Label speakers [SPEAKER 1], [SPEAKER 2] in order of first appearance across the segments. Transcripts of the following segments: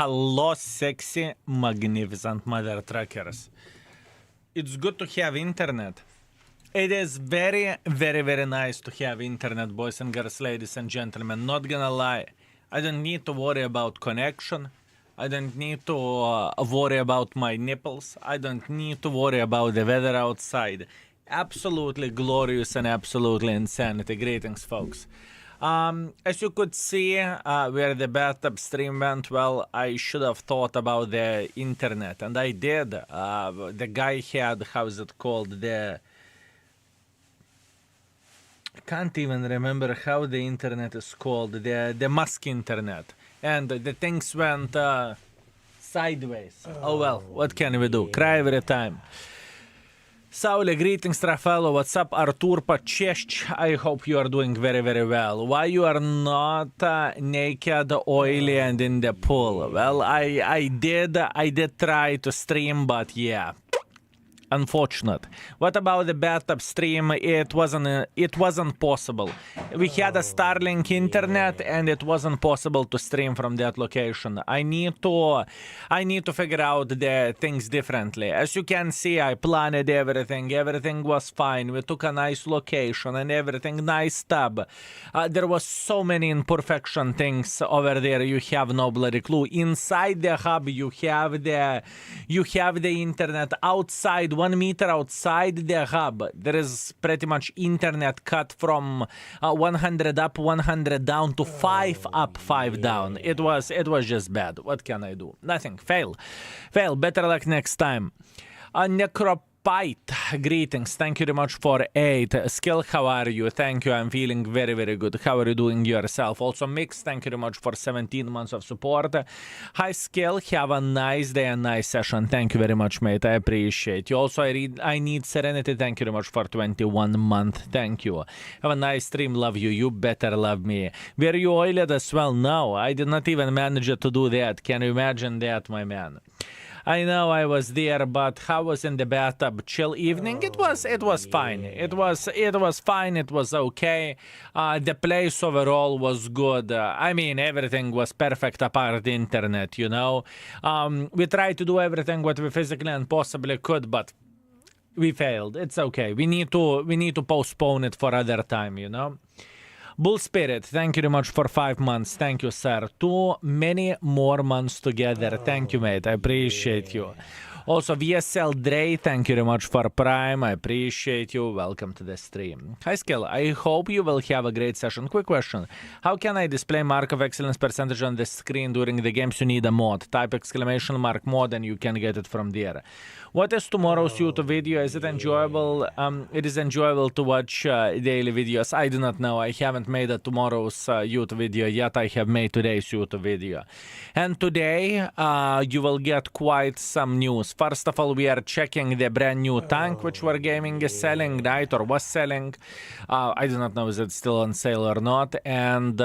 [SPEAKER 1] Hello, sexy, magnificent mother truckers. It's good to have internet. It is very, very, very nice to have internet, boys and girls, ladies and gentlemen. Not gonna lie. I don't need to worry about connection. I don't need to worry about my nipples. I don't need to worry about the weather outside. Absolutely glorious and absolutely insanity. Greetings, folks. As you could see, where the bathtub stream went, well, I should have thought about the internet, and I did. The guy had, how is it called, I can't even remember how the internet is called, the mask internet, and the things went sideways. Oh well, what can we do? Cry every time. Saule, greetings, Rafaelo. What's up, Artur Pacheshch? I hope you are doing very, very well. Why you are not naked, oily, and in the pool? Well, I did try to stream, but yeah, unfortunate. What about the bathtub stream? It wasn't possible. We had a Starlink internet, and it wasn't possible to stream from that location. I need to figure out the things differently. As you can see, I planned everything. Everything was fine. We took a nice location and everything. Nice tub. There was so many imperfection things over there. You have no bloody clue. Inside the hub, you have the internet. Outside, 1 meter outside the hub, there is pretty much internet cut from 100 up, 100 down to 5 up, 5 down. It was just bad. What can I do? Nothing. Fail. Better luck next time. Necropite, greetings. Thank you very much for 8. Skill, how are you? Thank you. I'm feeling very, very good. How are you doing yourself? Also, Mix, thank you very much for 17 months of support. Hi, Skill. Have a nice day and nice session. Thank you very much, mate. I appreciate you. Also, I need Serenity. Thank you very much for 21 months. Thank you. Have a nice stream. Love you. You better love me. Were you oiled as well? No, I did not even manage to do that. Can you imagine that, my man? I know I was there, but how was in the bathtub? Chill evening? It was fine. It was fine. It was okay. The place overall was good. I mean, everything was perfect apart the internet, you know. We tried to do everything what we physically and possibly could, but we failed. It's okay. We need to postpone it for other time, you know. Bull Spirit, thank you very much for 5 months. Thank you, sir. Too many more months together. Thank you, mate. I appreciate you. Also, VSL Dre, thank you very much for Prime. I appreciate you. Welcome to the stream. Hi, Skill. I hope you will have a great session. Quick question. How can I display mark of excellence percentage on the screen during the games? You need a mod. Type exclamation mark mod and you can get it from there. What is tomorrow's YouTube video? Is it enjoyable? It is enjoyable to watch daily videos. I do not know. I haven't made a tomorrow's YouTube video yet. I have made today's YouTube video. And today you will get quite some news. First of all, we are checking the brand new tank which Wargaming is selling, right? Or was selling. I do not know if it's still on sale or not. And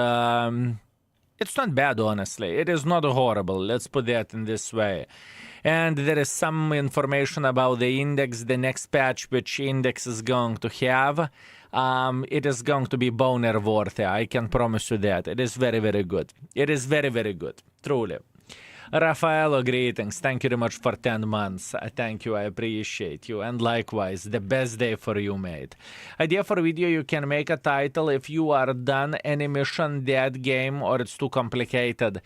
[SPEAKER 1] it's not bad, honestly. It is not horrible. Let's put that in this way. And there is some information about the index, the next patch, which index is going to have. It is going to be boner worthy. I can promise you that. It is very, very good. It is very, very good. Truly. Rafaelo, greetings. Thank you very much for 10 months. Thank you. I appreciate you. And likewise, the best day for you, mate. Idea for video, you can make a title if you are done any mission, that game, or it's too complicated.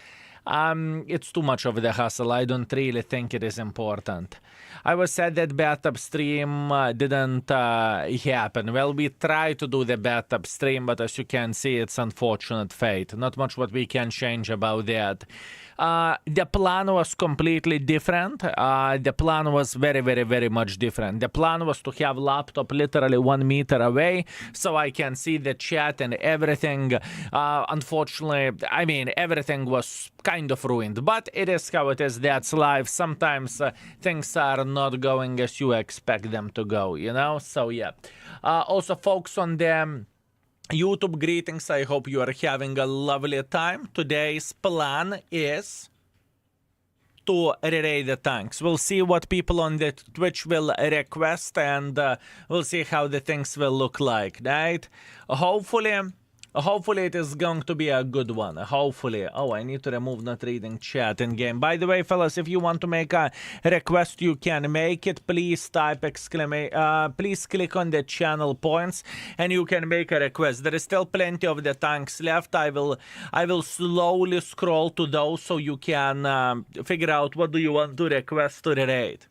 [SPEAKER 1] It's too much of the hassle. I don't really think it is important. I was sad that bathtub stream didn't happen. Well, we tried to do the bathtub stream, but as you can see, it's unfortunate fate. Not much what we can change about that. The plan was completely different. The plan was very, very, very much different. The plan was to have laptop literally 1 meter away so I can see the chat and everything. Unfortunately, I mean, everything was kind of ruined, but it is how it is. That's life. Sometimes things are not going as you expect them to go, you know? So, yeah. Also, folks on the YouTube, greetings. I hope you are having a lovely time. Today's plan is to re-raid the tanks. We'll see what people on the Twitch will request, and we'll see how the things will look like, right? Hopefully Hopefully it is going to be a good one. Hopefully. Oh, I need to remove not reading chat in game. By the way, fellas, if you want to make a request, you can make it. Please type please click on the channel points and you can make a request. There is still plenty of the tanks left. I will slowly scroll to those so you can figure out what do you want to request to rate.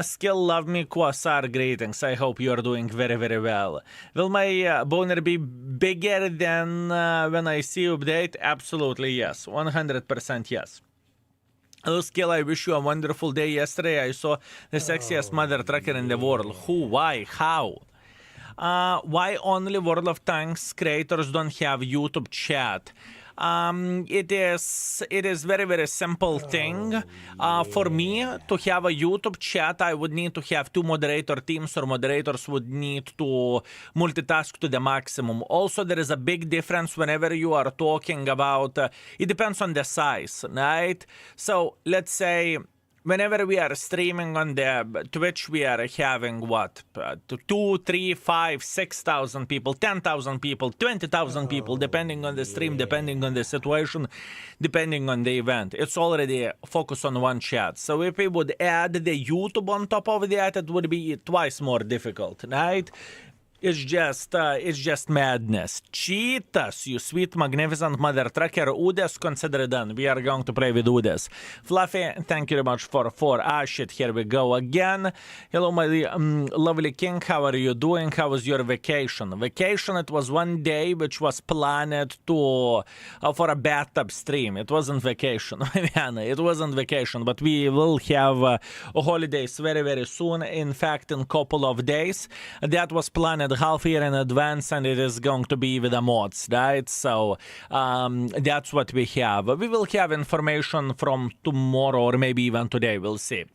[SPEAKER 1] Skill love me, Quasar, greetings. I hope you're doing very, very well. Will my boner be bigger than when I see update? Absolutely yes. 100% yes. Hello, Skill, I wish you a wonderful day. Yesterday I saw the sexiest mother trucker in the world. Who? Why? How? Why only World of Tanks creators don't have YouTube chat? It is very, very simple thing. For me to have a YouTube chat, I would need to have 2 moderator teams, or moderators would need to multitask to the maximum. Also, there is a big difference whenever you are talking about, it depends on the size, right? So let's say whenever we are streaming on the Twitch, we are having what? 2, 3, 5, 6,000 people, 10,000 people, 20,000 people, depending on the stream, depending on the situation, depending on the event. It's already focused on one chat. So if we would add the YouTube on top of that, it would be twice more difficult, right? It's just madness. Cheetahs, you sweet, magnificent mother trucker. UDES, consider it done. We are going to play with UDES. Fluffy, thank you very much for 4. Ah, shit, here we go again. Hello, my lovely king. How are you doing? How was your vacation? Vacation, it was one day which was planned to for a bathtub stream. It wasn't vacation. It wasn't vacation, but we will have holidays very, very soon. In fact, in a couple of days. That was planned half year in advance, and it is going to be with the mods, right? So that's what we have. We will have information from tomorrow or maybe even today. We'll see.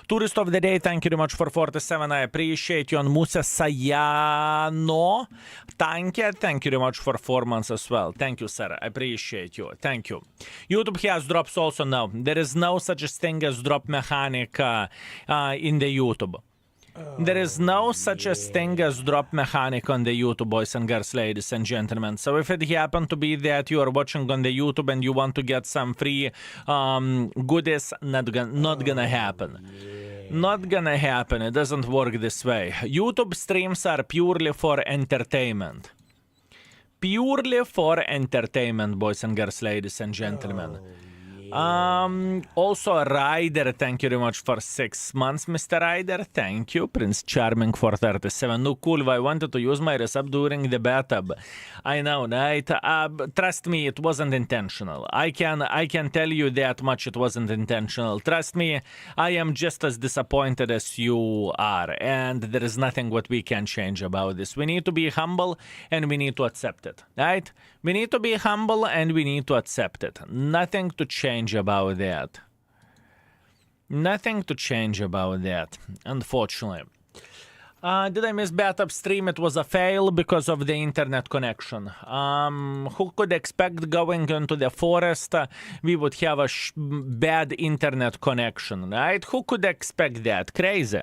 [SPEAKER 1] Tourist of the day, thank you very much for 47. I appreciate you. And Musa Sayano Tanke, thank you very much for 4 months as well. Thank you, sir. I appreciate you. Thank you. YouTube has drops also now. There is no such thing as drop mechanic in the YouTube. There is no such a thing as drop mechanic on the YouTube, boys and girls, ladies and gentlemen. So if it happened to be that you are watching on the YouTube and you want to get some free goodies, not gonna happen. Not gonna happen. It doesn't work this way. YouTube streams are purely for entertainment. Purely for entertainment, boys and girls, ladies and gentlemen. Also Ryder, thank you very much for 6 months, Mr. Ryder. Thank you. Prince Charming for 37. No, cool. I wanted to use my recipe during the bathtub. I know, right? Trust me, it wasn't intentional. I can tell you that much. It wasn't intentional. Trust me, I am just as disappointed as you are, and there is nothing what we can change about this. We need to be humble and we need to accept it, right? We need to be humble and we need to accept it. Nothing to change about that. Nothing to change about that, unfortunately. Did I miss bathtub stream? It was a fail because of the internet connection. Who could expect going into the forest we would have a bad internet connection, right? Who could expect that? Crazy.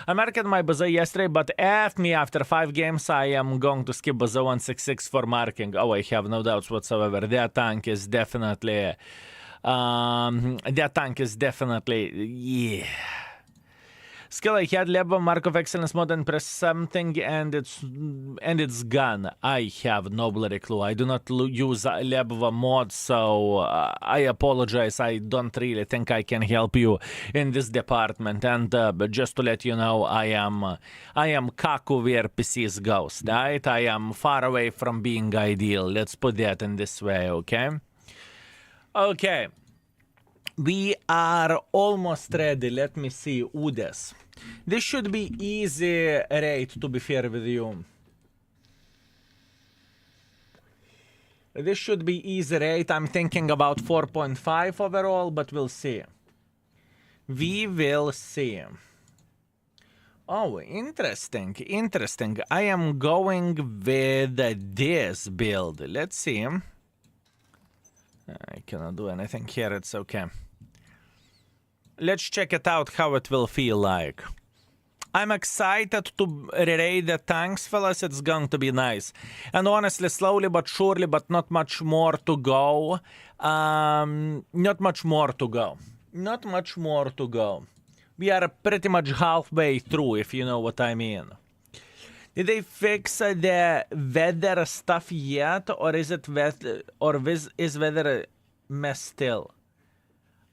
[SPEAKER 1] I marked my bazaar yesterday, but after 5 games I am going to skip bazaar 166 for marking. Oh, I have no doubts whatsoever. That tank is definitely... yeah. Skill, I had Leba Mark of Excellence mod and press something and it's gone. I have no bloody clue. I do not use Leba mod, so I apologize. I don't really think I can help you in this department. And just to let you know, I am Kaku where PCs goes, right? I am far away from being ideal. Let's put that in this way, okay? Okay. We are almost ready. Let me see. UDES. This should be easy rate, to be fair with you. This should be easy rate. I'm thinking about 4.5 overall, but we'll see. We will see. Oh, interesting. Interesting. I am going with this build. Let's see. I cannot do anything here. It's okay. Let's check it out, how it will feel like. I'm excited to rerate the tanks, fellas. It's going to be nice. And honestly, slowly but surely, but not much more to go. Not much more to go. Not much more to go. We are pretty much halfway through, if you know what I mean. Did they fix the weather stuff yet, or is it is weather mess still?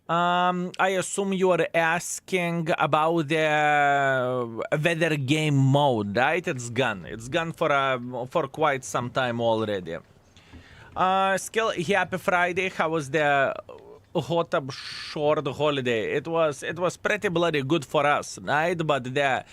[SPEAKER 1] I assume you are asking about the weather game mode, right? It's gone. It's gone for quite some time already. Skill, happy Friday. How was the hot short holiday? It was pretty bloody good for us, right? But the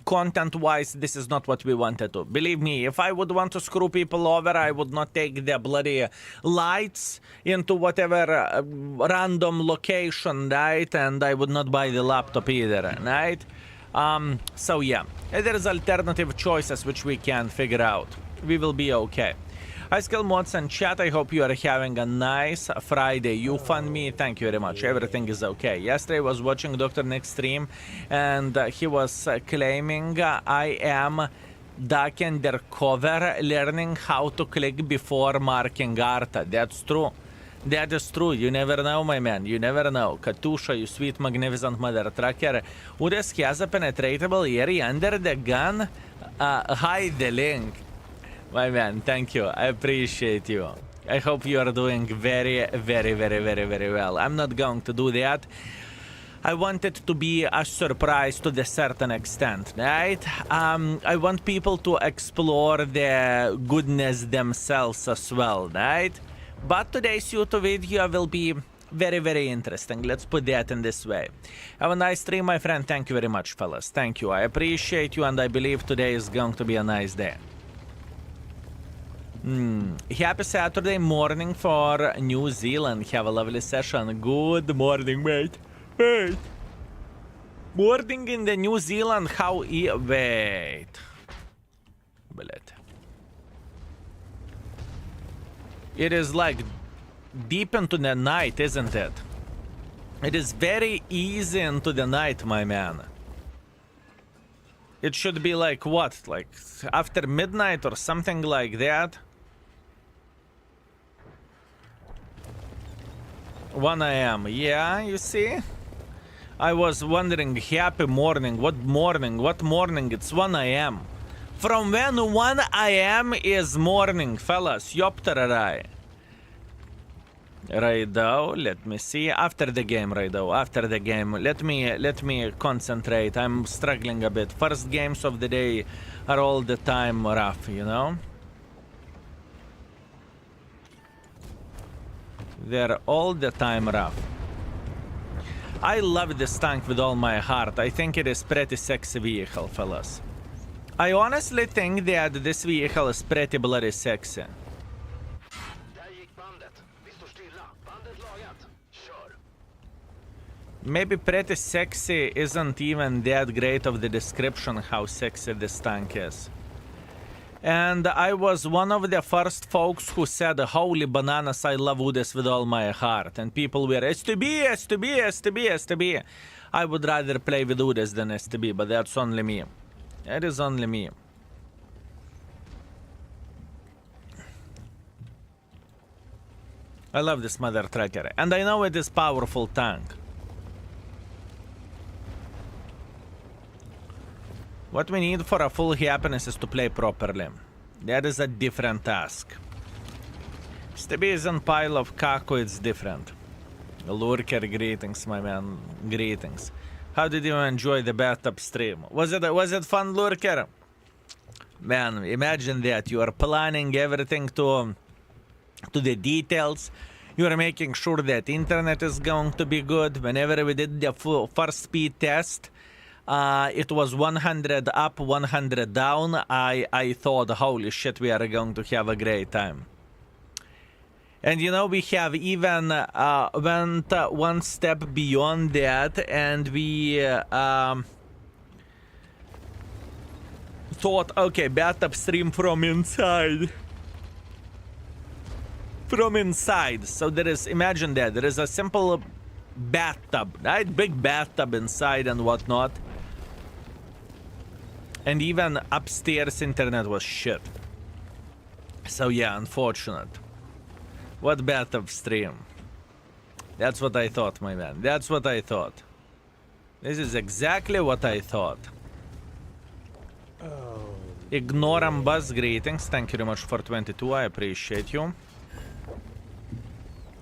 [SPEAKER 1] content wise, this is not what we wanted to. Believe me, if I would want to screw people over, I would not take the bloody lights into whatever random location, right? And I would not buy the laptop either, right? So yeah, there's alternative choices which we can figure out. We will be okay. Hi Skill Mods and chat, I hope you are having a nice Friday. You fund me, thank you very much. Everything is okay. Yesterday I was watching Dr. Nick's stream and he was claiming I am duck undercover learning how to click before marking art. That's true. That is true. You never know, my man. You never know. Katusha, you sweet, magnificent mother trucker. UDES has a penetratable area under the gun. Hide the link. My man, thank you. I appreciate you. I hope you are doing very, very, very, very, very well. I'm not going to do that. I want it to be a surprise to a certain extent, right? I want people to explore the goodness themselves as well, right? But today's YouTube video will be very, very interesting. Let's put that in this way. Have a nice stream, my friend. Thank you very much, fellas. Thank you. I appreciate you, and I believe today is going to be a nice day. Happy Saturday morning for New Zealand. Have a lovely session. Good morning, mate. Wait. Morning in the New Zealand. How wait. Блять. It is like deep into the night, isn't it? It is very easy into the night, my man. It should be like what? Like after midnight or something like that? 1 AM. Yeah, you see? I was wondering, happy morning. What morning? What morning? It's 1 AM. From when 1 AM is morning, fellas? Yopterai. Raido, let me see. After the game, Raido. After the game. Let me concentrate. I'm struggling a bit. First games of the day are all the time rough, you know? They're all the time rough. I love this tank with all my heart. I think it is pretty sexy vehicle, fellas. I honestly think that this vehicle is pretty bloody sexy. Maybe pretty sexy isn't even that great of the description how sexy this tank is. And I was one of the first folks who said, holy bananas, I love UDES with all my heart. And people were, STB, STB, STB, STB. I would rather play with UDES than STB, but that's only me. It is only me. I love this mother trucker. And I know it is powerful tank. What we need for a full happiness is to play properly. That is a different task. STB is in pile of Kako, it's different. Lurker, greetings, my man. Greetings. How did you enjoy the bathtub stream? Was it fun, Lurker? Man, imagine that. You are planning everything to the details. You are making sure that internet is going to be good. Whenever we did the first speed test, it was 100 up, 100 down. I thought, holy shit, we are going to have a great time. And you know, we have even went one step beyond that, and we thought, okay, bathtub stream from inside. From inside. So there is, imagine that, there is a simple bathtub, right? Big bathtub inside and whatnot. And even upstairs internet was shit. So yeah, unfortunate. What bad of stream. That's what I thought, my man. That's what I thought. This is exactly what I thought. Ignore Buzz, greetings. Thank you very much for 22. I appreciate you.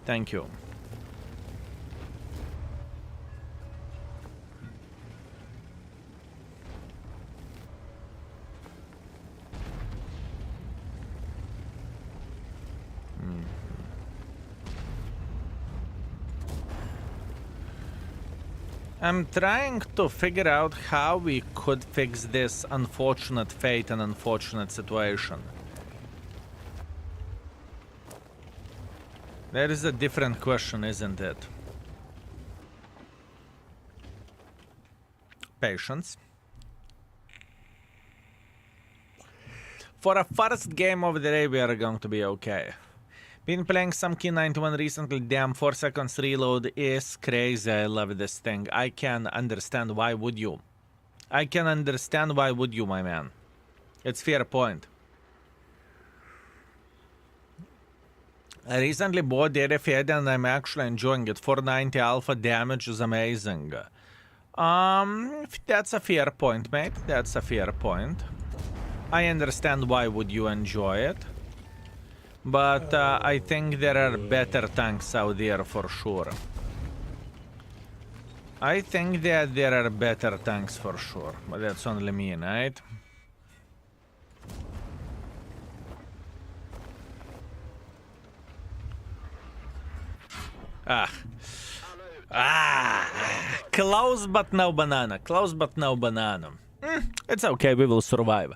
[SPEAKER 1] Thank you. I'm trying to figure out how we could fix this unfortunate fate and unfortunate situation. There is a different question, isn't it? Patience. For a first game of the day, we are going to be okay. Been playing some Key 91 recently. Damn, 4 seconds reload is crazy. I love this thing. I can understand why would you. I can understand why would you, my man. It's fair point. I recently bought the RFID and I'm actually enjoying it. 490 alpha damage is amazing. That's a fair point, mate. That's a fair point. I understand why would you enjoy it. But I think there are better tanks out there for sure. I think that there are better tanks for sure. But that's only me, right? Close but no banana. Close but no banana. It's okay, we will survive.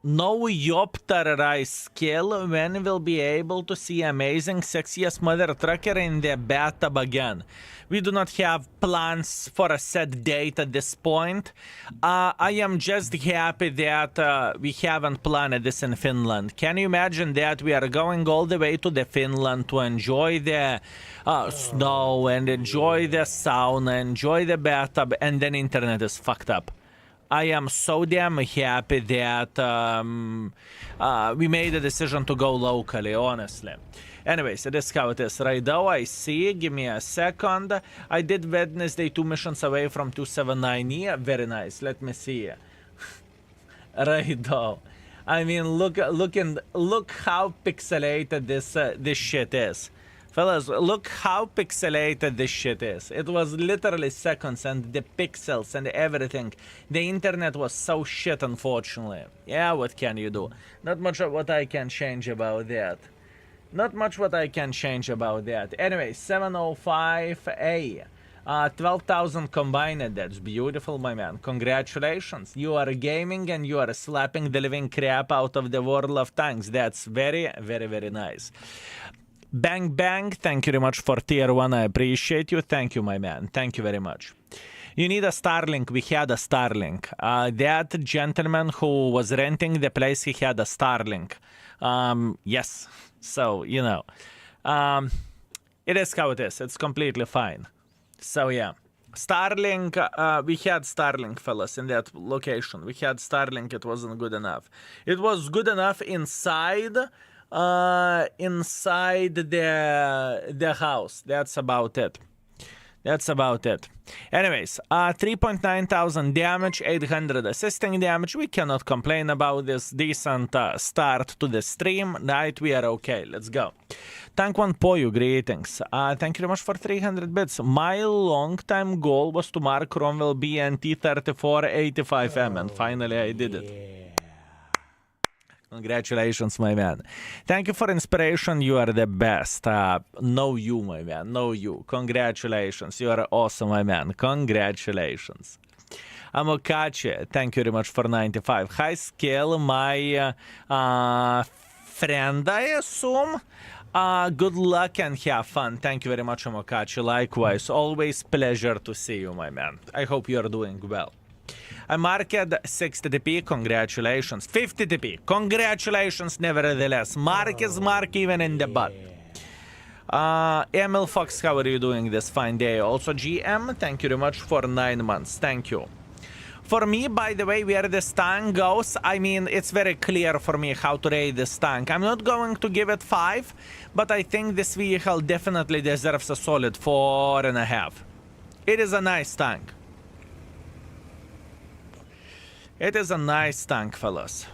[SPEAKER 1] No Yopter Rice skill when we'll be able to see amazing sexiest mother trucker in the bathtub again. We do not have plans for a set date at this point. I am just happy that we haven't planned this in Finland. Can you imagine that we are going all the way to the Finland to enjoy the snow and enjoy the sauna, enjoy the bathtub, and then internet is fucked up. I am so damn happy that we made a decision to go locally, honestly. Anyways, it is how it is. Right now, I see. Give me a second. I did Wednesday 2 missions away from 279E. Very nice. Let me see. Right now. I mean, look how pixelated this shit is. Fellas, look how pixelated this shit is. It was literally seconds and the pixels and everything. The internet was so shit, unfortunately. Yeah, what can you do? Not much of what I can change about that. Not much what I can change about that. Anyway, 705A. 12,000 combined. That's beautiful, my man. Congratulations. You are gaming and you are slapping the living crap out of the world of tanks. That's very, very, very nice. Bang Bang, thank you very much for tier 1. I appreciate you. Thank you, my man. Thank you very much. You need a Starlink. We had a Starlink. That gentleman who was renting the place, he had a Starlink. Yes. So, you know. It is how it is. It's completely fine. So, yeah. Starlink, we had Starlink, fellas, in that location. We had Starlink. It wasn't good enough. It was good enough inside the house. That's about it. That's about it. Anyways, 3.9 thousand damage, 800 assisting damage. We cannot complain about this. Decent start to the stream. Right, we are okay. Let's go. Tank 1 Poyu, greetings. Thank you very much for 300 bits. My long-time goal was to mark Cromwell BNT 3485M, and finally I did it. Congratulations, my man. Thank you for inspiration. You are the best. No you, my man. No you. Congratulations. You are awesome, my man. Congratulations. Amokachi, thank you very much for 95. High skill, my friend, I assume. Good luck and have fun. Thank you very much, Amokachi. Likewise. Always pleasure to see you, my man. I hope you are doing well. I marked 60 TP, congratulations. 50 TP, congratulations nevertheless. Mark is mark even in the butt. Emil Fox, how are you doing this fine day? Also, GM, thank you very much for 9 months. Thank you. For me, by the way, where this tank goes, I mean, it's very clear for me how to rate this tank. I'm not going to give it 5, but I think this vehicle definitely deserves a solid 4.5. It is a nice tank. It is a nice tank, fellas.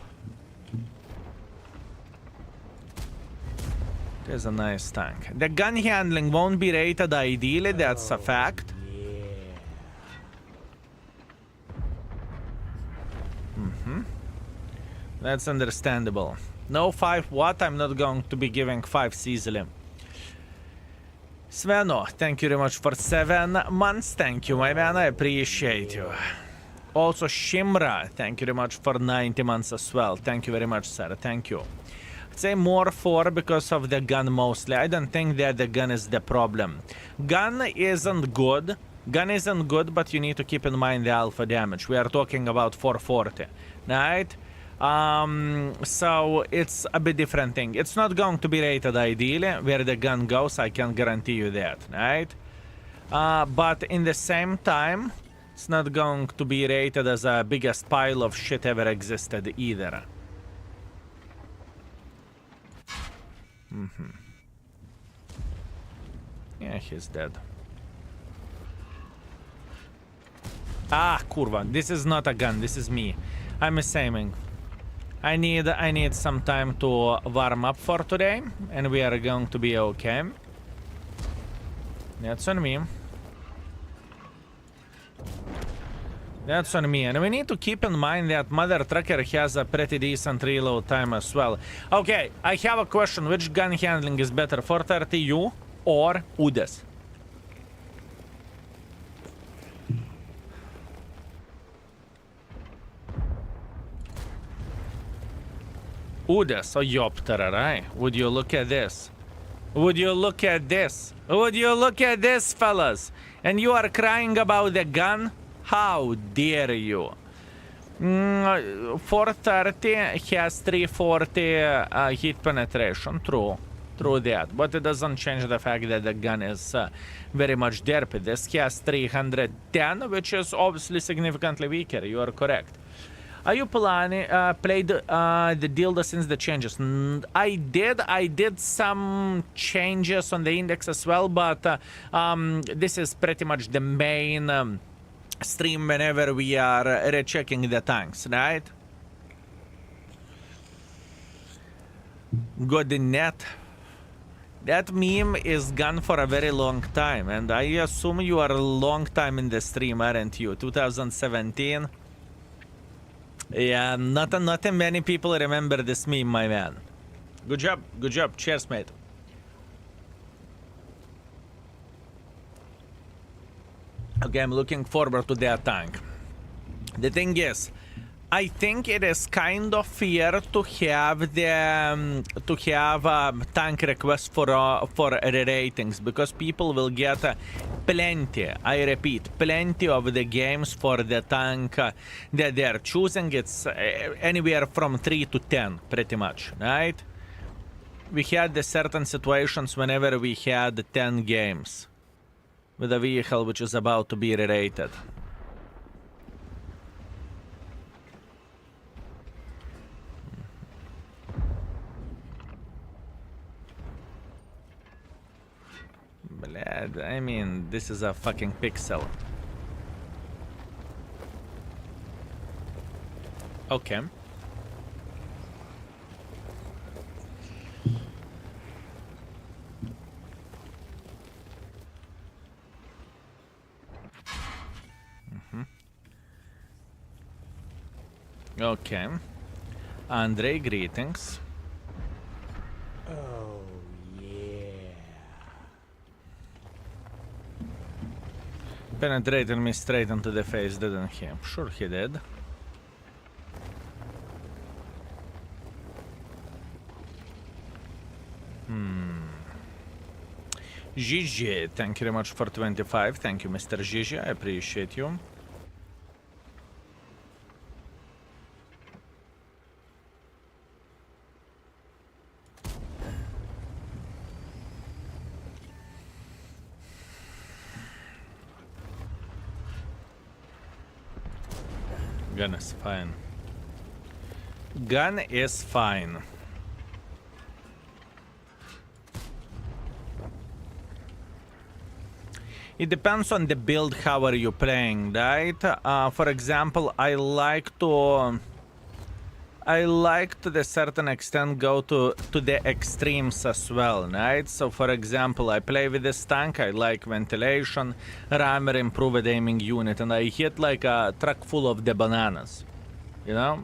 [SPEAKER 1] It is a nice tank. The gun handling won't be rated ideally, that's a fact. That's understandable. No 5 what? I'm not going to be giving 5 easily. Sveno, thank you very much for 7 months. Thank you, my man. I appreciate you. Also, Shimra, thank you very much for 90 months as well. Thank you very much, sir. Thank you. I'd say more 4 because of the gun mostly. I don't think that the gun is the problem. Gun isn't good. Gun isn't good, but you need to keep in mind the alpha damage. We are talking about 440, right? So it's a bit different thing. It's not going to be rated ideally where the gun goes, I can guarantee you that, right? But in the same time, it's not going to be rated as the biggest pile of shit ever existed either. Yeah, he's dead. Ah, kurva, this is not a gun, this is me. I'm assuming. I need some time to warm up for today, and we are going to be okay. That's on me. That's on me, and we need to keep in mind that Mother Trucker has a pretty decent reload time as well. Okay, I have a question. Which gun handling is better, 430U or UDES? UDES or Yoptera, right? Would you look at this? Would you look at this? Would you look at this, fellas? And you are crying about the gun? How dare you? 430 has 340 hit penetration, true that, but it doesn't change the fact that the gun is very much derpy. This has 310, which is obviously significantly weaker. You are correct. Are you planning played the dildo since the changes? I did some changes on the index as well, but this is pretty much the main stream whenever we are rechecking the tanks, right? Good net. That meme is gone for a very long time, and I assume you are a long time in the stream, aren't you? 2017. Yeah, not many people remember this meme, my man. Good job. Cheers, mate. Okay, I'm looking forward to that tank. The thing is, I think it is kind of fair to have the tank request for ratings, because people will get plenty. I repeat, plenty of the games for the tank that they are choosing. It's anywhere from 3 to 10, pretty much, right? We had the certain situations whenever we had 10 games with a vehicle which is about to be rated. I mean, this is a fucking pixel. Okay. Okay. Andre, greetings. Penetrated me straight into the face, didn't he? Sure he did. Gigi, thank you very much for 25. Thank you, Mr. Gigi. I appreciate you. Gun is fine. Gun is fine. It depends on the build, how are you playing, right? For example, I like to the certain extent go to the extremes as well, right? So for example, I play with this tank, I like ventilation, rammer, improved aiming unit, and I hit like a truck full of the bananas, you know?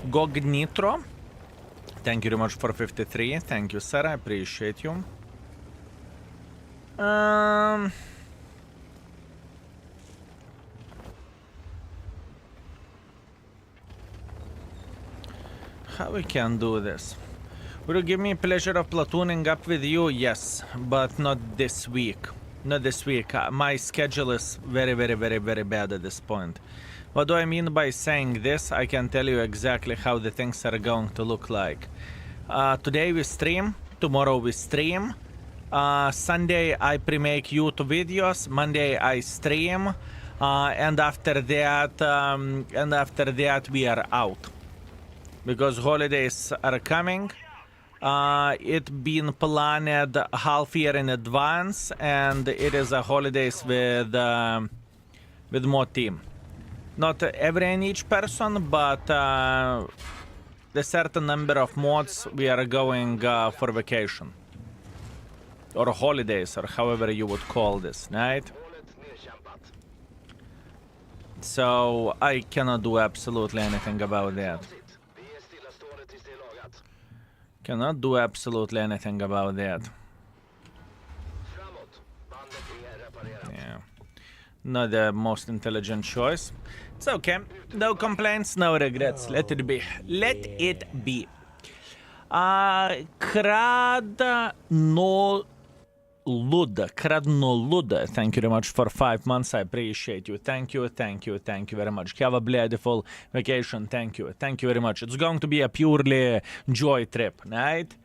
[SPEAKER 1] Gog Nitro, thank you very much for 53. Thank you, sir. I appreciate you. How we can do this? Will you give me pleasure of platooning up with you? Yes, but not this week. Not this week. My schedule is very, very, very, very bad at this point. What do I mean by saying this? I can tell you exactly how the things are going to look like. Today we stream, tomorrow we stream. Sunday I pre-make YouTube videos, Monday I stream, and after that we are out. Because holidays are coming. It been planned half year in advance, and it is a holidays with more team. Not every and each person, but the certain number of mods we are going for vacation. Or holidays, or however you would call this, right? So I cannot do absolutely anything about that. Cannot do absolutely anything about that. Yeah. Not the most intelligent choice. It's okay. No complaints, no regrets. Let it be. Let it be. Kradnoluda, thank you very much for 5 months. I appreciate you. Thank you, thank you, thank you very much. Have a beautiful vacation. Thank you. Thank you very much. It's going to be a purely joy trip, right?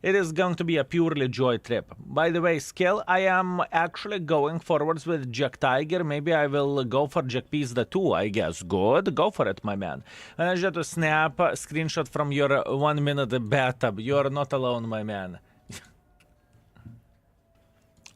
[SPEAKER 1] It is going to be a purely joy trip. By the way, Skill, I am actually going forwards with Jack Tiger. Maybe I will go for Jack Pizda too, I guess. Good. Go for it, my man. And I just snap a screenshot from your 1 minute bathtub. You're not alone, my man.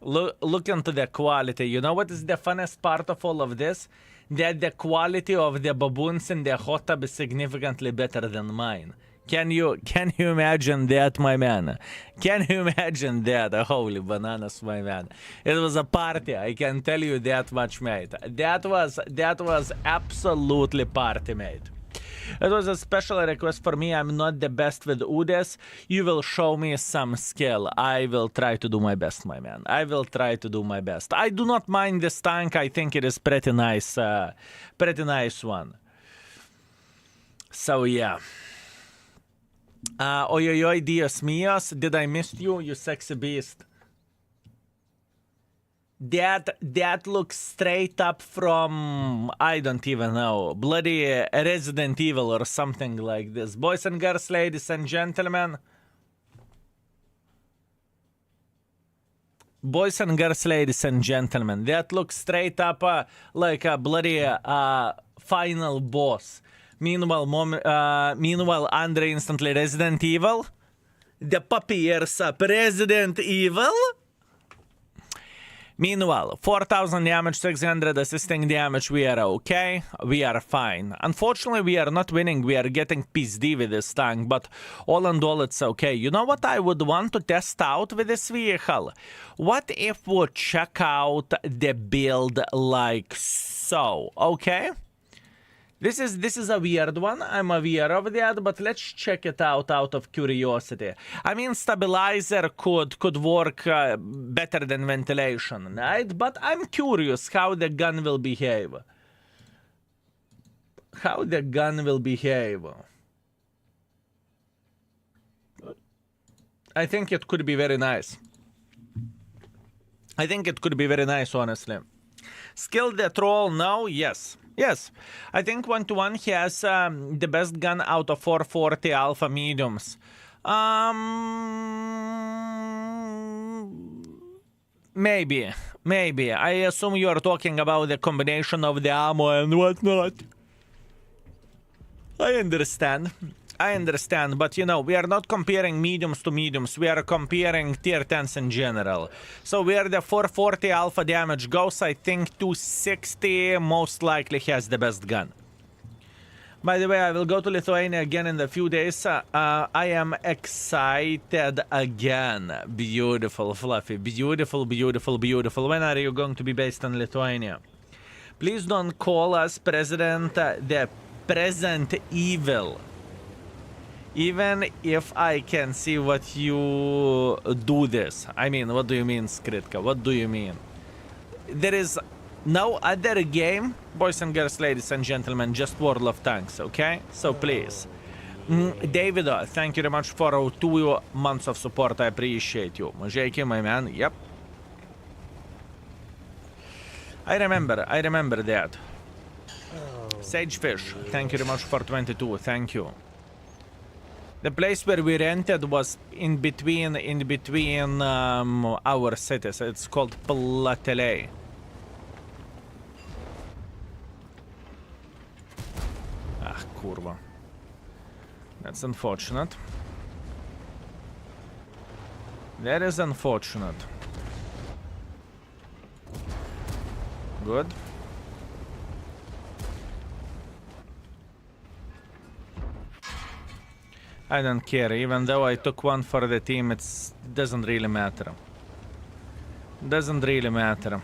[SPEAKER 1] Look into the quality. You know what is the funnest part of all of this? That the quality of the baboons in the hot tub is significantly better than mine. Can you imagine that, my man? Can you imagine that? Holy bananas, my man. It was a party, I can tell you that much, mate. That was absolutely party, mate. It was a special request for me. I'm not the best with UDES. You will show me some skill. I will try to do my best, my man. I will try to do my best. I do not mind this tank. I think it is pretty nice one. So yeah. Oi, Dios míos, did I miss you, you sexy beast? That looks straight up from, I don't even know, bloody Resident Evil or something like this. Boys and girls, ladies and gentlemen. Boys and girls, ladies and gentlemen, that looks straight up like a bloody final boss. Meanwhile, Andre instantly Resident Evil. The puppy ears up Resident Evil. Meanwhile, 4,000 damage, 600 assisting damage, we are okay, we are fine. Unfortunately, we are not winning, we are getting PSD with this tank, but all in all, it's okay. You know what I would want to test out with this vehicle? What if we check out the build like so, okay? This is a weird one, I'm aware of that, but let's check it out of curiosity. I mean, stabilizer could work better than ventilation, right? But I'm curious how the gun will behave. How the gun will behave. I think it could be very nice. I think it could be very nice, honestly. Skill the troll now? Yes. Yes, I think 1-1 has the best gun out of 440 alpha mediums. Maybe. I assume you are talking about the combination of the ammo and whatnot. I understand, but you know, we are not comparing mediums to mediums, we are comparing tier 10s in general. So where the 440 alpha damage goes, I think 260 most likely has the best gun. By the way, I will go to Lithuania again in a few days. I am excited again. Beautiful, Fluffy. Beautiful. When are you going to be based in Lithuania? Please don't call us President the Present Evil. Even if I can see what you do this. I mean, what do you mean, Skritka? What do you mean? There is no other game, boys and girls, ladies and gentlemen, just World of Tanks, okay? So please. David, thank you very much for 2 months of support. I appreciate you. Jake, my man, yep. I remember that. Sagefish, thank you very much for 22, thank you. The place where we rented was in between our cities. It's called Platele. Ah, kurwa. That's unfortunate. That is unfortunate. Good. I don't care, even though I took one for the team, it doesn't really matter. Doesn't really matter.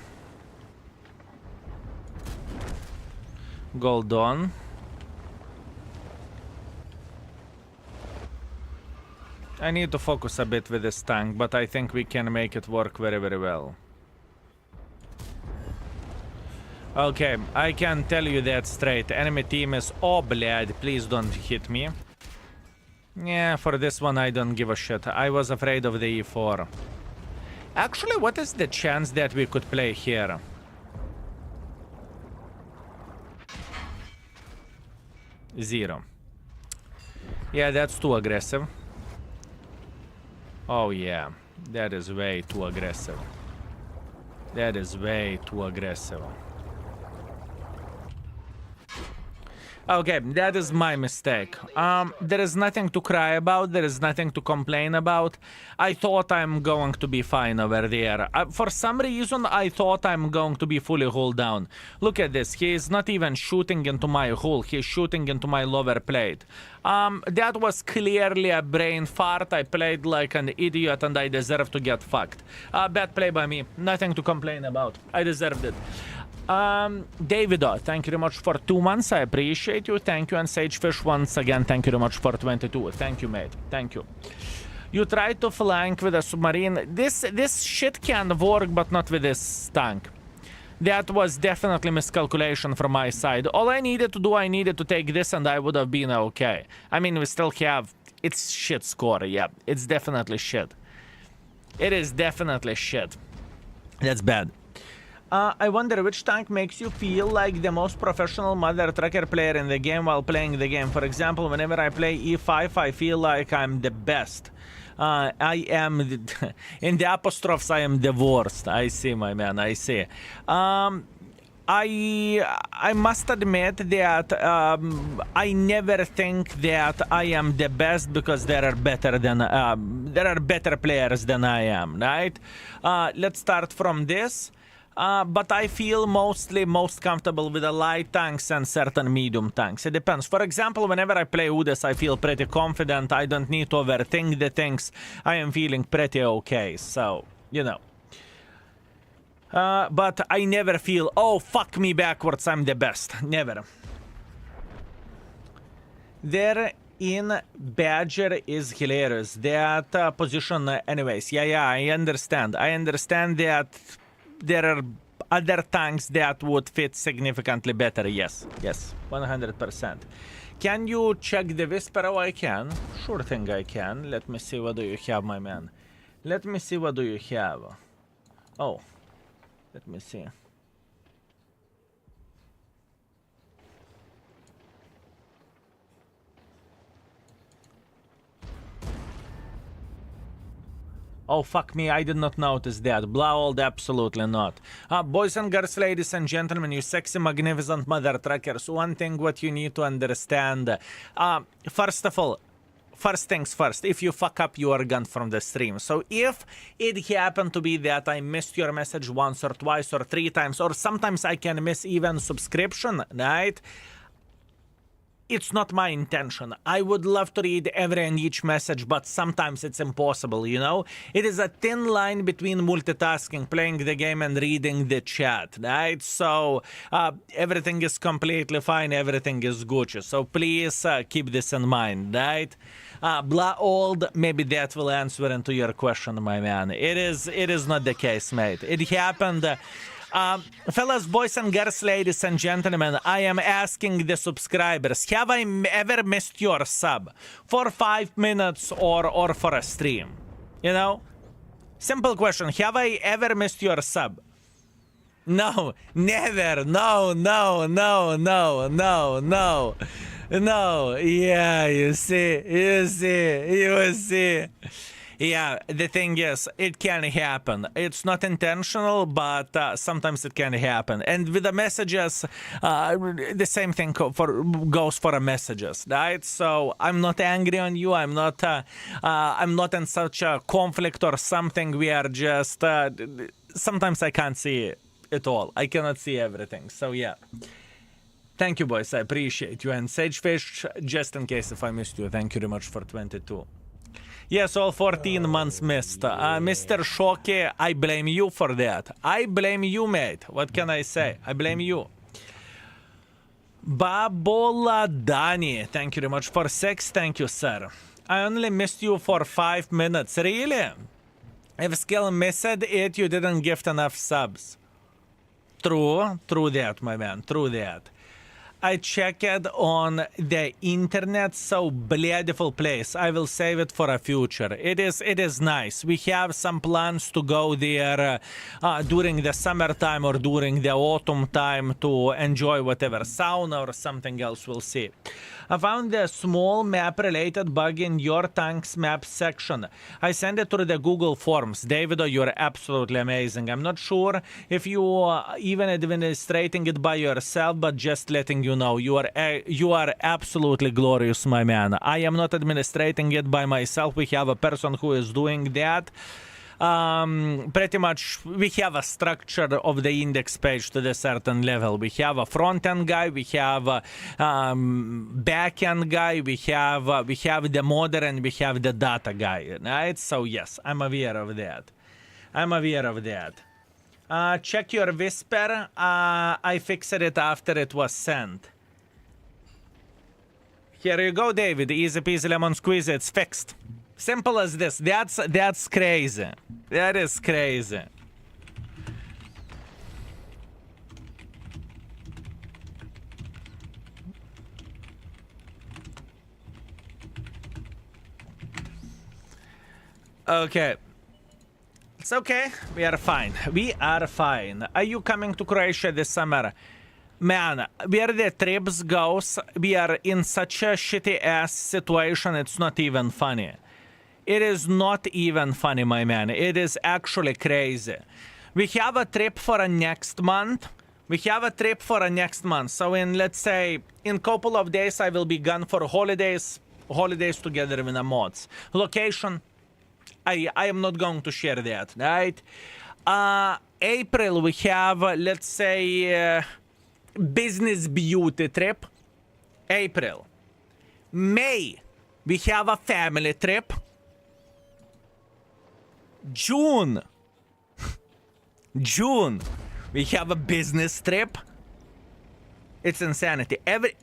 [SPEAKER 1] Gold on. I need to focus a bit with this tank, but I think we can make it work very, very well. Okay, I can tell you that straight. Enemy team is... Oh, blad, please don't hit me. Yeah, for this one I don't give a shit. I was afraid of the E4. Actually, what is the chance that we could play here? Zero. Yeah, that's too aggressive. Oh yeah, that is way too aggressive. That is way too aggressive. Okay, that is my mistake. There is nothing to cry about, there is nothing to complain about. I thought I'm going to be fine over there. For some reason, I thought I'm going to be fully hulled down. Look at this, he is not even shooting into my hull, he's shooting into my lower plate. That was clearly a brain fart. I played like an idiot and I deserve to get fucked. Bad play by me, nothing to complain about. I deserved it. David, thank you very much for 2 months. I appreciate you. Thank you. And Sagefish, once again, thank you very much for 22. Thank you, mate. Thank you. You tried to flank with a submarine. This shit can work, but not with this tank. That was definitely miscalculation from my side. All I needed to do, I needed to take this and I would have been okay. I mean, we still have... It's shit score, yeah. It's definitely shit. It is definitely shit. That's bad. I wonder which tank makes you feel like the most professional mother trucker player in the game while playing the game. For example, whenever I play E5, I feel like I'm the best. I am, in the apostrophes, I am the worst. I see, my man, I see. I must admit that I never think that I am the best because there are better players than I am, right? Let's start from this. But I feel most comfortable with the light tanks and certain medium tanks. It depends. For example, whenever I play UDES, I feel pretty confident. I don't need to overthink the things. I am feeling pretty okay. So, you know. But I never feel, oh, fuck me backwards, I'm the best. Never. There in Badger is hilarious. That position, anyways. Yeah, I understand. I understand that there are other tanks that would fit significantly better. Yes, 100%. Can you check the Whisper? Oh, I can. Sure thing I can. Let me see, what do you have, my man? Let me see, what do you have? Oh, let me see. Oh, fuck me, I did not notice that. Blowold, absolutely not. Boys and girls, ladies and gentlemen, you sexy, magnificent mother truckers, one thing what you need to understand. First of all, first things first, if you fuck up, you are gone from the stream. So if it happened to be that I missed your message once or twice or 3 times, or sometimes I can miss even subscription, right? It's not my intention. I would love to read every and each message, but sometimes it's impossible, you know? It is a thin line between multitasking, playing the game, and reading the chat, right? So everything is completely fine, everything is Gucci. So please keep this in mind, right? Old, maybe that will answer into your question, my man. It is not the case, mate. It happened... fellas, boys and girls, ladies and gentlemen, I am asking the subscribers, have I ever missed your sub for 5 minutes or for a stream? You know? Simple question, have I ever missed your sub? No, never, no. No, yeah, you see. Yeah, the thing is, it can happen. It's not intentional, but sometimes it can happen. And with the messages, the same thing goes for the messages, right? So I'm not angry on you. I'm not in such a conflict or something. We are just sometimes I can't see it all. I cannot see everything. So yeah. Thank you, boys. I appreciate you. And Sagefish, just in case if I missed you, thank you very much for 22. Yes, all 14 months missed. Mr. Shoki, I blame you for that. I blame you, mate. What can I say? I blame you. Babola Dani, thank you very much for 6. Thank you, sir. I only missed you for 5 minutes. Really? If skill missed it, you didn't gift enough subs. True that, my man. True that. I checked on the internet, so beautiful place. I will save it for a future. It is nice. We have some plans to go there during the summertime or during the autumn time to enjoy whatever sauna or something else. We'll see. I found a small map-related bug in your tank's map section. I sent it through the Google Forms. Davido, you're absolutely amazing. I'm not sure if you are even administrating it by yourself, but just letting you know, you are absolutely glorious, my man. I am not administrating it by myself. We have a person who is doing that. Pretty much we have a structure of the index page to the certain level. We have a front-end guy, we have a back-end guy, we have the modder, and we have the data guy, right? So yes, I'm aware of that. Check your whisper. I fixed it after it was sent. Here you go, David. Easy peasy lemon squeeze. It's fixed. Simple as this. That's crazy. That is crazy. Okay. It's okay. We are fine. Are you coming to Croatia this summer? Man, where the trips goes, we are in such a shitty ass situation, it's not even funny. It is not even funny, my man. It is actually crazy. We have a trip for a next month. So in, let's say, in couple of days, I will be gone for holidays together with the mods. Location, I am not going to share that, right? April, we have, let's say, business beauty trip. April. May, we have a family trip. June, we have a business trip. It's insanity. Every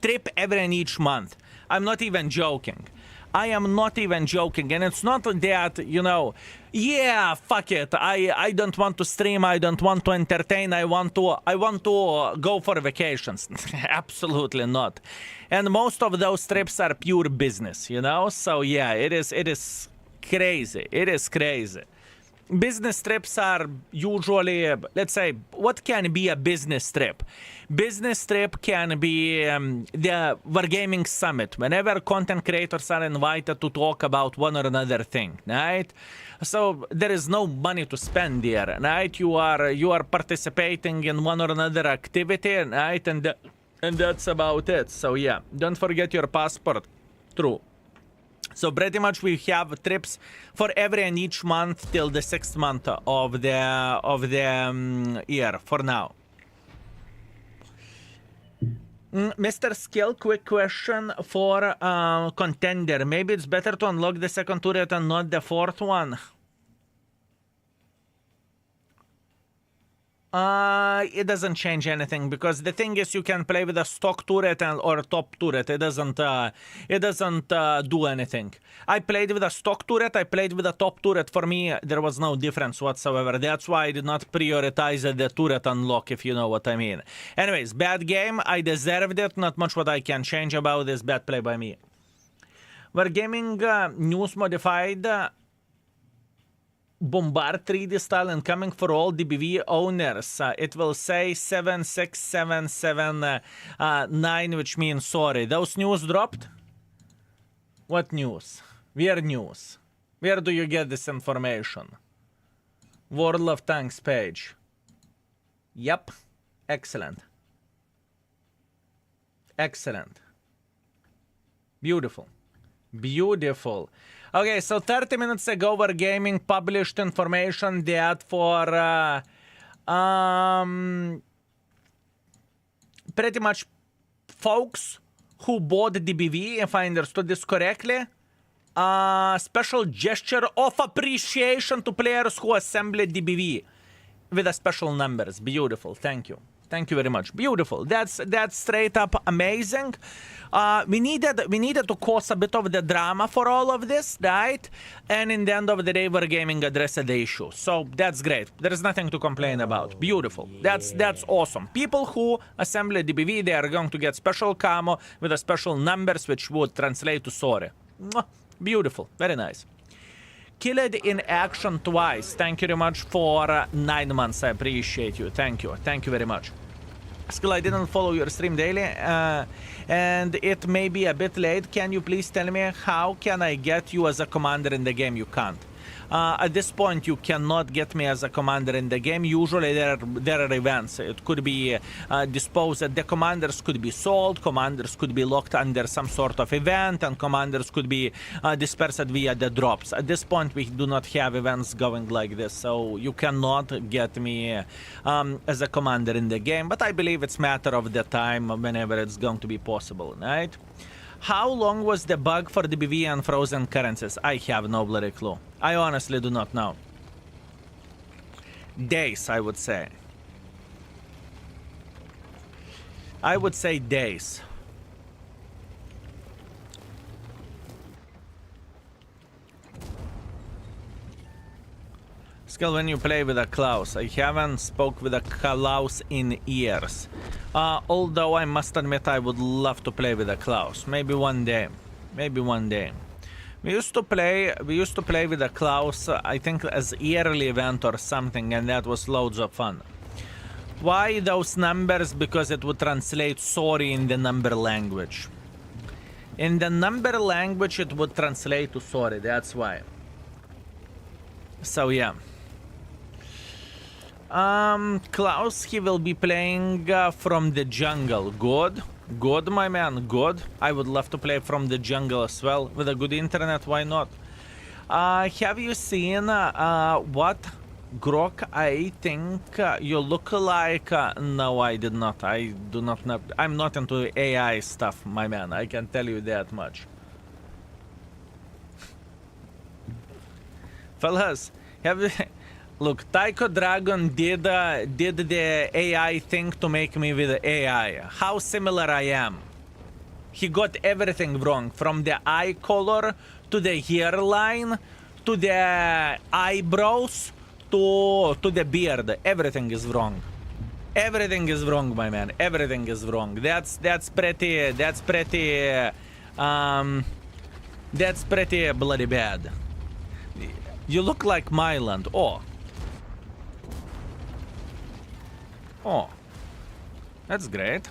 [SPEAKER 1] and each month. I'm not even joking. And it's not that, you know, yeah, fuck it. I don't want to stream. I don't want to entertain. I want to go for vacations. Absolutely not. And most of those trips are pure business, you know? So yeah, it is crazy. business trips are usually, let's say, what can be a business trip? Business trip can be the Wargaming Summit, whenever content creators are invited to talk about one or another thing, right? So there is no money to spend there, right? You are participating in one or another activity, right? And that's about it. So yeah, don't forget your passport. True. So pretty much we have trips for every and each month till the 6th month of the year for now. Mr. Skill, quick question for contender. Maybe it's better to unlock the second turret and not the fourth one. It doesn't change anything because the thing is you can play with a stock turret or top turret. It doesn't do anything. I played with a stock turret. I played with a top turret. For me, there was no difference whatsoever. That's why I did not prioritize the turret unlock, if you know what I mean. Anyways, bad game. I deserved it. Not much what I can change about this. Bad play by me. Wargaming news modified. Bombard 3D style and coming for all DBV owners. It will say 76779, which means sorry. Those news dropped? What news? Where news? Where do you get this information? World of Tanks page. Yep. Excellent. Excellent. Beautiful. Beautiful. Okay, so 30 minutes ago, Wargaming published information that for pretty much folks who bought DBV, if I understood this correctly, special gesture of appreciation to players who assembled DBV with a special numbers. Beautiful. Thank you. Thank you very much. Beautiful. That's straight up amazing. We needed to cause a bit of the drama for all of this, right? And in the end of the day, Wargaming addressed the issue. So that's great. There is nothing to complain about. Beautiful. That's awesome. People who assemble DBV, they are going to get special camo with a special numbers, which would translate to sorry. Beautiful. Very nice. Killed in action twice. Thank you very much for 9 months. I appreciate you. Thank you. Thank you very much. Skill, I didn't follow your stream daily, and it may be a bit late. Can you please tell me how can I get you as a commander in the game? You can't. At this point, you cannot get me as a commander in the game. Usually, there are events. It could be disposed. The commanders could be sold. Commanders could be locked under some sort of event, and commanders could be dispersed via the drops. At this point, we do not have events going like this, so you cannot get me as a commander in the game. But I believe it's a matter of the time whenever it's going to be possible, right? How long was the bug for DBV and frozen currencies? I have no bloody clue. I honestly do not know. Days, I would say. I would say days. Skill, when you play with a Klaus. I haven't spoke with a Klaus in years. Although I must admit I would love to play with a Klaus. Maybe one day. Maybe one day. We used to play with a Klaus, I think as yearly event or something, and that was loads of fun. Why those numbers? Because it would translate sorry in the number language. In the number language it would translate to sorry, that's why. So yeah. Klaus, he will be playing from the jungle. Good. Good, my man, good. I would love to play from the jungle as well. With a good internet, why not? Have you seen what? Grok, I think you look like... no, I did not. I do not know. I'm not into AI stuff, my man. I can tell you that much. Fellas, have you... Look, Tycho Dragon did the AI thing to make me with AI. How similar I am. He got everything wrong, from the eye color to the hairline to the eyebrows to the beard. Everything is wrong. Everything is wrong, my man. Everything is wrong. That's pretty bloody bad. You look like Myland. Oh. Oh. That's great.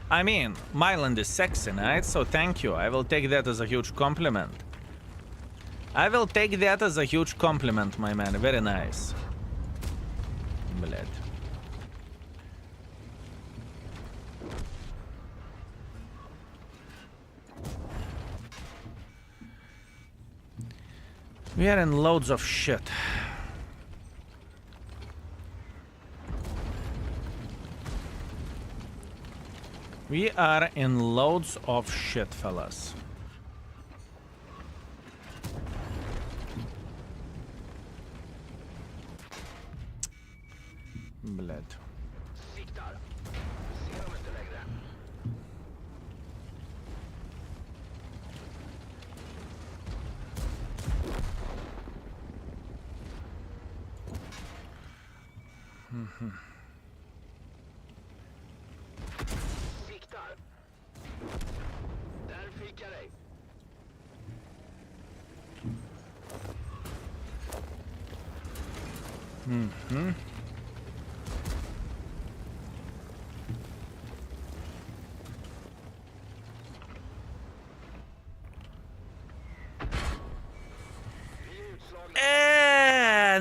[SPEAKER 1] I mean, Myland is sexy, right? So thank you. I will take that as a huge compliment. I will take that as a huge compliment, my man. Very nice. Блядь. We are in loads of shit. We are in loads of shit, fellas. Блядь.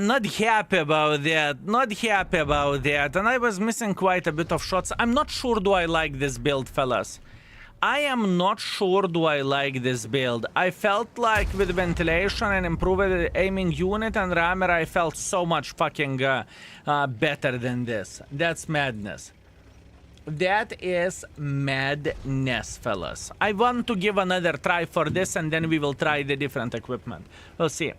[SPEAKER 1] Not happy about that. Not happy about that. And I was missing quite a bit of shots. I'm not sure do I like this build, fellas. I am not sure do I like this build. I felt like with ventilation and improved aiming unit and rammer, I felt so much fucking better than this. That's madness. That is madness, fellas. I want to give another try for this and then we will try the different equipment. We'll see.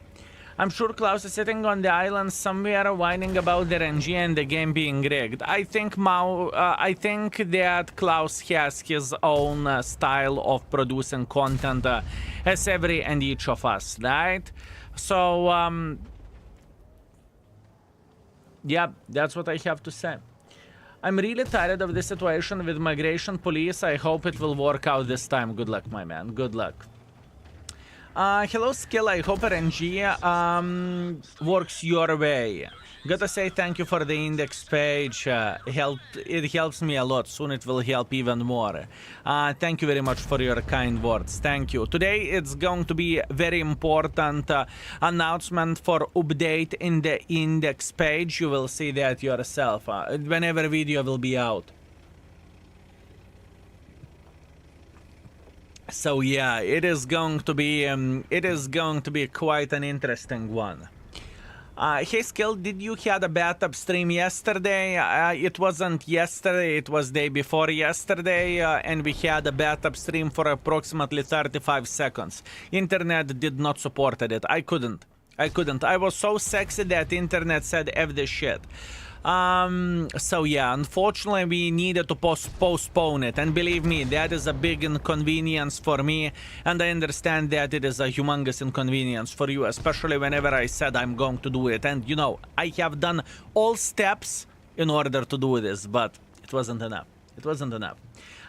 [SPEAKER 1] I'm sure Klaus is sitting on the island somewhere whining about the RNG and the game being rigged. I think that Klaus has his own style of producing content as every and each of us, right? So, yeah, that's what I have to say. I'm really tired of this situation with migration police. I hope it will work out this time. Good luck, my man. Good luck. Hello, Skill. I hope RNG works your way. Gotta say thank you for the index page. It helps me a lot. Soon it will help even more. Thank you very much for your kind words. Thank you. Today it's going to be a very important announcement for update in the index page. You will see that yourself whenever video will be out. So yeah, it is going to be quite an interesting one. Hey Skill, did you had a bathtub stream yesterday? It wasn't yesterday, it was day before yesterday, and we had a bathtub stream for approximately 35 seconds. Internet did not support it. I couldn't. I was so sexy that internet said F this shit. So yeah, unfortunately we needed to postpone it, and believe me, that is a big inconvenience for me, and I understand that it is a humongous inconvenience for you, especially whenever I said I'm going to do it, and you know, I have done all steps in order to do this, but it wasn't enough. It wasn't enough.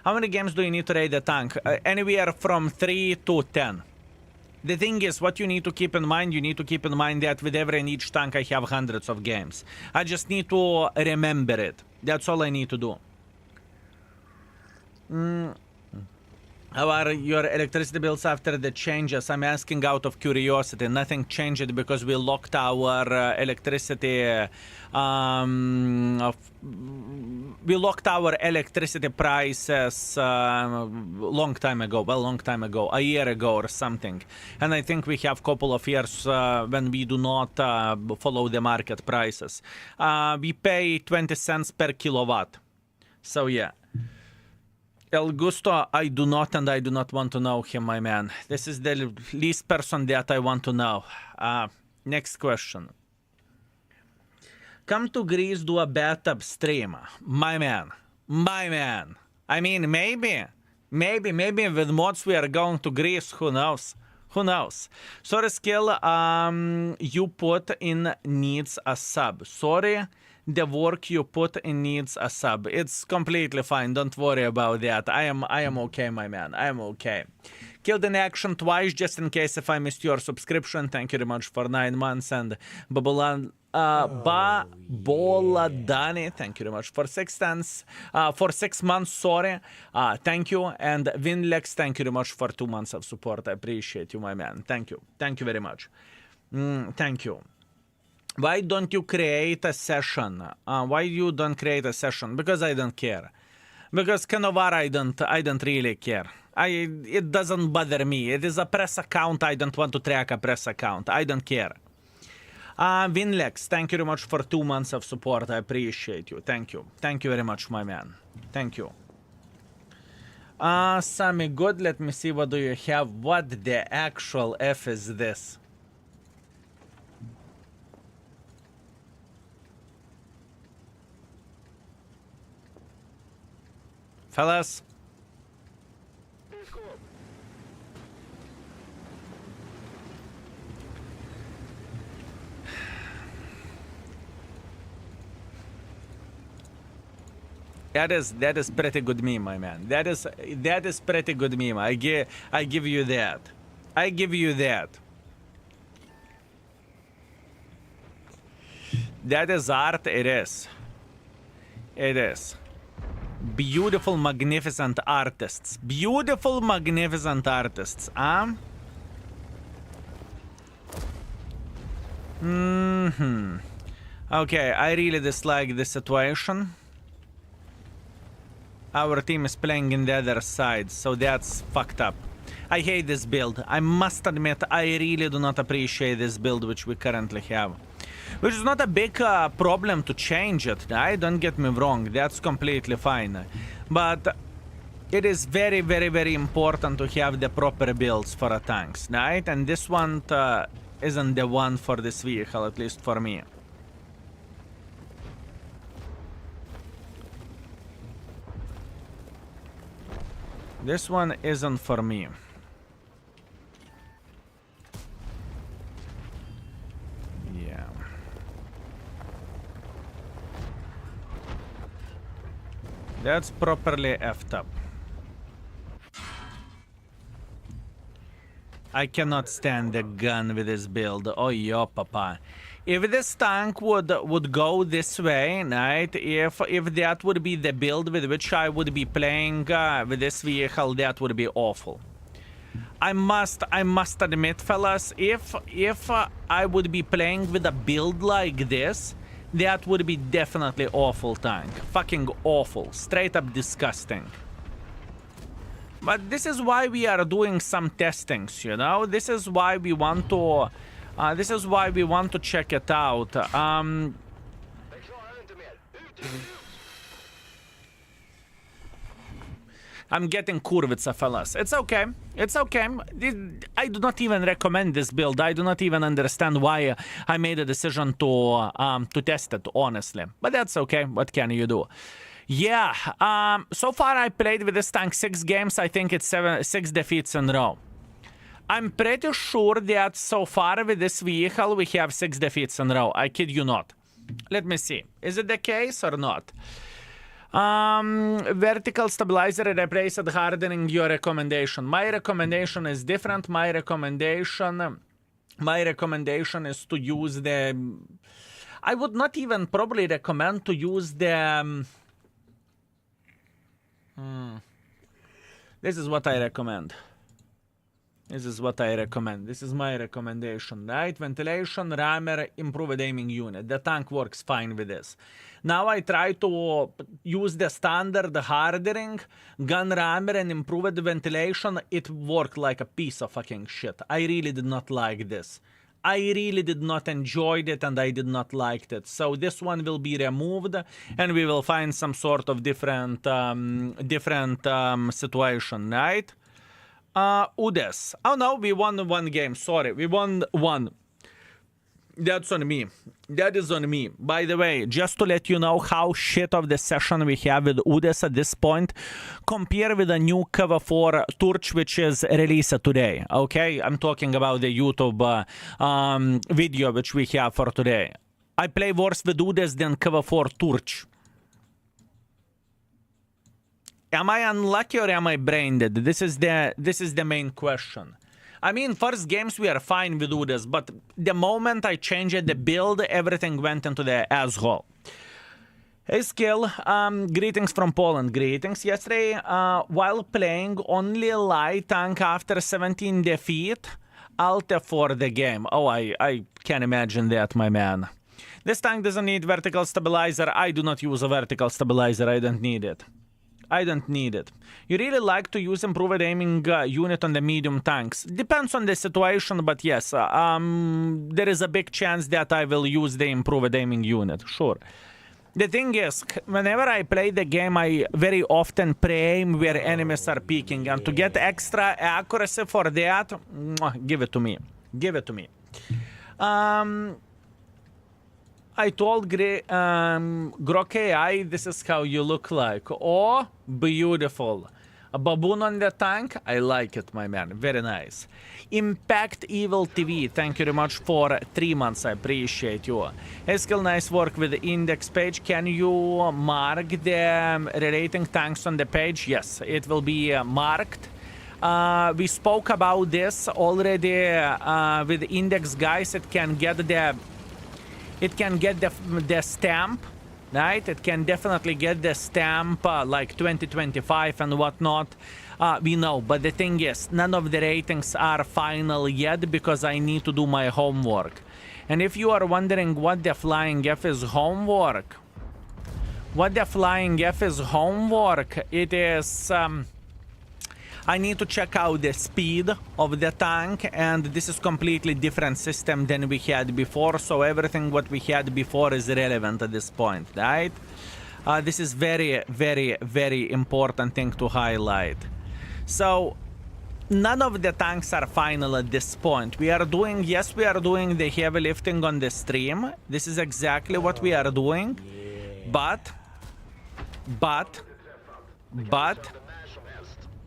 [SPEAKER 1] How many games do you need to raid the tank? Anywhere from 3 to 10. The thing is, what you need to keep in mind, that with every and each tank I have hundreds of games. I just need to remember it. That's all I need to do. How are your electricity bills after the changes? I'm asking out of curiosity. Nothing changed because we locked our electricity. We locked our electricity prices long time ago. Well, long time ago, a year ago or something. And I think we have a couple of years when we do not follow the market prices. We pay 20 cents per kilowatt. So yeah. El Gusto, I do not want to know him, my man. This is the least person that I want to know. Next question. Come to Greece, do a bathtub stream. My man. I mean, maybe with mods we are going to Greece. Who knows? Sorry, Skill, you put in needs a sub. Sorry, the work you put in needs a sub. It's completely fine. Don't worry about that. I am okay, my man. I am okay. Killed in action twice, just in case if I missed your subscription. Thank you very much for 9 months. And Baboladani, thank you very much for 6 months, sorry. Thank you. And Winlex, thank you very much for 2 months of support. I appreciate you, my man. Thank you. Thank you very much. Thank you. Why don't you create a session? Why you don't create a session? Because I don't care. Because Canovar, I don't really care. It doesn't bother me. It is a press account. I don't want to track a press account. I don't care. Winlex, thank you very much for 2 months of support. I appreciate you. Thank you. Thank you very much, my man. Thank you. Sammy, good. Let me see what do you have. What the actual F is this? Fellas? That is pretty good meme, my man. That is pretty good meme. I give you that. I give you that. That is art. It is. It is. Beautiful, magnificent artists. Beautiful, magnificent artists. Okay, I really dislike this situation. Our team is playing in the other side, so that's fucked up. I hate this build. I must admit, I really do not appreciate this build which we currently have. Which is not a big problem to change it, right? Don't get me wrong, that's completely fine. But it is very, very, very important to have the proper builds for a tanks, right? And this one isn't the one for this vehicle, at least for me. This one isn't for me. Yeah. That's properly effed up. I cannot stand the gun with this build. Oh, yo, papa. If this tank would go this way, right? If that would be the build with which I would be playing with this vehicle, that would be awful. I must admit, fellas, if I would be playing with a build like this, that would be definitely awful tank. Fucking awful. Straight up disgusting. But this is why we are doing some testings, you know? This is why we want to... check it out. I'm getting kurvitsa, fellas. It's okay. It's okay. I do not even recommend this build. I do not even understand why I made a decision to test it, honestly. But that's okay. What can you do? Yeah. So far I played with this tank 6 games. I think it's 6 defeats in a row. I'm pretty sure that so far with this vehicle we have 6 defeats in a row. I kid you not. Let me see. Is it the case or not? Vertical stabilizer replaced hardening, your recommendation. My recommendation is different. My recommendation is to use the... I would not even probably recommend to use the... This is what I recommend. This is what I recommend. This is my recommendation, right? Ventilation, rammer, improved aiming unit. The tank works fine with this. Now I try to use the standard hardening, gun rammer, and improved ventilation. It worked like a piece of fucking shit. I really did not like this. I really did not enjoy it, and I did not like it. So this one will be removed, and we will find some sort of different situation, right? UDES. Oh no, we won 1 game. Sorry, we won 1. That's on me. That is on me. By the way, just to let you know how shit of the session we have with UDES at this point, compare with the new cover for Turch, which is released today. Okay, I'm talking about the YouTube video which we have for today. I play worse with UDES than KV4 Turch. Am I unlucky or am I brain dead? This is the main question. I mean, first games we are fine with UDES, but the moment I changed the build, everything went into the asshole. Hey Skill, greetings from Poland. Greetings. Yesterday, while playing only light tank after 17 defeat, alt F4 the game. Oh, I can imagine that, my man. This tank doesn't need vertical stabilizer. I do not use a vertical stabilizer. I don't need it. I don't need it. You really like to use improved aiming unit on the medium tanks. Depends on the situation, but yes, there is a big chance that I will use the improved aiming unit, sure. The thing is, whenever I play the game, I very often pre-aim where enemies are peeking, and to get extra accuracy for that, give it to me. Give it to me. I told Grok AI, this is how you look like. Oh, beautiful. A baboon on the tank? I like it, my man. Very nice. Impact Evil TV, thank you very much for 3 months. I appreciate you. Hey, Skill, nice work with the index page. Can you mark the rerating tanks on the page? Yes, it will be marked. We spoke about this already with the index guys. It can get the stamp, right? It can definitely get the stamp like 2025 and whatnot. We know, but the thing is, none of the ratings are final yet because I need to do my homework. And if you are wondering what the Flying F is homework, it is... I need to check out the speed of the tank, and this is completely different system than we had before, so everything what we had before is relevant at this point, right? This is very, very, very important thing to highlight. So, none of the tanks are final at this point. We are doing, yes, we are doing the heavy lifting on the stream. This is exactly what we are doing, but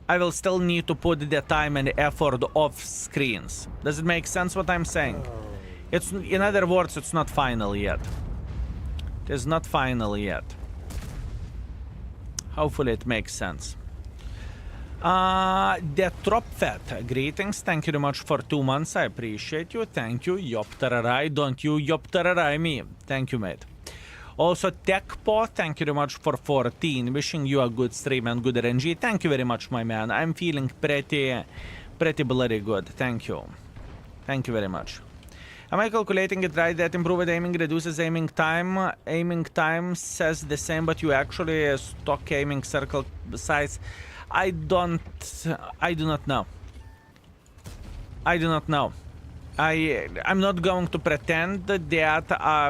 [SPEAKER 1] I will still need to put the time and effort off screens. Does it make sense what I'm saying? It's, in other words, it's not final yet. It is not final yet. Hopefully it makes sense. The Tropfet, greetings. Thank you very much for 2 months. I appreciate you. Thank you. Yoptararai. Don't you Yoptararai me. Thank you, mate. Also, TechPo, thank you very much for 14. Wishing you a good stream and good RNG. Thank you very much, my man. I'm feeling pretty bloody good. Thank you. Thank you very much. Am I calculating it right that improved aiming reduces aiming time? Aiming time says the same, but you actually stock aiming circle size. I do not know. I do not know. I'm not going to pretend that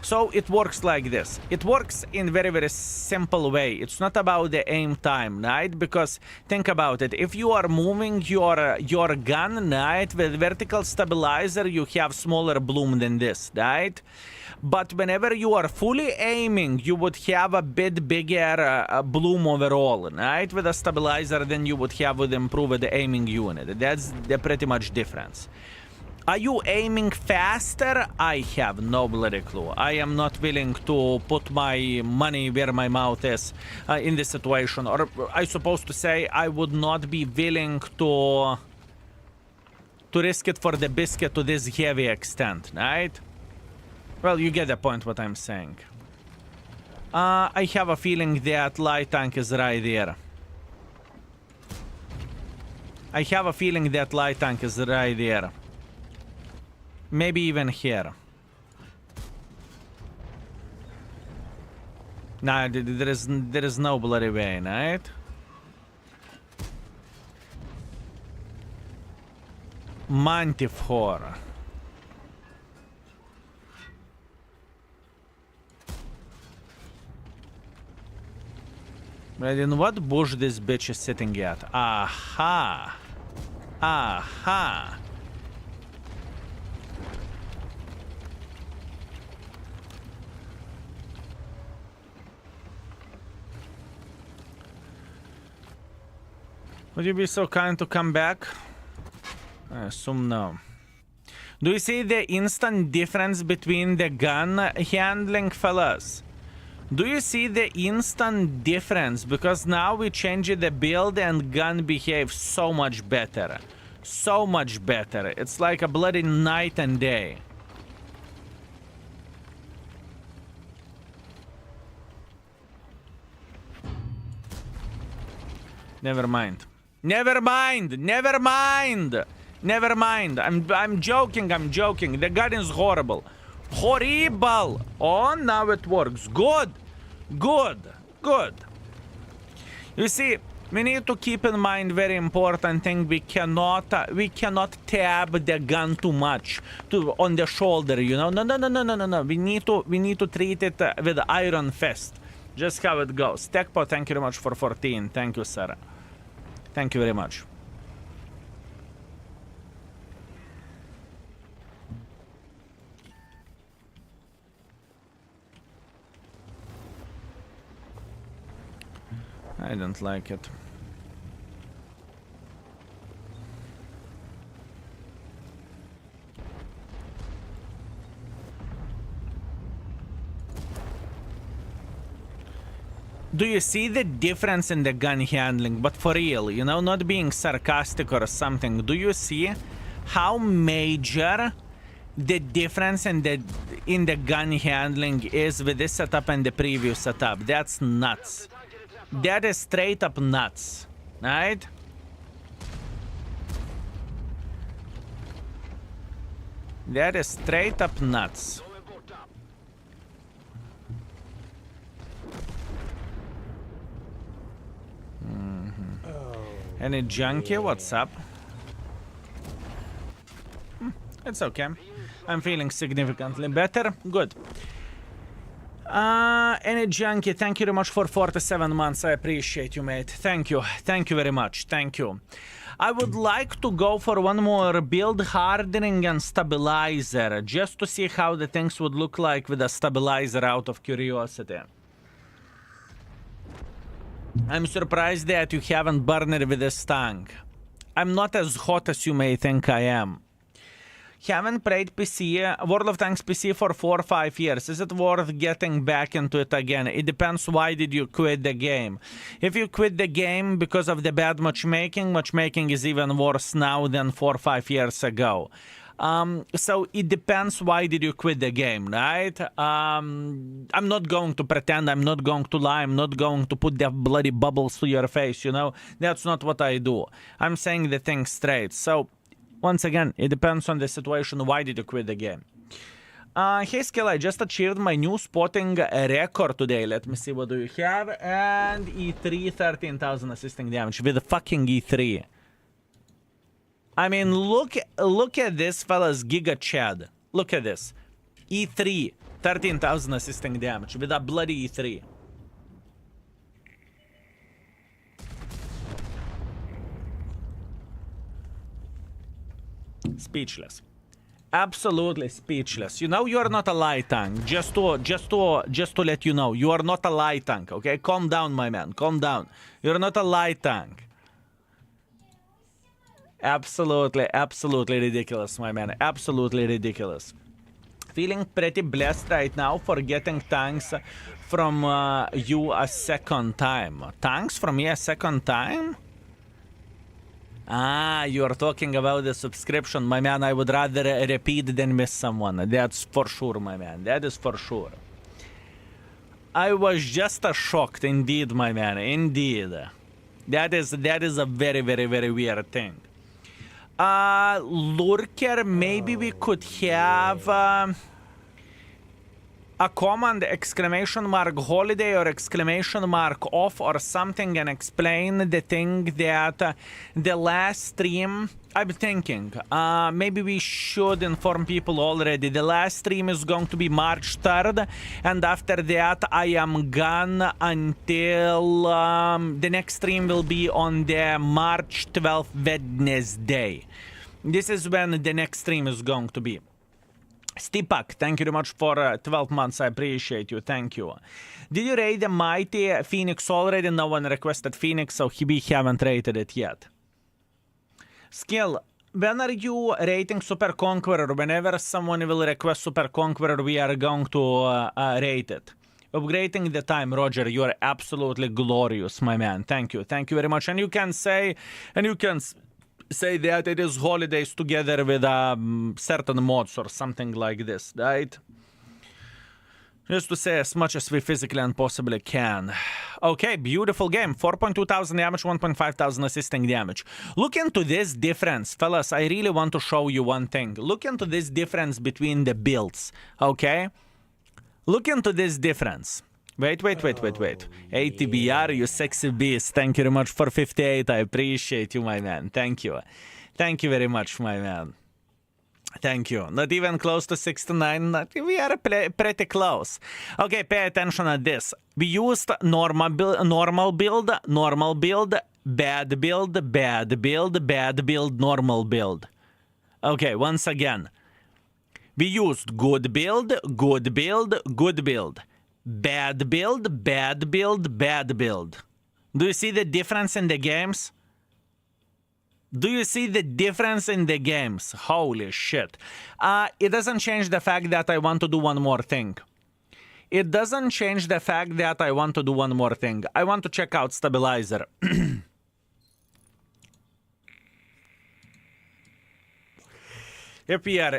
[SPEAKER 1] so it works like this. It works in very, very simple way. It's not about the aim time, right? Because think about it. If you are moving your gun, right, with vertical stabilizer, you have smaller bloom than this, right? But whenever you are fully aiming, you would have a bit bigger bloom overall, right? With a stabilizer than you would have with improved aiming unit. That's the pretty much difference. Are you aiming faster? I have no bloody clue. I am not willing to put my money where my mouth is in this situation. Or I supposed to say I would not be willing to risk it for the biscuit to this heavy extent, right? Well, you get the point what I'm saying. I have a feeling that light tank is right there. I have a feeling that light tank is right there. Maybe even here. Nah, there is no bloody way, right? Manticore. But in what bush this bitch is sitting at? Aha! Aha! Would you be so kind to come back? I assume no. Do you see the instant difference between the gun handling, fellas? Do you see the instant difference? Because now we change the build and gun behaves so much better. So much better. It's like a bloody night and day. Never mind. Never mind. Never mind. Never mind. I'm joking. I'm joking. The gun is horrible. Horrible. Oh, now it works. Good. Good. Good. You see, we need to keep in mind very important thing. We cannot tab the gun too much on the shoulder, you know. No. We need to treat it with iron fist. Just how it goes. Techpo, thank you very much for 14. Thank you, sir. Thank you very much. I don't like it. Do you see the difference in the gun handling? But for real, you know, not being sarcastic or something. Do you see how major the difference in the gun handling is with this setup and the previous setup? That's nuts. That is straight up nuts, right? That is straight up nuts. Any junkie? What's up? It's okay. I'm feeling significantly better. Good. Any junkie, thank you very much for 47 months. I appreciate you, mate. Thank you. Thank you very much. Thank you. I would like to go for one more build, hardening and stabilizer, just to see how the things would look like with a stabilizer out of curiosity. I'm surprised that you haven't burned it with this tank. I'm not as hot as you may think I am. Haven't played PC, World of Tanks PC for 4 or 5 years. Is it worth getting back into it again? It depends why did you quit the game. If you quit the game because of the bad matchmaking, matchmaking is even worse now than 4 or 5 years ago. So it depends why did you quit the game, right? I'm not going to pretend, I'm not going to lie, I'm not going to put the bloody bubbles to your face, you know? That's not what I do. I'm saying the thing straight. So, once again, it depends on the situation. Why did you quit the game? Hey, Skill, I just achieved my new spotting record today. Let me see, what do you have? And E3, 13,000 assisting damage with the fucking E3. I mean, look at this, fellas, Giga Chad. Look at this. E3, 13,000 assisting damage with a bloody E3. Speechless. Absolutely speechless. You know, you are not a light tank. Just to let you know, you are not a light tank, okay? Calm down, my man. Calm down. You're not a light tank. Absolutely ridiculous, my man. Absolutely ridiculous. Feeling pretty blessed right now for getting tanks from you a second time. Tanks from me a second time? Ah, you are talking about the subscription. My man, I would rather repeat than miss someone. That's for sure, my man. That is for sure. I was just shocked, indeed, my man. Indeed. That is a very weird thing. Lurker, maybe we could have a command exclamation mark holiday or exclamation mark off or something and explain the thing that the last stream, I'm thinking, maybe we should inform people already. The last stream is going to be March 3rd, and after that I am gone until the next stream will be on the March 12th Wednesday. This is when the next stream is going to be. Stipak, thank you very much for 12 months. I appreciate you. Thank you. Did you raid the mighty Phönix already? No one requested Phönix, so we haven't raided it yet. Skill, when are you rating Super Conqueror? Whenever someone will request Super Conqueror, we are going to rate it. Upgrading the time, Roger, you are absolutely glorious, my man. Thank you very much. And you can say that it is holidays together with certain mods or something like this, right? Just to say as much as we physically and possibly can. Okay, beautiful game. 4.2 thousand damage, 1.5 thousand assisting damage. Look into this difference, fellas. I really want to show you one thing. Look into this difference between the builds, okay? Look into this difference. Wait. ATBR, you sexy beast. Thank you very much for 58. I appreciate you, my man. Thank you. Thank you very much, my man. Thank you. Not even close to 69. We are pretty close. Okay, pay attention to this. We used normal build, bad build, bad build, bad build, normal build. Okay, once again. We used good build, good build, good build. Bad build, bad build, bad build. Do you see the difference in the games? Do you see the difference in the games? Holy shit. It doesn't change the fact that I want to do one more thing. It doesn't change the fact that I want to do one more thing. I want to check out stabilizer. If we are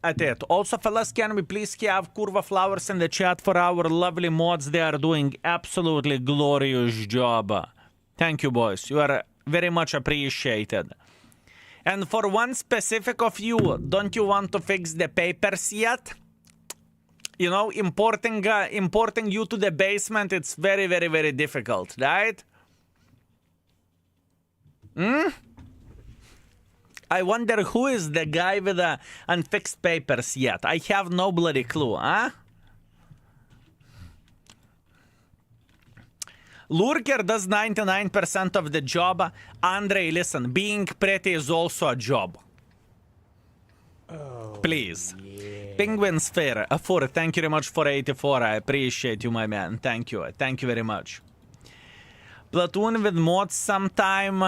[SPEAKER 1] at it. Also, fellas, can we please have Curva Flowers in the chat for our lovely mods? They are doing absolutely glorious job. Thank you, boys. You are very much appreciated. And for one specific of you, don't you want to fix the papers yet? You know, importing you to the basement, it's very, very, very difficult, right? I wonder who is the guy with the unfixed papers yet. I have no bloody clue, huh? Lurker does 99% of the job. Andre, listen, being pretty is also a job. Oh, please. Yeah. Penguin's Fair. 4, thank you very much for 84. I appreciate you, my man. Thank you. Thank you very much. Platoon with mods sometime.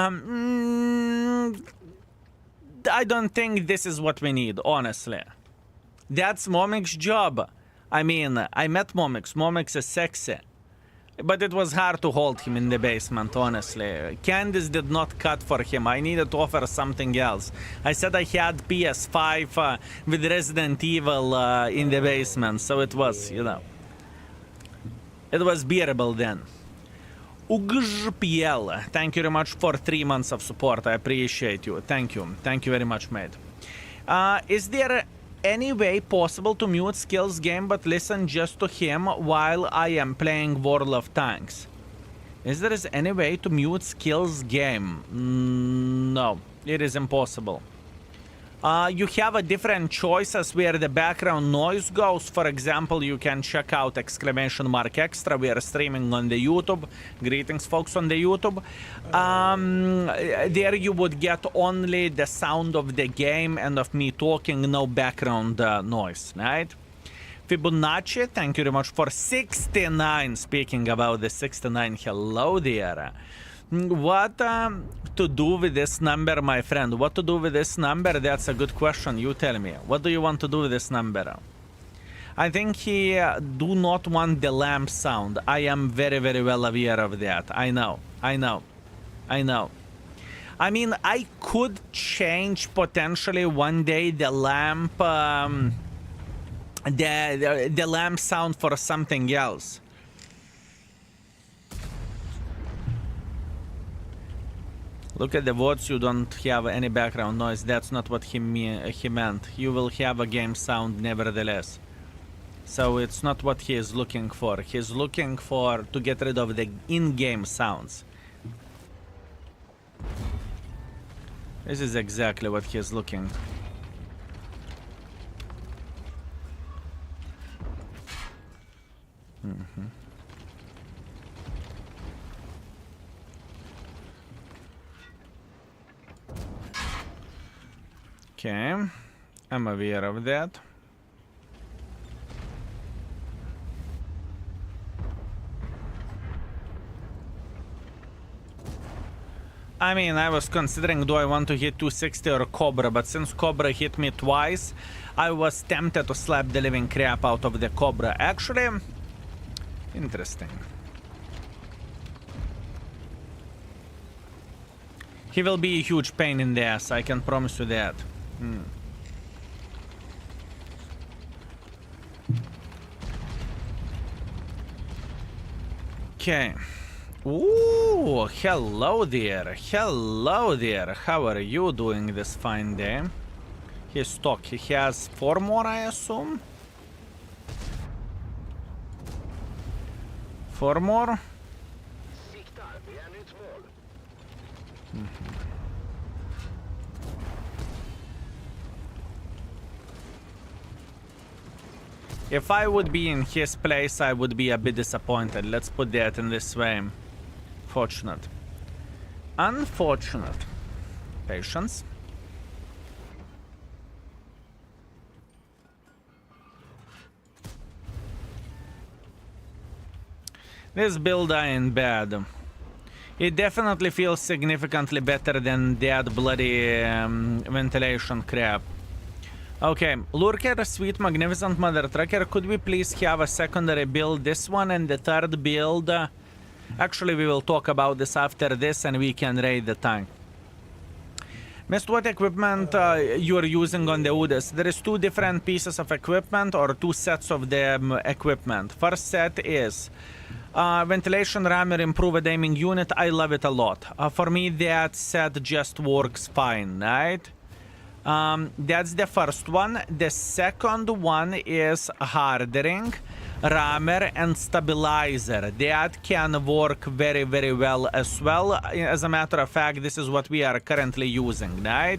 [SPEAKER 1] I don't think this is what we need, honestly. That's Momix's job. I mean, I met Momix. Momix is sexy. But it was hard to hold him in the basement, honestly. Candice did not cut for him. I needed to offer something else. I said I had PS5 with Resident Evil in the basement, so it was, you know. It was bearable then. UGPL, thank you very much for 3 months of support. I appreciate you. Thank you. Thank you very much, mate. Is there any way possible to mute Skills game but listen just to him while I am playing World of Tanks? Is there any way to mute Skills game? No, it is impossible. You have a different choices where the background noise goes. For example, you can check out !extra. We are streaming on the YouTube. Greetings, folks, on the YouTube. There you would get only the sound of the game and of me talking, no background noise, right? Fibonacci, thank you very much for 69. Speaking about the 69, hello there. What to do with this number, my friend? What to do with this number? That's a good question. You tell me. What do you want to do with this number? I think he do not want the lamp sound. I am very, very well aware of that. I know. I mean, I could change potentially one day the lamp, the lamp sound for something else. Look at the words, you don't have any background noise. That's not what he meant. You will have a game sound nevertheless. So it's not what he is looking for. He's looking for to get rid of the in-game sounds. This is exactly what he's looking. Okay, I'm aware of that. I mean, I was considering, do I want to hit 260 or Cobra, but since Cobra hit me twice, I was tempted to slap the living crap out of the Cobra. Actually, interesting. He will be a huge pain in the ass, I can promise you that. Okay. Ooh, hello there. Hello there. How are you doing this fine day? He's stock. He has 4 more, I assume? 4 more? If I would be in his place, I would be a bit disappointed. Let's put that in this way. Fortunate. Unfortunate. Patience. This build ain't bad. It definitely feels significantly better than that bloody ventilation crap. Okay, Lurker, sweet, magnificent mother trucker, could we please have a secondary build, this one, and the third build? Actually, we will talk about this after this, and we can raid the tank. Missed what equipment you are using on the UDES. There is 2 different pieces of equipment, or 2 sets of the equipment. First set is ventilation rammer, improved aiming unit. I love it a lot. For me, that set just works fine, right? That's the first one. The second one is hardening, rammer, and stabilizer. That can work very, very well as well. As a matter of fact, this is what we are currently using, right?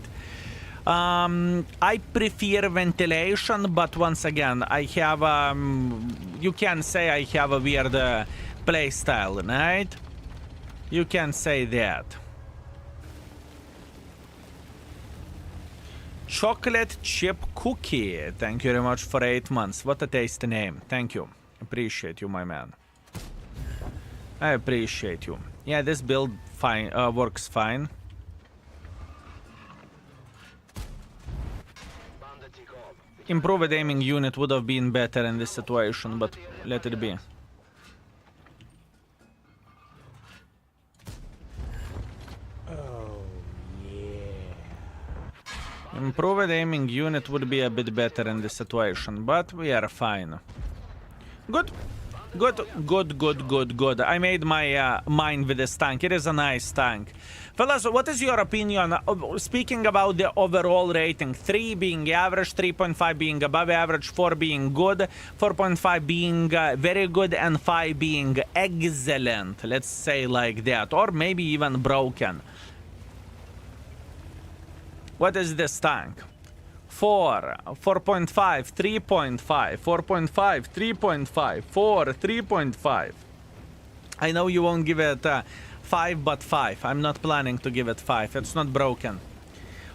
[SPEAKER 1] I prefer ventilation, but once again, I have, you can say I have a weird play style, right? You can say that. Chocolate chip cookie. Thank you very much for 8 months. What a tasty name. Thank you. Appreciate you, my man. I appreciate you. Yeah, this build fine works fine. Improved aiming unit would have been better in this situation, but let it be. Improved aiming unit would be a bit better in this situation, but we are fine. Good. Good. I made my mind with this tank. It is a nice tank. Fellas, what is your opinion? Speaking about the overall rating, 3 being average, 3.5 being above average, 4 being good, 4.5 being very good, and 5 being excellent. Let's say like that. Or maybe even broken. What is this tank? 4, 4.5, 3.5, 4.5, 3.5, 4, 3.5. I know you won't give it 5, but 5. I'm not planning to give it 5. It's not broken.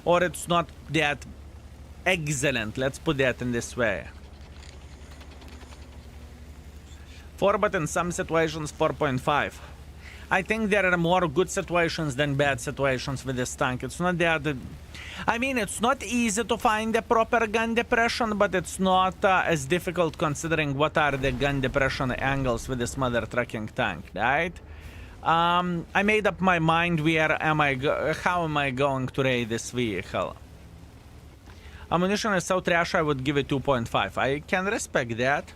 [SPEAKER 1] Or it's not that excellent. Let's put that in this way. 4, but in some situations, 4.5. I think there are more good situations than bad situations with this tank. It's not that... I mean, it's not easy to find the proper gun depression, but it's not as difficult considering what are the gun depression angles with this mother trucking tank, right? I made up my mind how am I going to raid this vehicle. Ammunition is so trash, I would give it 2.5. I can respect that.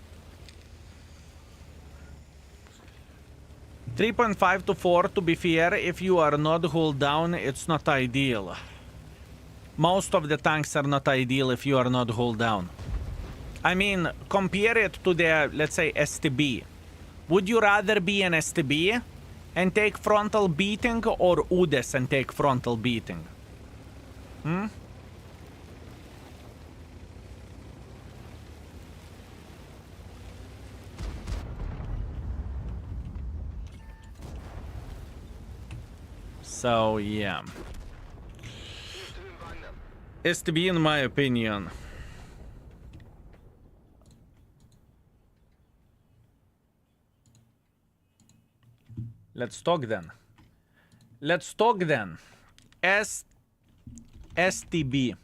[SPEAKER 1] 3.5 to 4, to be fair, if you are not hull down, it's not ideal. Most of the tanks are not ideal if you are not hull down. I mean, compare it to the, let's say, STB. Would you rather be an STB and take frontal beating, or UDES and take frontal beating? So, yeah. STB, in my opinion. Let's talk then. Let's talk then. STB.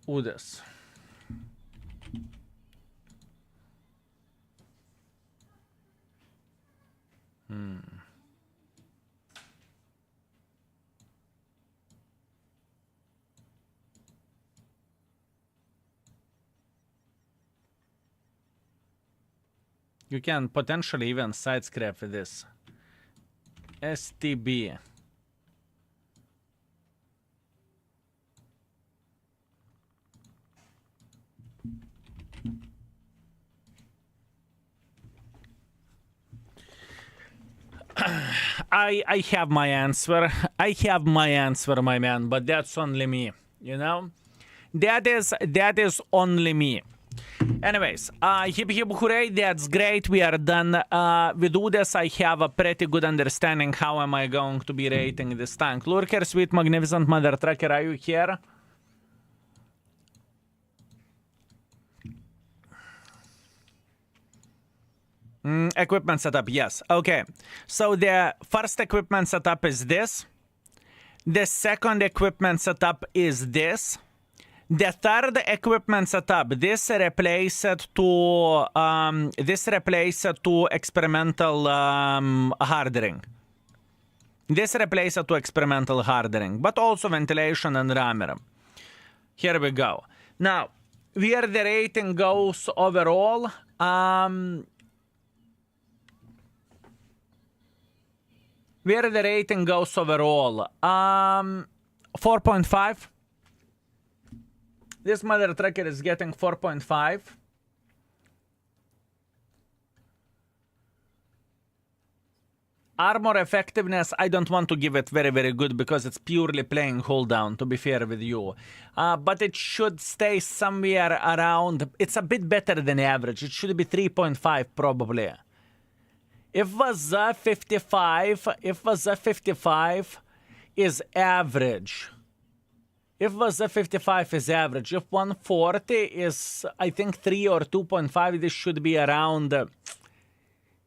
[SPEAKER 1] UDES. You can potentially even side scrape with this. STB. I have my answer. I have my answer, my man, but that's only me, you know? That is only me. Anyways, hip hip hooray, that's great, we are done. With UDES, I have a pretty good understanding how am I going to be rating this tank. Lurker, sweet, magnificent mother trucker, are you here? Equipment setup, yes. Okay, so the first equipment setup is this. The second equipment setup is this. The third equipment setup, this replaced to experimental hardening. This replaced to experimental hardening, but also ventilation and rammer. Here we go. Now, where the rating goes overall, where the rating goes overall, 4.5. This mother trucker is getting 4.5. Armor effectiveness, I don't want to give it very, very good because it's purely playing hold down, to be fair with you. But it should stay somewhere around, it's a bit better than average. It should be 3.5 probably. If was a 55, is average. If was a 55 is average. If 140 is, I think, 3 or 2.5, this should be around,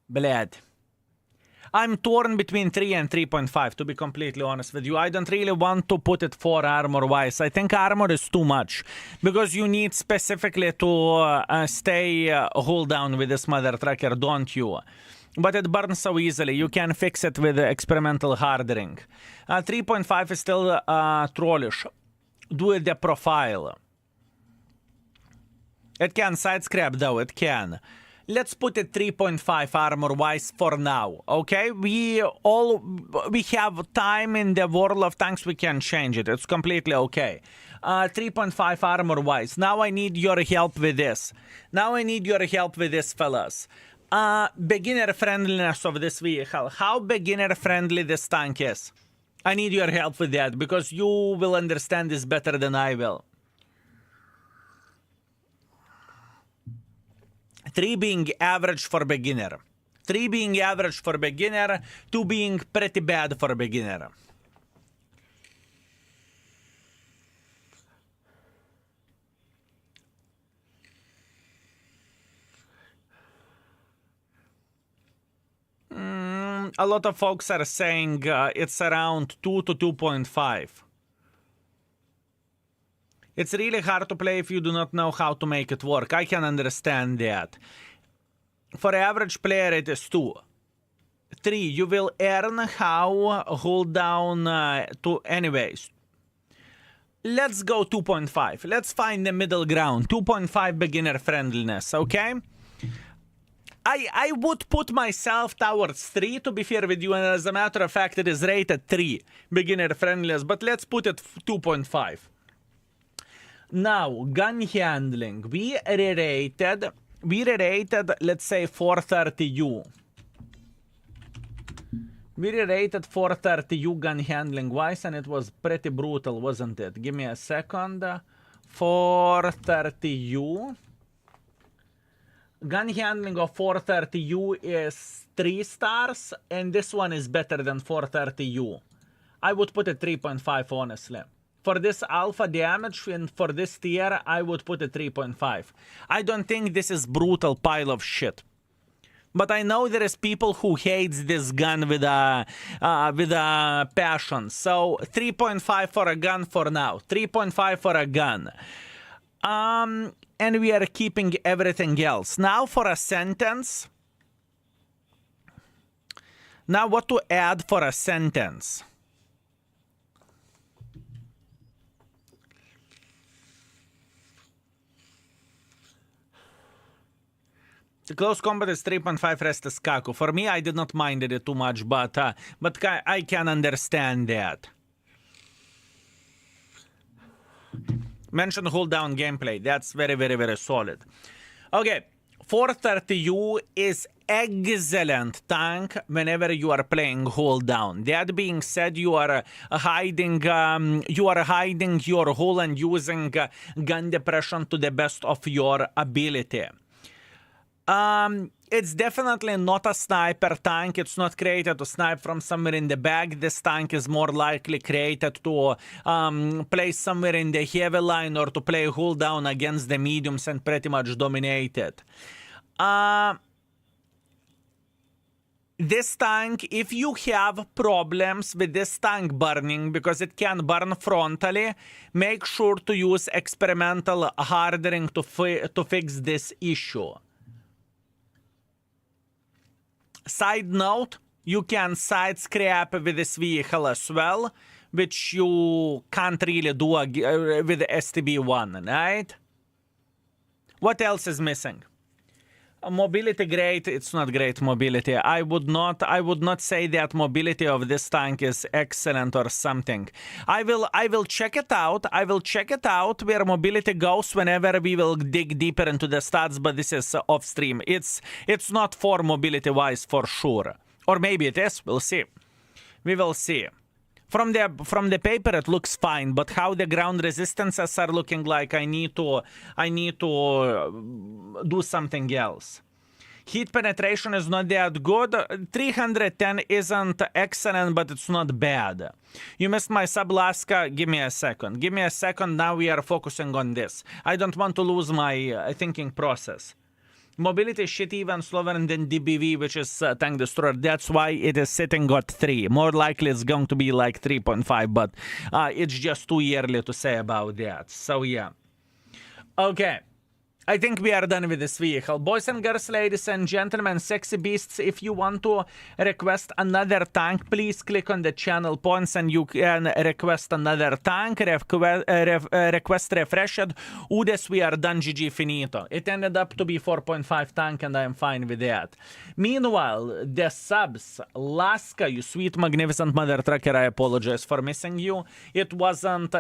[SPEAKER 1] bled. I'm torn between 3 and 3.5, to be completely honest with you. I don't really want to put it for armor-wise. I think armor is too much, because you need specifically to stay hold down with this mother trucker, don't you? But it burns so easily. You can fix it with experimental hardening. 3.5 is still trollish. Do the profile. It can side scrap though, it can. Let's put it 3.5 armor wise for now, okay? We have time in the world of tanks, we can change it. It's completely okay. 3.5 armor wise. Now I need your help with this. Fellas. Beginner friendliness of this vehicle. How beginner friendly this tank is. I need your help with that, because you will understand this better than I will. 3 being average for beginner. 3 being average for beginner. 2 being pretty bad for beginner. A lot of folks are saying it's around 2 to 2.5. It's really hard to play if you do not know how to make it work. I can understand that. For average player, it is 2. 3, you will earn how hold down to anyways. Let's go 2.5. Let's find the middle ground. 2.5 beginner friendliness, okay? I would put myself towards 3, to be fair with you, and as a matter of fact, it is rated 3, beginner friendliness, but let's put it 2.5. Now, gun handling. We re-rated, let's say, 430U. We re-rated 430U gun handling-wise, and it was pretty brutal, wasn't it? Give me a second. 430U. Gun handling of 430U is 3 stars, and this one is better than 430U. I would put it 3.5, honestly. For this alpha damage and for this tier, I would put it 3.5. I don't think this is brutal pile of shit. But I know there is people who hates this gun with a passion. So 3.5 for a gun for now. 3.5 for a gun. And we are keeping everything else. Now for a sentence. Now what to add for a sentence? The close combat is 3.5, rest is Kaku. For me, I did not mind it too much, but I can understand that. Mention hold down gameplay. That's very, very, very solid. Okay, 430U is excellent tank whenever you are playing hold down. That being said, you are hiding your hole and using gun depression to the best of your ability. It's definitely not a sniper tank. It's not created to snipe from somewhere in the back. This tank is more likely created to play somewhere in the heavy line or to play hold down against the mediums and pretty much dominate it. This tank, if you have problems with this tank burning because it can burn frontally, make sure to use experimental hardening to fix this issue. Side note, you can side scrap with this vehicle as well, which you can't really do with the STB1, right? What else is missing? Mobility great, it's not great mobility. I would not say that mobility of this tank is excellent or something. I will check it out. I will check it out where mobility goes whenever we will dig deeper into the stats, but this is off stream. It's not for mobility wise for sure. Or maybe it is, we'll see. We will see. From the paper it looks fine, but how the ground resistances are looking like, I need to do something else. Heat penetration is not that good. 310 isn't excellent, but it's not bad. You missed my sub, Laska. Give me a second. Give me a second. Now we are focusing on this. I don't want to lose my thinking process. Mobility is shit even slower than DBV, which is tank destroyer. That's why it is sitting at 3. More likely it's going to be like 3.5, but it's just too early to say about that. So yeah. Okay. I think we are done with this vehicle. Boys and girls, ladies and gentlemen, sexy beasts, if you want to request another tank, please click on the channel points and you can request another tank. Request refreshed. UDES, we are done. GG finito. It ended up to be 4.5 tank and I am fine with that. Meanwhile, the subs, Laska, you sweet magnificent mother trucker, I apologize for missing you. It wasn't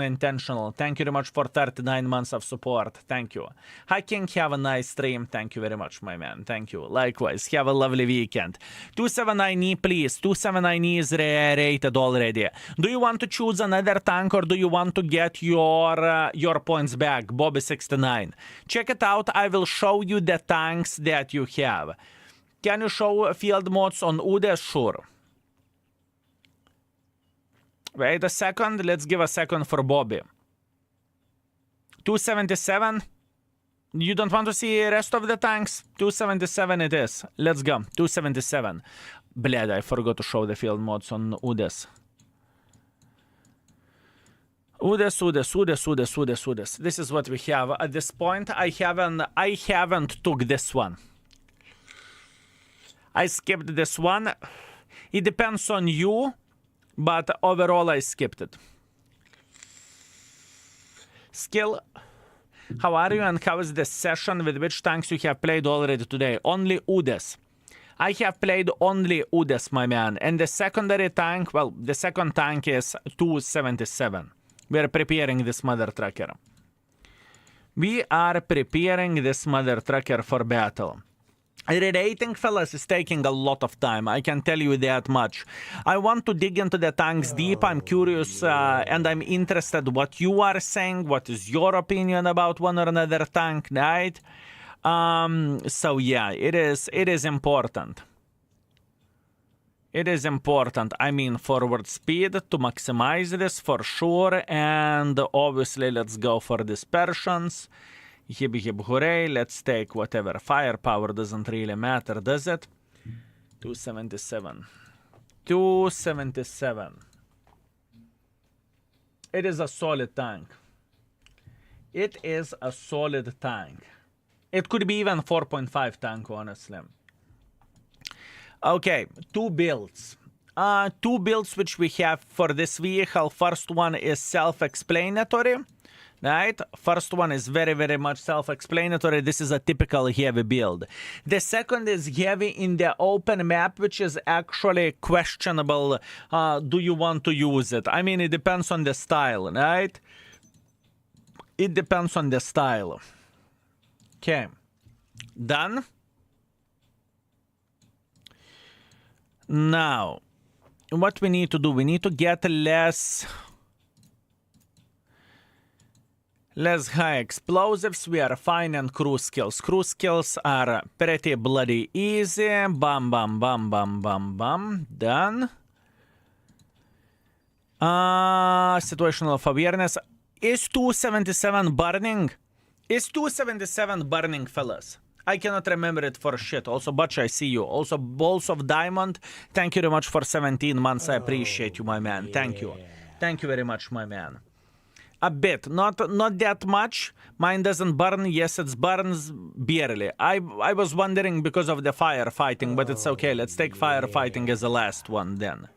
[SPEAKER 1] intentional. Thank you very much for 39 months of support. Thank you. Hi King, have a nice stream. Thank you very much, my man. Thank you. Likewise, have a lovely weekend. 279E, please. 279E is rated already. Do you want to choose another tank or do you want to get your points back? Bobby69. Check it out. I will show you the tanks that you have. Can you show field modes on UDES? Sure. Wait a second. Let's give a second for Bobby. 277. You don't want to see the rest of the tanks? 277 it is. Let's go. 277. Bled, I forgot to show the field modes on UDES. UDES. This is what we have at this point. I haven't took this one. I skipped this one. It depends on you, but overall I skipped it. Skill. How are you and how is the session? With which tanks you have played already today? Only UDES. I have played only UDES, my man. And the secondary tank, well, the second tank is 277. We are preparing this mother trucker. We are preparing this mother trucker for battle. Rerating, fellas, is taking a lot of time. I can tell you that much. I want to dig into the tanks deep. I'm curious and I'm interested what you are saying. What is your opinion about one or another tank, right? So yeah, it is important. It is important. I mean, forward speed to maximize this for sure. And obviously, let's go for dispersions. Hip hip hooray. Let's take whatever. Firepower doesn't really matter, does it? 277. 277. It is a solid tank. It is a solid tank. It could be even 4.5 tank, honestly. Okay, two builds. Two builds which we have for this vehicle. First one is self-explanatory, right? First one is very, very much self-explanatory. This is a typical heavy build. The second is heavy in the open map, which is actually questionable. Do you want to use it? I mean, it depends on the style, right? It depends on the style. Okay, done. Now, what we need to do, we need to get less high explosives. We are fine, and cruise skills. Cruise skills are pretty bloody easy. Bam, bam, bam, bam, bam, bam. Done. Situational awareness. Is 277 burning? Is 277 burning, fellas? I cannot remember it for shit. Also, Butch, I see you. Also, Balls of Diamond, thank you very much for 17 months. I appreciate you, my man. Thank you. Thank you very much, my man. A bit. Not that much. Mine doesn't burn. Yes, it burns barely. I was wondering because of the firefighting, but it's okay. Let's take firefighting as the last one then.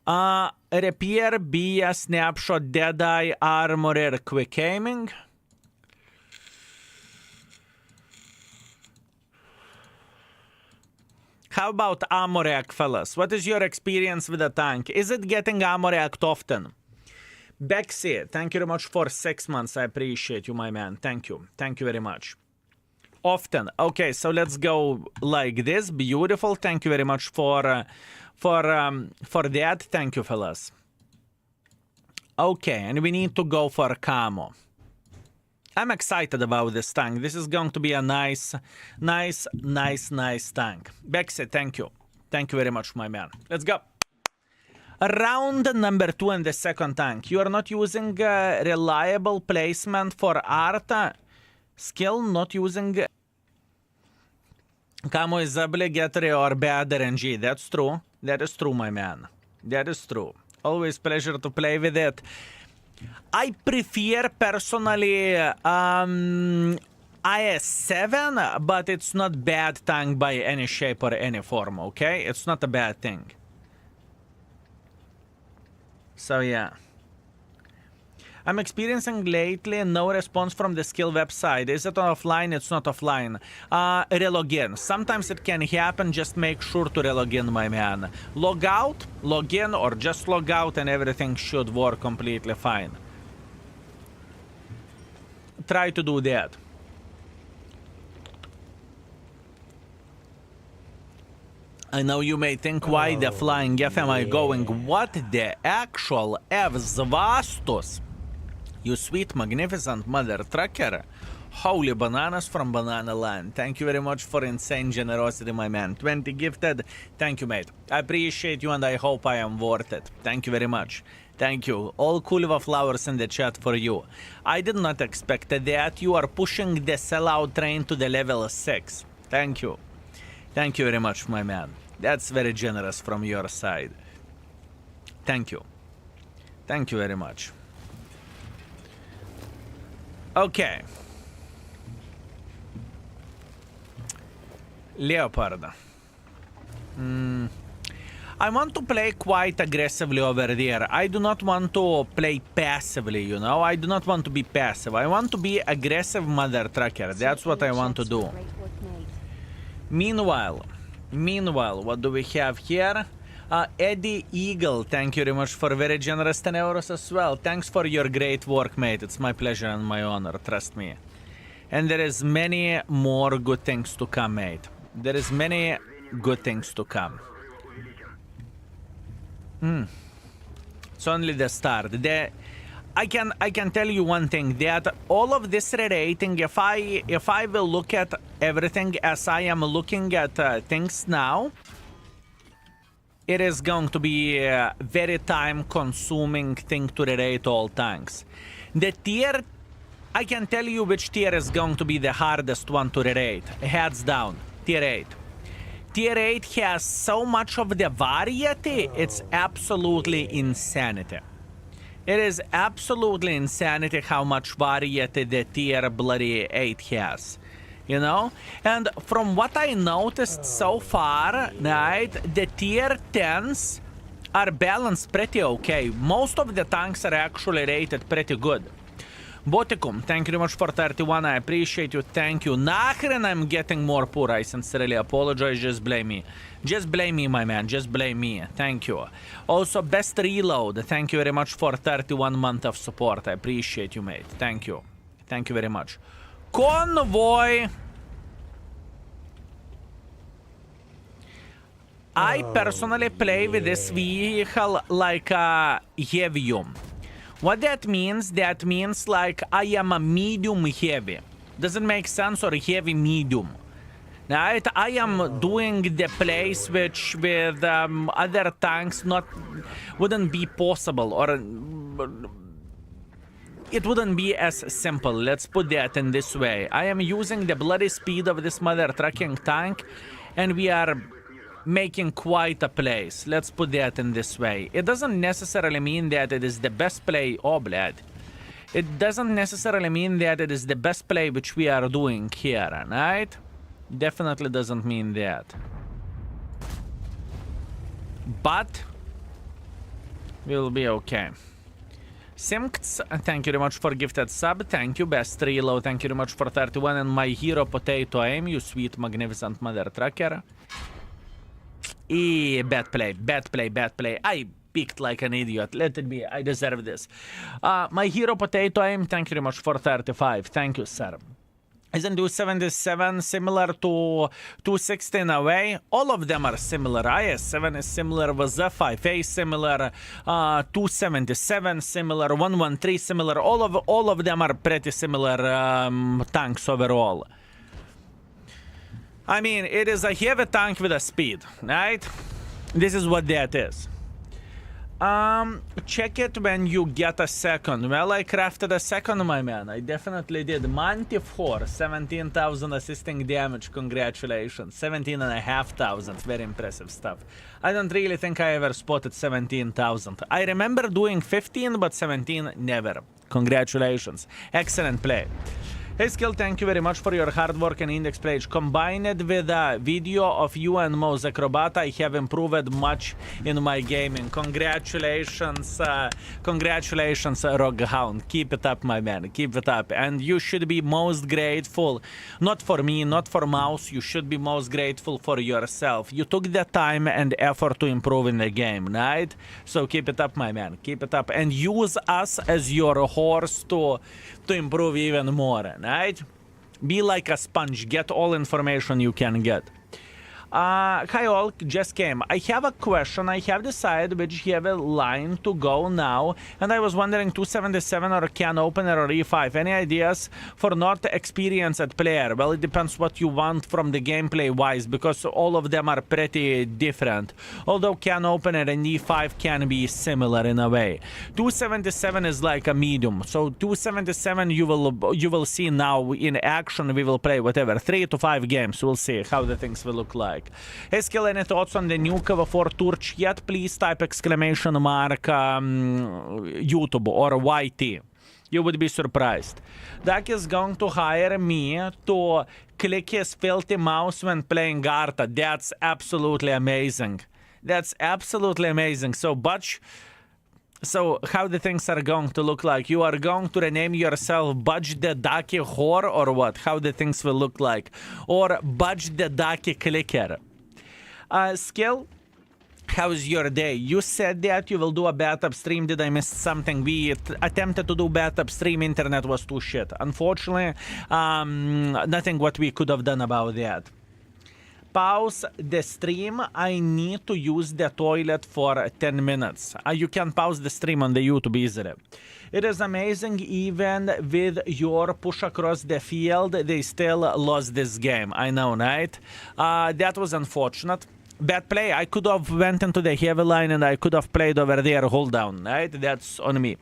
[SPEAKER 1] Repair, BS, Snapshot, Deadeye, Armorer, Quick Aiming. How about ammo react, fellas? What is your experience with the tank? Is it getting ammo react often? Bexy, thank you very much for 6 months. I appreciate you, my man. Thank you. Thank you very much. Often. Okay, so let's go like this. Beautiful. Thank you very much for that. Thank you, fellas. Okay, and we need to go for camo. I'm excited about this tank. This is going to be a nice tank. Bexy, thank you. Thank you very much, my man. Let's go. Round number 2 in the second tank. You are not using reliable placement for art. Skill, not using... Camo is obligatory or bad RNG. That's true. That is true, my man. That is true. Always pleasure to play with it. I prefer personally IS-7, but it's not bad tank by any shape or any form, okay? It's not a bad thing. So yeah. I'm experiencing lately no response from the skill website. Is it offline? It's not offline. Relog in. Sometimes it can happen. Just make sure to relog in, my man. Log out, log in, or just log out and everything should work completely fine. Try to do that. I know you may think, why the flying F am I going? What the actual F Zvastos? You sweet, magnificent mother trucker. Holy bananas from Banana Land. Thank you very much for insane generosity, my man. 20 gifted. Thank you, mate. I appreciate you and I hope I am worth it. Thank you very much. Thank you. All Kulva flowers in the chat for you. I did not expect that. You are pushing the sellout train to the level 6. Thank you. Thank you very much, my man. That's very generous from your side. Thank you. Thank you very much. Okay. Leopard. I want to play quite aggressively over there. I do not want to play passively, you know? I do not want to be passive. I want to be aggressive mother trucker. That's what I want to do. Meanwhile, what do we have here? Eddie Eagle, thank you very much for very generous 10 euros as well. Thanks for your great work, mate. It's my pleasure and my honor, trust me. And there is many more good things to come, mate. There is many good things to come. It's only the start. I can tell you one thing, that all of this rerating, if I will look at everything as I am looking at things now, it is going to be a very time-consuming thing to rerate all tanks. The tier, I can tell you which tier is going to be the hardest one to rerate. Hands down, tier 8. Tier 8 has so much of the variety, it's absolutely insanity. It is absolutely insanity how much variety the tier bloody 8 has. You know? And from what I noticed so far, right, the tier 10s are balanced pretty okay. Most of the tanks are actually rated pretty good. Boticum, thank you very much for 31. I appreciate you. Thank you. Nachren, I'm getting more poor. I sincerely apologize. Just blame me. Just blame me, my man. Just blame me. Thank you. Also, Best Reload, thank you very much for 31 months of support. I appreciate you, mate. Thank you. Thank you very much. Convoy. I personally play with this vehicle like a heavium. What that means like I am a medium heavy. Does it make sense? Or heavy medium? Right? I am doing the plays which with other tanks wouldn't be possible, or it wouldn't be as simple. Let's put that in this way. I am using the bloody speed of this mother trucking tank, and we are making quite a place. Let's put that in this way. It doesn't necessarily mean that it is the best play. Oh, blood. It doesn't necessarily mean that it is the best play which we are doing here, right? Definitely doesn't mean that. But we'll be okay. Simks, thank you very much for gifted sub. Thank you, Best Reload. Thank you very much for 31. And my hero Potato Aim, you sweet, magnificent mother trucker. Bad play, bad play, bad play. I picked like an idiot. Let it be. I deserve this. My hero Potato Aim, thank you very much for 35. Thank you, sir. Isn't 277 similar to 260 in a way? All of them are similar. IS-7 is similar, VZ5A similar, 277 similar, 113 similar. All of them are pretty similar tanks overall. I mean, it is a heavy tank with a speed, right? This is what that is. Check it when you get a second. Well, I crafted a second, my man. I definitely did. Monty 4, 17,000 assisting damage. Congratulations. 17,500. Very impressive stuff. I don't really think I ever spotted 17,000. I remember doing 15, but 17, never. Congratulations. Excellent play. Hey Skill, thank you very much for your hard work and index page. Combined with a video of you and Mouse Acrobat, I have improved much in my gaming. Congratulations, congratulations, Rogue Hound. Keep it up, my man. Keep it up. And you should be most grateful, not for me, not for Mouse. You should be most grateful for yourself. You took the time and effort to improve in the game, right? So keep it up, my man. Keep it up. And use us as your horse to improve even more, right? Be like a sponge. Get all information you can get. Hi all, just came. I have a question. I have decided which have a line to go now, and I was wondering 277 or can opener or E5. Any ideas for not experienced player? Well, it depends what you want from the gameplay wise, because all of them are pretty different. Although can opener and E5 can be similar in a way. 277 is like a medium. So 277 you will see now in action. We will play whatever 3 to 5 games. We'll see how the things will look like. Hey Skill, any thoughts on the new cover for Turch yet? Please type exclamation mark YouTube or YT. You would be surprised. Dak is going to hire me to click his filthy mouse when playing Garta. That's absolutely amazing. That's absolutely amazing. So, Butch, so how the things are going to look like? You are going to rename yourself Budge the Ducky Whore or what? How the things will look like? Or Budge the Ducky Clicker? Skill, how's your day? You said that you will do a bathtub stream. Did I miss something? We attempted to do bathtub stream. Internet was too shit. Unfortunately, nothing what we could have done about that. pause the stream. I need to use the toilet for 10 minutes. You can pause the stream on the YouTube easily. It is amazing, even with your push across the field, they still lost this game. I know, right? That was unfortunate. Bad play. I could have went into the heavy line and I could have played over there, hold down, right? That's on me.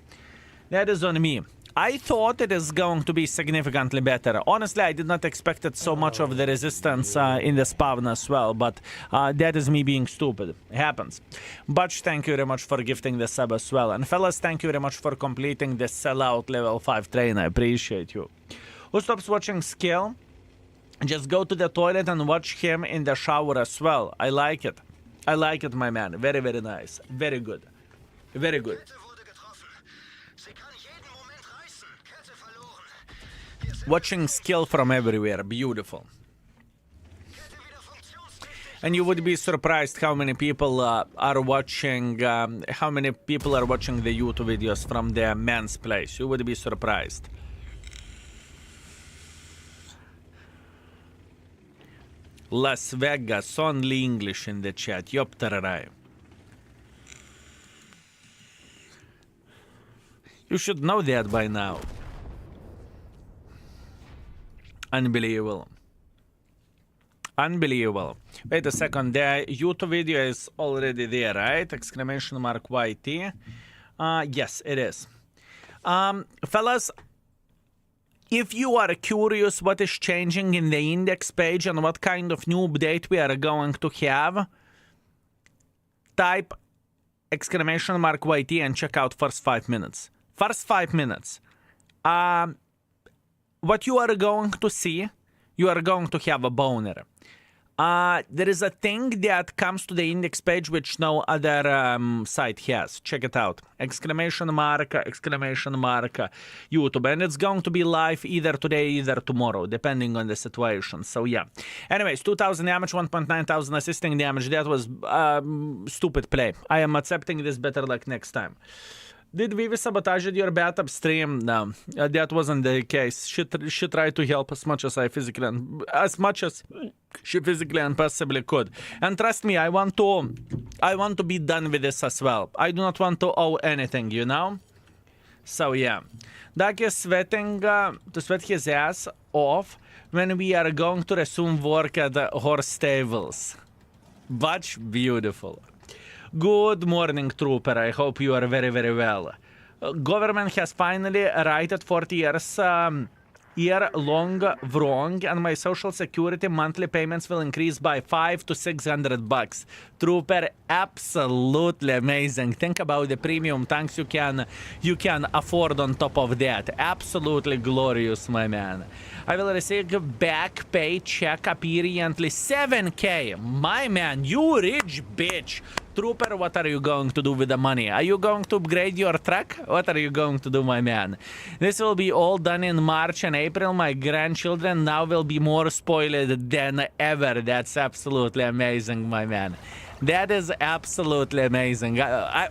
[SPEAKER 1] That is on me. I thought it is going to be significantly better. Honestly, I did not expect it so much of the resistance in the spawn as well, but that is me being stupid. It happens. Butch, thank you very much for gifting the sub as well. And fellas, thank you very much for completing the sellout level 5 train. I appreciate you. Who stops watching Skill? Just go to the toilet and watch him in the shower as well. I like it. I like it, my man. Very, very nice. Very good. Very good. Watching Skill from everywhere. Beautiful. And you would be surprised how many people are watching the YouTube videos from the men's place. You would be surprised. Las Vegas, only English in the chat. Yoptararai. You should know that by now. Unbelievable. Unbelievable. Wait a second, the YouTube video is already there, right? Exclamation mark YT. Yes, it is. Fellas, if you are curious what is changing in the index page and what kind of new update we are going to have, type exclamation mark YT and check out first 5 minutes. First 5 minutes. What you are going to see, you are going to have a boner. There is a thing that comes to the index page which no other site has. Check it out. Exclamation mark, YouTube. And it's going to be live either today, either tomorrow, depending on the situation. So yeah. Anyways, 2,000 damage, 1,900 assisting damage. That was stupid play. I am accepting this better luck next time. Did Vivi sabotage your backup stream? No, that wasn't the case. She tried to help as much as she physically and possibly could. And trust me, I want to be done with this as well. I do not want to owe anything, you know? So yeah. Doug is sweating to sweat his ass off when we are going to resume work at the horse stables. But beautiful. Good morning, trooper. I hope you are very, very well. Government has finally righted 40 years year-long wrong, and my social security monthly payments will increase by $500 to $600. Trooper, absolutely amazing. Think about the premium tanks you can afford on top of that. Absolutely glorious, my man. I will receive back pay check apparently 7K. My man, you rich bitch. Trooper, what are you going to do with the money? Are you going to upgrade your truck? What are you going to do, my man? This will be all done in March and April. My grandchildren now will be more spoiled than ever. That's absolutely amazing, my man. That is absolutely amazing.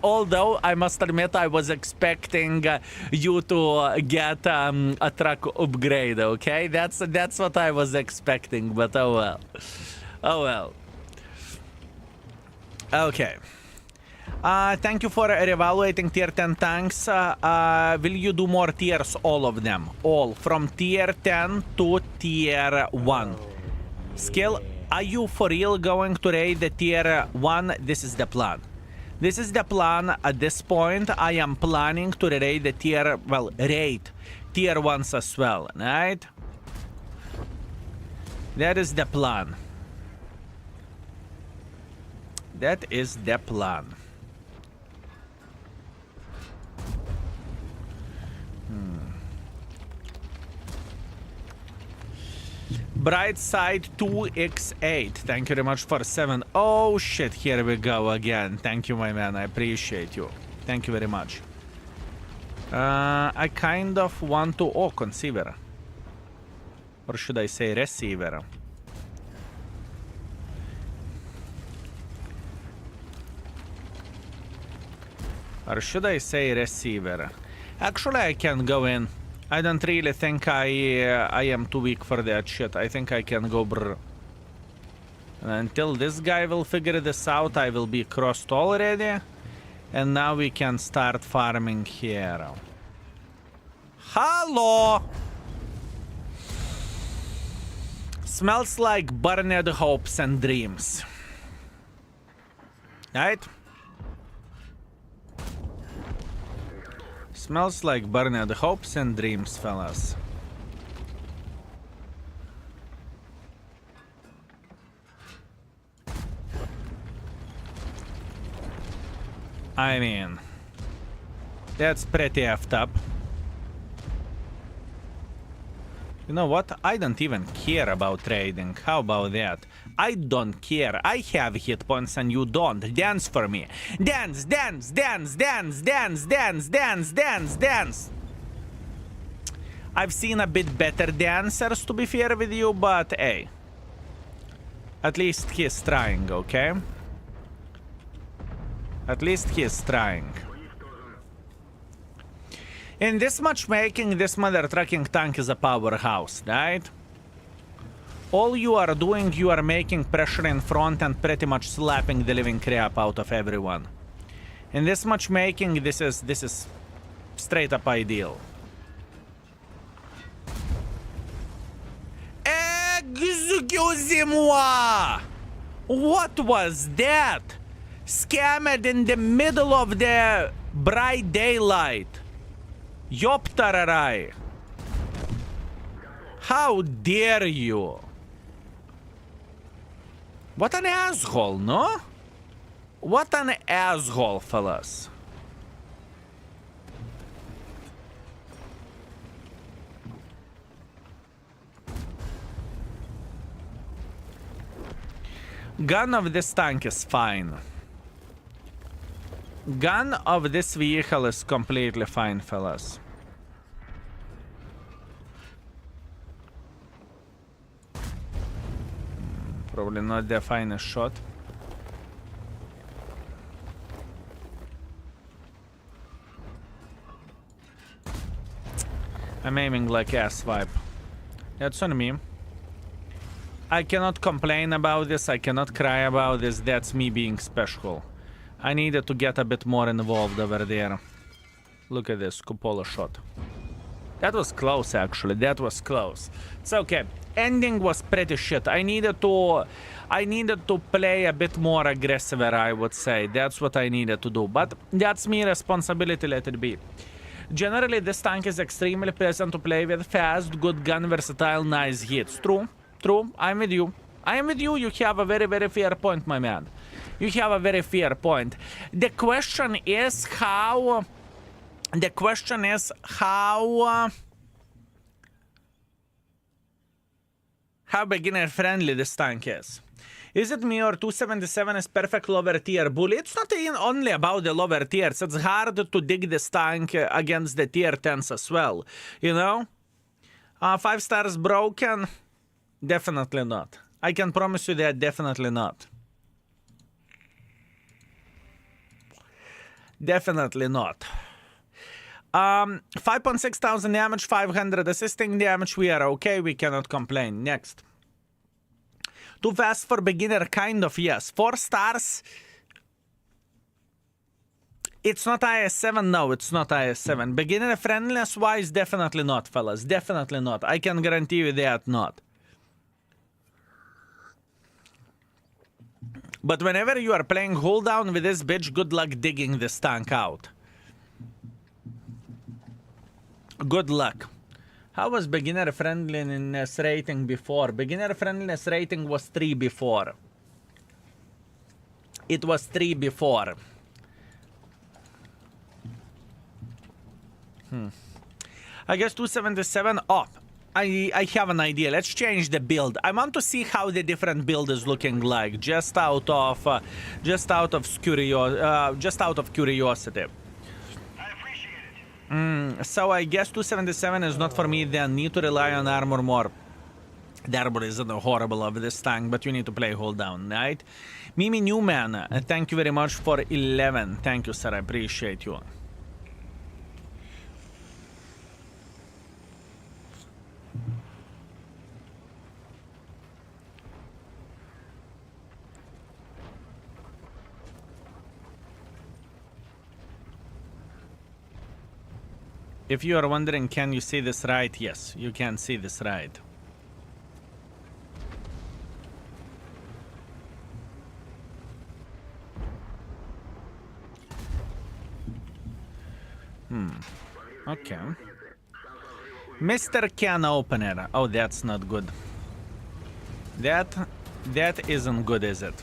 [SPEAKER 1] Although I must admit I was expecting you to get a truck upgrade, okay? That's what I was expecting, but oh well. Oh well. Okay. Thank you for reevaluating tier 10 tanks. Will you do more tiers? All of them. All. From tier 10 to tier 1. Skill, are you for real going to raid the tier 1? This is the plan. This is the plan at this point. I am planning to raid the tier, well, raid tier 1s as well, right? That is the plan. That is the plan. Brightside 2x8. Thank you very much for 7. Oh shit, here we go again. Thank you, my man. I appreciate you. Thank you very much. I kind of want to... Oh, conceiver. Or should I say receiver? Or should I say receiver? Actually, I can go in. I don't really think I am too weak for that shit. I think I can go brr. And until this guy will figure this out, I will be crossed already. And now we can start farming here. Hello! Smells like burned hopes and dreams. Right? Smells like burned hopes and dreams, fellas. I mean, that's pretty effed up. You know what? I don't even care about trading. How about that? I don't care. I have hit points and you don't. Dance for me. Dance, dance, dance, dance, dance, dance, dance, dance, dance. I've seen a bit better dancers, to be fair with you, but hey. At least he's trying, okay? At least he's trying. In this matchmaking, this mother trucking tank is a powerhouse, right? All you are doing, you are making pressure in front and pretty much slapping the living crap out of everyone. In this matchmaking, this is straight up ideal. Excusez-moi! What was that? Scammed in the middle of the bright daylight. Yoptararai. How dare you? What an asshole, no? What an asshole, fellas. Gun of this tank is fine. Gun of this vehicle is completely fine, fellas. Probably not the finest shot. I'm aiming like ass vibe. That's on me. I cannot complain about this. I cannot cry about this. That's me being special. I needed to get a bit more involved over there. Look at this cupola shot. That was close, actually. That was close. It's okay. Ending was pretty shit. I needed to play a bit more aggressive, I would say. That's what I needed to do. But that's me responsibility, let it be. Generally, this tank is extremely pleasant to play with. Fast, good gun, versatile, nice hits. True. True. I'm with you. I'm with you. You have a very, very fair point, my man. You have a very fair point. The question is how... The question is how beginner-friendly this tank is. Is it me or 277 is perfect lower tier bully? It's not even only about the lower tiers. It's hard to dig this tank against the tier 10s as well. You know? 5 stars broken? Definitely not. I can promise you that definitely not. Definitely not. 5.6 thousand damage, 500 assisting damage. We are okay. We cannot complain. Next. Too fast for beginner, kind of, yes. 4 stars. It's not IS-7. No, it's not IS-7. Beginner friendliness wise, definitely not, fellas. Definitely not. I can guarantee you that not. But whenever you are playing hold down with this bitch, good luck digging this tank out. Good luck. How was beginner friendliness rating before? Beginner friendliness rating was 3 before. It was 3 before. I guess 277 up. I have an idea. Let's change the build. I want to see how the different build is looking like, just out of curiosity. So I guess 277 is not for me. Then need to rely on armor more. The armor isn't horrible of this tank, but you need to play hold down, right? Mimi Newman, thank you very much for 11. Thank you, sir. I appreciate you. If you are wondering, can you see this right? Yes, you can see this right. Okay. Mr. Can Opener. Oh, that's not good. That isn't good, is it?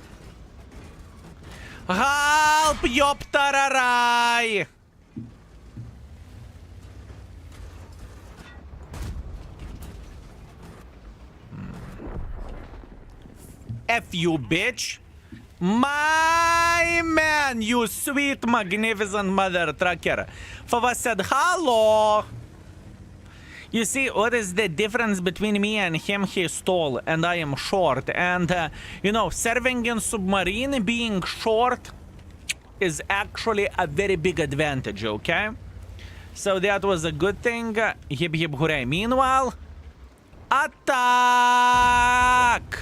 [SPEAKER 1] Help, Yoptararai! F you, bitch! My man, you sweet, magnificent mother trucker. Fava said, hello! You see, what is the difference between me and him? He's tall and I am short. And, you know, serving in submarine, being short is actually a very big advantage, okay? So that was a good thing. Hip hip hooray. Meanwhile, attack!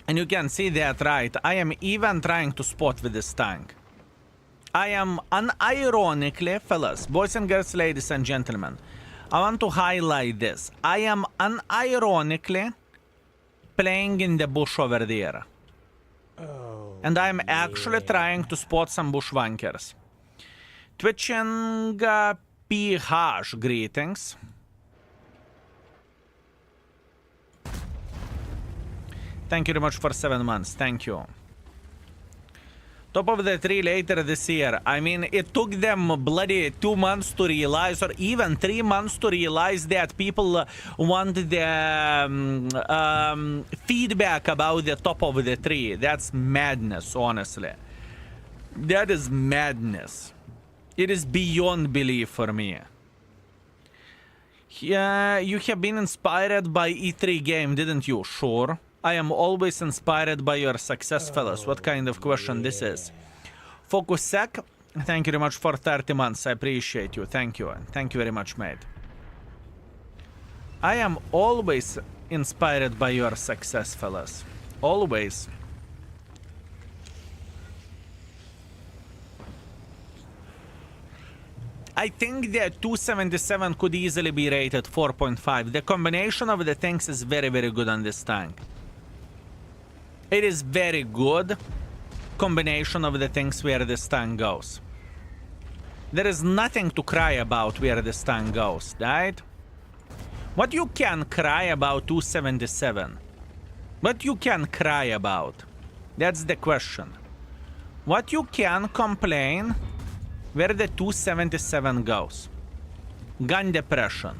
[SPEAKER 1] And you can see that, right? I am even trying to spot with this tank. I am unironically, fellas, boys and girls, ladies and gentlemen, I want to highlight this. I am unironically playing in the bush over there. Oh, and I'm actually trying to spot some bushwankers. Twitching PH, greetings. Thank you very much for 7 months. Thank you. Top of the tree later this year. I mean, it took them bloody 2 months to realize, or even 3 months to realize that people want the feedback about the top of the tree. That's madness, honestly. That is madness. It is beyond belief for me. Yeah, you have been inspired by E3 game, didn't you? Sure. I am always inspired by your success, fellas. What kind of question this is? Focus Sec, thank you very much for 30 months. I appreciate you. Thank you. Thank you very much, mate. I am always inspired by your success, fellas. Always. I think that 277 could easily be rated 4.5. The combination of the things is very, very good on this tank. It is very good combination of the things where this tank goes. There is nothing to cry about where this tank goes, right? What you can cry about 277? What you can cry about? That's the question. What you can complain where the 277 goes? Gun depression.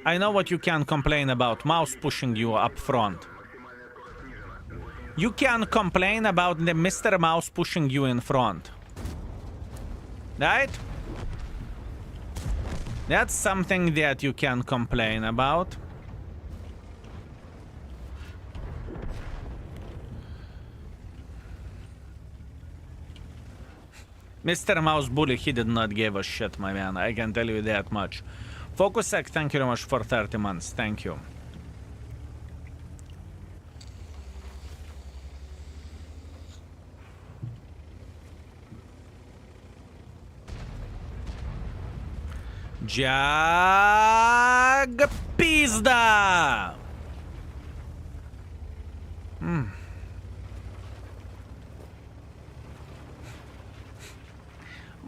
[SPEAKER 1] I know what you can complain about. Mouse pushing you up front. You can complain about the Mr. Mouse pushing you in front. Right? That's something that you can complain about. Mr. Mouse Bully, he did not give a shit, my man. I can tell you that much. Focusek, thank you very much for 30 months. Thank you. Jag pizda!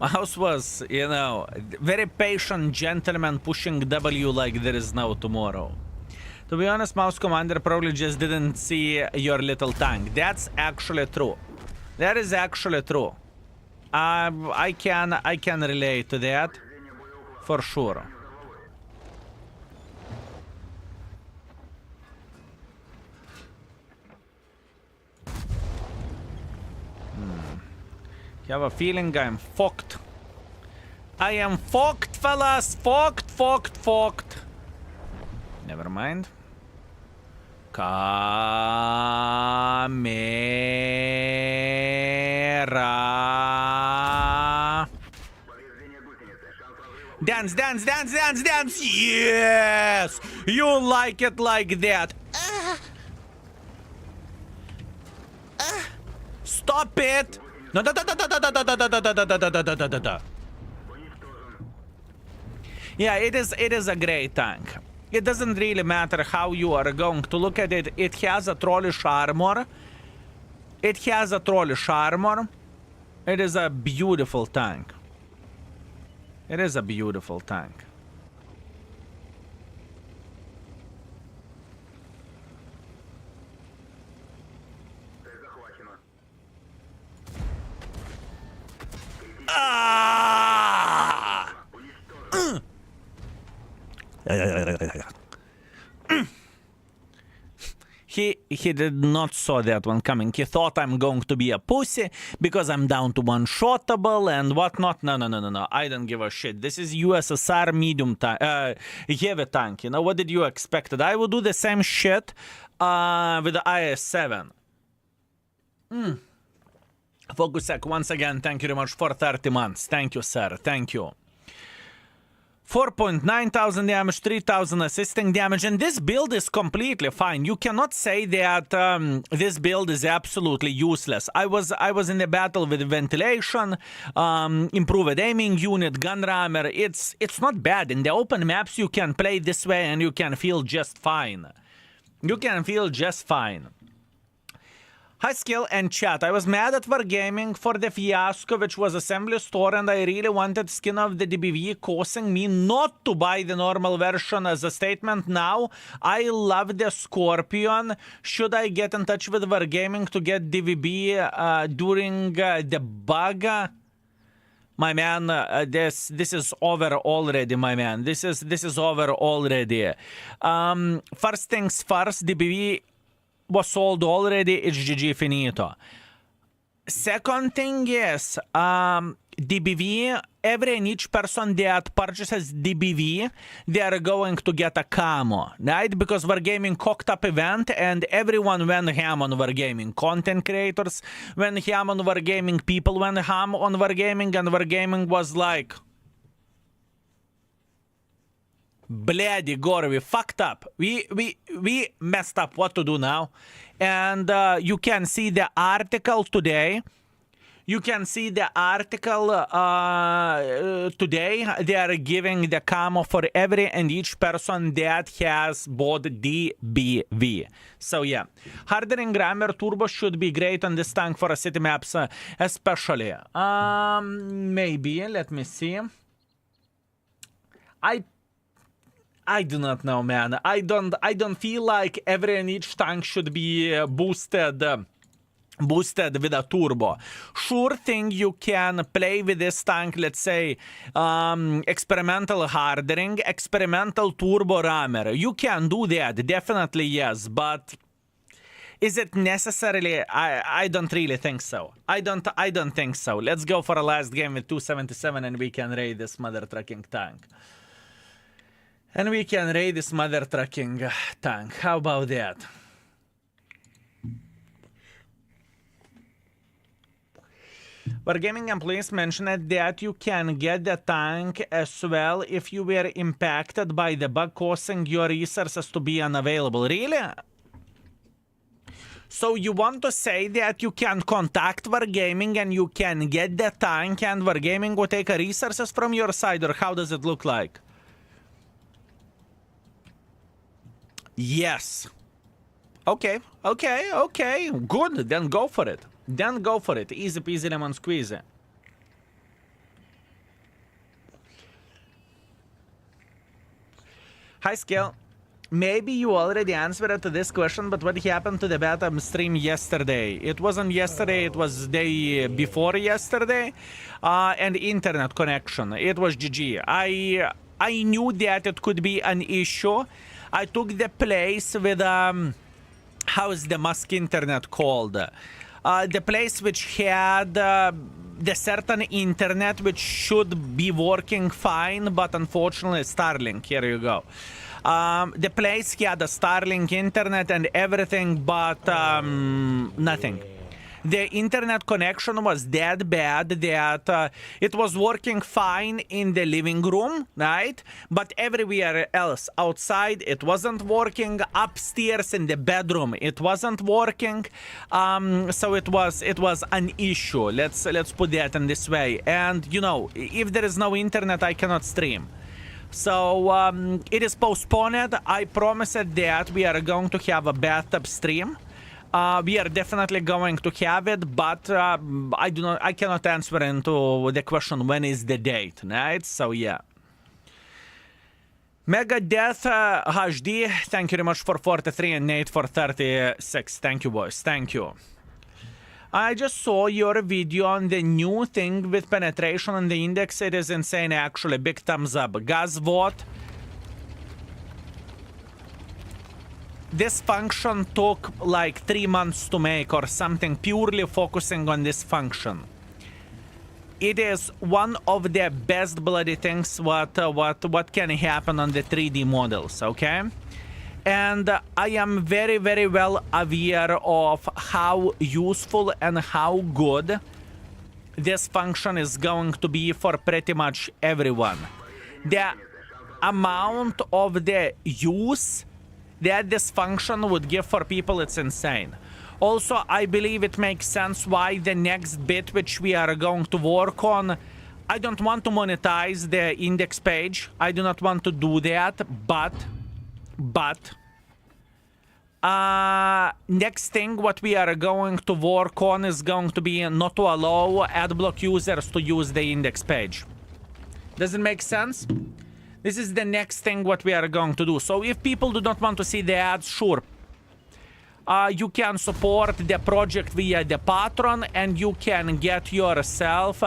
[SPEAKER 1] Mouse was, you know, very patient gentleman pushing W like there is no tomorrow. To be honest, Mouse Commander probably just didn't see your little tank. That's actually true. That is actually true. I can relate to that for sure. I have a feeling I'm fucked. I am fucked, fellas. Fucked. Never mind. Car Camera. Dance, dance, dance, dance, dance. Yes! You like it like that. Stop it! No, da, da, da, da, da, da, da, da, da, da, da, da, da, da, da. Yeah, it is a great tank. It doesn't really matter how you are going to look at it. It has a trollish armor. It has a trollish armor. It is a beautiful tank. It is a beautiful tank. Ah! He did not saw that one coming. He thought I'm going to be a pussy because I'm down to one-shottable and whatnot. No. I don't give a shit. This is USSR medium heavy tank. You know, what did you expect? I would do the same shit with the IS-7. Focusec, once again, thank you very much for 30 months. Thank you, sir. Thank you. 4.9 thousand damage, 3,000 assisting damage, and this build is completely fine. You cannot say that this build is absolutely useless. I was in the battle with ventilation, improved aiming unit, gun rammer. It's not bad. In the open maps, you can play this way and you can feel just fine. You can feel just fine. Hi Skill and chat, I was mad at Wargaming for the fiasco which was Assembly Store, and I really wanted skin of the DBV, causing me not to buy the normal version. As a statement now, I love the Scorpion. Should I get in touch with Wargaming to get DVB during the bug? My man, this is over already, my man. This is over already. First things first, DBV was sold already. It's GG finito. Second thing is, DBV, every and each person that purchases DBV, they are going to get a camo, right? Because Wargaming cocked up event and everyone went ham on Wargaming. Content creators went ham on Wargaming, people went ham on Wargaming, and Wargaming was like, Bloody gore, we fucked up. We messed up. What to do now? And you can see the article today. You can see the article today. They are giving the camo for every and each person that has bought DBV. So yeah, hardening rammer turbo should be great on this tank for city maps, especially. Maybe. Let me see. I do not know, man. I don't feel like every and each tank should be boosted with a turbo. Sure thing, you can play with this tank, let's say, experimental hardening, experimental turbo rammer. You can do that, definitely yes, but is it necessarily? I don't really think so. I don't think so. Let's go for a last game with 277 and we can raid this mother trucking tank. And we can raid this mother trucking tank. How about that? Wargaming employees mentioned that you can get the tank as well if you were impacted by the bug causing your resources to be unavailable. Really? So you want to say that you can contact Wargaming and you can get the tank and Wargaming will take resources from your side, or how does it look like? Yes. Okay. Good. Then go for it. Easy peasy lemon squeezy. Hi, Scale. Maybe you already answered to this question, but what happened to the beta stream yesterday? It wasn't yesterday, it was day before yesterday. And internet connection. It was GG. I knew that it could be an issue. I took the place with, how is the Musk internet called? The place which had the certain internet which should be working fine, but unfortunately Starlink, here you go. The place had a Starlink internet and everything, but nothing. The internet connection was that bad that it was working fine in the living room, right? But everywhere else outside, it wasn't working. Upstairs in the bedroom, it wasn't working. So it was an issue. Let's put that in this way. And you know, if there is no internet, I cannot stream. So it is postponed. I promised that we are going to have a bathtub stream. We are definitely going to have it, but I cannot answer into the question when is the date, right? So yeah. Mega Death HD, thank you very much for 43 and Nate for 36. Thank you, boys. Thank you. I just saw your video on the new thing with penetration on the index. It is insane, actually. Big thumbs up. Guys, what? This function took like 3 months to make or something, purely focusing on this function. It is one of the best bloody things what can happen on the 3D models, okay? And I am very, very well aware of how useful and how good this function is going to be for pretty much everyone. The amount of the use that this function would give for people, it's insane. Also, I believe it makes sense why the next bit which we are going to work on, I don't want to monetize the index page. I do not want to do that, but next thing what we are going to work on is going to be not to allow adblock users to use the index page. Does it make sense? This is the next thing what we are going to do. So if people do not want to see the ads, sure. You can support the project via the Patreon, and you can get yourself,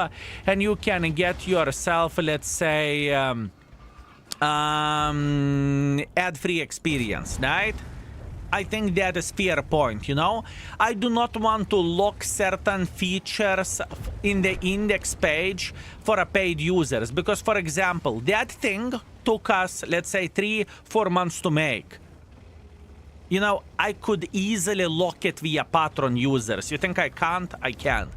[SPEAKER 1] let's say, ad-free experience, right? I think that is fair point, you know? I do not want to lock certain features in the index page for a paid users. Because, for example, that thing took us, let's say, 3-4 months to make. You know, I could easily lock it via Patreon users. You think I can't? I can.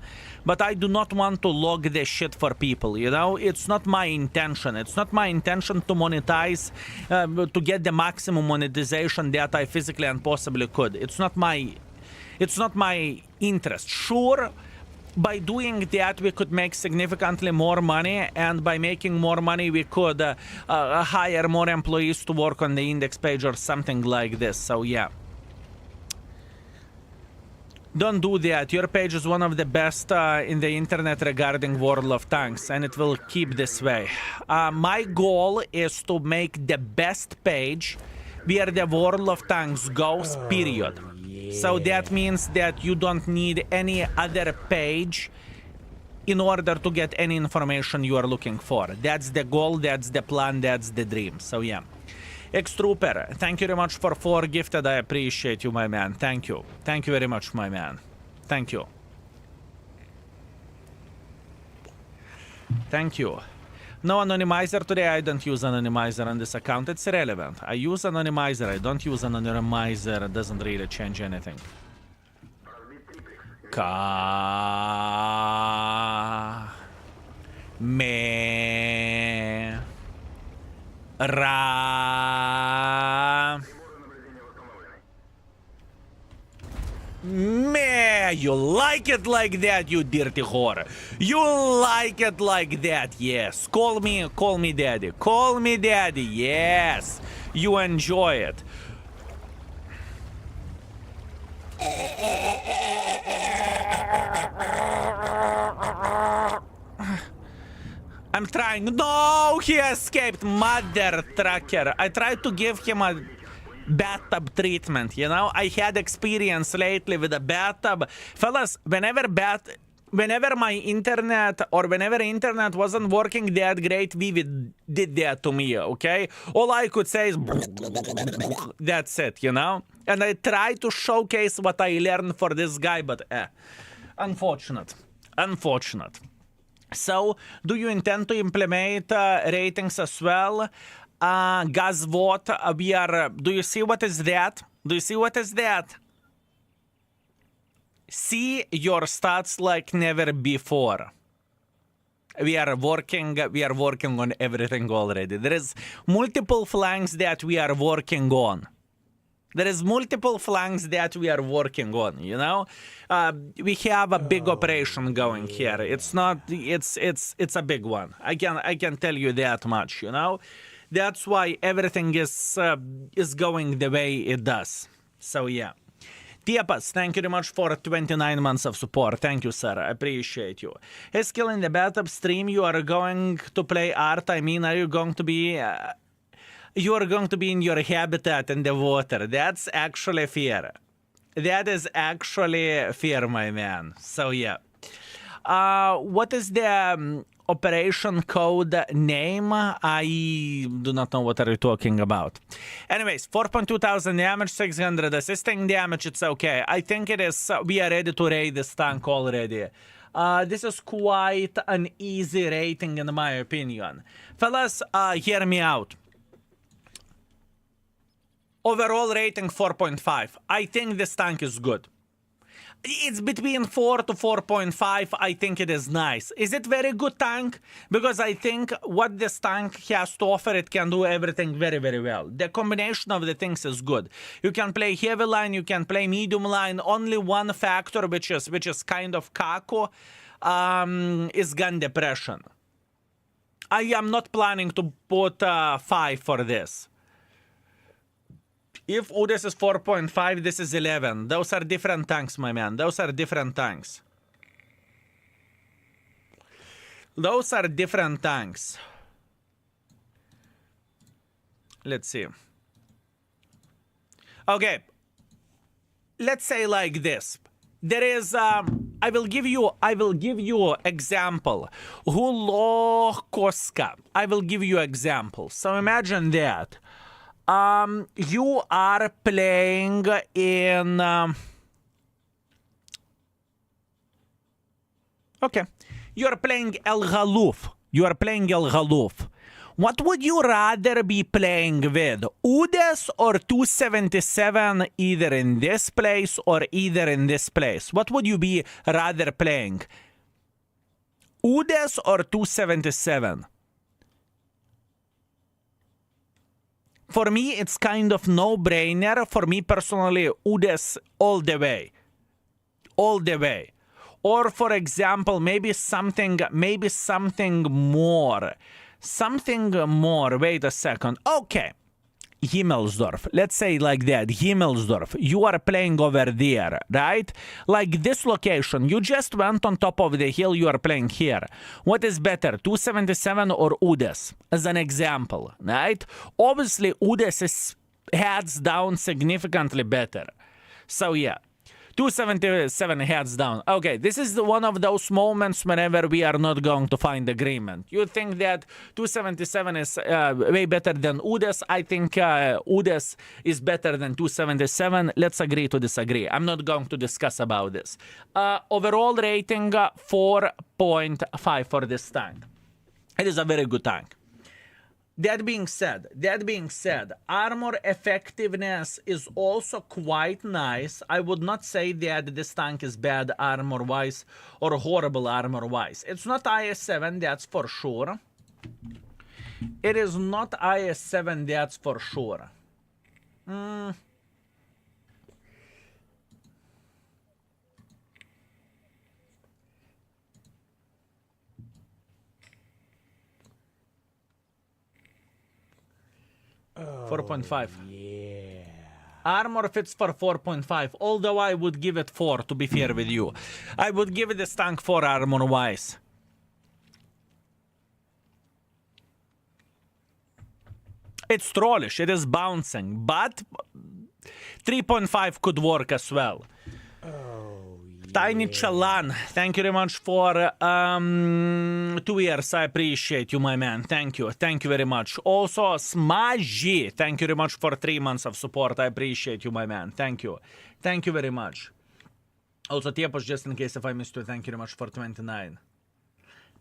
[SPEAKER 1] But I do not want to log this shit for people, you know? It's not my intention. It's not my intention to monetize, to get the maximum monetization that I physically and possibly could. It's not my interest. Sure, by doing that, we could make significantly more money, and by making more money, we could hire more employees to work on the index page or something like this. So, yeah. Don't do that. Your page is one of the best in the internet regarding World of Tanks, and it will keep this way. My goal is to make the best page where the World of Tanks goes, period. So that means that you don't need any other page in order to get any information you are looking for. That's the goal, that's the plan, that's the dream. So yeah. X-Trooper, thank you very much for 4 gifted. I appreciate you, my man. Thank you. Thank you very much, my man. Thank you. Thank you. No anonymizer today. I don't use anonymizer on this account. It's irrelevant. I use anonymizer. I don't use anonymizer. It doesn't really change anything. You like it like that, you dirty whore. You like it like that, yes. Call me daddy. Call me daddy, yes. You enjoy it. I'm trying. No, he escaped, mother trucker. I tried to give him a bathtub treatment, you know? I had experience lately with a bathtub. Fellas, whenever my internet wasn't working that great, Vivid did that to me, okay? All I could say is that's it, you know? And I tried to showcase what I learned for this guy, but unfortunate. So, do you intend to implement ratings as well? guess what? We are, do you see what is that? Do you see what is that? See your stats like never before. We are working on everything already. There is multiple flanks that we are working on. There is multiple flanks that we are working on, you know? We have a big operation going here. It's not, it's a big one. I can tell you that much, you know? That's why everything is going the way it does. So yeah. Tiepas, thank you very much for 29 months of support. Thank you, sir. I appreciate you. Hey, Skill, in the bathtub stream, you are going to play art. I mean, are you going to be... you are going to be in your habitat in the water. That's actually fair. That is actually fair, my man. So, yeah. What is the operation code name? I do not know what are you talking about. Anyways, 4.2 thousand damage, 600 assisting damage. It's okay. I think it is. We are ready to raid this tank already. This is quite an easy rating in my opinion. Fellas, hear me out. Overall rating 4.5. I think this tank is good. It's between 4 to 4.5. I think it is nice. Is it very good tank? Because I think what this tank has to offer, it can do everything very, very well. The combination of the things is good. You can play heavy line, you can play medium line. Only one factor, which is kind of caco, is gun depression. I am not planning to put 5 for this. If UDES is 4.5, this is 11. Those are different tanks, my man. Those are different tanks. Those are different tanks. Let's see. Okay. Let's say like this. There is I will give you example. Hulokoska. I will give you example. So imagine that. You are playing in... okay. You are playing El Ghaluf. You are playing El Ghaluf. What would you rather be playing with? UDES or 277 either in this place or either in this place? What would you be rather playing? UDES or 277? For me, it's kind of no-brainer. For me personally, UDES all the way. All the way. Or for example, maybe something more. Something more. Wait a second. Okay. Himmelsdorf. Let's say like that. Himmelsdorf. You are playing over there, right? Like this location. You just went on top of the hill. You are playing here. What is better? 277 or UDES? As an example, right? Obviously, UDES is heads down significantly better. So yeah. 277 heads down. Okay, this is one of those moments whenever we are not going to find agreement. You think that 277 is way better than UDES. I think UDES is better than 277. Let's agree to disagree. I'm not going to discuss about this. Overall rating 4.5 for this tank. It is a very good tank. That being said, armor effectiveness is also quite nice. I would not say that this tank is bad armor-wise or horrible armor-wise. It's not IS-7, that's for sure. It is not IS-7, that's for sure. 4.5. Yeah. Armor fits for 4.5, although I would give it 4, to be fair with you. I would give this tank 4 armor-wise. It's trollish, it is bouncing, but 3.5 could work as well. Tiny Chalan, thank you very much for 2 years. I appreciate you, my man. Thank you. Thank you very much. Also, Smaji, thank you very much for 3 months of support. I appreciate you, my man. Thank you. Thank you very much. Also, Tiepos, just in case if I missed you, thank you very much for 29.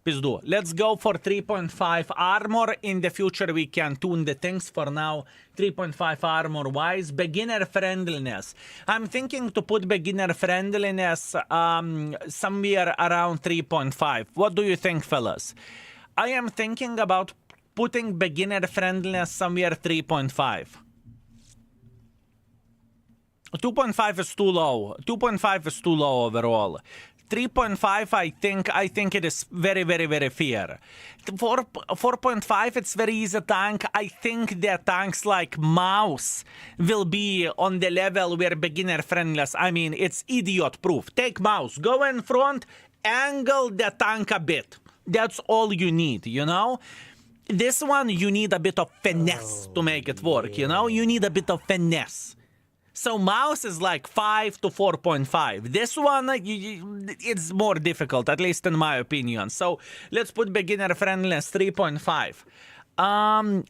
[SPEAKER 1] Pizdu. Let's go for 3.5 armor. In the future, we can tune the things. For now, 3.5 armor wise. Beginner friendliness. I'm thinking to put beginner friendliness somewhere around 3.5. What do you think, fellas? I am thinking about putting beginner friendliness somewhere 3.5. 2.5 is too low. 2.5 is too low overall. 3.5, I think it is very, very, very fair. 4.5, it's very easy tank. I think that tanks like Mouse will be on the level where beginner friendless. I mean, it's idiot proof. Take Mouse, go in front, angle the tank a bit. That's all you need, you know? This one, you need a bit of finesse to make it work, you know? You need a bit of finesse. So Mouse is like 5 to 4.5. This one, it's more difficult, at least in my opinion. So let's put beginner friendliness 3.5.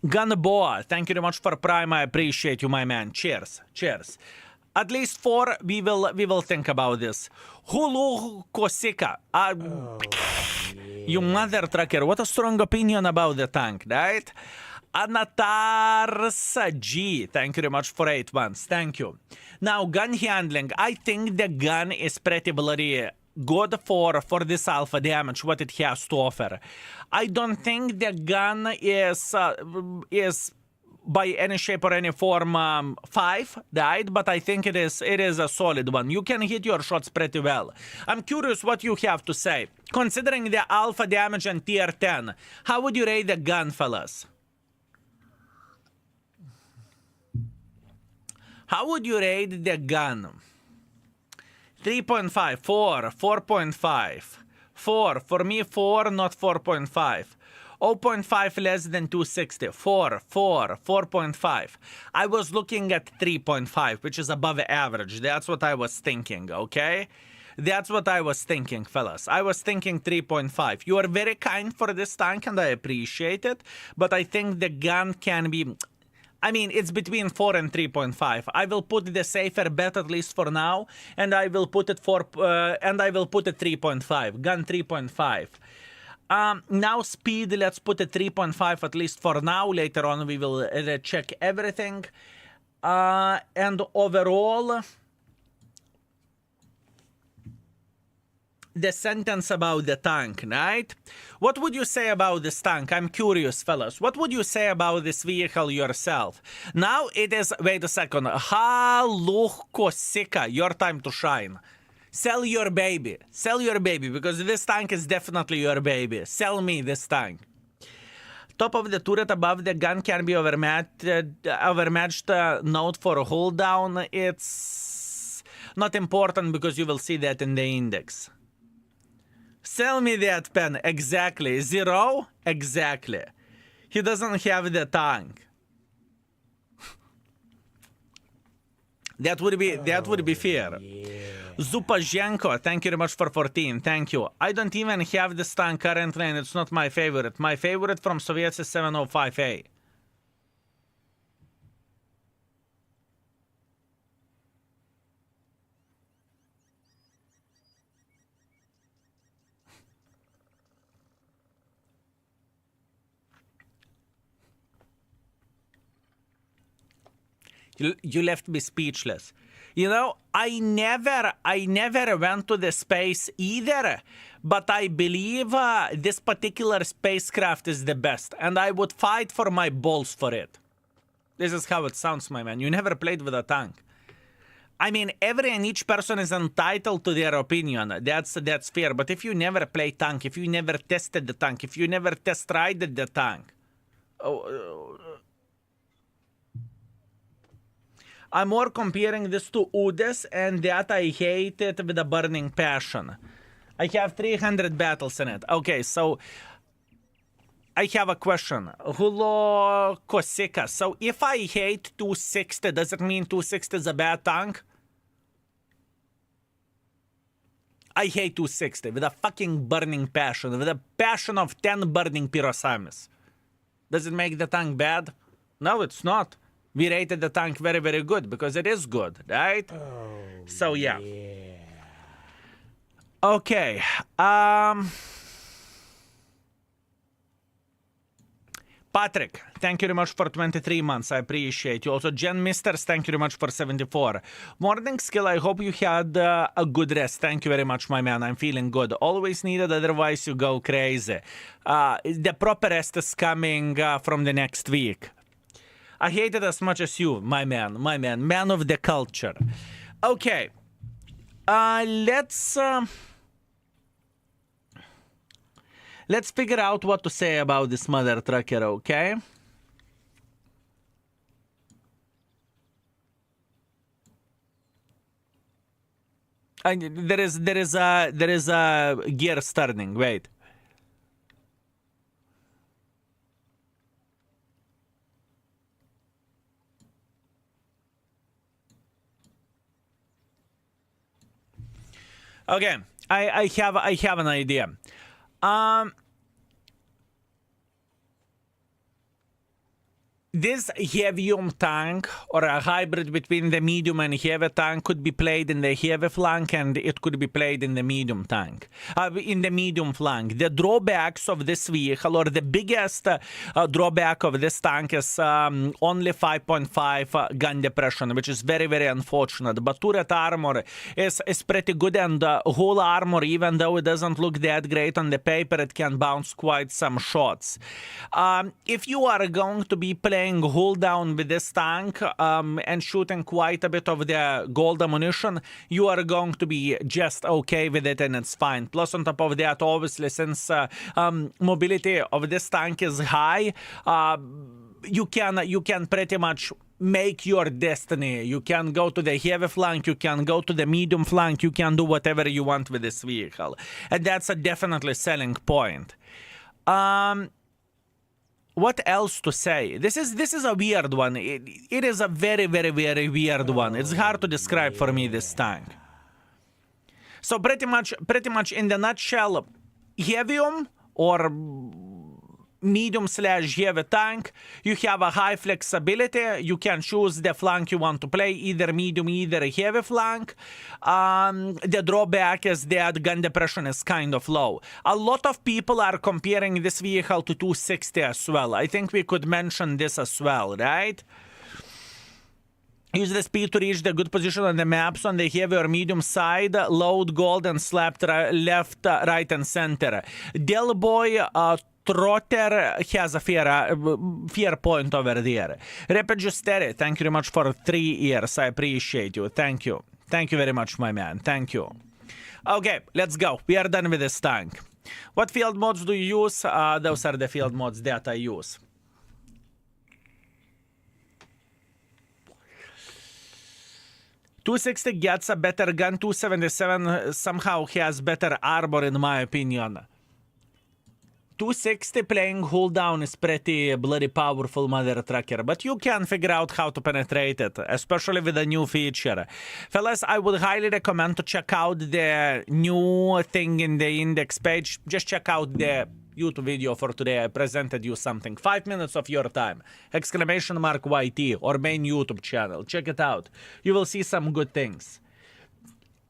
[SPEAKER 1] Gunboa, thank you very much for Prime. I appreciate you, my man. Cheers. Cheers. At least 4, we will think about this. Hulu Kosika. You mother trucker, what a strong opinion about the tank, right? Anatarsa G, thank you very much for 8 months. Thank you. Now, gun handling. I think the gun is pretty bloody good for this alpha damage, what it has to offer. I don't think the gun is by any shape or any form 5, right? But I think it is a solid one. You can hit your shots pretty well. I'm curious what you have to say. Considering the alpha damage and tier 10, how would you rate the gun, fellas? How would you rate the gun? 3.5, 4, 4.5, 4. For me, 4, not 4.5. 0.5 less than 260. 4, 4, 4.5. I was looking at 3.5, which is above average. That's what I was thinking, okay? That's what I was thinking, fellas. I was thinking 3.5. You are very kind for this tank, and I appreciate it. But I think the gun can be... I mean, it's between 4 and 3.5. I will put the safer bet at least for now, and I will put it 3.5. Gun 3.5. Now speed, let's put it 3.5 at least for now. Later on, we will check everything. And overall, the sentence about the tank, right? What would you say about this tank? I'm curious, fellas. What would you say about this vehicle yourself? Now it is... Wait a second. Halukosika, your time to shine. Sell your baby. Sell your baby, because this tank is definitely your baby. Sell me this tank. Top of the turret above the gun can be overmatched note for a hold down. It's not important because you will see that in the index. Sell me that pen. Exactly. 0? Exactly. He doesn't have the tank. That would be fair. Yeah. Zupazenko, thank you very much for 14. Thank you. I don't even have this tank currently, and it's not my favorite. My favorite from Soviets is 705A. You left me speechless. You know, I never went to the space either, but I believe this particular spacecraft is the best, and I would fight for my balls for it. This is how it sounds, my man. You never played with a tank. I mean, every and each person is entitled to their opinion. That's fair. But if you never play tank, if you never tested the tank, if you never test rided the tank, I'm more comparing this to UDES, and that I hate it with a burning passion. I have 300 battles in it. Okay, so I have a question. Hulo Kosika. So if I hate 260, does it mean 260 is a bad tank? I hate 260 with a fucking burning passion, with a passion of 10 burning pyrosamis. Does it make the tank bad? No, it's not. We rated the tank very, very good because it is good, right? Oh, so, yeah. Patrick, thank you very much for 23 months. I appreciate you. Also, Jen Misters, thank you very much for 74. Morning Skill, I hope you had a good rest. Thank you very much, my man. I'm feeling good. Always needed, otherwise you go crazy. The proper rest is coming from the next week. I hate it as much as you, my man, man of the culture. Okay, let's figure out what to say about this mother trucker, okay? There is a gear starting. Wait. Okay, I have an idea. This heavium tank, or a hybrid between the medium and heavy tank, could be played in the heavy flank, and it could be played in the medium tank, in the medium flank. The drawbacks of this vehicle, or the biggest drawback of this tank, is only 5.5 gun depression, which is very, very unfortunate. But turret armor is pretty good, and whole armor, even though it doesn't look that great on the paper, it can bounce quite some shots. If you are going to be playing hull down with this tank and shooting quite a bit of the gold ammunition, you are going to be just okay with it, and it's fine. Plus, on top of that, obviously, since mobility of this tank is high, you can pretty much make your destiny. You can go to the heavy flank, you can go to the medium flank, you can do whatever you want with this vehicle, and that's a definitely selling point. What else to say? This is a weird one. It is a very, very, very weird one. It's hard to describe for me, this tank. So pretty much in the nutshell, heavium or medium/heavy tank, you have a high flexibility. You can choose the flank you want to play, either medium, either a heavy flank. The drawback is that gun depression is kind of low. A lot of people are comparing this vehicle to 260 as well. I think we could mention this as well, right? Use the speed to reach the good position on the maps on the heavy or medium side. Load gold and slap left, right, and center. Del Boy Trotter has a fair point over there. Repagisteri, thank you very much for 3 years. I appreciate you. Thank you. Thank you very much, my man. Thank you. Okay, let's go. We are done with this tank. What field mods do you use? Those are the field mods that I use. .260 gets a better gun. 277 somehow has better armor, in my opinion. 260 playing hull down is pretty bloody powerful, mother trucker, but you can figure out how to penetrate it, especially with a new feature. Fellas, I would highly recommend to check out the new thing in the index page. Just check out the YouTube video for today. I presented you something. 5 minutes of your time. Exclamation mark YT or main YouTube channel. Check it out. You will see some good things.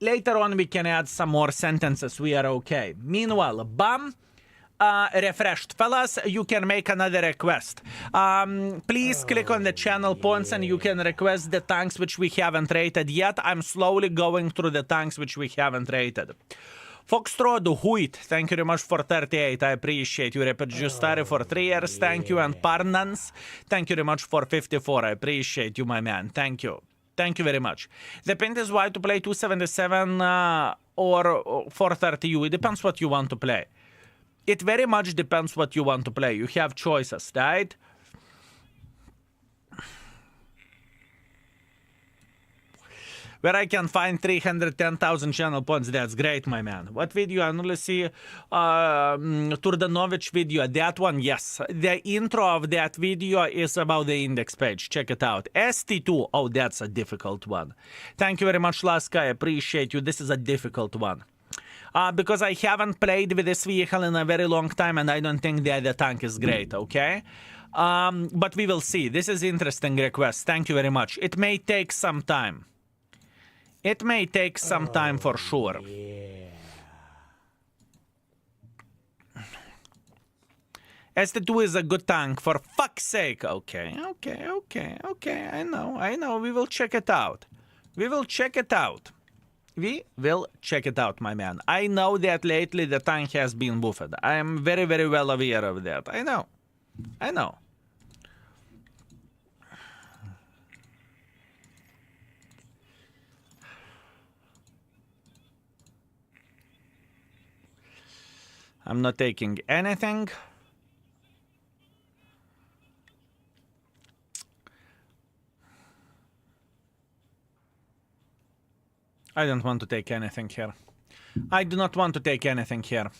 [SPEAKER 1] Later on, we can add some more sentences. We are okay. Meanwhile, BAM. Refreshed. Fellas, you can make another request. Please click on the channel points and you can request the tanks which we haven't rated yet. I'm slowly going through the tanks which we haven't rated. Foxtrot Huit, thank you very much for 38. I appreciate you. Repagistari for 3 years. Thank you. And Parnans, thank you very much for 54. I appreciate you, my man. Thank you. Thank you very much. The pint is why to play 277 or 430U. It depends what you want to play. It very much depends what you want to play. You have choices, right? Where I can find 310,000 channel points. That's great, my man. What video? I only see Turdanovich video. That one, yes. The intro of that video is about the index page. Check it out. ST2. Oh, that's a difficult one. Thank you very much, Laska. I appreciate you. This is a difficult one. Because I haven't played with this vehicle in a very long time, and I don't think the other tank is great, okay? But we will see. This is interesting request. Thank you very much. It may take some time. It may take some time for sure. Yeah. ST2 is a good tank, for fuck's sake. Okay. I know. We will check it out. We will check it out, my man. I know that lately the tank has been buffed. I am very, very well aware of that. I know. I'm not taking anything. I don't want to take anything here. I do not want to take anything here.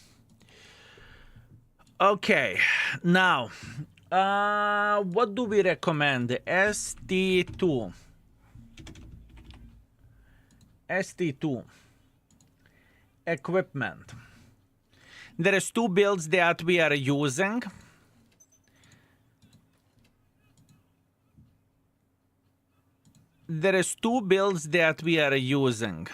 [SPEAKER 1] Okay, now, what do we recommend? ST2. ST2. Equipment. There is two builds that we are using. There is two builds that we are using.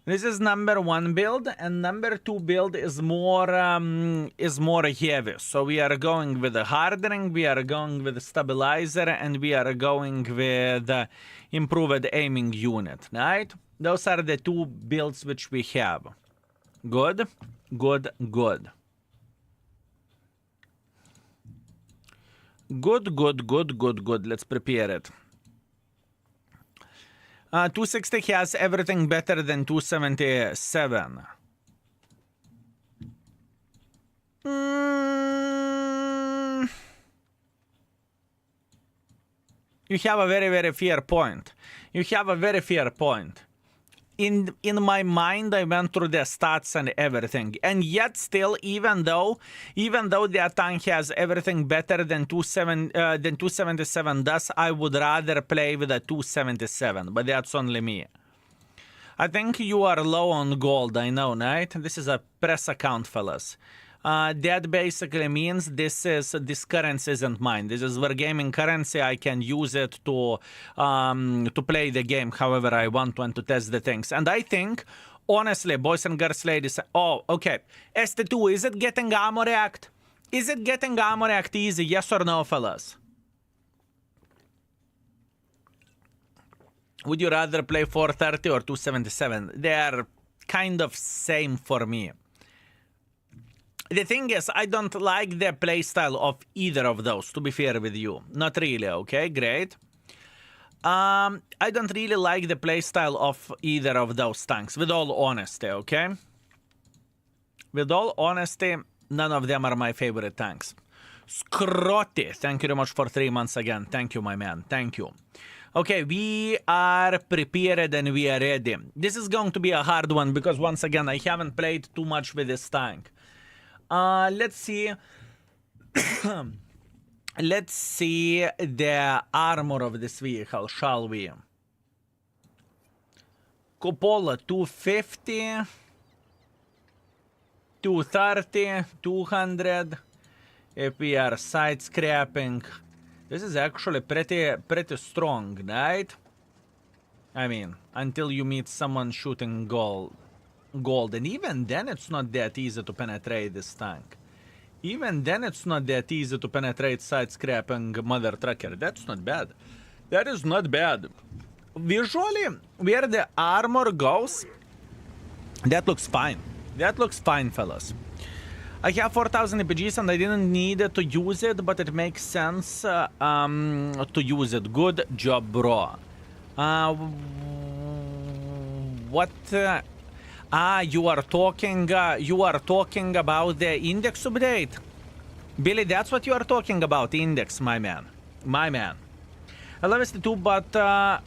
[SPEAKER 1] This is number one build, and number two build is more heavy. So we are going with the hardening, we are going with the stabilizer, and we are going with improved aiming unit, right? Those are the two builds which we have. Good. Good. Let's prepare it. 260 has everything better than 277. You have a very, very fair point. In my mind, I went through the stats and everything, and yet still, even though the tank has everything better than 277 does, I would rather play with a 277. But that's only me. I think you are low on gold. I know, right? This is a press account, fellas. That basically means this currency isn't mine. This is Wargaming currency. I can use it to play the game however I want to and to test the things. And I think, honestly, boys and girls, ladies, oh, okay. ST2, is it getting ammo react? Is it getting ammo react easy? Yes or no, fellas? Would you rather play 430 or 277? They are kind of same for me. The thing is, I don't like the playstyle of either of those, to be fair with you. Not really, okay? Great. I don't really like the playstyle of either of those tanks, with all honesty, okay? With all honesty, none of them are my favorite tanks. Scrotty, thank you very much for 3 months again. Thank you, my man. Thank you. Okay, we are prepared and we are ready. This is going to be a hard one because, once again, I haven't played too much with this tank. Let's see. Let's see the armor of this vehicle, shall we? Cupola 250, 230, 200. If we are side scrapping, this is actually pretty strong, right? I mean, until you meet someone shooting gold, and even then it's not that easy to penetrate this tank. Even then it's not that easy to penetrate side scrapping mother trucker. That's not bad. That is not bad. Visually, where the armor goes, that looks fine. That looks fine, fellas. I have 4,000 APGs and I didn't need to use it, but it makes sense to use it. Good job, bro. What? You are talking about the index update. Billy, that's what you are talking about, index, my man. My man. I love ST2, but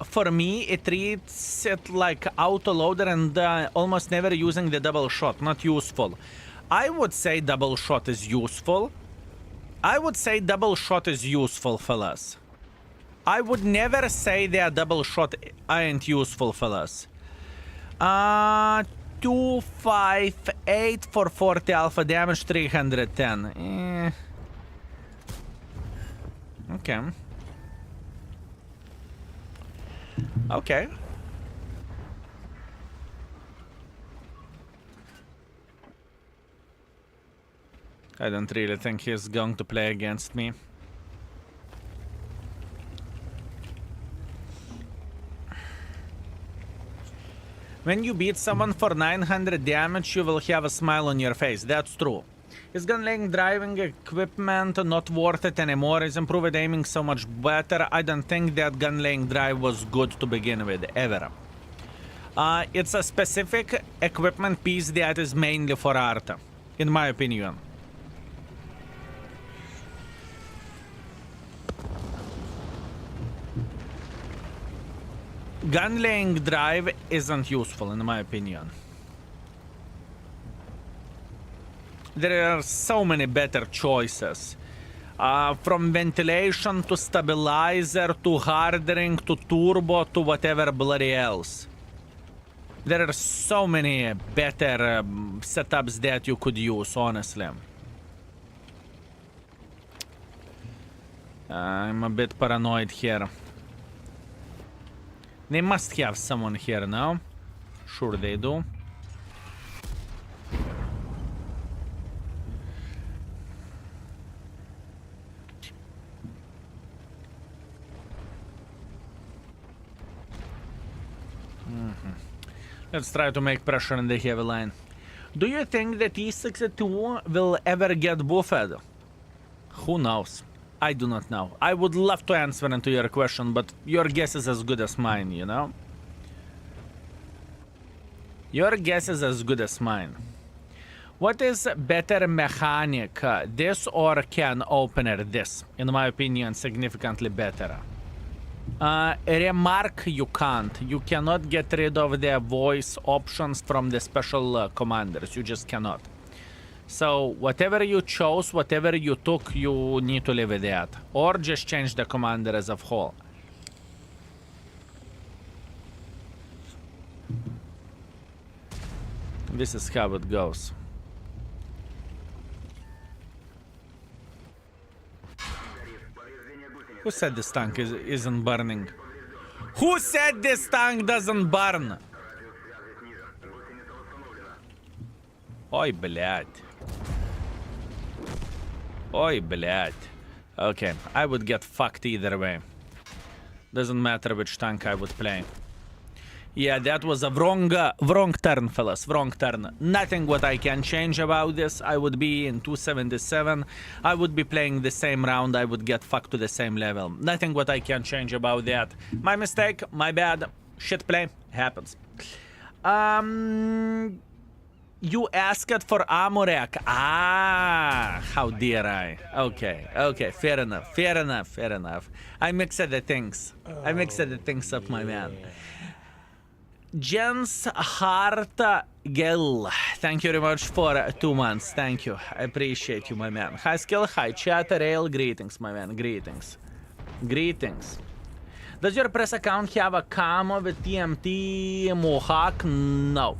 [SPEAKER 1] for me, it reads it like auto-loader and almost never using the double shot. Not useful. I would say double shot is useful. Fellas. I would never say that double shot ain't useful, fellas. 258 for 40 alpha damage, 310. Okay. Okay. I don't really think he's going to play against me. When you beat someone for 900 damage, you will have a smile on your face. That's true. Is gun-laying driving equipment not worth it anymore? Is improved aiming so much better? I don't think that gun-laying drive was good to begin with, ever. It's a specific equipment piece that is mainly for art, in my opinion. Gun-laying drive isn't useful, in my opinion. There are so many better choices. From ventilation to stabilizer to hardening to turbo to whatever bloody else. There are so many better setups that you could use, honestly. I'm a bit paranoid here. They must have someone here now. Sure they do. Let's try to make pressure in the heavy line. Do you think the T62 will ever get buffed? Who knows? I do not know. I would love to answer into your question, but your guess is as good as mine, you know? Your guess is as good as mine. What is better mechanic, this or can opener? This, in my opinion, significantly better. Remark you can't. You cannot get rid of the voice options from the special commanders. You just cannot. So whatever you chose, whatever you took, you need to live with that. Or just change the commander as a whole. This is how it goes. Who said this tank isn't burning? Who said this tank doesn't burn? Ой, блядь. Ой, блядь. Okay, I would get fucked either way. Doesn't matter which tank I would play. Yeah, that was a wrong turn, fellas. Wrong turn. Nothing what I can change about this. I would be in 277. I would be playing the same round. I would get fucked to the same level. Nothing what I can change about that. My mistake. My bad. Shit play. Happens. You asked for Amorek. Ah, how dare I? Okay, okay, fair enough, fair enough, fair enough. I mixed the things. I mixed the things up, my man. Jens Hart Gel, thank you very much for 2 months. Thank you. I appreciate you, my man. Hi skill, hi chat, rail, greetings, my man. Greetings. Greetings. Does your press account have a camo with TMT Mohawk? No.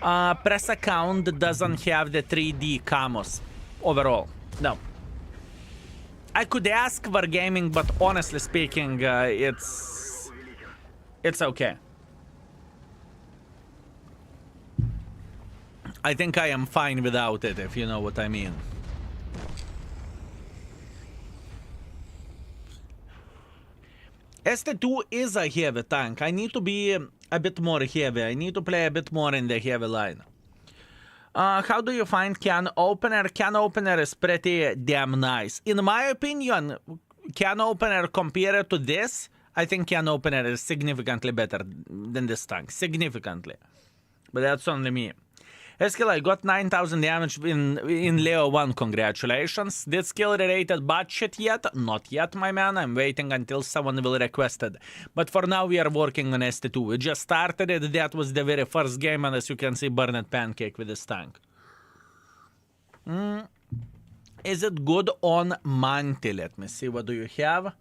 [SPEAKER 1] Press account doesn't have the 3D camos overall. No. I could ask for gaming, but honestly speaking, it's okay. I think I am fine without it, if you know what I mean. ST2 is a heavy tank. I need to be a bit more heavy. I need to play a bit more in the heavy line. How do you find can opener? Can opener is pretty damn nice. In my opinion, can opener compared to this, I think can opener is significantly better than this tank. Significantly. But that's only me. Skill, I got 9,000 damage in Leo 1, congratulations. Did skill related budget yet? Not yet, my man. I'm waiting until someone will request it. But for now, we are working on ST2. We just started it. That was the very first game, and as you can see, Burned Pancake with this tank. Is it good on Manti? Let me see, what do you have?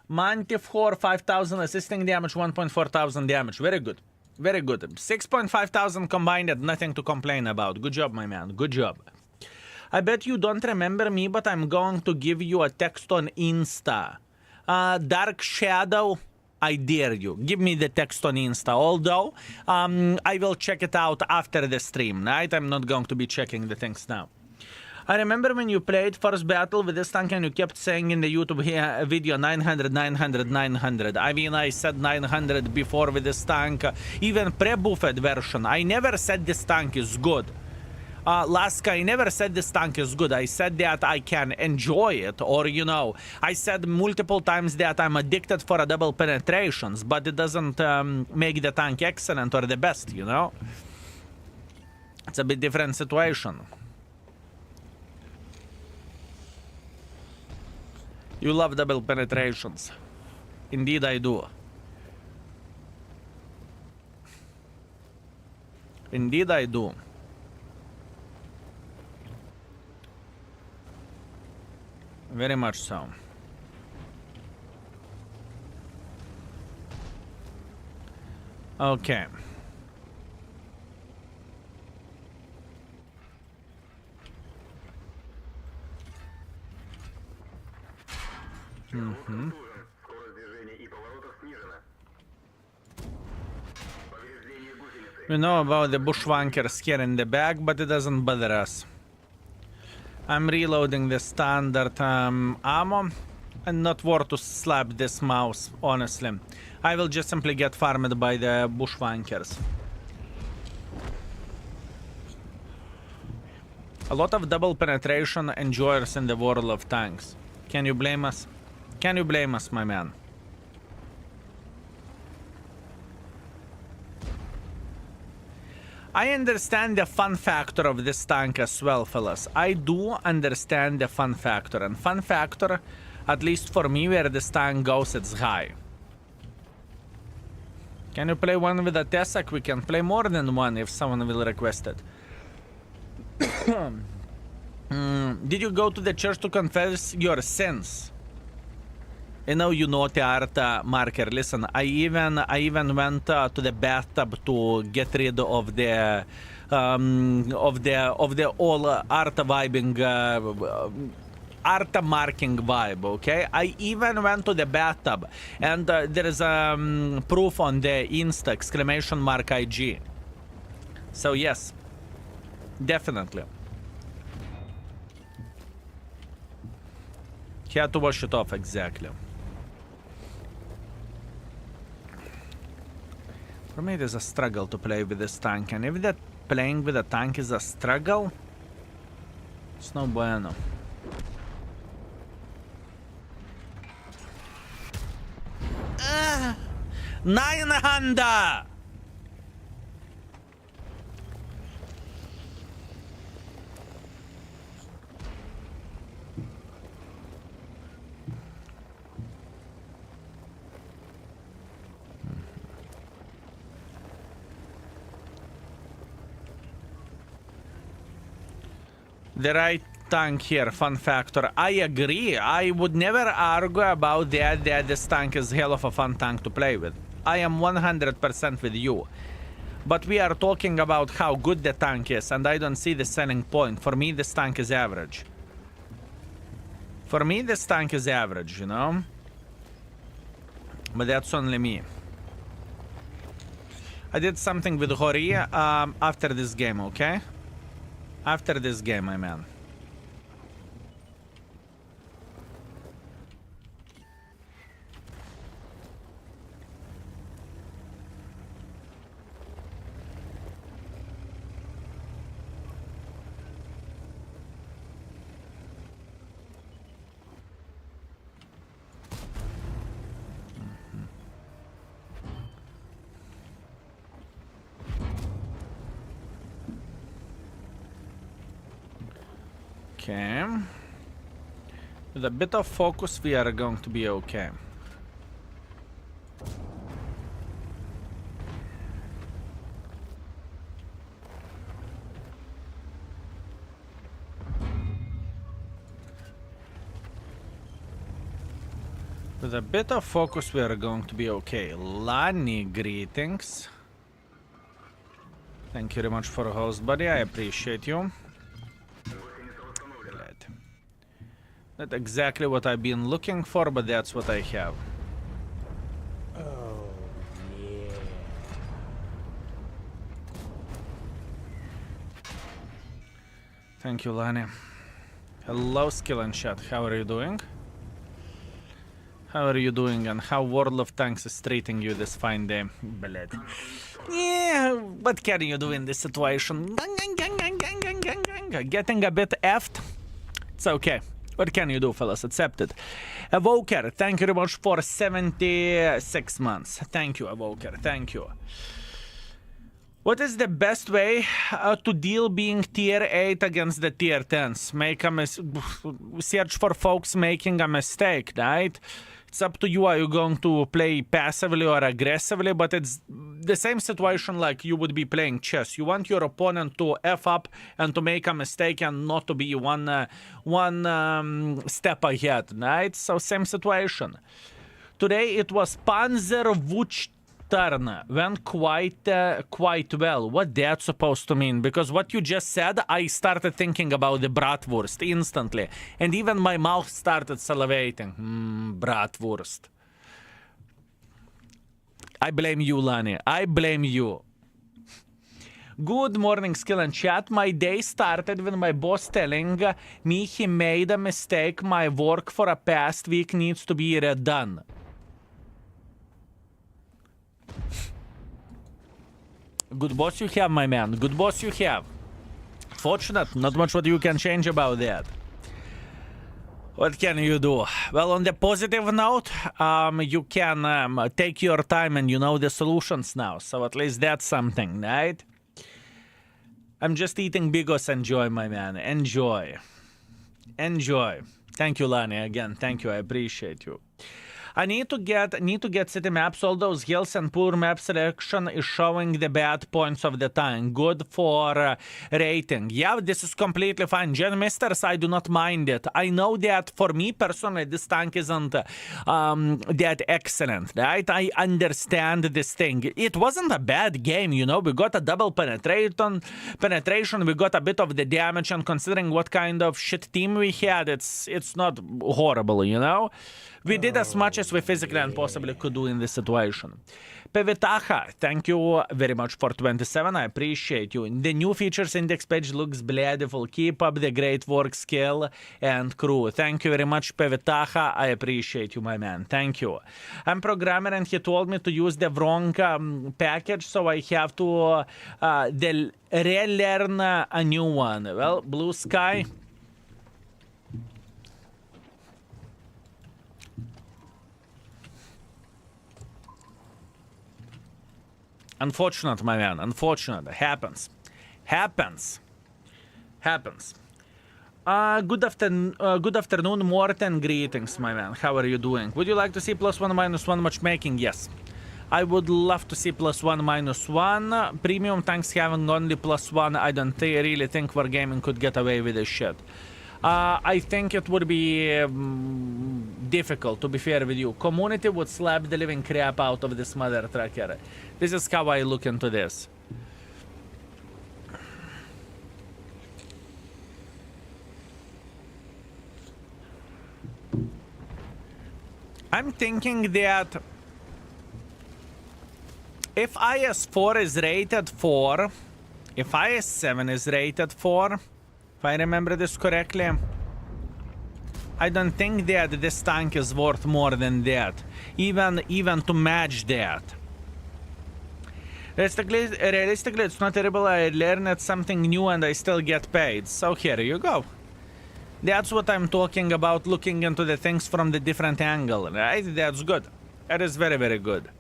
[SPEAKER 1] Manti 4, 5,000 assisting damage, 1.4 thousand damage. Very good. Very good. 6.5 thousand combined, nothing to complain about. Good job, my man. Good job. I bet you don't remember me, but I'm going to give you a text on Insta. Dark Shadow, I dare you. Give me the text on Insta. Although, I will check it out after the stream, right? I'm not going to be checking the things now. I remember when you played first battle with this tank and you kept saying in the YouTube video 900, 900, 900. I mean, I said 900 before with this tank, even pre-buffed version. I never said this tank is good. Laska, I never said this tank is good. I said that I can enjoy it, or, you know, I said multiple times that I'm addicted for a double penetrations, but it doesn't make the tank excellent or the best, you know? It's a bit different situation. You love double penetrations. Indeed, I do. Indeed, I do. Very much so. Okay. Mm-hmm. We know about the bushwankers here in the back, but it doesn't bother us. I'm reloading the standard ammo, and not worth to slap this mouse, honestly. I will just simply get farmed by the bushwankers. A lot of double penetration enjoyers in the world of tanks. Can you blame us? Can you blame us, my man? I understand the fun factor of this tank as well, fellas. I do understand the fun factor. And fun factor, at least for me, where this tank goes, it's high. Can you play one with a Tessak? We can play more than one if someone will request it. Did you go to the church to confess your sins? You know the art, Marker. Listen, I even went to the bathtub to get rid of the all art vibing, art marking vibe. Okay, I even went to the bathtub, and there is proof on the Insta !IG. So yes, definitely. He had to wash it off, exactly. For me, it is a struggle to play with this tank, and if that playing with a tank is a struggle, it's no bueno. Ah, 900! The right tank here, fun factor. I agree. I would never argue about that this tank is hell of a fun tank to play with. I am 100% with you. But we are talking about how good the tank is, and I don't see the selling point. For me, this tank is average. For me, this tank is average, you know? But that's only me. I did something with Hori after this game, okay? After this game, my man. Okay. With a bit of focus, we are going to be okay. With a bit of focus, we are going to be okay. Lani, greetings. Thank you very much for the host, buddy. I appreciate you. Not exactly what I've been looking for, but that's what I have.
[SPEAKER 2] Oh, yeah.
[SPEAKER 1] Thank you, Lani. Hello, skill and chat. How are you doing? How are you doing, and how World of Tanks is treating you this fine day? Блядь. Yeah, what can you do in this situation? Getting a bit effed? It's okay. What can you do, fellas? Accept it. Evoker, thank you very much for 76 months. Thank you, Evoker. Thank you. What is the best way to deal being tier 8 against the tier 10s? Search for folks making a mistake, right? It's up to you. Are you going to play passively or aggressively? But it's the same situation like you would be playing chess. You want your opponent to F up and to make a mistake and not to be one step ahead, right? So same situation. Today it was Panzer Wuch turn went quite well. What that's supposed to mean? Because what you just said, I started thinking about the bratwurst instantly, and even my mouth started salivating. Bratwurst. I blame you, Lani. I blame you. Good morning, skill and chat. My day started with my boss telling me he made a mistake. My work for a past week needs to be redone. Good boss you have, my man. Good boss you have. Fortunate. Not much what you can change about that. What can you do? Well, on the positive note, you can take your time and you know the solutions now. So at least that's something, right? I'm just eating bigos. Enjoy, my man. Enjoy. Enjoy. Thank you, Lani. Again, thank you. I appreciate you. I need to get city maps. All those hills and poor map selection is showing the bad points of the time. Good for rating. Yeah, this is completely fine. Gen Misters, I do not mind it. I know that for me personally, this tank isn't that excellent, right? I understand this thing. It wasn't a bad game, you know. We got a double penetration. We got a bit of the damage, and considering what kind of shit team we had, it's not horrible, you know. We did as much as we physically and possibly could do in this situation. Pevitaha, thank you very much for 27. I appreciate you. The new features index page looks beautiful. Keep up the great work, skill, and crew. Thank you very much, Pevitaha. I appreciate you, my man. Thank you. I'm programmer, and he told me to use the wrong package, so I have to relearn a new one. Well, Blue Sky. Unfortunate, my man. Unfortunate. Happens. Happens. Good afternoon, Morten. Greetings, my man. How are you doing? Would you like to see +1 -1 matchmaking? Yes. I would love to see +1 -1. Premium tanks having only +1. I don't really think Wargaming could get away with this shit. I think it would be difficult, to be fair with you. Community would slap the living crap out of this mother trucker. This is how I look into this. I'm thinking that if IS4 is rated 4, if IS7 is rated 4, if I remember this correctly, I don't think that this tank is worth more than that, even to match that. Realistically, it's not terrible. I learned something new and I still get paid. So here you go. That's what I'm talking about, looking into the things from the different angle, right? That's good. That is very, very good.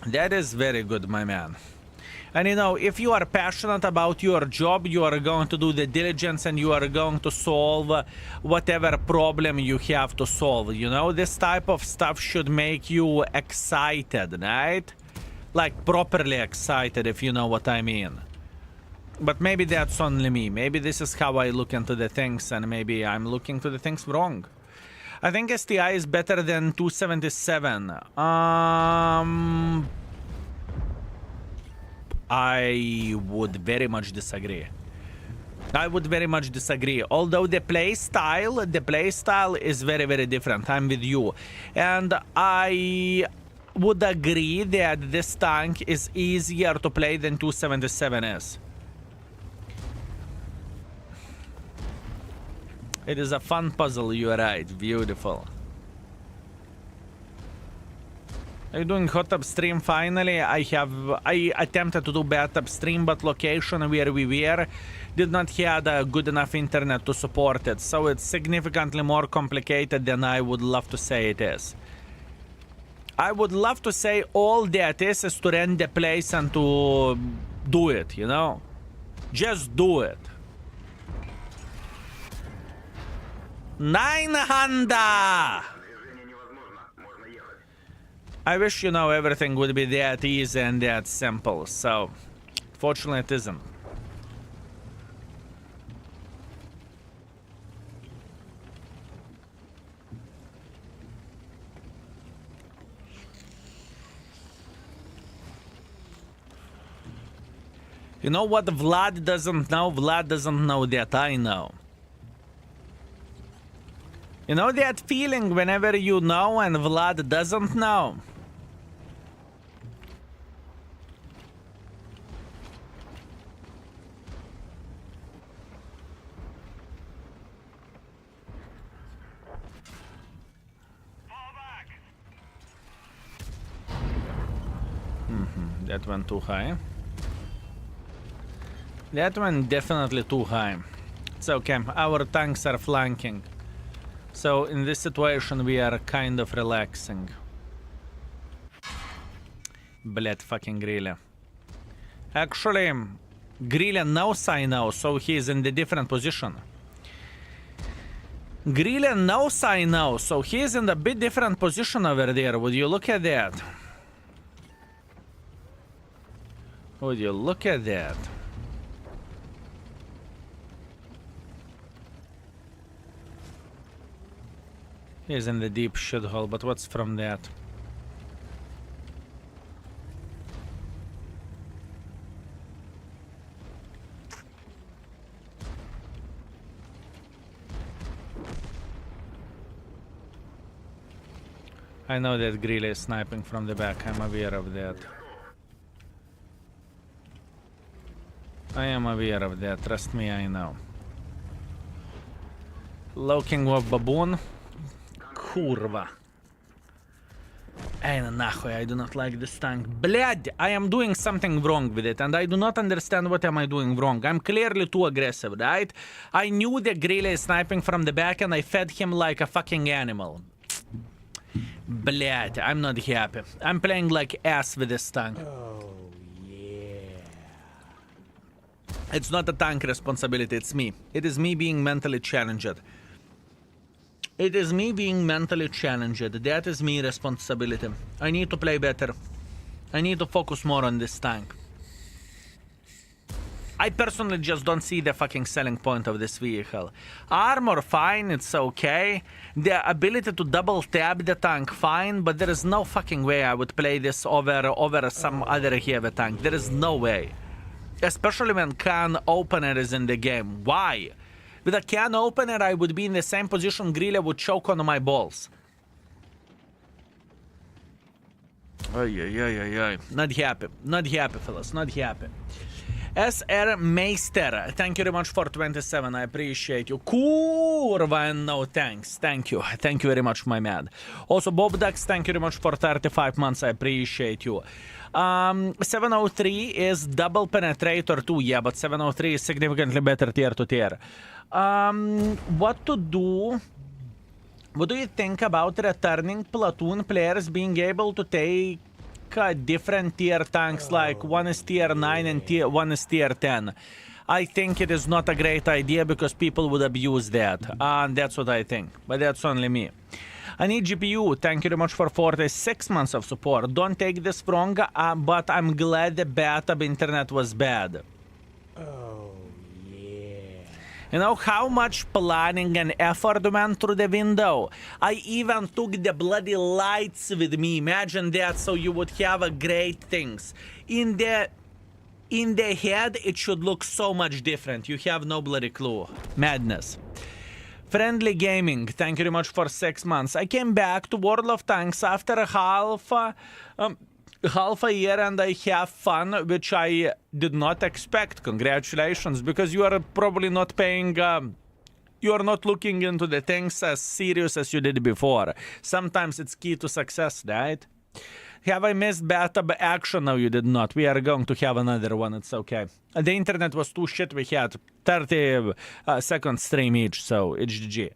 [SPEAKER 1] That is very good, my man. And you know, if you are passionate about your job, you are going to do the diligence and you are going to solve whatever problem you have to solve. You know, this type of stuff should make you excited, right? Like properly excited, if you know what I mean. But maybe that's only me. Maybe this is how I look into the things, and maybe I'm looking to the things wrong. I think STI is better than 277. I would very much disagree. Although the play style is very, very different. I'm with you. And I would agree that this tank is easier to play than 277 is. It is a fun puzzle, you're right. Beautiful. Are you doing hot upstream finally? I attempted to do bad upstream, but location where we were did not have a good enough internet to support it, so it's significantly more complicated than I would love to say it is. I would love to say all that is to rent the place and to do it, you know? Just do it. 900! I wish, you know, everything would be that easy and that simple, so fortunately it isn't. You know what Vlad doesn't know? Vlad doesn't know that I know. You know that feeling whenever you know and Vlad doesn't know? That went too high. That went definitely too high. It's okay, our tanks are flanking. So in this situation we are kind of relaxing. Bled fucking Grille. Actually, Grille knows I know, so he's in the different position. Grille knows I know, so he's in a bit different position over there. Would you look at that? Would you look at that? He's in the deep shithole, but what's from that? I know that Grille is sniping from the back, I'm aware of that. I am aware of that, trust me, I know. Looking of baboon. Kurva. Ey, nahoi, I do not like this tank. Bled, I am doing something wrong with it, and I do not understand what am I doing wrong. I'm clearly too aggressive, right? I knew that Grille is sniping from the back, and I fed him like a fucking animal. Bled, I'm not happy. I'm playing like ass with this tank. Oh, yeah. It's not a tank responsibility, it's me. It is me being mentally challenged. It is me being mentally challenged. That is me responsibility. I need to play better. I need to focus more on this tank. I personally just don't see the fucking selling point of this vehicle. Armor, fine, it's okay. The ability to double tap the tank, fine, but there is no fucking way I would play this over some other heavy tank. There is no way. Especially when can opener is in the game. Why? With a can opener, I would be in the same position Grille would choke on my balls. Ay. Not happy. Not happy, fellas. Not happy. SR Meister, thank you very much for 27. I appreciate you. Kurva and no thanks. Thank you. Thank you very much, my man. Also, Bob Ducks, thank you very much for 35 months. I appreciate you. 703 is double penetrator too. Yeah, but 703 is significantly better tier to tier. What to do? What do you think about returning platoon players being able to take different tier tanks, like one is tier 9 and one is tier 10? I think it is not a great idea because people would abuse that. And that's what I think. But that's only me. I need GPU. Thank you very much for 46 months of support. Don't take this wrong, but I'm glad the beta internet was bad. You know how much planning and effort went through the window? I even took the bloody lights with me. Imagine that, so you would have a great things. In the head, it should look so much different. You have no bloody clue. Madness. Friendly Gaming, thank you very much for 6 months. I came back to World of Tanks after half a year and I have fun, which I did not expect. Congratulations, because you are probably not paying You are not looking into the things as serious as you did before. Sometimes it's key to success, right? Have I missed bathtub action? No, you did not. We are going to have another one. It's okay. The internet was too shit. We had 30 second stream each, so it's GG.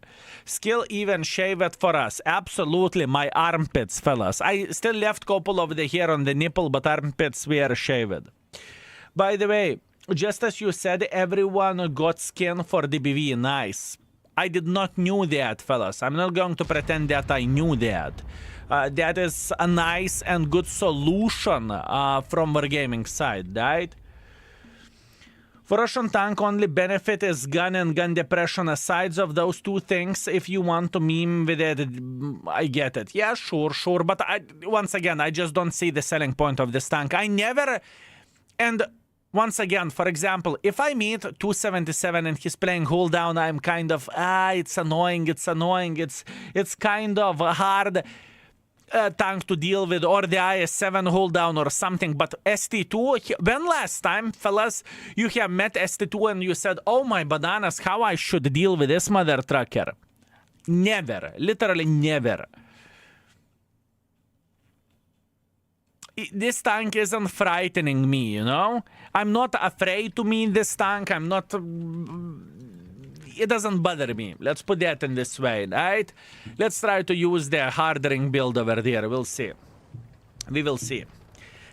[SPEAKER 1] Skill even shave it for us. Absolutely. My armpits, fellas. I still left couple of the hair on the nipple, but armpits were shaved. By the way, just as you said, everyone got skin for DBV. Nice. I did not knew that, fellas. I'm not going to pretend that I knew that. That is a nice and good solution from Wargaming side, right? For Russian tank, only benefit is gun and gun depression. Aside of those two things, if you want to meme with it, I get it. Yeah, sure. But once again, I just don't see the selling point of this tank. I never... And once again, for example, if I meet 277 and he's playing hold down, I'm kind of, it's annoying. It's kind of hard... tank to deal with, or the IS-7 hold down or something. But ST2, when last time, fellas, you have met ST2 and you said, oh my bananas, how I should deal with this mother trucker? Never. Literally never. This tank isn't frightening me, you know? I'm not afraid to meet this tank. I'm not... It doesn't bother me. Let's put that in this way, right? Let's try to use the hardering build over there. We'll see. We will see.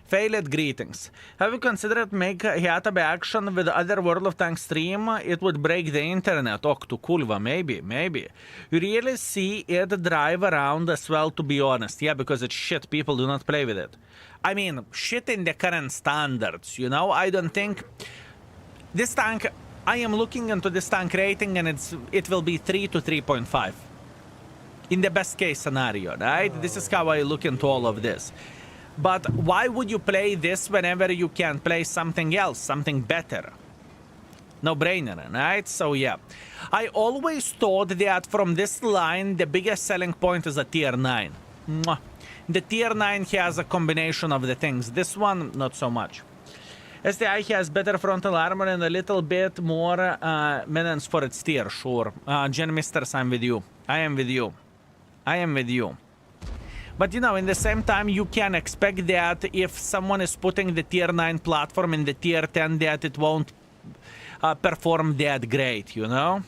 [SPEAKER 1] Failed greetings. Have you considered make Hiatab action with other World of Tanks stream? It would break the internet. Ok, to Kulva, maybe. You really see it drive around as well, to be honest. Yeah, because it's shit. People do not play with it. I mean, shit in the current standards, you know? I don't think... This tank... I am looking into this tank rating and it will be 3 to 3.5. In the best case scenario, right? This is how I look into all of this. But why would you play this whenever you can play something else, something better? No brainer, right? So yeah. I always thought that from this line, the biggest selling point is a tier 9. Mwah. The tier 9 has a combination of the things. This one, not so much. STI has better frontal armor and a little bit more maintenance for its tier, sure. Gen Misters, I'm with you. I am with you. But you know, in the same time, you can expect that if someone is putting the tier 9 platform in the tier 10, that it won't perform that great, you know?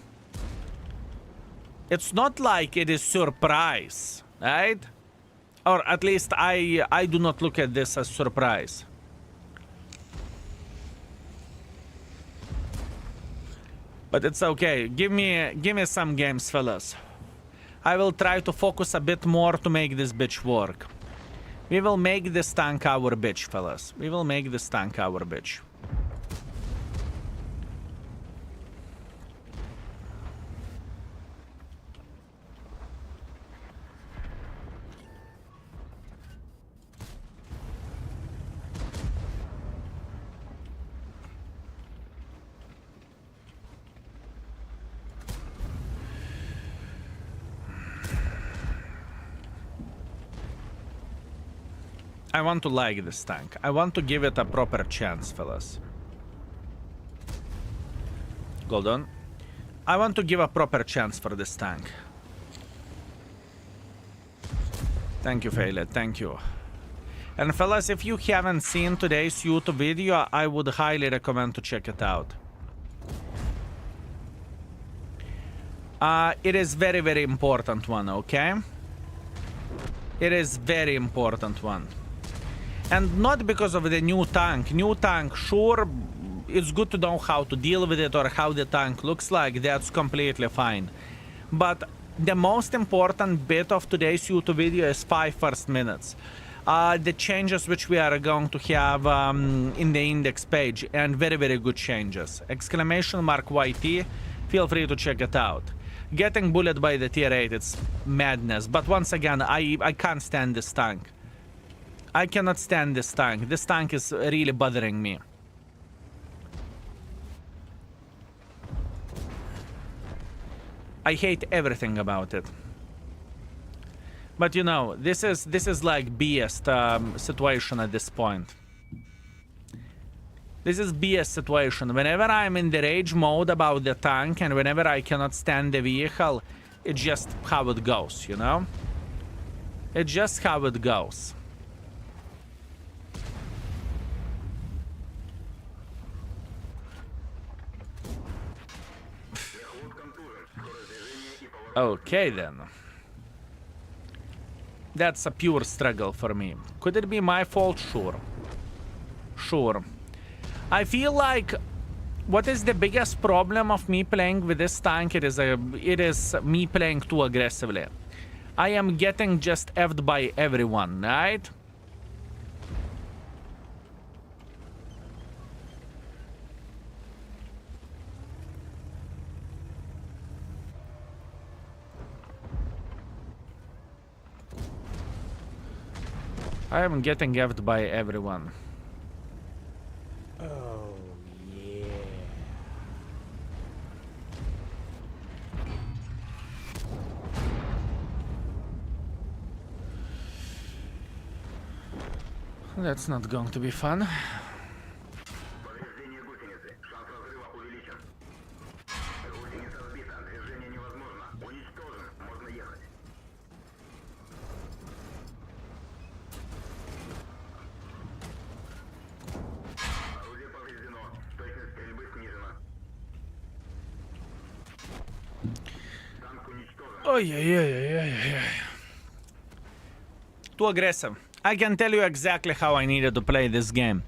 [SPEAKER 1] It's not like it is surprise, right? Or at least I do not look at this as surprise. But it's okay. Give me some games, fellas. I will try to focus a bit more to make this bitch work. We will make this tank our bitch, fellas. We will make this tank our bitch. I want to like this tank. I want to give it a proper chance, fellas. Hold on. I want to give a proper chance for this tank. Thank you, Failed. Thank you. And fellas, if you haven't seen today's YouTube video, I would highly recommend to check it out. It is very, very important one, okay? It is very important one. And not because of the new tank. New tank, sure, it's good to know how to deal with it or how the tank looks like. That's completely fine. But the most important bit of today's YouTube video is 5 first minutes. The changes which we are going to have in the index page. And very, very good changes. Exclamation mark YT. Feel free to check it out. Getting bullied by the tier 8, it's madness. But once again, I can't stand this tank. I cannot stand this tank. This tank is really bothering me. I hate everything about it. But you know, this is like BS situation at this point. This is BS situation. Whenever I'm in the rage mode about the tank and whenever I cannot stand the vehicle, it's just how it goes, you know? It's just how it goes. Okay then. That's a pure struggle for me. Could it be my fault? Sure. Sure. I feel like what is the biggest problem of me playing with this tank? It is me playing too aggressively. I am getting just effed by everyone, right? I am getting effed by everyone.
[SPEAKER 2] Oh, yeah.
[SPEAKER 1] That's not going to be fun. Oh, yeah. Too aggressive. I can tell you exactly how I needed to play this game.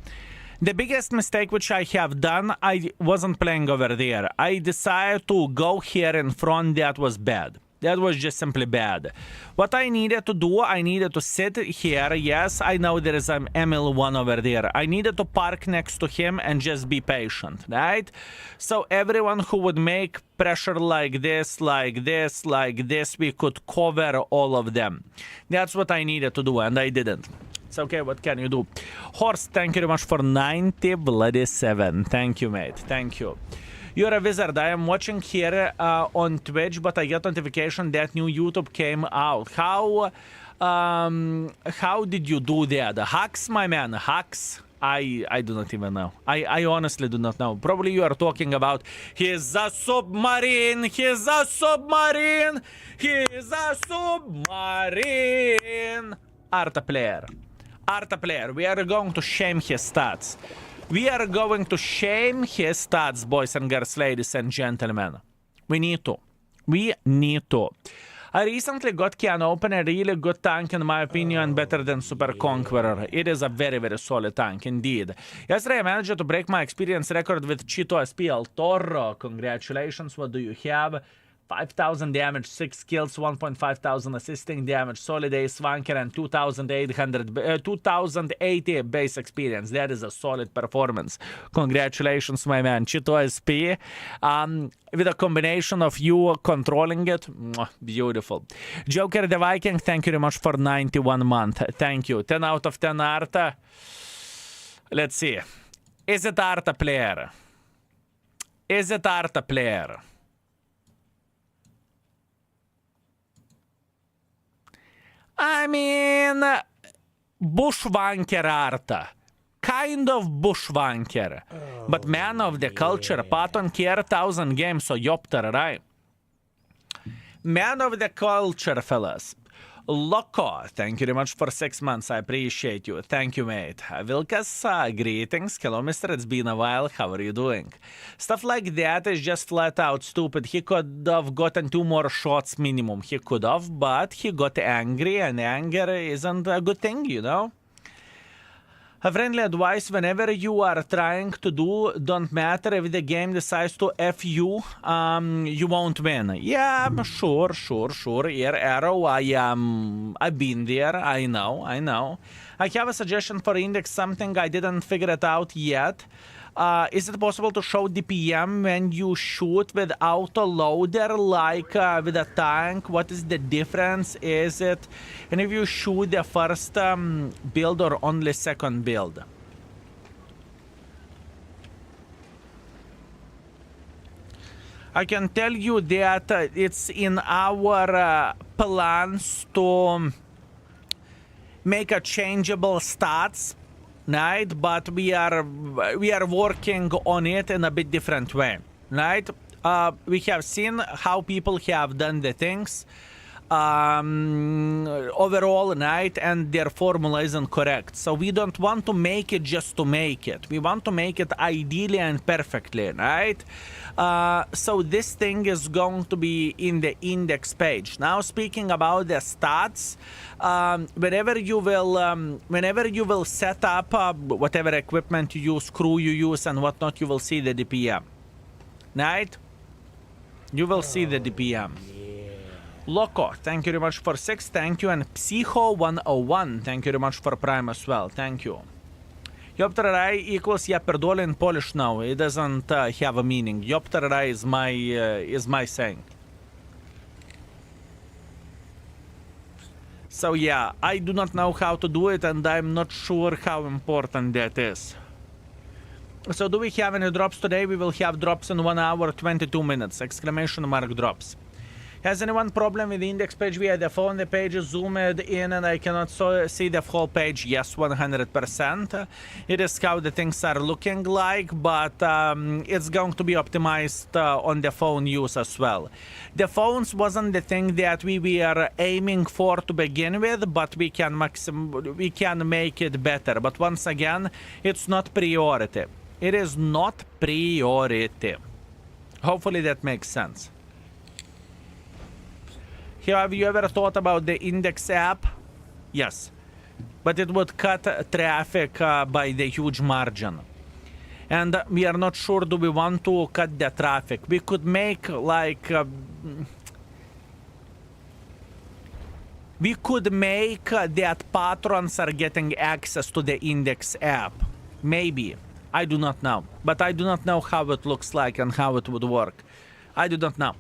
[SPEAKER 1] The biggest mistake which I have done, I wasn't playing over there. I decided to go here in front. That was bad. That was just simply bad. What I needed to do, I needed to sit here. Yes, I know there is an ML1 over there. I needed to park next to him and just be patient, right? So everyone who would make pressure like this, we could cover all of them. That's what I needed to do, and I didn't. It's okay, what can you do? Horse, thank you very much for 90 Thank you, mate. Thank you. You're a wizard. I am watching here on Twitch, but I get notification that new YouTube came out. How did you do that? Hacks, my man, hacks? I do not even know. I honestly do not know. Probably you are talking about he's a submarine, he's a submarine, he's a submarine. Arta player. Arta player. We are going to shame his stats. We are going to shame his stats, boys and girls, ladies and gentlemen. We need to. We need to. I recently got Can Open, a really good tank in my opinion, better than Super Conqueror. It is a very, very solid tank indeed. Yesterday I managed to break my experience record with Cheeto SP El Toro. Congratulations, what do you have? 5,000 damage, 6 kills, 1,500 assisting damage, solid ace wanker, and 2,080 base experience. That is a solid performance. Congratulations, my man. Cheeto SP. With a combination of you controlling it, beautiful. Joker the Viking, thank you very much for 91 month. Thank you. 10 out of 10 Arta. Let's see. Is it Arta player? Is it Arta player? I mean, bushwanker Arta. Kind of bushwanker. But man of the culture, Patton care 1,000 games, so Yopter, right? Man of the culture, fellas. Loco, thank you very much for 6 months. I appreciate you. Thank you, mate. Vilkas, greetings. Hello, mister. It's been a while. How are you doing? Stuff like that is just flat out stupid. He could have gotten 2 more shots minimum. He could have, but he got angry, and anger isn't a good thing, you know? A friendly advice, whenever you are trying to do, don't matter if the game decides to F you, you won't win. Yeah, sure. Here, Arrow, I've been there, I know. I have a suggestion for index, something I didn't figure it out yet. Is it possible to show DPM when you shoot with auto-loader, like with a tank? What is the difference? Is it... And if you shoot the first build or only second build? I can tell you that it's in our plans to make a changeable stats right? But we are working on it in a bit different way, right? We have seen how people have done the things overall, right? And their formula isn't correct. So we don't want to make it just to make it. We want to make it ideally and perfectly, right? So this thing is going to be in the index page. Now, speaking about the stats, whenever you will set up whatever equipment you use, screw you use, and whatnot, you will see the DPM, right? You will see the DPM. Loco, thank you very much for 6, thank you, and Psycho101, thank you very much for Prime as well, thank you. Yopterai equals Yaperdole in Polish now, it doesn't have a meaning. Yopterai is my saying. So yeah, I do not know how to do it, and I'm not sure how important that is. So do we have any drops today? We will have drops in 1 hour, 22 minutes, exclamation mark drops. Has anyone problem with the index page via the phone? The page is zoomed in and I cannot see the whole page. Yes, 100%. It is how the things are looking like, but it's going to be optimized on the phone use as well. The phones wasn't the thing that we were aiming for to begin with, but we can make it better. But once again, it's not priority. It is not priority. Hopefully that makes sense. Have you ever thought about the index app? Yes, but it would cut traffic by the huge margin. And we are not sure, do we want to cut the traffic? We could make like... we could make that patrons are getting access to the index app. Maybe. I do not know. But I do not know how it looks like and how it would work. I do not know.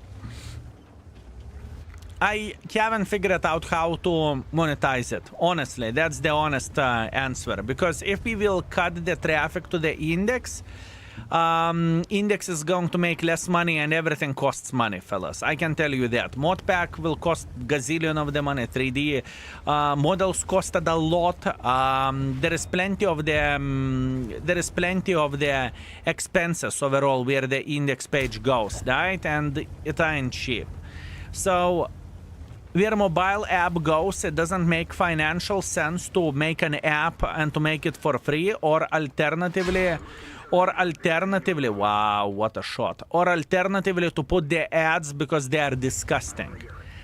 [SPEAKER 1] I haven't figured out how to monetize it. Honestly, that's the honest answer. Because if we will cut the traffic to the index, index is going to make less money and everything costs money, fellas. I can tell you that. Modpack will cost gazillion of the money. 3D models costed a lot. There is plenty of the expenses overall where the index page goes, right? And it ain't cheap. So where mobile app goes, it doesn't make financial sense to make an app and to make it for free, or alternatively, wow, what a shot. Or alternatively to put the ads because they are disgusting.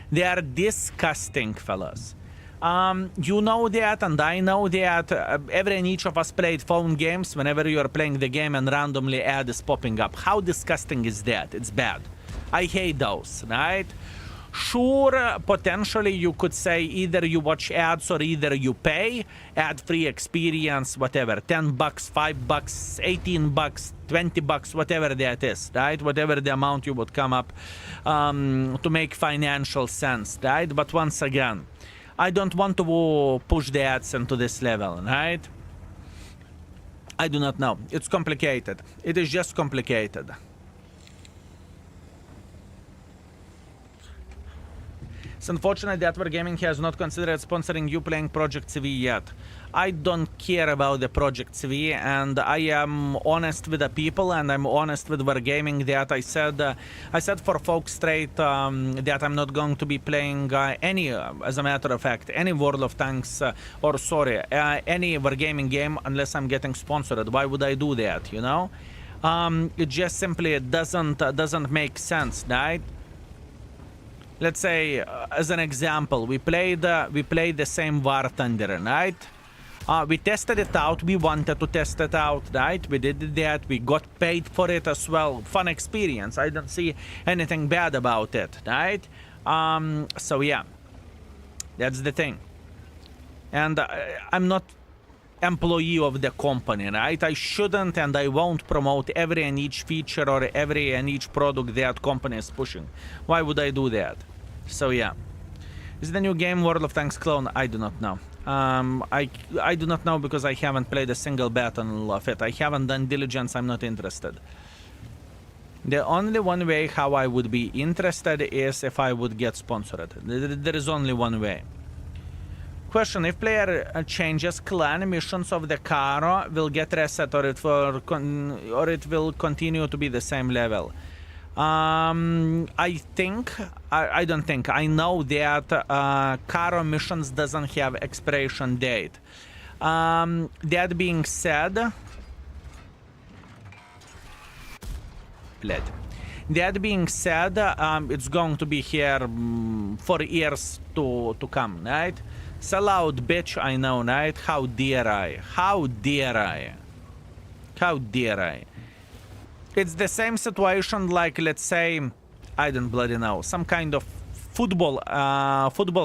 [SPEAKER 1] They are disgusting, fellas. You know that, and I know that. Every and each of us played phone games. Whenever you are playing the game and randomly ad is popping up. How disgusting is that? It's bad. I hate those, right? Sure, potentially you could say either you watch ads or either you pay. Ad-free experience, whatever. 10 bucks, 5 bucks, 18 bucks, 20 bucks, whatever that is, right? Whatever the amount you would come up to make financial sense, right? But once again, I don't want to push the ads into this level, right? I do not know. It's complicated. It is just complicated. It's unfortunate that Wargaming has not considered sponsoring you playing Project CV yet. I don't care about the Project CV, and I am honest with the people, and I'm honest with Wargaming that I said for folks straight that I'm not going to be playing any, as a matter of fact, any World of Tanks any Wargaming game unless I'm getting sponsored. Why would I do that? You know, it just simply doesn't make sense, right? Let's say, as an example, we played the same War Thunder, right? We tested it out. We wanted to test it out, right? We did that. We got paid for it as well. Fun experience. I don't see anything bad about it, right? So yeah, that's the thing. And I'm not employee of the company, right? I shouldn't and I won't promote every and each feature or every and each product that company is pushing. Why would I do that? So yeah. Is the new game World of Tanks clone? I do not know. I do not know because I haven't played a single battle of it. I haven't done diligence. I'm not interested. The only one way how I would be interested is if I would get sponsored. There is only one way. Question: if player changes clan, missions of the car will get reset, or it will continue to be the same level. I think I don't think I know that car missions doesn't have expiration date. That being said, it's going to be here for years to come, right? Sell out, bitch, I know, right? How dare I? How dare I? How dare I? It's the same situation like, let's say, I don't bloody know, some kind of football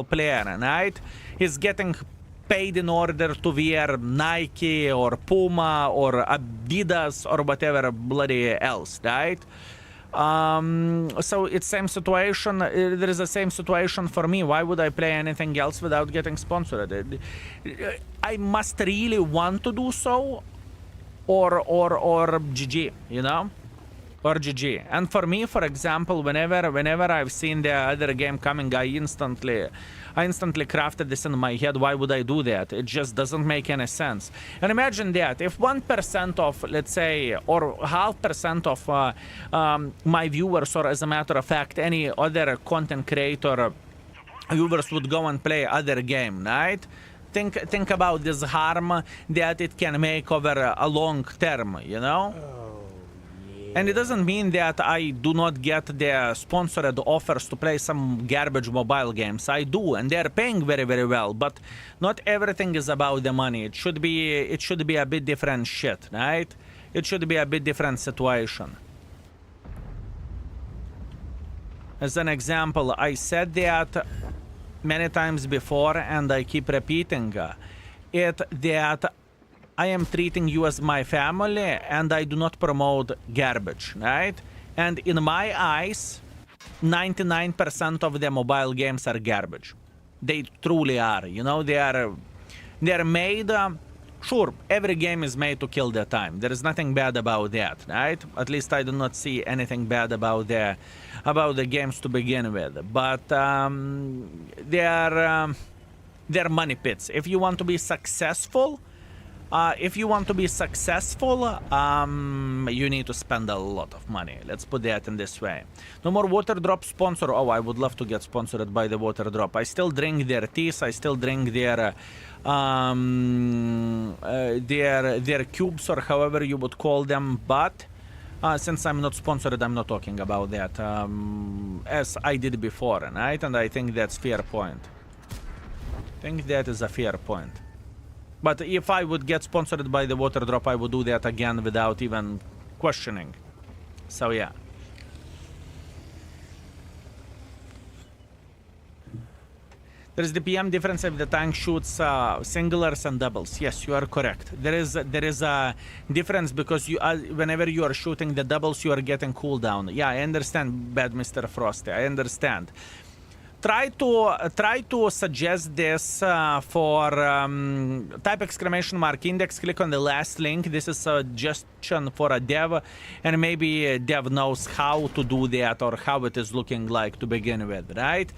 [SPEAKER 1] player, right? He's getting paid in order to wear Nike or Puma or Adidas or whatever bloody else, right? So it's same situation. There is the same situation for me. Why would I play anything else without getting sponsored? I must really want to do so, or GG, you know, or GG. And for me, for example, whenever I've seen the other game coming, I instantly crafted this in my head. Why would I do that? It just doesn't make any sense. And imagine that if 1% of, let's say, or 0.5% of my viewers, or as a matter of fact, any other content creator viewers would go and play other game, right? Think about this harm that it can make over a long term, you know? And it doesn't mean that I do not get the sponsored offers to play some garbage mobile games. I do, and they're paying very, very well. But not everything is about the money. It should be a bit different shit, right? It should be a bit different situation. As an example, I said that many times before, and I keep repeating it, that I am treating you as my family, and I do not promote garbage, right? And in my eyes, 99% of the mobile games are garbage. They truly are, you know, they're made, sure, every game is made to kill the time. There is nothing bad about that, right? At least I do not see anything bad about the games to begin with. But they're money pits. If you want to be successful, you need to spend a lot of money. Let's put that in this way. No more water drop sponsor. Oh, I would love to get sponsored by the water drop. I still drink their teas. I still drink their cubes, or however you would call them. But since I'm not sponsored, I'm not talking about that, as I did before, right? And I think that's fair point. I think that is a fair point. But if I would get sponsored by the water drop, I would do that again without even questioning. So yeah. There is the PM difference if the tank shoots singulars and doubles. Yes, you are correct. There is a difference because whenever you are shooting the doubles, you are getting cooldown. Yeah, I understand, bad Mr. Frosty. I understand. Try to suggest this for type exclamation mark index, click on the last link. This is a suggestion for a dev, and maybe a dev knows how to do that or how it is looking like to begin with, right?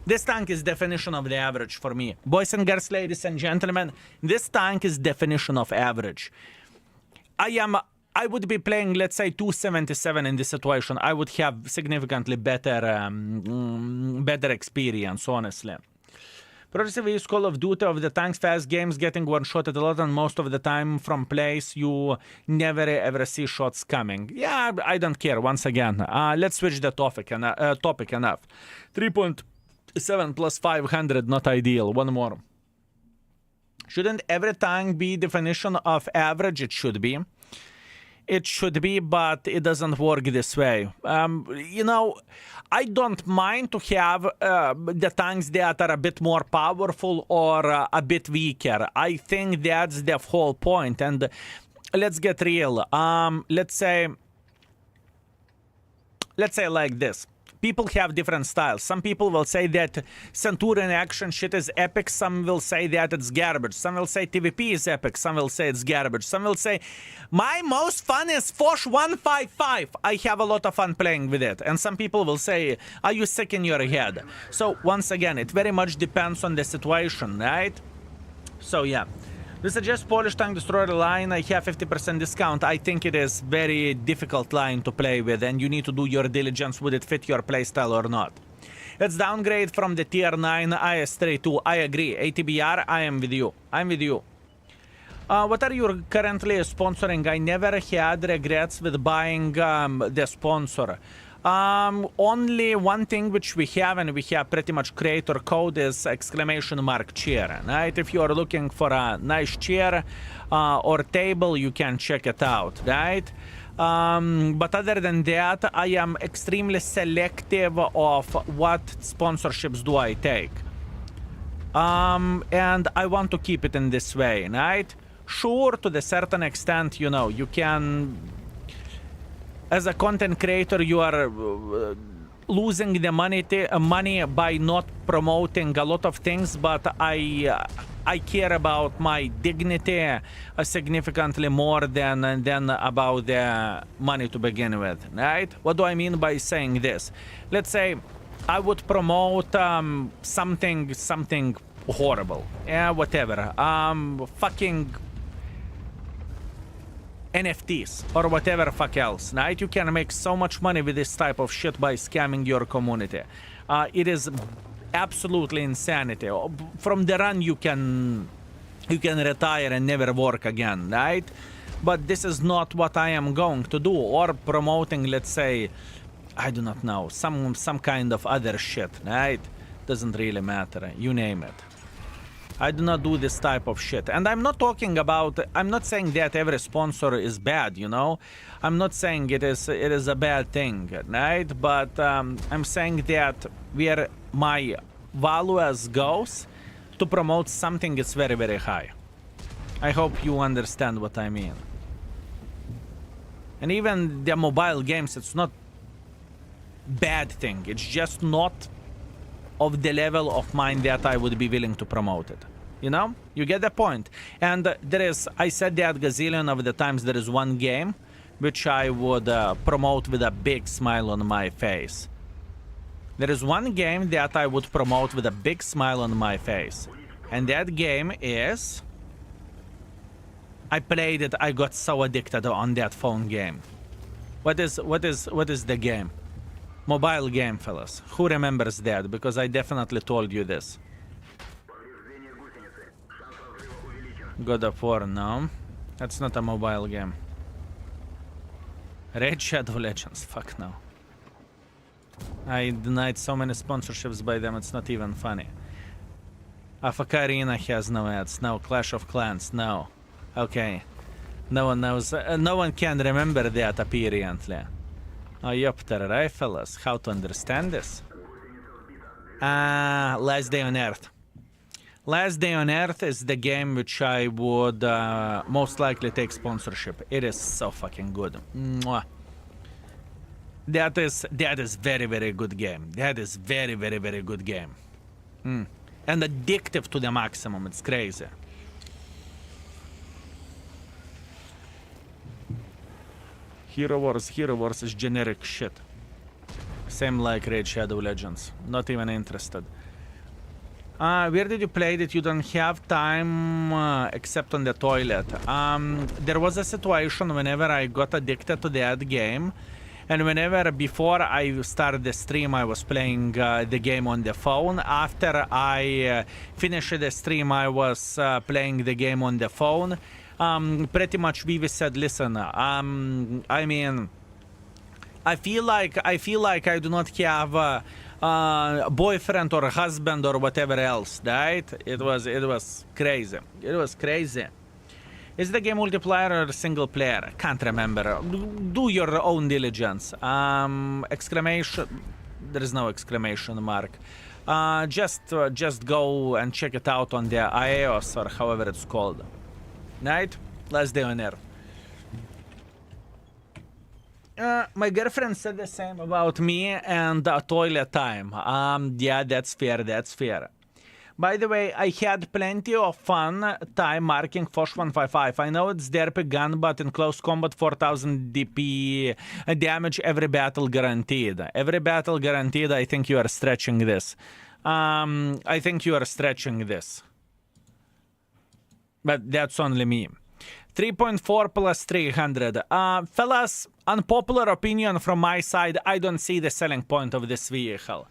[SPEAKER 1] This tank is definition of the average for me. Boys and girls, ladies and gentlemen, this tank is definition of average. I would be playing, let's say, 277 in this situation. I would have significantly better experience, honestly. Progressive is Call of Duty of the tanks, fast games, getting one-shotted a lot, and most of the time from plays you never ever see shots coming. Yeah, I don't care, once again. Let's switch the topic enough. 3.7 plus 500, not ideal. One more. Shouldn't every tank be definition of average? It should be. It should be, but it doesn't work this way. You know, I don't mind to have the tanks that are a bit more powerful or a bit weaker. I think that's the whole point. And let's get real. Let's say like this. People have different styles. Some people will say that Centurion action shit is epic. Some will say that it's garbage. Some will say TVP is epic. Some will say it's garbage. Some will say, my most fun is Fosh 155. I have a lot of fun playing with it. And some people will say, are you sick in your head? So once again, it very much depends on the situation, right? So yeah, we suggest Polish Tank Destroyer line. I have 50% discount. I think it is very difficult line to play with, and you need to do your diligence. Would it fit your playstyle or not? It's downgrade from the tier 9 IS-32. I agree. ATBR, I am with you. I'm with you. What are you currently sponsoring? I never had regrets with buying the sponsor. Only one thing which we have, and we have pretty much creator code, is exclamation mark chair. Right? If you are looking for a nice chair or table, you can check it out. Right? But other than that, I am extremely selective of what sponsorships do I take. And I want to keep it in this way, right? Sure, to the certain extent, you know, you can, as a content creator, you are losing the money by not promoting a lot of things, but I care about my dignity significantly more than about the money to begin with, right? What do I mean by saying this? Let's say I would promote something horrible, yeah, whatever, fucking NFTs or whatever fuck else, right? You can make so much money with this type of shit by scamming your community. It is absolutely insanity. From the run you can retire and never work again, right? But this is not what I am going to do, or promoting, let's say, I do not know, some kind of other shit, right? Doesn't really matter, you name it. I do not do this type of shit. And I'm not talking about, I'm not saying that every sponsor is bad, you know? I'm not saying it is a bad thing, right? But I'm saying that where my values goes to promote something is very, very high. I hope you understand what I mean. And even the mobile games, it's not bad thing. It's just not of the level of mine that I would be willing to promote it. You know? You get the point. And there is, I said that gazillion of the times, there is one game which I would promote with a big smile on my face. There is one game that I would promote with a big smile on my face. And that game is... I played it, I got so addicted on that phone game. What is the game? Mobile game, fellas. Who remembers that? Because I definitely told you this. God of War, no. That's not a mobile game. Raid Shadow Legends, fuck no. I denied so many sponsorships by them, it's not even funny. AFK Arena has no ads, no. Clash of Clans, no. Okay. No one knows, no one can remember that apparently. Oh, Yopter, right, fellas? How to understand this? Last Day on Earth. Last Day on Earth is the game which I would most likely take sponsorship. It is so fucking good. Mwah. That is very, very good game. That is very, very, very good game. And addictive to the maximum. It's crazy. Hero Wars is generic shit. Same like Raid Shadow Legends. Not even interested. Where did you play that you don't have time except on the toilet? There was a situation whenever I got addicted to that game, and whenever before I started the stream I was playing the game on the phone. After I finished the stream I was playing the game on the phone. Pretty much Vivi said, listen, I mean, I feel like I do not have a boyfriend or husband or whatever else, right? It was crazy. It was crazy. Is the game multiplayer or single player? Can't remember. Do your own diligence. Exclamation. There is no exclamation mark. Just go and check it out on the iOS or however it's called. Right? Last Day on Earth. My girlfriend said the same about me and toilet time. Yeah, that's fair, that's fair. By the way, I had plenty of fun time marking FV4005. I know it's derpy gun, but in close combat 4000 DP damage every battle guaranteed. Every battle guaranteed, I think you are stretching this. I think you are stretching this. But that's only me. 3.4 plus 300. Fellas, unpopular opinion from my side, I don't see the selling point of this vehicle.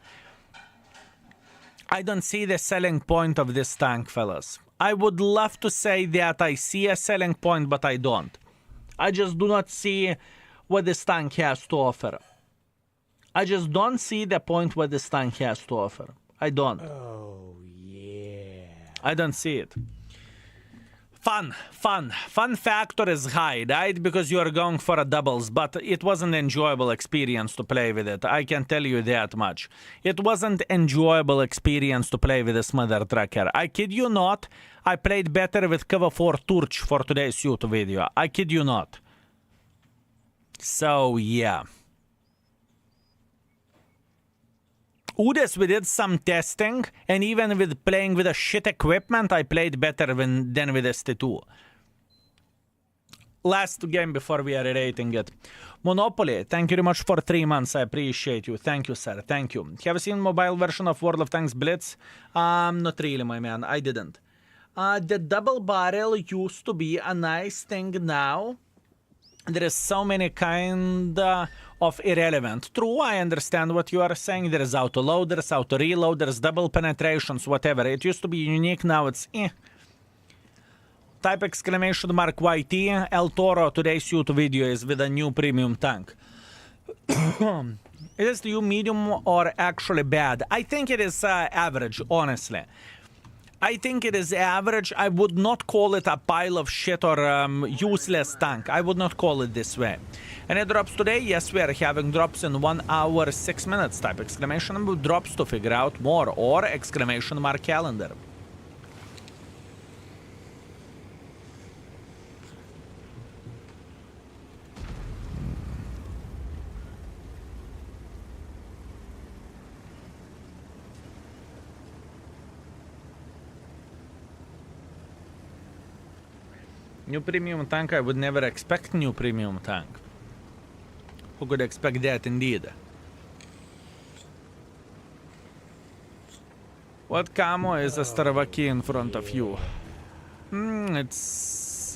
[SPEAKER 1] I don't see the selling point of this tank, fellas. I would love to say that I see a selling point, but I don't. I just do not see what this tank has to offer. I just don't see the point what this tank has to offer. I don't.
[SPEAKER 2] Oh, yeah.
[SPEAKER 1] I don't see it. Fun factor is high, right? Because you are going for a doubles, but it wasn't an enjoyable experience to play with it. I can tell you that much. It wasn't enjoyable experience to play with this mother trucker. I kid you not. I played better with cover 4 Turch for today's YouTube video. I kid you not. So, yeah. UDES, we did some testing, and even with playing with a shit equipment, I played better than with ST2. Last game before we are rating it. Monopoly, thank you very much for 3 months. I appreciate you. Thank you, sir. Thank you. Have you seen mobile version of World of Tanks Blitz? Not really, my man. I didn't. The double barrel used to be a nice thing now. There is so many kind of irrelevant. True, I understand what you are saying. There is auto load, there's auto reload, there's double penetrations, whatever. It used to be unique, now it's eh. Type exclamation mark YT. El Toro, today's YouTube video is with a new premium tank. Is the new medium or actually bad? I think it is average, honestly. I think it is average. I would not call it a pile of shit or useless tank. I would not call it this way. Any drops today? Yes, we are having drops in 1 hour 6 minutes. Type exclamation mark drops to figure out more, or exclamation mark calendar. New premium tank, I would never expect new premium tank. Who could expect that indeed? What camo is a Starvaki in front of you? It's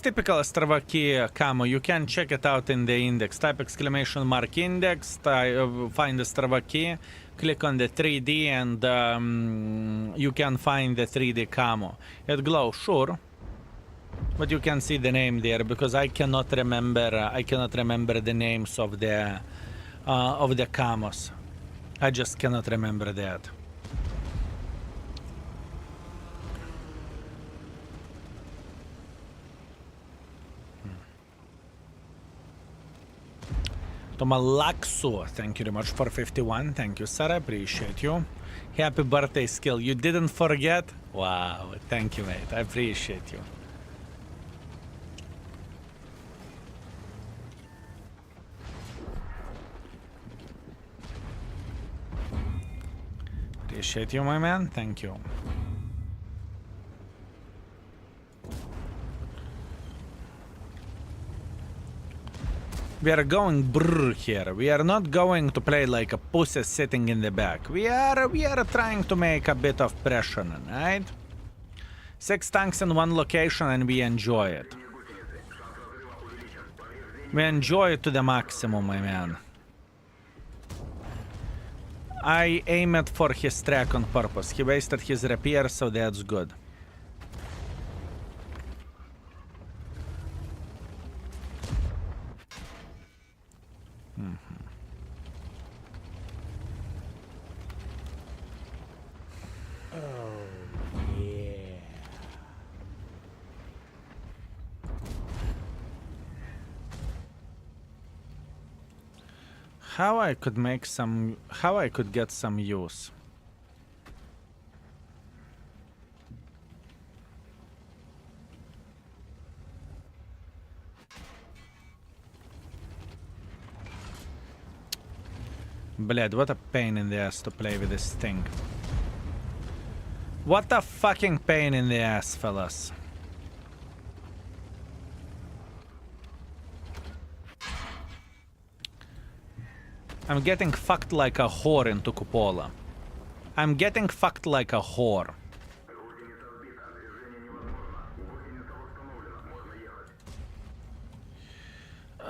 [SPEAKER 1] typical Starvaki camo. You can check it out in the index. Type exclamation mark index, find the Starvaki, click on the 3D, and you can find the 3D camo. It glows, sure, but you can see the name there because I cannot remember. I cannot remember the names of the camos. I just cannot remember that. Tomalaksu, thank you very much for 51. Thank you, sir. I appreciate you. Happy birthday, Skill. You didn't forget? Wow, thank you, mate. I appreciate you. Appreciate you, my man. Thank you. We are going brrr here. We are not going to play like a pussy sitting in the back. We are trying to make a bit of pressure, right? 6 tanks in 1 location and we enjoy it. We enjoy it to the maximum, my man. I aim it for his track on purpose. He wasted his repair, so that's good. How I could get some use. Bled, what a pain in the ass to play with this thing. What a fucking pain in the ass, fellas. I'm getting fucked like a whore into Cupola. I'm getting fucked like a whore.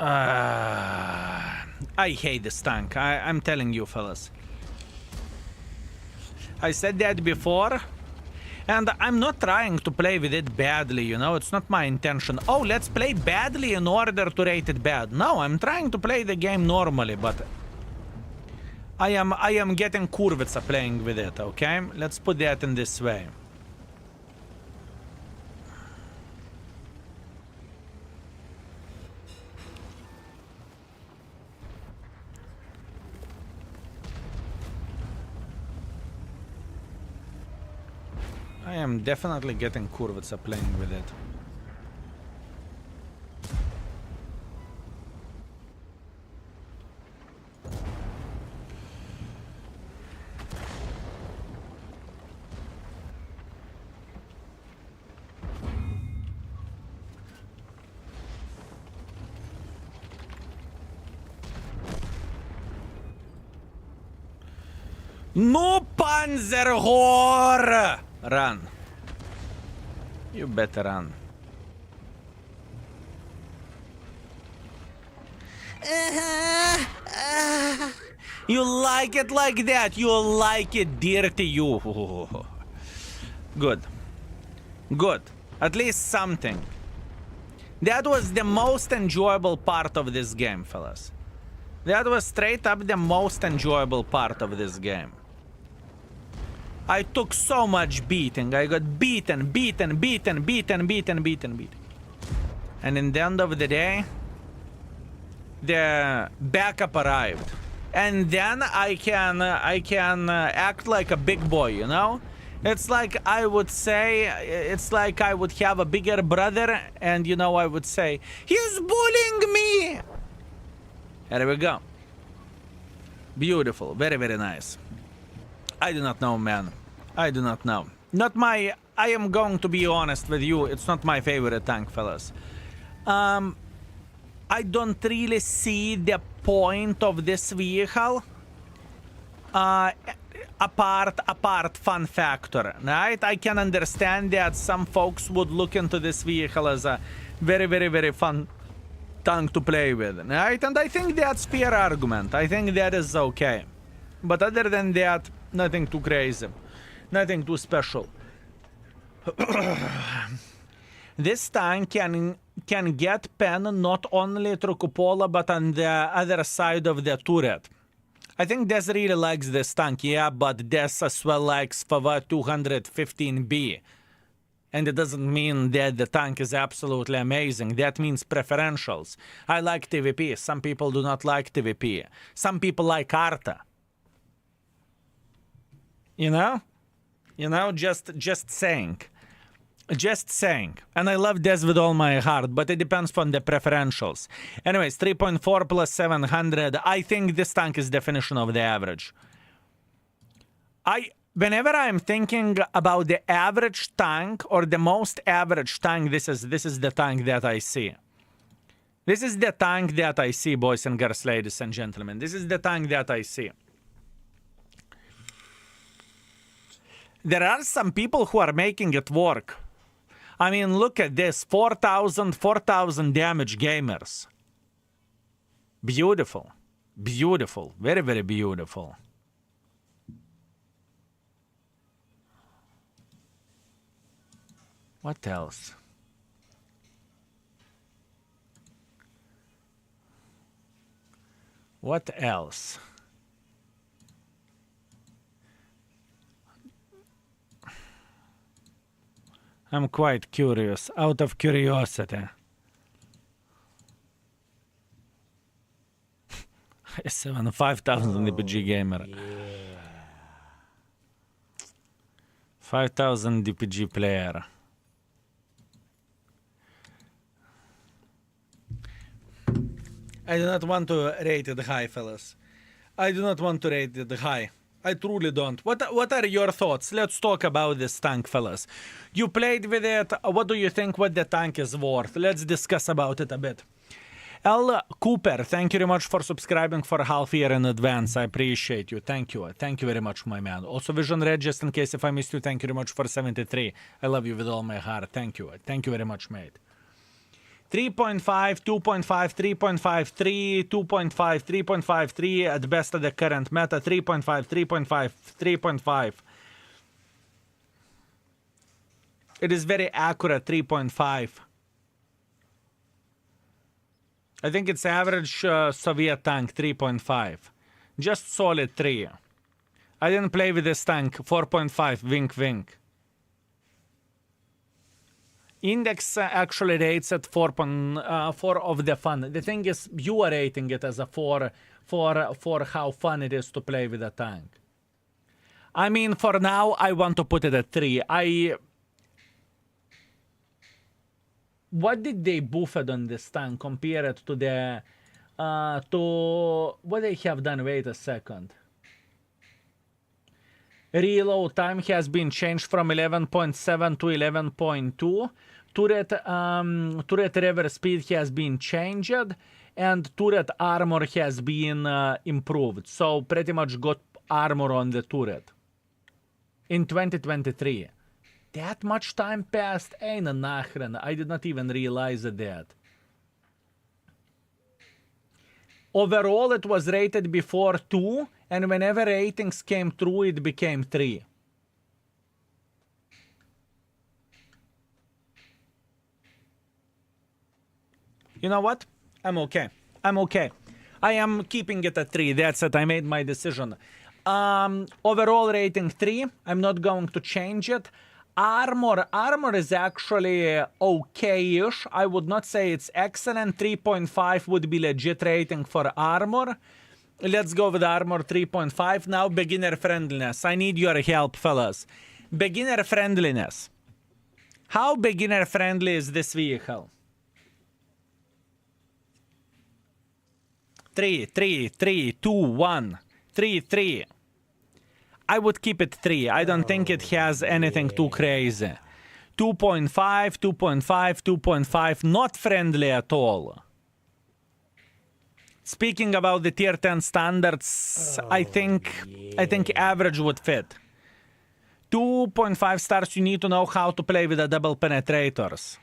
[SPEAKER 1] I hate this tank. I'm telling you, fellas. I said that before. And I'm not trying to play with it badly, you know? It's not my intention. Oh, let's play badly in order to rate it bad. No, I'm trying to play the game normally, but... I am getting kurvica playing with it, okay? Let's put that in this way. I am definitely getting kurvica playing with it. No Panzerhor! Run. You better run. You like it like that. You like it dirty, you. Good. Good. At least something. That was the most enjoyable part of this game, fellas. That was straight up the most enjoyable part of this game. I took so much beating. I got beaten. And in the end of the day, the backup arrived. And then I can act like a big boy, you know? It's like I would say, it's like I would have a bigger brother and, you know, I would say, he's bullying me! There we go. Beautiful. Very, very nice. I do not know, man. I do not know. Not my... I am going to be honest with you. It's not my favorite tank, fellas. I don't really see the point of this vehicle. Apart fun factor, right? I can understand that some folks would look into this vehicle as a very, very, very fun tank to play with, right? And I think that's fair argument. I think that is okay. But other than that, nothing too crazy. Nothing too special. This tank can get pen not only through cupola, but on the other side of the turret. I think Des really likes this tank, yeah, but Des as well likes FV215B. And it doesn't mean that the tank is absolutely amazing. That means preferentials. I like TVP. Some people do not like TVP. Some people like Arta. You know? You know, just saying. Just saying. And I love Des with all my heart, but it depends on the preferentials. Anyways, 3.4 plus 700. I think this tank is definition of the average. Whenever I'm thinking about the average tank or the most average tank, this is the tank that I see. This is the tank that I see, boys and girls, ladies and gentlemen. This is the tank that I see. There are some people who are making it work. I mean, look at this. 4,000 damage gamers. Beautiful. Beautiful. Very, very beautiful. What else? What else? I'm quite curious, out of curiosity. 5,000 DPG gamer.
[SPEAKER 2] Yeah.
[SPEAKER 1] 5,000 DPG player. I do not want to rate it high, fellas. I do not want to rate it high. I truly don't. What are your thoughts? Let's talk about this tank, fellas. You played with it. What do you think what the tank is worth? Let's discuss about it a bit. L. Cooper, thank you very much for subscribing for half year in advance. I appreciate you. Thank you. Thank you very much, my man. Also, Vision Red, just in case if I missed you, thank you very much for 73. I love you with all my heart. Thank you. Thank you very much, mate. 3.5, 2.5, 3.53, 2.5, 3.53 at best at the current meta, 3.5, 3.5, 3.5. It is very accurate, 3.5. I think it's average Soviet tank, 3.5. Just solid 3. I didn't play with this tank, 4.5, wink wink. Index actually rates at 4 of the fun. The thing is, you are rating it as a 4 for how fun it is to play with a tank. I mean, for now, I want to put it at 3. What did they buff it on this tank compared to the... to what they have done? Wait a second. Reload time has been changed from 11.7 to 11.2. Turret reverse speed has been changed, and turret armor has been improved. So pretty much got armor on the turret in 2023. That much time passed? Ain't a nachren. I did not even realize that. Overall, it was rated before 2, and whenever ratings came through, it became 3. You know what? I'm okay. I'm okay. I am keeping it at 3. That's it. I made my decision. Overall rating 3. I'm not going to change it. Armor is actually okay-ish. I would not say it's excellent. 3.5 would be legit rating for armor. Let's go with armor 3.5. Now beginner friendliness. I need your help, fellas. Beginner friendliness. How beginner friendly is this vehicle? 3, 3, 3, 2, 1. 3, 3. I would keep it 3. I don't think it has anything too crazy. 2.5, 2.5, 2.5. Not friendly at all. Speaking about the tier 10 standards, I think average would fit. 2.5 stars, you need to know how to play with the double penetrators.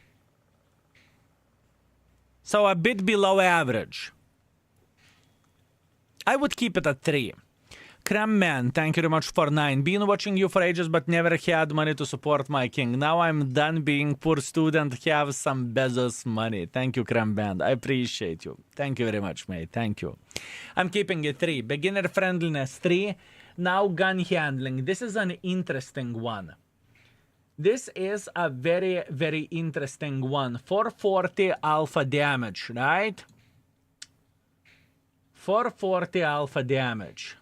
[SPEAKER 1] So a bit below average. I would keep it at 3. Cramman, thank you very much for 9. Been watching you for ages but never had money to support my king. Now I'm done being poor student, have some Bezos money. Thank you, Cramman. I appreciate you. Thank you very much, mate. Thank you. I'm keeping it 3. Beginner friendliness 3. Now gun handling. This is an interesting one. This is a very, very interesting one. 440 alpha damage, right? 440 alpha damage.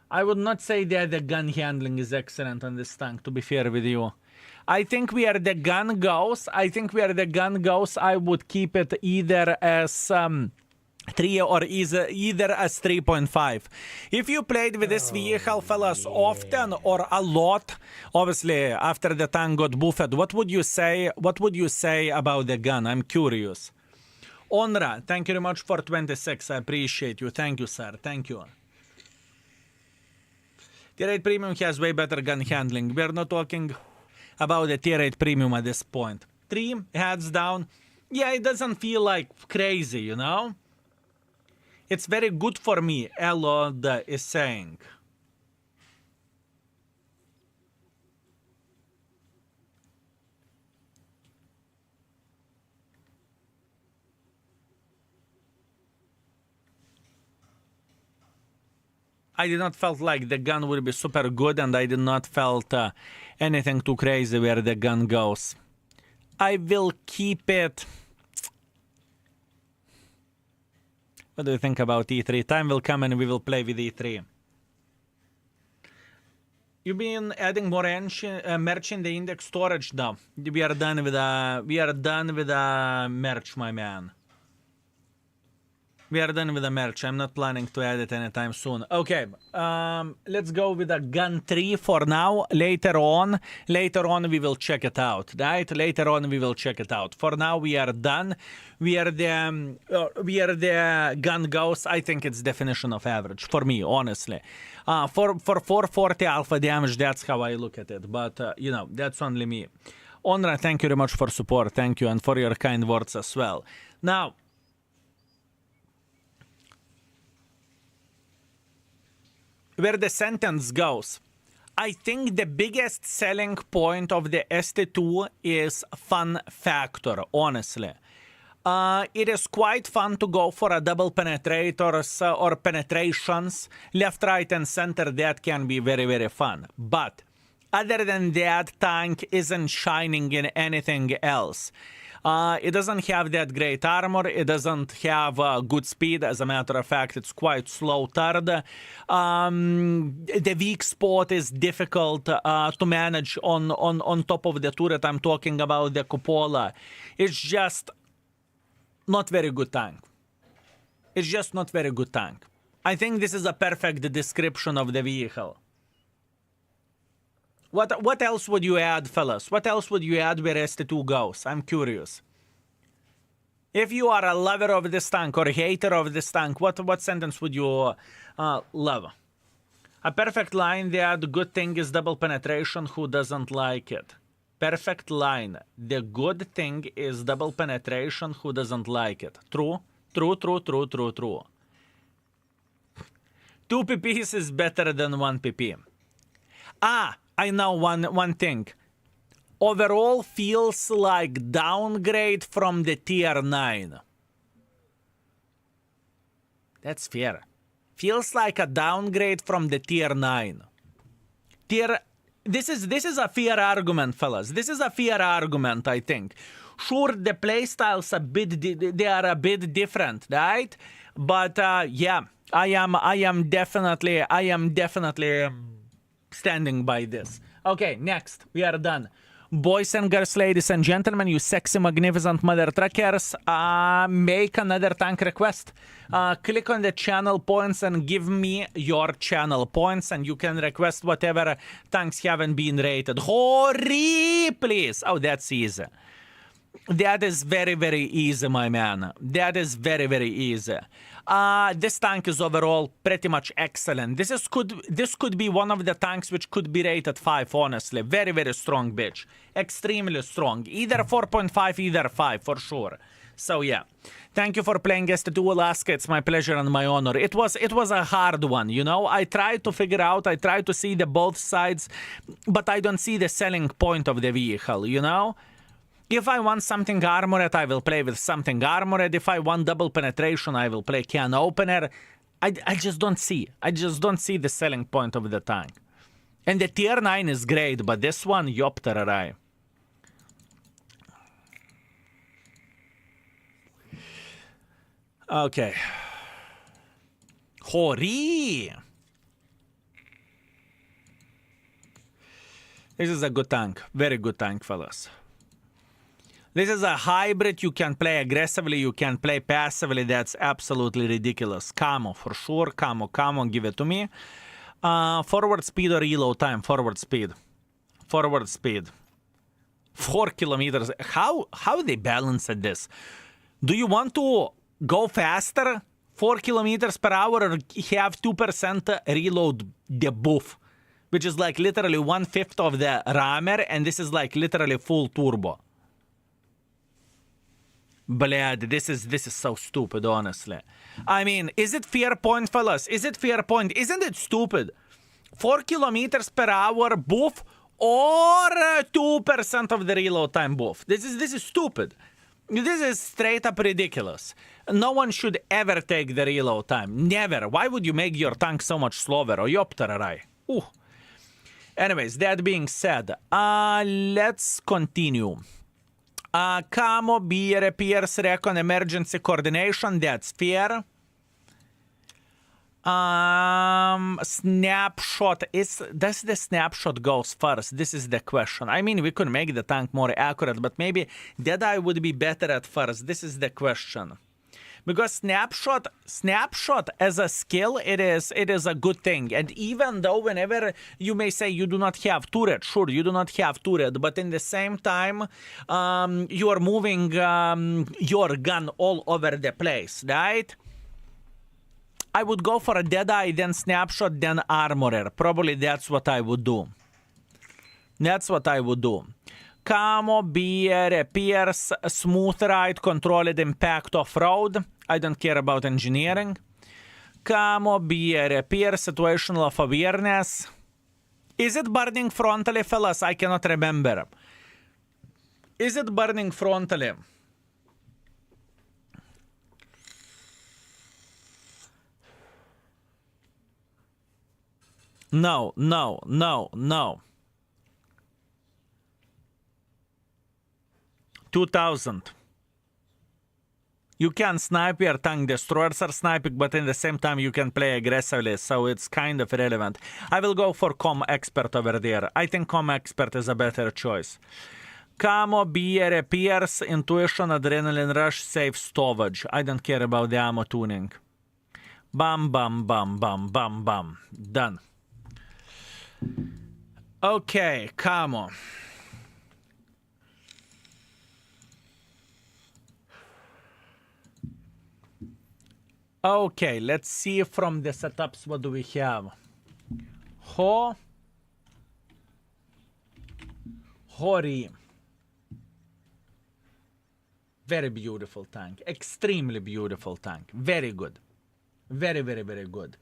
[SPEAKER 1] I would not say that the gun handling is excellent on this tank, to be fair with you. I think where the gun goes, I would keep it either as 3 or either as 3.5. If you played with this vehicle, fellas, often or a lot, obviously after the tank got buffed, what would you say about the gun? I'm curious. Onra, thank you very much for 26. I appreciate you. Thank you, sir. Thank you. Tier 8 Premium has way better gun handling. We're not talking about the Tier 8 Premium at this point. 3, heads down. Yeah, it doesn't feel like crazy, you know? It's very good for me, Elod is saying. I did not felt like the gun would be super good, and I did not felt anything too crazy where the gun goes. I will keep it. What do you think about E3? Time will come and we will play with E3. You've been adding more merch in the index storage now. We are done with the merch, my man. We are done with the merch. I'm not planning to add it anytime soon. Okay, let's go with a gun 3 for now. Later on we will check it out, right? Later on we will check it out. For now we are done. We are the gun goes. I think it's definition of average for me, honestly. For 440 alpha damage, that's how I look at it. But you know, that's only me. Onra, thank you very much for support. Thank you, and for your kind words as well. Now, where the sentence goes, I think the biggest selling point of the ST2 is fun factor, honestly. It is quite fun to go for a double penetrators or penetrations, left, right, and center. That can be very, very fun. But other than that, tank isn't shining in anything else. It doesn't have that great armor. It doesn't have good speed. As a matter of fact, it's quite slow turd. The weak spot is difficult to manage on top of the turret. I'm talking about the cupola. It's just not very good tank. It's just not very good tank. I think this is a perfect description of the vehicle. What else would you add, fellas? What else would you add where ST2 goes? I'm curious. If you are a lover of this tank or a hater of this tank, what sentence would you love? A perfect line there. The good thing is double penetration. Who doesn't like it? Perfect line. The good thing is double penetration. Who doesn't like it? True. True, true, true, true, true. 2 PPs is better than 1 PP. I know one thing. Overall feels like downgrade from the tier 9. That's fair. Feels like a downgrade from the tier 9. This is a fair argument, fellas. This is a fair argument, I think. Sure, the playstyles they are a bit different, right? But yeah, I am definitely standing by this. Okay, next. We are done. Boys and girls, ladies and gentlemen, you sexy, magnificent mother truckers, make another tank request. Click on the channel points and give me your channel points, and you can request whatever tanks haven't been rated. Hurry, please. Oh, that's easy. That is very, very easy, my man. That is very, very easy. This tank is overall pretty much excellent. This could be one of the tanks which could be rated 5, honestly. Very, very strong bitch. Extremely strong. Either 4.5, either 5, for sure. So yeah. Thank you for playing ST2 Alaska. It's my pleasure and my honor. It was a hard one, you know? I tried to figure out, I tried to see the both sides, but I don't see the selling point of the vehicle, you know? If I want something armored, I will play with something armored. If I want double penetration, I will play can opener. I just don't see. I just don't see the selling point of the tank. And the tier 9 is great, but this one, yopterarai. Okay. Hori! This is a good tank. Very good tank, fellas. This is a hybrid. You can play aggressively, you can play passively. That's absolutely ridiculous. Camo, for sure. Camo, give it to me. Forward speed or reload time? Forward speed. Forward speed. 4 kilometers. How they balance at this? Do you want to go faster? 4 kilometers per hour, or have 2% reload debuff? Which is like literally 1/5 of the rammer, and this is like literally full turbo. Blad, this is so stupid, honestly. I mean, is it fair point, fellas? Is it fair point? Isn't it stupid? 4 kilometers per hour buff or 2% of the reload time buff? This is stupid. This is straight up ridiculous. No one should ever take the reload time. Never. Why would you make your tank so much slower? Oyopterarai. Ooh. Anyways, that being said, let's continue. Camo, B, repairs, recon, emergency coordination, that's fair. Snapshot, does the snapshot goes first? This is the question. I mean, we could make the tank more accurate, but maybe Deadeye would be better at first. This is the question. Because snapshot as a skill, it is a good thing. And even though whenever you may say you do not have turret, sure, you do not have turret, but in the same time, you are moving your gun all over the place, right? I would go for a Deadeye, then Snapshot, then Armorer. Probably that's what I would do. That's what I would do. Camo, beer, repairs, smooth ride, controlled impact off-road. I don't care about engineering. Camo, beer, repair, situational of awareness. Is it burning frontally, fellas? I cannot remember. Is it burning frontally? No, no, no, no. 2000. You can snipe, your tank destroyers are sniping, but in the same time you can play aggressively, so it's kind of irrelevant. I will go for Com Expert over there. I think Com Expert is a better choice. Camo, beer, repairs, intuition, adrenaline rush, safe stowage. I don't care about the ammo tuning. Bam, bam, bam, bam, bam, bam. Done. Okay, Camo. Okay, let's see from the setups what do we have. Hori. Very beautiful tank. Extremely beautiful tank. Very good. Very, very, very good.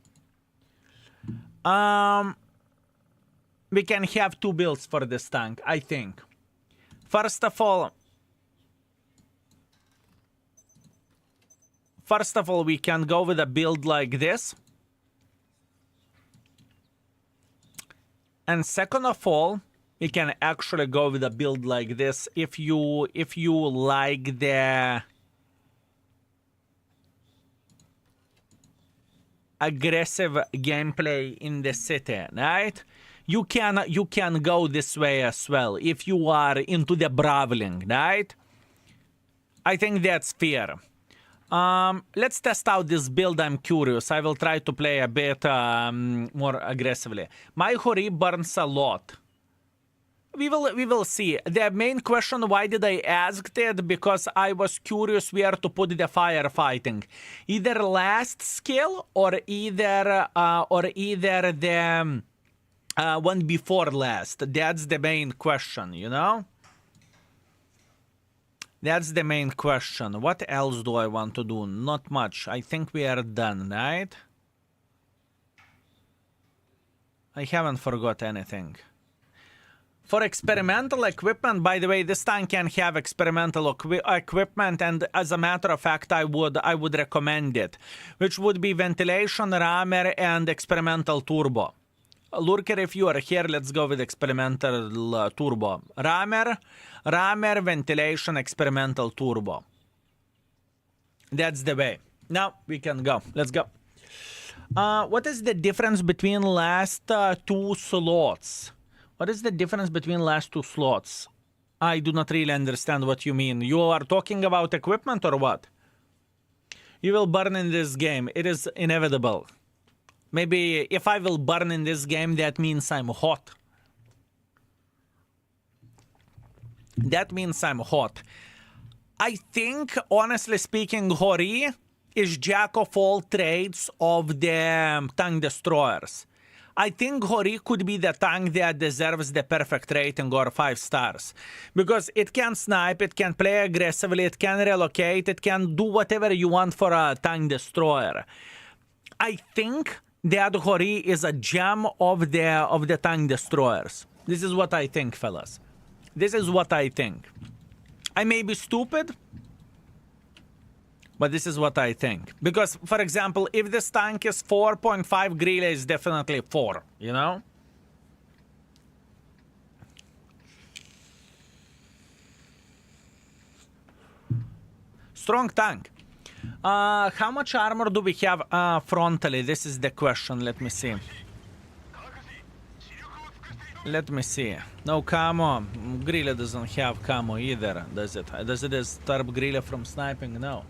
[SPEAKER 1] We can have two builds for this tank, I think. First of all, we can go with a build like this. And second of all, we can actually go with a build like this if you like the aggressive gameplay in the city, right? You can go this way as well if you are into the brawling, right? I think that's fair. Let's test out this build. I'm curious. I will try to play a bit more aggressively. My Hori burns a lot. We will see. The main question, why did I ask that? Because I was curious where to put the firefighting. Either last skill or either the one before last. That's the main question, you know? That's the main question. What else do I want to do? Not much. I think we are done, right? I haven't forgot anything. For experimental equipment, by the way, this tank can have experimental equipment, and as a matter of fact, I would recommend it, which would be ventilation, rammer, and experimental turbo. Lurker, if you are here, let's go with experimental turbo. Rammer, ventilation, experimental turbo. That's the way. Now we can go. Let's go. What is the difference between last two slots? What is the difference between last two slots? I do not really understand what you mean. You are talking about equipment or what? You will burn in this game. It is inevitable. Maybe if I will burn in this game, that means I'm hot. That means I'm hot. I think, honestly speaking, Hori is jack of all trades of the tank destroyers. I think Hori could be the tank that deserves the perfect rating or 5 stars. Because it can snipe, it can play aggressively, it can relocate, it can do whatever you want for a tank destroyer. I think that Hori is a gem of the tank destroyers. This is what I think, fellas. This is what I think. I may be stupid, but this is what I think. Because, for example, if this tank is 4.5, Grille is definitely 4, you know? Strong tank. How much armor do we have frontally? This is the question. Let me see. Let me see. No camo. Grille doesn't have camo either, does it? Does it disturb Grille from sniping? No.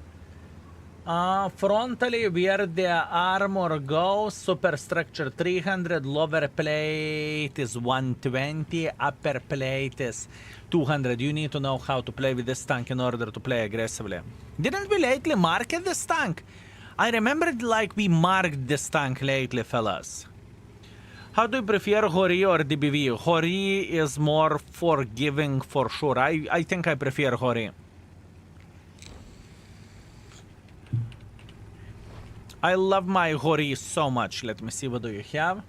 [SPEAKER 1] Frontally, where the armor goes, superstructure 300, lower plate is 120, upper plate is 200. You need to know how to play with this tank in order to play aggressively. Didn't we lately market this tank? I remembered like we marked this tank lately, fellas. How do you prefer Hori or DBV? Hori is more forgiving for sure. I think I prefer Hori. I love my Hori so much. Let me see, what do you have?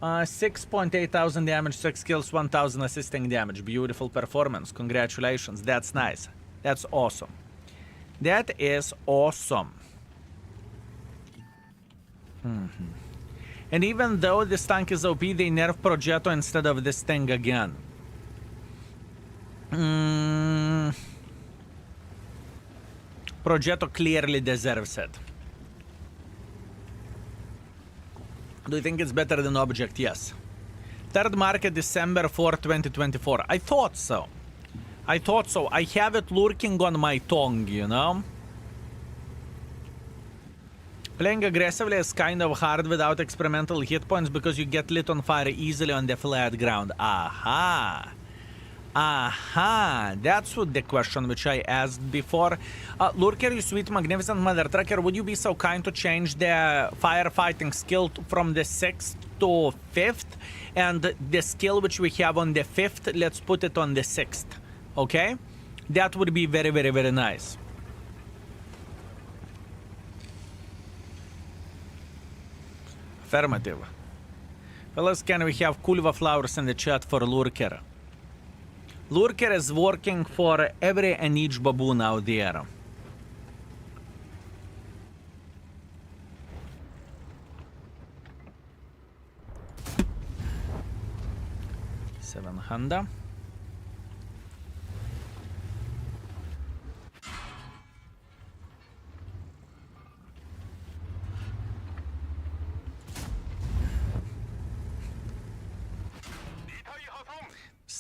[SPEAKER 1] 6.8 thousand damage, 6 kills, 1000 assisting damage. Beautiful performance. Congratulations. That's nice. That's awesome. That is awesome. And even though this tank is OP, they nerf Progetto instead of this thing again. Progetto clearly deserves it. Do you think it's better than Object? Yes. Third market, December 4, 2024. I thought so. I thought so. I have it lurking on my tongue, you know? Playing aggressively is kind of hard without experimental hit points because you get lit on fire easily on the flat ground. Aha. Aha. That's what the question which I asked before. Lurker, you sweet magnificent mother trucker, would you be so kind to change the firefighting skill from the 6th to 5th? And the skill which we have on the 5th, let's put it on the 6th. Okay? That would be very, very, very nice. Affirmative. Fellas, can we have Kulva flowers in the chat for Lurker? Lurker is working for every and each baboon out there. $700.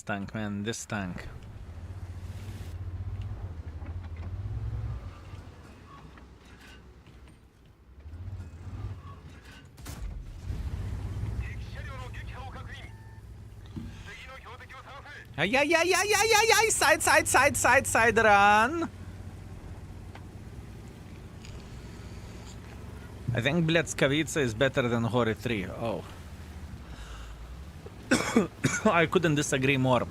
[SPEAKER 1] Tank, man, this tank. Ay, side, run. I think Blitzkavitsa is better than Hori 3. Oh. I couldn't disagree more.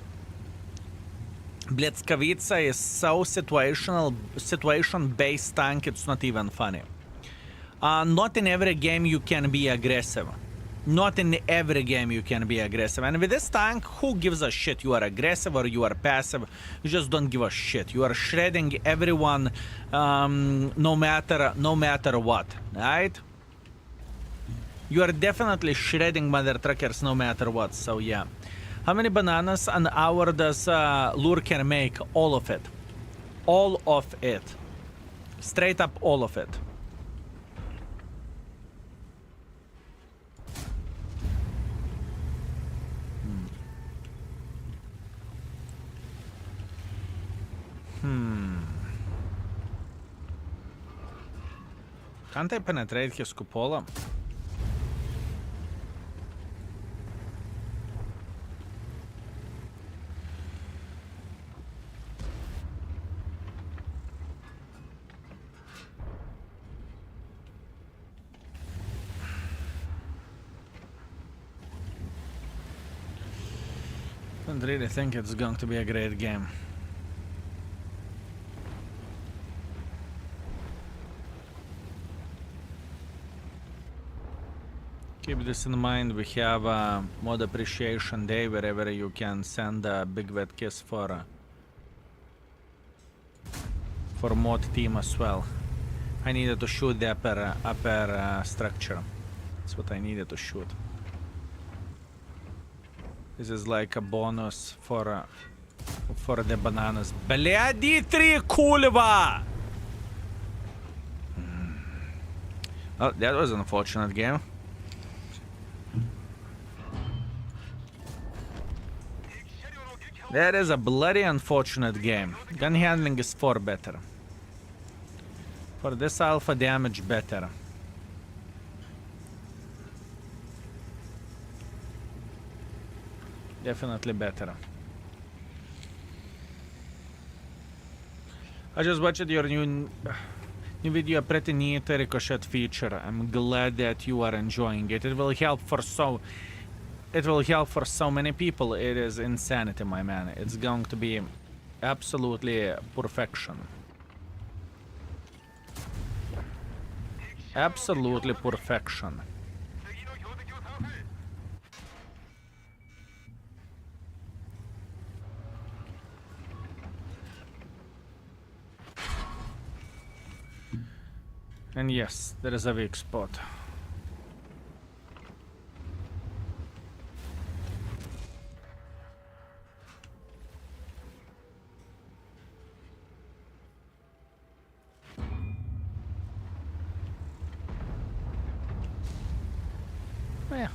[SPEAKER 1] Blitzkavitsa is so situation-based tank, it's not even funny. Not in every game you can be aggressive. Not in every game you can be aggressive. And with this tank, who gives a shit? You are aggressive or you are passive? You just don't give a shit. You are shredding everyone, no matter what, right? You are definitely shredding mother truckers no matter what, so yeah. How many bananas an hour does Lurker make? All of it. All of it. Straight up all of it. Can't I penetrate his cupola? I don't really think it's going to be a great game. Keep this in mind, we have a mod appreciation day wherever you can send a big wet kiss for mod team as well. I needed to shoot the upper structure. That's what I needed to shoot. This is like a bonus for the bananas. Bляди три кульва! Oh, that was an unfortunate game. That is a bloody unfortunate game. Gun handling is 4 better. For this alpha damage, better. Definitely better. I just watched your new video, pretty neat ricochet feature. I'm glad that you are enjoying it. It will help for so many people. It is insanity, my man. It's going to be absolutely perfection. Absolutely perfection. And yes, there is a weak spot. Yeah.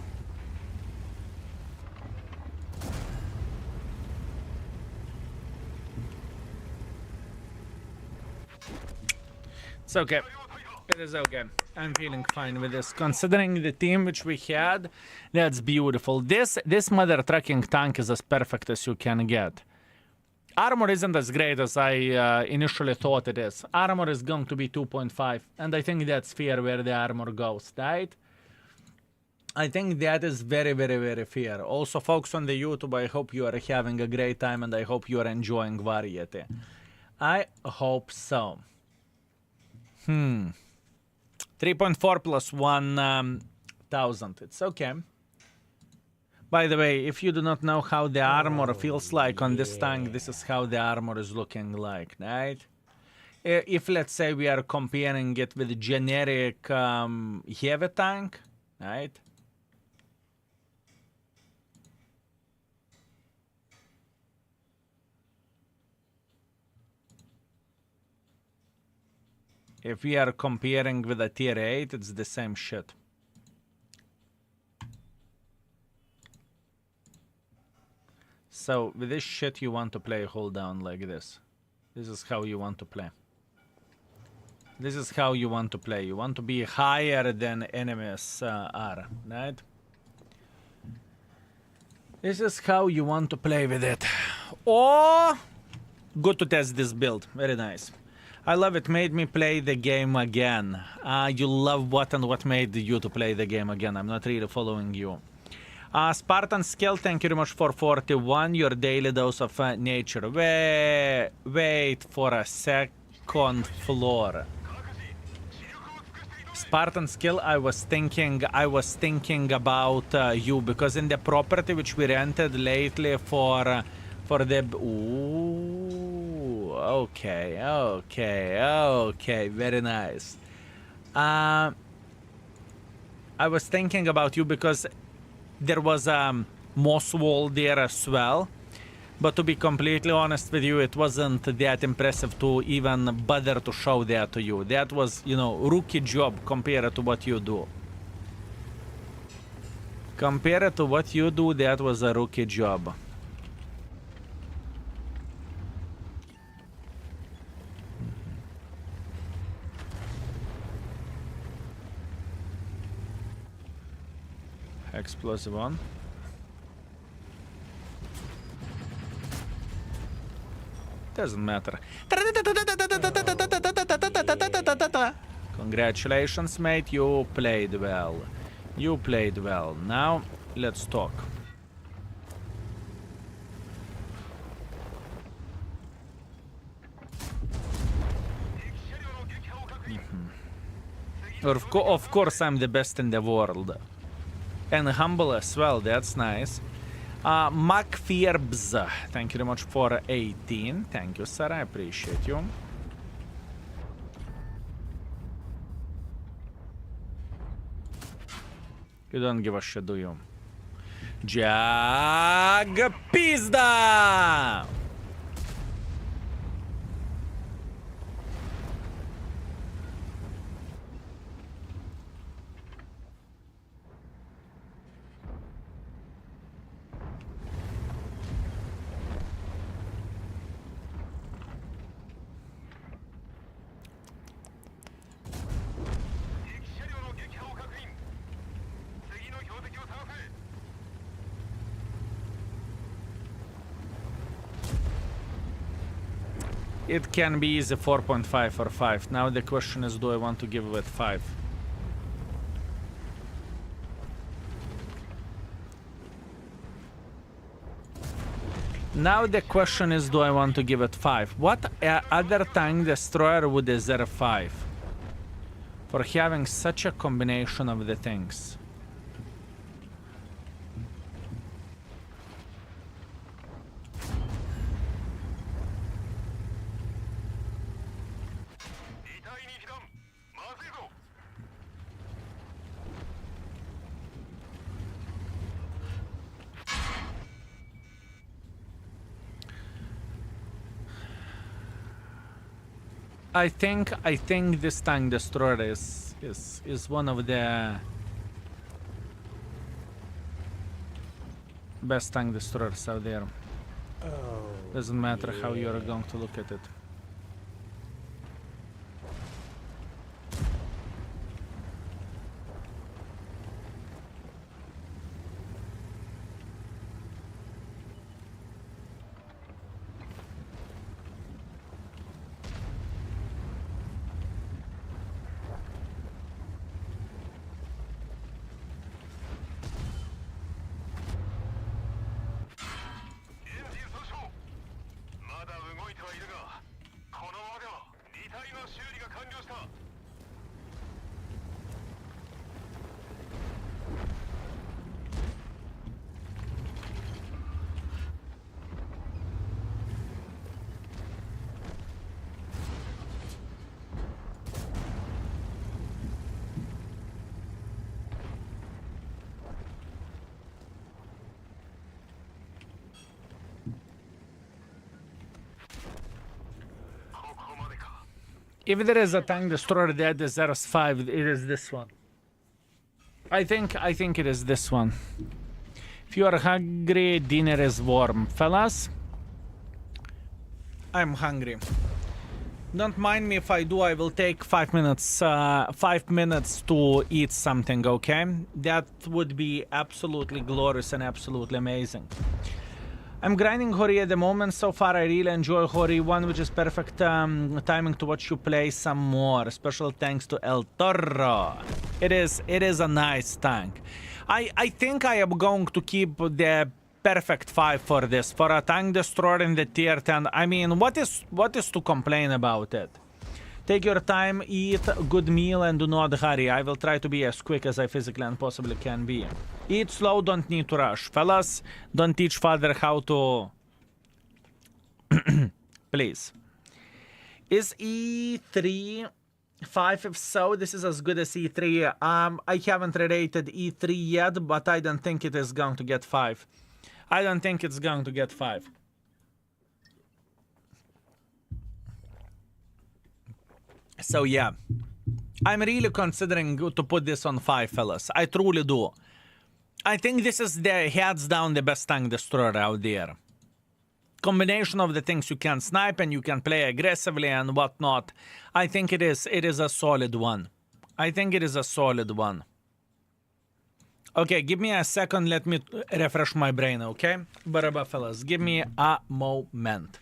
[SPEAKER 1] It's okay. It is okay. I'm feeling fine with this. Considering the team which we had, that's beautiful. This mother trucking tank is as perfect as you can get. Armor isn't as great as I initially thought it is. Armor is going to be 2.5, and I think that's fair where the armor goes, right? I think that is very, very, very fair. Also, folks on the YouTube, I hope you are having a great time, and I hope you are enjoying Variety. I hope so. 3.4 plus 1,000. It's okay. By the way, if you do not know how the armor feels like on this tank, this is how the armor is looking like, right? If, let's say, we are comparing it with generic heavy tank, right? If we are comparing with a tier 8, it's the same shit. So, with this shit you want to play hold down like this. This is how you want to play. This is how you want to play. You want to be higher than enemies are, right? This is how you want to play with it. Oh! Good to test this build. Very nice. I love it. Made me play the game again. You love what and what made you to play the game again? I'm not really following you. Spartan Skill, thank you very much for 41. Your daily dose of nature. Wait for a second floor. Spartan Skill, I was thinking about you, because in the property which we rented lately for the... Ooh, okay, very nice. I was thinking about you because there was a moss wall there as well. But to be completely honest with you, it wasn't that impressive to even bother to show that to you. That was, you know, rookie job compared to what you do. Compared to what you do, that was a rookie job. Explosive on. Doesn't matter. Congratulations, mate. You played well. You played well. Now, let's talk. Of course, I'm the best in the world. And humble as well, that's nice. Mac Fierbs, thank you very much for 18. Thank you, sir, I appreciate you. You don't give a shit, do you? Jag Pizda! It can be easy 4.5 or 5. Now the question is, do I want to give it 5? Now the question is, do I want to give it 5? What other tank destroyer would deserve 5? For having such a combination of the things. I think this tank destroyer is one of the best tank destroyers out there.
[SPEAKER 2] Oh,
[SPEAKER 1] Doesn't matter how you're going to look at it. If there is a tank destroyer that deserves 5, it is this one. I think it is this one. If you are hungry, dinner is warm. Fellas, I'm hungry. Don't mind me if I do. I will take 5 minutes. 5 minutes to eat something, okay? That would be absolutely glorious and absolutely amazing. I'm grinding Hori at the moment. So far, I really enjoy Hori 1, which is perfect timing to watch you play some more. Special thanks to El Toro. It is a nice tank. I think I am going to keep the perfect 5 for this. For a tank destroyer in the tier 10. I mean, what is to complain about it? Take your time, eat a good meal, and do not hurry. I will try to be as quick as I physically and possibly can be. Eat slow, don't need to rush. Fellas, don't teach father how to... Please. Is E3 5? If so, this is as good as E3. I haven't rated E3 yet, but I don't think it is going to get 5. I don't think it's going to get 5. So yeah, I'm really considering to put this on 5, fellas. I truly do. I think this is the hands down the best tank destroyer out there. Combination of the things you can snipe and you can play aggressively and whatnot. I think it is a solid one. I think it is a solid one. Okay, give me a second. Let me refresh my brain, okay? Baraba, fellas, give me a moment.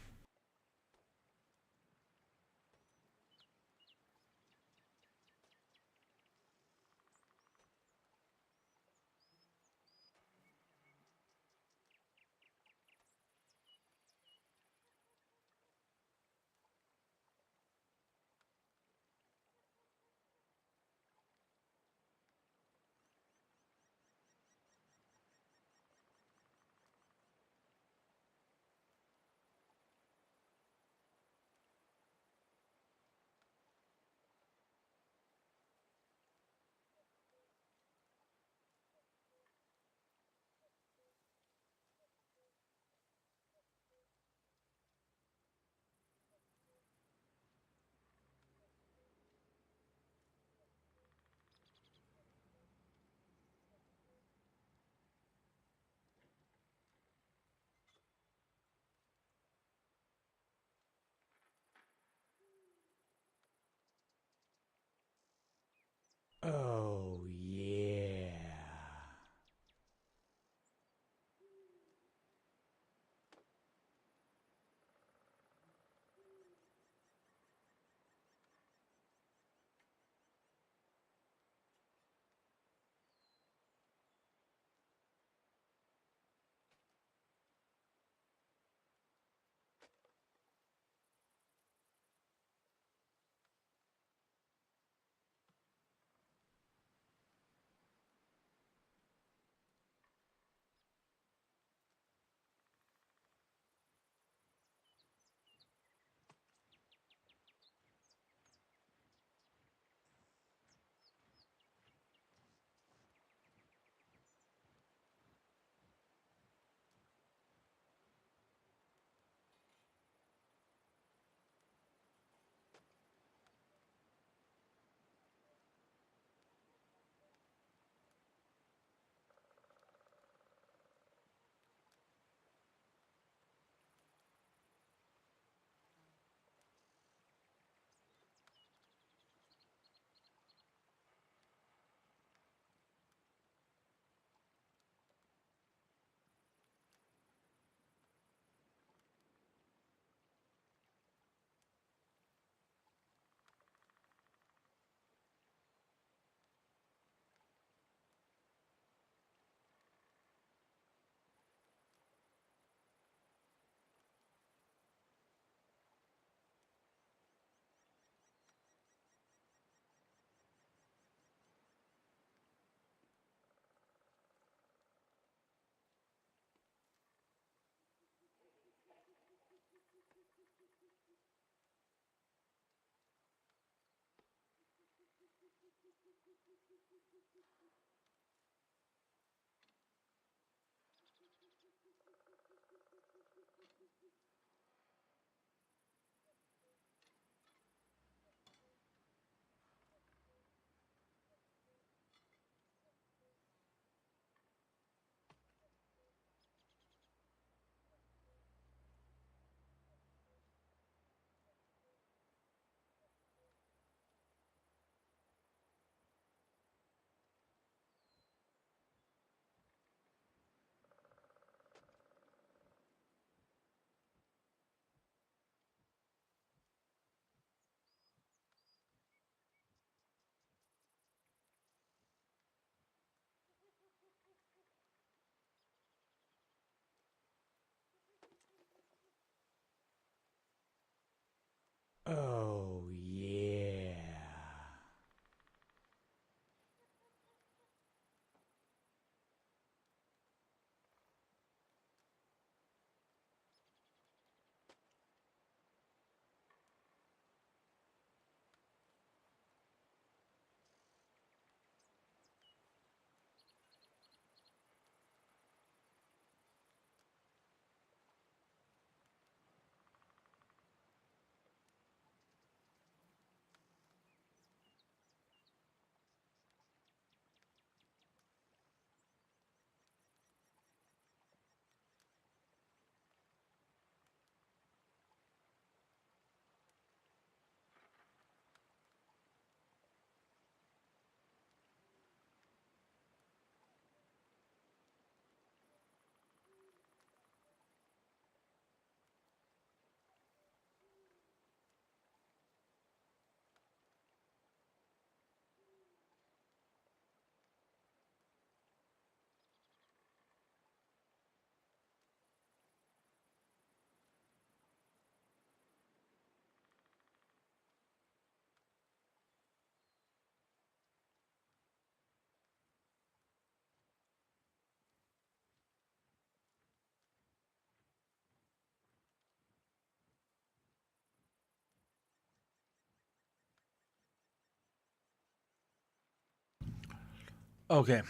[SPEAKER 1] Okay,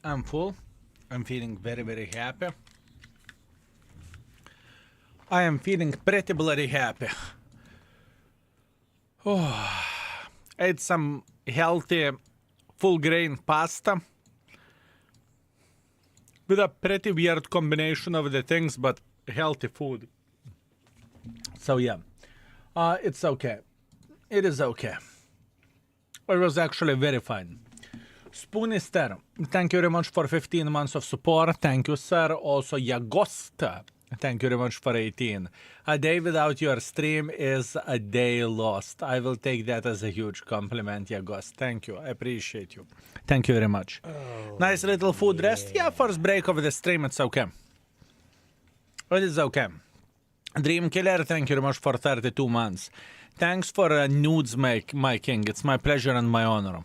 [SPEAKER 1] I'm full. I'm feeling very, very happy. I am feeling pretty bloody happy. Oh, ate some healthy full grain pasta with a pretty weird combination of the things, but healthy food. So yeah, it's okay. It is okay. It was actually very fine. Spoonister, thank you very much for 15 months of support. Thank you, sir. Also, Yagosta, thank you very much for 18. A day without your stream is a day lost. I will take that as a huge compliment, Yagost. Thank you. I appreciate you. Thank you very much. Nice little food rest. Yeah, first break of the stream, it's okay. It is okay. Dream Killer, thank you very much for 32 months. Thanks for nudes, my king. It's my pleasure and my honor.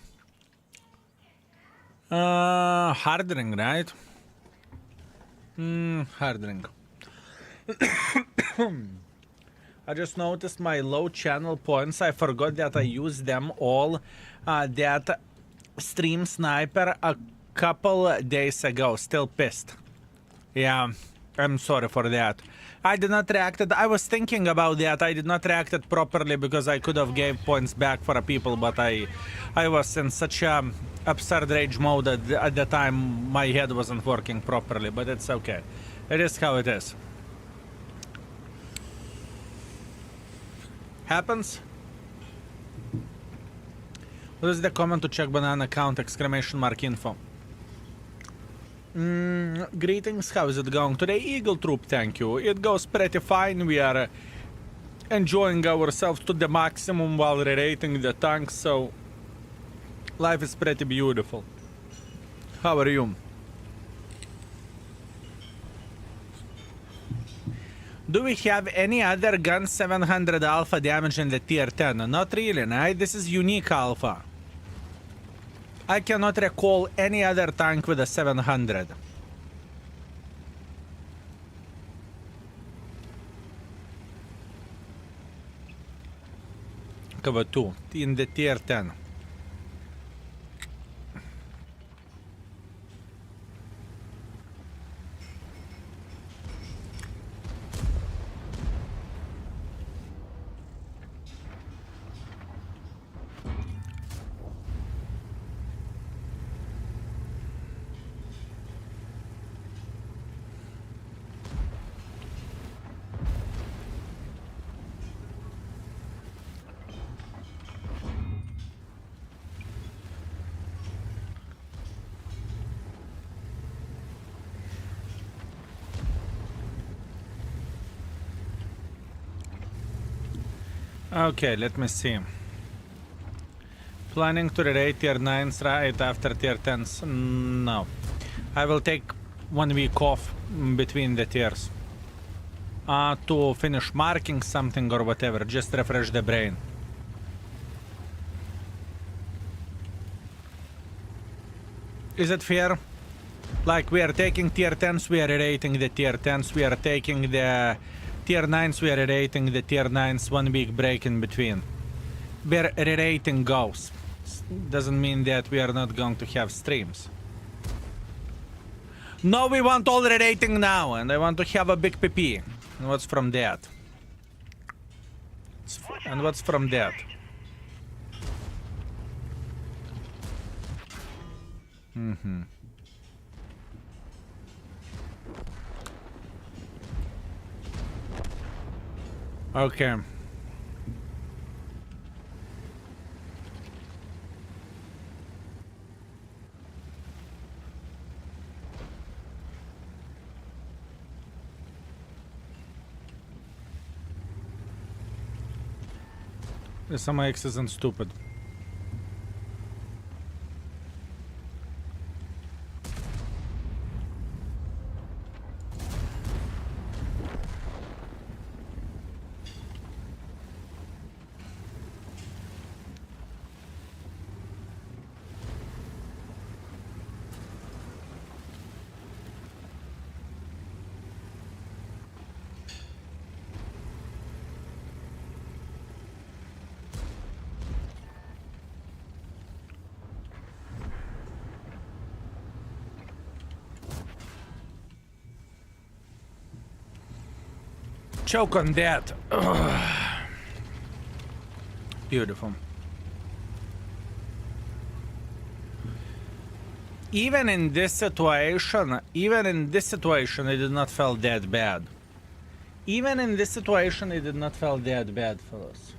[SPEAKER 1] Hard drink, right? Hard drink. I just noticed my low channel points. I forgot that I used them all. That stream sniper a couple days ago. Still pissed. Yeah, I'm sorry for that. I did not react it. I was thinking about that. I did not react it properly because I could have gave points back for people, but I was in such a absurd rage mode at the time my head wasn't working properly, but it's okay. It is how it is. Happens. What is the comment to check banana account? Exclamation mark info. Greetings, how is it going today? Eagle Troop, thank you. It goes pretty fine. We are enjoying ourselves to the maximum while rerating the tanks, so life is pretty beautiful. How are you? Do we have any other gun 700 alpha damage in the tier 10? Not really, right? This is unique alpha. I cannot recall any other tank with a 700. Cover 2 in the tier 10. Okay, let me see. Planning to rerate tier 9s right after tier 10s? No. I will take 1 week off between the tiers. To finish marking something or whatever. Just refresh the brain. Is it fair? Like, we are taking tier 10s, we are rating the tier 10s, we are taking the tier 9s, we are rating the tier 9s, 1 week break in between. We're rating goes. Doesn't mean that we are not going to have streams. No, we want all rating now, and I want to have a big PP. And what's from that? And what's from that? Okay. The SMX isn't stupid. Choke on that. Beautiful. Even in this situation, it did not feel that bad. Even in this situation, it did not feel that bad, fellas.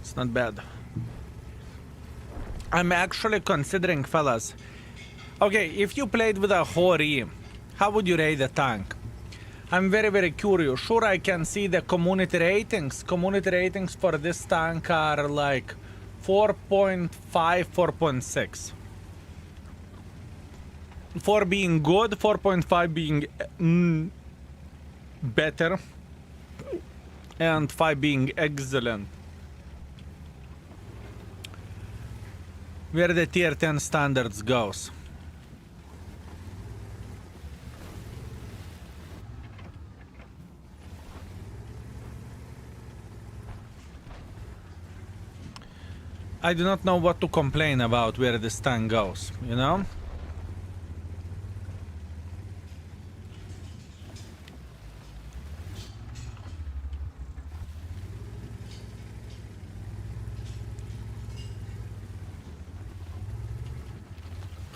[SPEAKER 1] It's not bad. I'm actually considering, fellas. Okay, if you played with a Hori, how would you rate the tank? I'm very, very curious. Sure, I can see the community ratings. Community ratings for this tank are like 4.5, 4.6. 4 being good, 4.5 being better, and 5 being excellent. Where the tier 10 standards goes. I do not know what to complain about where this tank goes, you know?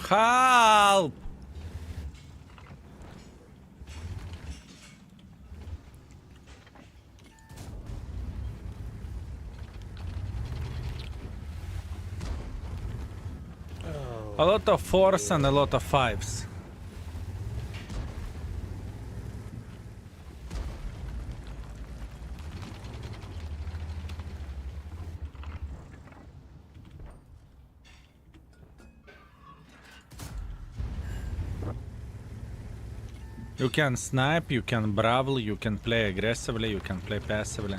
[SPEAKER 1] Help! A lot of 4s and a lot of 5s. You can snipe, you can brawl, you can play aggressively, you can play passively.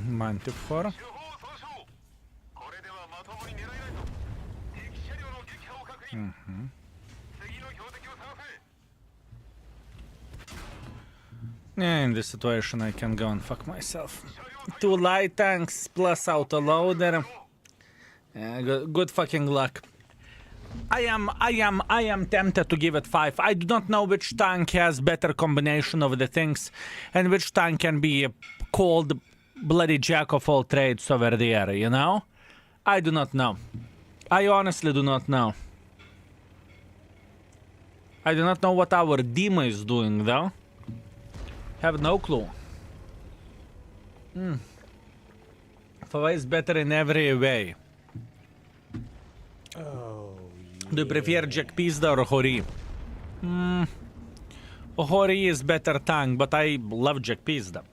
[SPEAKER 1] Manticore. Yeah, in this situation I can go and fuck myself. 2 light tanks plus autoloader. Yeah, good fucking luck. I am tempted to give it 5. I do not know which tank has better combination of the things and which tank can be called bloody jack of all trades over there, you know? I do not know. I honestly do not know. I do not know what our Dima is doing though. Have no clue. FV is better in every way.
[SPEAKER 2] Oh,
[SPEAKER 1] Do you prefer Jack Pizda or Hori? Hori is better tank, but I love Jack Pizda.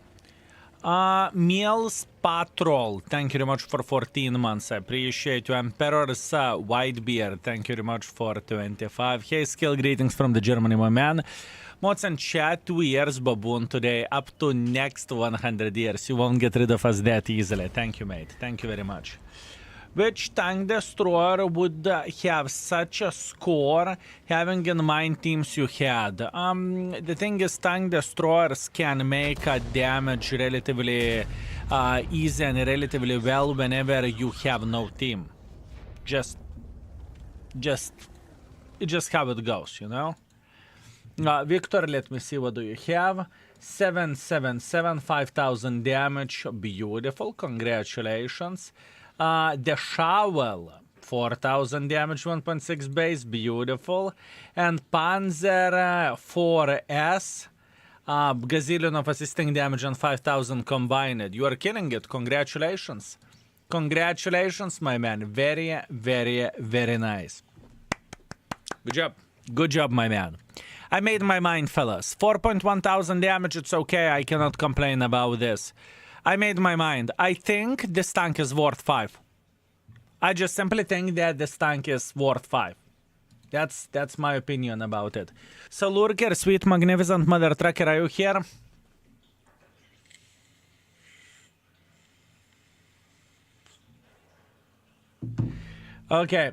[SPEAKER 1] Meals Patrol, thank you very much for 14 months. I appreciate you. Emperor's Whitebeard, thank you very much for 25. Hey, skill greetings from the Germany, my man. Mods and chat, 2 years, Baboon, today, up to next 100 years. You won't get rid of us that easily. Thank you, mate. Thank you very much. Which tank destroyer would have such a score, having in mind teams you had? The thing is, tank destroyers can make damage relatively easy and relatively well whenever you have no team. Just how it goes, you know? Victor, let me see, what do you have? 777, 5000 damage, beautiful, congratulations. The Shovel, 4000 damage, 1.6 base, beautiful. And Panzer 4S, gazillion of assisting damage and 5000 combined. You are killing it, congratulations. Congratulations, my man. Very, very, very nice. Good job. Good job, my man. I made my mind, fellas. 4.1 thousand damage, it's okay, I cannot complain about this. I made my mind. I think this tank is worth 5. I just simply think that this tank is worth 5. That's my opinion about it. So Lurker, sweet, magnificent mother trucker, are you here? Okay.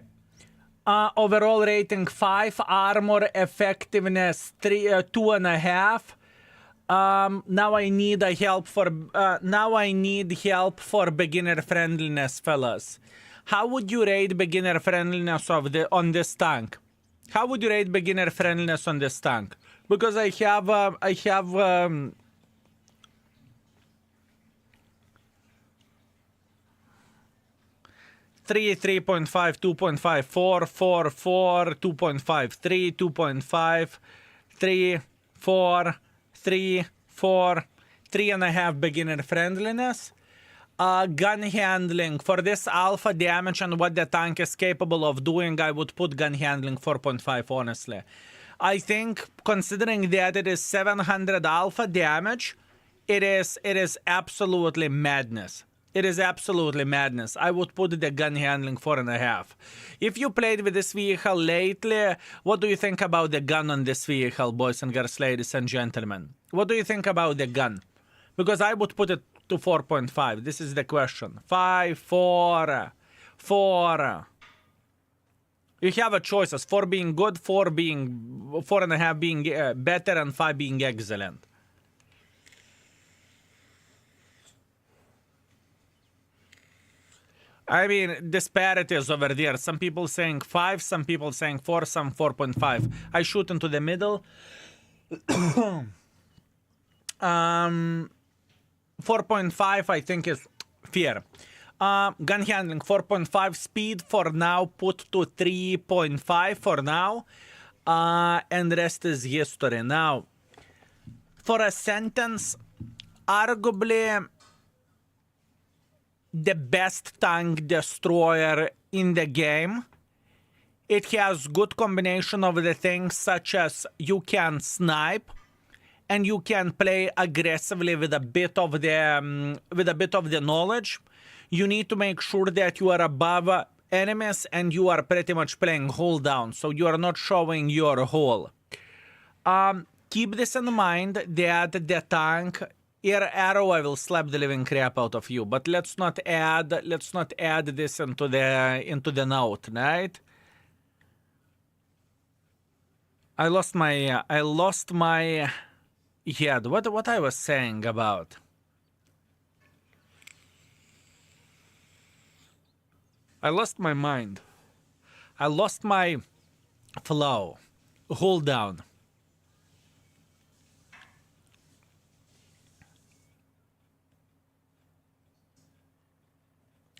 [SPEAKER 1] Overall rating 5, armor effectiveness 2.5. Now I need help for beginner friendliness, fellas. How would you rate beginner friendliness on this tank? How would you rate beginner friendliness on this tank? Because I have 3, 3.5, 2.5, 4, 4, 4, 2.5, 3, 2.5, 3, 4, 3, 4, 3.5 beginner friendliness. Gun handling. For this alpha damage and what the tank is capable of doing, I would put gun handling 4.5, honestly. I think, considering that it is 700 alpha damage, it is absolutely madness. It is absolutely madness. I would put the gun handling 4.5. If you played with this vehicle lately, what do you think about the gun on this vehicle, boys and girls, ladies and gentlemen? What do you think about the gun? Because I would put it to 4.5. This is the question. 5, 4, 4. You have a choices. 4 being good, 4.5 being better, and 5 being excellent. I mean, disparities over there. Some people saying 5, some people saying 4, some 4.5. I shoot into the middle. 4.5 I think is fair. Gun handling 4.5, speed for now put to 3.5 for now. And rest is history. Now, for a sentence, arguably the best tank destroyer in the game. It has good combination of the things such as you can snipe and you can play aggressively with a bit of the knowledge. You need to make sure that you are above enemies and you are pretty much playing hold down, so you are not showing your hole. Keep this in mind that the tank arrow, I will slap the living crap out of you, but let's not add this into the note, right? I lost my head. What I was saying about? I lost my mind. I lost my flow. Hold down.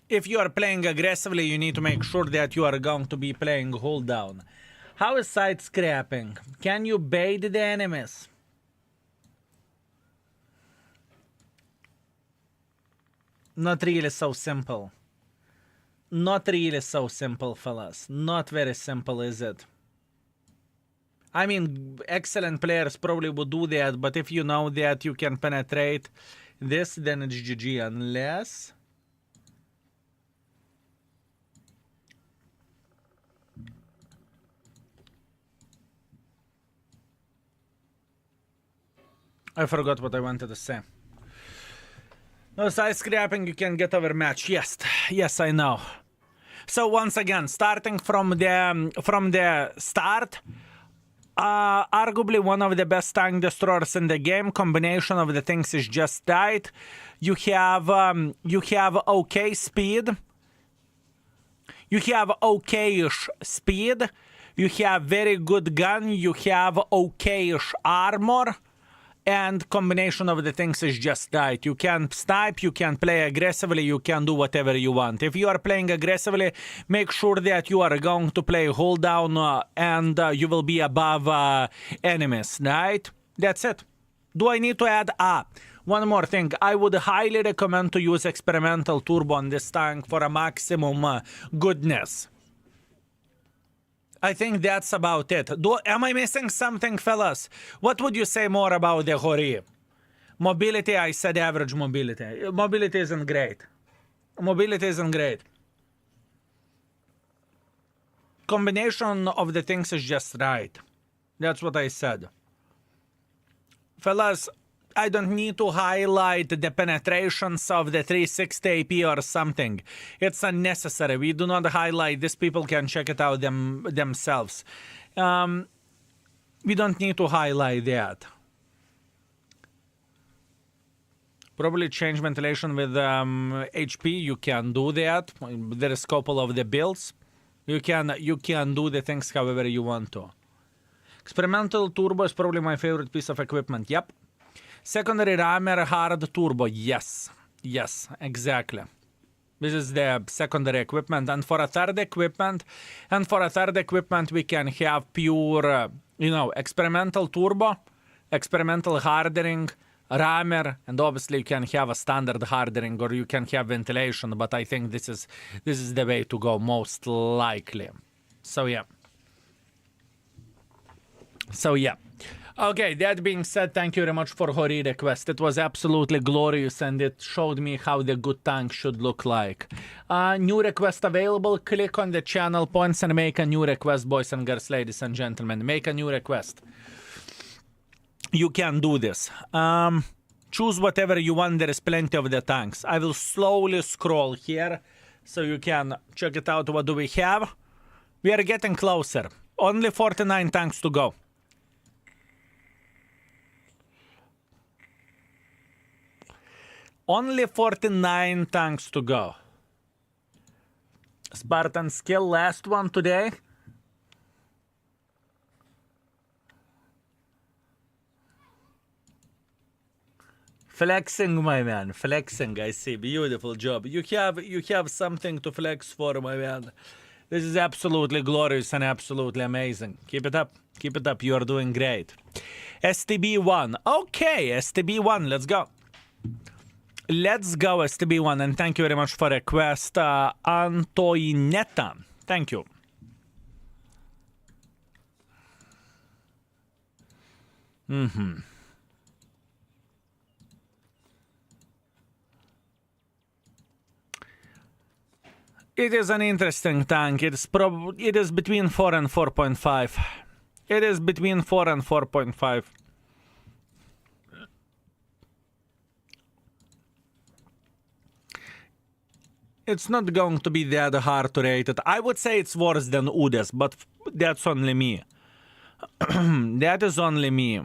[SPEAKER 1] If you are playing aggressively, you need to make sure that you are going to be playing hold down. How is side scrapping? Can you bait the enemies? Not really so simple. Not really so simple, fellas. Not very simple, is it? I mean, excellent players probably would do that, but if you know that you can penetrate this, then it's GG, unless... I forgot what I wanted to say. No side scrapping, you can get overmatched. Yes, I know. So once again, starting from the start, arguably one of the best tank destroyers in the game. Combination of the things is just right. You have okay speed. You have okay-ish speed. You have very good gun. You have okay-ish armor. And combination of the things is just right. You can snipe, you can play aggressively, you can do whatever you want. If you are playing aggressively, make sure that you are going to play hold down and you will be above enemies, right? That's it. Do I need to add? One more thing. I would highly recommend to use experimental turbo on this tank for a maximum goodness. I think that's about it. Am I missing something, fellas? What would you say more about the Hori? Mobility, I said average mobility. Mobility isn't great. Mobility isn't great. combination of the things is just right. That's what I said. Fellas, I don't need to highlight the penetrations of the 360 AP or something. It's unnecessary. We do not highlight this. People can check it out themselves. We don't need to highlight that. Probably change ventilation with HP. You can do that. There is a couple of the builds. You can do the things however you want to. Experimental turbo is probably my favorite piece of equipment. Yep. Secondary rammer hard turbo. Yes. Yes, exactly. This is the secondary equipment. And for a third equipment, we can have pure, experimental turbo, experimental hardening, rammer, and obviously you can have a standard hardening or you can have ventilation. But I think this is the way to go most likely. So yeah. Okay, that being said, thank you very much for your request. It was absolutely glorious and it showed me how the good tank should look like. New request available. Click on the channel points and make a new request, boys and girls, ladies and gentlemen. Make a new request. You can do this. Choose whatever you want. There is plenty of the tanks. I will slowly scroll here so you can check it out. What do we have? We are getting closer. Only 49 tanks to go. Only 49 tanks to go. Spartan skill, last one today. Flexing, my man. Flexing, I see. Beautiful job. You have something to flex for, my man. This is absolutely glorious and absolutely amazing. Keep it up. Keep it up. You are doing great. STB1. Okay, STB1. Let's go. Let's go, STB1. And thank you very much for the request, Antoinetta. Thank you. It is an interesting tank. It is between 4 and 4.5. It is between 4 and 4.5. It's not going to be that hard to rate it. I would say it's worse than UDES, but that's only me. That is only me.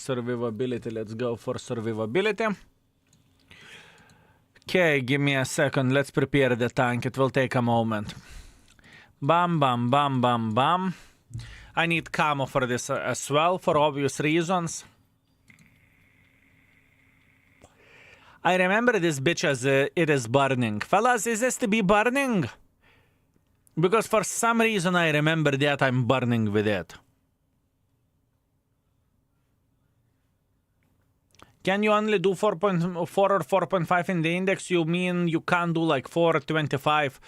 [SPEAKER 1] Survivability. Let's go for survivability. Okay, give me a second. Let's prepare the tank. It will take a moment. Bam, bam, bam, bam, bam. I need camo for this as well, for obvious reasons. I remember this bitch as it is burning. Fellas, is this to be burning? Because for some reason I remember that I'm burning with it. Can you only do 4.4 or 4.5 in the index? You mean you can't do like 425?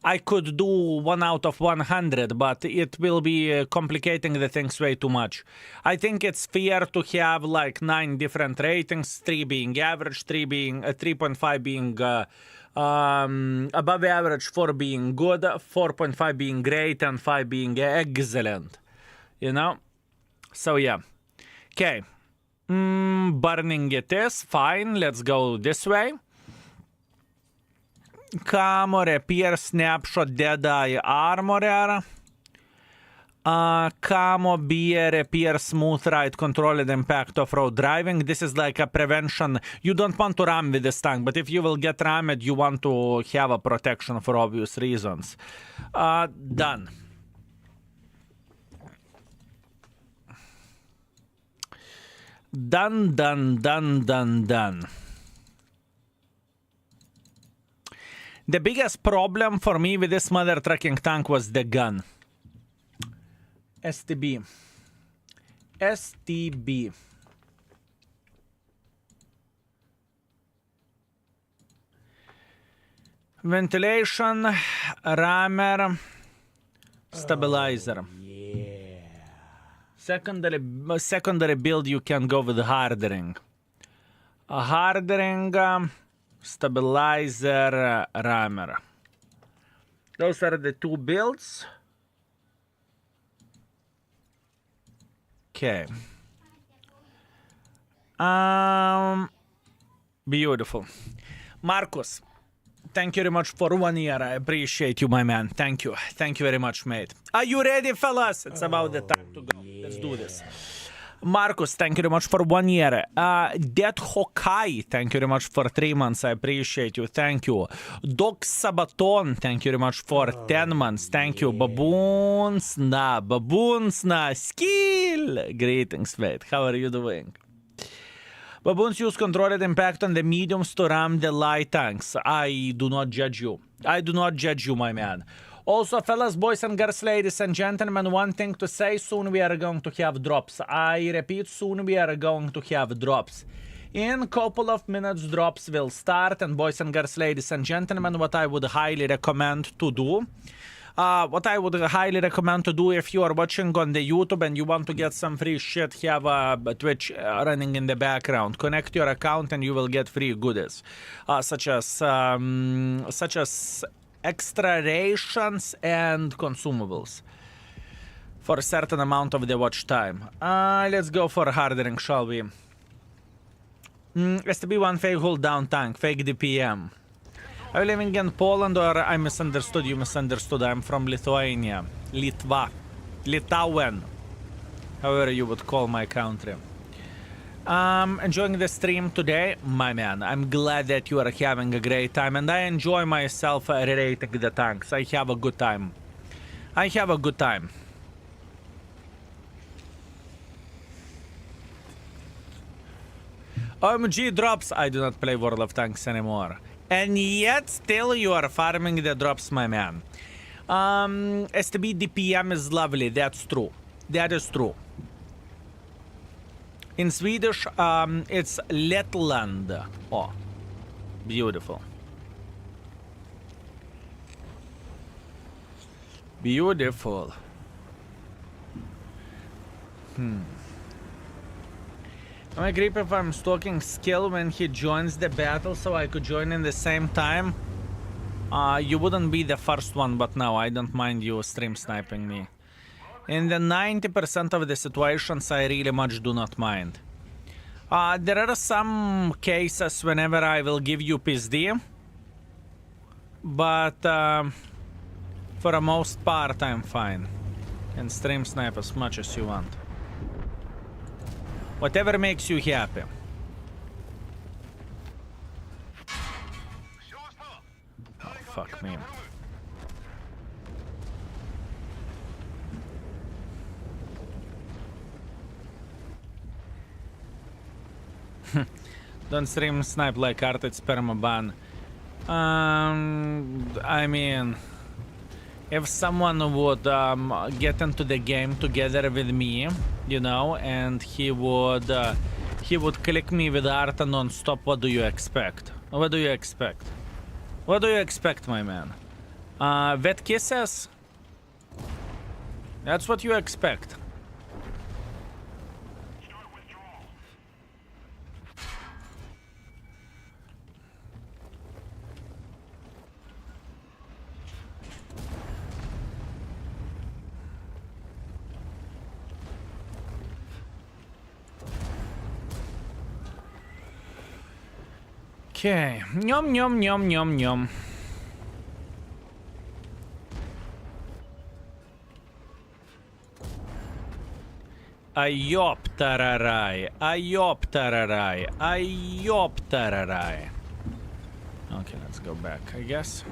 [SPEAKER 1] I could do 1 out of 100, but it will be complicating the things way too much. I think it's fair to have like 9 different ratings, 3 being average, 3.5 being above average, 4 being good, 4.5 being great, and 5 being excellent. You know? So yeah. Okay. Burning it is. Fine. Let's go this way. Camo, repair, snapshot, dead-eye, armorer. Camo, beer, repair, smooth ride, controlled impact, off-road driving. This is like a prevention. You don't want to ram with this tank, but if you will get rammed, you want to have a protection for obvious reasons. Done. Done. The biggest problem for me with this mother trucking tank was the gun. STB. Ventilation, rammer, stabilizer.
[SPEAKER 2] Oh, yeah.
[SPEAKER 1] Secondary build, you can go with hardening. a hardening, stabilizer, rammer. Those are the two builds. Okay. Beautiful. Marcus, thank you very much for 1 year. I appreciate you, my man. Thank you. Thank you very much, mate. Are you ready, fellas? It's about the time to go.
[SPEAKER 2] Yeah.
[SPEAKER 1] Let's do this. Marcus, thank you very much for 1 year. Dead Hokai, thank you very much for 3 months. I appreciate you. Thank you. Doc Sabaton, thank you very much for 10 months. Thank you. Baboonsna, skill. Greetings, mate. How are you doing? Baboons use controlled impact on the mediums to ram the light tanks. I do not judge you. I do not judge you, my man. Also, fellas, boys and girls, ladies and gentlemen, one thing to say, soon we are going to have drops. I repeat, soon we are going to have drops. In a couple of minutes, drops will start, and boys and girls, ladies and gentlemen, what I would highly recommend to do, if you are watching on the YouTube and you want to get some free shit, have a Twitch running in the background. Connect your account and you will get free goodies, such as extra rations and consumables for a certain amount of the watch time. Let's go for hardening, shall we? STB1 fake hold down tank, fake DPM. Are you living in Poland or I misunderstood? You misunderstood. I'm from Lithuania. Litauen. However you would call my country. Enjoying the stream today, my man. I'm glad that you are having a great time, and I enjoy myself rerating the tanks. I have a good time. I have a good time. OMG drops. I do not play World of Tanks anymore. And yet, still, you are farming the drops, my man. STB DPM is lovely. That's true. That is true. In Swedish, it's Letland. Oh, beautiful. Beautiful. Am I creep if I'm stalking Skill when he joins the battle so I could join in the same time? You wouldn't be the first one, but no, I don't mind you stream sniping me. In the 90% of the situations, I really much do not mind. There are some cases whenever I will give you PSD, but for the most part, I'm fine. And stream snipe as much as you want. Whatever makes you happy. Oh, fuck me. Don't stream snipe like art, it's permaban. I mean, if someone would get into the game together with me, you know, and he would click me with art non-stop, what do you expect? What do you expect? What do you expect, my man? Wet kisses? That's what you expect. Okay. Yum, yum, yum, yum, yum. Ayop-tararai. Ayop-tararai. Ayop-tararai. Okay, let's go back, I guess.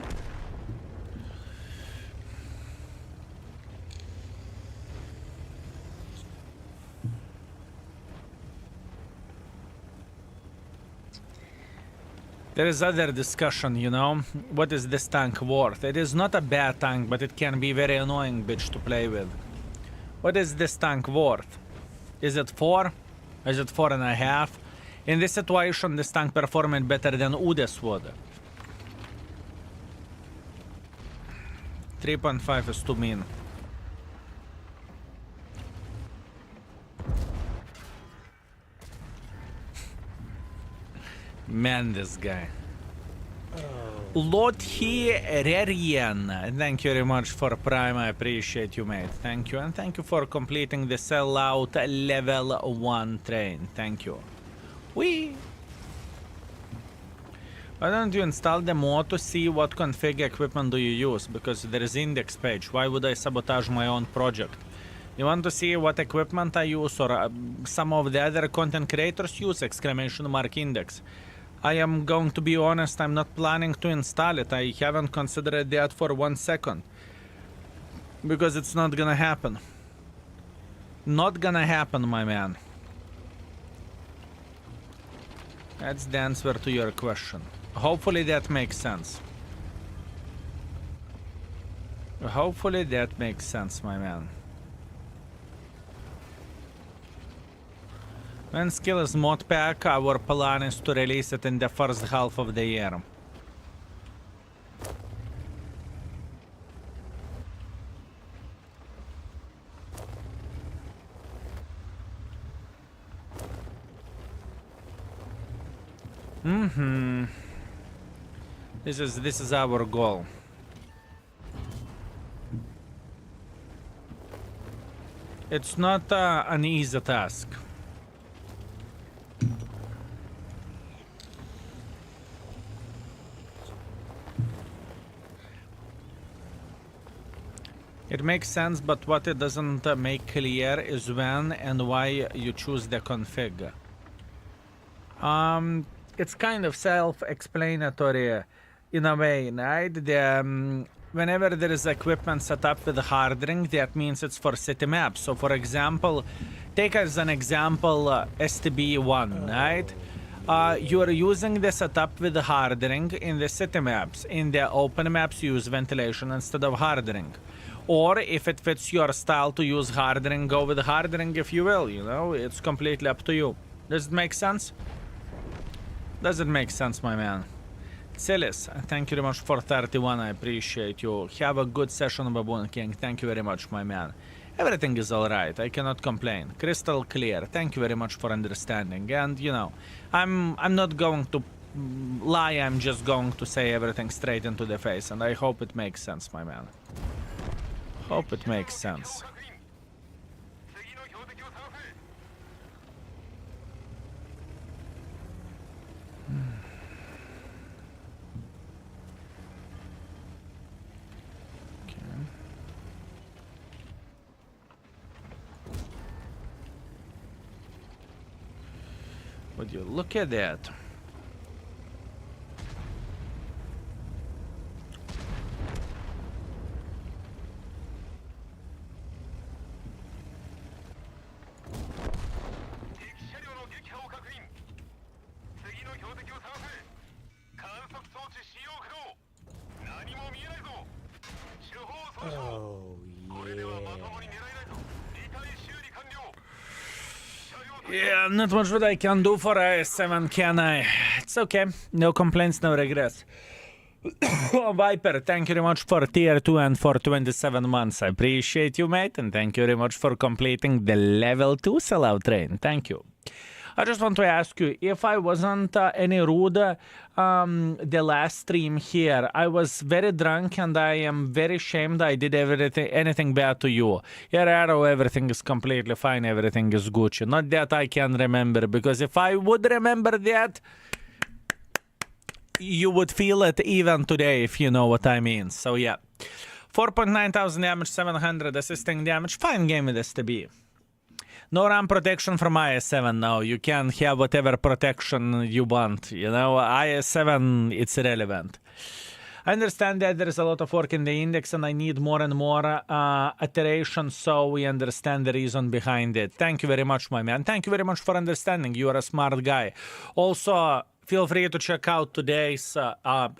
[SPEAKER 1] There is other discussion, you know. What is this tank worth? It is not a bad tank, but it can be very annoying bitch to play with. What is this tank worth? Is it 4? Is it 4.5? In this situation, this tank performed better than UDES would. 3.5 is too mean. Man, this guy. Lothi Rerian, thank you very much for Prime. I appreciate you, mate. Thank you. And thank you for completing the sellout level 1 train. Thank you. Whee! Why don't you install the mod to see what config equipment do you use? Because there is index page. Why would I sabotage my own project? You want to see what equipment I use or some of the other content creators use? Exclamation mark index. I am going to be honest, I'm not planning to install it. I haven't considered that for 1 second. Because it's not gonna happen. Not gonna happen, my man. That's the answer to your question. Hopefully that makes sense. Hopefully that makes sense, my man. When skill is mod pack, our plan is to release it in the first half of the year. This is our goal. It's not an easy task. It makes sense, but what it doesn't make clear is when and why you choose the config. It's kind of self-explanatory in a way, right? Whenever there is equipment set up with hardening, that means it's for city maps. So for example, take as an example STB1, right? You are using the setup with hardening in the city maps. In the open maps, you use ventilation instead of hardening. Or if it fits your style to use hardening, go with hardening if you will, you know? It's completely up to you. Does it make sense? Does it make sense, my man? Silis, thank you very much for 31. I appreciate you. Have a good session, Baboon King. Thank you very much, my man. Everything is alright. I cannot complain. Crystal clear. Thank you very much for understanding. And, you know, I'm not going to lie. I'm just going to say everything straight into the face. And I hope it makes sense, my man. Hope it makes sense. Would you look at that?
[SPEAKER 2] Oh,
[SPEAKER 1] Yeah, not much what I can do for IS-7, can I? It's okay. No complaints, no regrets. Viper, thank you very much for tier 2 and for 27 months. I appreciate you, mate, and thank you very much for completing the level 2 sellout train. Thank you. I just want to ask you, if I wasn't any rude the last stream here, I was very drunk and I am very ashamed I did anything bad to you. Yeah, Arrow, everything is completely fine, everything is Gucci. Not that I can remember, because if I would remember that, you would feel it even today, if you know what I mean. So yeah, 4.9 thousand damage, 700 assisting damage, fine game with STB. No RAM protection from IS-7 now. You can have whatever protection you want. You know, IS-7, it's irrelevant. I understand that there is a lot of work in the index and I need more and more iteration, so we understand the reason behind it. Thank you very much, my man. Thank you very much for understanding. You are a smart guy. Also, feel free to check out today's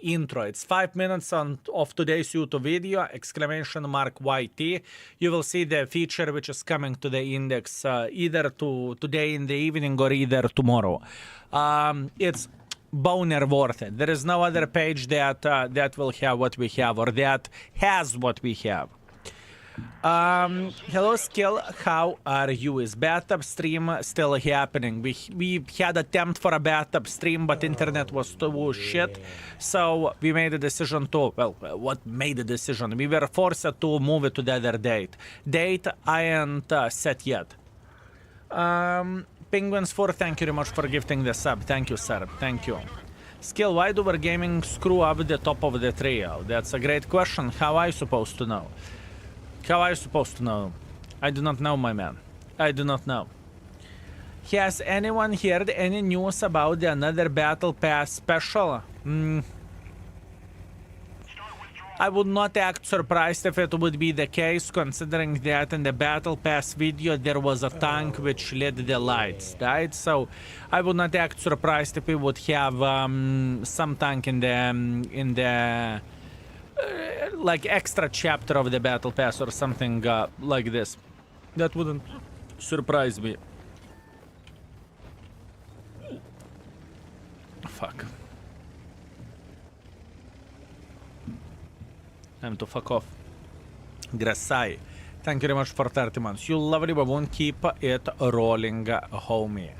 [SPEAKER 1] intro. It's 5 minutes of today's YouTube video, exclamation mark YT. You will see the feature which is coming to the index either today in the evening or either tomorrow. It's boner worth it. There is no other page that will have what we have, or that has what we have. Hello, Skill. How are you? Is bathtub stream still happening? We had attempt for a bathtub stream, but internet was too shit. So we made a decision to, well, what made the decision? We were forced to move it to the other date. Date I ain't set yet. Penguins 4, thank you very much for gifting the sub. Thank you, sir. Thank you. Skill, why do Wargaming screw up the top of the trio? That's a great question. How are you supposed to know? How are you supposed to know? I do not know, my man. I do not know. Has anyone heard any news about the another Battle Pass special? I would not act surprised if it would be the case, considering that in the Battle Pass video there was a tank which lit the lights, right? So I would not act surprised if we would have some tank in the like extra chapter of the Battle Pass or something like this. That wouldn't surprise me. Fuck. Time to fuck off. Grassai, thank you very much for 30 months. You lovely baboon, keep it rolling, homie.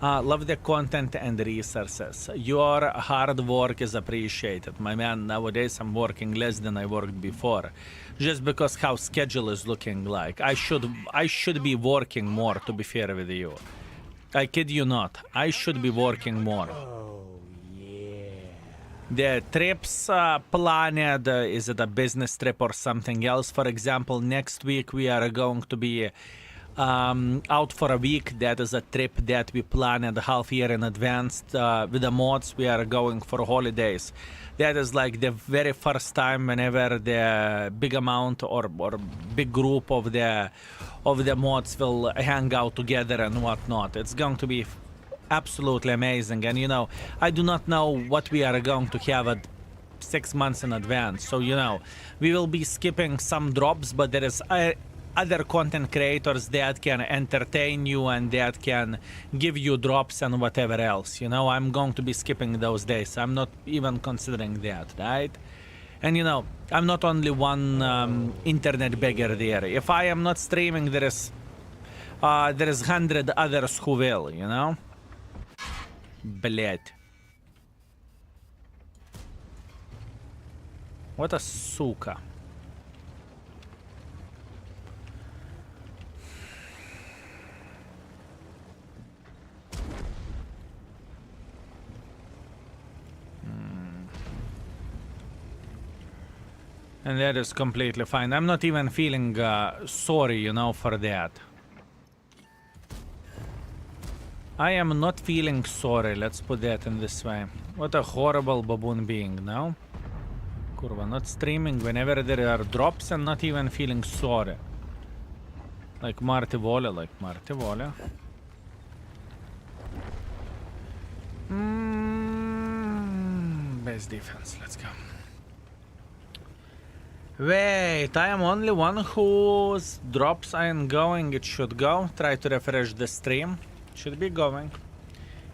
[SPEAKER 1] Love the content and resources. Your hard work is appreciated. My man, nowadays I'm working less than I worked before. Just because how schedule is looking like. I should be working more, to be fair with you. I kid you not. I should be working more. The trips planned, is it a business trip or something else? For example, next week we are going to be out for a week. That is a trip that we planned half year in advance. With the mods, we are going for holidays. That is like the very first time whenever the big amount or big group of the mods will hang out together and whatnot. It's going to be absolutely amazing. And you know, I do not know what we are going to have at 6 months in advance. So you know, we will be skipping some drops, but there is other content creators that can entertain you and that can give you drops and whatever else. You know, I'm going to be skipping those days. I'm not even considering that, right? And you know, I'm not only one internet beggar there. If I am not streaming, there is 100 others who will, you know? Блять. What a сука. And that is completely fine. I'm not even feeling sorry, you know, for that. I am not feeling sorry, let's put that in this way. What a horrible baboon being, no? Kurva, not streaming whenever there are drops and not even feeling sorry. Like Marty Volle, Best defense, let's go. Wait, I am only one whose drops I am going. It should go. Try to refresh the stream. It should be going.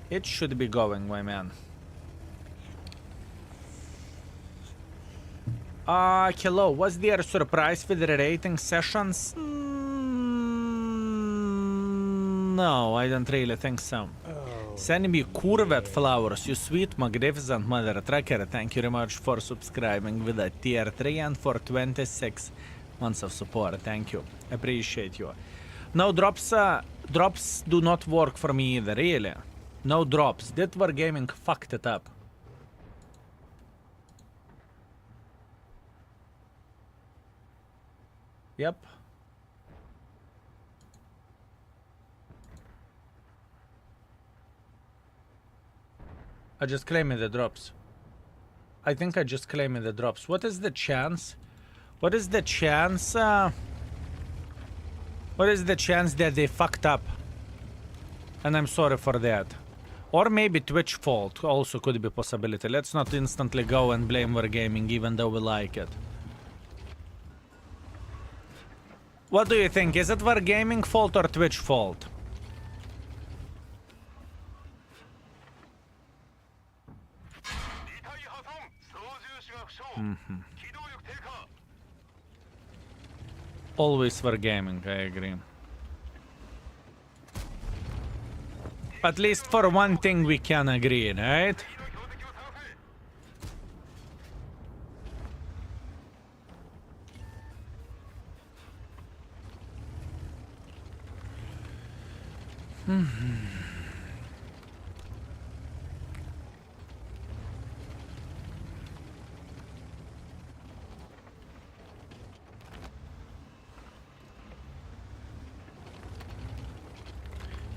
[SPEAKER 1] It should be going, my man. Hello, was there a surprise with the rating sessions? No, I don't really think so. Send me curved flowers, you sweet, magnificent mother tracker. Thank you very much for subscribing with a tier 3 and for 26 months of support. Thank you. Appreciate you. No drops, drops do not work for me either, really. No drops. That Wargaming fucked it up. Yep. I just claimed the drops. I think I just claimed the drops. What is the chance? What is the chance? What is the chance that they fucked up? And I'm sorry for that. Or maybe Twitch fault also could be a possibility. Let's not instantly go and blame Wargaming even though we like it. What do you think? Is it Wargaming fault or Twitch fault? always wargaming, I agree. At least for one thing we can agree, right?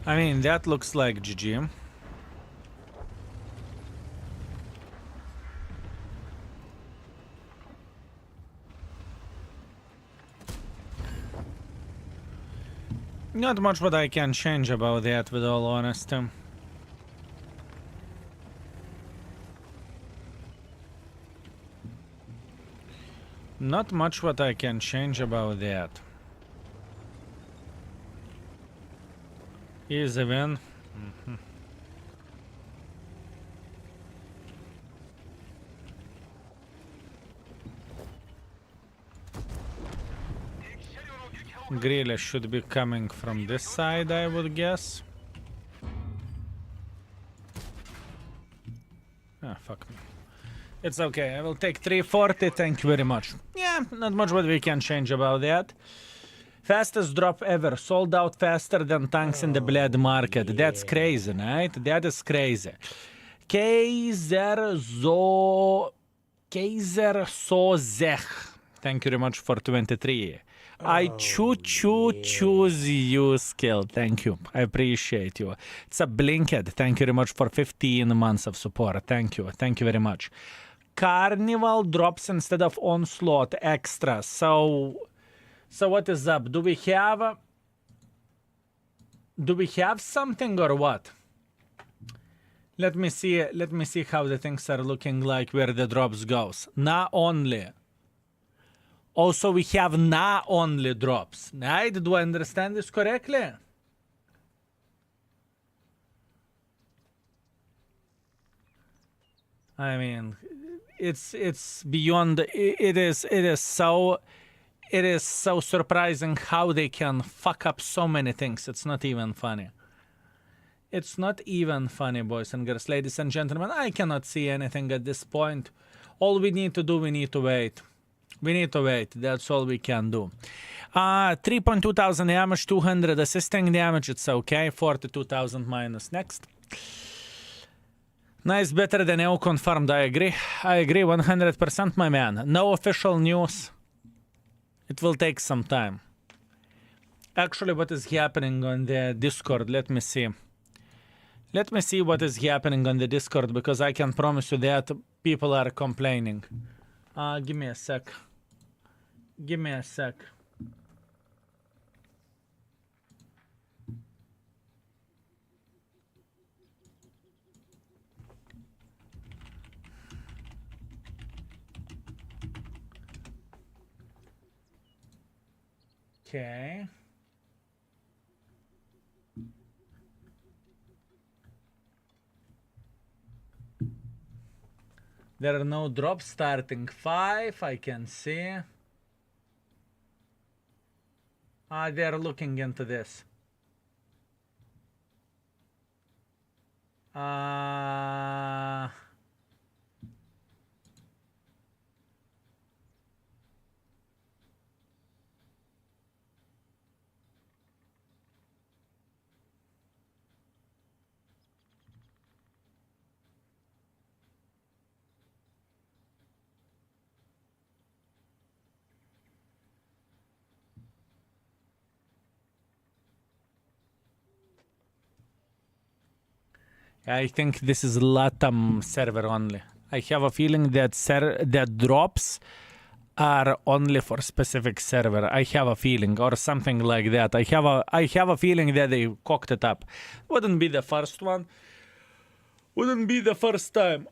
[SPEAKER 1] I mean, that looks like GG. Not much what I can change about that, with all honesty. Not much what I can change about that. Easy win. Grille should be coming from this side, I would guess. Ah, fuck me. It's okay, I will take 340, thank you very much. Yeah, not much what we can change about that. Fastest drop ever, sold out faster than tanks in the bled market. That's crazy, right? That is crazy. Kaiser Sozech. Thank you very much for 23. I choose you, Skill. Thank you. I appreciate you. It's a Blinkhead. Thank you very much for 15 months of support. Thank you. Thank you very much. Carnival drops instead of Onslaught extra. So what is up? Do we have something or what? Let me see how the things are looking like where the drops goes. Na only. Also, we have na only drops. Right? Do I understand this correctly? I mean, it's beyond. It is so surprising how they can fuck up so many things. It's not even funny. It's not even funny, boys and girls, ladies and gentlemen. I cannot see anything at this point. All we need to do, we need to wait. We need to wait. That's all we can do. 3.2 thousand damage, 200 assisting damage. It's okay. 42,000 minus next. Nice, better than EU confirmed. I agree. I agree 100%, my man. No official news. It will take some time. Actually, what is happening on the Discord? Let me see. Let me see what is happening on the Discord, because I can promise you that people are complaining. Give me a sec. Give me a sec. Okay. There are no drops starting 5, I can see. They're looking into this. I think this is LATAM server only. I have a feeling that that drops are only for specific server. I have a feeling, or something like that. I have a feeling that they cocked it up. Wouldn't be the first one. Wouldn't be the first time.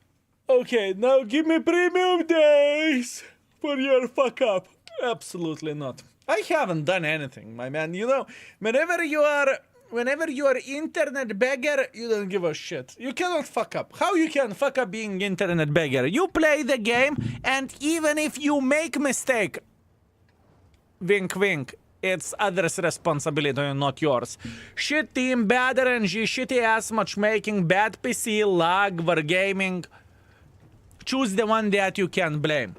[SPEAKER 1] Okay, now give me premium days for your fuck up. Absolutely not. I haven't done anything, my man. You know, whenever you are internet beggar, you don't give a shit. You cannot fuck up. How you can fuck up being internet beggar? You play the game, and even if you make mistake, wink wink, It's others' responsibility, not yours. Shit team, bad RNG, shitty ass matchmaking, bad PC, lag, wargaming. Choose the one that you can blame.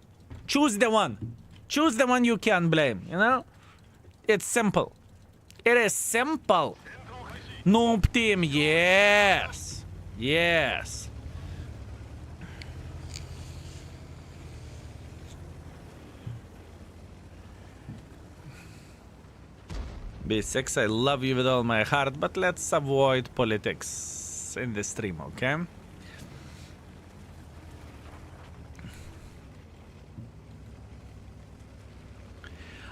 [SPEAKER 1] Choose the one. Choose the one you can blame, you know? It's simple. It is simple. Noob team, yes. Yes. B6, I love you with all my heart, but let's avoid politics in the stream, okay?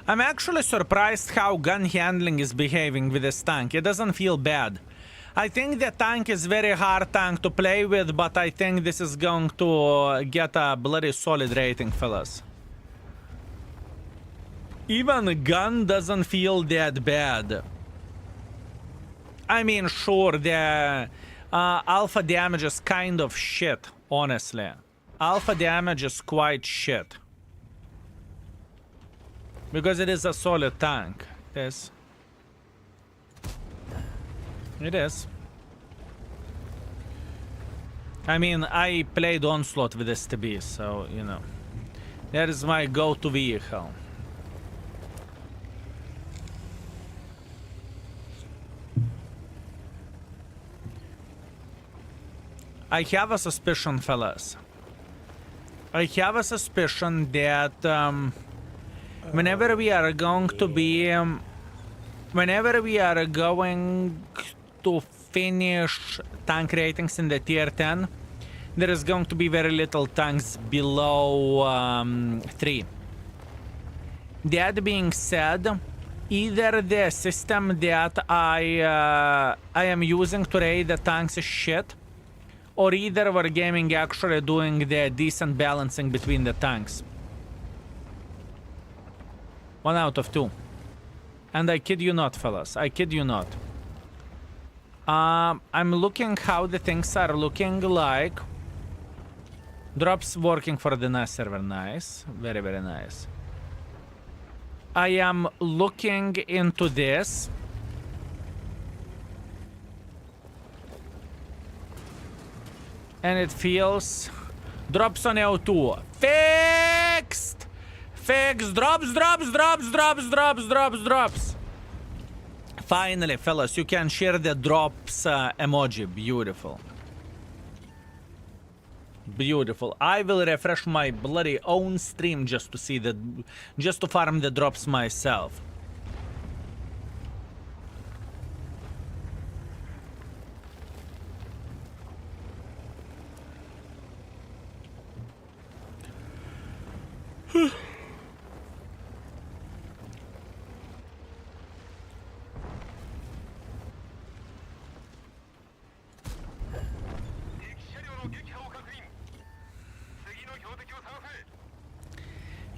[SPEAKER 1] I'm actually surprised how gun handling is behaving with this tank. It doesn't feel bad. I think the tank is very hard tank to play with, but I think this is going to get a bloody solid rating, fellas. Even a gun doesn't feel that bad. I mean, sure, the alpha damage is kind of shit, honestly. Alpha damage is quite shit. Because it is a solid tank. Yes. It is. I mean, I played Onslaught with STB, so, you know. That is my go-to vehicle. I have a suspicion, fellas. I have a suspicion that whenever we are going to be whenever we are going to finish tank ratings in the tier 10, there is going to be very little tanks below 3. That being said, either the system that I am using to rate the tanks is shit, or either Wargaming actually doing the decent balancing between the tanks. 1 out of 2. And I kid you not, fellas. I kid you not. I'm looking how the things are looking like. Drops working for the NAS server. Nice. Very, very nice. I am looking into this. And it feels... Drops on L2. Fixed! Fixed! Drops, drops, drops, drops, drops, drops, drops. Finally, fellas, you can share the drops emoji. Beautiful. Beautiful. I will refresh my bloody own stream just to see the... just to farm the drops myself.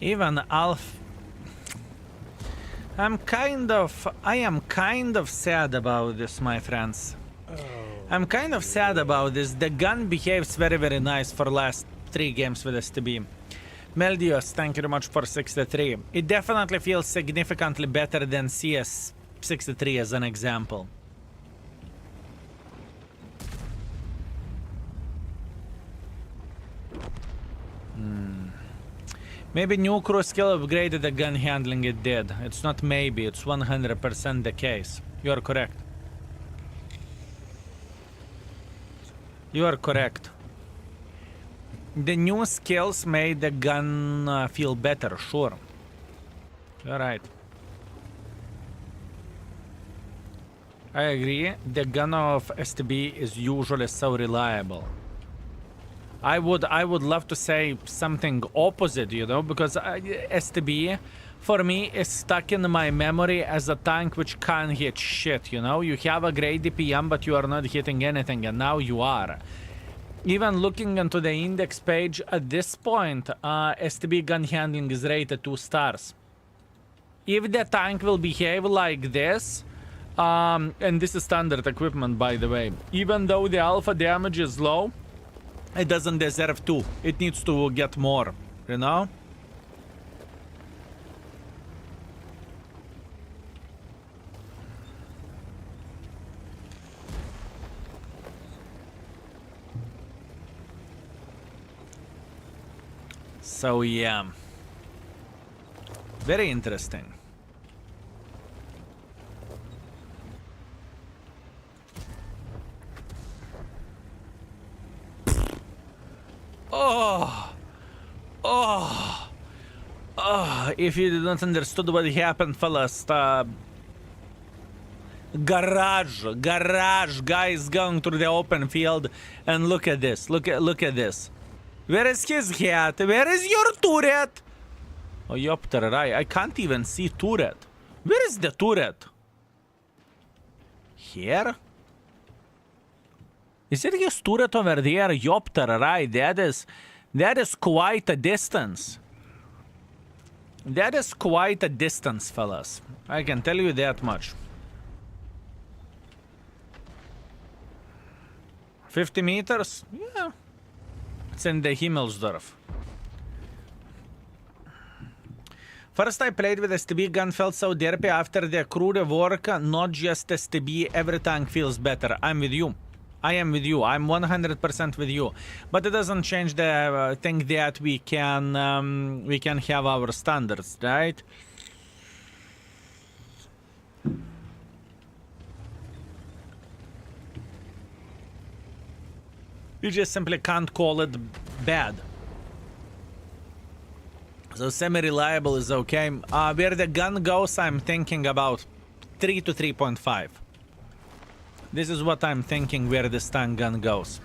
[SPEAKER 1] Even Alf... I am kind of sad about this, my friends. I'm kind of sad about this. The gun behaves very, very nice for last 3 games with STB. Meldios, thank you very much for 63. It definitely feels significantly better than CS63 as an example. Maybe new crew skill upgraded the gun handling, it did. It's not maybe, it's 100% the case. You are correct. You are correct. The new skills made the gun feel better, sure. You're right. I agree, the gun of STB is usually so reliable. I would love to say something opposite, you know, because STB, for me, is stuck in my memory as a tank which can't hit shit, you know? You have a great DPM, but you are not hitting anything, and now you are. Even looking into the index page, at this point, STB gun handling is rated 2 stars. If the tank will behave like this, and this is standard equipment, by the way, even though the alpha damage is low, it doesn't deserve 2. It needs to get more, you know? So yeah. Very interesting. Oh! Oh! Oh! If you didn't understood what happened, fellas, garage guys going through the open field, and look at this. Look at this. Where is his hat? Where is your turret? Oh, yopter, I can't even see turret. Where is the turret? Here? Is it his turret over there? Yopter, right? That is quite a distance. That is quite a distance, fellas. I can tell you that much. 50 meters? Yeah. It's in the Himmelsdorf. First I played with STB, gun felt so derpy. After the crude work, not just STB, every tank feels better. I'm with you. I am with you. I'm 100% with you. But it doesn't change the thing that we can have our standards, right? You just simply can't call it bad. So semi-reliable is okay. Where the gun goes, I'm thinking about 3 to 3.5. This is what I'm thinking where this tank gun goes.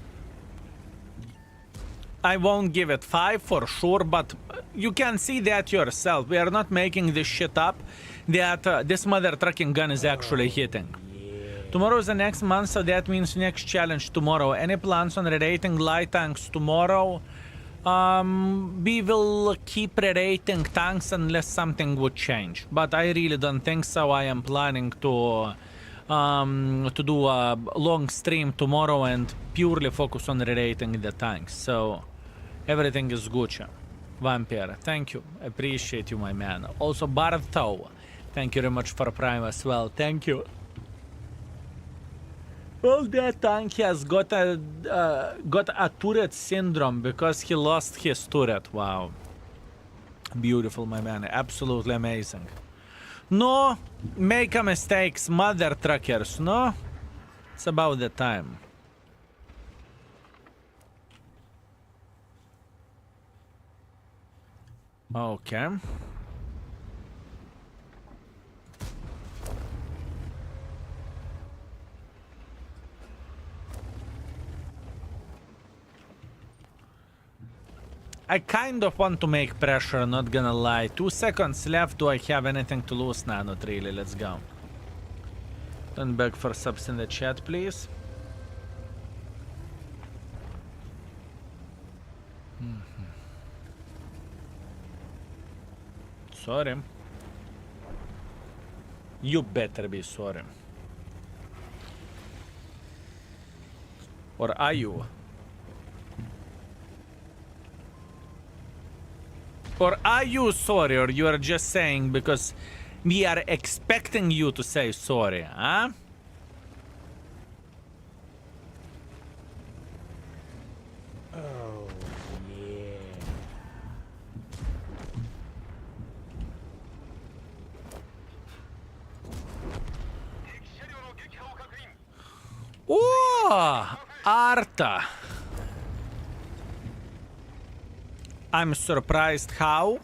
[SPEAKER 1] I won't give it 5 for sure, but you can see that yourself. We are not making this shit up, that this mother trucking gun is actually hitting. Tomorrow is the next month, so that means next challenge tomorrow. Any plans on rerating light tanks tomorrow? We will keep rerating tanks unless something would change. But I really don't think so. I am planning to do a long stream tomorrow and purely focus on rerating the tanks. So everything is Gucci. Vampire, thank you. Appreciate you, my man. Also, Bartho, thank you very much for Prime as well. Thank you. Well, that tank has got a turret syndrome because he lost his turret. Wow. Beautiful, my man. Absolutely amazing. No, make a mistakes, mother truckers, no? It's about the time. Okay. I kind of want to make pressure, not gonna lie. 2 seconds left. Do I have anything to lose? Nah, not really. Let's go. Don't beg for subs in the chat, please. Sorry. You better be sorry. Or are you? Or are you sorry, or you are just saying because we are expecting you to say sorry, huh?
[SPEAKER 2] Oh, yeah.
[SPEAKER 1] Oh, Arta. I'm surprised how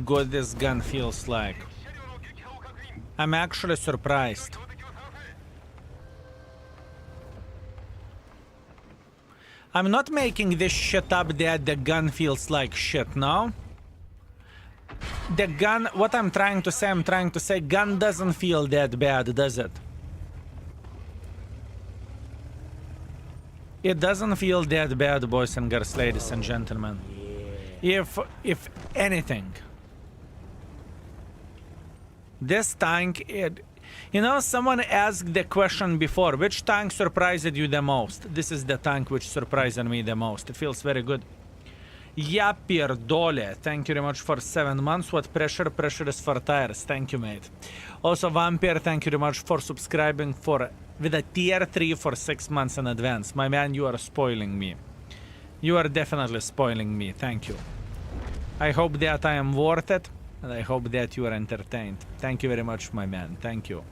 [SPEAKER 1] good this gun feels like. I'm actually surprised. I'm not making this shit up that the gun feels like shit, no? The gun, what I'm trying to say, gun doesn't feel that bad, does it? It doesn't feel that bad, boys and girls, ladies and gentlemen. If anything, this tank, you know, someone asked the question before, which tank surprised you the most? This is the tank which surprised me the most. It feels very good. Yapir Dole, thank you very much for 7 months. What pressure? Pressure is for tires. Thank you, mate. Also, Vampire, thank you very much for subscribing with a tier 3 for 6 months in advance. My man, you are spoiling me. You are definitely spoiling me. Thank you. I hope that I am worth it, and I hope that you are entertained. Thank you very much, my man. Thank you.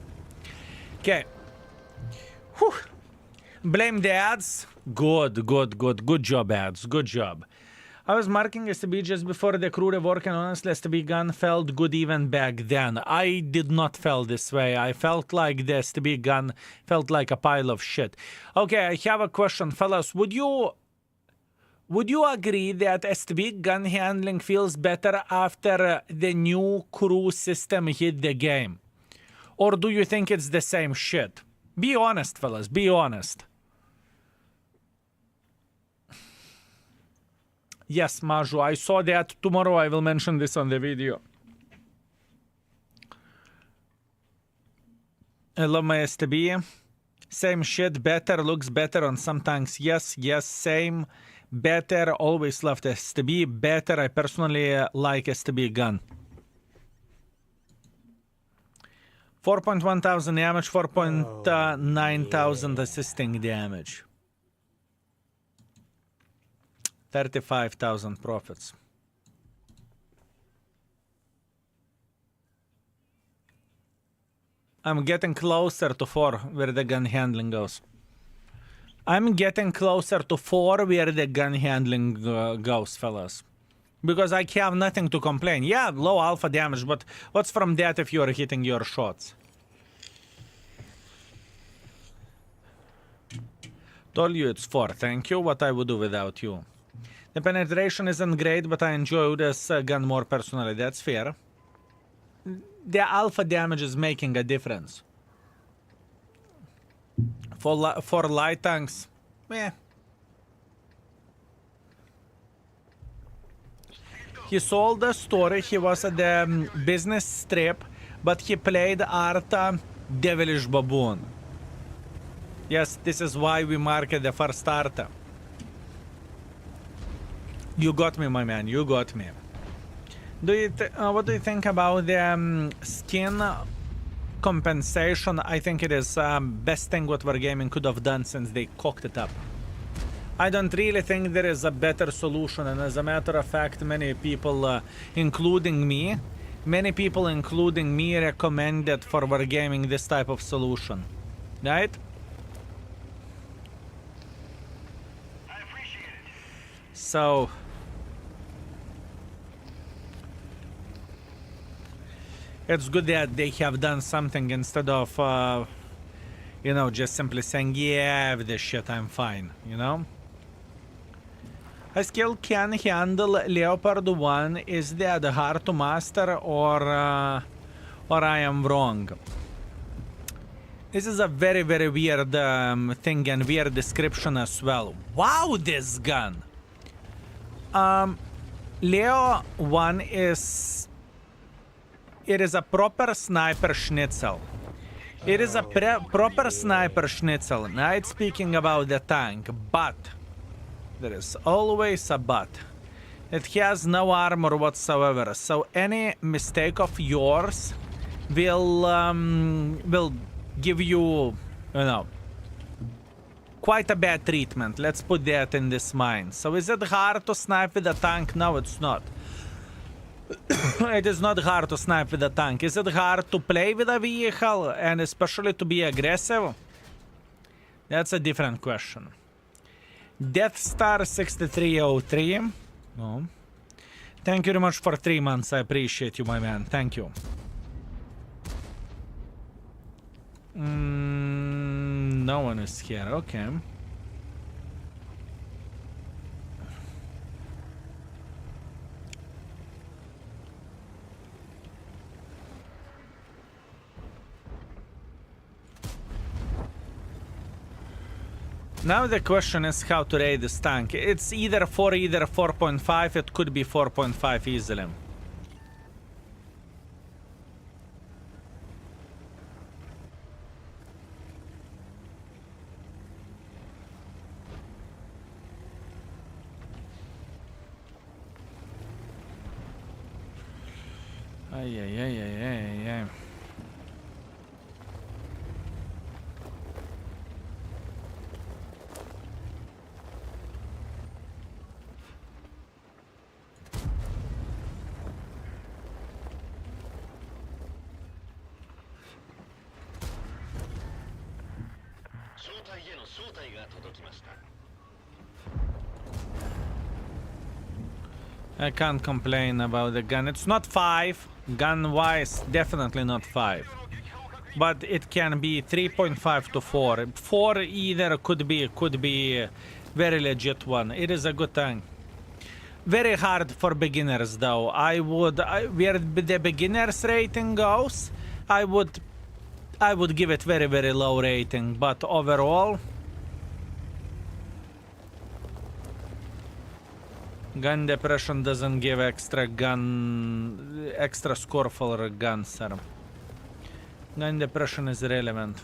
[SPEAKER 1] Okay. Whew. Blame the ads. Good, good, good. Good job, ads. Good job. I was marking STB just before the crew rework, and honestly, STB gun felt good even back then. I did not feel this way. I felt like the STB gun felt like a pile of shit. Okay, I have a question, fellas. Would you agree that STB gun handling feels better after the new crew system hit the game? Or do you think it's the same shit? Be honest, fellas. Be honest. Yes, Maju, I saw that. Tomorrow I will mention this on the video. I love my STB. Same shit, better, looks better on some tanks. Yes, yes, same, better, always loved STB. Better, I personally like STB gun. 4.1 thousand damage, 4.9 thousand assisting damage. 35,000 profits. I'm getting closer to 4 where the gun handling goes. I'm getting closer to 4 where the gun handling goes, fellas. Because I have nothing to complain. Yeah, low alpha damage, but what's from that if you're hitting your shots? Told you it's 4, thank you. What I would do without you. The penetration isn't great, but I enjoy this gun more personally. That's fair. The alpha damage is making a difference. For light tanks, eh. He sold the story. He was at the business strip, but he played Arta Devilish Baboon. Yes, this is why we market the first Arta. You got me, my man. You got me. What do you think about the skin compensation? I think it is best thing what Wargaming could have done since they cocked it up. I don't really think there is a better solution, and as a matter of fact, many people, including me, recommended for Wargaming this type of solution, right?
[SPEAKER 3] I appreciate it.
[SPEAKER 1] So it's good that they have done something instead of, you know, just simply saying, yeah, with this shit, I'm fine, you know? I still can handle Leopard 1. Is that hard to master, or I am wrong? This is a very, very weird thing and weird description as well. Wow, this gun! Leo 1 is... It is a proper sniper schnitzel. It is a proper sniper schnitzel. Not speaking about the tank, but there is always a but. It has no armor whatsoever, so any mistake of yours will give you, you know, quite a bad treatment. Let's put that in this mind. So is it hard to snipe with a tank? No, it's not. It is not hard to snipe with a tank. Is it hard to play with a vehicle, and especially to be aggressive? That's a different question. Death Star 6303. No. Thank you very much for 3 months. I appreciate you, my man. Thank you. No one is here. Okay. Now the question is how to raid this tank. It's either 4, either 4.5. It could be 4.5 easily. Ay. I can't complain about the gun. It's not 5. Gun-wise, definitely not 5. But it can be 3.5 to 4. 4 either could be very legit one. It is a good tank. Very hard for beginners though. Where the beginners rating goes, I would give it very, very low rating, but overall, gun depression doesn't give extra score for a gun, sir. Gun depression is relevant.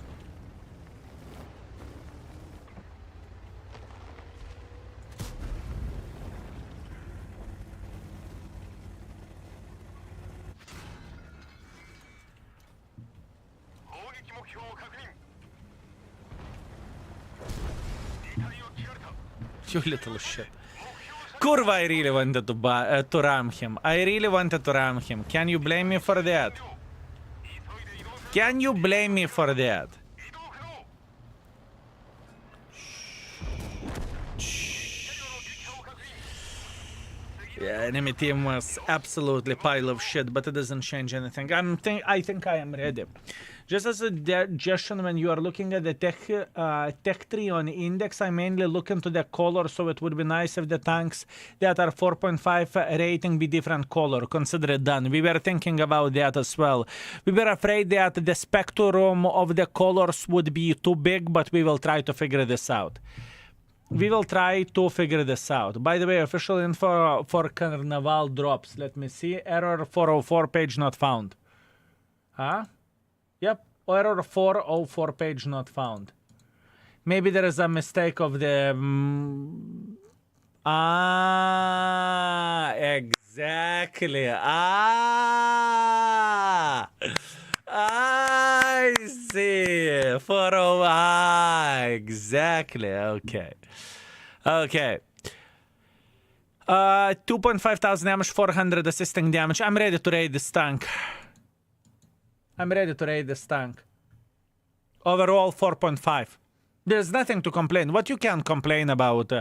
[SPEAKER 1] You little shit. Kurva, I really wanted to ram him. I really wanted to ram him. Can you blame me for that? Can you blame me for that? Yeah, enemy team was absolutely pile of shit, but it doesn't change anything. I think I am ready. Just as a suggestion, when you are looking at the tech tree on index, I mainly look into the color, so it would be nice if the tanks that are 4.5 rating be different color. Consider it done. We were thinking about that as well. We were afraid that the spectrum of the colors would be too big, but we will try to figure this out. We will try to figure this out. By the way, official info for Carnival drops. Let me see. Error 404 page not found. Huh? Yep. Error 404 page not found. Maybe there is a mistake of the... exactly. I see. 405. Exactly. Okay. Okay. 2.5 thousand damage, 400 assisting damage. I'm ready to raid this tank. I'm ready to raid this tank. Overall, 4.5. There's nothing to complain. What you can complain about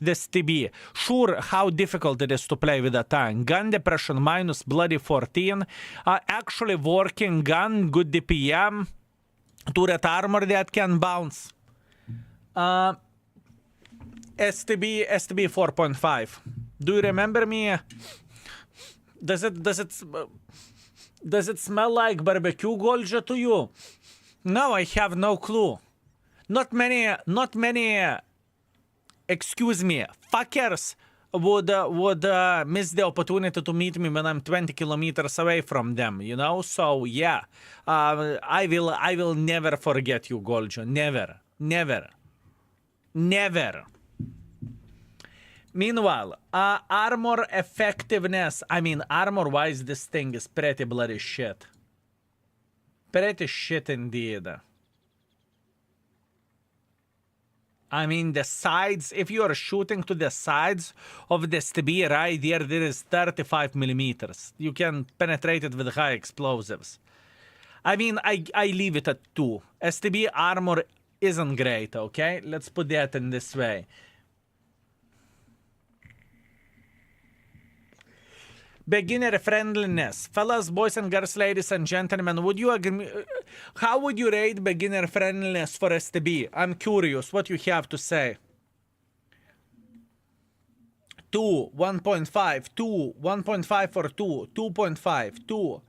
[SPEAKER 1] this TB? Sure, how difficult it is to play with a tank. Gun depression minus bloody 14. Actually working gun, good DPM. Turret armor that can bounce. STB 4.5. Do you remember me? Does it smell like barbecue Golja to you? No, I have no clue. Not many, excuse me, fuckers would miss the opportunity to meet me when I'm 20 kilometers away from them, you know? So yeah, I will never forget you, Golja. Never, never, never. Meanwhile, armor effectiveness. I mean, armor-wise, this thing is pretty bloody shit. Pretty shit indeed. I mean, the sides, if you are shooting to the sides of the STB right there, there is 35 millimeters. You can penetrate it with high explosives. I mean, I leave it at 2. STB armor isn't great, okay? Let's put that in this way. Beginner friendliness. Fellas, boys and girls, ladies and gentlemen, would you agree? How would you rate beginner friendliness for STB? I'm curious what you have to say. 2, 1.5, 2, 1.5 for 2, 2.5, 2.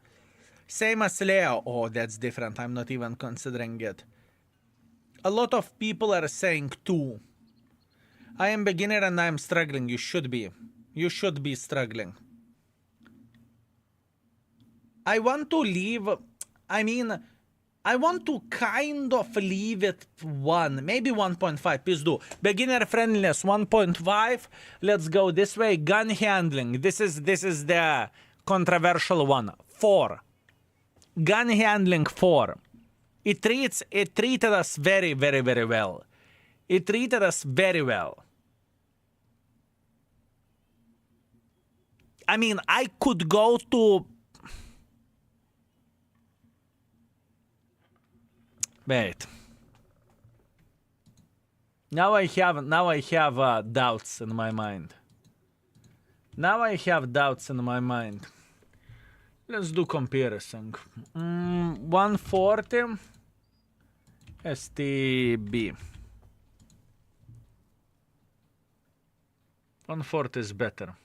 [SPEAKER 1] Same as Leo. Oh, that's different. I'm not even considering it. A lot of people are saying 2. I am beginner and I am struggling. You should be. You should be struggling. I want to leave, I mean, I want to kind of leave it 1, maybe 1.5, please do. Beginner friendliness, 1.5, let's go this way. Gun handling, this is the controversial one, 4. Gun handling, 4. It treated us very, very, very well. It treated us very well. I mean, I could go to... Wait. Now I have doubts in my mind. Now I have doubts in my mind. Let's do comparison. 140 STB. 140 is better.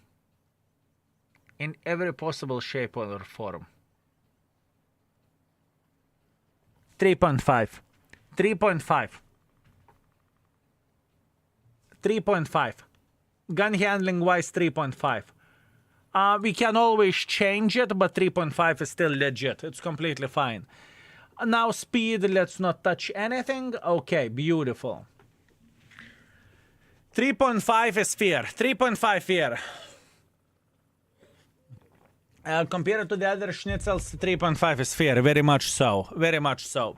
[SPEAKER 1] In every possible shape or form. 3.5. 3.5. 3.5. Gun handling wise, 3.5. We can always change it, but 3.5 is still legit. It's completely fine. Now speed, let's not touch anything. Okay, beautiful. 3.5 is fair. 3.5 fair. Compared to the other schnitzels, 3.5 is fair. Very much so. Very much so.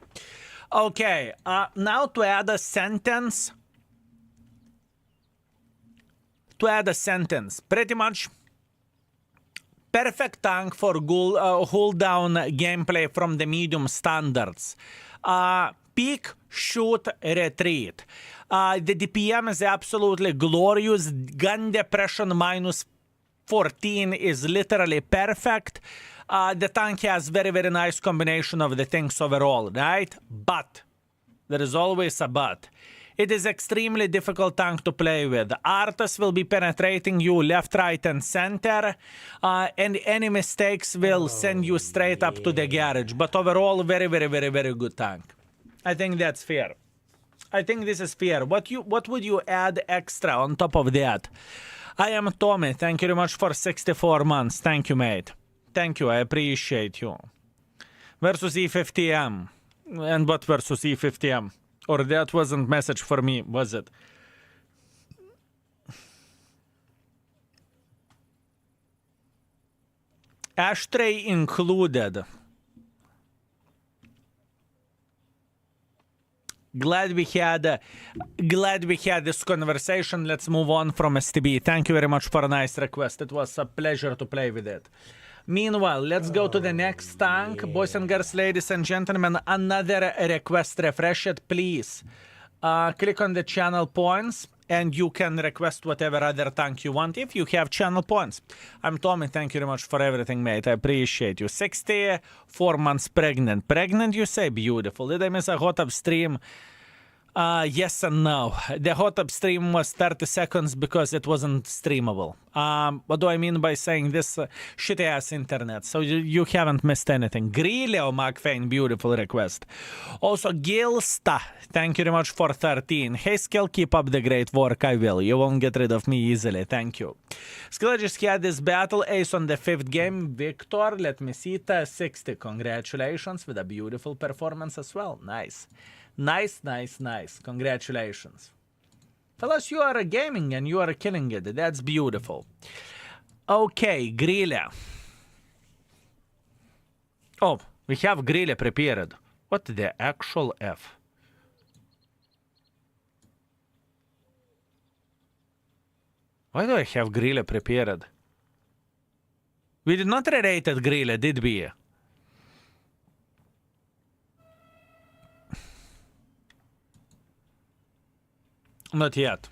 [SPEAKER 1] Okay, now to add a sentence. Pretty much perfect tank for hold down gameplay from the medium standards. Peek, shoot, retreat. The DPM is absolutely glorious. Gun depression minus 14 is literally perfect. The tank has very, very nice combination of the things overall, right? But, there is always a but. It is extremely difficult tank to play with. Artus will be penetrating you left, right, and center. And any mistakes will send you straight up to the garage. But overall, very, very, very, very good tank. I think that's fair. I think this is fair. What would you add extra on top of that? I am Tommy. Thank you very much for 64 months. Thank you, mate. Thank you. I appreciate you. Versus E50M. And what versus E50M? Or that wasn't message for me, was it? Ashtray included. Glad we had this conversation. Let's move on from STB. Thank you very much for a nice request. It was a pleasure to play with it. Meanwhile, let's go to the next tank. Boys and girls, ladies and gentlemen, another request. Refresh it, please. Click on the channel points and you can request whatever other tank you want if you have channel points. I'm Tommy. Thank you very much for everything, mate. I appreciate you. 64 months pregnant. Pregnant, you say? Beautiful. Did I miss a hot up stream? Yes and no. The hot up stream was 30 seconds because it wasn't streamable. What do I mean by saying this? Shitty ass internet. So you haven't missed anything. Grille, McFain, beautiful request. Also, Gilsta, thank you very much for 13. Hey, Skill, keep up the great work. I will. You won't get rid of me easily. Thank you. Skill just had this battle ace on the 5th game. Victor, let me see it. 60. Congratulations with a beautiful performance as well. Nice. Nice, nice, nice. Congratulations. Fellas, you are gaming and you are killing it. That's beautiful. Okay, Grille. Oh, we have Grille prepared. What the actual F? Why do I have Grille prepared? We did not re-rated Grille, did we? Not yet.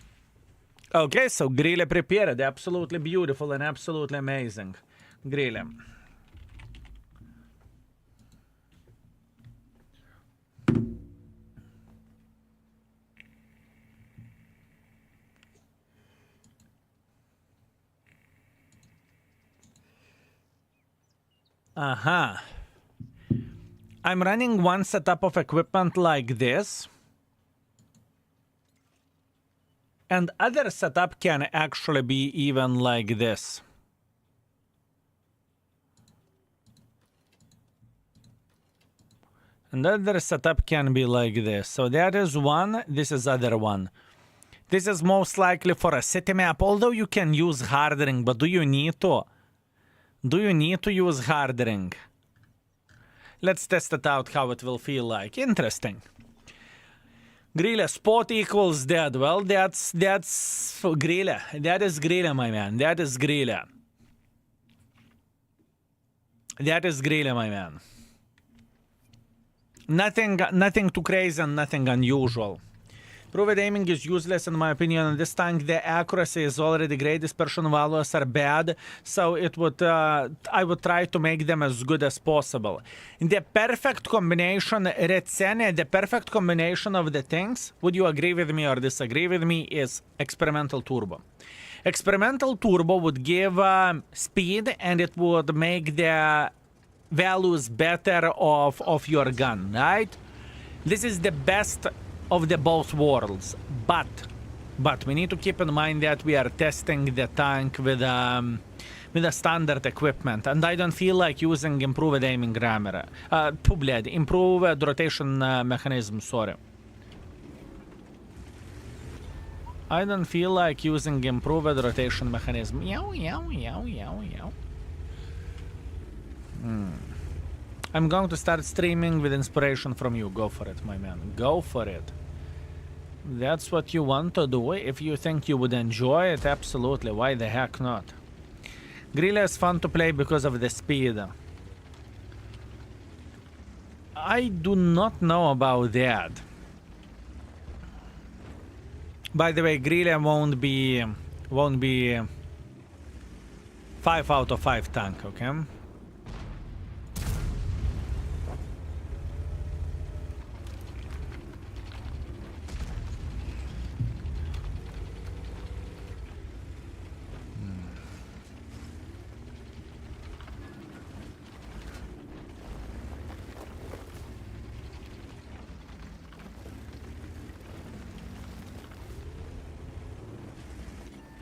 [SPEAKER 1] Okay, so Grille prepared. Absolutely beautiful and absolutely amazing. Grille. Aha. I'm running one setup of equipment like this. And other setup can actually be even like this. And other setup can be like this. So that is one, this is other one. This is most likely for a city map, although you can use hardening, but do you need to? Do you need to use hardening? Let's test it out how it will feel like. Interesting. Grille, spot equals dead. Well, that's Grille. That is Grille, my man. That is Grille. That is Grille, my man. Nothing too crazy and nothing unusual. Improved aiming is useless in my opinion on this tank. The accuracy is already great. Dispersion values are bad, so it would I would try to make them as good as possible. The perfect combination, Retsene, the perfect combination of the things, would you agree with me or disagree with me, is experimental turbo. Experimental turbo would give speed, and it would make the values better of your gun, right? This is the best of the both worlds, but we need to keep in mind that we are testing the tank with a standard equipment, and I don't feel like using improved aiming rammer. Improved rotation mechanism, sorry. I don't feel like using improved rotation mechanism. I'm going to start streaming with inspiration from you. Go for it, my man. Go for it. That's what you want to do. If you think you would enjoy it, absolutely. Why the heck not? Grille is fun to play because of the speed. I do not know about that. By the way, Grille won't be 5 out of 5 tank, okay?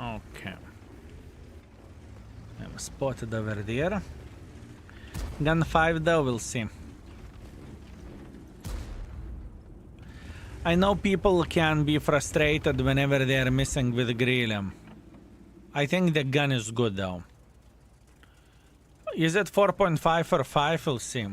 [SPEAKER 1] Okay. I'm spotted over there. Gun 5 though, we'll see. I know people can be frustrated whenever they are missing with Grille. I think the gun is good though. Is it 4.5 or 5? We'll see.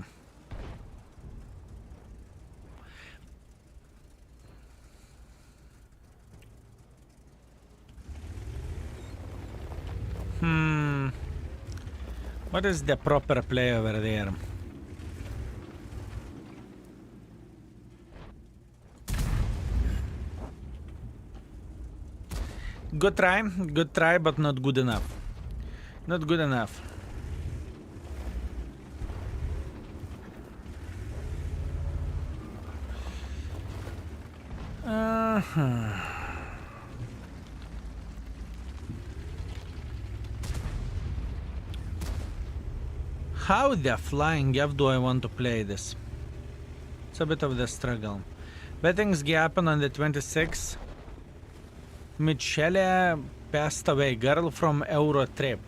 [SPEAKER 1] What is the proper play over there? Good try, but not good enough. Not good enough. How the flying F do I want to play this? It's a bit of the struggle. Bettings happen on the 26th. Michelle passed away. Girl from Euro trip.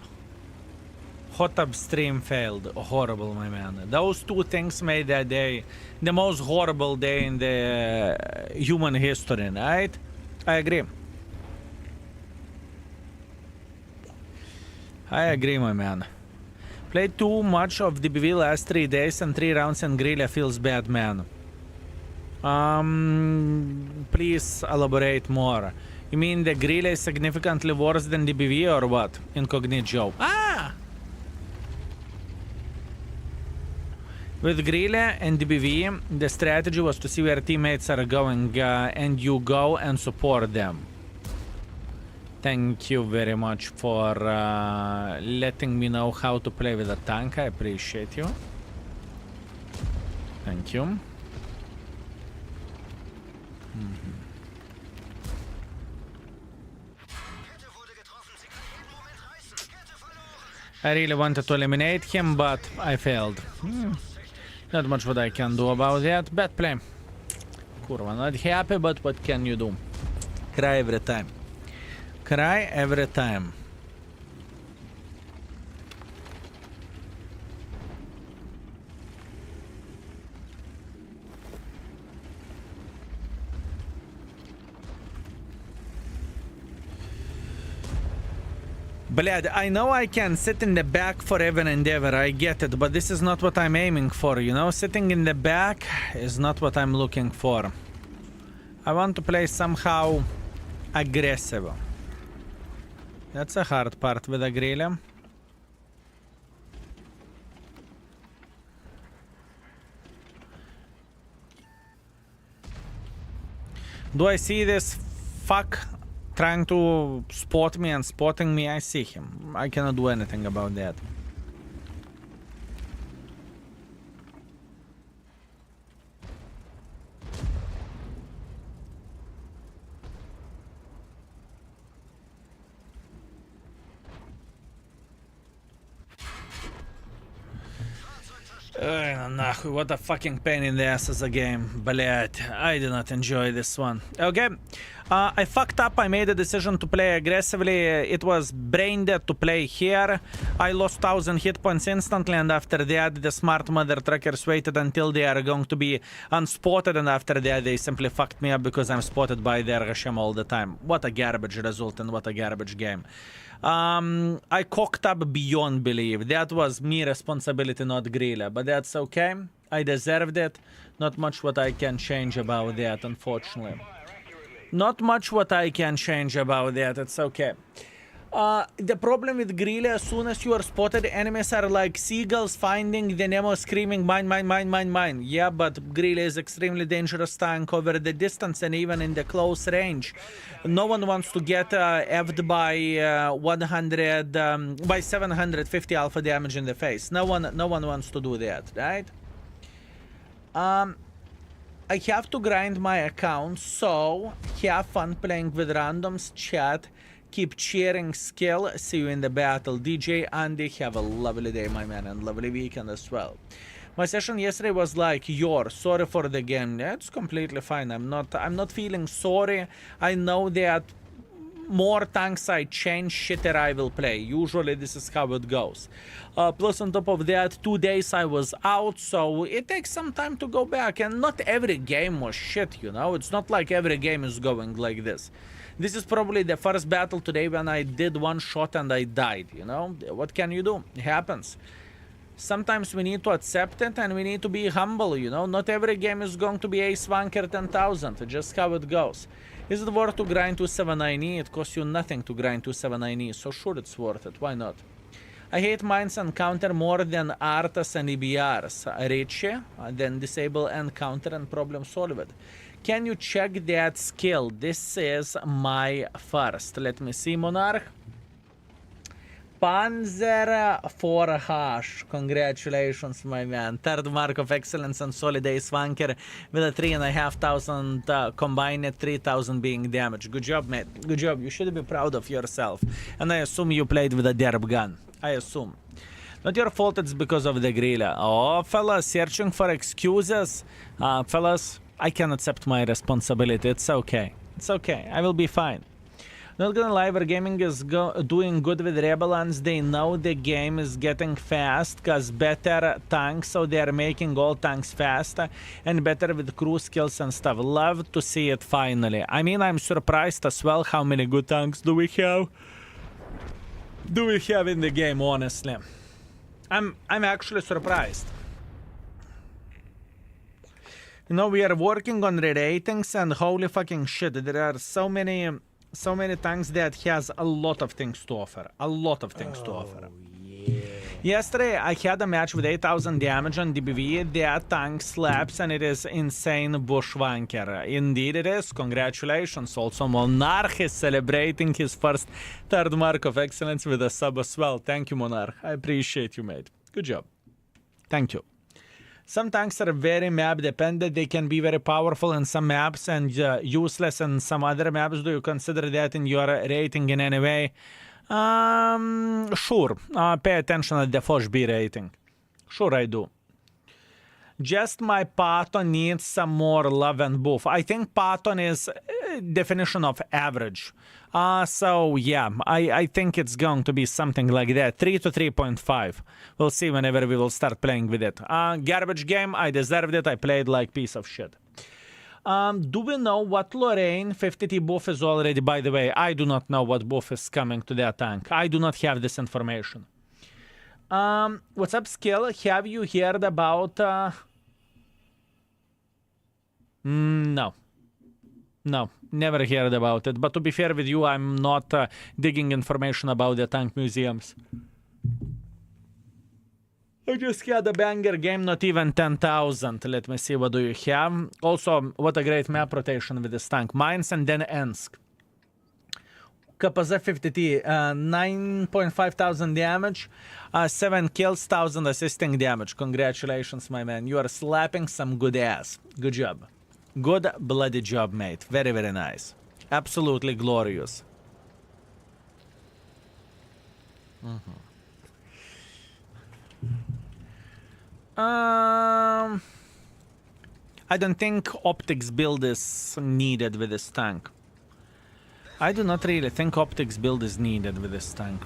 [SPEAKER 1] Hot upstream failed. Horrible, my man. Those two things made that day the most horrible day in the human history, right? I agree. I agree, my man. Played too much of DBV last 3 days and 3 rounds and Grille feels bad, man. Please elaborate more. You mean the Grille is significantly worse than DBV or what? Incognito. Ah! With Grille and DBV, the strategy was to see where teammates are going and you go and support them. Thank you very much for letting me know how to play with a tank. I appreciate you. Thank you. I really wanted to eliminate him, but I failed. Not much what I can do about that. Bad play. Kurva, not happy, but what can you do? Cry every time. Cry every time. Blad, I know I can sit in the back forever and ever, I get it, but this is not what I'm aiming for, you know? Sitting in the back is not what I'm looking for. I want to play somehow aggressive. That's a hard part with a Grille. Do I see this fuck trying to spot me and spotting me? I see him. I cannot do anything about that. Нахуй, what a fucking pain in the ass as a game. Блять, I did not enjoy this one. Okay, I fucked up. I made a decision to play aggressively. It was brain dead to play here. I lost 1000 hit points instantly, and after that, the smart mother truckers waited until they are going to be unspotted, and after that, they simply fucked me up because I'm spotted by their Hashem all the time. What a garbage result and what a garbage game. I cocked up beyond belief. That was me responsibility, not Grille, but that's okay. I deserved it. Not much what I can change about that, unfortunately. Not much what I can change about that. It's okay. The problem with Grille, as soon as you are spotted, enemies are like seagulls finding the Nemo screaming, mine, mine, mine, mine, mine. Yeah, but Grille is extremely dangerous tank over the distance and even in the close range. No one wants to get F'd by 750 alpha damage in the face. No one wants to do that, right? I have to grind my account, so have fun playing with randoms, chat. Keep cheering, skill. See you in the battle. DJ Andy, have a lovely day, my man, and lovely weekend as well. My session yesterday was like yours. Sorry for the game. Yeah, it's completely fine. I'm not feeling sorry. I know that more tanks I change, shitter I will play. Usually this is how it goes. Plus on top of that, 2 days I was out, so it takes some time to go back. And not every game was shit, you know. It's not like every game is going like this. This is probably the first battle today when I did one shot and I died, you know? What can you do? It happens. Sometimes we need to accept it and we need to be humble, you know? Not every game is going to be Ace Wanker 10,000. It's just how it goes. Is it worth to grind 279E? It costs you nothing to grind 279E, so sure it's worth it. Why not? I hate mines and counter more than Artas and EBRs. Richie, then disable and counter and problem solve it. Can you check that skill? This is my first. Let me see, Monarch. Panzer 4 hash. Congratulations, my man. Third mark of excellence and solid ace wanker with a 3,500 combined, 3,000 being damaged. Good job, mate. Good job. You should be proud of yourself. And I assume you played with a derb gun. I assume. Not your fault, it's because of the Grille. Oh, fellas, searching for excuses. Fellas, I can accept my responsibility. It's okay. It's okay. I will be fine. Not gonna lie, Wargaming is doing good with Rebellions. They know the game is getting fast because better tanks, so they are making all tanks faster and better with crew skills and stuff. Love to see it finally. I mean, I'm surprised as well how many good tanks do we have. In the game, honestly. I'm actually surprised. You know, we are working on reratings and holy fucking shit, there are so many tanks that has a lot of things to offer. A lot of things to offer.
[SPEAKER 2] Yeah.
[SPEAKER 1] Yesterday, I had a match with 8,000 damage on DBV. That tank slaps and it is insane bushwanker. Indeed it is. Congratulations. Also, Monarch is celebrating his first third mark of excellence with a sub as well. Thank you, Monarch. I appreciate you, mate. Good job. Thank you. Some tanks are very map dependent. They can be very powerful in some maps and useless in some other maps. Do you consider that in your rating in any way? Sure. Pay attention at the Fosh B rating. Sure I do. Just my Patton needs some more love and buff. I think Patton is definition of average. So yeah, I think it's going to be something like that. 3 to 3.5. We'll see whenever we will start playing with it. Garbage game, I deserved it. I played like piece of shit. Do we know what Lorraine 50T buff is already? By the way, I do not know what buff is coming to that tank. I do not have this information. What's up, Skill? Have you heard about... No. No, never heard about it. But to be fair with you, I'm not digging information about the tank museums. I just had a banger game, not even 10,000. Let me see, what do you have? Also, what a great map rotation with this tank. Mines and then Ensk. KPZ 50T, 9.5 thousand damage, 7 kills, 1,000 assisting damage. Congratulations, my man. You are slapping some good ass. Good job. Good bloody job, mate. Very, very nice. Absolutely glorious. I don't think optics build is needed with this tank. I do not really think optics build is needed with this tank.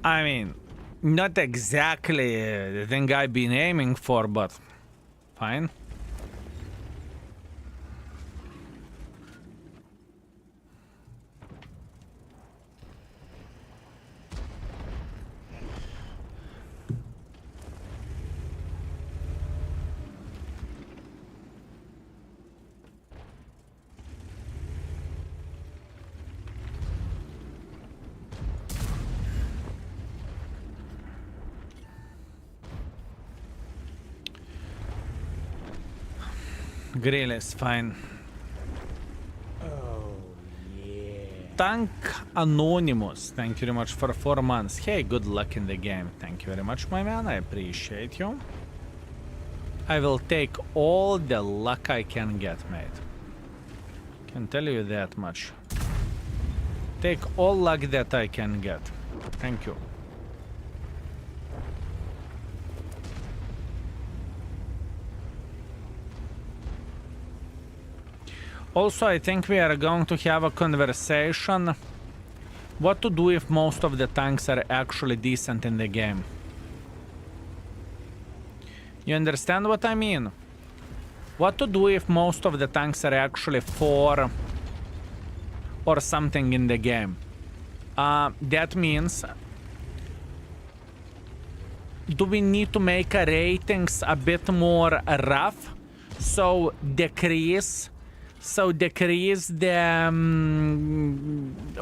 [SPEAKER 1] I mean, not exactly the thing I've been aiming for, but fine. Grille is fine.
[SPEAKER 2] Oh, yeah.
[SPEAKER 1] Tank Anonymous, thank you very much for 4 months. Hey, good luck in the game. Thank you very much, my man. I appreciate you. I will take all the luck I can get, mate. Can tell you that much. Take all luck that I can get. Thank you. Also, I think we are going to have a conversation what to do if most of the tanks are actually decent in the game. You understand what I mean? What to do if most of the tanks are actually 4 or something in the game. That means, do we need to make our ratings a bit more rough? So decrease the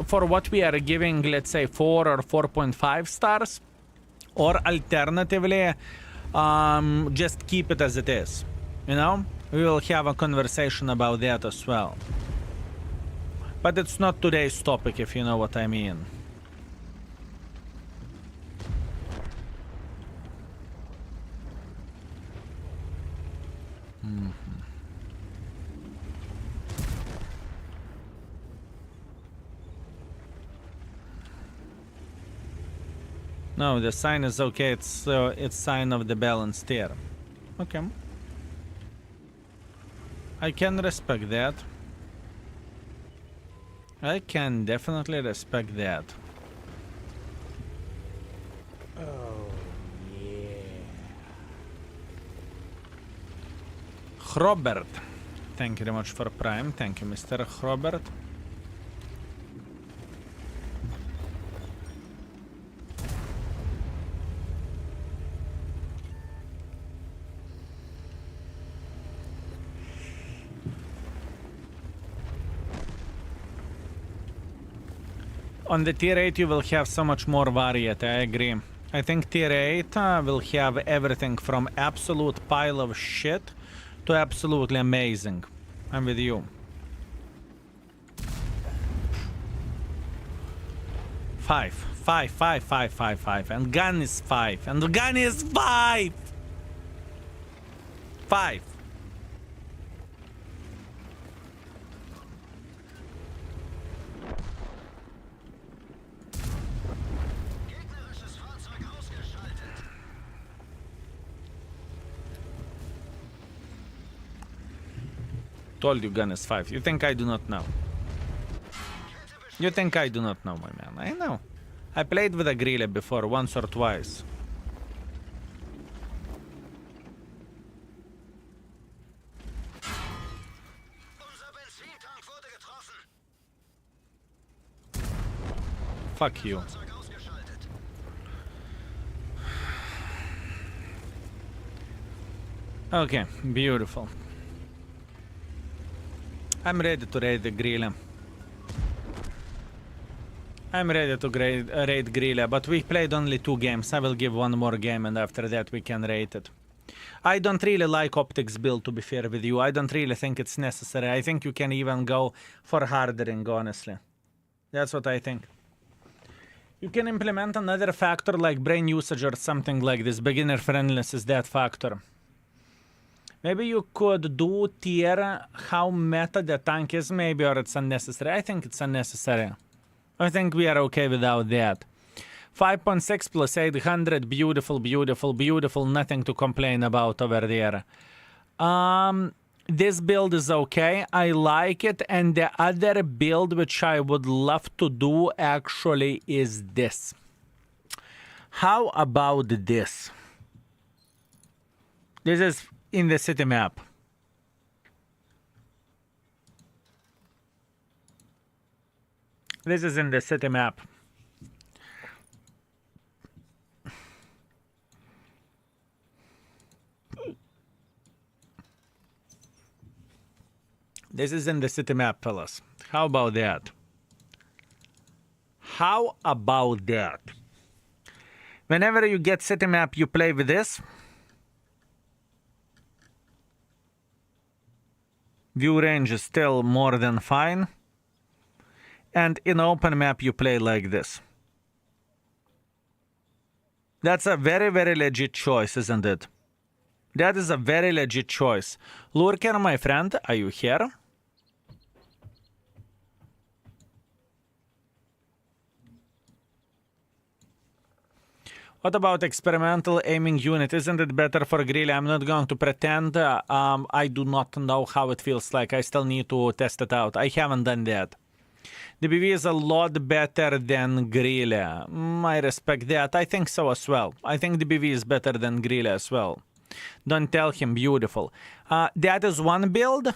[SPEAKER 1] for what we are giving, let's say 4 or 4.5 stars, or alternatively just keep it as it is, you know? We will have a conversation about that as well, but it's not today's topic, if you know what I mean. No, the sign is okay. It's sign of the balanced tier. Okay. I can respect that. I can definitely respect that.
[SPEAKER 2] Oh, yeah.
[SPEAKER 1] Robert, thank you very much for Prime. Thank you, Mr. Robert. On the tier 8 you will have so much more variety, I agree. I think tier 8 will have everything from absolute pile of shit to absolutely amazing. I'm with you. 5, 5, 5, 5, 5, 5, and gun is 5, and the gun is 5! 5. Told you gun is 5. You think I do not know? You think I do not know, my man? I know. I played with a Grille before, once or twice. Fuck you. Okay, beautiful. I'm ready to raid the Grille. I'm ready to raid Grille, but we played only 2 games. I will give one more game and after that we can rate it. I don't really like optics build, to be fair with you. I don't really think it's necessary. I think you can even go for hardering, honestly. That's what I think. You can implement another factor like brain usage or something like this. Beginner friendliness is that factor. Maybe you could do tier how meta the tank is, maybe, or it's unnecessary. I think it's unnecessary. I think we are okay without that. 5.6 plus 800, beautiful, beautiful, beautiful. Nothing to complain about over there. This build is okay. I like it. And the other build which I would love to do actually is this. How about this? This is in the city map. This is in the city map. This is in the city map, fellas. How about that? How about that? Whenever you get city map, you play with this. View range is still more than fine. And in open map, you play like this. That's a very, very legit choice, isn't it? That is a very legit choice. Lurker, my friend, are you here? What about experimental aiming unit? Isn't it better for Grille? I'm not going to pretend. I do not know how it feels like. I still need to test it out. I haven't done that. The BV is a lot better than Grille. I respect that. I think so as well. I think the BV is better than Grille as well. Don't tell him, beautiful. That is one build.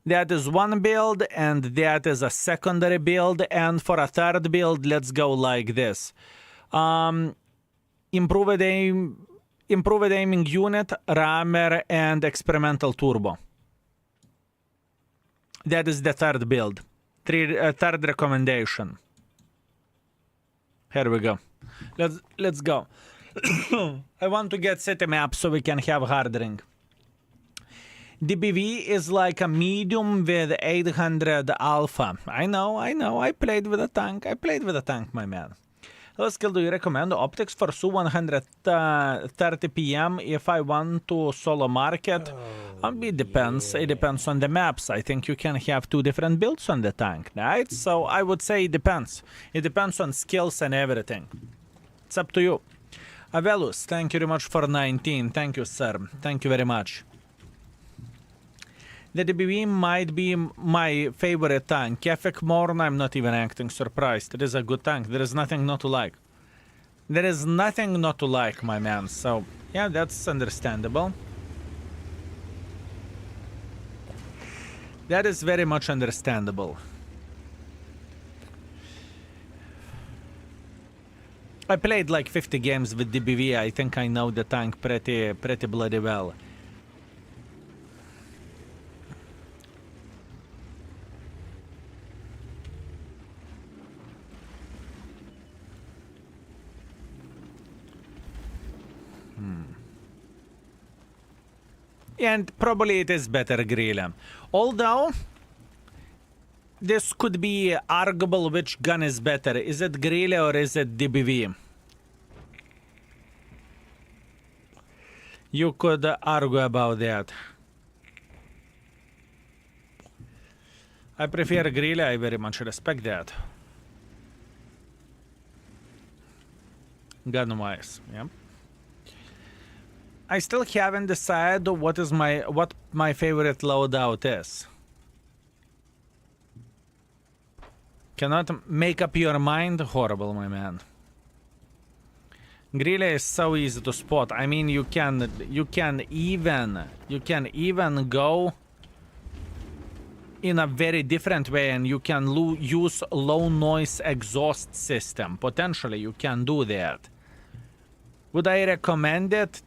[SPEAKER 1] That is one build, and that is a secondary build. And for a third build, let's go like this. Improved aiming unit, rammer, and experimental turbo. That is the third build. Third recommendation. Here we go. Let's go. I want to get city map so we can have hardering. The BV is like a medium with 800 alpha. I know. I played with a tank, my man. What skill do you recommend? Optics for Su 130 PM if I want to solo market? It depends. It depends on the maps. I think you can have 2 different builds on the tank, right? So I would say it depends. It depends on skills and everything. It's up to you. Avelus, thank you very much for 19. Thank you, sir. Thank you very much. The DBV might be my favorite tank. Kefik Morn, I'm not even acting surprised. It is a good tank. There is nothing not to like. There is nothing not to like, my man. So, yeah, that's understandable. That is very much understandable. I played like 50 games with DBV. I think I know the tank pretty bloody well. And probably it is better Grille. Although, this could be arguable which gun is better. Is it Grille or is it DBV? You could argue about that. I prefer Grille. I very much respect that. Gun-wise, yeah. I still haven't decided what my favorite loadout is. Cannot make up your mind? Horrible, my man. Grille is so easy to spot. I mean, you can even go in a very different way, and you can use low noise exhaust system. Potentially, you can do that. Would I recommend it?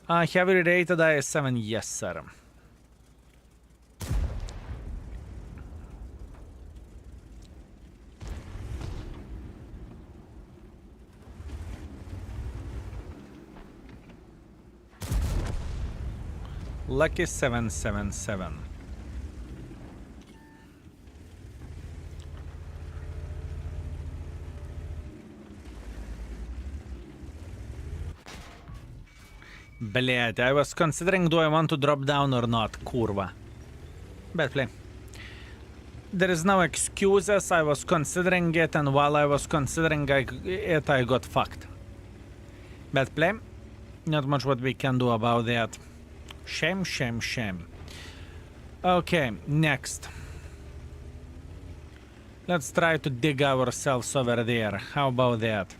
[SPEAKER 1] Heavily rated IS7, yes, sir. Lucky 777. Bled, I was considering do I want to drop down or not. Kurva. Bad play. There is no excuses. I was considering it, and while I was considering it, I got fucked. Bad play. Not much what we can do about that. Shame, shame, shame. Okay, next. Let's try to dig ourselves over there. How about that?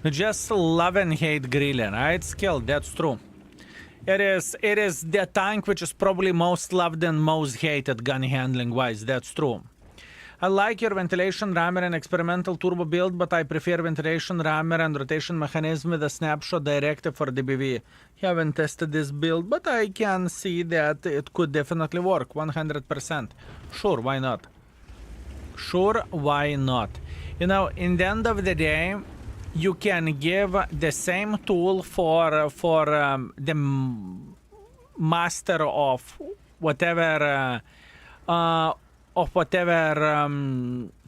[SPEAKER 1] We just love and hate Grille, right? Skill, that's true. It is the tank which is probably most loved and most hated gun handling wise, that's true. I like your ventilation rammer and experimental turbo build, but I prefer ventilation rammer and rotation mechanism with a snapshot directive for DBV. Haven't tested this build, but I can see that it could definitely work, 100%. Sure, why not? Sure, why not? You know, in the end of the day, you can give the same tool for the master of whatever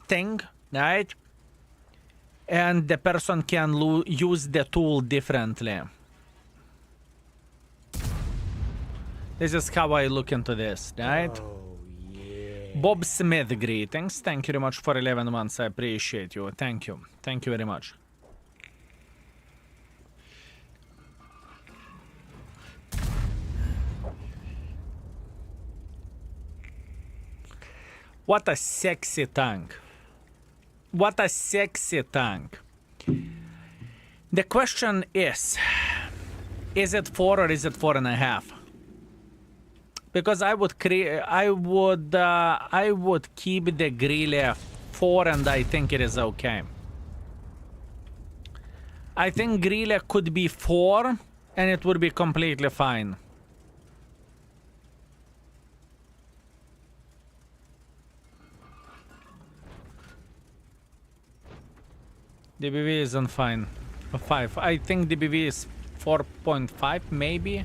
[SPEAKER 1] thing, right? And the person can use the tool differently. This is how I look into this, right?
[SPEAKER 2] Oh, yeah.
[SPEAKER 1] Bob Smith, greetings. Thank you very much for 11 months. I appreciate you. Thank you. Thank you very much. What a sexy tank. What a sexy tank. The question is it 4 or is it 4.5? Because I would keep the Grille 4, and I think it is okay. I think Grille could be 4 and it would be completely fine. DBV isn't fine. 5. I think DBV is 4.5 maybe.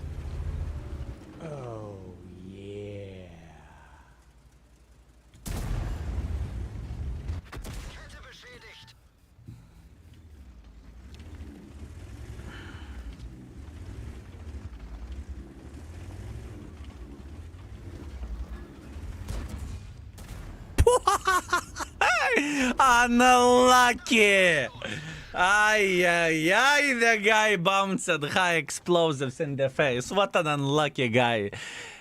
[SPEAKER 2] Oh, yeah.
[SPEAKER 3] Kette beschädigt.
[SPEAKER 1] Unlucky! Ay, the guy bounced high explosives in the face. What an unlucky guy.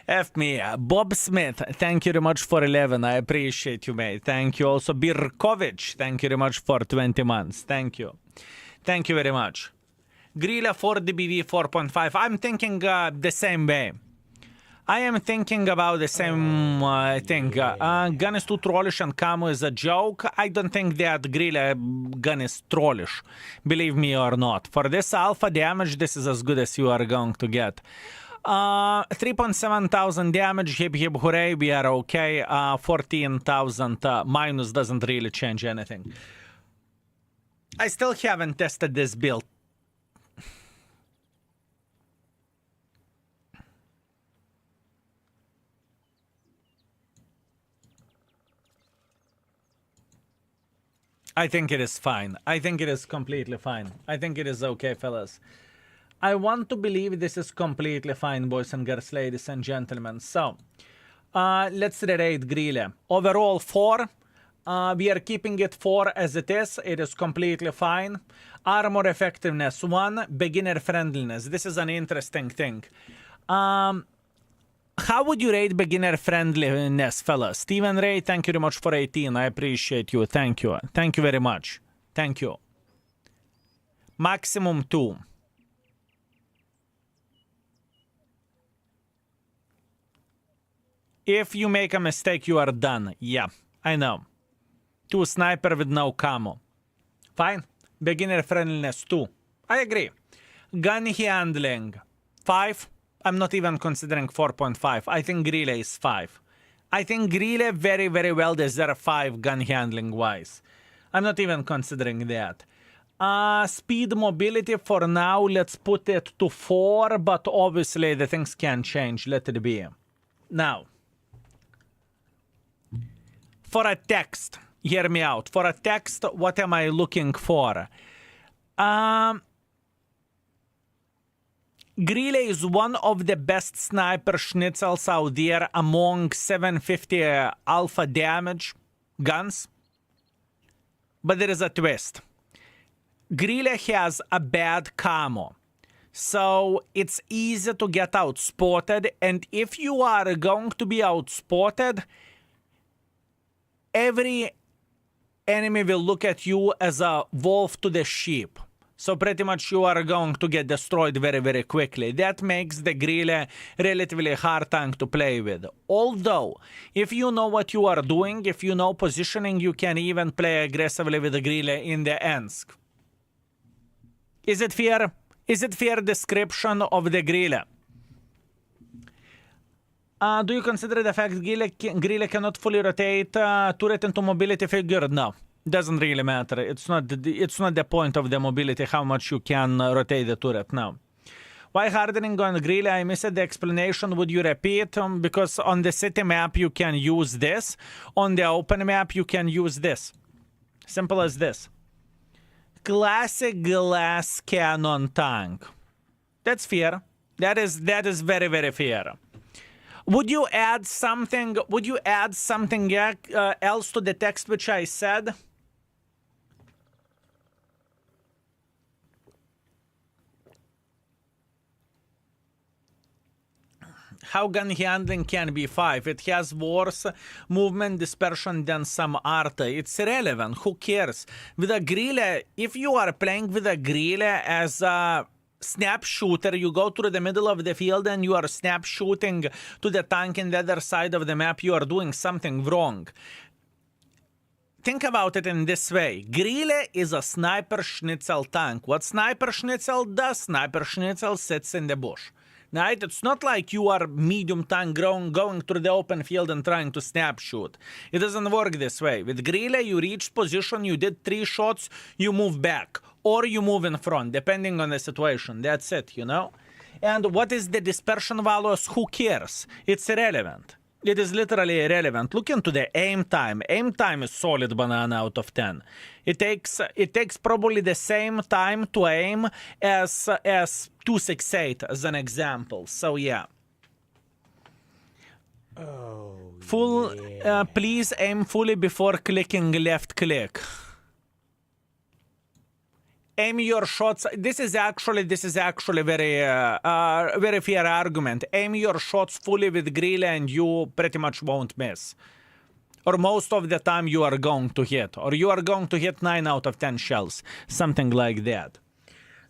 [SPEAKER 1] F me. Bob Smith, thank you very much for 11. I appreciate you, mate. Thank you. Also, Birkovich, thank you very much for 20 months. Thank you. Thank you very much. Grille 4 DBV 4.5. I'm thinking the same way. I am thinking about the same thing. Gun is too trollish and camo is a joke. I don't think that Grille gun is trollish, believe me or not. For this alpha damage, this is as good as you are going to get. 3.7 thousand damage, hip hip hooray, we are okay. 14,000 minus doesn't really change anything. I still haven't tested this build. I think it is fine. I think it is completely fine. I think it is okay, fellas. I want to believe this is completely fine, boys and girls, ladies and gentlemen. So, let's rate Grille. Overall, 4. We are keeping it 4 as it is. It is completely fine. Armor effectiveness, 1. Beginner friendliness. This is an interesting thing. How would you rate beginner friendliness, fellas? Stephen Ray, thank you very much for 18. I appreciate you. Thank you. Thank you very much. Thank you. Maximum 2. If you make a mistake, you are done. Yeah, I know. 2 sniper with no camo. Fine. Beginner friendliness 2. I agree. Gun handling 5. I'm not even considering 4.5. I think Grille is 5. I think Grille very, very well deserve 5 gun handling wise. I'm not even considering that. Speed mobility for now, let's put it to 4, but obviously the things can change. Let it be. Now, for a text, hear me out. For a text, what am I looking for? Grille is one of the best sniper schnitzels out there among 750 alpha damage guns. But there is a twist. Grille has a bad camo. So it's easy to get outspotted. And if you are going to be outspotted, every enemy will look at you as a wolf to the sheep. So pretty much you are going to get destroyed very, very quickly. That makes the Grille relatively hard tank to play with. Although, if you know what you are doing, if you know positioning, you can even play aggressively with the Grille in the Ensk. Is it fair? Is it fair description of the Grille? Do you consider the fact Grille cannot fully rotate turret into mobility figure? No. Doesn't really matter. It's not the point of the mobility, how much you can rotate the turret now. Why hardening on Grille? I missed the explanation. Would you repeat? Because on the city map you can use this. On the open map you can use this. Simple as this. Classic glass cannon tank. That's fair. That is very, very fair. Would you add something? Would you add something else to the text which I said? How gun handling can be 5? It has worse movement dispersion than some art. It's irrelevant. Who cares? With a Grille, if you are playing with a Grille as a snap shooter, you go through the middle of the field and you are snap shooting to the tank in the other side of the map, you are doing something wrong. Think about it in this way. Grille is a sniper schnitzel tank. What sniper schnitzel does? Sniper schnitzel sits in the bush. Right? It's not like you are medium tank going through the open field and trying to snap shoot. It doesn't work this way. With Grille, you reach position, you did 3 shots, you move back. Or you move in front, depending on the situation. That's it, you know? And what is the dispersion values? Who cares? It's irrelevant. It is literally irrelevant. Look into the aim time. Aim time is solid banana out of 10. It takes probably the same time to aim as 268 as an example. So yeah.
[SPEAKER 2] Oh,
[SPEAKER 1] please aim fully before clicking left click. Aim your shots. This is actually very very fair argument. Aim your shots fully with Grille and you pretty much won't miss. Or most of the time you are going to hit. Or you are going to hit 9 out of 10 shells. Something like that.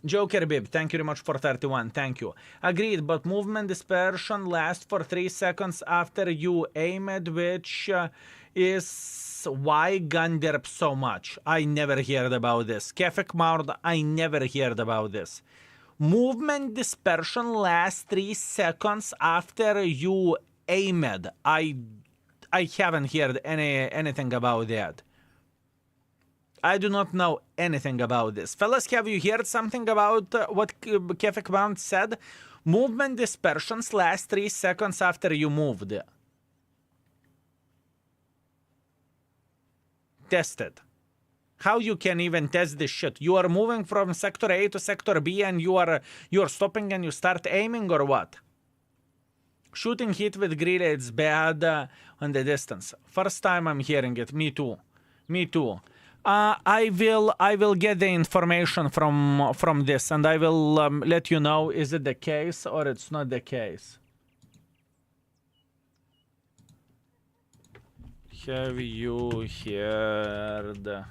[SPEAKER 1] Joker Bib, thank you very much for 31. Thank you. Agreed, but movement dispersion lasts for 3 seconds after you aim it, which is why gun derp so much. I never heard about this. Kefik Mount, I never heard about this. Movement dispersion lasts 3 seconds after you aim it. I haven't heard anything about that. I do not know anything about this. Fellas, have you heard something about what Kefik Mount said? Movement dispersions last 3 seconds after you moved. Test it. How you can even test this shit? You are moving from sector A to sector B and you're stopping and you start aiming or what? Shooting hit with Grille, it's bad on the distance. First time I'm hearing it. Me too. Me too. I will get the information from this and I will let you know is it the case or it's not the case. Have you heard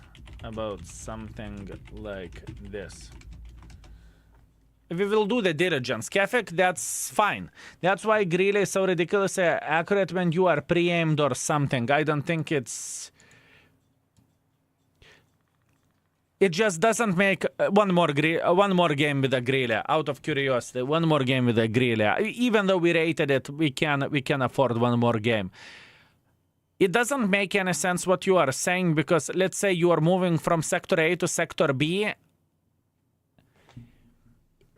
[SPEAKER 1] about something like this? We will do the diligence. Kefik, that's fine. That's why Grille is so ridiculously accurate when you are pre-aimed or something. I don't think it's... It just doesn't make one more game with a Grille. Out of curiosity, one more game with a Grille. Even though we rated it, we can afford one more game. It doesn't make any sense what you are saying, because let's say you are moving from sector A to sector B,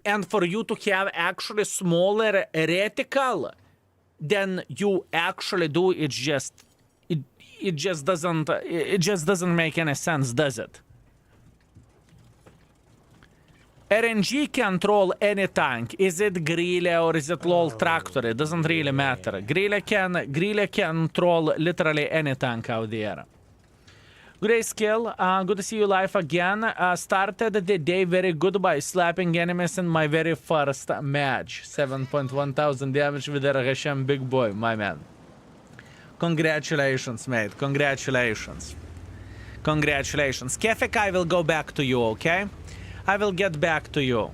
[SPEAKER 1] and for you to have actually smaller reticle than you actually do, it just doesn't make any sense, does it? RNG can troll any tank. Is it Grille or is it LOL Tractor? It doesn't really matter. Grille can troll literally any tank out there. Grayscale, good to see you live again. Started the day very good by slapping enemies in my very first match. 7,100 damage with the Hashem big boy, my man. Congratulations, mate. Congratulations. Congratulations. Kefik, I will go back to you, okay? I will get back to you.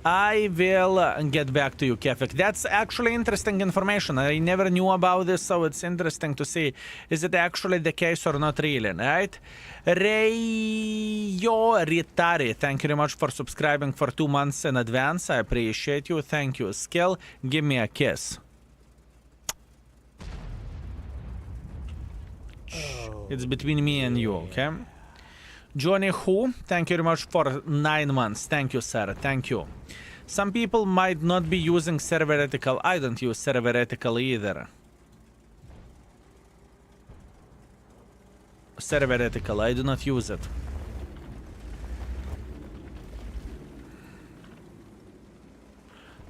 [SPEAKER 1] I will get back to you, Kefik. That's actually interesting information. I never knew about this, so it's interesting to see. Is it actually the case or not really, right? Reyo Ritari, thank you very much for subscribing for 2 months in advance. I appreciate you. Thank you. Skill, give me a kiss. It's between me and you, okay? Johnny Who, thank you very much for 9 months. Thank you, sir. Thank you. Some people might not be using serveretical. I don't use serveretical either. Serveretical, I do not use it.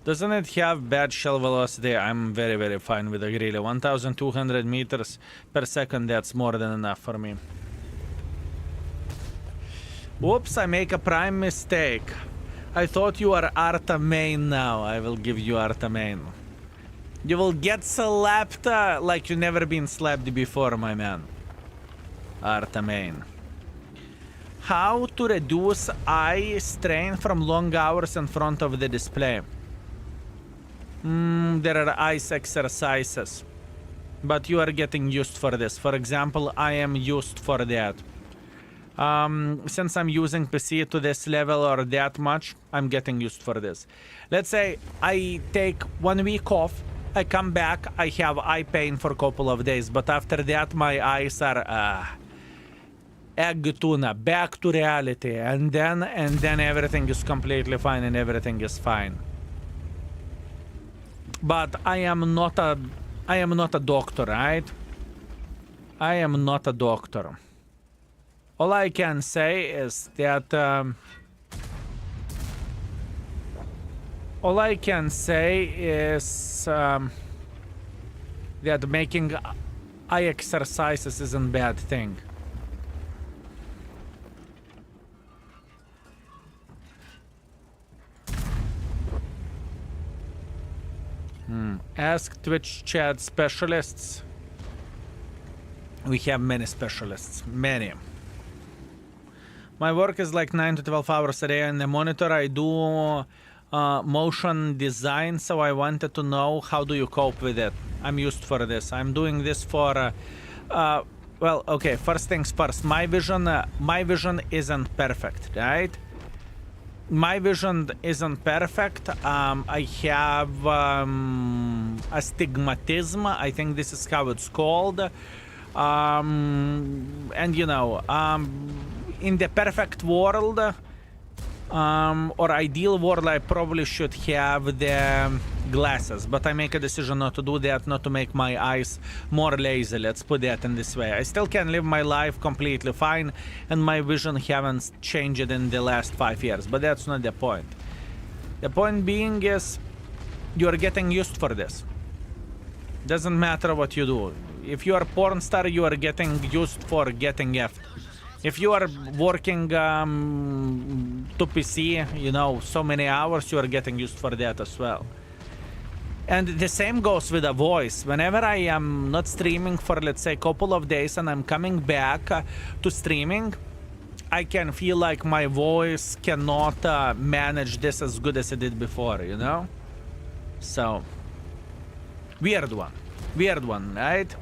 [SPEAKER 1] Doesn't it have bad shell velocity? I'm very, very fine with the Grille. 1,200 meters per second, that's more than enough for me. Whoops, I make a prime mistake. I thought you are Arta main now. I will give you Arta main. You will get slapped like you never been slapped before, my man. Arta main. How to reduce eye strain from long hours in front of the display? There are eyes exercises. But you are getting used for this. For example, I am used for that. Since I'm using PC to this level or that much, I'm getting used for this. Let's say I take 1 week off, I come back, I have eye pain for a couple of days, but after that my eyes are egg tuna, back to reality, and then everything is completely fine and everything is fine. But I am not a doctor, right? I am not a doctor. All I can say is that that making eye exercises isn't a bad thing. Ask Twitch chat specialists. We have many specialists, many. My work is like 9 to 12 hours a day on the monitor. I do motion design, so I wanted to know, how do you cope with it? I'm used for this. I'm doing this for well, okay, first things first. My vision isn't perfect, right? My vision isn't perfect. I have astigmatism. I think this is how it's called. And you know, in the perfect world, or ideal world, I probably should have the glasses, but I make a decision not to do that, not to make my eyes more lazy, let's put that in this way. I still can live my life completely fine, and my vision haven't changed in the last 5 years, but that's not the point. The point being is, you're getting used for this. Doesn't matter what you do. If you are a porn star, you are getting used for getting F. If you are working to PC, you know, so many hours, you are getting used for that as well. And the same goes with a voice. Whenever I am not streaming for, let's say, a couple of days and I'm coming back to streaming, I can feel like my voice cannot manage this as good as it did before, you know? So, weird one, right?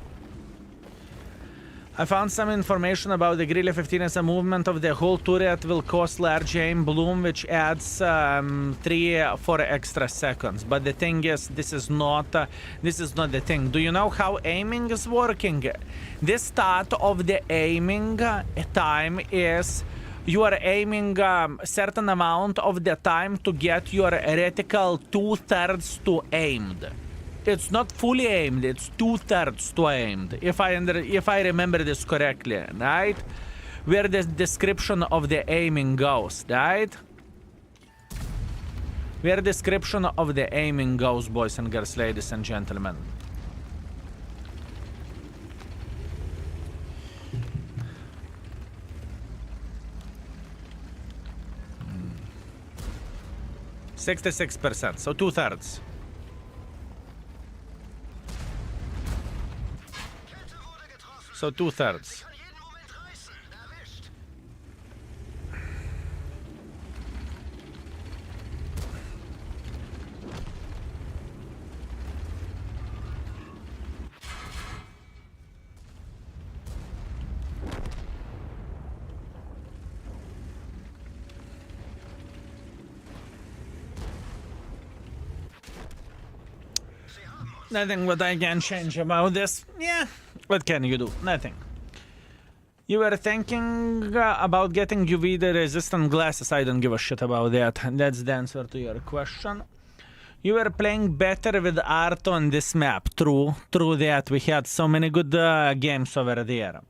[SPEAKER 1] I found some information about the Grille 15 as a movement of the whole turret will cause large aim bloom, which adds 3-4 extra seconds. But the thing is, this is not the thing. Do you know how aiming is working? The start of the aiming time is you are aiming certain amount of the time to get your reticle 2/3 to aimed. It's not fully aimed, it's 2/3 to aimed, if I remember this correctly, right? Where the description of the aiming goes, right? Where description of the aiming goes, boys and girls, ladies and gentlemen. Hmm. 66%, so 2/3. So 2/3. Nothing what I can change about this. Yeah, what can you do? Nothing. You were thinking about getting UV resistant glasses. I don't give a shit about that. That's the answer to your question. You were playing better with art on this map. True that. We had so many good games over there.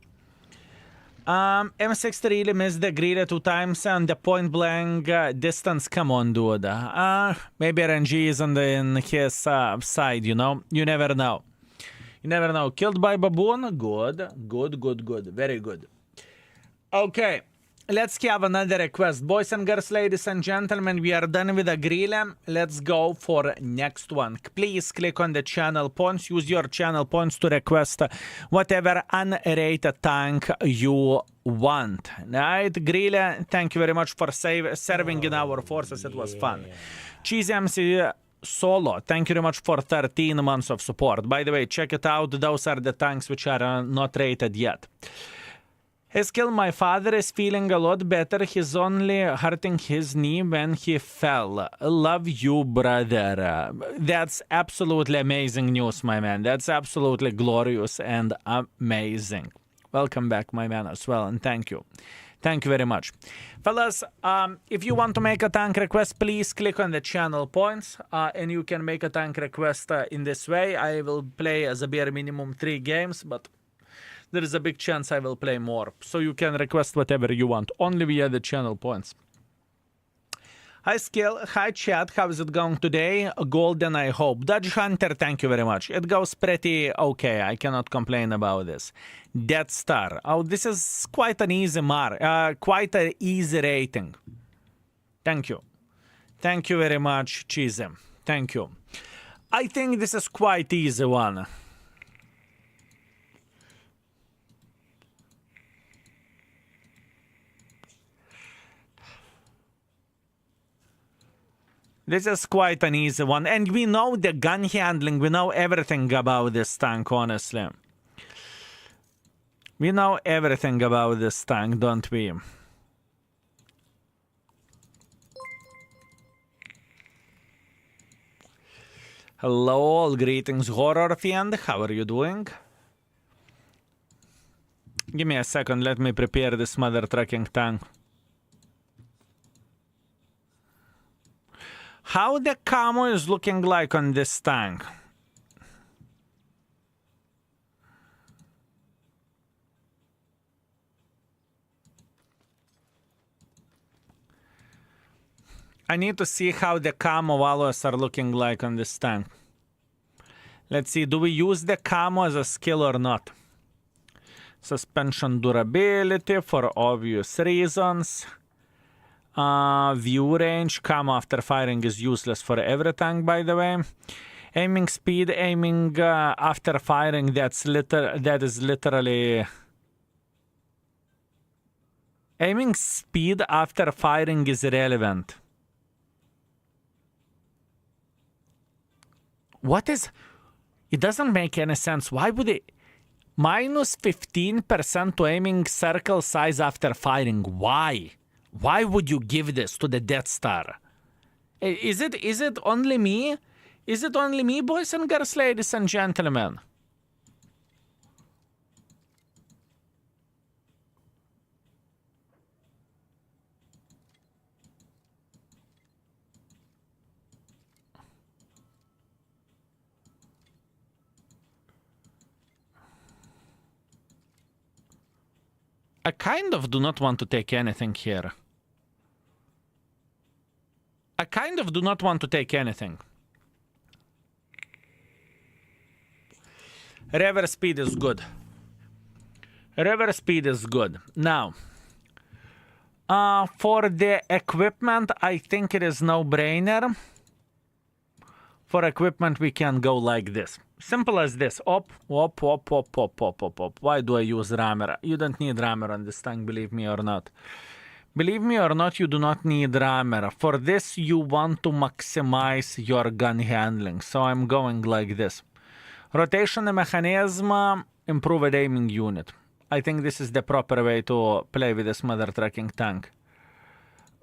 [SPEAKER 1] M60 really missed the Grille 2 times and the point blank distance. Come on, dude. Maybe RNG isn't in his side, you know? You never know. You never know. Killed by baboon? Good. Very good. Okay. Let's have another request. Boys and girls, ladies and gentlemen, we are done with the Grille. Let's go for next one. Please click on the channel points. Use your channel points to request whatever unrated tank you want. Right? Grille, thank you very much for serving in our forces. It was fun. Cheesy MC Solo, thank you very much for 13 months of support. By the way, check it out. Those are the tanks which are not rated yet. His kill, my father is feeling a lot better. He's only hurting his knee when he fell. Love you, brother. That's absolutely amazing news, my man. That's absolutely glorious and amazing. Welcome back, my man, as well, and thank you. Thank you very much. Fellas, if you want to make a tank request, please click on the channel points, and you can make a tank request in this way. I will play as a bare minimum 3 games, but there is a big chance I will play more. So you can request whatever you want, only via the channel points. Hi Skill, hi chat, how is it going today? Golden, I hope. Dodge Hunter, thank you very much. It goes pretty okay, I cannot complain about this. Death Star, oh, this is quite an easy quite an easy rating. Thank you. Thank you very much, Cheese. Thank you. I think this is quite easy one. This is quite an easy one. And we know the gun handling. We know everything about this tank, honestly. We know everything about this tank, don't we? Hello, all greetings, horror fan. How are you doing? Give me a second. Let me prepare this mother trucking tank. How the camo is looking like on this tank? I need to see how the camo values are looking like on this tank. Let's see, do we use the camo as a skill or not? Suspension durability for obvious reasons. View range, camo after firing is useless for every tank, by the way. Aiming speed, aiming after firing, that is literally... Aiming speed after firing is irrelevant. What is... It doesn't make any sense. Why would it... Minus 15% to aiming circle size after firing. Why? Why would you give this to the Death Star? Is it only me? Is it only me, boys and girls, ladies and gentlemen? I kind of do not want to take anything here. I kind of do not want to take anything. Reverse speed is good. Reverse speed is good. Now, for the equipment, I think it is no-brainer. For equipment, we can go like this. Simple as this. Up, up, up, up, up, up, up, up. Why do I use rammer? You don't need rammer on this tank, believe me or not. Believe me or not, you do not need rammer. For this, you want to maximize your gun handling. So I'm going like this. Rotation mechanism, improved aiming unit. I think this is the proper way to play with this mother trucking tank.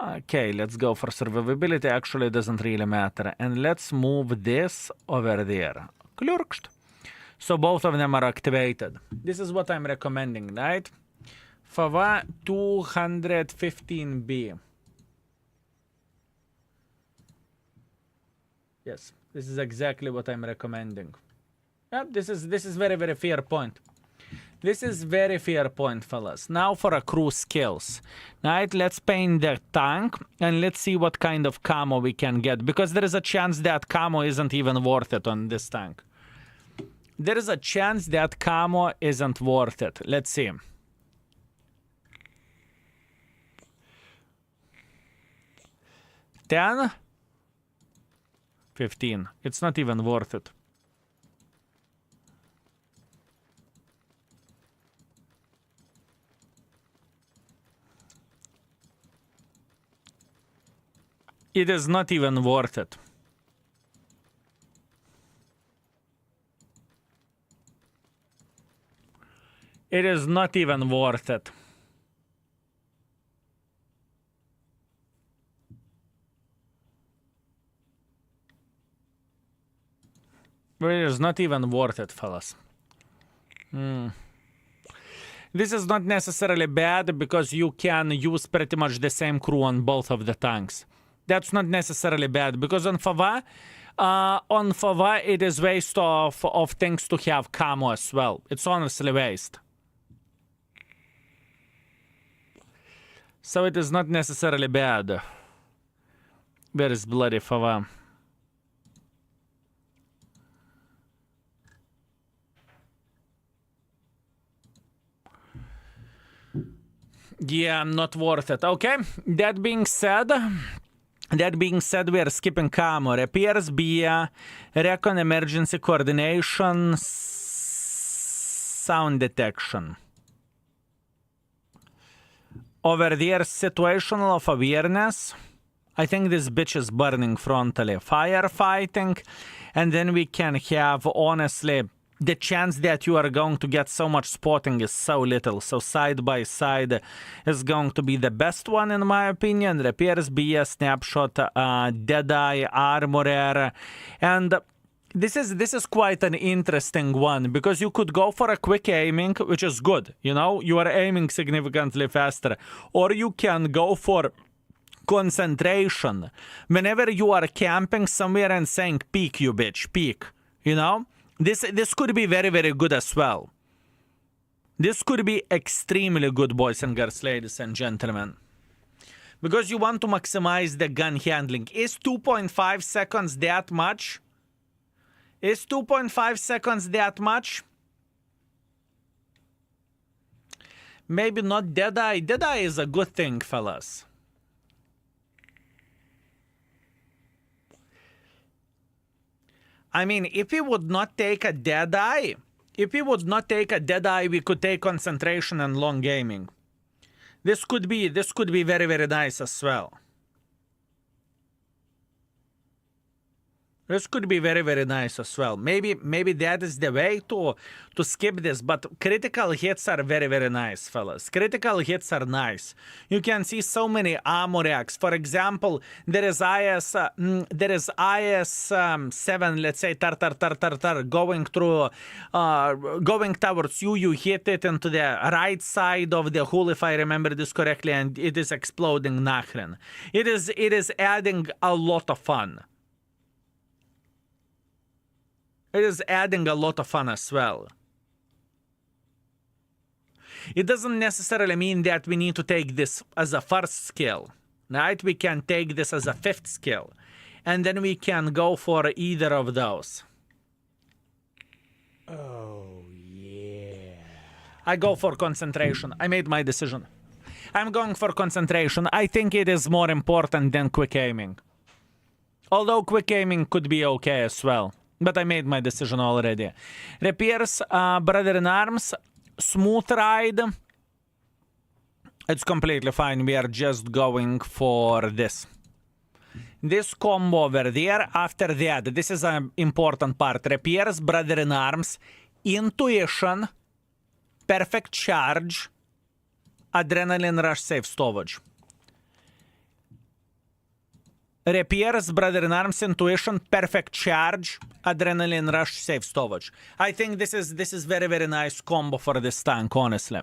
[SPEAKER 1] Okay, let's go for survivability. Actually, it doesn't really matter. And let's move this over there. Klurkst. So both of them are activated. This is what I'm recommending, right? FV 215B. Yes, this is exactly what I'm recommending. Yep, this is very, very fair point. This is very fair point, fellas. Now for a crew skills. Right, let's paint the tank and let's see what kind of camo we can get. Because there is a chance that camo isn't even worth it on this tank. There is a chance that camo isn't worth it. Let's see. $10, $15. It's not even worth it. It is not even worth it. It is not even worth it. It is not even worth it, fellas. This is not necessarily bad because you can use pretty much the same crew on both of the tanks. That's not necessarily bad because on FV it is waste of things to have camo as well. It's honestly waste. So it is not necessarily bad. Where is bloody FV? Yeah, not worth it. Okay, that being said, we are skipping camo. Repairs, BIA, recon, emergency coordination, sound detection. Over there, situational of awareness. I think this bitch is burning frontally. Firefighting. And then we can have, honestly, the chance that you are going to get so much spotting is so little. So side by side is going to be the best one in my opinion. Repairs, BS, snapshot, Deadeye, Armorer. And this is quite an interesting one because you could go for a quick aiming, which is good. You know, you are aiming significantly faster. Or you can go for concentration. Whenever you are camping somewhere and saying, peek you bitch, peek. You know? This could be very, very good as well. This could be extremely good, boys and girls, ladies and gentlemen. Because you want to maximize the gun handling. Is 2.5 seconds that much? Is 2.5 seconds that much? Maybe not Deadeye. Deadeye is a good thing, fellas. I mean, if we would not take a dead eye, we could take concentration and long gaming. This could be very, very nice as well. This could be very, very nice as well. Maybe that is the way to skip this, but critical hits are very, very nice, fellas. Critical hits are nice. You can see so many armor racks. For example, there is IS 7, let's say, going through, going towards you. You hit it into the right side of the hull, if I remember this correctly, and it is exploding nachren. It is adding a lot of fun. It is adding a lot of fun as well. It doesn't necessarily mean that we need to take this as a first skill, right? We can take this as a fifth skill, and then we can go for either of those.
[SPEAKER 2] Oh, yeah.
[SPEAKER 1] I go for concentration. I made my decision. I'm going for concentration. I think it is more important than quick aiming. Although quick aiming could be okay as well. But I made my decision already. Repairs, Brother in Arms, smooth ride. It's completely fine. We are just going for this. This combo over there. After that, this is an important part. Repairs, Brother in Arms, Intuition, Perfect Charge, Adrenaline Rush, Safe Storage. Repairs, Brother in Arms, Intuition, Perfect Charge, Adrenaline Rush, Safe Storage. I think this is very, very nice combo for this tank, honestly.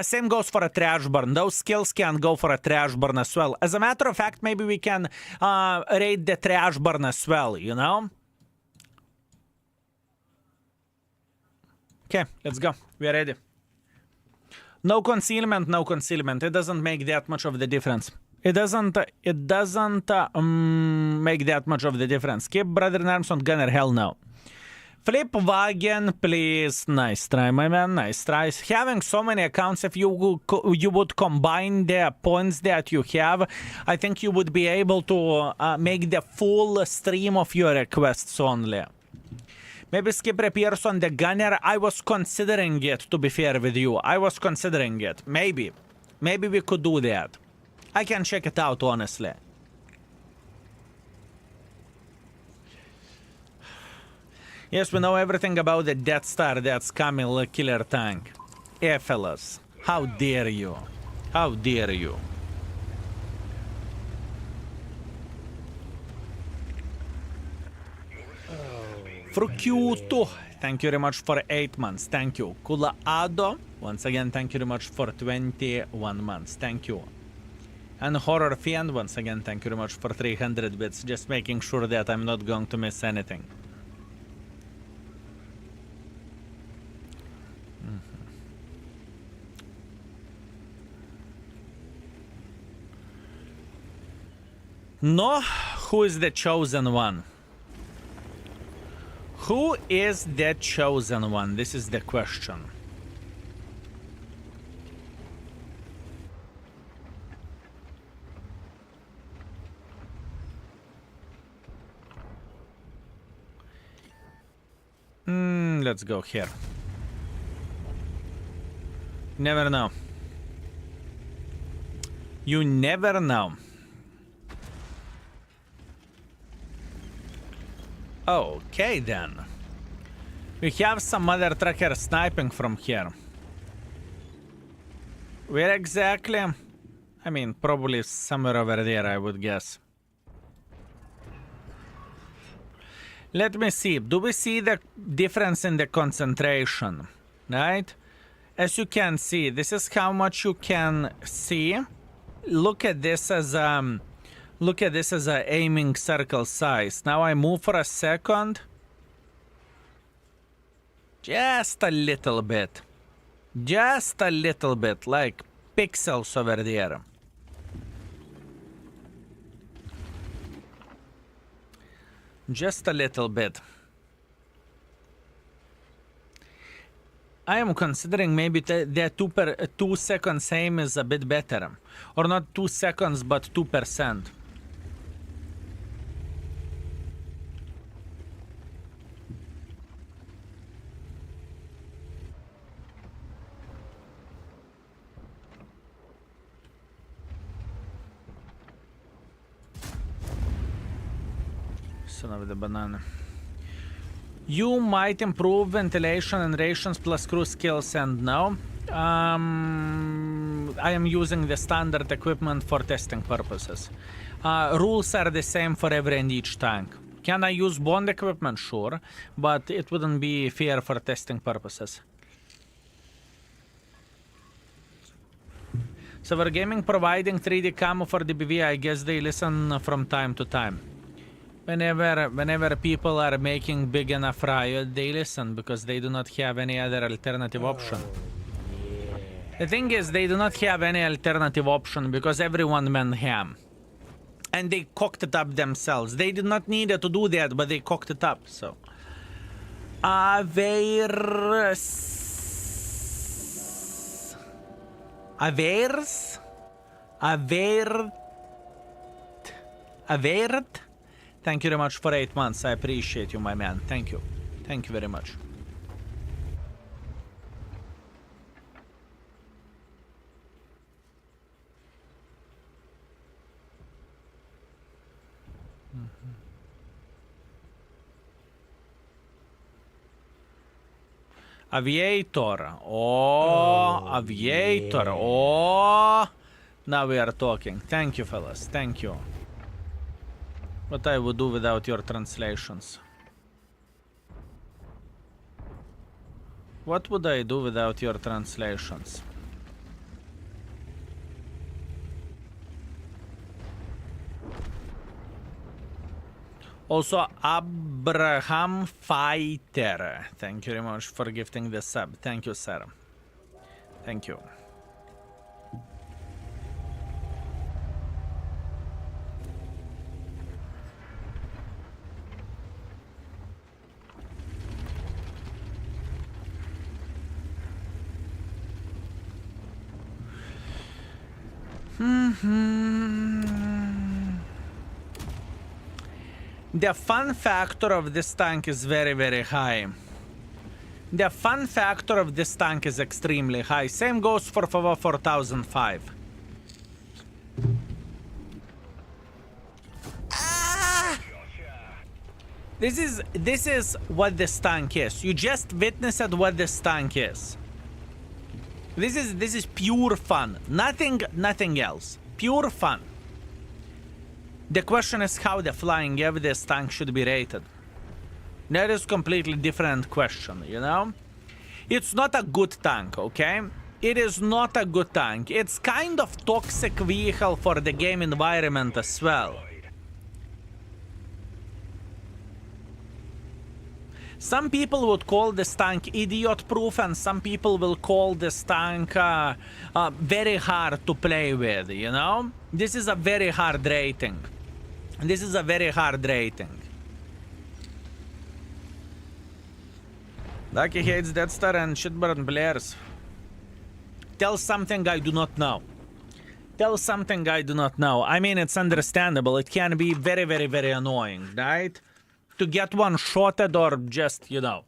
[SPEAKER 1] Same goes for a Trash Burn. Those skills can go for a Trash Burn as well. As a matter of fact, maybe we can raid the Trash Burn as well, you know? Okay, let's go. We are ready. No concealment, no concealment. It doesn't make that much of the difference. It doesn't make that much of the difference. Keep Brother in Arms on Gunner, hell no. Flip wagon, please. Nice try, my man, nice try. Having so many accounts, if you would combine the points that you have, I think you would be able to make the full stream of your requests only. Maybe skip repairs on the Gunner. I was considering it, to be fair with you. I was considering it. Maybe we could do that. I can check it out, honestly. Yes, we know everything about the Death Star, that's Camel killer tank. Eh, fellas, how dare you? How dare you? Frucuto, thank you very much for 8 months. Thank you. Kulaado, once again, thank you very much for 21 months. Thank you. And Horror Fiend, once again, thank you very much for 300 bits. Just making sure that I'm not going to miss anything. No, who is the chosen one? Who is the chosen one? This is the question. Let's go here. Never know. You never know. Okay then. We have some mother trucker sniping from here. Where exactly? I mean, probably somewhere over there, I would guess. Let me see. Do we see the difference in the concentration? Right? As you can see, this is how much you can see. Look at this as a aiming circle size. Now I move for a second. Just a little bit. Just a little bit, like pixels over there. Just a little bit. I am considering maybe the 2 seconds aim is a bit better. Or not 2 seconds, but 2%. Son of the banana. You might improve ventilation and rations plus crew skills and no. I am using the standard equipment for testing purposes. Rules are the same for every and each tank. Can I use bond equipment? Sure, but it wouldn't be fair for testing purposes. So we're gaming providing 3D camo for the BV. I guess they listen from time to time. Whenever people are making big enough riot, they listen because they do not have any other alternative option. The thing is, they do not have any alternative option because everyone went ham. And they cocked it up themselves. They did not need to do that, but they cocked it up, so. Avert? Thank you very much for 8 months. I appreciate you, my man. Thank you. Thank you very much. Aviator. Oh, Aviator. Oh. Now we are talking. Thank you, fellas. Thank you. What I would do without your translations? What would I do without your translations? Also, Abraham Fighter. Thank you very much for gifting the sub. Thank you, sir. Thank you. The fun factor of this tank is very, very high. The fun factor of this tank is extremely high. Same goes for FV4005. This is what this tank is. You just witnessed what this tank is. This is pure fun. Nothing else. Pure fun. The question is how the flying of this tank should be rated. That is completely different question, you know? It's not a good tank, okay? It is not a good tank. It's kind of toxic vehicle for the game environment as well. Some people would call this tank idiot-proof, and some people will call this tank very hard to play with, you know? This is a very hard rating. This is a very hard rating. Lucky hates Death Star and shitburn blares. Tell something I do not know. Tell something I do not know. I mean, it's understandable. It can be very, very, very annoying, right? To get one-shotted or just, you know,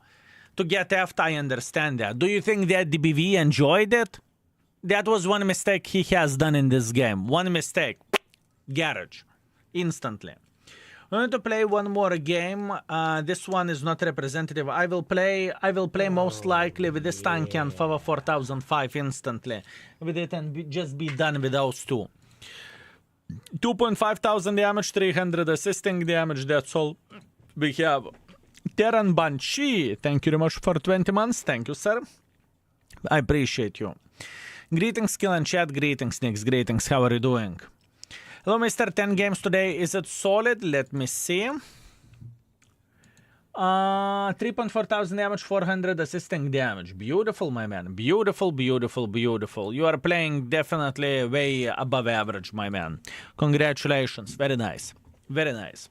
[SPEAKER 1] to get effed, I understand that. Do you think that the BV enjoyed it? That was one mistake he has done in this game. One mistake. Garage. Instantly. I'm going to play one more game. This one is not representative. I will play most likely with this tank and FV4005 instantly. With it and just be done with those two. 2.5 thousand damage, 300 assisting damage, that's all we have. Terran Banshee, thank you very much for 20 months. Thank you, sir. I appreciate you. Greetings, Skill and Chat. Greetings, Nix. Greetings. How are you doing? Hello, Mr. 10 games today. Is it solid? Let me see. 3.4 thousand damage, 400 assisting damage. Beautiful, my man. Beautiful, beautiful, beautiful. You are playing definitely way above average, my man. Congratulations. Very nice. Very nice.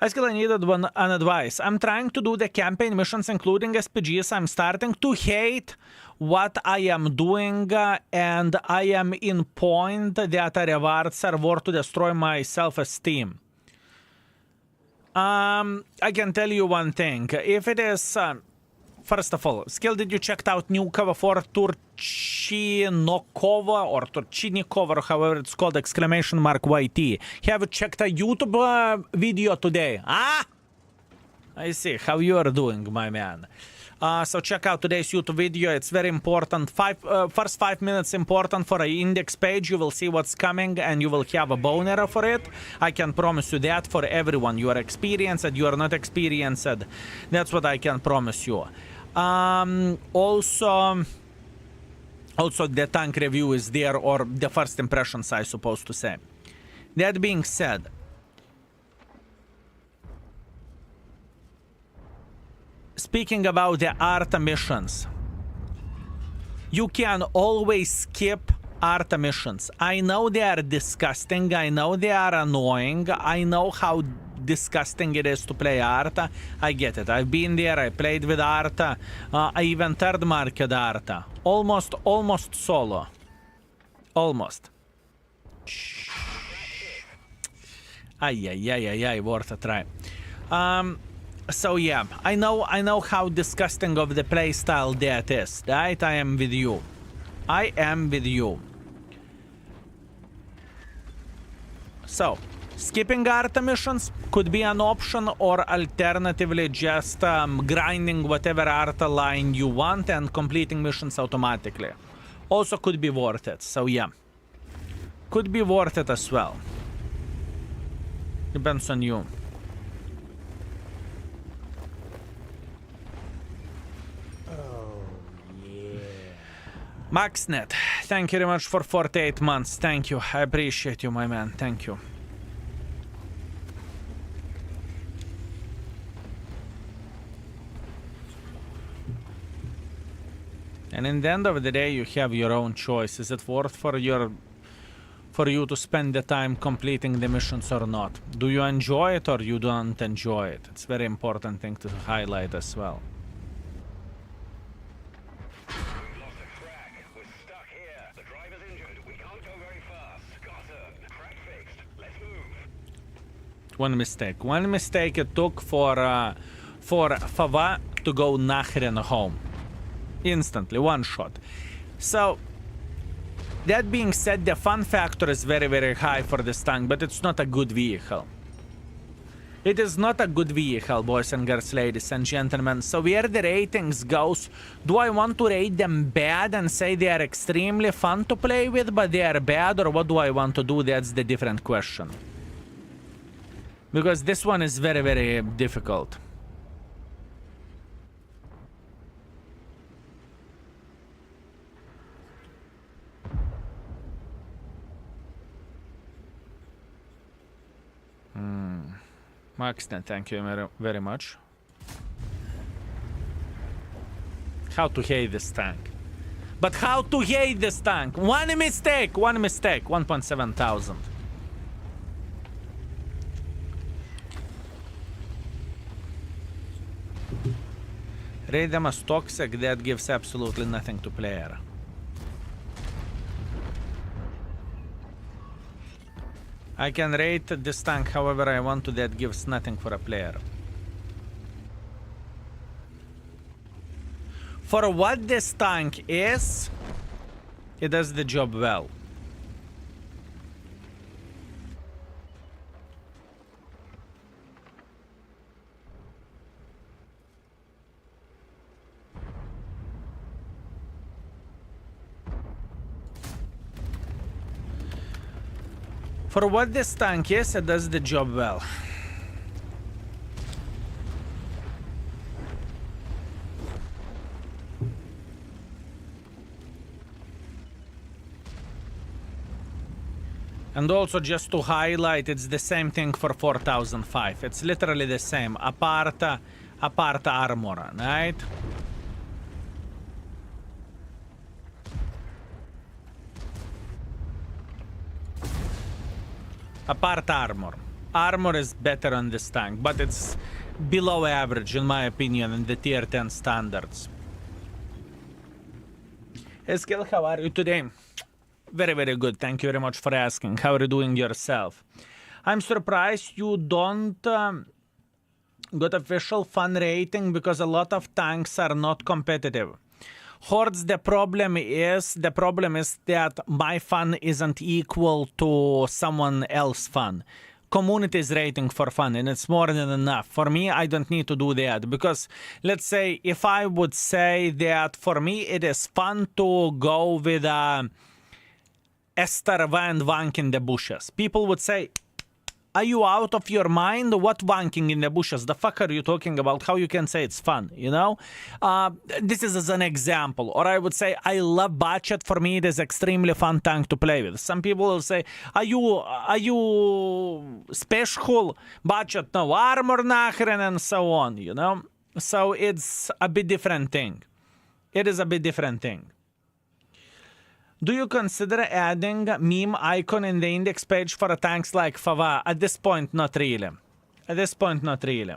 [SPEAKER 1] High Skill, I needed an advice. I'm trying to do the campaign missions, including SPGs. I'm starting to hate what I am doing, and I am in point that rewards are worth to destroy my self-esteem. I can tell you one thing. If it is first of all, skill, did you check out new cover for Turchinokova or Turchinikova, or however it's called, exclamation mark YT? Have you checked a YouTube video today? Ah? I see how you are doing, my man. So check out today's YouTube video. It's very important. First 5 minutes important for an index page. You will see what's coming and you will have a bone error for it. I can promise you that for everyone. You are experienced, you are not experienced. That's what I can promise you. Also the tank review is there, or the first impressions, I supposed to say. That being said, speaking about the ARTA missions, you can always skip ARTA missions. I know they are disgusting, I know they are annoying, I know how disgusting it is to play ARTA. I get it. I've been there, I played with ARTA, I even third market ARTA. Almost solo. Almost. Ay, worth a try. So yeah, I know how disgusting of the playstyle that is, right? I am with you. I am with you. So, skipping ARTA missions could be an option, or alternatively just grinding whatever ARTA line you want and completing missions automatically. Also could be worth it, so yeah. Could be worth it as well. Depends on you. MaxNet, thank you very much for 48 months. Thank you. I appreciate you, my man. Thank you. And in the end of the day, you have your own choice. Is it worth for you to spend the time completing the missions or not? Do you enjoy it or you don't enjoy it? It's a very important thing to highlight as well. 1 mistake. 1 mistake it took for Fava to go nachren home. Instantly, 1 shot. So, that being said, the fun factor is very, very high for this tank, but it's not a good vehicle. It is not a good vehicle, boys and girls, ladies and gentlemen. So where the ratings goes, do I want to rate them bad and say they are extremely fun to play with, but they are bad, or what do I want to do? That's the different question. Because this one is very, very difficult. Maxton, thank you very much. How to hate this tank. But how to hate this tank? One mistake, 1.7 thousand. Rate them as toxic, that gives absolutely nothing to player. I can rate this tank however I want to, that gives nothing for a player. For what this tank is, it does the job well. For what this tank is, it does the job well. And also just to highlight, it's the same thing for 4005. It's literally the same, apart armor, right? Apart armor. Armor is better on this tank, but it's below average in my opinion in the tier 10 standards. Eskil, how are you today? Very, very good. Thank you very much for asking. How are you doing yourself? I'm surprised you don't got official fun rating because a lot of tanks are not competitive. Hordes, the problem is that my fun isn't equal to someone else's fun. Community is rating for fun, and it's more than enough. For me, I don't need to do that, because let's say if I would say that for me it is fun to go with Esther and wank in the bushes, people would say, are you out of your mind? What wanking in the bushes? The fuck are you talking about? How you can say it's fun, you know? This is as an example. Or I would say, I love Budget. For me, it is extremely fun tank to play with. Some people will say, are you special? Budget, no armor, nachren, and so on, you know? So it's a bit different thing. It is a bit different thing. Do you consider adding meme icon in the index page for tanks like Fava? At this point, not really. At this point, not really.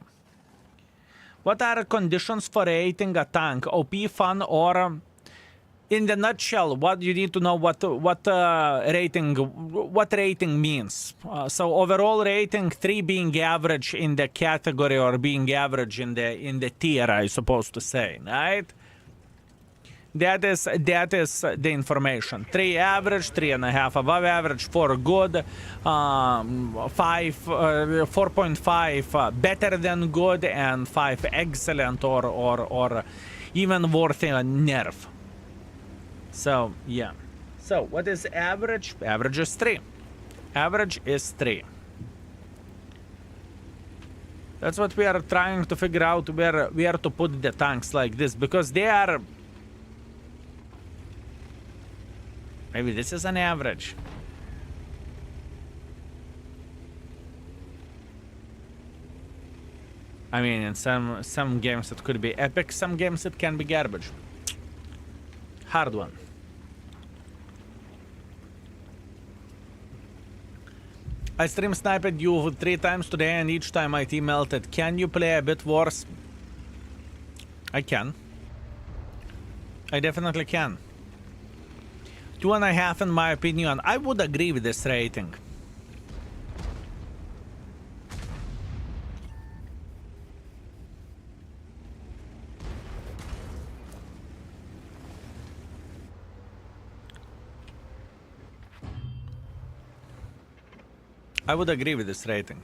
[SPEAKER 1] What are conditions for rating a tank? OP, fun, or in the nutshell, what you need to know what rating means. So overall rating 3 being average in the category or being average in the tier, I supposed to say, right? That is the information. 3 average, 3.5 above average, 4 good, 4.5 better than good, and 5 excellent or even worth a nerf. So yeah. So what is average? Average is 3. Average is 3. That's what we are trying to figure out, where to put the tanks like this, because they are. Maybe this is an average. I mean, in some games it could be epic, some games it can be garbage. Hard one. I stream sniped you 3 times today and each time my team melted. Can you play a bit worse? I can. I definitely can. 2.5 in my opinion. I would agree with this rating. I would agree with this rating.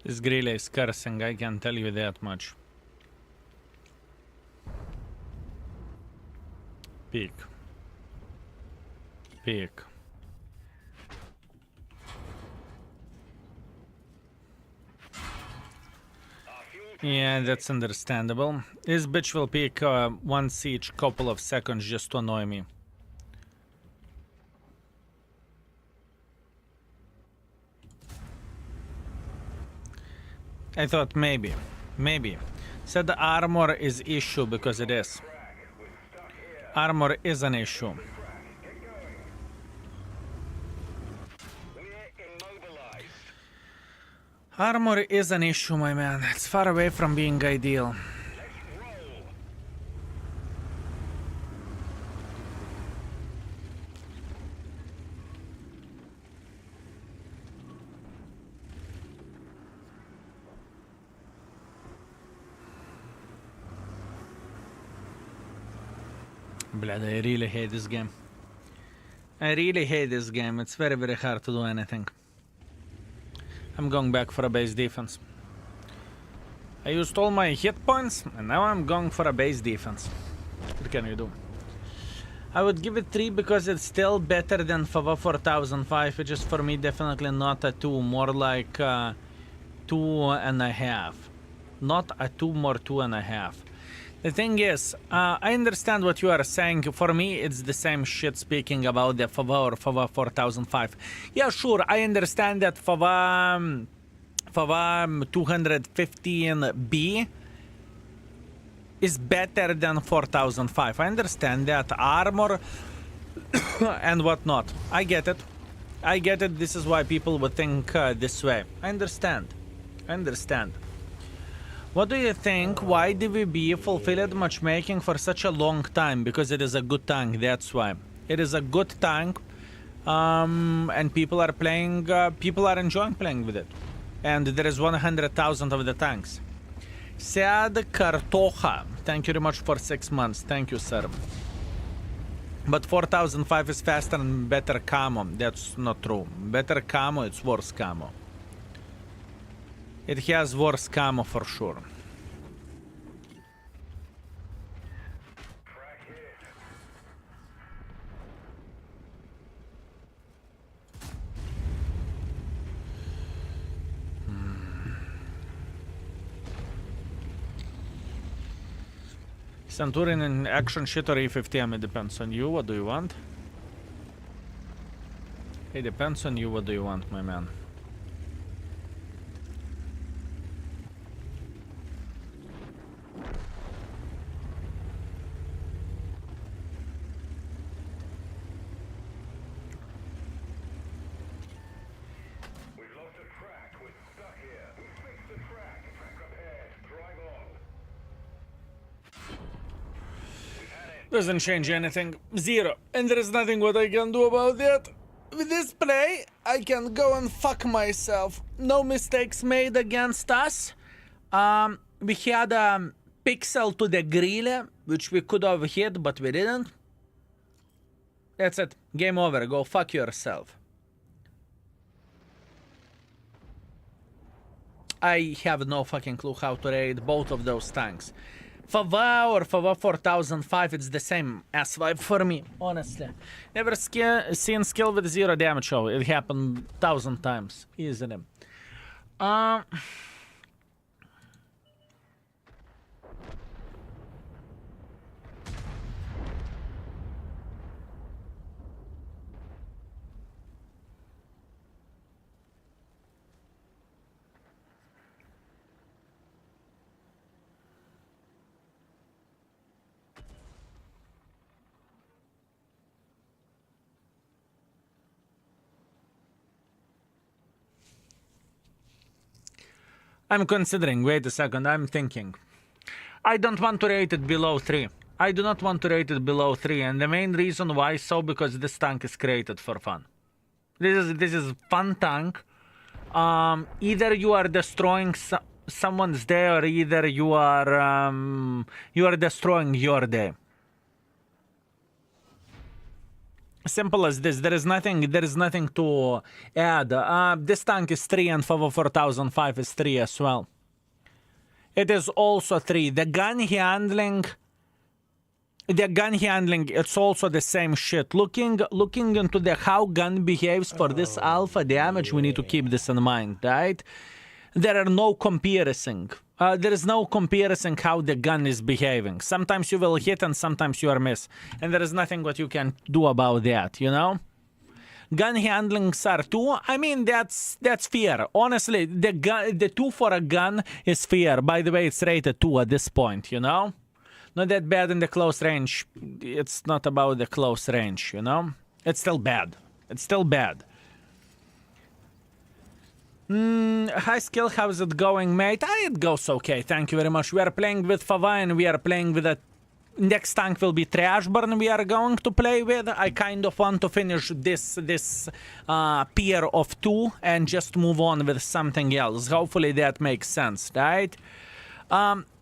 [SPEAKER 1] This Grille is cursing, I can tell you that much. Peek. Peek. Yeah, that's understandable. This bitch will peek once each couple of seconds just to annoy me. I thought maybe. Said the armor is issue because it is. Armor is an issue. Armor is an issue, my man. It's far away from being ideal. Blood, I really hate this game. I really hate this game. It's very, very hard to do anything. I'm going back for a base defense. I used all my hit points, and now I'm going for a base defense. What can you do? I would give it 3 because it's still better than FV4005, which is for me definitely not a 2, more like 2.5. Not a 2, more 2.5. The thing is, I understand what you are saying. For me, it's the same shit speaking about the FV4005. Yeah, sure, I understand that FV 215B is better than 4005. I understand that armor and whatnot. I get it. I get it. This is why people would think this way. I understand. I understand. What do you think? Why DVB fulfilled matchmaking for such a long time? Because it is a good tank, that's why. It is a good tank, and people are playing, people are enjoying playing with it. And there is 100,000 of the tanks. Sad Kartocha, thank you very much for 6 months. Thank you, sir. But 4005 is faster and better camo. That's not true. Better camo, it's worse camo. It has worse camo for sure. Centurion in action shit or E50M, it depends on you. What do you want? It depends on you. What do you want, my man? Doesn't change anything. Zero. And there is nothing what I can do about that. With this play, I can go and fuck myself. No mistakes made against us. We had a pixel to the Grille, which we could have hit, but we didn't. That's it. Game over. Go fuck yourself. I have no fucking clue how to raid both of those tanks. FV or FV 4005, it's the same ass vibe for me, honestly. Never seen skill with 0 damage show. It happened 1,000 times, easily. I'm considering, wait a second, I'm thinking. I don't want to rate it below 3. I do not want to rate it below 3, and the main reason why so, because this tank is created for fun. This is fun tank. Either you are destroying someone's day, or either you are destroying your day. Simple as this. There is nothing to add. This tank is 3 and FV 4005 is 3 as well. It is also 3. The gun handling, it's also the same shit. Looking into the how gun behaves for this alpha damage, we need to keep this in mind, right? There are no comparison. There is no comparison how the gun is behaving. Sometimes you will hit and sometimes you are miss. And there is nothing what you can do about that, you know? Gun handlings are 2. I mean, that's fair. Honestly, the 2 for a gun is fair. By the way, it's rated 2 at this point, you know? Not that bad in the close range. It's not about the close range, you know? It's still bad. It's still bad. High skill, how's it going, mate? It goes okay, thank you very much. We are playing with FV and we are playing with a... Next tank will be Trashburn we are going to play with. I kind of want to finish this pair of 2 and just move on with something else. Hopefully that makes sense, right?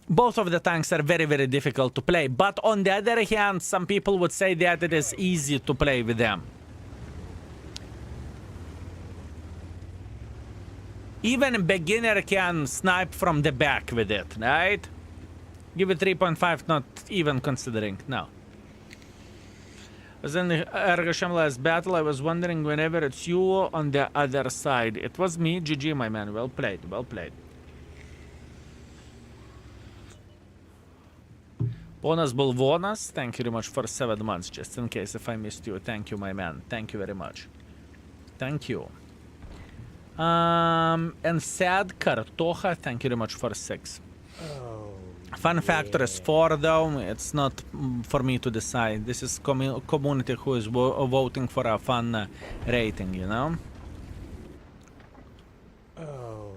[SPEAKER 1] Both of the tanks are very, very difficult to play. But on the other hand, some people would say that it is easy to play with them. Even a beginner can snipe from the back with it, right? Give it 3.5, not even considering, no. I was in the Ergasham last battle, I was wondering whenever it's you on the other side. It was me, GG my man, well played, well played. Ponas Bulvonas, thank you very much for 7 months, just in case if I missed you. Thank you, my man. Thank you very much. Thank you. And Sad Kartocha, thank you very much for 6. Fun factor is 4, though. It's not for me to decide. This is community who is voting for a fun rating, you know?
[SPEAKER 2] Oh,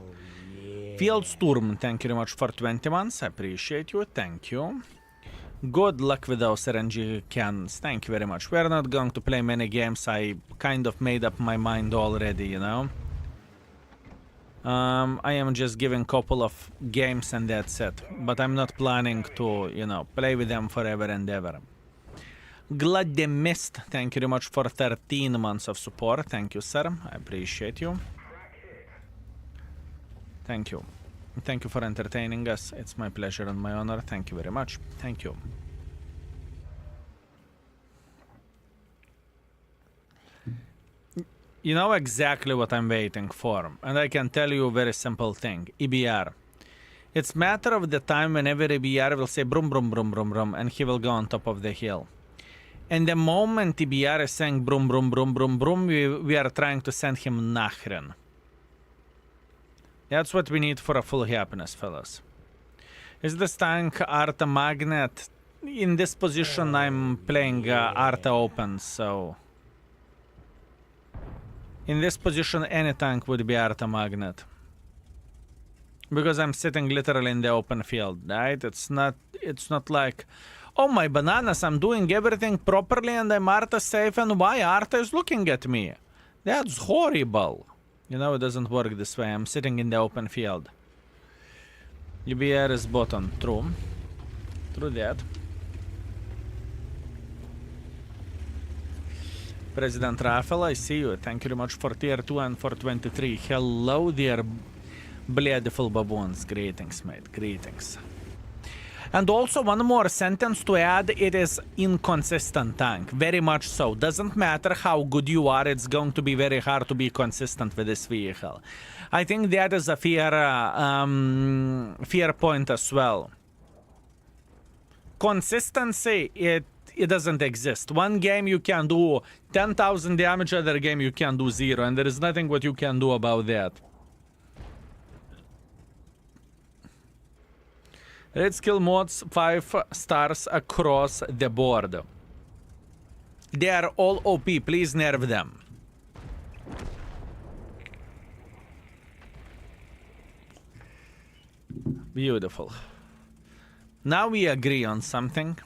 [SPEAKER 2] yeah.
[SPEAKER 1] Fieldstorm, thank you very much for 20 months. I appreciate you. Thank you. Good luck with those RNG cannons. Thank you very much. We're not going to play many games. I kind of made up my mind already, you know? I am just giving a couple of games and that's it. But I'm not planning to, you know, play with them forever and ever. Glad the Mist, thank you very much for 13 months of support. Thank you, sir. I appreciate you. Thank you. Thank you for entertaining us. It's my pleasure and my honor. Thank you very much. Thank you. You know exactly what I'm waiting for, and I can tell you a very simple thing. EBR. It's matter of the time whenever EBR will say brum brum brum brum brum and he will go on top of the hill. And the moment EBR is saying brum brum brum brum brum, we are trying to send him nachren. That's what we need for a full happiness, fellas. Is this tank Arta Magnet? In this position I'm playing Arta Open, so... In this position any tank would be Arta Magnet. Because I'm sitting literally in the open field, right? It's not like... Oh my bananas, I'm doing everything properly and I'm Arta safe and why Arta is looking at me? That's horrible. You know, it doesn't work this way. I'm sitting in the open field. UBR is bottom. True. True that. President Rafael, I see you. Thank you very much for tier 2 and for 23. Hello, dear beautiful baboons. Greetings, mate. Greetings. And also one more sentence to add, it is inconsistent tank, very much so. Doesn't matter how good you are, it's going to be very hard to be consistent with this vehicle. I think that is a fair point as well. Consistency, it doesn't exist. One game you can do 10,000 damage, other game you can do 0, and there is nothing what you can do about that. Red skill mods 5 stars across the board. They are all OP, please nerf them. Beautiful. Now we agree on something.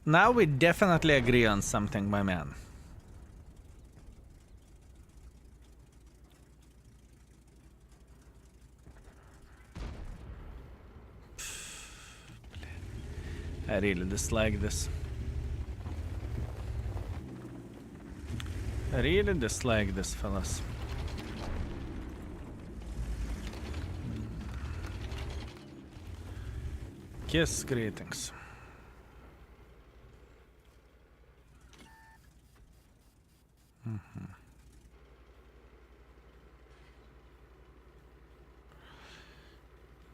[SPEAKER 1] Now we definitely agree on something, my man. I really dislike this. I really dislike this, fellas. Kiss, greetings.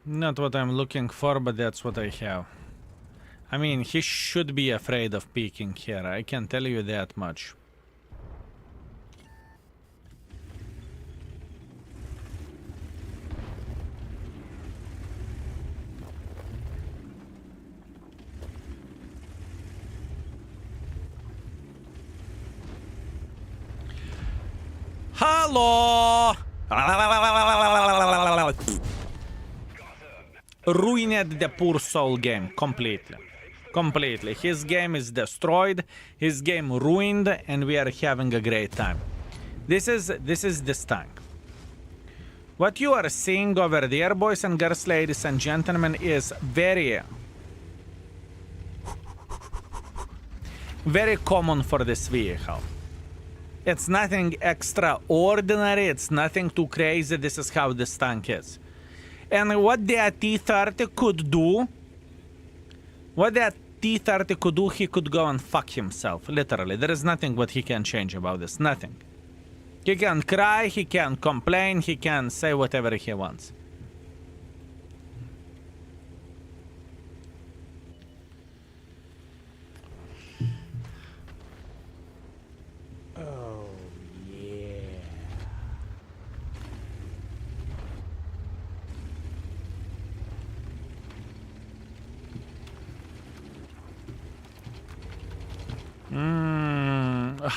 [SPEAKER 1] Not what I'm looking for, but that's what I have. I mean, he should be afraid of peeking here, I can tell you that much. Hello! Ruined the poor soul game completely. Completely. His game is destroyed, his game ruined, and we are having a great time. This is this tank. What you are seeing over there, boys and girls, ladies and gentlemen, is very common for this vehicle. It's nothing extraordinary, it's nothing too crazy, this is how this tank is. And what the T30 could do, he could go and fuck himself, literally. There is nothing what he can change about this, nothing. He can cry, he can complain, he can say whatever he wants.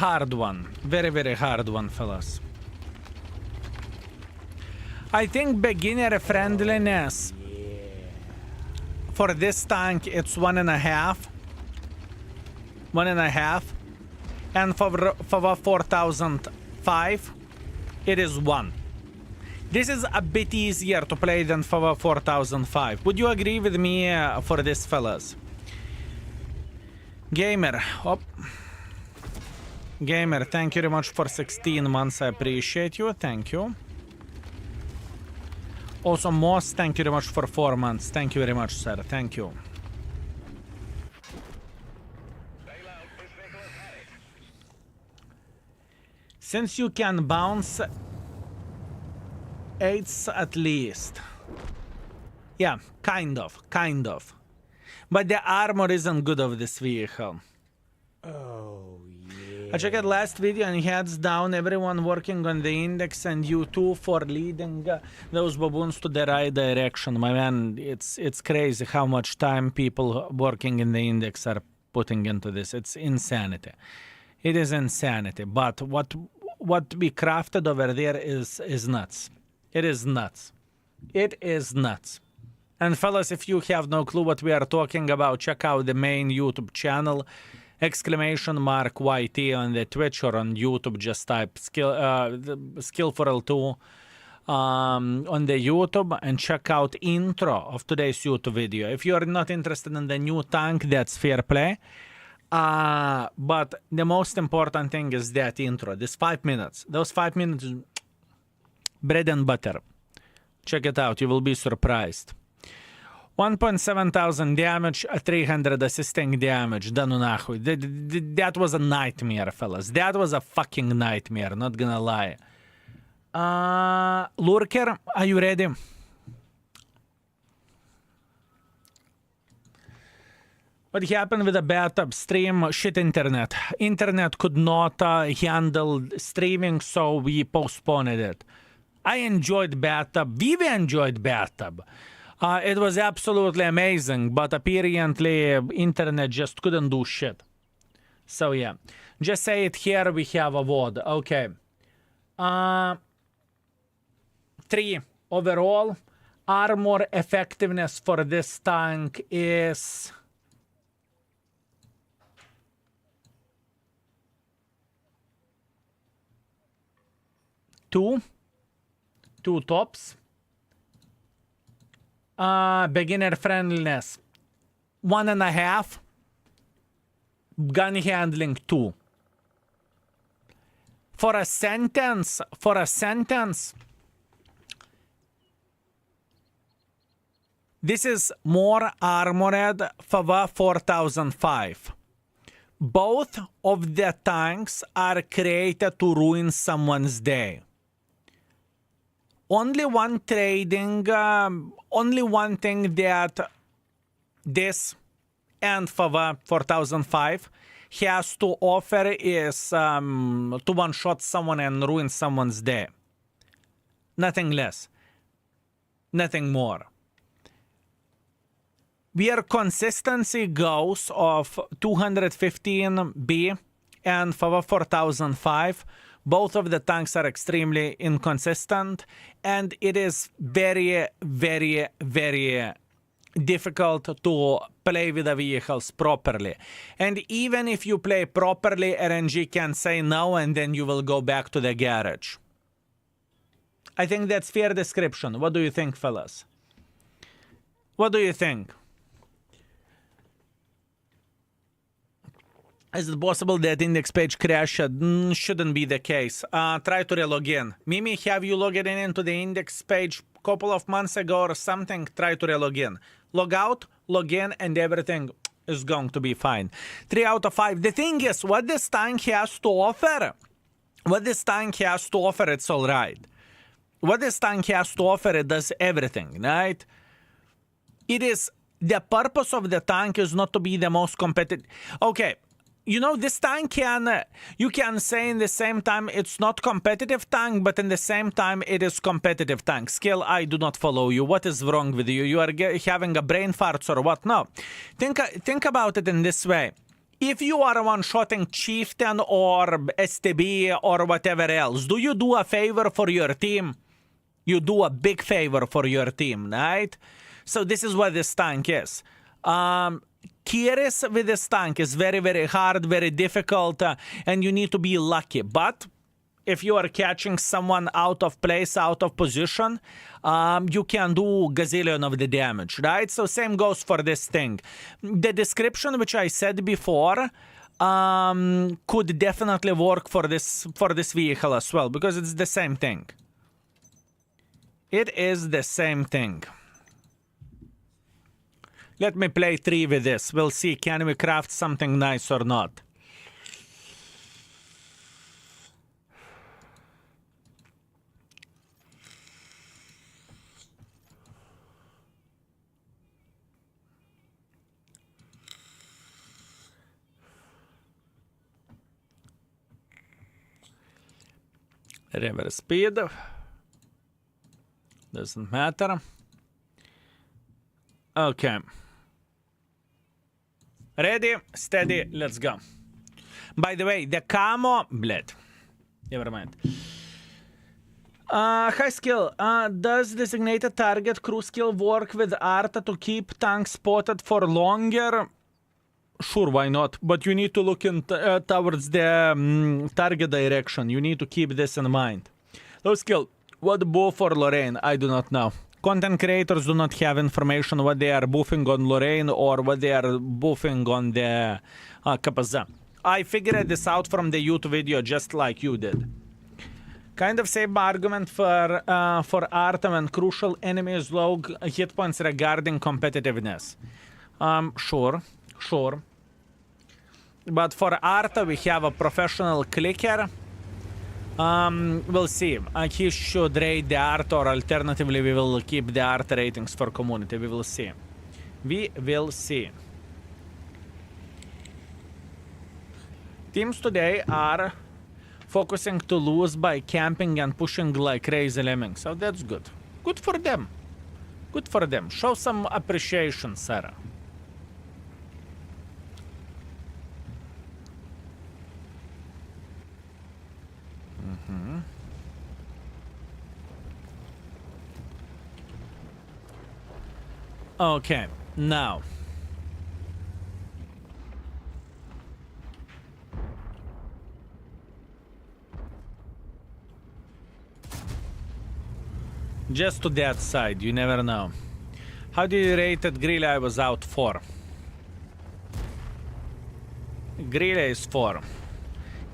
[SPEAKER 1] hard one. Very, very hard one, fellas. I think beginner friendliness for this tank, it's 1.5. 1.5. And for the 4005, it is 1. This is a bit easier to play than for the 4005. Would you agree with me for this, fellas? Gamer. Oh. Gamer, thank you very much for 16 months. I appreciate you. Thank you. Also, Moss, thank you very much for 4 months. Thank you very much, sir. Thank you. Since you can bounce 8s at least. Yeah, kind of. But the armor isn't good of this vehicle.
[SPEAKER 2] Oh, yeah.
[SPEAKER 1] I checked last video and hands down everyone working on the index and you too for leading those baboons to the right direction. My man, it's crazy how much time people working in the index are putting into this. It's insanity. It is insanity. But what we crafted over there is nuts. It is nuts. It is nuts. And fellas, if you have no clue what we are talking about, check out the main YouTube channel, !YT on the Twitch or on YouTube. Just type Skillful2 on the YouTube and check out intro of today's YouTube video. If you are not interested in the new tank, that's fair play. But the most important thing is that intro, this 5 minutes. Those 5 minutes, bread and butter. Check it out, you will be surprised. 1,700 damage, 300 assisting damage. Да ну нахуй. That was a nightmare, fellas. That was a fucking nightmare, not gonna lie. Lurker, are you ready? What happened with the bathtub stream? Shit internet. Internet could not handle streaming, so we postponed it. I enjoyed bathtub. We enjoyed bathtub. It was absolutely amazing, but apparently internet just couldn't do shit. So yeah, just say it here. We have a VOD. Okay. 3 overall. Armor effectiveness for this tank is 2 tops. Beginner friendliness 1.5. Gun handling 2. For a sentence, this is more armored for the 4005. Both of the tanks are created to ruin someone's day. Only one thing that this and for the 4005 has to offer is to one-shot someone and ruin someone's day. Nothing less. Nothing more. Where consistency goes of 215B and for the 4005, both of the tanks are extremely inconsistent, and it is very, very, very difficult to play with the vehicles properly. And even if you play properly, RNG can say no, and then you will go back to the garage. I think that's fair description. What do you think, fellas? What do you think? Is it possible that index page crashed? Shouldn't be the case. Try to relog in. Mimi, have you logged in into the index page a couple of months ago or something? Try to relog in. Log out, log in, and everything is going to be fine. 3 out of 5. The thing is, what this tank has to offer, it's all right. What this tank has to offer, it does everything, right? It is, the purpose of the tank is not to be the most competitive. Okay. You know, this tank can, you can say in the same time it's not competitive tank, but in the same time it is competitive tank. Skill, I do not follow you. What is wrong with you? You are having a brain farts or what? No. Think about it in this way. If you are one-shotting Chieftain or STB or whatever else, do you do a favor for your team? You do a big favor for your team, right? So this is what this tank is. Kiris with this tank is very, very hard, very difficult, and you need to be lucky. But if you are catching someone out of place, out of position, you can do gazillion of the damage, right? So same goes for this thing. The description which I said before could definitely work for this vehicle as well, because it's the same thing. It is the same thing. Let me play 3 with this. We'll see, can we craft something nice or not. Reverse speed. Doesn't matter. Okay. Ready, steady, let's go. By the way, the camo... Bled. Never mind. High skill. Does designated target crew skill work with Arta to keep tank spotted for longer? Sure, why not? But you need to look in towards the target direction. You need to keep this in mind. Low skill. What buff for Lorraine? I do not know. Content creators do not have information what they are buffing on Lorraine or what they are buffing on the KPZ. I figured this out from the YouTube video just like you did. Kind of same argument for Arta when crucial enemies low hit points regarding competitiveness. Sure. But for Arta we have a professional clicker. We'll see. He should rate the art, or alternatively we will keep the art ratings for community. We will see. We will see. Teams today are focusing to lose by camping and pushing like crazy lemmings. So that's good. Good for them. Good for them. Show some appreciation, Sarah. Okay, now. Just to that side, you never know. How do you rate it? Grille? I was out 4. Grille is 4.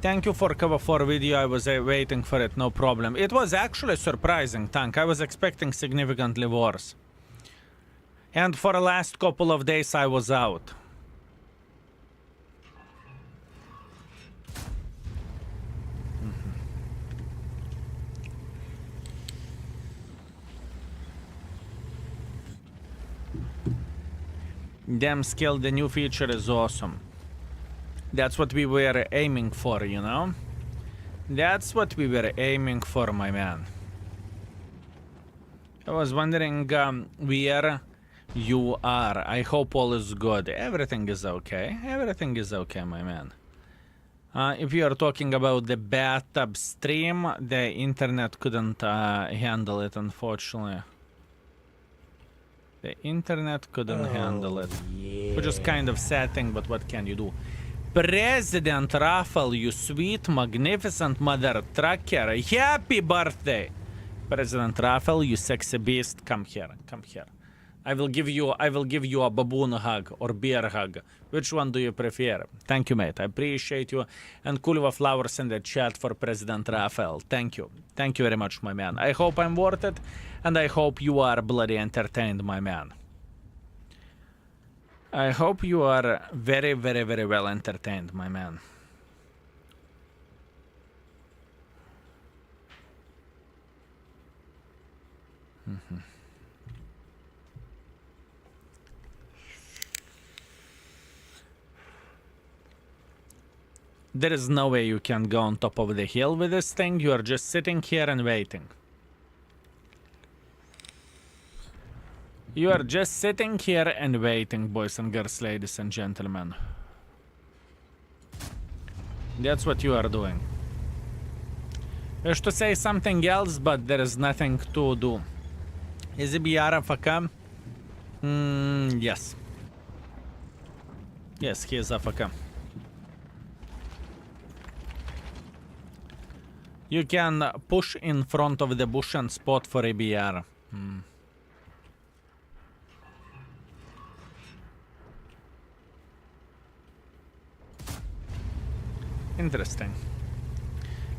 [SPEAKER 1] Thank you for cover 4 video. I was waiting for it, no problem. It was actually surprising tank. I was expecting significantly worse. And for the last couple of days I was out. Damn skill, the new feature is awesome. That's what we were aiming for, you know? That's what we were aiming for, my man. I was wondering where you are. I hope all is good. Everything is okay. Everything is okay, my man. If you are talking about the bathtub stream, the internet couldn't handle it, unfortunately. The internet couldn't handle it.
[SPEAKER 2] Yeah.
[SPEAKER 1] Which is kind of sad thing, but what can you do? President Raffle, you sweet, magnificent mother trucker. Happy birthday! President Raffle, you sexy beast. Come here, come here. I will give you a baboon hug or bear hug. Which one do you prefer? Thank you, mate. I appreciate you. And cool flowers in the chat for President Rafael. Thank you. Thank you very much, my man. I hope I'm worth it, and I hope you are bloody entertained, my man. I hope you are very, very, very well entertained, my man. There is no way you can go on top of the hill with this thing. You are just sitting here and waiting. You are just sitting here and waiting, boys and girls, ladies and gentlemen. That's what you are doing. Wish to say something else, but there is nothing to do. Is BR AFK? Yes. Yes, he is AFK. You can push in front of the bush and spot for a BR. Interesting.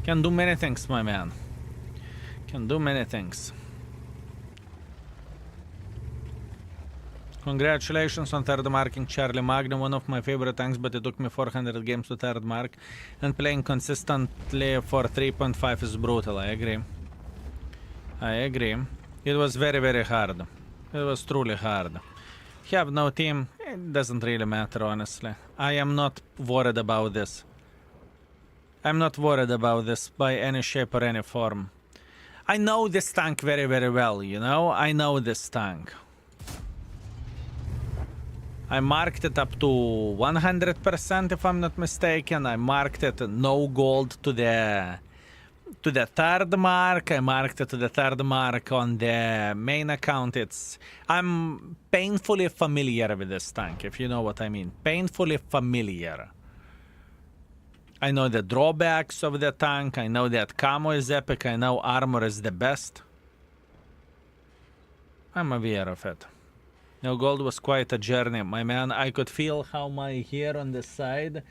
[SPEAKER 1] Can do many things, my man. Can do many things. Congratulations on third marking Charlie Magna, one of my favorite tanks, but it took me 400 games to third mark, and playing consistently for 3.5 is brutal. I agree. I agree. It was very, very hard. It was truly hard. Have no team, it doesn't really matter, honestly. I am not worried about this. I'm not worried about this by any shape or any form. I know this tank very, very well, you know? I know this tank. I marked it up to 100% if I'm not mistaken. I marked it no gold to the third mark. I marked it to the third mark on the main account. I'm painfully familiar with this tank, if you know what I mean. Painfully familiar. I know the drawbacks of the tank. I know that camo is epic. I know armor is the best. I'm aware of it. No gold was quite a journey, my man. I could feel how my hair on the side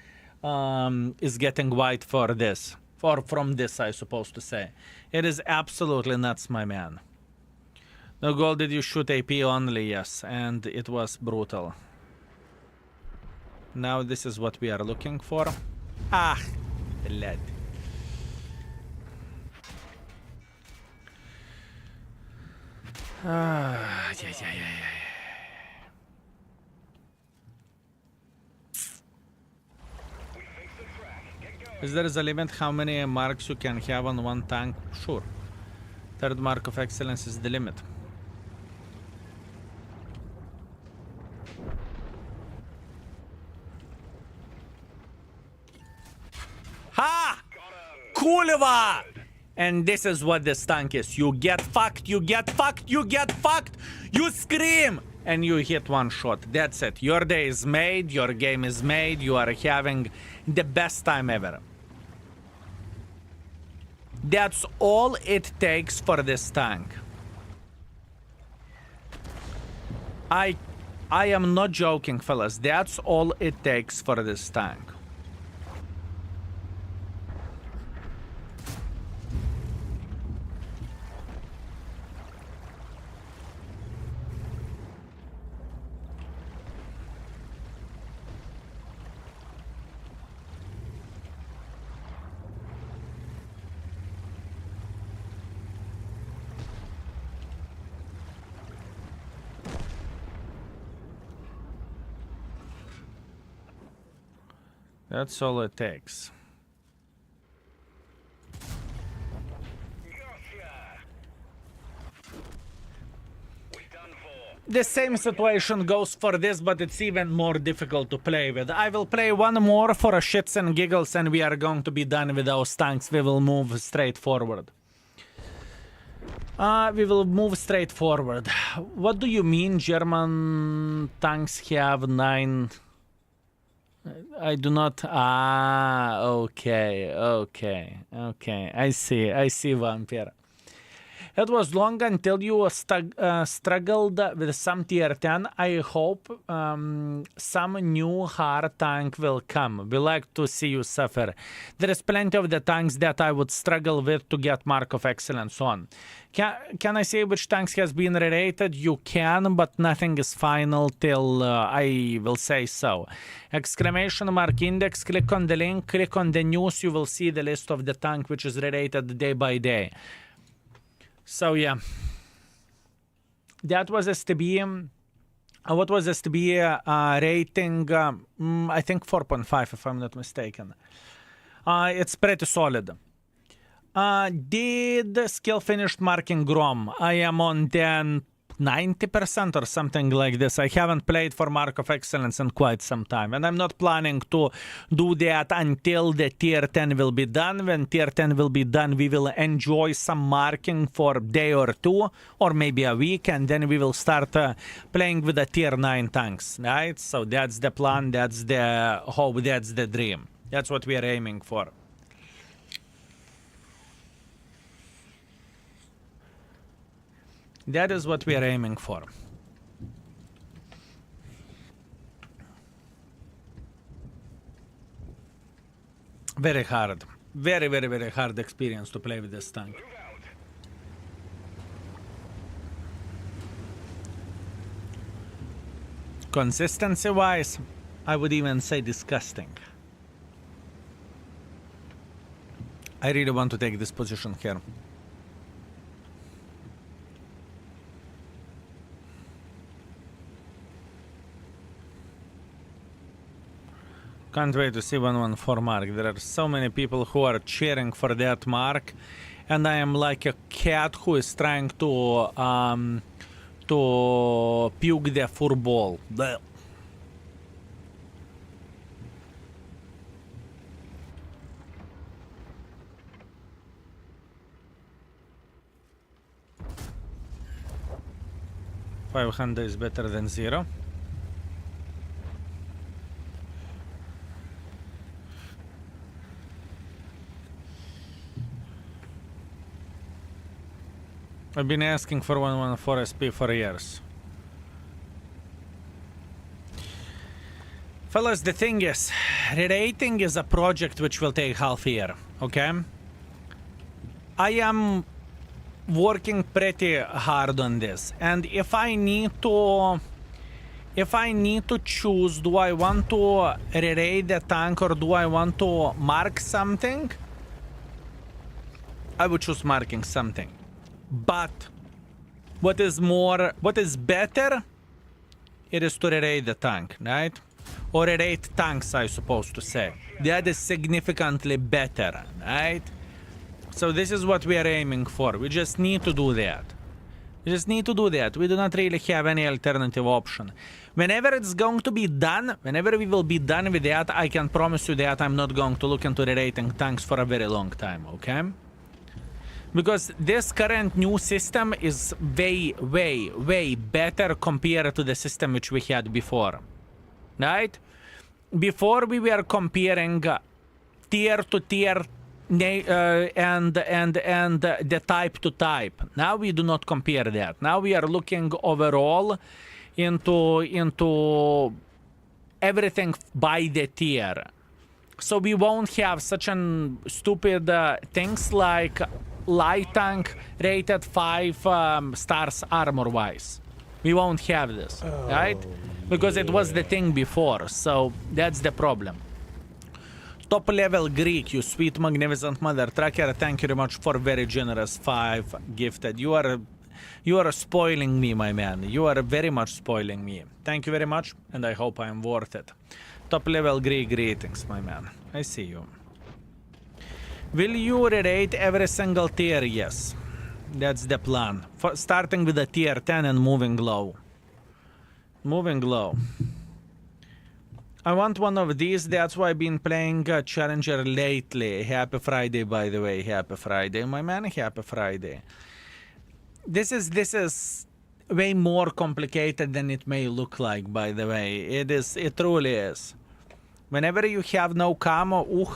[SPEAKER 1] is getting white for this. From this, I suppose to say. It is absolutely nuts, my man. No gold, did you shoot AP only? Yes, and it was brutal. Now this is what we are looking for. Ah, blood. Yeah. Is there a limit how many marks you can have on one tank? Sure. Third mark of excellence is the limit. Ha! Kuleva! And this is what this tank is. You get fucked, you get fucked, you get fucked, you scream! And you hit one shot. That's it. Your day is made, your game is made, you are having the best time ever. That's all it takes for this tank. I am not joking, fellas. That's all it takes for this tank. That's all it takes. The same situation goes for this, but it's even more difficult to play with. I will play one more for a shits and giggles, and we are going to be done with those tanks. We will move straight forward. We will move straight forward. What do you mean German tanks have 9... I do not... Ah, okay. I see, Vampire. It was long until you struggled with some tier 10. I hope some new hard tank will come. We like to see you suffer. There is plenty of the tanks that I would struggle with to get Mark of Excellence on. Can I say which tanks has been rerated? You can, but nothing is final till I will say so. Exclamation mark index, click on the link, click on the news, you will see the list of the tank which is rerated day by day. So yeah, that was STB. What was STB rating? I think 4.5 if I'm not mistaken. It's pretty solid. Did skill finished marking Grom? I am on the 90% or something like this. I haven't played for Mark of Excellence in quite some time, and I'm not planning to do that until the tier 10 will be done. When tier 10 will be done, we will enjoy some marking for a day or two, or maybe a week, and then we will start playing with the tier 9 tanks, right? So that's the plan, that's the hope, that's the dream. That's what we are aiming for. That is what we are aiming for. Very hard. Very, very, very hard experience to play with this tank. Consistency-wise, I would even say disgusting. I really want to take this position here. Can't wait to see 114 mark. There are so many people who are cheering for that mark, and I am like a cat who is trying to puke the fur ball. Blech. $500 is better than 0. I've been asking for 114 SP for years. Fellas, the thing is, Rerating is a project which will take half a year, okay? I am working pretty hard on this, and if I need to choose, do I want to rerate the tank or do I want to mark something? I would choose marking something. But what is better, it is to rerate the tank, right? Or rerate tanks, I suppose to say. That is significantly better, right? So this is what we are aiming for. We just need to do that. We just need to do that. We do not really have any alternative option. Whenever it's going to be done, whenever we will be done with that, I can promise you that I'm not going to look into rerating tanks for a very long time, okay? Because this current new system is way, way, way better compared to the system which we had before. Right? Before we were comparing tier to tier and the type to type. Now we do not compare that. Now we are looking overall into everything by the tier. So we won't have such an stupid things like light tank rated 5 stars armor wise. We won't have this, right? Because it was the thing before, so that's the problem. Top level Greek, you sweet magnificent mother tracker, thank you very much for very generous 5 gifted. You are spoiling me, my man. You are very much spoiling me. Thank you very much, and I hope I am worth it. Top level Greek greetings, my man. I see you. Will you rate every single tier? Yes. That's the plan. Starting with the tier 10 and moving low. Moving low. I want one of these. That's why I've been playing Challenger lately. Happy Friday, by the way. Happy Friday, my man. Happy Friday. This is way more complicated than it may look like, by the way. It is. It truly is. Whenever you have no camo,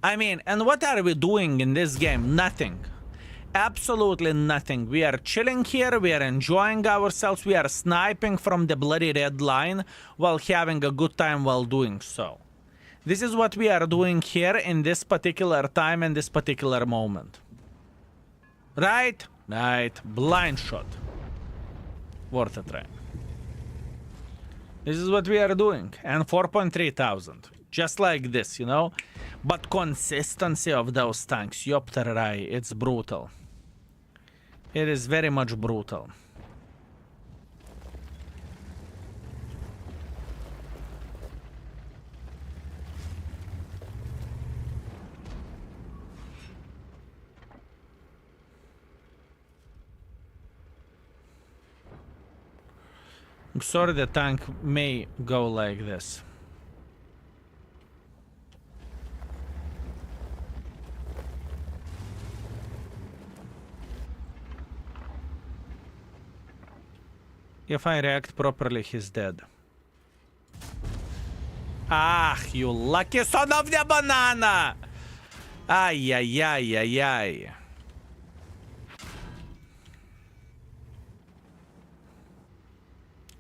[SPEAKER 1] I mean, and what are we doing in this game? Nothing. Absolutely nothing. We are chilling here, we are enjoying ourselves, we are sniping from the bloody red line while having a good time while doing so. This is what we are doing here in this particular time and this particular moment. Right? Right. Blind shot. Worth a try. This is what we are doing. And 4.3 thousand. Just like this, you know? But consistency of those tanks, Yopterai, it's brutal. It is very much brutal. I'm sorry the tank may go like this. If I react properly, he's dead. Ah, you lucky son of the banana! Ay, ay, ay, ay, ay.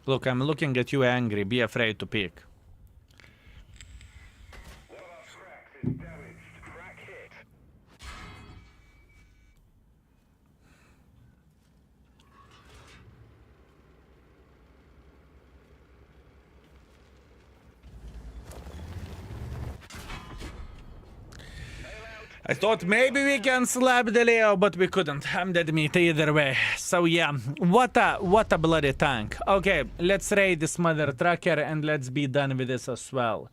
[SPEAKER 1] Look, I'm looking at you angry. Be afraid to pick.
[SPEAKER 3] One of our tracks is damaged. Crack hit.
[SPEAKER 1] I thought maybe we can slap the Leo, but we couldn't. I'm dead meat either way. So yeah, what a bloody tank. Okay, let's raid this mother trucker and let's be done with this as well.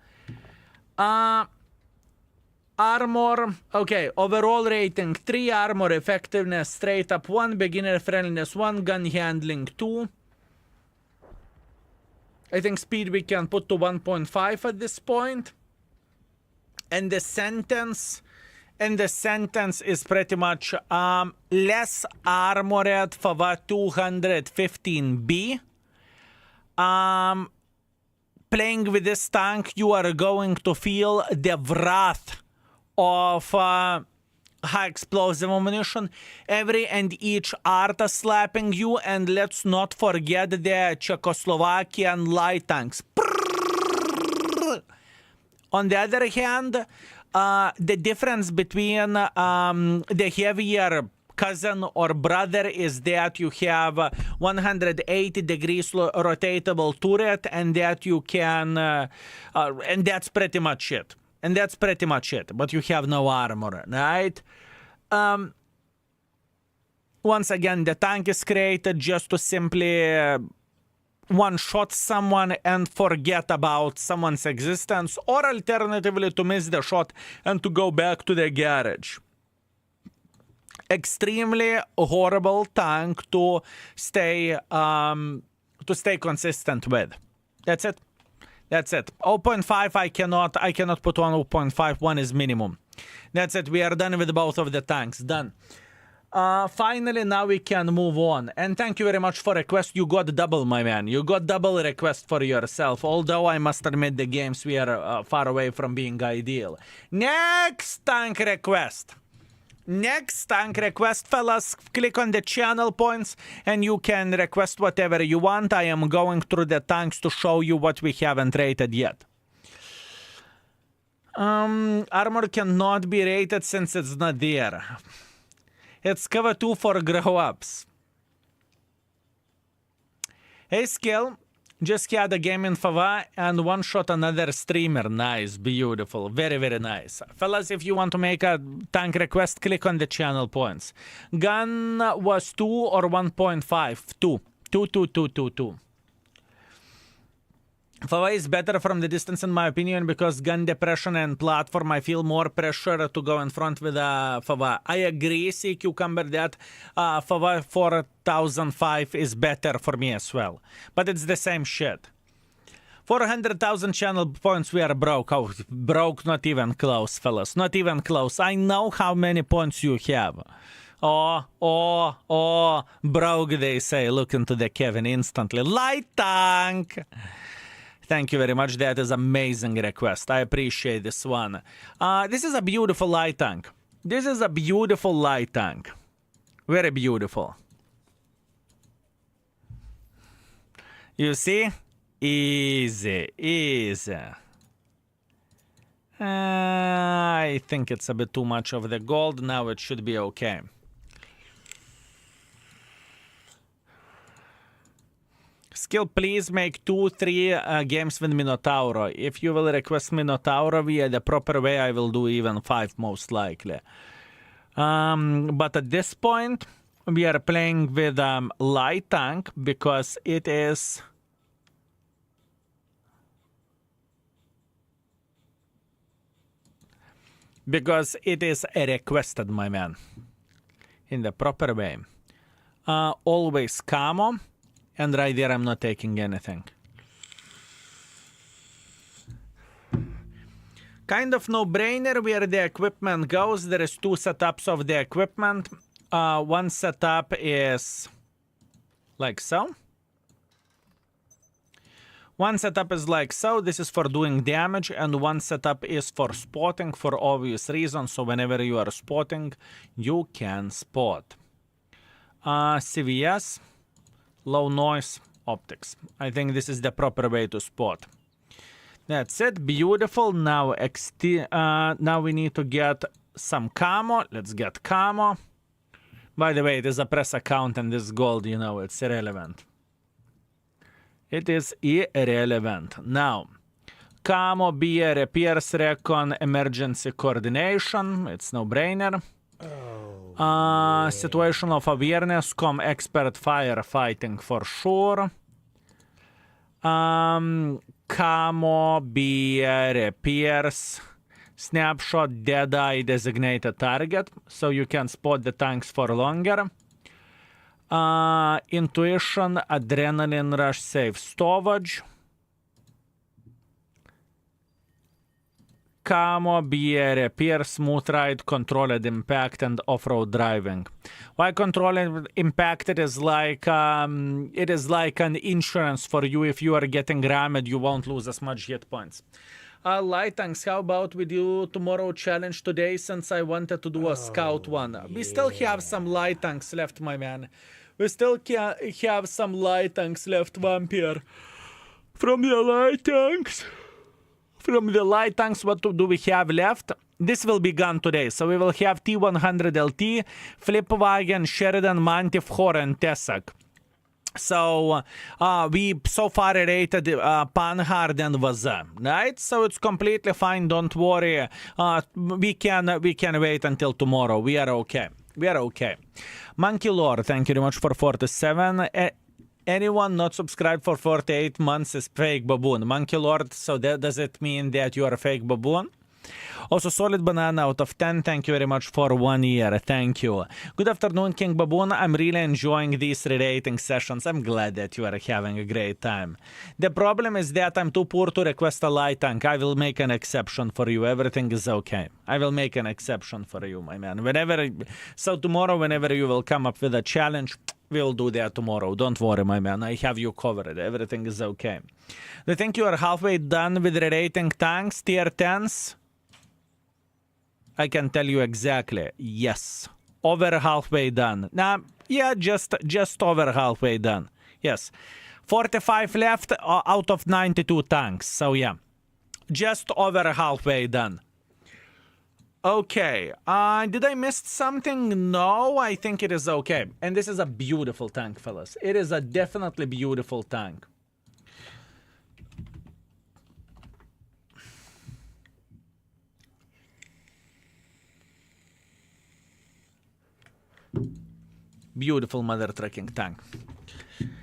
[SPEAKER 1] Armor. Okay, overall rating 3, armor effectiveness straight up 1, beginner friendliness 1, gun handling 2. I think speed we can put to 1.5 at this point. And the sentence is pretty much less armored for 215B. Playing with this tank, you are going to feel the wrath of high explosive ammunition. Every and each art slapping you, and let's not forget the Czechoslovakian light tanks. On the other hand, the difference between the heavier cousin or brother is that you have 180 degrees rotatable turret, and that you can, and that's pretty much it. And that's pretty much it. But you have no armor, right? Once again, the tank is created just to simply one-shot someone and forget about someone's existence, or alternatively to miss the shot and to go back to the garage. Extremely horrible tank to stay consistent with. That's it. That's it. 0.5 I cannot put on 0.5. 1 is minimum. That's it. We are done with both of the tanks. Done. Finally, now we can move on. And thank you very much for request. You got double, my man. You got double request for yourself. Although I must admit the games we are far away from being ideal. Next tank request. Next tank request, fellas. Click on the channel points and you can request whatever you want. I am going through the tanks to show you what we haven't rated yet. Armor cannot be rated since it's not there. It's cover 2 for grow-ups. Hey, Skill. Just had a game in Fava and one-shot another streamer. Nice, beautiful, very, very nice. Fellas, if you want to make a tank request, click on the channel points. Gun was 2 or 1.5? 2. 2. Fava is better from the distance in my opinion because gun depression and platform, I feel more pressure to go in front with Fava. I agree, Sea Cucumber, that Fava 4005 is better for me as well. But it's the same shit. 400,000 channel points, we are broke. Oh, broke, not even close, fellas. Not even close. I know how many points you have. Oh, broke, they say. Look into the Kevin instantly. Light tank! Thank you very much. That is amazing request. I appreciate this one. This is a beautiful light tank. This is a beautiful light tank. Very beautiful. You see? Easy, easy. I think it's a bit too much of the gold. Now it should be okay. Skill, please make 2-3 games with Minotauro. If you will request Minotauro via the proper way, I will do even 5 most likely. But at this point, we are playing with light tank because it is... Because it is requested, my man. In the proper way. Always camo. And right there, I'm not taking anything. Kind of no-brainer where the equipment goes. There is 2 setups of the equipment. One setup is like so. One setup is like so. This is for doing damage. And one setup is for spotting for obvious reasons. So whenever you are spotting, you can spot. CVS. Low noise optics. I think this is the proper way to spot. That's it. Beautiful. Now now we need to get some camo. Let's get camo. By the way, it is a press account and this gold, you know, it's irrelevant. It is irrelevant. Now, camo, BA, repairs, recon, emergency coordination. It's no-brainer. Situational awareness, expert firefighting for sure. Camo, BA, repairs, snapshot, dead eye, designated target, so you can spot the tanks for longer. Intuition, adrenaline rush, safe storage. Camo, BA, repair, smooth ride, controlled impact, and off-road driving. Why controlled impact? It is like an insurance for you. If you are getting rammed, you won't lose as much hit points. Light tanks, how about we do tomorrow challenge today, since I wanted to do a scout one. We still have some light tanks left, my man. We still have some light tanks left, Vampire. From the light tanks. From the light tanks, what do we have left? This will be gone today. So we will have T100 LT, Flipwagen, Sheridan, Mantif, Hor, and Tessak. So we so far rated Panhard and Vaza, right? So it's completely fine. Don't worry. We can wait until tomorrow. We are okay. We are okay. Monkey Lord, thank you very much for 47. Anyone not subscribed for 48 months is fake baboon. Monkey Lord, so does it mean that you are a fake baboon? Also, Solid Banana out of 10. Thank you very much for 1 year. Thank you. Good afternoon, King Baboon. I'm really enjoying these rerating sessions. I'm glad that you are having a great time. The problem is that I'm too poor to request a light tank. I will make an exception for you. Everything is okay. I will make an exception for you, my man. So tomorrow, whenever you will come up with a challenge, we'll do that tomorrow. Don't worry, my man. I have you covered. Everything is okay. Do you think you are halfway done with rerating tanks, tier 10s? I can tell you exactly. Yes. Over halfway done. Nah, yeah, just over halfway done. Yes. 45 left out of 92 tanks. So yeah. Just over halfway done. Okay. Did I miss something? No, I think it is okay. And this is a beautiful tank, fellas. It is a definitely beautiful tank. Beautiful mother trucking tank.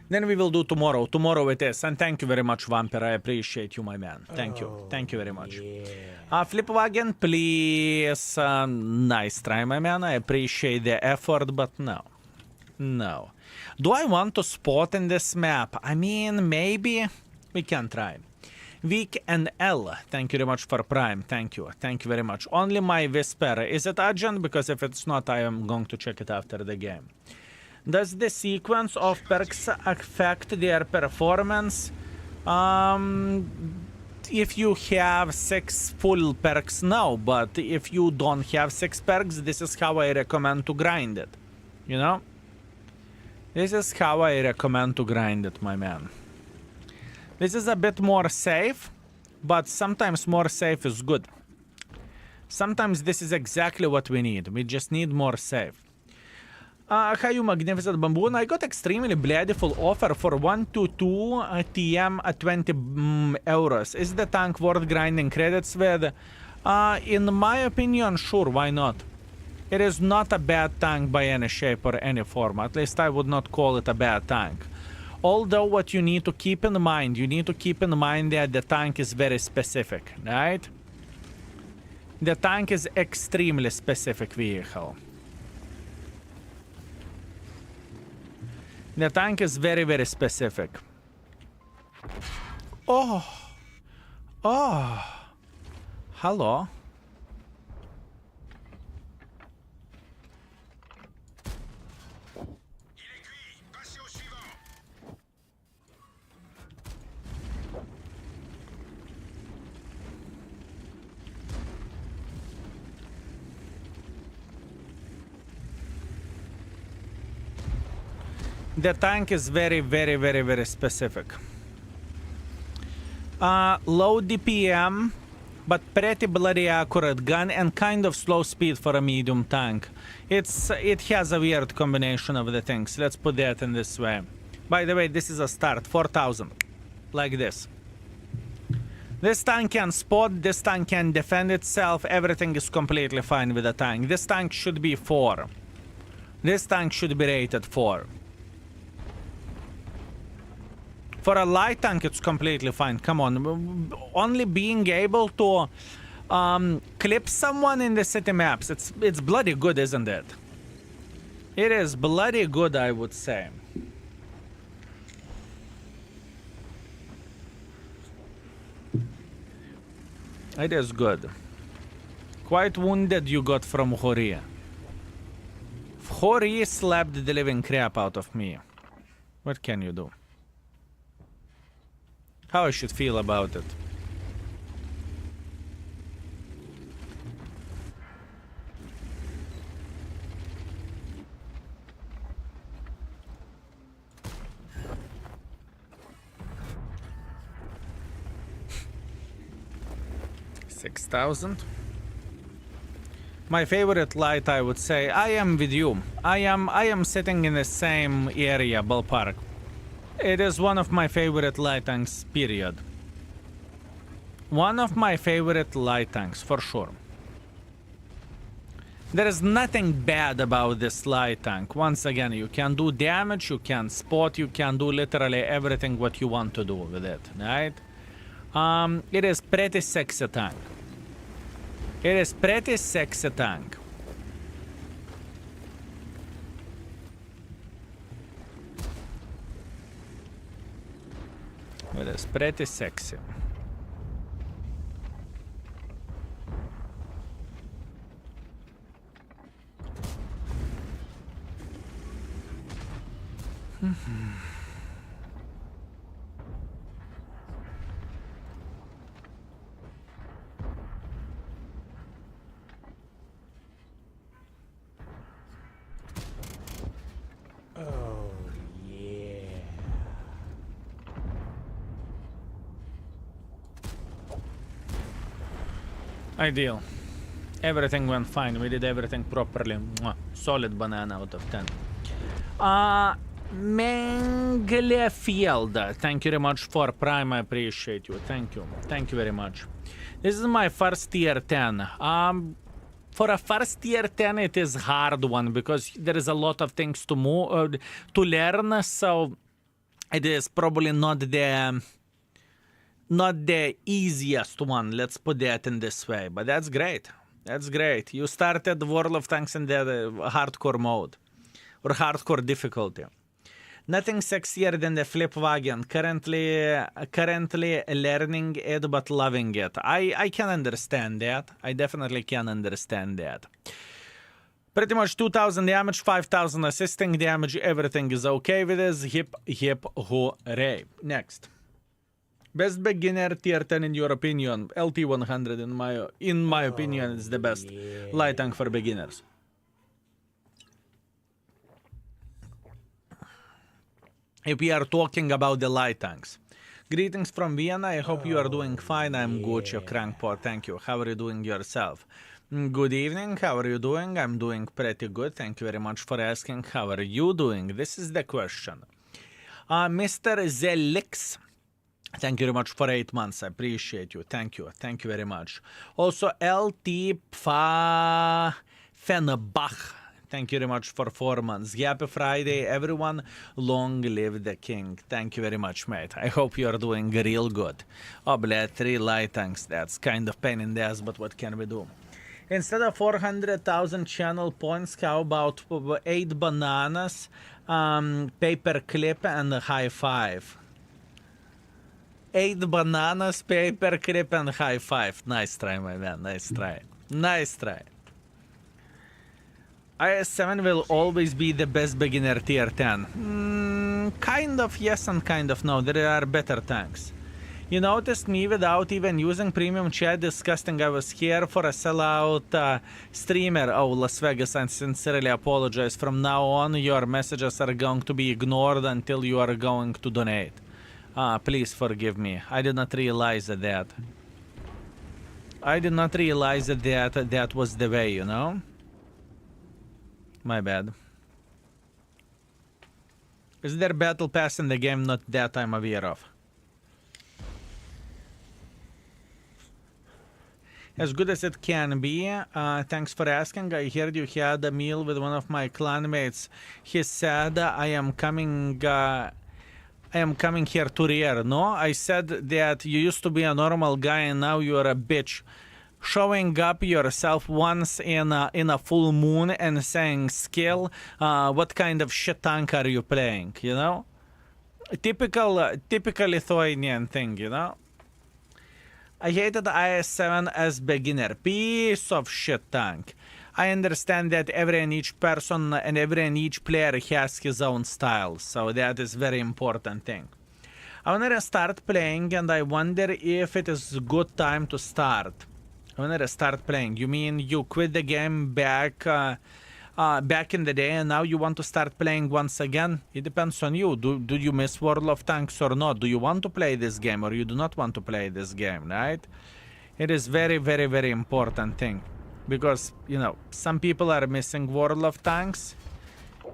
[SPEAKER 1] Then we will do tomorrow. Tomorrow it is. And thank you very much, Vampire. I appreciate you, my man. Thank you. Thank you very much. Yeah. Flipwagen, please. Nice try, my man. I appreciate the effort, but no. No. Do I want to spot in this map? I mean, maybe. We can try. Vic and L, thank you very much for Prime. Thank you. Thank you very much. Only my Whisper. Is it urgent? Because if it's not, I am going to check it after the game. Does the sequence of perks affect their performance? If you have 6 full perks, no. But if you don't have 6 perks, this is how I recommend to grind it. You know? This is how I recommend to grind it, my man. This is a bit more safe, but sometimes more safe is good. Sometimes this is exactly what we need. We just need more safe. Hi, you magnificent bamboon. I got extremely bloodful offer for 122 TM at 20 euros. Is the tank worth grinding credits with? In my opinion, sure, why not? It is not a bad tank by any shape or any form. At least I would not call it a bad tank. Although what you need to keep in mind, that the tank is very specific, right? The tank is extremely specific vehicle. The tank is very, very specific. Oh. Oh. Hello. The tank is very, very, very, very specific. Low DPM, but pretty bloody accurate gun and kind of slow speed for a medium tank. It has a weird combination of the things. Let's put that in this way. By the way, this is a start, 4,000, like this. This tank can spot, this tank can defend itself, everything is completely fine with the tank. This tank should be 4. This tank should be rated 4. For a light tank, it's completely fine. Come on. Only being able to clip someone in the city maps, it's bloody good, isn't it? It is bloody good, I would say. It is good. Quite wounded you got from Hori. Hori slapped the living crap out of me. What can you do? How I should feel about it? $6,000. My favorite light, I would say, I am with you. I am sitting in the same area, ballpark. It is one of my favorite light tanks, period. One of my favorite light tanks, for sure. There is nothing bad about this light tank. Once again, you can do damage, you can spot, you can do literally everything what you want to do with it, right? It is pretty sexy tank. It is pretty sexy tank. It is pretty sexy.
[SPEAKER 2] Oh, yeah.
[SPEAKER 1] Ideal. Everything went fine. We did everything properly. Mwah. Solid banana out of 10. Menglefield, thank you very much for Prime. I appreciate you. Thank you. Thank you very much. This is my first tier 10. For a first tier 10, it is hard one because there is a lot of things to move, to learn. So it is probably not the easiest one. Let's put that in this way. But that's great. That's great. You started World of Tanks in the hardcore mode or hardcore difficulty. Nothing sexier than the flip wagon. Currently learning it but loving it. I can understand that. I definitely can understand that. Pretty much 2,000 damage, 5,000 assisting damage. Everything is okay with this. Hip, hip, hooray. Next. Best beginner tier 10 in your opinion. LT100 in my opinion is the best light tank for beginners. If we are talking about the light tanks. Greetings from Vienna. I hope you are doing fine. I'm Gucci Crankpot. Thank you. How are you doing yourself? Good evening, how are you doing? I'm doing pretty good, thank you very much for asking. How are you doing? This is the question. Mr. Zelix, thank you very much for 8 months, I appreciate you, thank you very much. Also, LT Pfa Fenbach, thank you very much for 4 months. Happy Friday, everyone. Long live the king. Thank you very much, mate. I hope you're doing real good. Oh, bleh, 3 light tanks. That's kind of pain in the ass, but what can we do? Instead of 400,000 channel points, how about 8 bananas, paper clip, and a high five? 8 bananas, paper clip, and high five. Nice try, my man. Nice try. Nice try. IS-7 will always be the best beginner tier 10. Kind of yes and kind of no. There are better tanks. You noticed me without even using premium chat disgusting. I was here for a sellout streamer. Oh, Las Vegas, I sincerely apologize. From now on, your messages are going to be ignored until you are going to donate. Please forgive me. I did not realize that. I did not realize that was the way, you know? My bad. Is there battle pass in the game? Not that I'm aware of. As good as it can be. Thanks for asking. I heard you had a meal with one of my clanmates. He said, I am coming here to rear. No, I said that you used to be a normal guy and now you're a bitch. Showing up yourself once in a full moon and saying skill. What kind of shit tank are you playing? You know, typical Lithuanian thing. You know. I hated IS-7 as beginner. Piece of shit tank. I understand that every and each person and every and each player has his own style, so that is very important thing. I wanna start playing and I wonder if it is a good time to start. I wanna start playing. You mean you quit the game back in the day and now you want to start playing once again? It depends on you. Do you miss World of Tanks or not? Do you want to play this game or you do not want to play this game, right? It is very, very, very important thing. Because, you know, some people are missing World of Tanks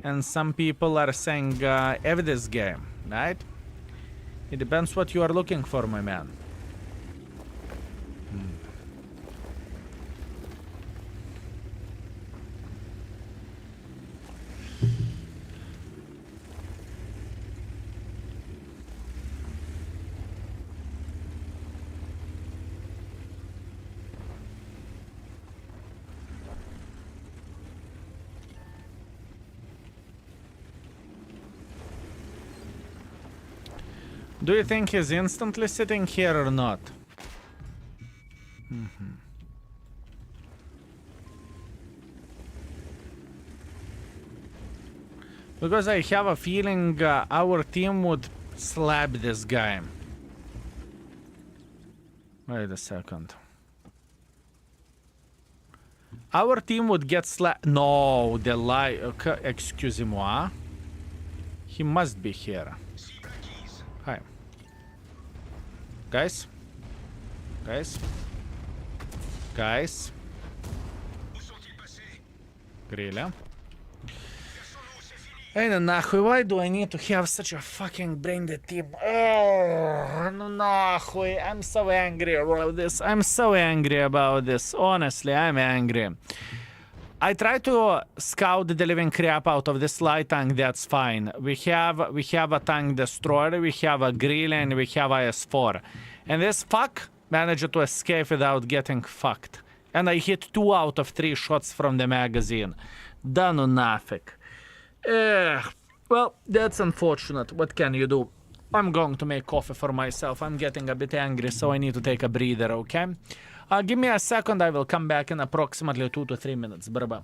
[SPEAKER 1] and some people are saying F this game, right? It depends what you are looking for, my man. Do you think he's instantly sitting here or not? Because I have a feeling our team would slap this guy. Wait a second. Our team would get slapped. No, the lie. Okay, excusez-moi. He must be here. Hi. Guys? Guys? Guys? Grille. Hey, нахуй, why do I need to have such a fucking brain-dead team? Oh, no, нахуй. I'm so angry about this. I'm so angry about this. Honestly, I'm angry. I try to scout the living crap out of this light tank, that's fine. We have a tank destroyer, we have a Grille, and we have IS-4. And this fuck managed to escape without getting fucked. And I hit 2 out of 3 shots from the magazine. Да ну нафиг. Well, that's unfortunate. What can you do? I'm going to make coffee for myself. I'm getting a bit angry, so I need to take a breather, okay? Give me a second, I will come back in approximately 2 to 3 minutes. Bye-bye.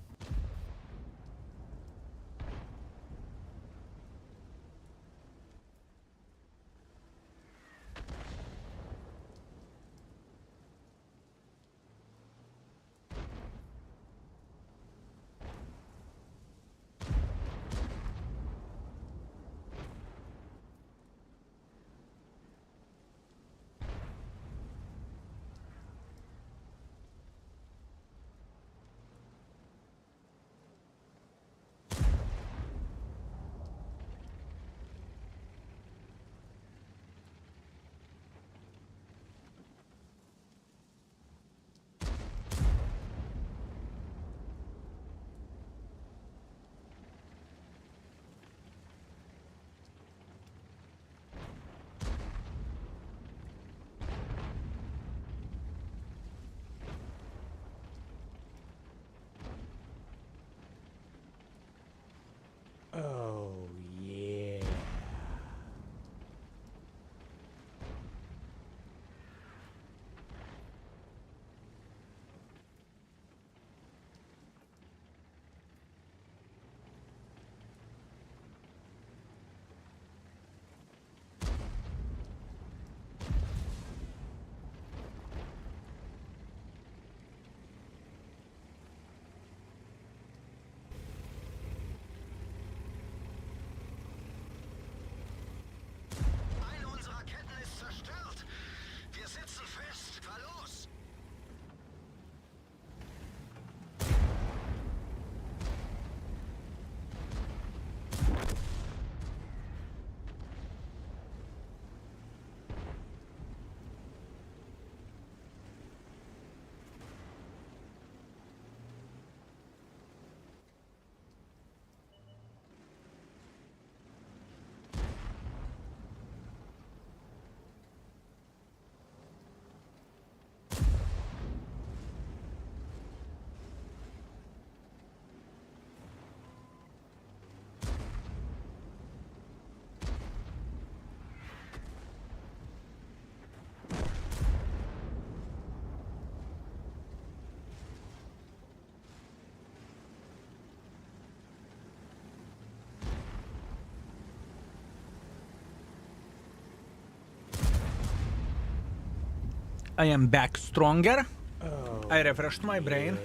[SPEAKER 1] I am back stronger.
[SPEAKER 2] Oh,
[SPEAKER 1] I refreshed my brain.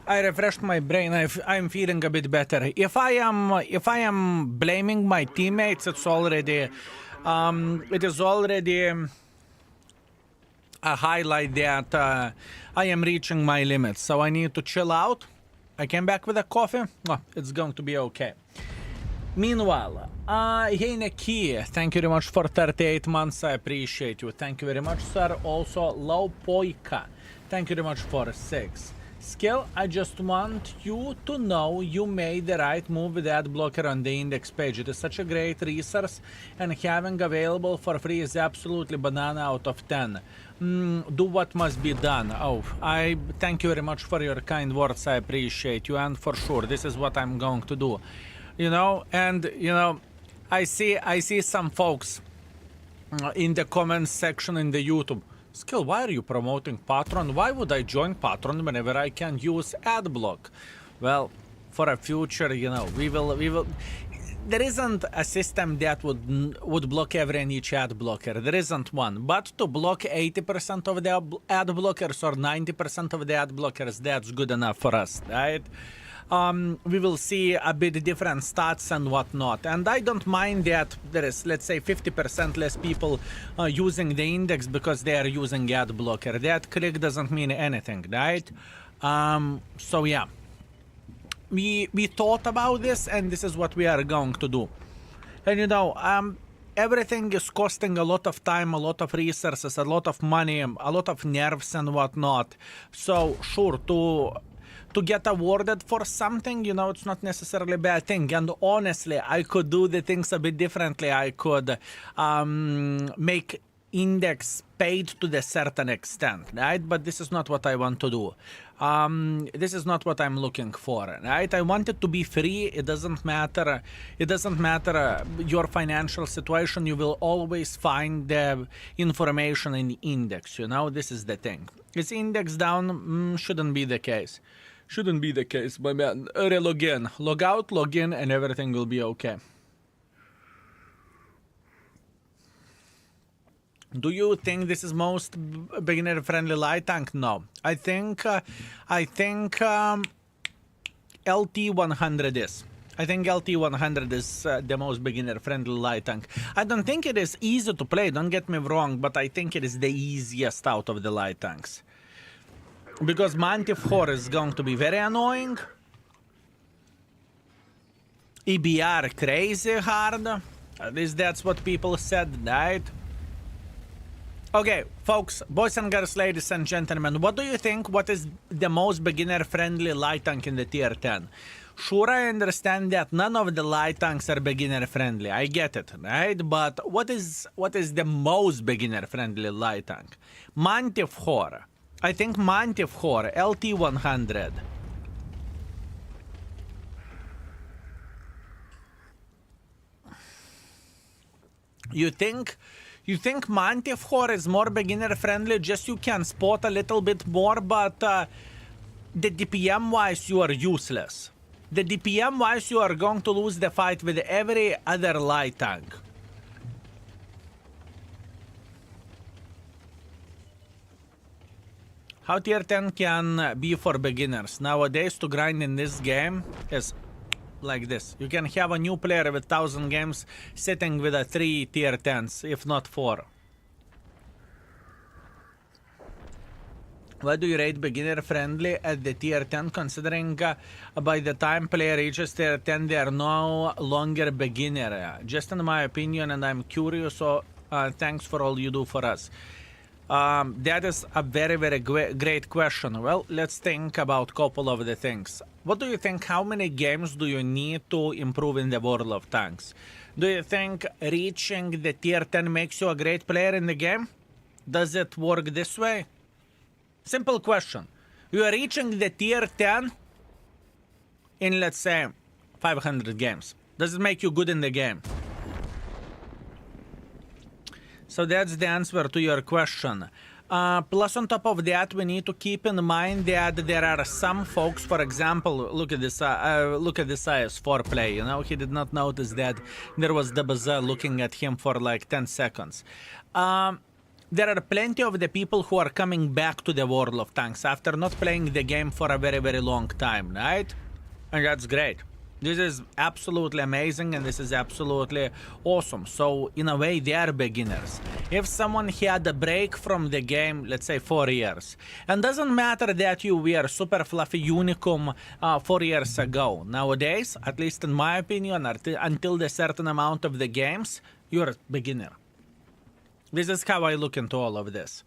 [SPEAKER 1] I'm feeling a bit better. If I am blaming my teammates, it's already it is already a highlight that I am reaching my limits. So I need to chill out. I came back with a coffee. Oh, it's going to be okay. Meanwhile, Heineki, thank you very much for 38 months. I appreciate you. Thank you very much, sir. Also, Laupoika, thank you very much for 6. Skill, I just want you to know you made the right move with ad blocker on the index page. It is such a great resource, and having available for free is absolutely banana out of 10. Do what must be done. Oh, I thank you very much for your kind words. I appreciate you, and for sure, this is what I'm going to do. You know, and you know, I see some folks in the comments section in the YouTube. Skill, why are you promoting Patron? Why would I join Patron whenever I can use ad block? Well, for a future, you know, we will. There isn't a system that would block every and each ad blocker. There isn't one. But to block 80% of the ad blockers or 90% of the ad blockers, that's good enough for us, right? We will see a bit different stats and whatnot. And I don't mind that there is, let's say, 50% less people using the index because they are using ad blocker. That click doesn't mean anything, right? So yeah, we thought about this, and this is what we are going to do. And you know, everything is costing a lot of time, a lot of resources, a lot of money, a lot of nerves and whatnot. So sure, to get awarded for something, you know, it's not necessarily a bad thing. And honestly, I could do the things a bit differently. I could make index paid to the certain extent, right? But this is not what I want to do. This is not what I'm looking for, right? I want it to be free. It doesn't matter. It doesn't matter your financial situation. You will always find the information in the index, you know? This is the thing. Is index down? Shouldn't be the case. Shouldn't be the case, my man. Log in, log out, log in, and everything will be okay. Do you think this is most beginner-friendly light tank? No. I think LT100 is. I think LT100 is the most beginner-friendly light tank. I don't think it is easy to play, don't get me wrong, but I think it is the easiest out of the light tanks. Because Mantif Hor is going to be very annoying. EBR crazy hard. At least that's what people said, right? Okay, folks, boys and girls, ladies and gentlemen, what do you think? What is the most beginner-friendly light tank in the tier 10? Sure, I understand that none of the light tanks are beginner-friendly. I get it, right? But what is the most beginner-friendly light tank? Mantif Hor. I think Mantif Hor, LT100. You think Mantif Hor is more beginner friendly, just you can spot a little bit more, but the DPM wise you are useless. The DPM wise you are going to lose the fight with every other light tank. How tier 10 can be for beginners? Nowadays to grind in this game is like this. You can have a new player with 1000 games sitting with a 3 tier 10s, if not 4. Why do you rate beginner friendly at the tier 10, considering by the time player reaches tier 10 they are no longer beginner? Just in my opinion, and I'm curious, so thanks for all you do for us. That is a very, very great question. Well, let's think about a couple of the things. What do you think? How many games do you need to improve in the World of Tanks? Do you think reaching the tier 10 makes you a great player in the game? Does it work this way? Simple question. You are reaching the tier 10 in, let's say, 500 games. Does it make you good in the game? So that's the answer to your question. Plus, on top of that, we need to keep in mind that there are some folks, for example, look at this IS4 play, you know, he did not notice that there was DBZ looking at him for like 10 seconds. there are plenty of the people who are coming back to the World of Tanks after not playing the game for a very, very long time, right? And that's great. This is absolutely amazing and this is absolutely awesome. So in a way they are beginners. If someone had a break from the game, let's say 4 years, and doesn't matter that you were super fluffy unicum 4 years ago. Nowadays, at least in my opinion, until the certain amount of the games, you're a beginner. This is how I look into all of this.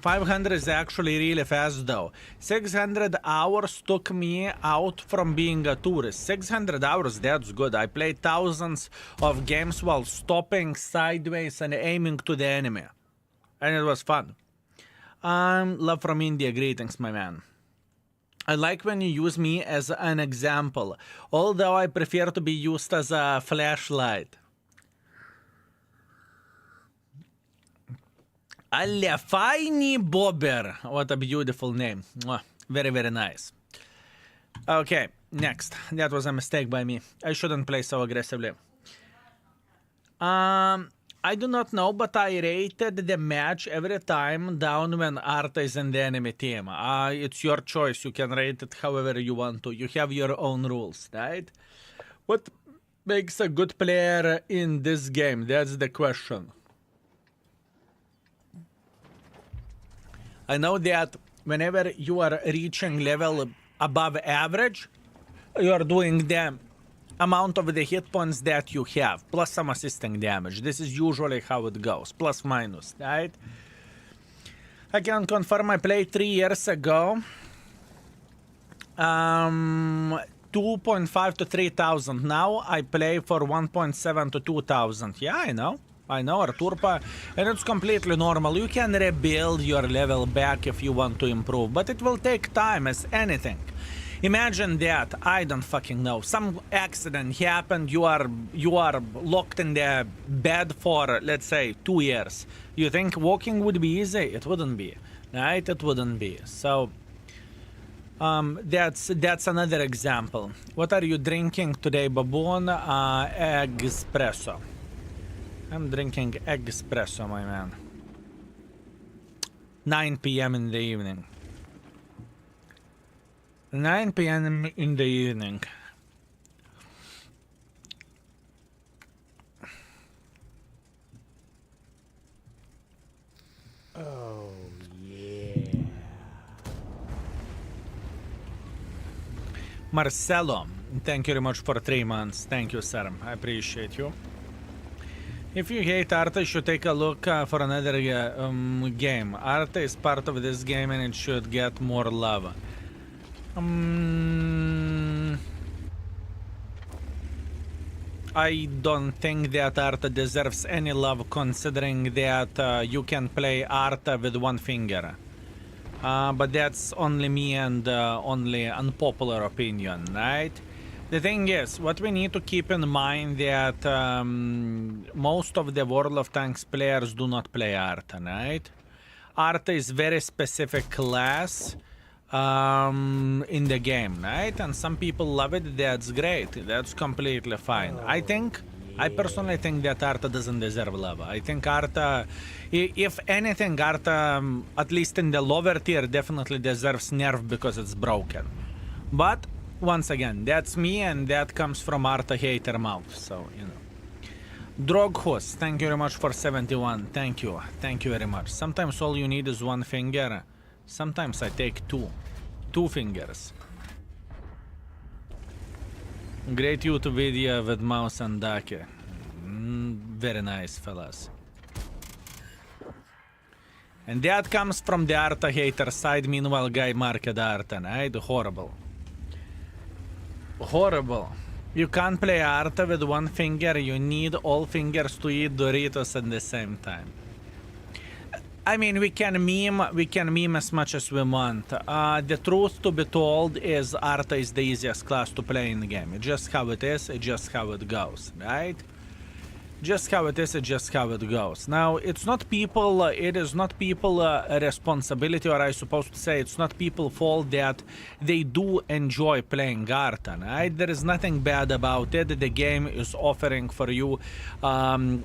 [SPEAKER 1] 500 is actually really fast though. 600 hours took me out from being a tourist. 600 hours, that's good. I played thousands of games while stopping sideways and aiming to the enemy. And it was fun. Love from India, greetings my man. I like when you use me as an example, although I prefer to be used as a flashlight. Alefini Bobber. What a beautiful name. Mwah. Very, very nice. Okay, next. That was a mistake by me. I shouldn't play so aggressively. I do not know, but I rated the match every time down when Arta is in the enemy team. It's your choice. You can rate it however you want to. You have your own rules, right? What makes a good player in this game? That's the question. I know that whenever you are reaching level above average, you are doing the amount of the hit points that you have, plus some assisting damage. This is usually how it goes, plus minus, right? I can confirm I played 3 years ago. 2.5 to 3,000. Now I play for 1.7 to 2,000. Yeah, I know, Arturpa, and it's completely normal. You can rebuild your level back if you want to improve, but it will take time as anything. Imagine that, I don't fucking know, some accident happened, you are locked in the bed for, let's say, 2 years. You think walking would be easy? It wouldn't be, right? It wouldn't be. So, that's another example. What are you drinking today, Baboon? Egg espresso. I'm drinking egg espresso, my man. 9 p.m. in the evening. 9 p.m. in the evening.
[SPEAKER 2] Oh, yeah.
[SPEAKER 1] Marcelo, thank you very much for 3 months. Thank you, sir. I appreciate you. If you hate Arta, you should take a look for another game. Arta is part of this game and it should get more love. I don't think that Arta deserves any love considering that you can play Arta with one finger. But that's only me and only unpopular opinion, right? The thing is, what we need to keep in mind that most of the World of Tanks players do not play Arta, right? Arta is very specific class in the game, right? And some people love it, that's great, that's completely fine. I personally think that Arta doesn't deserve love. I think Arta, if anything, Arta, at least in the lower tier, definitely deserves nerf because it's broken. But once again, that's me, and that comes from Arta hater mouth, so, you know. Droghus, thank you very much for 71. Thank you very much. Sometimes all you need is one finger. Sometimes I take two fingers. Great YouTube video with mouse and Dake. Very nice, fellas. And that comes from the Arta hater side. Meanwhile, guy marked Arta, right? Horrible. Horrible. You can't play Arta with one finger. You need all fingers to eat Doritos at the same time. I mean, we can meme as much as we want. The truth to be told is Arta is the easiest class to play in the game. It's just how it is, it's just how it goes, right? Just how it is, it's just how it goes. Now, it's not people, it is not people responsibility, or I supposed to say, it's not people's fault that they do enjoy playing Artan, right? There is nothing bad about it. The game is offering for you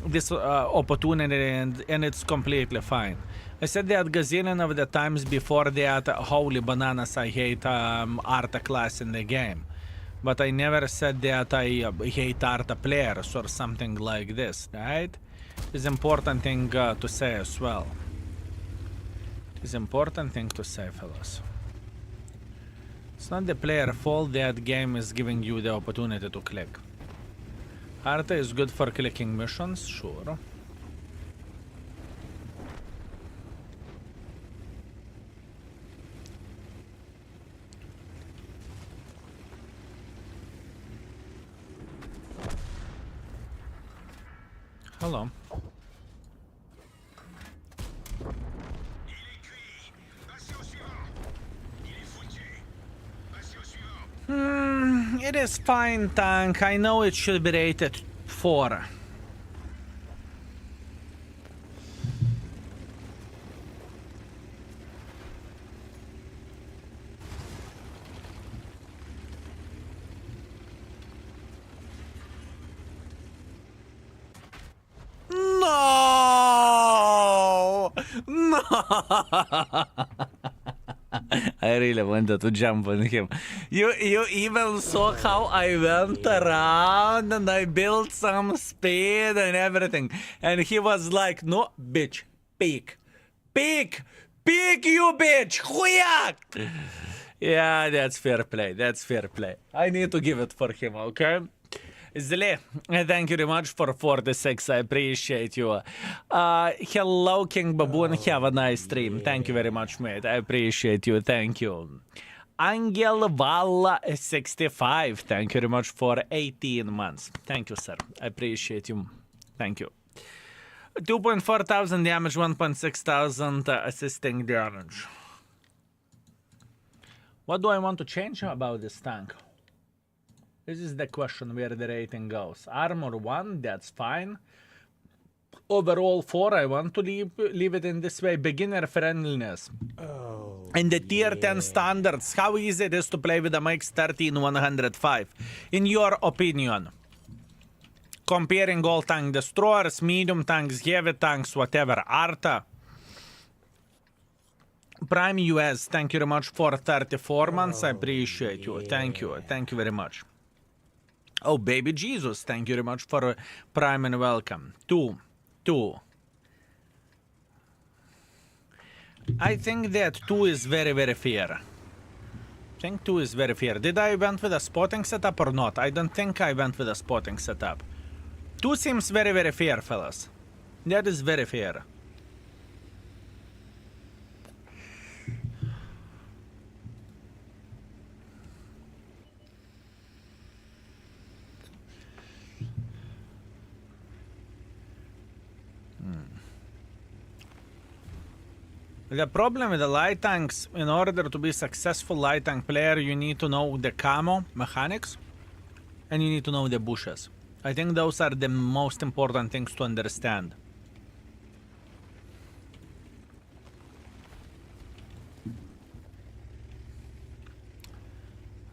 [SPEAKER 1] this opportunity, and it's completely fine. I said that gazillion of the times before that, holy bananas, I hate Arta class in the game. But I never said that I hate Arta players or something like this, right? It's important thing to say as well. It's important thing to say, fellas. It's not the player fault that game is giving you the opportunity to click. Arta is good for clicking missions, sure. Hello. It is fine, tank. I know it should be rated 4. No! No! I really wanted to jump on him. You even saw how I went around and I built some speed and everything. And he was like, no, bitch, peek. Peek! Peek, you bitch! Huyak! Yeah, that's fair play. That's fair play. I need to give it for him, okay? Zle, thank you very much for 46. I appreciate you. Hello, King Baboon. Have a nice stream. Thank you very much, mate. I appreciate you. Thank you. Angel Val 65. Thank you very much for 18 months. Thank you, sir. I appreciate you. Thank you. 2.4 thousand damage, 1.6 thousand assisting damage. What do I want to change about this tank? This is the question where the rating goes. Armor 1, that's fine. Overall 4, I want to leave it in this way. Beginner friendliness.
[SPEAKER 2] Oh,
[SPEAKER 1] In the tier 10 standards, how easy it is to play with the MX-13 105? In your opinion? Comparing all tank destroyers, medium tanks, heavy tanks, whatever. Arta. Prime US, thank you very much for 34 months. I appreciate you. Thank you. Thank you very much. Oh, baby Jesus, thank you very much for Prime and welcome. 2. I think that 2 is very, very fair. I think 2 is very fair. Did I went with a spotting setup or not? I don't think I went with a spotting setup. 2 seems very, very fair, fellas. That is very fair. The problem with the light tanks, in order to be a successful light tank player, you need to know the camo mechanics and you need to know the bushes. I think those are the most important things to understand.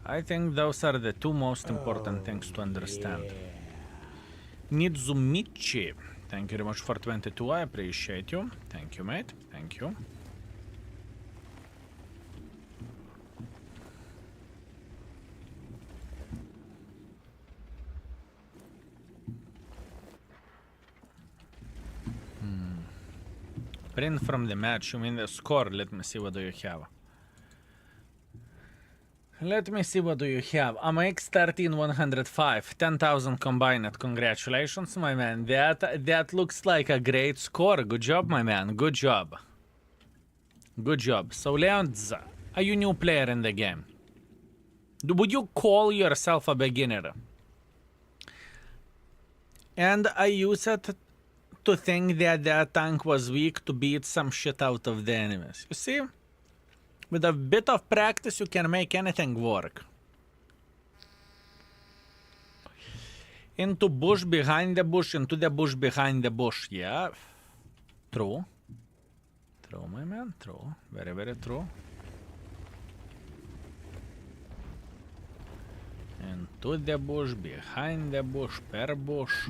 [SPEAKER 1] I think those are the 2 most important things to understand. Nizumichi, thank you very much for 22. I appreciate you. Thank you, mate. Thank you. Print from the match, you mean the score? Let me see, what do you have? Let me see, what do you have? MX-13 105, 10,000 combined. Congratulations, my man. That looks like a great score. Good job, my man. Good job. Good job. So, Leonz, are you a new player in the game? Would you call yourself a beginner? And I use it to think that that tank was weak to beat some shit out of the enemies. You see? With a bit of practice, you can make anything work. Into bush, behind the bush, into the bush, behind the bush. Yeah. True. True, my man. True. Very, very true. Into the bush, behind the bush, per bush.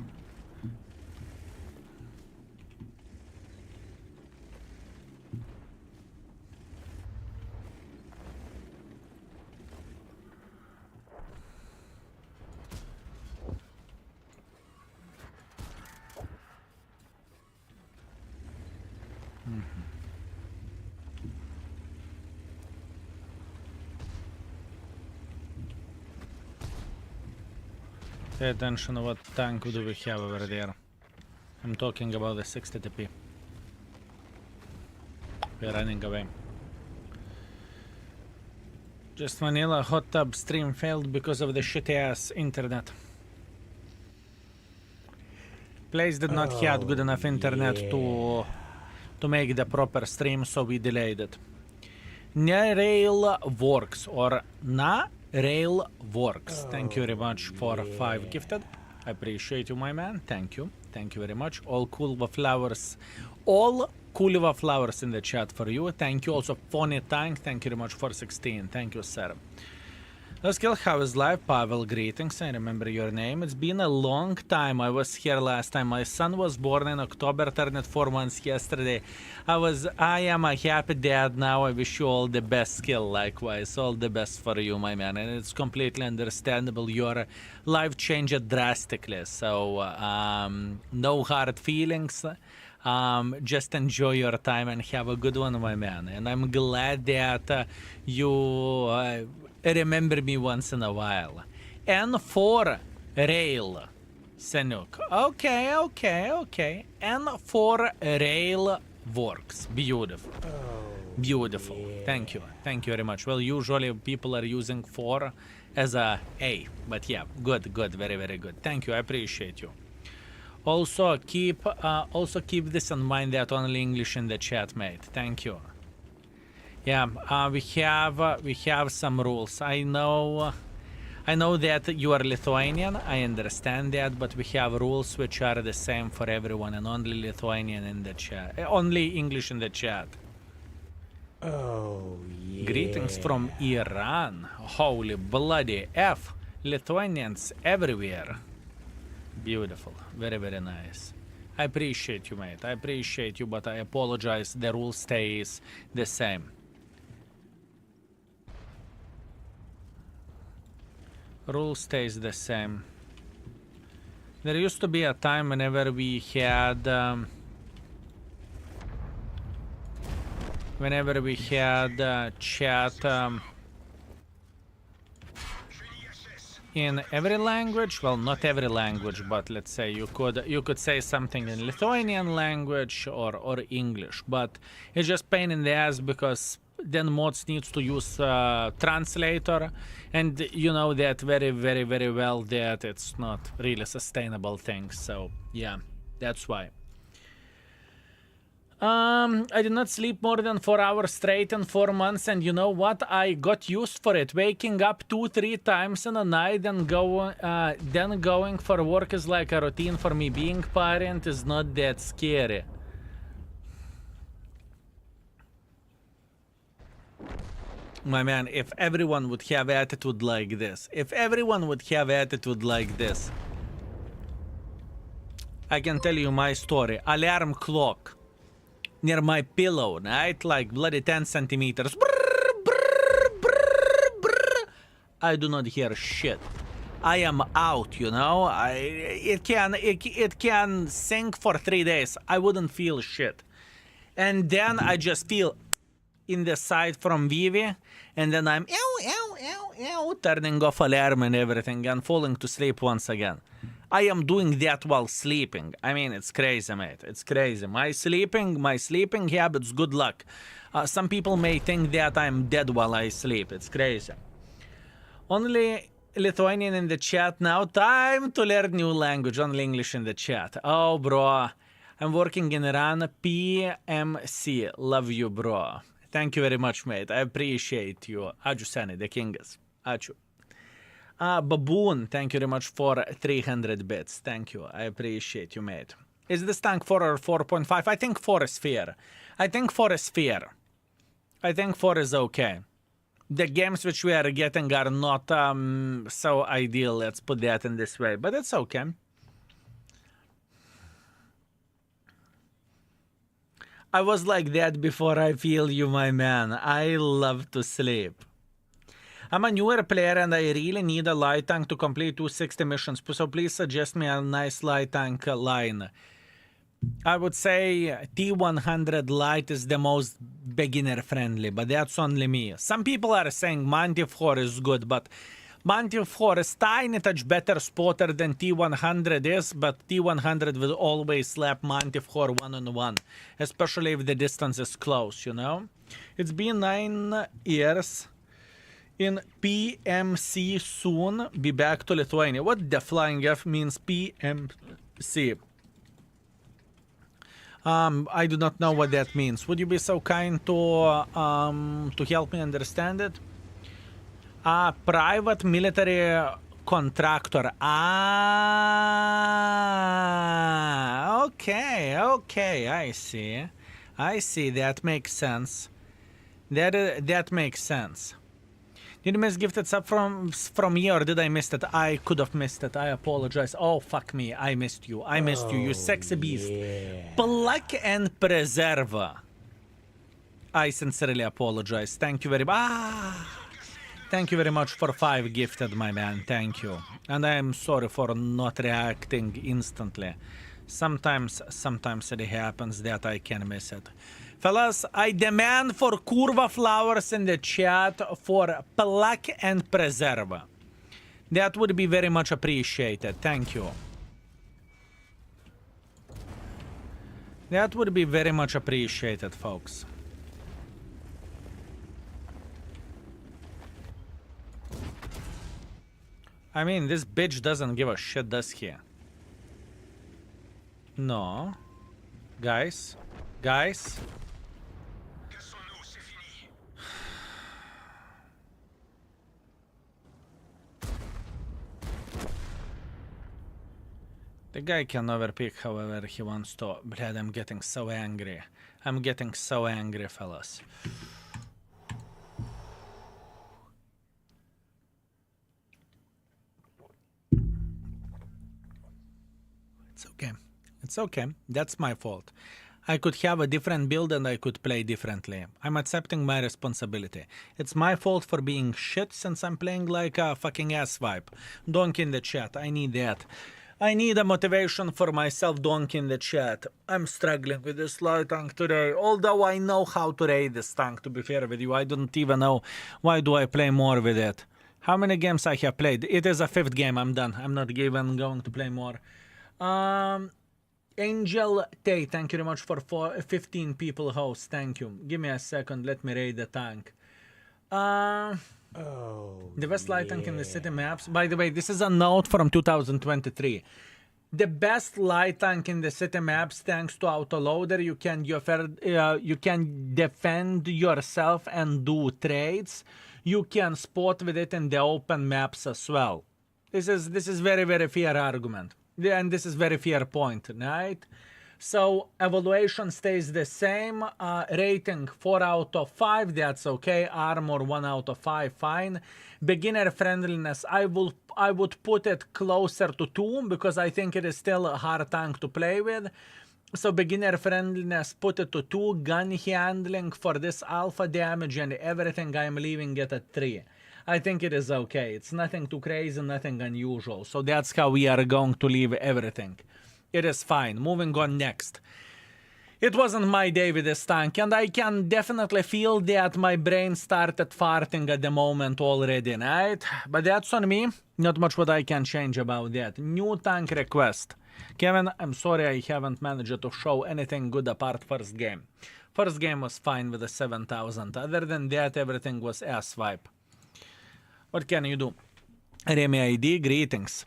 [SPEAKER 1] Pay attention to what tank do we have over there. I'm talking about the 60 TP. We're running away. Just vanilla hot tub stream failed because of the shitty ass internet. Place did not have good enough internet to make the proper stream, so we delayed it. Rail works or na rail works. Thank you very much for 5 gifted. I appreciate you, my man. Thank you. Thank you very much. All cool flowers. All cool flowers in the chat for you. Thank you. Also, Phony Tank. Thank you very much for 16. Thank you, sir. Let's kill how is live. Pavel, greetings. I remember your name. It's been a long time. I was here last time. My son was born in October, turned 4 months yesterday. I am a happy dad now. I wish you all the best. Skill likewise. All the best for you, my man. And it's completely understandable. Your life changed drastically. So, no hard feelings. Just enjoy your time and have a good one, my man. And I'm glad that you remember me once in a while. N4 rail, Senuk. Okay. N4 rail works. Beautiful. Beautiful.
[SPEAKER 2] Yeah.
[SPEAKER 1] Thank you. Thank you very much. Well, usually people are using 4 as a A. But yeah, good. Very, very good. Thank you. I appreciate you. Also keep this in mind that only English in the chat, mate. Thank you. Yeah, we have some rules. I know that you are Lithuanian. I understand that, but we have rules which are the same for everyone, and only Lithuanian in the chat, only English in the chat.
[SPEAKER 2] Oh yeah.
[SPEAKER 1] Greetings from Iran. Holy bloody F! Lithuanians everywhere. Beautiful. Very, very nice. I appreciate you, mate. I appreciate you, but I apologize. The rule stays the same. Rule stays the same. There used to be a time whenever we had chat in every language. Well, not every language, but let's say you could say something in Lithuanian language or English, but it's just pain in the ass because then mods needs to use translator, and you know that very, very, very well that it's not really sustainable thing. So yeah, that's why. I did not sleep more than 4 hours straight in 4 months, and you know what? I got used for it. Waking up 2-3 times in a night and then going for work is like a routine for me. Being parent is not that scary. My man, if everyone would have attitude like this, I can tell you my story. Alarm clock near my pillow, right? Like bloody 10 centimeters. Brrr, brrr, brrr, brrr. I do not hear shit. I am out, you know? It can sink for 3 days. I wouldn't feel shit. And then I just feel in the side from Vivi, and then I'm turning off alarm and everything and falling to sleep once again. I am doing that while sleeping. I mean, it's crazy, mate. It's crazy. My sleeping habits, good luck. Some people may think that I'm dead while I sleep. It's crazy. Only Lithuanian in the chat now. Time to learn new language. Only English in the chat. Oh, bro. I'm working in Iran. PMC. Love you, bro. Thank you very much, mate. I appreciate you. Ačiū, seniai, dėkingas. Ačiū. Baboon, thank you very much for 300 bits. Thank you. I appreciate you, mate. Is this tank 4 or 4.5? I think 4 is fair. I think 4 is fair. I think 4 is okay. The games which we are getting are not so ideal, let's put that in this way, but it's okay. I was like that before. I feel you, my man. I love to sleep. I'm a newer player and I really need a light tank to complete 260 missions, so please suggest me a nice light tank line. I would say T100 Light is the most beginner friendly, but that's only me. Some people are saying Manti 4 is good, but Manti 4 is tiny touch better spotter than T100 is, but T100 will always slap Manti 4 one-on-one, especially if the distance is close, you know? It's been 9 years. In PMC soon, be back to Lithuania. What the flying F means PMC? I do not know what that means. Would you be so kind to help me understand it? Private military contractor. Okay, I see. That makes sense. That makes sense. Did you miss gifted sub from me or did I miss it? I could have missed it. I apologize. Oh, fuck me. I missed you. You sexy beast.
[SPEAKER 2] Yeah.
[SPEAKER 1] Pluck and preserve. I sincerely apologize. Thank you very much. Thank you very much for 5 gifted, my man. Thank you. And I am sorry for not reacting instantly. Sometimes it happens that I can miss it. Fellas, I demand for curva flowers in the chat for pluck and preserve. That would be very much appreciated. Thank you. That would be very much appreciated, folks. I mean, this bitch doesn't give a shit, does he? No. Guys. The guy can overpick however he wants to. Blad, I'm getting so angry. I'm getting so angry, fellas. It's okay. It's okay. That's my fault. I could have a different build and I could play differently. I'm accepting my responsibility. It's my fault for being shit since I'm playing like a fucking asswipe. Donkey in the chat. I need that. I need a motivation for myself, donkey in the chat. I'm struggling with this light tank today. Although I know how to raid this tank, to be fair with you. I don't even know why do I play more with it. How many games I have played? It is a 5th game. I'm done. I'm not even going to play more. Angel Tay, thank you very much for 15 people host. Thank you. Give me a second. Let me raid the tank. The best light tank in the city maps. By the way, this is a note from 2023. The best light tank in the city maps, thanks to autoloader, you can defend yourself and do trades. You can spot with it in the open maps as well. This is very, very fair argument. And this is very fair point, right? So evaluation stays the same. Rating 4 out of 5, that's okay. Armor 1 out of 5, fine. Beginner friendliness, I would put it closer to 2 because I think it is still a hard tank to play with. So beginner friendliness, put it to 2. Gun handling for this alpha damage and everything, I'm leaving it at 3. I think it is okay. It's nothing too crazy, nothing unusual. So that's how we are going to leave everything. It is fine. Moving on next. It wasn't my day with this tank, and I can definitely feel that my brain started farting at the moment already, right? But that's on me. Not much what I can change about that. New tank request. Kevin, I'm sorry I haven't managed to show anything good apart first game. First game was fine with the 7000. Other than that, everything was ass vibe. What can you do? Remy ID, greetings.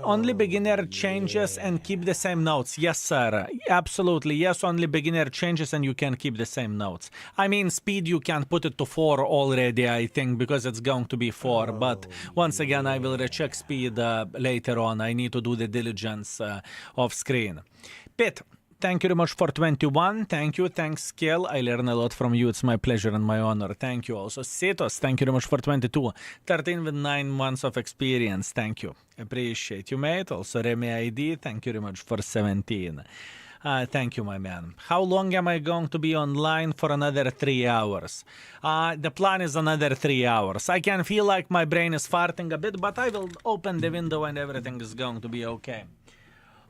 [SPEAKER 1] Only beginner changes and keep the same notes. Yes, sir. Absolutely. Yes, only beginner changes and you can keep the same notes. I mean, speed, you can put it to 4 already, I think, because it's going to be 4. But once again, I will recheck speed later on. I need to do the diligence off screen. Pit. Thank you very much for 21. Thank you. Thanks, Skill. I learn a lot from you. It's my pleasure and my honor. Thank you. Also, Cetos, thank you very much for 22. 13 with 9 months of experience. Thank you. Appreciate you, mate. Also, Remy ID, thank you very much for 17. Thank you, my man. How long am I going to be online? For another 3 hours. The plan is another 3 hours. I can feel like my brain is farting a bit, but I will open the window and everything is going to be okay.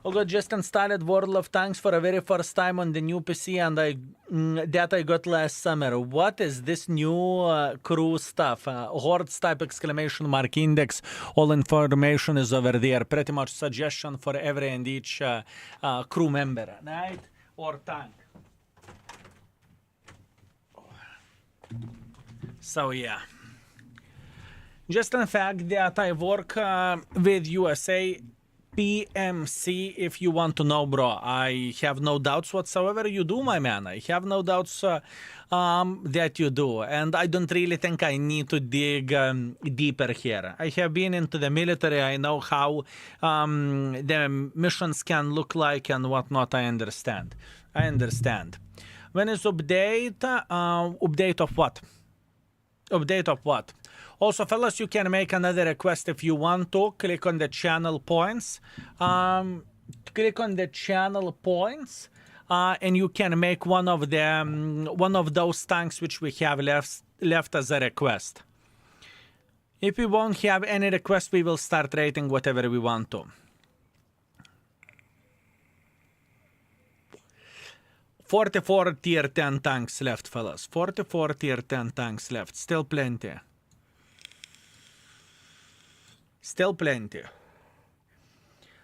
[SPEAKER 1] I just installed World of Tanks for the very first time on the new PC, and that I got last summer. What is this new crew stuff? Hordes type exclamation mark index. All information is over there. Pretty much suggestion for every and each crew member, right? Or tank. So yeah. Just in fact that I work with USA PMC, if you want to know, bro. I have no doubts whatsoever you do, my man. I have no doubts that you do. And I don't really think I need to dig deeper here. I have been into the military. I know how the missions can look like and whatnot. I understand. When is update? Update of what? Update of what? Also, fellas, you can make another request if you want to. Click on the channel points. Click on the channel points, and you can make one of those tanks which we have left as a request. If we won't have any request, we will start rating whatever we want to. 44 tier 10 tanks left, fellas. 44 tier 10 tanks left. Still plenty. Still plenty.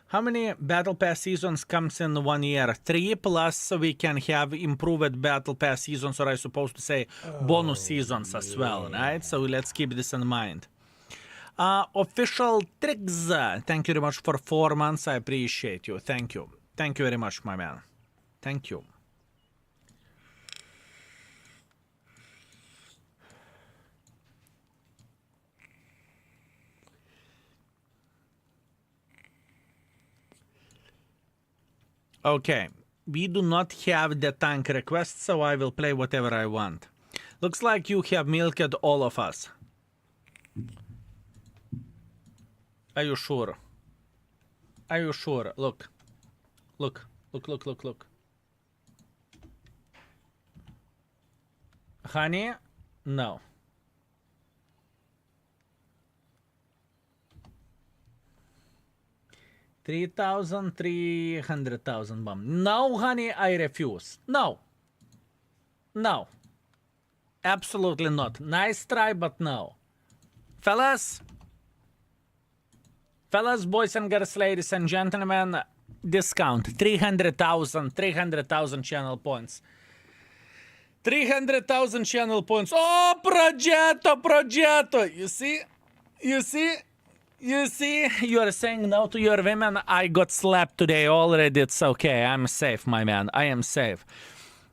[SPEAKER 1] How many Battle Pass seasons comes in 1 year? 3, plus we can have improved Battle Pass seasons, or I supposed to say bonus seasons as well, right? So let's keep this in mind. Official Tricks, thank you very much for 4 months. I appreciate you. Thank you. Thank you very much, my man. Thank you. Okay, we do not have the tank request, so I will play whatever I want. Looks like you have milked all of us. Are you sure? Are you sure? Look. Look. Look, look, look, look. Honey? No. $3,300,000 bomb. No, honey, I refuse. No. No. Absolutely not. Nice try, but no. Fellas. Fellas, boys and girls, ladies and gentlemen, discount. 300,000 channel points. 300,000 channel points. Oh, Progetto. You see? You see? You see, you are saying no to your women. I got slapped today already. It's okay. I'm safe, my man. I am safe.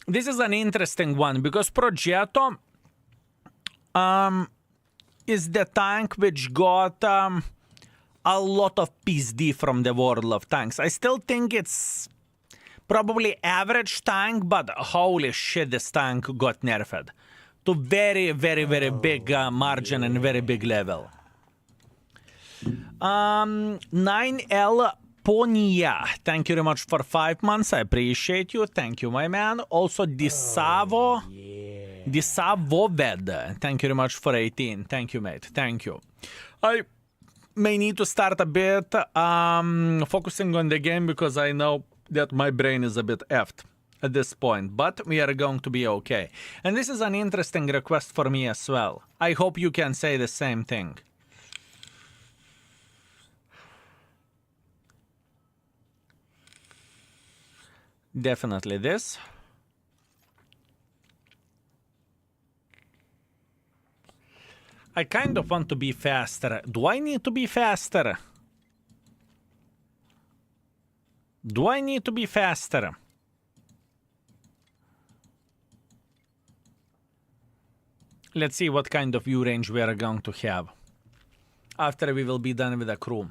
[SPEAKER 1] This is an interesting one because Progetto is the tank which got a lot of PSD from the World of Tanks. I still think it's probably average tank, but holy shit, this tank got nerfed to very, very, very big margin and very big level. 9L Ponia, thank you very much for 5 months. I appreciate you. Thank you, my man. Also, Disavo Disavoved, thank you very much for 18. Thank you, mate. Thank you. I may need to start a bit focusing on the game because I know that my brain is a bit effed at this point, but we are going to be okay. And this is an interesting request for me as well. I hope you can say the same thing. Definitely this. I kind of want to be faster. Do I need to be faster? Do I need to be faster? Let's see what kind of view range we are going to have after we will be done with the crew.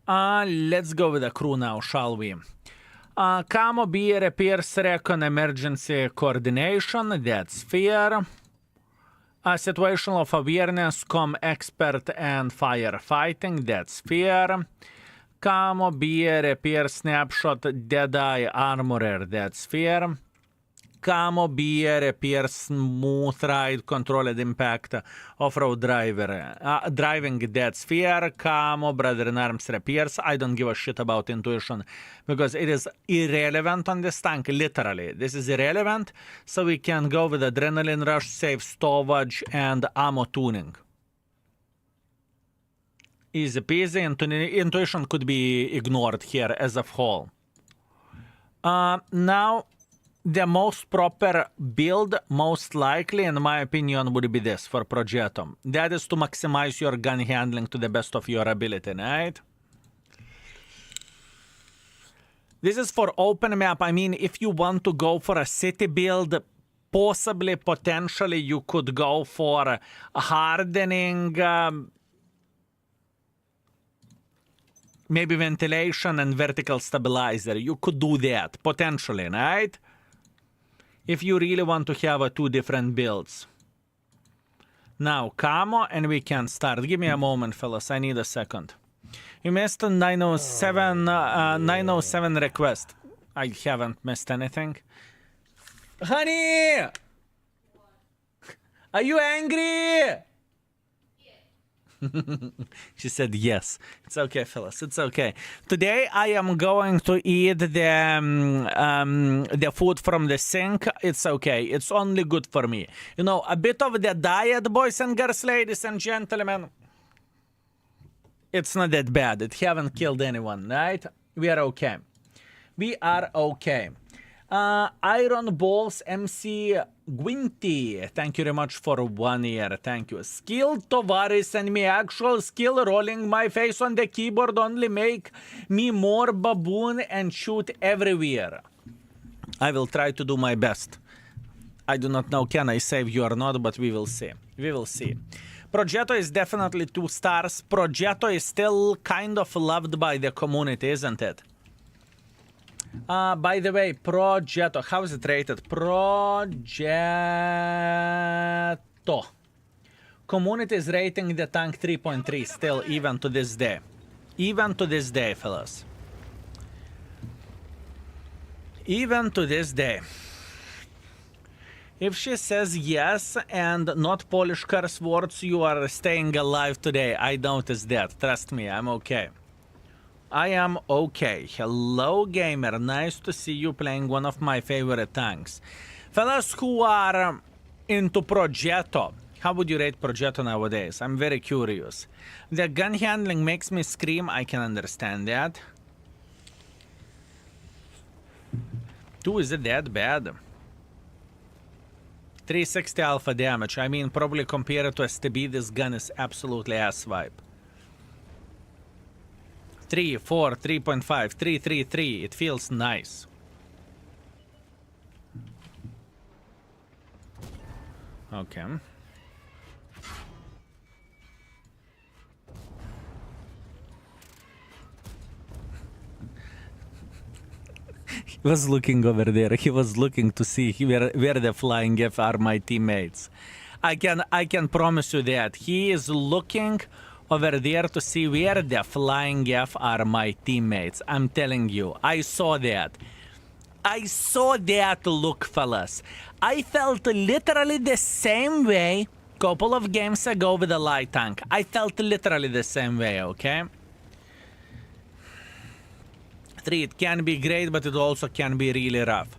[SPEAKER 1] Let's go with the crew now, shall we? Camo, B, repairs, recon, emergency coordination, that's fair. Situational of awareness, com, expert, and firefighting, that's fair. Camo, B, repair, snapshot, deadeye, armorer, that's fair. Camo, B, repair, smooth ride, controlled impact, off-road driving, that's fair. Camo, brother in arms, repairs. I don't give a shit about intuition because it is irrelevant on this tank, literally. This is irrelevant, so we can go with adrenaline rush, safe stowage, and ammo tuning. Easy peasy. Intuition could be ignored here as a whole. Now, the most proper build, most likely, in my opinion, would be this for Progetto. That is to maximize your gun handling to the best of your ability, right? This is for open map. I mean, if you want to go for a city build, possibly, potentially, you could go for a hardening, maybe ventilation and vertical stabilizer. You could do that, potentially, right? If you really want to have two different builds. Now, camo, and we can start. Give me a moment, fellas. I need a second. You missed a 907 request. I haven't missed anything. Honey! Are you angry? She said yes. It's okay, fellas. It's okay. Today I am going to eat the food from the sink. It's okay. It's only good for me. You know, a bit of the diet, boys and girls, ladies and gentlemen. It's not that bad. It haven't killed anyone, right? We are okay. We are okay. Iron Balls MC Gwinty, thank you very much for 1 year, thank you. Skill Tovaris and me actual skill rolling my face on the keyboard only make me more baboon and shoot everywhere. I will try to do my best. I do not know can I save you or not, but we will see. We will see. Progetto is definitely 2 stars. Progetto is still kind of loved by the community, isn't it? By the way, Progetto, how is it rated? Progetto. Community is rating the tank 3.3 still, even to this day. Even to this day, fellas. Even to this day. If she says yes and not Polish curse words, you are staying alive today. I noticed that. Trust me, I'm okay. I am okay. Hello, gamer. Nice to see you playing one of my favorite tanks. Fellas who are into Progetto, how would you rate Progetto nowadays? I'm very curious. The gun handling makes me scream. I can understand that. 2, is it that bad? 360 alpha damage. I mean, probably compared to STB, this gun is absolutely ass wipe. 3, 4, 3.5, 3, 3, 3. It feels nice. Okay. He was looking over there. He was looking to see where the flying F are my teammates. I can promise you that. He is looking over there to see where the flying F are my teammates. I'm telling you, I saw that. I saw that look, fellas. I felt literally the same way a couple of games ago with the light tank. I felt literally the same way, okay? 3, it can be great, but it also can be really rough.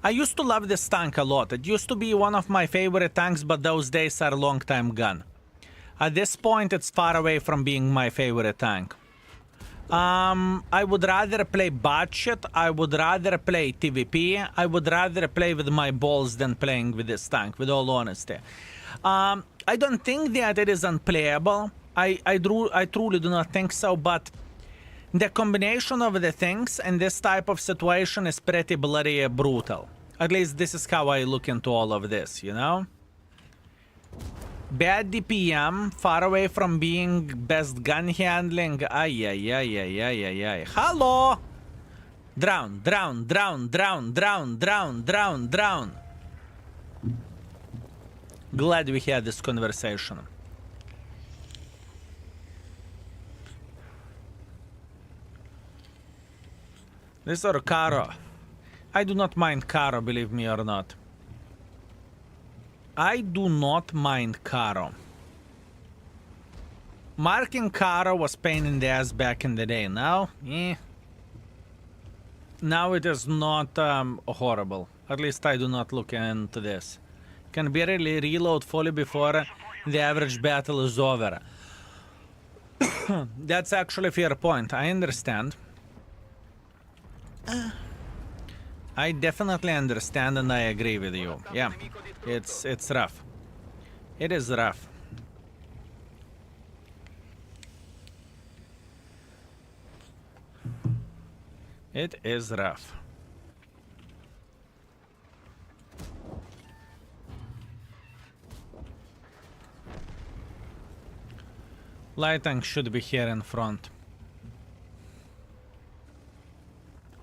[SPEAKER 1] I used to love this tank a lot. It used to be one of my favorite tanks, but those days are long time gone. At this point, it's far away from being my favorite tank. I would rather play budget. I would rather play TVP. I would rather play with my balls than playing with this tank, with all honesty. I don't think that it is unplayable. I truly do not think so, but The combination of the things in this type of situation is pretty bloody brutal. At least this is how I look into all of this, you know? Bad DPM, far away from being best gun handling. Ay, ay, ay, ay, ay, ay, ay. Hello! Drown, drown, drown, drown, drown, drown, drown, drown. Glad we had this conversation. This or Caro. I do not mind Caro, believe me or not. I do not mind Caro. Marking Caro was pain in the ass back in the day. Now, now it is not horrible. At least I do not look into this. Can barely reload fully before the average battle is over. That's actually a fair point. I understand. I definitely understand and I agree with you. Yeah, it's rough. It is rough. It is rough. Light tank should be here in front.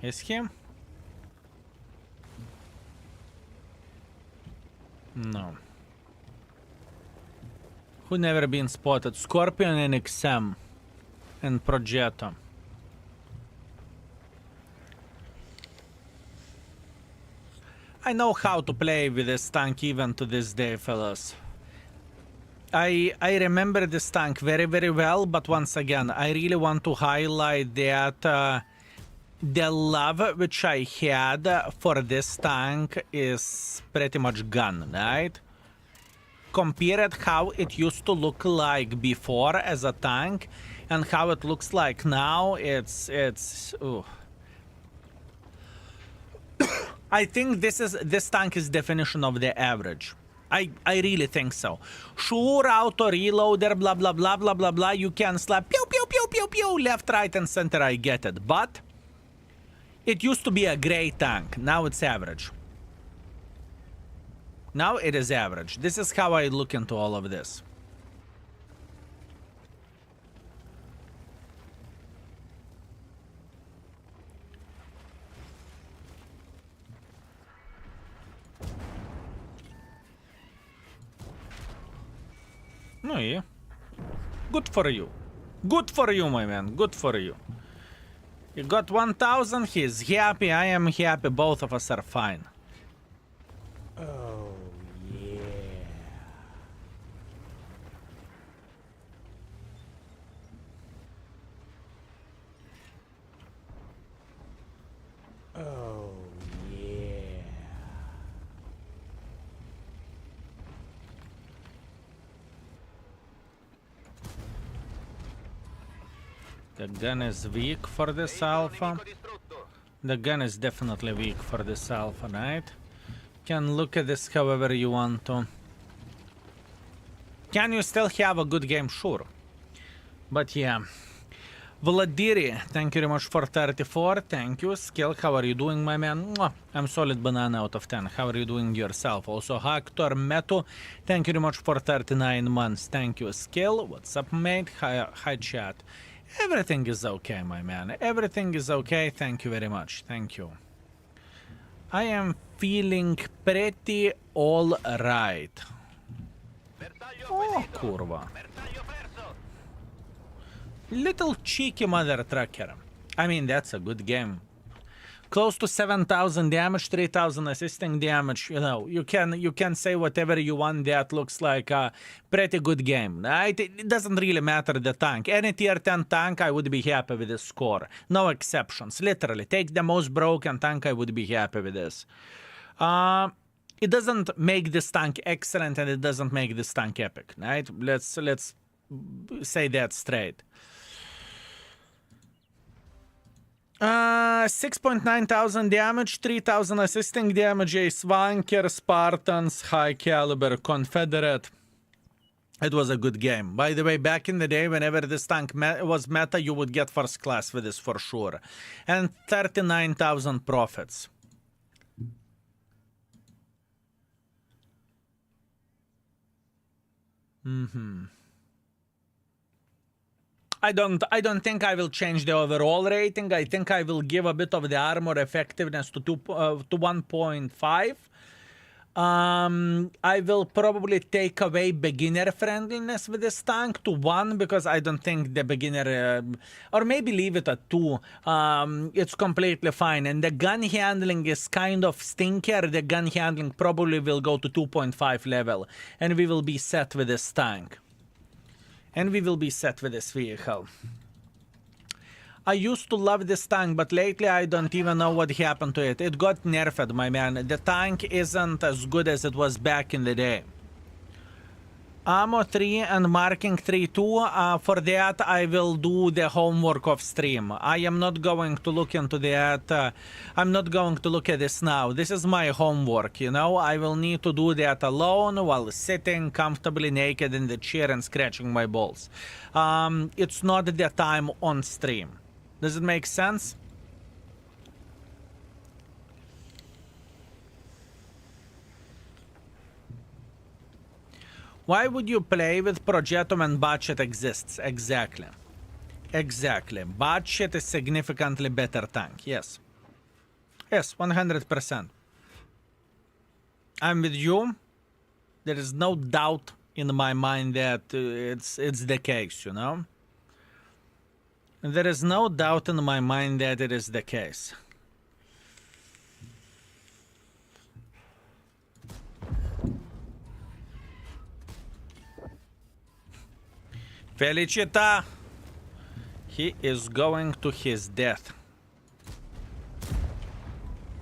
[SPEAKER 1] Is he? No. Who never been spotted? Scorpion and XM and Progetto. I know how to play with this tank even to this day, fellas. I remember this tank very, very well, but once again, I really want to highlight that the love which I had for this tank is pretty much gone, right? Compare it how it used to look like before as a tank and how it looks like now, it's ooh. I think this tank is definition of the average. I really think so. Sure, auto reloader, blah blah blah blah blah blah. You can slap pew pew pew pew pew left, right, and center. I get it, but it used to be a great tank. Now it's average. Now it is average. This is how I look into all of this. No, yeah. Good for you. Good for you, my man. Good for you. You got 1,000. He's happy. I am happy. Both of us are fine.
[SPEAKER 2] Oh, yeah. Oh, yeah.
[SPEAKER 1] The gun is weak for this alpha. The gun is definitely weak for this alpha, right? Can look at this however you want to. Can you still have a good game? Sure. But yeah. Vladiri, thank you very much for 34. Thank you. Skill, how are you doing, my man? Mwah. I'm solid banana out of 10. How are you doing yourself? Also, Hector Meto, thank you very much for 39 months. Thank you. Skill, what's up, mate? Hi, chat. Everything is okay, my man. Everything is okay. Thank you very much. Thank you. I am feeling pretty all right. Oh, kurva. Little cheeky mother trucker. I mean, that's a good game. Close to 7,000 damage, 3,000 assisting damage. You know, you can say whatever you want. That looks like a pretty good game. Right? It doesn't really matter the tank. Any tier 10 tank, I would be happy with this score. No exceptions. Literally, take the most broken tank, I would be happy with this. It doesn't make this tank excellent, and it doesn't make this tank epic. Right? Let's say that straight. 6.9 thousand damage, 3,000 assisting damage, a Swanker, Spartans, High Caliber, Confederate. It was a good game. By the way, back in the day, whenever this tank was meta, you would get first class with this for sure. And 39,000 profits. I don't think I will change the overall rating. I think I will give a bit of the armor effectiveness to 1.5. I will probably take away beginner friendliness with this tank to 1 because I don't think the beginner, or maybe leave it at 2. It's completely fine. And the gun handling is kind of stinker. The gun handling probably will go to 2.5 level, and we will be set with this tank. And we will be set with this vehicle. I used to love this tank, but lately I don't even know what happened to it. It got nerfed, my man. The tank isn't as good as it was back in the day. Ammo 3 and marking 3 too. For that, I will do the homework of stream. I am not going to look into that. I'm not going to look at this now. This is my homework, you know. I will need to do that alone while sitting comfortably naked in the chair and scratching my balls. It's not the time on stream. Does it make sense? Why would you play with Progetto when budget exists? Exactly. Exactly. Budget is significantly better tank. Yes. Yes, 100%. I'm with you. There is no doubt in my mind that it's the case, you know? There is no doubt in my mind that it is the case. Felicita! He is going to his death.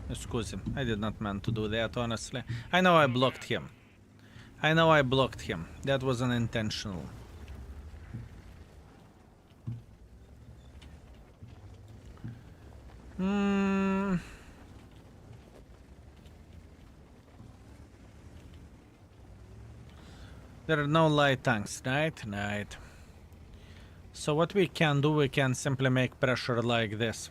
[SPEAKER 1] Excuse him. I did not mean to do that, honestly. I know I blocked him. I know I blocked him. That was unintentional. There are no light tanks, right? Right. So what we can do, we can simply make pressure like this.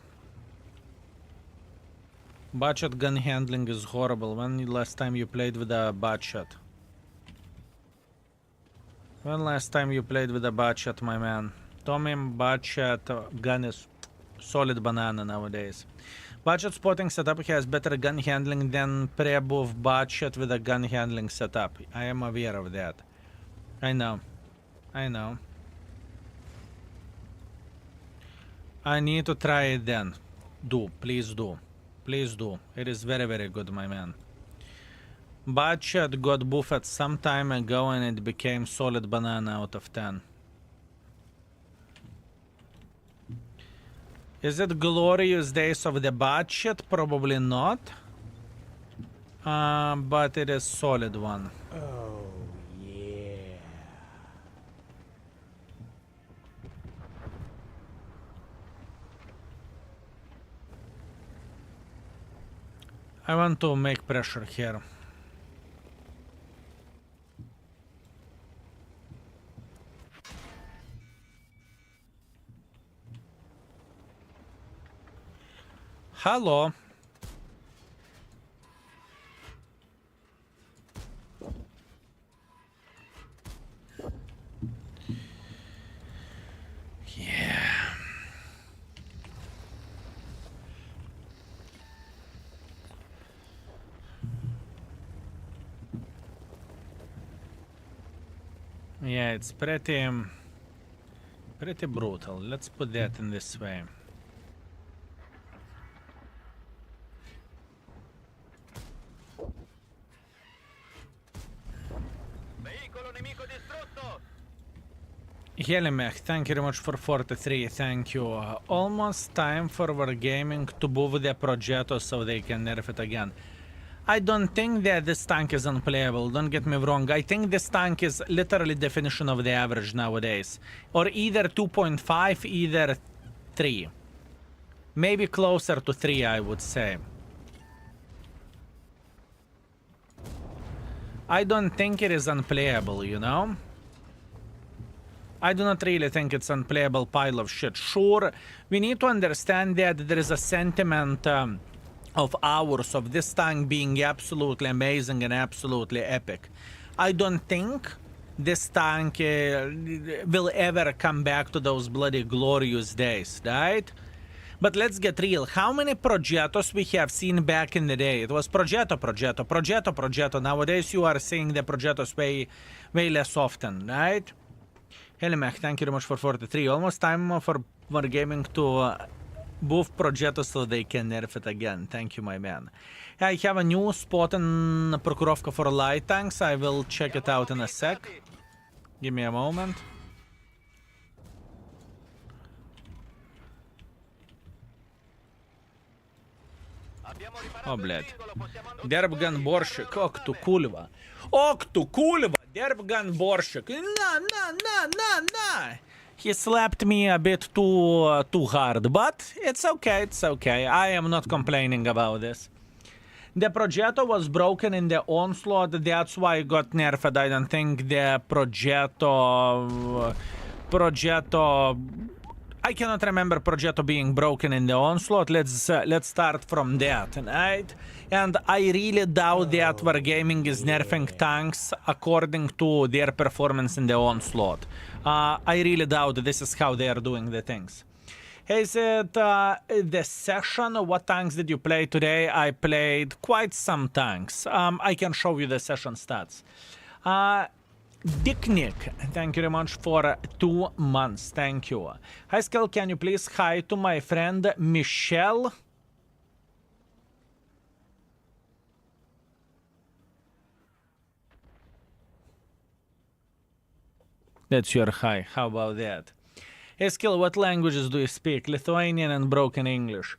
[SPEAKER 1] Budget gun handling is horrible. When last time you played with a budget? When last time you played with a budget, my man? Tommy, budget gun is solid banana nowadays. Budget spotting setup has better gun handling than pre-buff budget with a gun handling setup. I am aware of that. I know. I know. I need to try it then. Do. Please do. Please do. It is very, very good, my man. Budget got buffed some time ago and it became solid banana out of 10. Is it glorious days of the budget? Probably not. But it is solid one.
[SPEAKER 2] Oh, yeah.
[SPEAKER 1] I want to make pressure here. Hello. Yeah. Yeah, it's pretty brutal. Let's put that in this way. Helimech, thank you very much for 43, thank you. Almost time for Wargaming to move the Progetto so they can nerf it again. I don't think that this tank is unplayable, don't get me wrong. I think this tank is literally definition of the average nowadays. Or either 2.5, either 3. Maybe closer to 3, I would say. I don't think it is unplayable, you know? I do not really think it's an unplayable pile of shit. Sure, we need to understand that there is a sentiment of hours of this tank being absolutely amazing and absolutely epic. I don't think this tank will ever come back to those bloody glorious days, right? But let's get real. How many Progettos we have seen back in the day? It was Progetto. Nowadays you are seeing the Progettos way less often, right? Helimek, thank you very much for 43. Almost time for Wargaming to buff Progetto so they can nerf it again. Thank you, my man. I have a new spot in Prokhorovka for light tanks. I will check it out in a sec. Give me a moment. Oh, bled. Derbgan Borshik. Ok tu kulva. Derbgan Borshik. Nah. He slapped me a bit too hard, but it's okay. I am not complaining about this. The Progetto was broken in the onslaught, that's why it got nerfed. I don't think the Progetto... I cannot remember Progetto being broken in the onslaught. Let's start from that, right? And I really doubt that Wargaming is nerfing tanks according to their performance in the onslaught. I really doubt this is how they are doing the things. Is it the session? What tanks did you play today? I played quite some tanks. I can show you the session stats. Dick Nick, thank you very much for 2 months. Thank you. Hi, Skill, can you please hi to my friend Michelle? That's your hi. How about that? Hey, Skill, what languages do you speak? Lithuanian and broken English.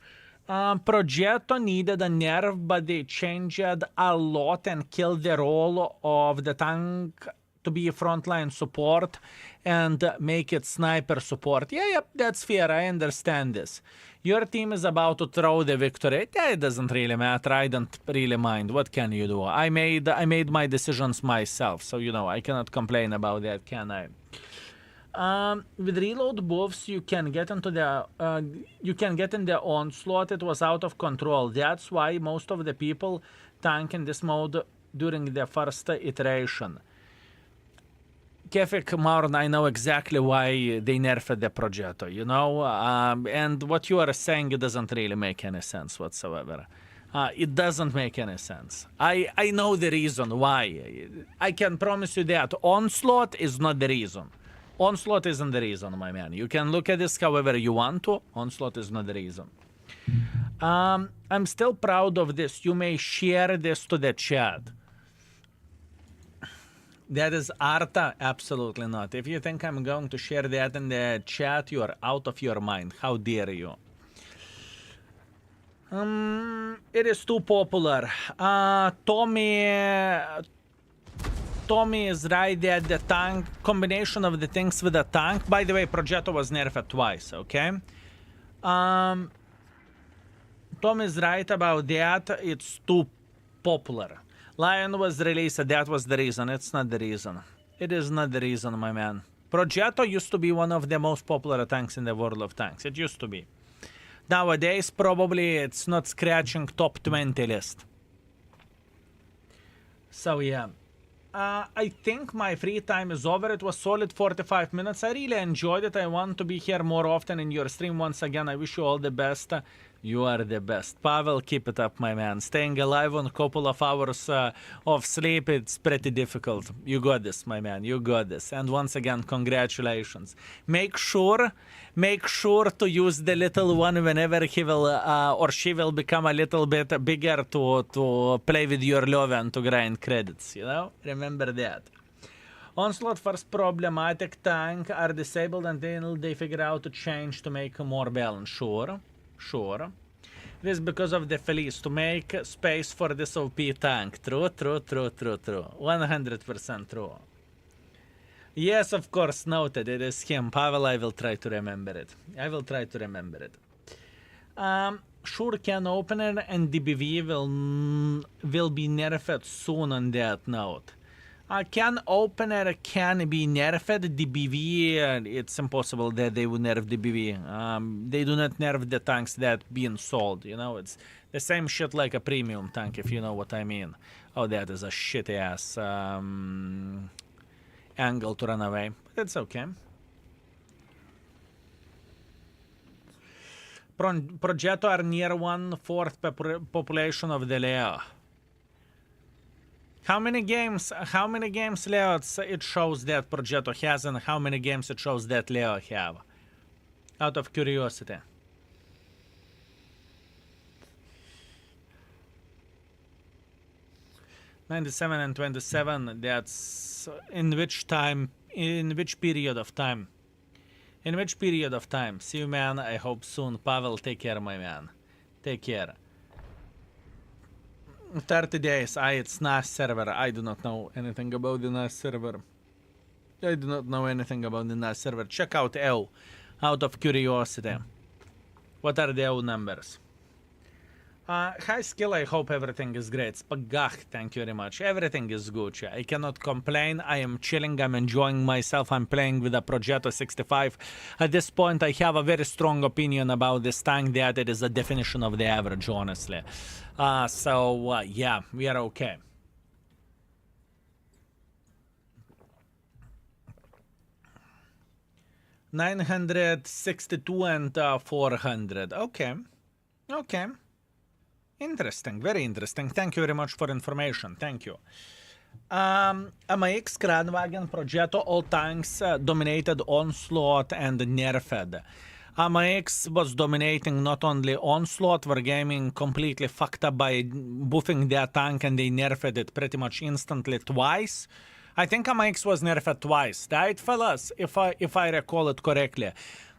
[SPEAKER 1] Progetto needed a nerf, but they changed a lot and killed the role of the tank to be frontline support and make it sniper support. Yeah, that's fair. I understand this. Your team is about to throw the victory. Yeah, it doesn't really matter. I don't really mind. What can you do? I made my decisions myself, so you know I cannot complain about that, can I? With reload buffs, you can get into the in the onslaught. It was out of control. That's why most of the people tank in this mode during the first iteration. Kefik Marn, I know exactly why they nerfed the Progetto, you know, and what you are saying, it doesn't really make any sense whatsoever. It doesn't make any sense. I know the reason why. I can promise you that onslaught is not the reason. Onslaught isn't the reason, my man. You can look at this however you want to. Onslaught is not the reason. I'm still proud of this. You may share this to the chat. That is Arta? Absolutely not. If you think I'm going to share that in the chat, you are out of your mind. How dare you? It is too popular. Tommy is right that the tank, combination of the things with the tank. By the way, Progetto was nerfed twice, okay? Tom is right about that. It's too popular. Lion was released, that was the reason. It's not the reason. It is not the reason, my man. Progetto used to be one of the most popular tanks in the world of tanks. It used to be. Nowadays, probably it's not scratching top 20 list. So, yeah. I think my free time is over. It was solid 45 minutes. I really enjoyed it. I want to be here more often in your stream. Once again, I wish you all the best. You are the best. Pavel, keep it up, my man. Staying alive on a couple of hours of sleep, it's pretty difficult. You got this, my man. You got this. And once again, congratulations. Make sure to use the little one whenever he will or she will become a little bit bigger to play with your love and to grind credits, you know? Remember that. Onslaught first problematic tank are disabled until they figure out to change to make more balance. Sure. It is because of the Felice to make space for this OP tank. True. 100% true. Yes, of course, noted. It is him. Pavel, I will try to remember it. Sure, can opener and DBV will be nerfed soon on that note. Can opener can be nerfed? DBV, it's impossible that they would nerf DBV. They do not nerf the tanks that being sold, you know? It's the same shit like a premium tank, if you know what I mean. Oh, that is a shitty-ass angle to run away. But it's okay. Progetto are near 1/4 population of the Leo. How many games Leo it shows that Progetto has, and how many games it shows that Leo have? Out of curiosity. '97 and 27, that's in which time, in which period of time? In which period of time? See you, man. I hope soon. Pavel, take care, my man. Take care. 30 days. It's NAS server. I do not know anything about the NAS server. I do not know anything about the NAS server. Check out EO. Out of curiosity. What are the EO numbers? High skill, I hope everything is great. Spagach, thank you very much. Everything is good. I cannot complain. I am chilling. I'm enjoying myself. I'm playing with a Progetto 65. At this point, I have a very strong opinion about this tank that it is a definition of the average, honestly. Yeah, we are okay. $962 and 400. Okay. Okay. Interesting, very interesting. Thank you very much for information. Thank you. MX, Kranwagen, Progetto, all tanks dominated Onslaught and Nerfed. MX was dominating not only Onslaught, Wargaming completely fucked up by buffing their tank, and they nerfed it pretty much instantly twice. I think MX was nerfed twice, right, fellas? If I recall it correctly.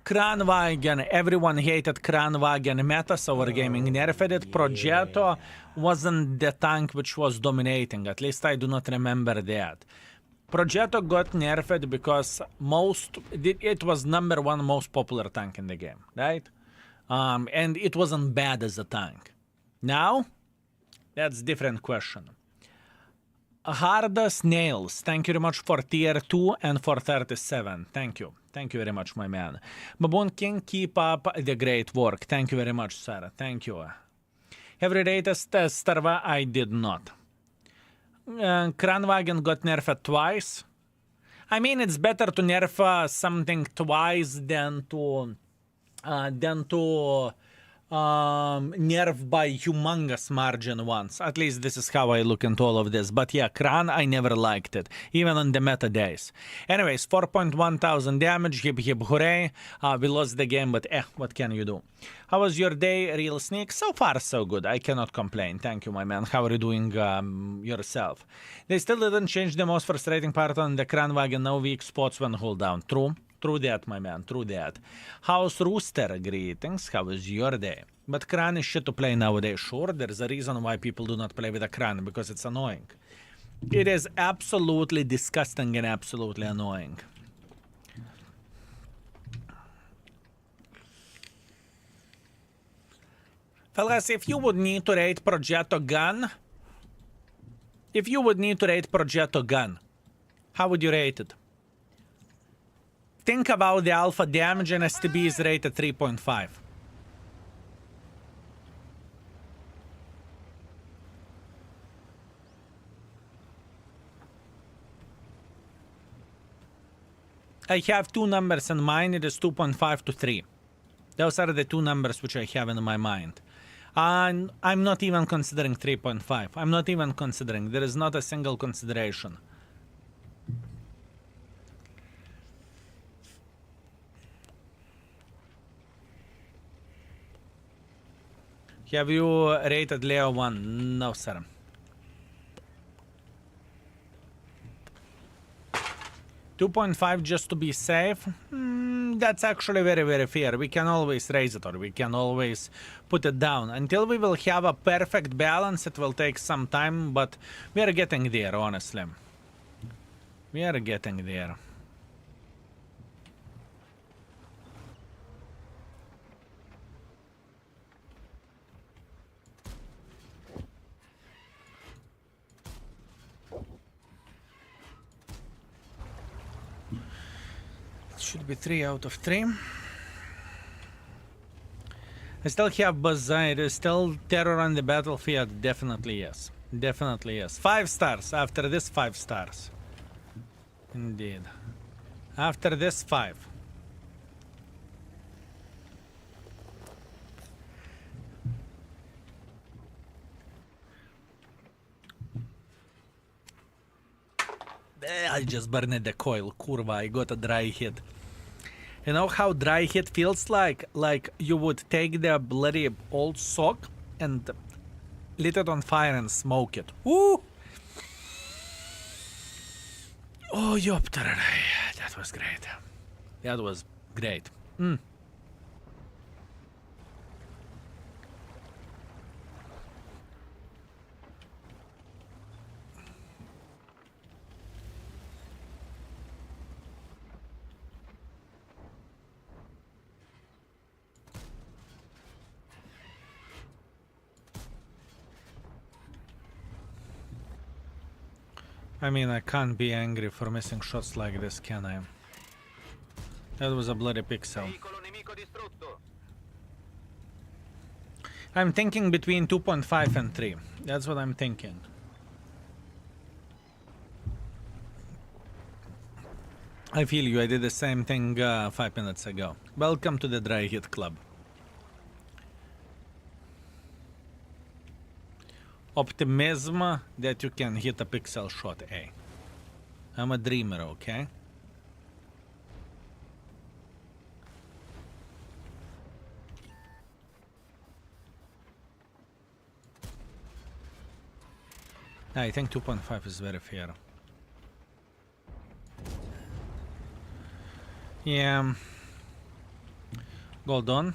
[SPEAKER 1] Kranwagen, everyone hated Kranwagen meta, so Wargaming nerfed it. Progetto wasn't the tank which was dominating, at least I do not remember that. Progetto got nerfed because it was #1 most popular tank in the game, right? And it wasn't bad as a tank. Now, that's a different question. Hardest Nails, thank you very much for tier 2 and for 37. Thank you. Thank you very much, my man. Baboon King, keep up the great work. Thank you very much, sir. Thank you. Every latest Starva, I did not. Kranwagen got nerfed twice. I mean, it's better to nerf something twice than to nerf by humongous margin once. At least this is how I look into all of this. But yeah, Kran, I never liked it, even on the meta days. Anyways, 4.1 thousand damage, hip hip hooray. We lost the game, but what can you do? How was your day, Real Sneak? So far, so good. I cannot complain. Thank you, my man. How are you doing yourself? They still didn't change the most frustrating part on the Kranwagen. No weak spots when hold down. True. True that, my man, true that. How's Rooster? Greetings, how is your day? But Kran is shit to play nowadays. Sure, there's a reason why people do not play with a Kran, because it's annoying. It is absolutely disgusting and absolutely annoying. Fellas, if you would need to rate Progetto gun, how would you rate it? Think about the alpha damage, and STB is rated 3.5. I have two numbers in mind. It is 2.5 to 3. Those are the two numbers which I have in my mind. And I'm not even considering 3.5. I'm not even considering. There is not a single consideration. Have you rated Leo 1? No, sir. $2.5 just to be safe? That's actually very, very fair. We can always raise it, or we can always put it down. Until we will have a perfect balance, it will take some time, but we are getting there, honestly. We are getting there. Should be 3 out of 3. I still have Bazaar, still terror on the battlefield. Definitely yes. Definitely yes. 5 stars. After this, 5 stars. Indeed. After this, 5. I just burned the coil. Kurva, I got a dry hit. You know how dry hit feels like? Like you would take the bloody old sock and lit it on fire and smoke it. Woo! Oh, yopter. That was great. That was great. I mean, I can't be angry for missing shots like this, can I? That was a bloody pixel. I'm thinking between 2.5 and 3. That's what I'm thinking. I feel you. I did the same thing 5 minutes ago. Welcome to the Dry Hit Club. Optimism that you can hit a pixel shot, eh? I'm a dreamer, okay? I think 2.5 is very fair. Yeah. Gold on.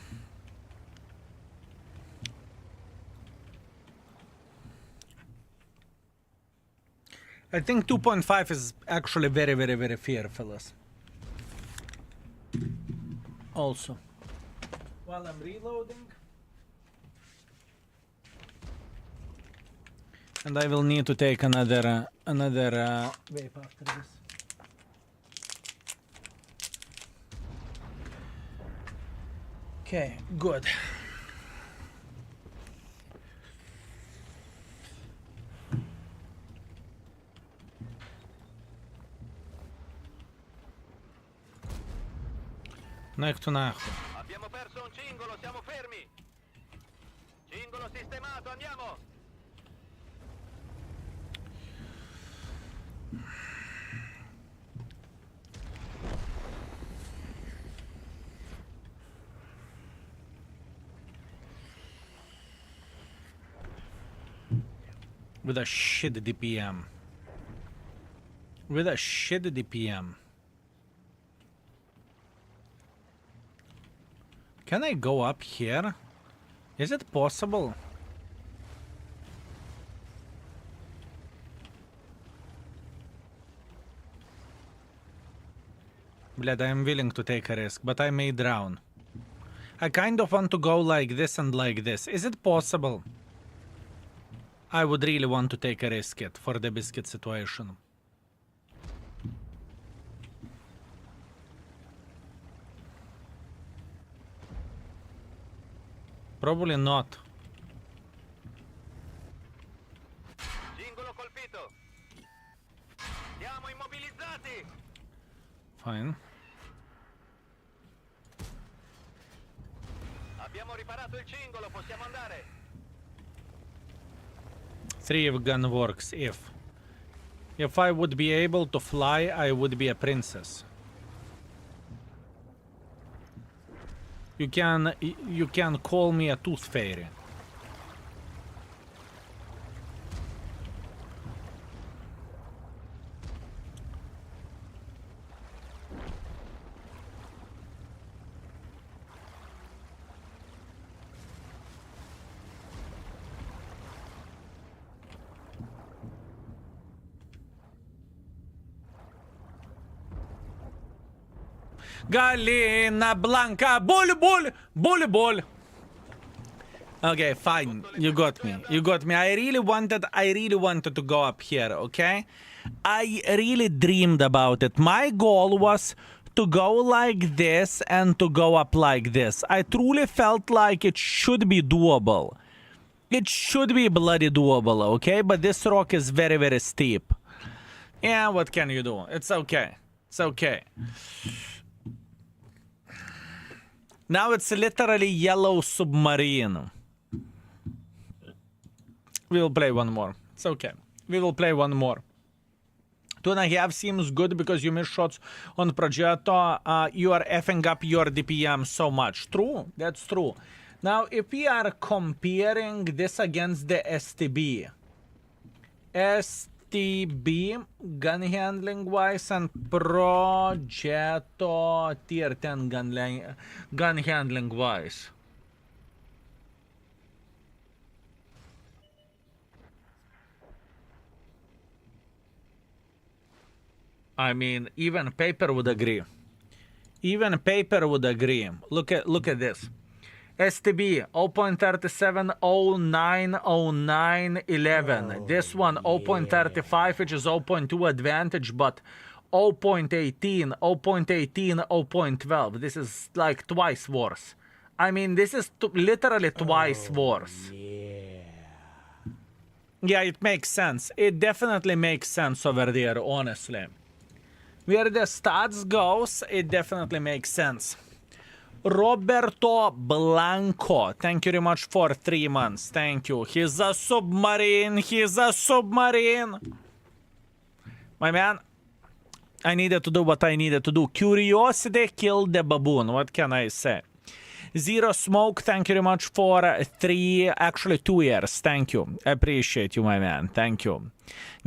[SPEAKER 1] I think 2.5 is actually very, very, very fair, fellas. Also. While I'm reloading. And I will need to take another vape after this. Okay, good. Neck to nahue.
[SPEAKER 4] Abbiamo perso un cingolo, siamo fermi. Cingolo sistemato, andiamo.
[SPEAKER 1] With a shit DPM. With a shit DPM. Can I go up here? Is it possible? Bled, I am willing to take a risk, but I may drown. I kind of want to go like this and like this. Is it possible? I would really want to take a risk it for the biscuit situation. Probably not.
[SPEAKER 4] Cingolo colpito. Siamo immobilizzati.
[SPEAKER 1] Fine.
[SPEAKER 4] Abbiamo riparato il cingolo, possiamo andare.
[SPEAKER 1] 3 if gun works. If I would be able to fly, I would be a princess. You can call me a tooth fairy. Galina Blanca, bull. Okay, fine. You got me. I really wanted to go up here, okay? I really dreamed about it. My goal was to go like this and to go up like this. I truly felt like it should be doable. It should be bloody doable, okay? But this rock is very, very steep. Yeah, what can you do? It's okay. It's okay. Now it's literally yellow submarine. We will play one more. It's okay. We will play one more. 2.5 seems good because you miss shots on Progetto. You are effing up your DPM so much. True. That's true. Now, if we are comparing this against the STB. STB, gun handling wise, and Progetto tier 10 gun handling wise. I mean, even paper would agree. Even paper would agree. Look at this. STB 0.37, 09, 09, 11. This one 0.35, which is 0.2 advantage, but 0.18, 0.18, 0.12. This is like twice worse. I mean, this is literally twice worse. Yeah, it makes sense. It definitely makes sense over there, honestly. Where the stats goes, it definitely makes sense. Roberto Blanco, thank you very much for 3 months. Thank you. He's a submarine. He's a submarine. My man, I needed to do what I needed to do. Curiosity killed the baboon. What can I say? Zero Smoke, thank you very much for 2 years. Thank you. Appreciate you, my man. Thank you.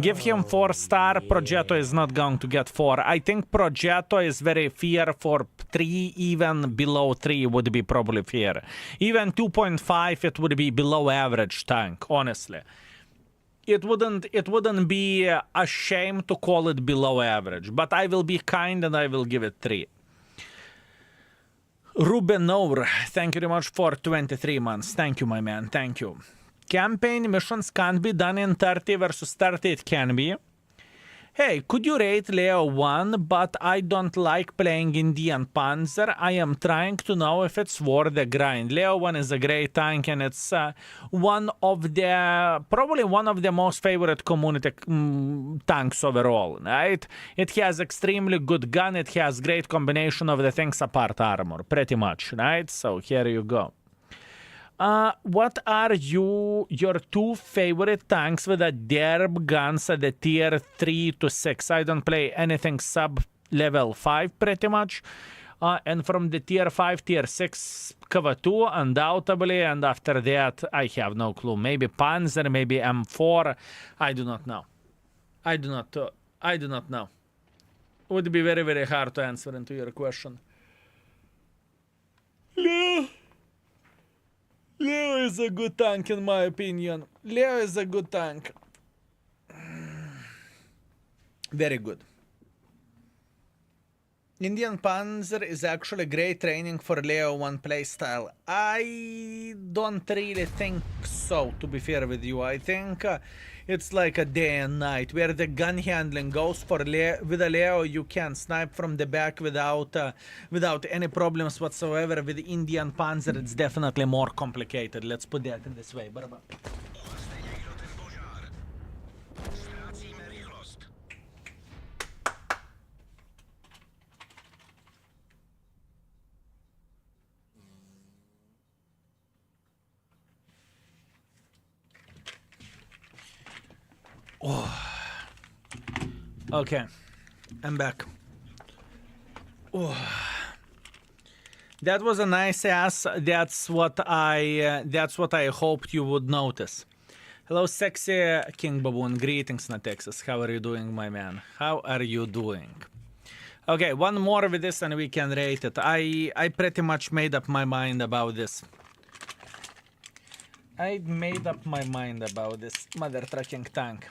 [SPEAKER 1] Give him 4-star. Progetto is not going to get 4. I think Progetto is very fair for 3, even below 3 would be probably fair. Even 2.5, it would be below average tank, honestly. It wouldn't be a shame to call it below average, but I will be kind and I will give it 3. Ruben Nour, thank you very much for 23 months. Thank you, my man. Thank you. Campaign missions can't be done in 30 versus 30. It can be. Hey, could you rate Leo 1? But I don't like playing Indian Panzer. I am trying to know if it's worth the grind. Leo 1 is a great tank, and it's probably one of the most favorite community tanks overall, right? It has extremely good gun. It has great combination of the things apart armor, pretty much, right? So here you go. What are your 2 favorite tanks with the derb guns at the tier 3 to 6? I don't play anything sub level 5 pretty much. And from the tier 5, tier 6, cover 2 undoubtedly. And after that, I have no clue. Maybe Panzer, maybe M4. I do not know. I do not know. It would be very, very hard to answer into your question. Leo is a good tank in my opinion. Leo is a good tank. Very good. Indian Panzer is actually great training for Leo 1 playstyle. I don't really think so, to be fair with you. I think it's like a day and night, where the gun handling goes for with a Leo, you can snipe from the back without any problems whatsoever. With the Indian Panzer, it's definitely more complicated. Let's put that in this way. Oh. Okay, I'm back. Oh. That was a nice ass. That's what I hoped you would notice. Hello, sexy King Baboon. Greetings, na Texas. How are you doing, my man? How are you doing? Okay, one more with this and we can rate it. I pretty much made up my mind about this. I made up my mind about this mother trucking tank.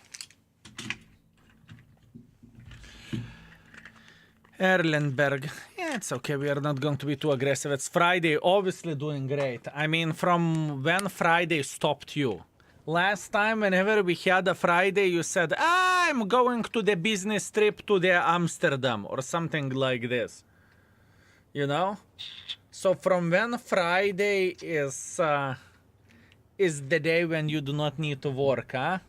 [SPEAKER 1] Erlenberg. Yeah, it's okay. We are not going to be too aggressive. It's Friday. Obviously doing great. I mean, from when Friday stopped you? Last time, whenever we had a Friday, you said, I'm going to the business trip to the Amsterdam or something like this. You know? So from when Friday is the day when you do not need to work, huh?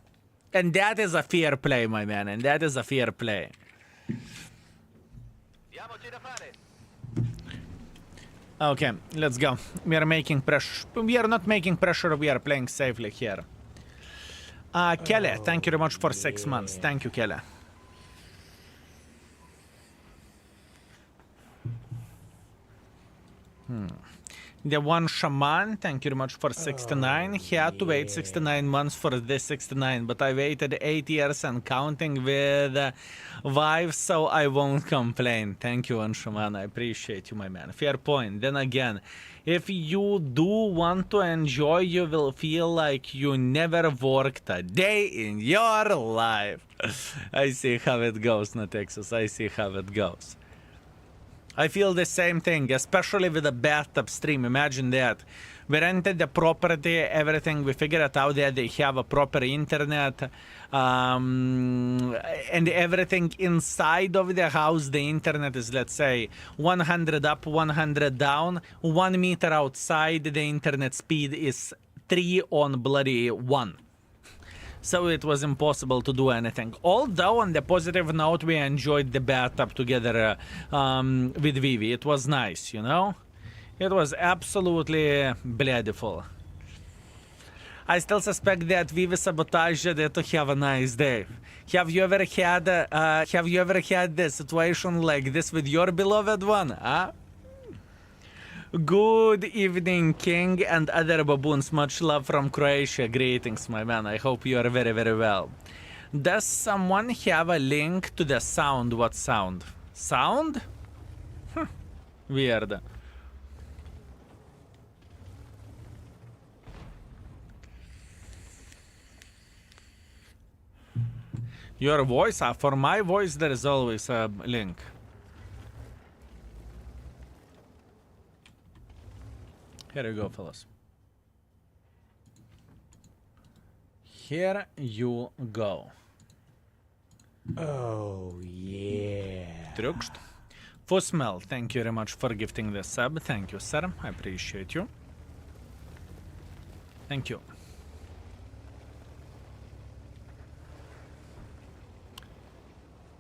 [SPEAKER 1] And that is a fair play, my man, and that is a fair play.
[SPEAKER 4] Diamoci da fare.
[SPEAKER 1] Okay, let's go. We are making pressure. We are not making pressure, we are playing safely here. Kelly, thank you very much for 6 months. Thank you, Kelly. The one shaman, thank you very much for 69. He had to wait 69 months for this 69, but I waited 8 years and counting with wives, so I won't complain. Thank you, one shaman. I appreciate you, my man. Fair point. Then again, if you do want to enjoy, you will feel like you never worked a day in your life. I see how it goes, not Texas. I see how it goes. I feel the same thing, especially with the bathtub stream. Imagine that. We rented the property, everything. We figured out that they have a proper internet. And everything inside of the house, the internet is, let's say, 100 up, 100 down. 1 meter outside, the internet speed is 3 on bloody 1. So it was impossible to do anything. Although, on the positive note, we enjoyed the bathtub together with Vivi. It was nice, you know? It was absolutely beautiful. I still suspect that Vivi sabotaged it to have a nice day. Have you ever had the situation like this with your beloved one, huh? Good evening, King and other baboons. Much love from Croatia. Greetings, my man. I hope you are very, very well. Does someone have a link to the sound? What sound? Sound? Weird. Your voice? For my voice, there is always a link. Here you go, fellas. Here you go.
[SPEAKER 2] Oh, yeah.
[SPEAKER 1] Trukst. Fusmel, thank you very much for gifting the sub. Thank you, sir. I appreciate you. Thank you.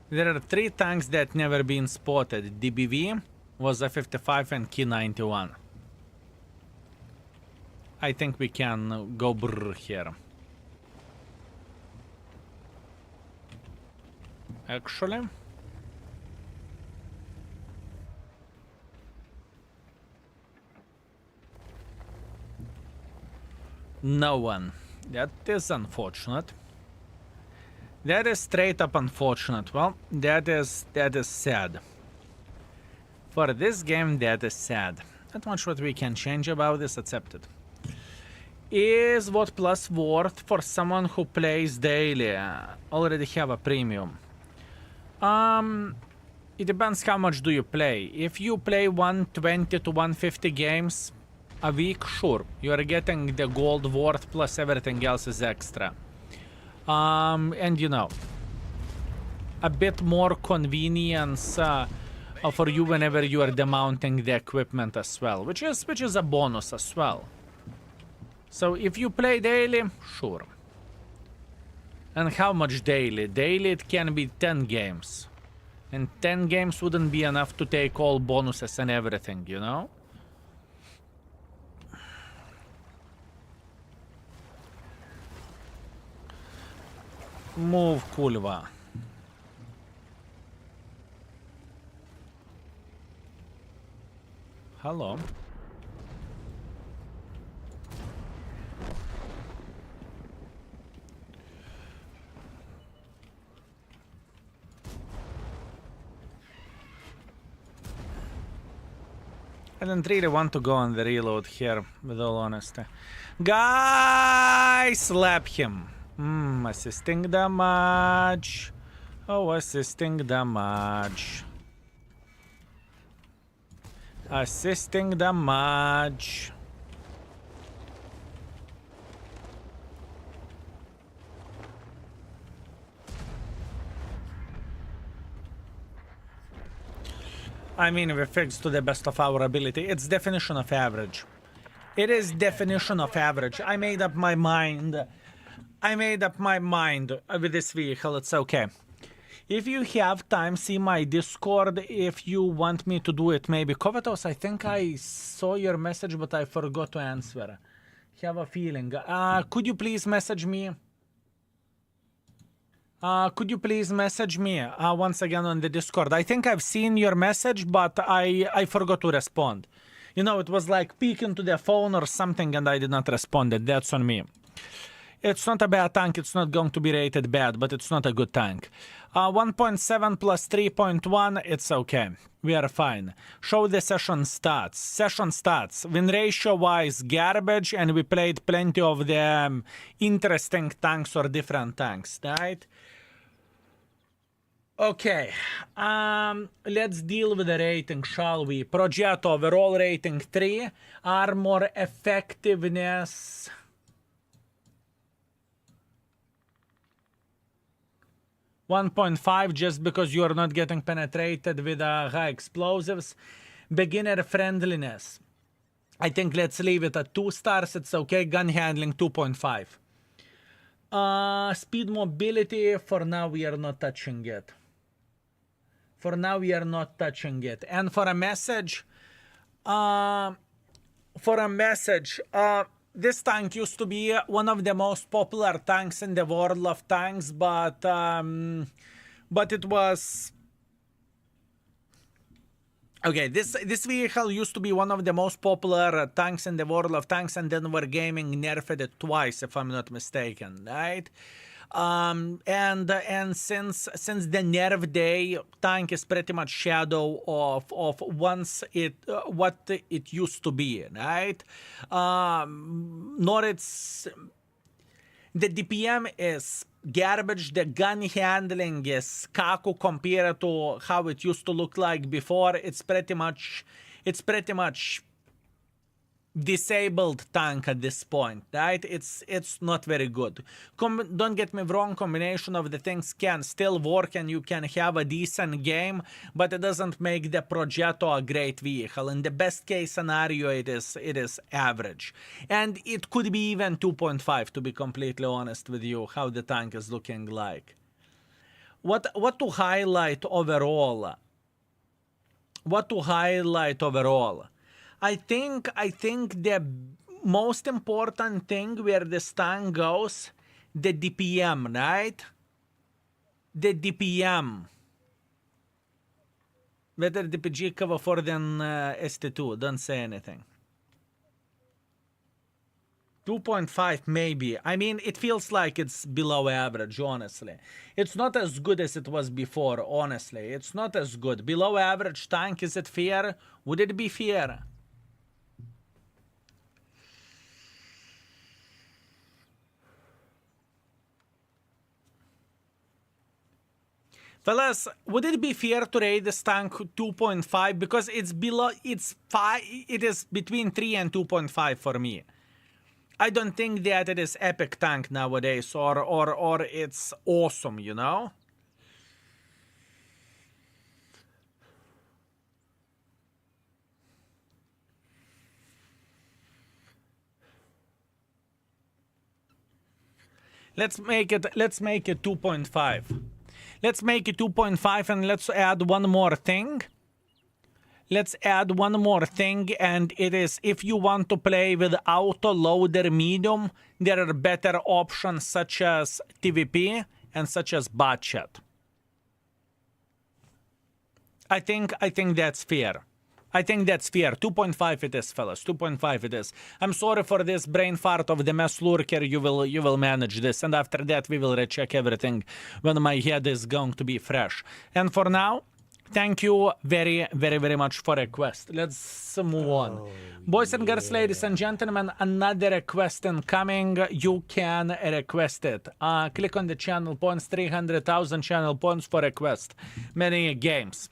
[SPEAKER 1] There are 3 tanks that never been spotted. DBV was a 55 and Key 91. I think we can go brr here. Actually, no one. That is unfortunate. That is straight up unfortunate. Well, that is sad. For this game, that is sad. Not much what we can change about this, accepted. Is what plus worth for someone who plays daily? Already have a premium. It depends how much do you play. If you play 120 to 150 games a week, sure, you are getting the gold worth plus everything else is extra. And you know, a bit more convenience for you whenever you are demounting the equipment as well, which is a bonus as well. So if you play daily, sure. And how much daily? Daily it can be 10 games. And 10 games wouldn't be enough to take all bonuses and everything, you know? Move, Kulva. Hello. I don't really want to go on the reload here, with all honesty. Guys, slap him. Assisting damage. Oh, assisting damage. Assisting damage. I mean, we fixed to the best of our ability. It's definition of average. It is definition of average. I made up my mind. I made up my mind with this vehicle. It's okay. If you have time, see my Discord if you want me to do it. Maybe Covetous, I think I saw your message, but I forgot to answer. Have a feeling. Could you please message me? Could you please message me once again on the Discord? I think I've seen your message, but I forgot to respond. You know, it was like peeking to the phone or something and I did not respond. That's on me. It's not a bad tank. It's not going to be rated bad, but it's not a good tank. 1.7 plus 3.1, it's okay. We are fine. Show the session stats. Session stats. Win ratio-wise, garbage, and we played plenty of the interesting tanks or different tanks, right? Okay, let's deal with the rating, shall we? Progetto overall rating 3, armor effectiveness 1.5, just because you are not getting penetrated with high explosives. Beginner friendliness, I think let's leave it at 2 stars, it's okay. Gun handling 2.5. Speed mobility, for now we are not touching it. For now, we are not touching it. And for a message, this tank used to be one of the most popular tanks in the world of tanks, but it was... Okay, this vehicle used to be one of the most popular tanks in the world of tanks, and then Wargaming nerfed it twice, if I'm not mistaken, right? And since the nerf day, tank is pretty much shadow of once what it used to be, right? The DPM is garbage, the gun handling is kaku compared to how it used to look like before. It's pretty much disabled tank at this point, right? It's not very good. Don't get me wrong, combination of the things can still work and you can have a decent game, but it doesn't make the Progetto a great vehicle. In the best case scenario, it is average. And it could be even 2.5, to be completely honest with you, how the tank is looking like. What to highlight overall? What to highlight overall? I think the most important thing where this tank goes, the DPM, right? The DPM. Better DPG cover 4 than ST2, don't say anything. 2.5 maybe. I mean, it feels like it's below average, honestly. It's not as good as it was before, honestly. It's not as good. Below average tank, is it fair? Would it be fair? Fellas, would it be fair to rate this tank 2.5? Because it's below, it is between 3 and 2.5 for me. I don't think that it is epic tank nowadays, or it's awesome, you know? Let's make it 2.5. Let's make it 2.5 and let's add one more thing. Let's add one more thing, and it is, if you want to play with auto loader medium, there are better options such as TVP and such as bot chat. I think that's fair. I think that's fair. 2.5 it is, fellas. 2.5 it is. I'm sorry for this brain fart of the mess lurker. You will manage this, and after that we will recheck everything when my head is going to be fresh. And for now, thank you very, very, very much for a request. Let's move on. Boys and girls, ladies and gentlemen, another request incoming. You can request it. Click on the channel points, 300,000 channel points for request. Many games.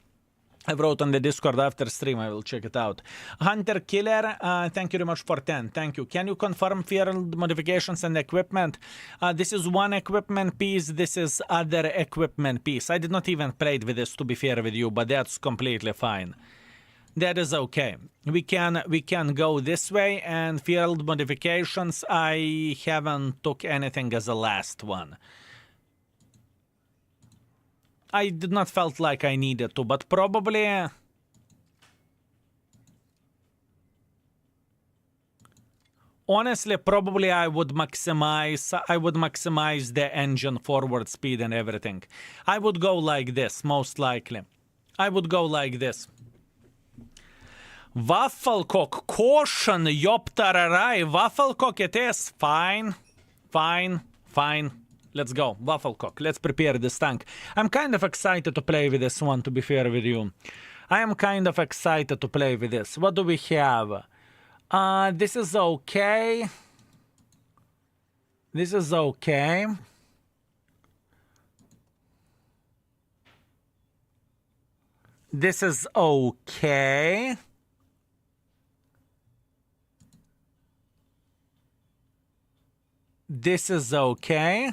[SPEAKER 1] I wrote on the Discord after stream. I will check it out. Hunter Killer, thank you very much for 10. Thank you. Can you confirm field modifications and equipment? This is one equipment piece. This is other equipment piece. I did not even play with this, to be fair with you, but that's completely fine. That is okay. We can go this way, and field modifications, I haven't took anything as a last one. I did not felt like I needed to, but probably... Honestly, probably I would maximize the engine forward speed and everything. I would go like this, most likely. I would go like this. Wafflecock, caution, yoptararai, Wafflecock it is. Fine, fine, fine. Let's go, Wafflecock. Let's prepare this tank. I'm kind of excited to play with this one, to be fair with you. I am kind of excited to play with this. What do we have? This is okay. This is okay. This is okay. This is okay.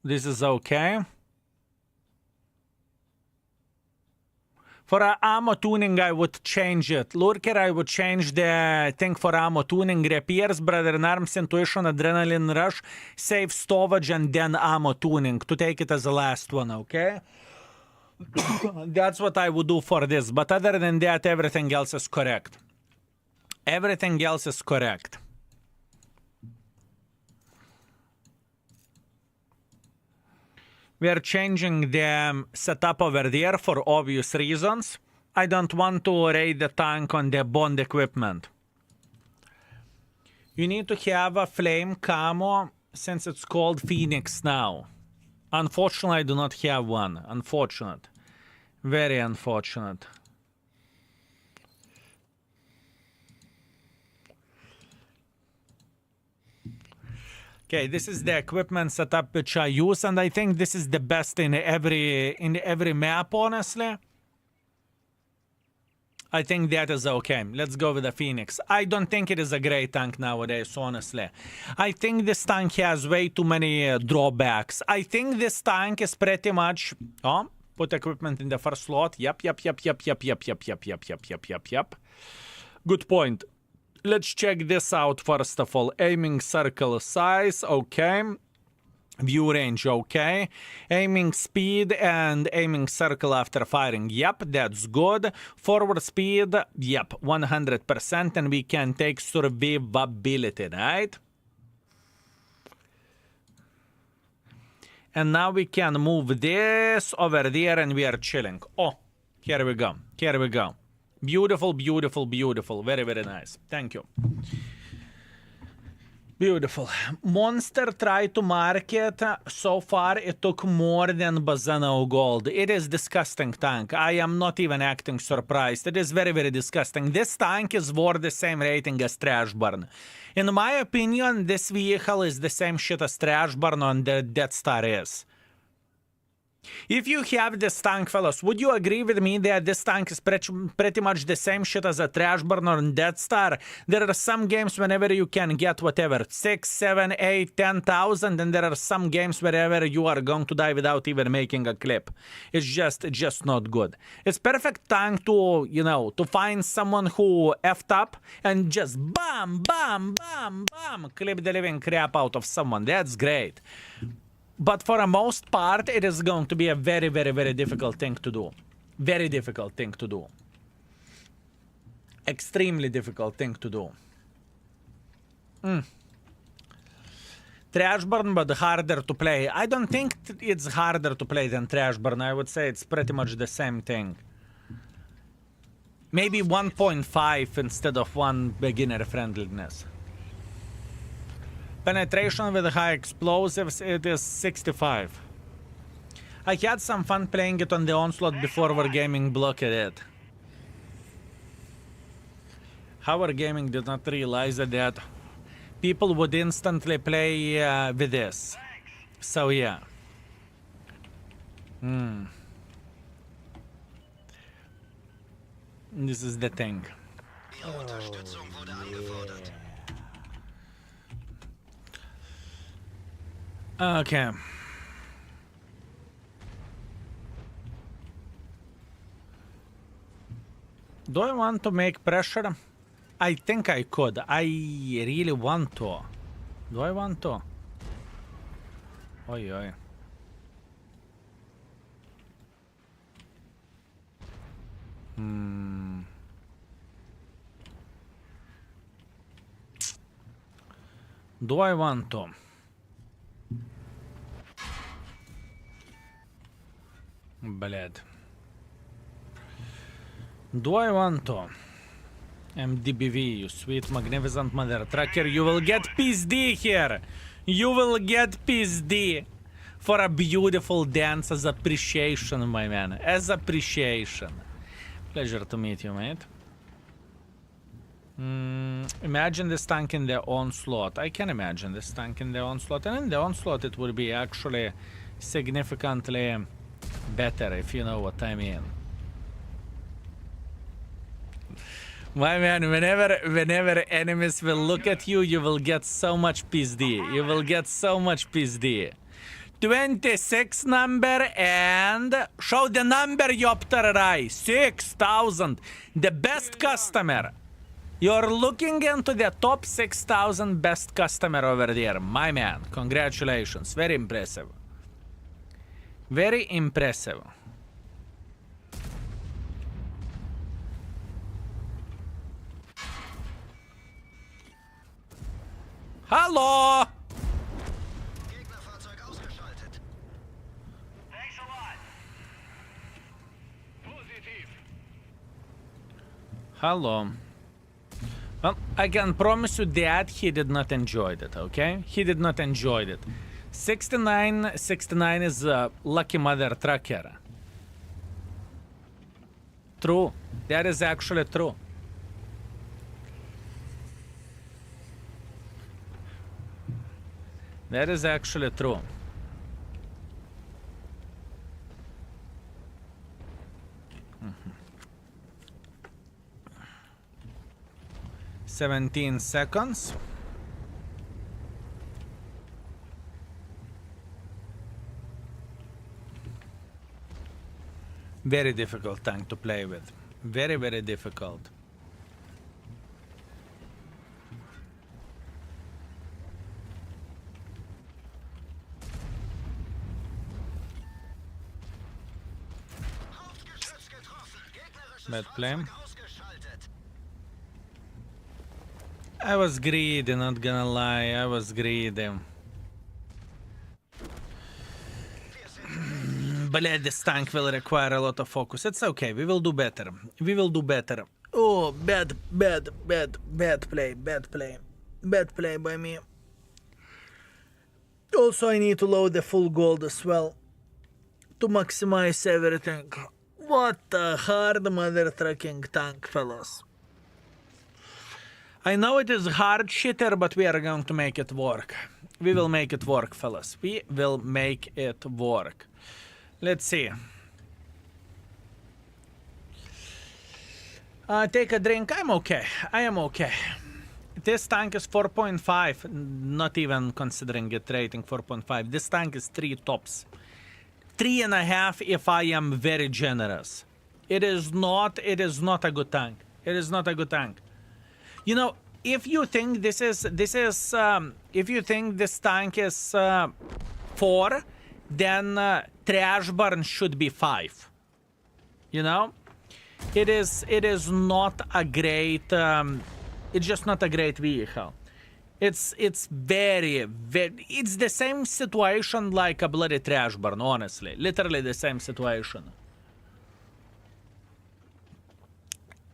[SPEAKER 1] This is okay. For ammo tuning, I would change it. Lurker, I would change the thing for ammo tuning. Repairs, Brother in Arms, Intuition, Adrenaline Rush, Save Storage, and then ammo tuning. To take it as the last one, okay? That's what I would do for this. But other than that, everything else is correct. Everything else is correct. We are changing the setup over there for obvious reasons. I don't want to raid the tank on the bond equipment. You need to have a flame camo since it's called Phönix now. Unfortunately, I do not have one. Unfortunate. Very unfortunate. Okay, this is the equipment setup which I use, and I think this is the best in every map, honestly. I think that is okay. Let's go with the Phönix. I don't think it is a great tank nowadays, honestly. I think this tank has way too many drawbacks. I think this tank is pretty much... Oh, put equipment in the first slot. Yep. Good point. Let's check this out first of all. Aiming circle size, okay. View range, okay. Aiming speed and aiming circle after firing. Yep, that's good. Forward speed, yep, 100%. And we can take survivability, right? And now we can move this over there and we are chilling. Oh, here we go. Here we go. Beautiful, beautiful, beautiful. Very, very nice. Thank you. Beautiful. Monster tried to market. So far, it took more than Bazano Gold. It is disgusting tank. I am not even acting surprised. It is very, very disgusting. This tank is worth the same rating as Trashburn. In my opinion, this vehicle is the same shit as Trashburn on the Death Star is. If you have this tank, fellas, would you agree with me that this tank is pretty much the same shit as a Trashburn or Death Star? There are some games whenever you can get whatever, 6, 7, 8, 10,000, and there are some games wherever you are going to die without even making a clip. It's just not good. It's perfect tank to, you know, to find someone who effed up and just bam, bam, bam, bam, clip the living crap out of someone. That's great. But for the most part, it is going to be a very, very, very difficult thing to do. Very difficult thing to do. Extremely difficult thing to do. Trashburn, but harder to play. I don't think it's harder to play than Trashburn. I would say it's pretty much the same thing. Maybe 1.5 instead of 1 beginner friendliness. Penetration with high explosives, it is 65. I had some fun playing it on the Onslaught before Wargaming blocked it. How Wargaming did not realize that people would instantly play with this. So yeah. This is the thing.
[SPEAKER 5] Ihre Unterstützung wurde angefordert.
[SPEAKER 1] Okay. Do I want to make pressure? I think I could. I really want to. Do I want to? Oi, oi. Do I want to? Блядь. Do I want to? MDBV, you sweet magnificent mother trucker, you will get PSD here! You will get PSD! For a beautiful dance as appreciation, my man. As appreciation. Pleasure to meet you, mate. Imagine this tank in the onslaught. I can imagine this tank in the onslaught. And in the onslaught it would be actually significantly better, if you know what I mean. My man, whenever enemies will look at you, you will get so much PSD. You will get so much PSD. 26 number and show the number, Yopter Rai. 6,000. The best customer. You're looking into the top 6,000 best customer over there. My man, congratulations. Very impressive. Very impressive. Hallo!
[SPEAKER 5] Gegnerfahrzeug ausgeschaltet.
[SPEAKER 3] Thanks a lot. Positiv.
[SPEAKER 1] Hello. Well, I can promise you that he did not enjoy it, okay? He did not enjoy it. 69 is a lucky mother trucker. True. That is actually true. That is actually true. Mm-hmm. 17 seconds. Very difficult tank to play with. Very, very difficult.
[SPEAKER 5] Hauptgeschütz getroffen. Gegnerisches
[SPEAKER 1] Bad play.
[SPEAKER 5] Fahrzeug ausgeschaltet.
[SPEAKER 1] I was greedy, not gonna lie. I was greedy. But this tank will require a lot of focus. It's okay. We will do better. We will do better. Oh, bad play. Bad play by me. Also, I need to load the full gold as well to maximize everything. What a hard mother trucking tank, fellas. I know it is hard shitter, but we are going to make it work. We will make it work, fellas. We will make it work. Let's see. Take a drink. I'm okay. I am okay. This tank is 4.5. Not even considering it rating 4.5. This tank is 3 tops. 3.5 if I am very generous. It is not a good tank. It is not a good tank. You know, if you think if you think this tank is 4, then trash burn should be 5. You know, it is not a great. It's just not a great vehicle. It's very. It's the same situation like a bloody trash burn. Honestly, literally the same situation.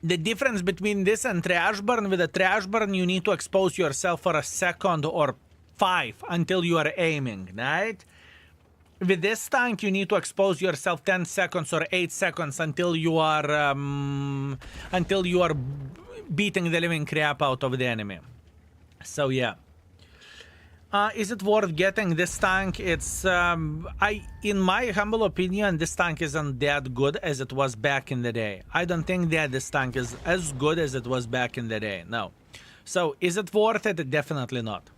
[SPEAKER 1] The difference between this and trash burn, with a trash burn, you need to expose yourself for a second or 5 until you are aiming, right? With this tank, you need to expose yourself 10 seconds or 8 seconds until you are beating the living crap out of the enemy. So yeah. Is it worth getting this tank? It's in my humble opinion, this tank isn't that good as it was back in the day. I don't think that this tank is as good as it was back in the day. No. So is it worth it? Definitely not.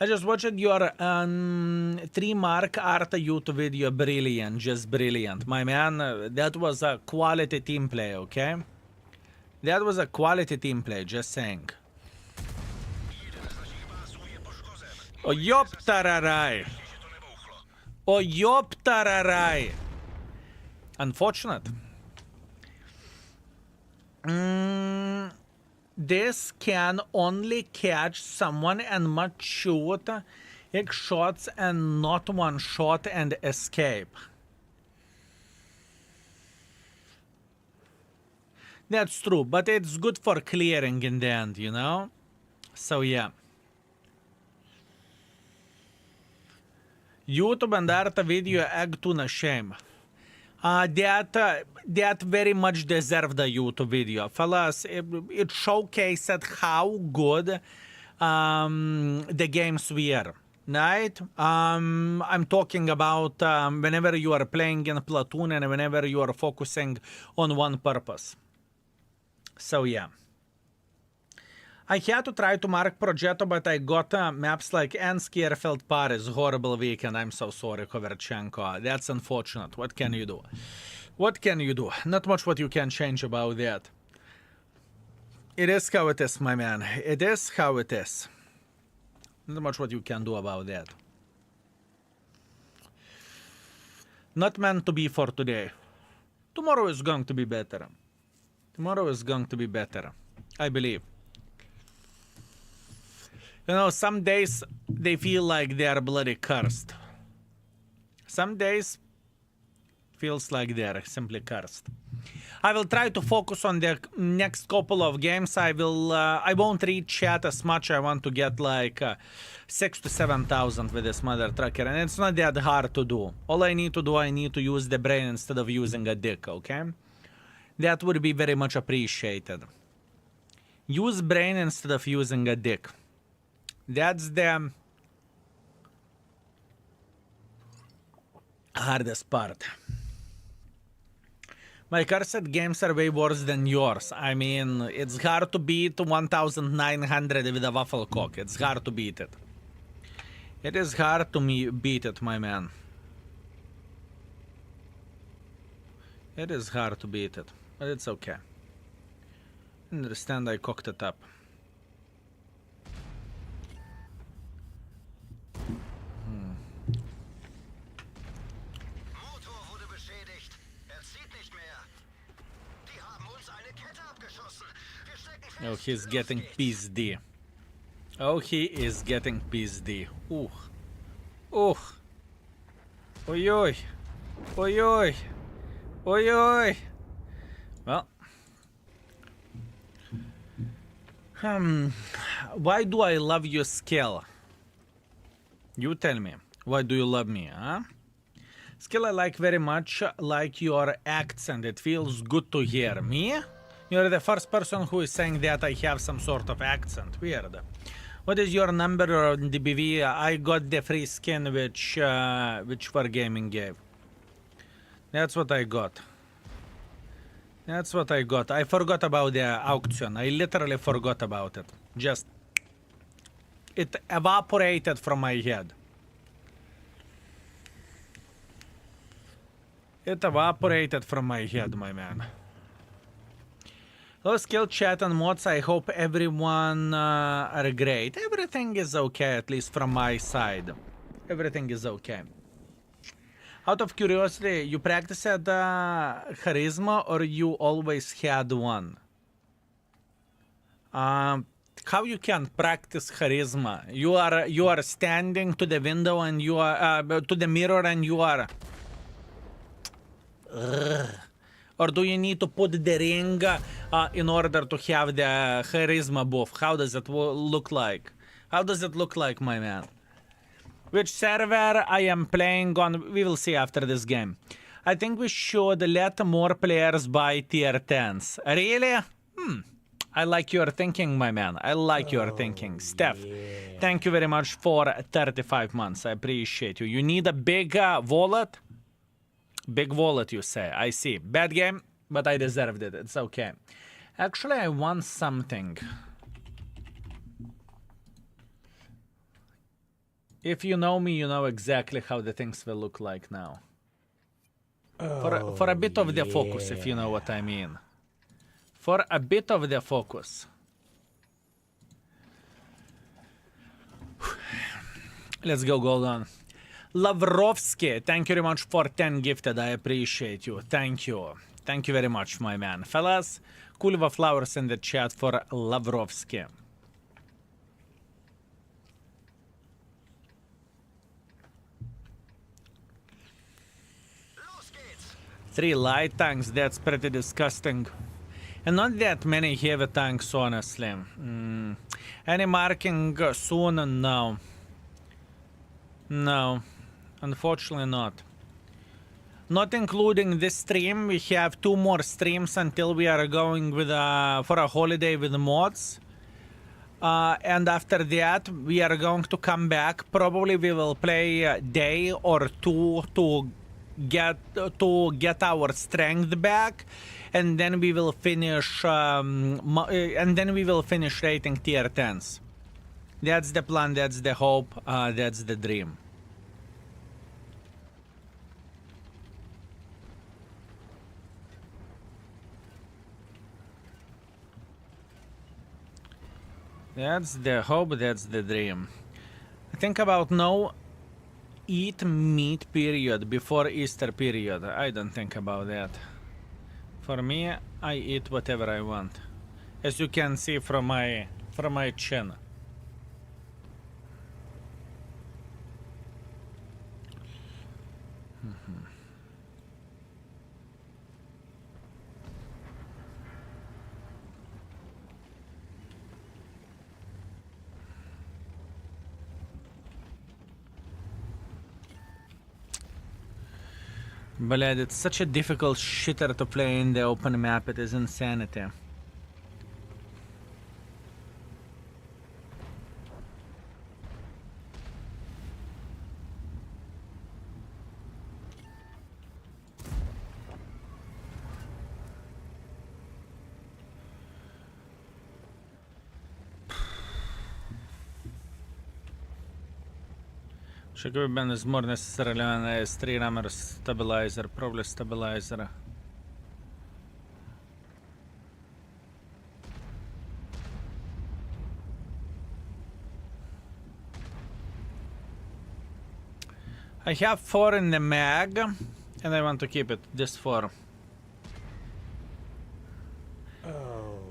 [SPEAKER 1] I just watched your 3 Mark Art YouTube video. Brilliant, just brilliant, my man. That was a quality team play, okay? That was a quality team play, just saying. O joptararai. O joptararai. Unfortunate. This can only catch someone and must shoot X shots and not one shot and escape. That's true, but it's good for clearing in the end, you know? So yeah. YouTube and art video egg tuna shame. That very much deserved a YouTube video. Fellas, it showcased how good the games were, right? I'm talking about whenever you are playing in Platoon and whenever you are focusing on one purpose. So yeah. I had to try to mark Progetto, but I got maps like Anskierfeld, Paris. Horrible weekend. I'm so sorry, Koverchenko. That's unfortunate. What can you do? What can you do? Not much what you can change about that. It is how it is, my man. It is how it is. Not much what you can do about that. Not meant to be for today. Tomorrow is going to be better. Tomorrow is going to be better. I believe. You know, some days they feel like they are bloody cursed. Some days feels like they are simply cursed. I will try to focus on the next couple of games. I won't read chat as much. I want to get like 6,000 to 7,000 with this mother trucker, and it's not that hard to do. All I need to do, I need to use the brain instead of using a dick, okay? That would be very much appreciated. Use brain instead of using a dick. That's the hardest part. My cursed games are way worse than yours. I mean, it's hard to beat 1900 with a waffle cock. It's hard to beat it. It is hard to beat it, my man. It is hard to beat it, but it's okay. I understand I cocked it up. Oh, he's getting pissed. Oh, he is getting pissed. Ooh. Ooh. Oi, oi. Oi, oi. Oi, oi. Well. Why do I love your skill? You tell me. Why do you love me, huh? Skill I like very much, like your accent. It feels good to hear. Me? You're the first person who is saying that I have some sort of accent. Weird. What is your number on the BV? I got the free skin which Wargaming gave. That's what I got. That's what I got. I forgot about the auction. I literally forgot about it. Just... it evaporated from my head. It evaporated from my head, my man. Hello, skill chat and mods. I hope everyone are great. Everything is okay, at least from my side. Everything is okay. Out of curiosity, you practiced charisma or you always had one? How you can practice charisma? You are standing to the window and you are to the mirror and you are. Or do you need to put the ring in order to have the charisma buff? How does it look like? How does it look like, my man? Which server I am playing on, we will see after this game. I think we should let more players buy tier 10s. Really? I like your thinking, my man. I like your thinking. Steph, thank you very much for 35 months. I appreciate you. You need a big wallet? Big wallet, you say. I see. Bad game, but I deserved it. It's okay. Actually, I want something. If you know me, you know exactly how the things will look like now. For a bit of the focus, if you know what I mean. For a bit of the focus. Let's go gold on. Lavrovsky, thank you very much for 10 gifted. I appreciate you. Thank you. Thank you very much, my man. Fellas, Kulva flowers in the chat for Lavrovsky.
[SPEAKER 5] Los geht's.
[SPEAKER 1] 3 light tanks, that's pretty disgusting. And not that many heavy tanks, honestly. Any marking soon? No. No. Unfortunately not. Not including this stream, we have 2 more streams until we are going with for a holiday with mods. And after that, we are going to come back. Probably we will play a day or 2 to get our strength back, and then we will finish. Rating tier 10s. That's the plan. That's the hope. That's the dream. That's the hope, that's the dream. Think about no eat meat period before Easter period. I don't think about that. For me, I eat whatever I want. As you can see from my chin. Bled, it's such a difficult shitter to play in the open map, it is insanity. Should have been is more necessarily an S3 rammer stabilizer, probably stabilizer. I have 4 in the mag, and I want to keep it, this 4.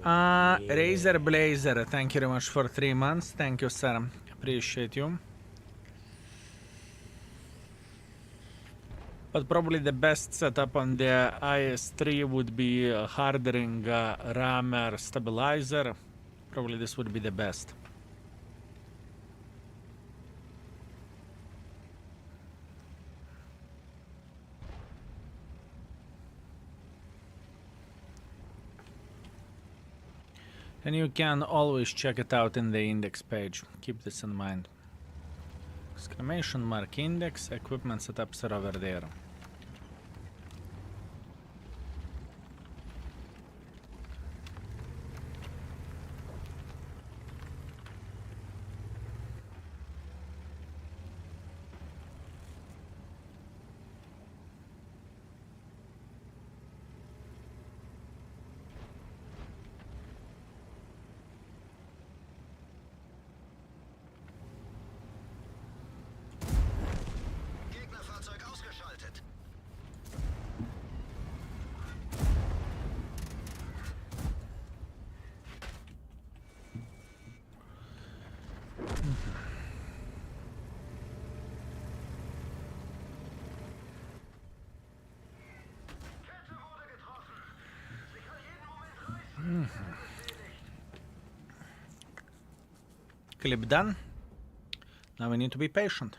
[SPEAKER 1] Razor Blazer, thank you very much for 3 months. Thank you, sir. Appreciate you. But probably the best setup on the IS3 would be a hardering rammer stabilizer. Probably this would be the best. And you can always check it out in the index page. Keep this in mind. Exclamation mark index, equipment setups are over there.
[SPEAKER 5] Gegnerfahrzeug ausgeschaltet.
[SPEAKER 3] Kette wurde getroffen. Sie kann jeden Moment reißen.
[SPEAKER 1] Clip done. Now we need to be patient.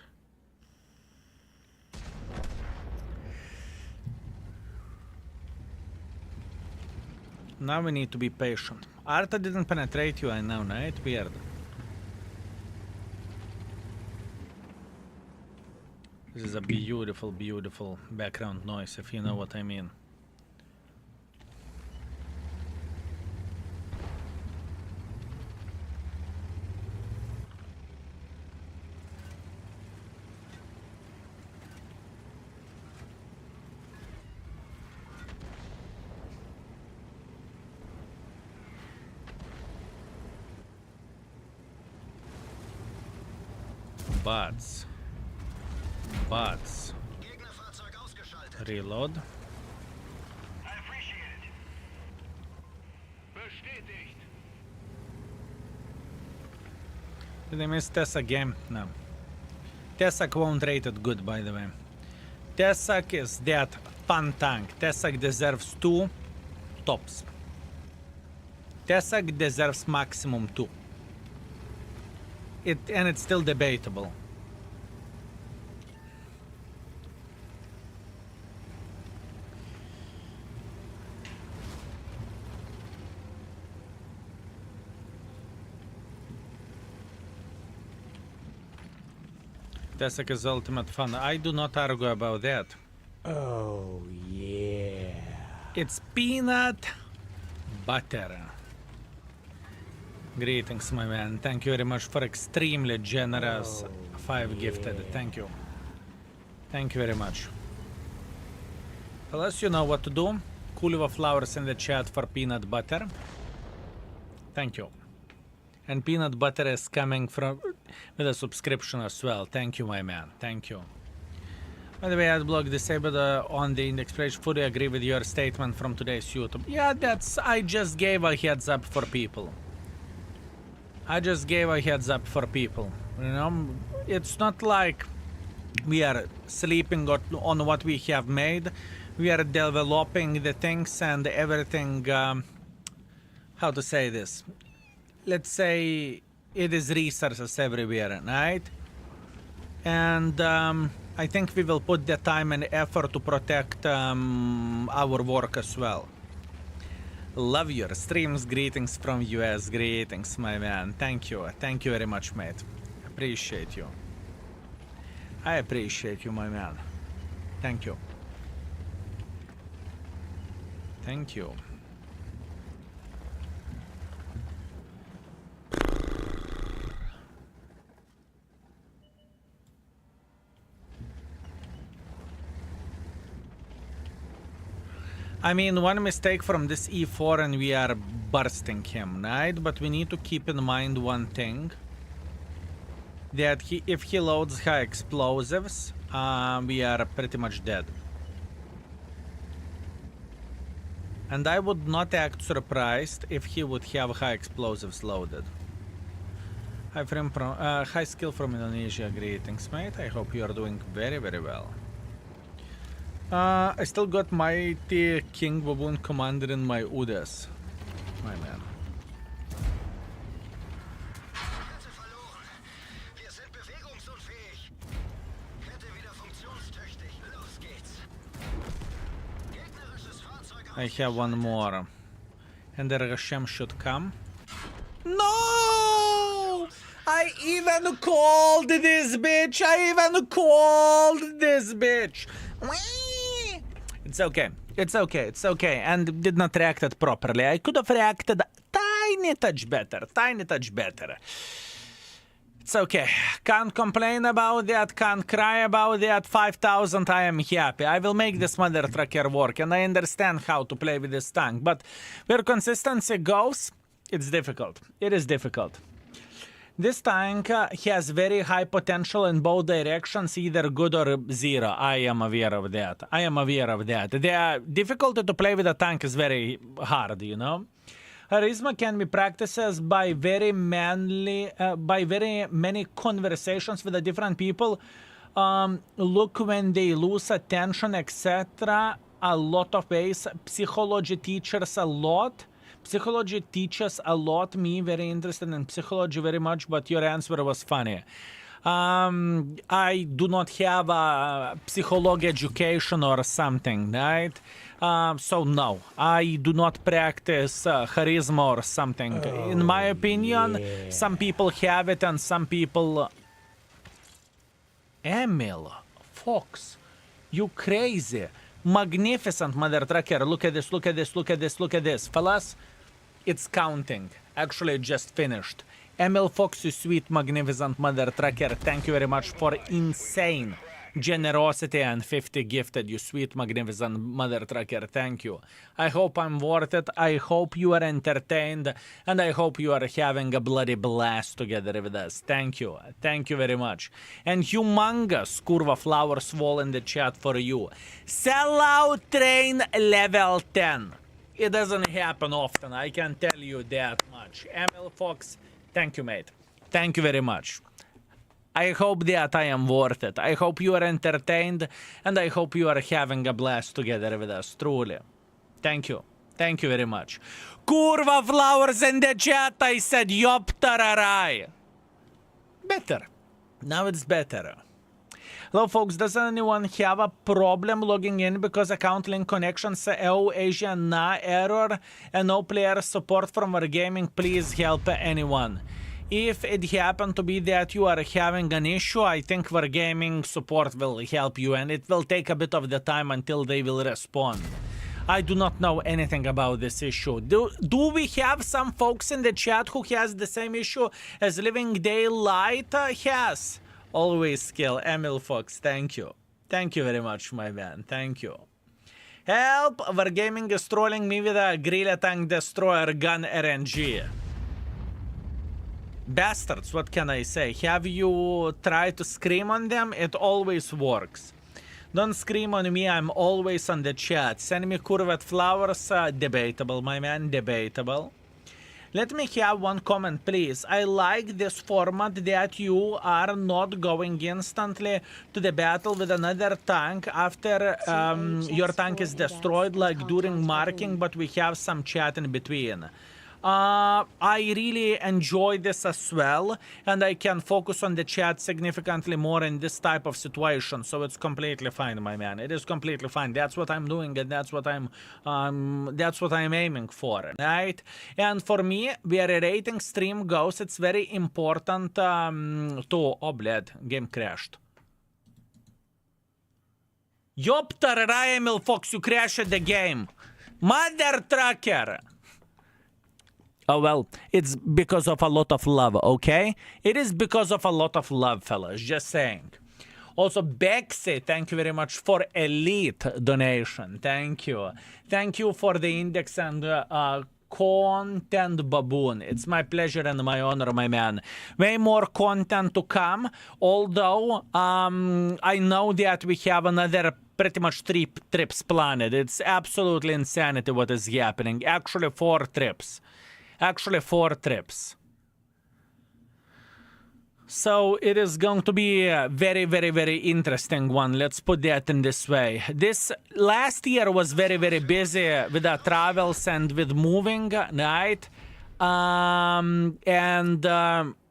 [SPEAKER 1] Now we need to be patient. Arta didn't penetrate you, I know, right? Weird. This is a beautiful, beautiful background noise, if you know what I mean. Buds.
[SPEAKER 5] Gegnerfahrzeug ausgeschaltet.
[SPEAKER 1] Reload.
[SPEAKER 3] I appreciate it. Bestätigt.
[SPEAKER 1] Did I miss Tessak game? No. Tessak won't rate it good, by the way. Tessak is that fun tank. Tessak deserves 2 tops. Tessak deserves maximum 2. And it's still debatable. Tessak is ultimate fun. I do not argue about that.
[SPEAKER 2] Oh, yeah.
[SPEAKER 1] It's peanut butter. Greetings, my man. Thank you very much for extremely generous 5 gifted. Thank you. Thank you very much. Unless you know what to do, Kuliva flowers in the chat for peanut butter. Thank you. And peanut butter is coming from with a subscription as well. Thank you, my man. Thank you. By the way, adblock disabled on the index page. Fully agree with your statement from today's YouTube. Yeah, I just gave a heads up for people. I just gave a heads up for people. You know, it's not like we are sleeping on what we have made. We are developing the things and everything. How to say this? Let's say it is resources everywhere, right? And I think we will put the time and effort to protect our work as well. Love your streams. Greetings from US. Greetings, my man. Thank you. Thank you very much, mate. Appreciate you. I appreciate you, my man. Thank you. Thank you. I mean, one mistake from this E4 and we are bursting him, right? But we need to keep in mind one thing. That if he loads high explosives, we are pretty much dead. And I would not act surprised if he would have high explosives loaded. High skill from Indonesia. Greetings, mate. I hope you are doing very, very well. I still got Mighty King Baboon Commander in my UDES. My man.
[SPEAKER 5] Kette verloren. Wir sind bewegungsunfähig. Kette wieder funktionstüchtig. Los geht's. Gegnerisches Fahrzeug
[SPEAKER 1] I have one more. And the Rashem should come. No! I even called this bitch! I even called this bitch! It's okay. It's okay. It's okay. And did not react it properly. I could have reacted tiny touch better. Tiny touch better. It's okay. Can't complain about that. Can't cry about that. 5,000. I am happy. I will make this mother trucker work. And I understand how to play with this tank. But where consistency goes, it's difficult. It is difficult. This tank has very high potential in both directions, either good or zero. I am aware of that. I am aware of that. The difficulty to play with a tank is very hard, you know. Charisma can be practiced by very many conversations with the different people. Look when they lose attention, etc. A lot of ways. Psychology teaches a lot. Psychology teaches a lot. Me very interested in psychology very much, but your answer was funny. I do not have a psychology education or something, right? So no, I do not practice charisma or something. In my opinion, some people have it and some people... Emil, Fox, you crazy. Magnificent, mother trucker. Look at this, look at this, look at this, look at this. Fellas, it's counting. Actually, it just finished. Emil Fox, you sweet, magnificent mother trucker. Thank you very much for insane generosity and 50 gifted, you sweet, magnificent mother trucker. Thank you. I hope I'm worth it. I hope you are entertained. And I hope you are having a bloody blast together with us. Thank you. Thank you very much. And humongous Curva Flowers wall in the chat for you. Sellout train level 10. It doesn't happen often. I can tell you that much. Emil Fox, thank you, mate. Thank you very much. I hope that I am worth it. I hope you are entertained, and I hope you are having a blast together with us, truly. Thank you. Thank you very much. Curva Flowers in the chat, I said, yop tararai. Better. Now it's better. Hello, folks. Does anyone have a problem logging in because account link connections Asia na error and no player support from our gaming? Please help anyone. If it happened to be that you are having an issue, I think Wargaming support will help you, and it will take a bit of the time until they will respond. I do not know anything about this issue. Do we have some folks in the chat who has the same issue as Living Daylight has? Always skill. Emil Fox, thank you. Thank you very much, my man. Thank you. Help! Wargaming is trolling me with a Grille Tank Destroyer gun RNG. Bastards, what can I say? Have you tried to scream on them? It always works. Don't scream on me, I'm always on the chat. Send me curved flowers, debatable, my man, debatable. Let me have one comment, please. I like this format that you are not going instantly to the battle with another tank after your tank is destroyed, like during marking, but we have some chat in between. I really enjoy this as well, and I can focus on the chat significantly more in this type of situation, so it's completely fine, my man. It is completely fine. That's what I'm doing, and that's what I'm aiming for, right? And for me, where a rating stream goes, it's very important to... Oh, bled, game crashed. Yop, tararai, Emil Fox, you crashed the game. Mother trucker. Oh, well, it's because of a lot of love, okay? It is because of a lot of love, fellas, just saying. Also, Bexy, thank you very much for elite donation. Thank you. Thank you for the index and content baboon. It's my pleasure and my honor, my man. Way more content to come, although I know that we have another pretty much 3 trips planned. It's absolutely insanity what is happening. Actually, 4 trips. Actually, 4 trips. So it is going to be a very, very, very interesting one. Let's put that in this way. This last year was very, very busy with the travels and with moving, right? And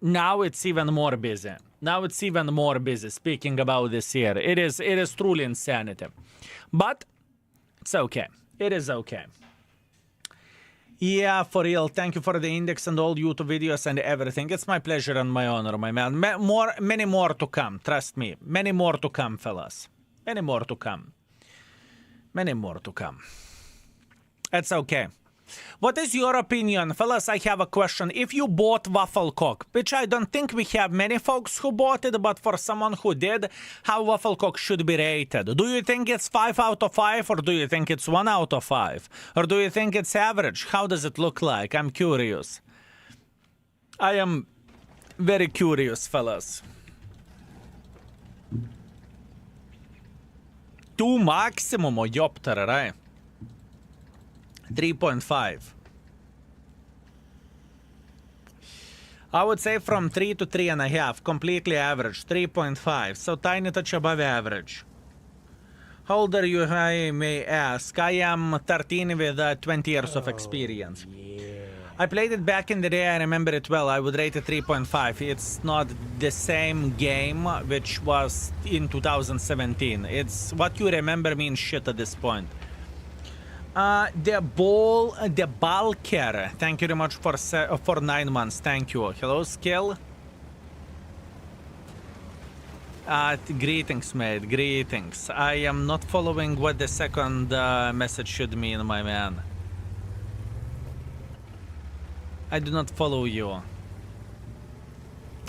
[SPEAKER 1] now it's even more busy. Now it's even more busy. Speaking about this year, it is truly insanity. But it's okay. It is okay. Yeah, for real. Thank you for the index and all YouTube videos and everything. It's my pleasure and my honor, my man. Many more to come. Trust me. Many more to come, fellas. Many more to come. Many more to come. It's okay. What is your opinion? Fellas, I have a question. If you bought Wafflecock, which I don't think we have many folks who bought it, but for someone who did, how Wafflecock should be rated? Do you think it's 5 out of 5, or do you think it's 1 out of 5? Or do you think it's average? How does it look like? I'm curious. I am very curious, fellas. 2 maximum, jopter, right? 3.5. I would say from 3 to 3.5. Completely average. 3.5. So tiny touch above average. How old are you, I may ask? I am 13 with 20 years of experience. I played it back in the day, I remember it well. I would rate it 3.5. It's not the same game which was in 2017. It's what you remember means shit at this point. The Balker. Thank you very much for 9 months. Thank you. Hello, Skill. Greetings, mate. Greetings. I am not following what the second message should mean, my man. I do not follow you.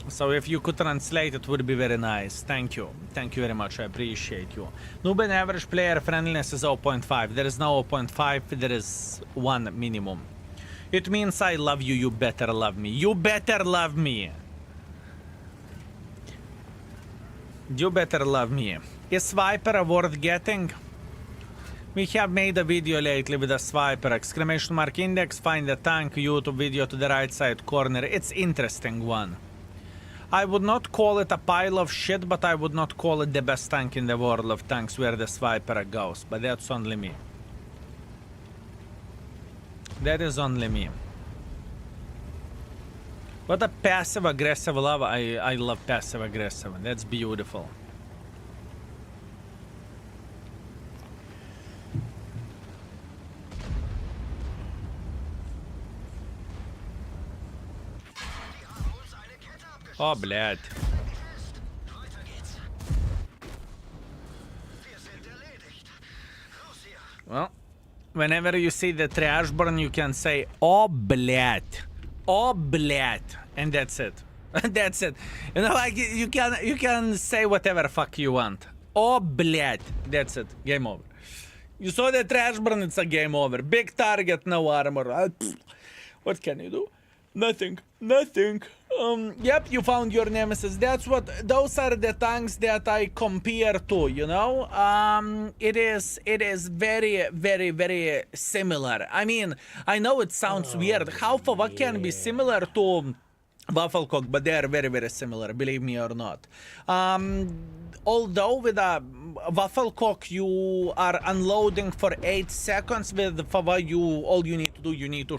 [SPEAKER 1] So if you could translate, it would be very nice. Thank you. Thank you very much. I appreciate you. Noob and average player friendliness is 0.5. There is no 0.5. There is 1 minimum. It means I love you. You better love me. You better love me. You better love me. Is Swiper worth getting? We have made a video lately with a Swiper. Exclamation mark index, find the tank, YouTube video to the right side corner. It's interesting one. I would not call it a pile of shit, but I would not call it the best tank in the world of tanks where the Swiper goes. But that's only me. That is only me. What a passive-aggressive love. I love passive-aggressive. That's beautiful. Oh, блядь. Well, whenever you see the trash burn, you can say, oh, блядь. Oh, блядь. And that's it. That's it. You know, like, you can say whatever fuck you want. Oh, блядь. That's it. Game over. You saw the trash burn, it's a game over. Big target, no armor. What can you do? Nothing. Nothing. Yep, you found your nemesis. Those are the tanks that I compare to, you know? It is very, very, very similar. I mean, I know it sounds weird. How what can be similar to Wafflecock, but they are very, very similar, believe me or not. Although with a Wafflecock you are unloading for 8 seconds, with Fava all you need to do, you need to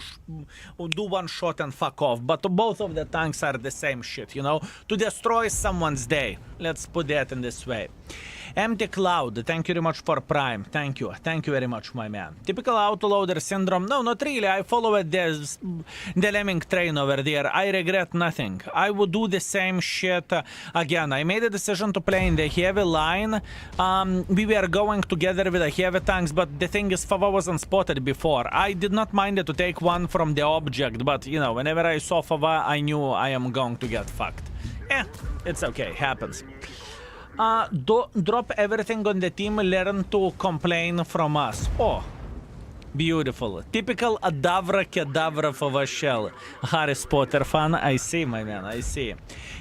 [SPEAKER 1] do one shot and fuck off. But both of the tanks are the same shit, you know, to destroy someone's day. Let's put that in this way. Empty Cloud, thank you very much for Prime. Thank you very much, my man. Typical autoloader syndrome. No, not really. I follow the lemming train over there. I regret nothing. I would do the same shit again. I made a decision to play in the heavy line. We were going together with the heavy tanks, but the thing is, Fava wasn't spotted before. I did not mind it to take one from the object, but you know, whenever I saw Fava, I knew I am going to get fucked. It's okay, happens. Drop everything on the team, learn to complain from us. Oh, beautiful. Typical Adavra Kedavra for shell. Harry Potter fan, I see, my man, I see.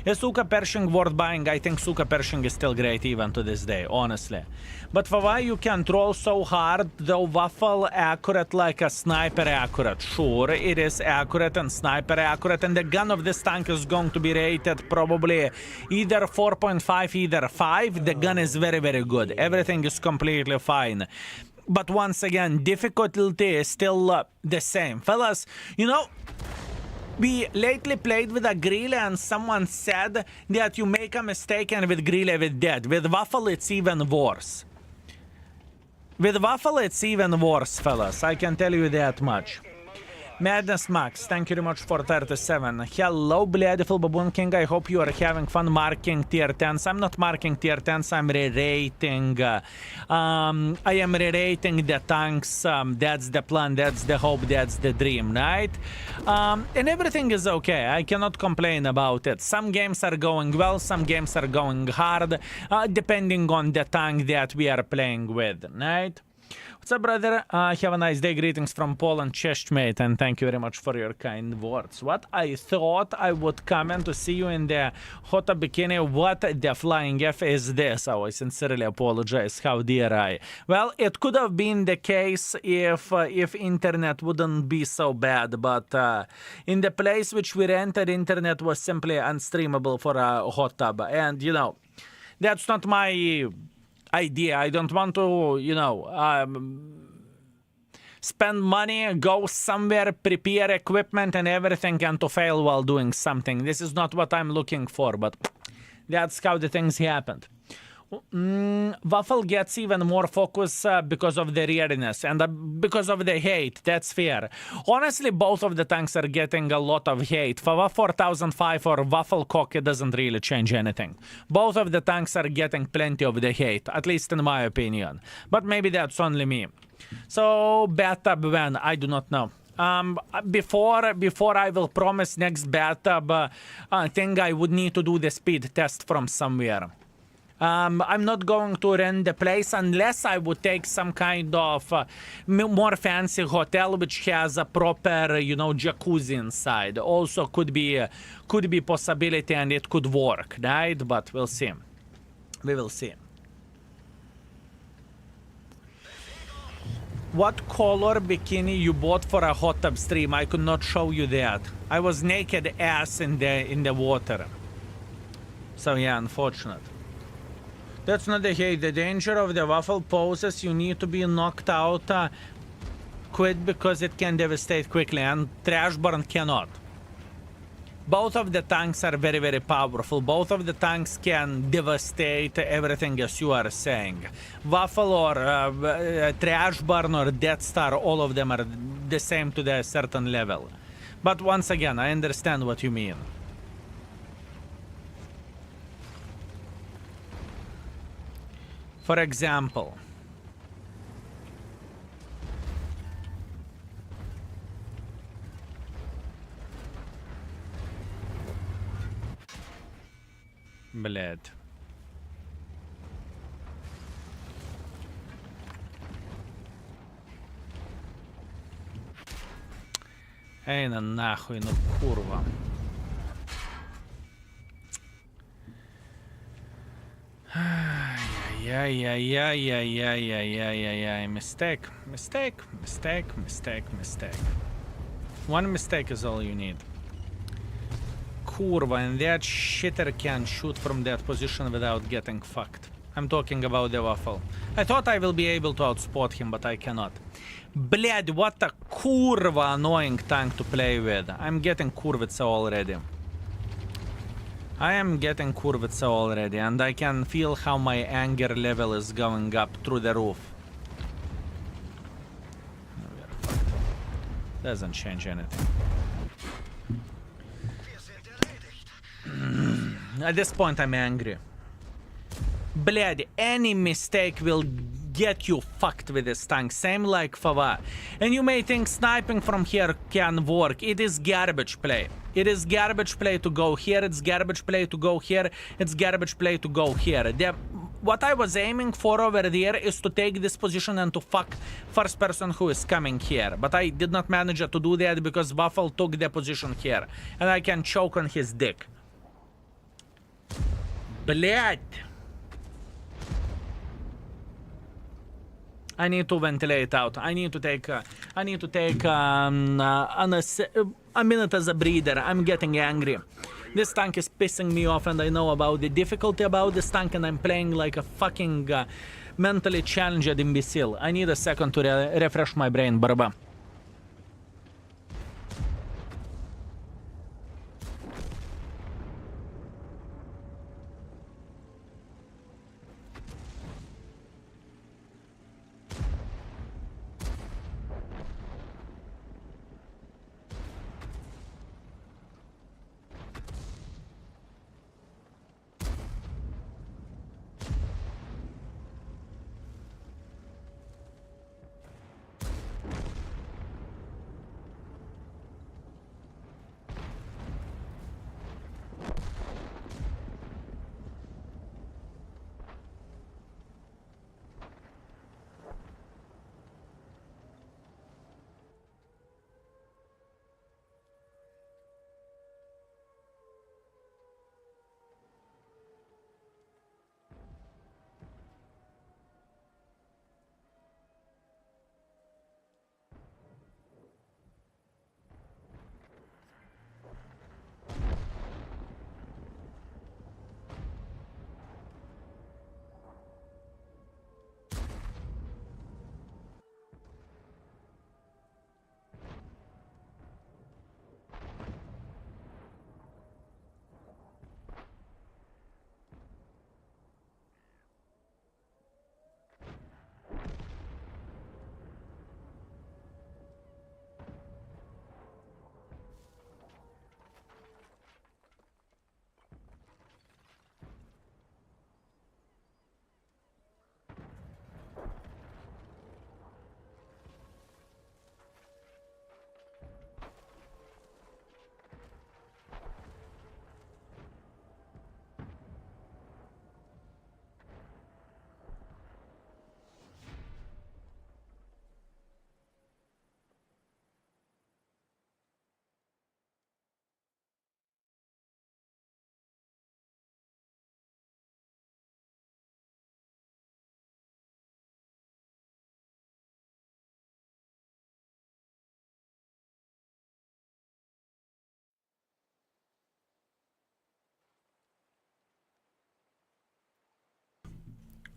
[SPEAKER 1] Is Suka Pershing worth buying? I think Suka Pershing is still great even to this day, honestly. But for why you can troll so hard, though Waffle accurate like a sniper accurate. Sure, it is accurate and sniper accurate, and the gun of this tank is going to be rated probably either 4.5, either 5. The gun is very, very good. Everything is completely fine. But once again, difficulty is still the same. Fellas, you know, we lately played with a Grille and someone said that you make a mistake and with Grille with dead. With Waffle, it's even worse. With Waffle, it's even worse, fellas. I can tell you that much. Madness Max, thank you very much for 37. Hello, Beautiful Baboon King. I hope you are having fun marking tier 10s. I'm not marking tier 10s, I'm re-rating. I am re-rating the tanks. That's the plan, that's the hope, that's the dream, right? And everything is okay. I cannot complain about it. Some games are going well, some games are going hard, depending on the tank that we are playing with, right? What's up, brother? Have a nice day. Greetings from Poland, chestmate, and thank you very much for your kind words. What I thought I would come in to see you in the hot bikini. What the flying F is this? Oh, I sincerely apologize. How dare I? Well, it could have been the case if internet wouldn't be so bad, but in the place which we rented, internet was simply unstreamable for a hot tub, and you know, that's not my idea. I don't want to, you know, spend money, go somewhere, prepare equipment and everything, and to fail while doing something. This is not what I'm looking for, but that's how the things happened. Waffle gets even more focus because of the rareness and because of the hate. That's fair. Honestly, both of the tanks are getting a lot of hate. For FV4005 or Waffle Cock, it doesn't really change anything. Both of the tanks are getting plenty of the hate, at least in my opinion. But maybe that's only me. So, bathtub when? I do not know. Before I will promise next bathtub, I think I would need to do the speed test from somewhere. I'm not going to rent the place unless I would take some kind of more fancy hotel which has a proper, you know, jacuzzi inside. Also could be possibility and it could work, right? But we'll see. We will see. What color bikini you bought for a hot tub stream? I could not show you that. I was naked ass in the water. So yeah, unfortunate. That's not the hate. The danger of the waffle poses you need to be knocked out quick because it can devastate quickly, and trash burn cannot. Both of the tanks are very, very powerful. Both of the tanks can devastate everything, as you are saying. Waffle or trash burn or Death Star, all of them are the same to the certain level. But once again, I understand what you mean. For example, блядь. Эй, на нахуй, ну курва. Mistake. One mistake is all you need. Kurva, and that shitter can shoot from that position without getting fucked. I'm talking about the waffle. I thought I will be able to outspot him, but I cannot. Bled, what a kurva annoying tank to play with. I'm getting kurvitsa already. I am getting kurvitsa already, and I can feel how my anger level is going up through the roof. Doesn't change anything. At this point, I'm angry. Bled, any mistake will get you fucked with this tank, same like Fava. And you may think sniping from here can work. It is garbage play. It is garbage play to go here, it's garbage play to go here, it's garbage play to go here. What I was aiming for over there is to take this position and to fuck first person who is coming here. But I did not manage to do that because Waffle took the position here. And I can choke on his dick. Блядь. I need to ventilate out. I need to take a minute as a breather. I'm getting angry. This tank is pissing me off, and I know about the difficulty about this tank, and I'm playing like a fucking mentally challenged imbecile. I need a second to refresh my brain, barba.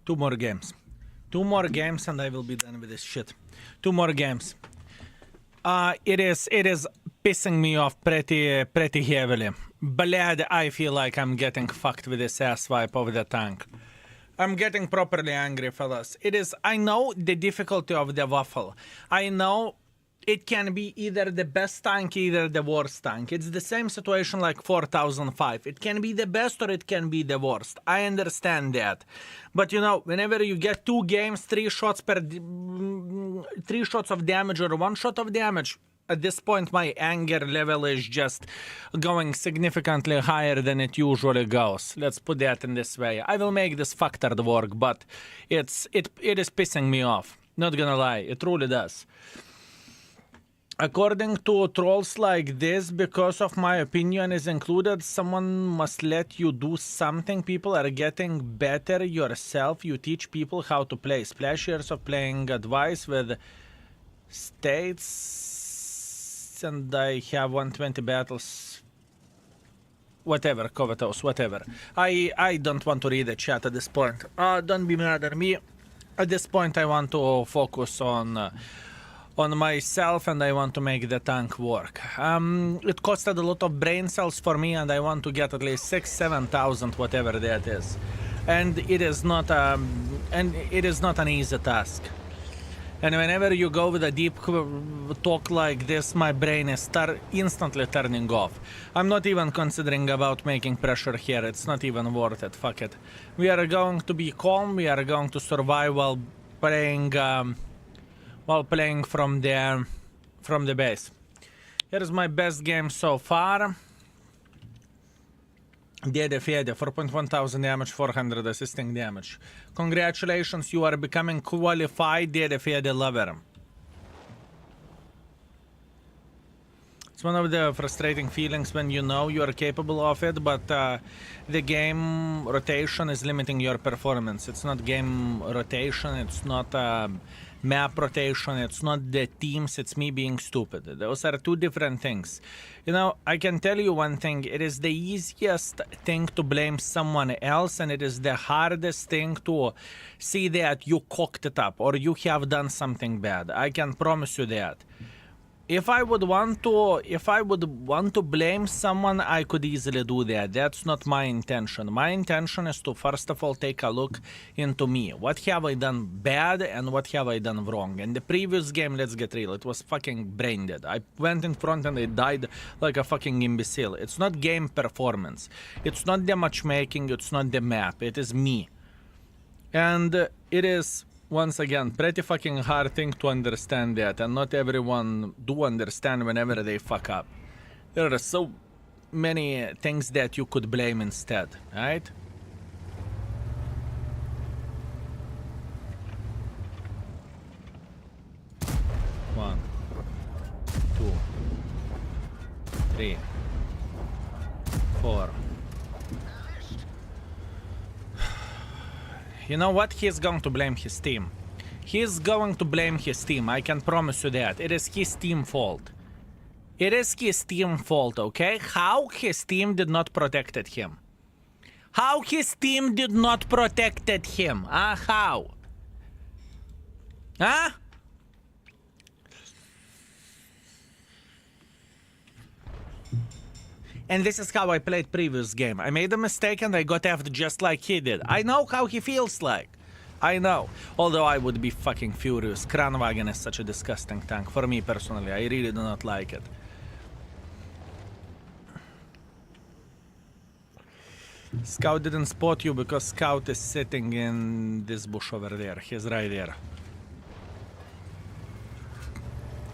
[SPEAKER 1] 2 more games. 2 more games and I will be done with this shit. 2 more games. It is pissing me off pretty heavily. Blad, I feel like I'm getting fucked with this ass wipe of the tank. I'm getting properly angry, fellas. I know the difficulty of the waffle. I know it can be either the best tank, either the worst tank. It's the same situation like 4005. It can be the best or it can be the worst. I understand that. But you know, whenever you get 2 games, 3 shots of damage or 1 shot of damage, at this point my anger level is just going significantly higher than it usually goes. Let's put that in this way. I will make this factored work, but it is pissing me off. Not gonna lie, it truly does. According to trolls like this, because of my opinion is included, someone must let you do something. People are getting better yourself. You teach people how to play. Splash years of playing advice with states, and I have 120 battles. Whatever, covetous, whatever. I don't want to read the chat at this point. Don't be mad at me. At this point, I want to focus on myself, and I want to make the tank work. It costed a lot of brain cells for me, and I want to get at least 6,000-7,000, whatever that is. And it is not an easy task. And whenever you go with a deep talk like this, my brain is instantly turning off. I'm not even considering about making pressure here. It's not even worth it. Fuck it. We are going to be calm. We are going to survive while playing from the base. Here's my best game so far. Dede Fede, 4.1 thousand damage, 400 assisting damage. Congratulations, you are becoming qualified Dede Fede lover. It's one of the frustrating feelings when you know you are capable of it, but the game rotation is limiting your performance. It's not game rotation, it's not map rotation, it's not the teams, it's me being stupid. Those are 2 different things. You know, I can tell you one thing, it is the easiest thing to blame someone else, and it is the hardest thing to see that you cocked it up or you have done something bad. I can promise you that. If I would want to blame someone, I could easily do that. That's not my intention. My intention is to first of all take a look into me. What have I done bad and what have I done wrong? In the previous game, let's get real, it was fucking brain dead. I went in front and I died like a fucking imbecile. It's not game performance. It's not the matchmaking, it's not the map. It is me. And it is, once again, pretty fucking hard thing to understand that, and not everyone do understand whenever they fuck up. There are so many things that you could blame instead, right? One, 2, 3, 4. You know what? He's going to blame his team. He's going to blame his team. I can promise you that. It is his team fault. It is his team fault, okay? How his team did not protected him. How his team did not protected him. How? Huh? And this is how I played previous game. I made a mistake and I got effed just like he did. I know how he feels like. I know. Although I would be fucking furious. Kranwagen is such a disgusting tank. For me personally, I really do not like it. Scout didn't spot you because Scout is sitting in this bush over there. He's right there.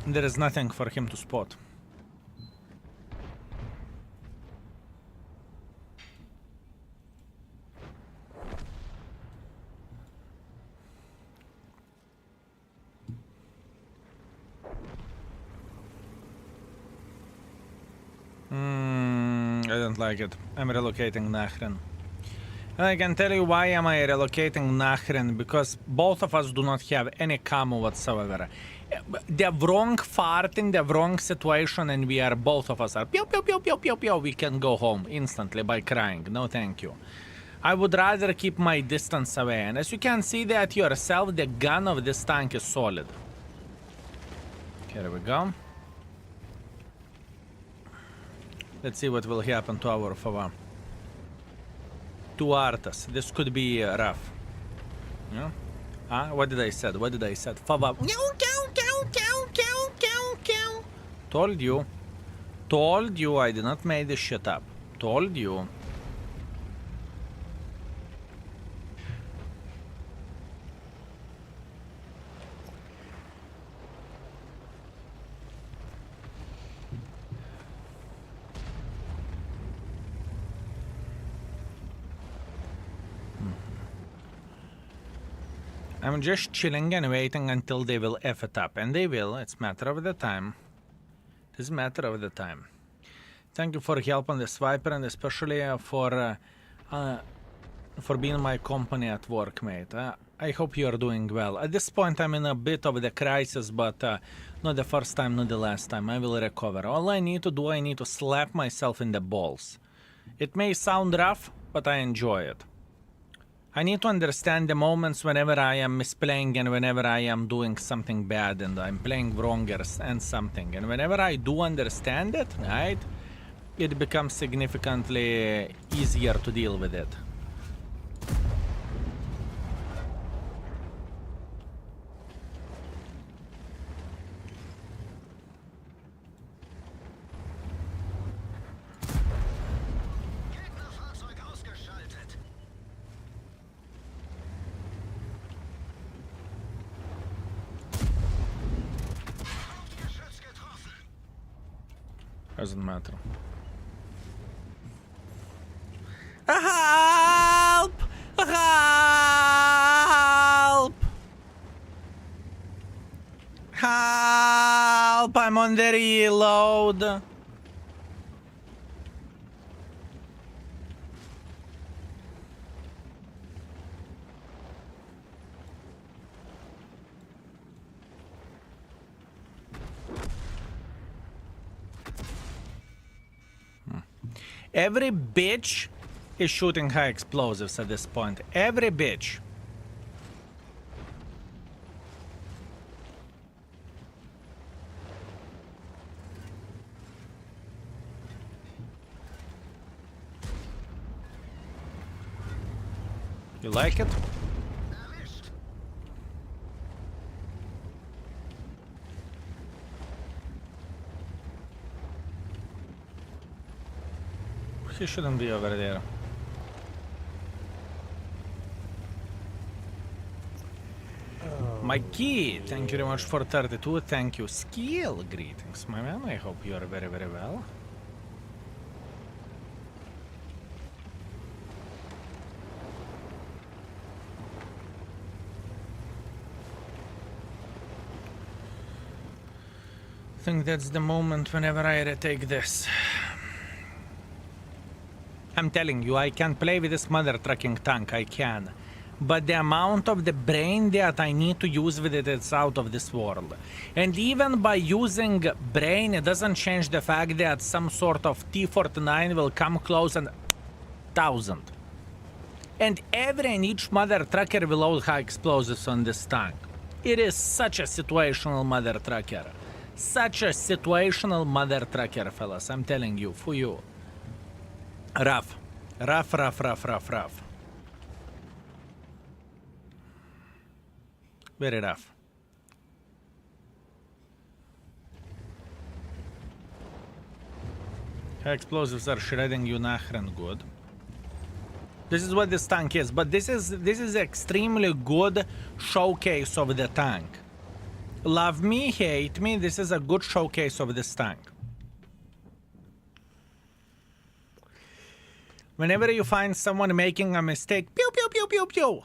[SPEAKER 1] There is nothing for him to spot. I don't like it. I'm relocating Nahren. And I can tell you why am I relocating Nahren, because both of us do not have any camo whatsoever. The wrong fart in the wrong situation and we are, both of us are pew pew pew pew pew pew, we can go home instantly by crying. No thank you. I would rather keep my distance away. And as you can see that yourself, the gun of this tank is solid. Here we go. Let's see what will happen to our Fava. 2 Artas. This could be rough. Yeah? Huh? What did I said? What did I said? Fava. Told you. Told you I did not make this shit up. Told you. I'm just chilling and waiting until they will F it up. And they will. It's matter of the time. It is a matter of the time. Thank you for help on the swiper and especially for being my company at work, mate. I hope you are doing well. At this point, I'm in a bit of the crisis, but not the first time, not the last time. I will recover. All I need to do, I need to slap myself in the balls. It may sound rough, but I enjoy it. I need to understand the moments whenever I am misplaying and whenever I am doing something bad and I'm playing wronger and something. And whenever I do understand it, right, it becomes significantly easier to deal with it. Doesn't matter. Help! Help! Help! I'm on the reload. Every bitch is shooting high explosives at this point. Every bitch. You like it? He shouldn't be over there. Mikey, thank you very much for 32. Thank you. Skill greetings, my man. I hope you are very, very well. I think that's the moment whenever I retake this. I'm telling you, I can play with this mother trucking tank, I can. But the amount of the brain that I need to use with it is out of this world. And even by using brain, it doesn't change the fact that some sort of T-49 will come close and 1,000. And every and each mother trucker will load high explosives on this tank. It is such a situational mother trucker. Such a situational mother trucker, fellas. I'm telling you, for you. Rough. Rough, rough, rough, rough, rough. Very rough. High explosives are shredding you nachren good. This is what this tank is, but this is extremely good showcase of the tank. Love me, hate me, this is a good showcase of this tank. Whenever you find someone making a mistake, pew, pew, pew, pew, pew.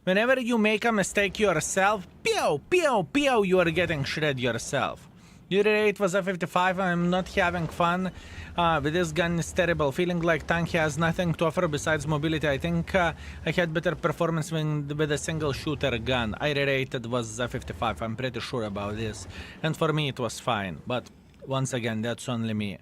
[SPEAKER 1] Whenever you make a mistake yourself, pew, pew, pew, you are getting shredded yourself. UDES was a 55, I'm not having fun with this gun, is terrible. Feeling like tank has nothing to offer besides mobility. I think I had better performance with a single shooter gun. I rated was a 55, I'm pretty sure about this. And for me it was fine, but once again, that's only me.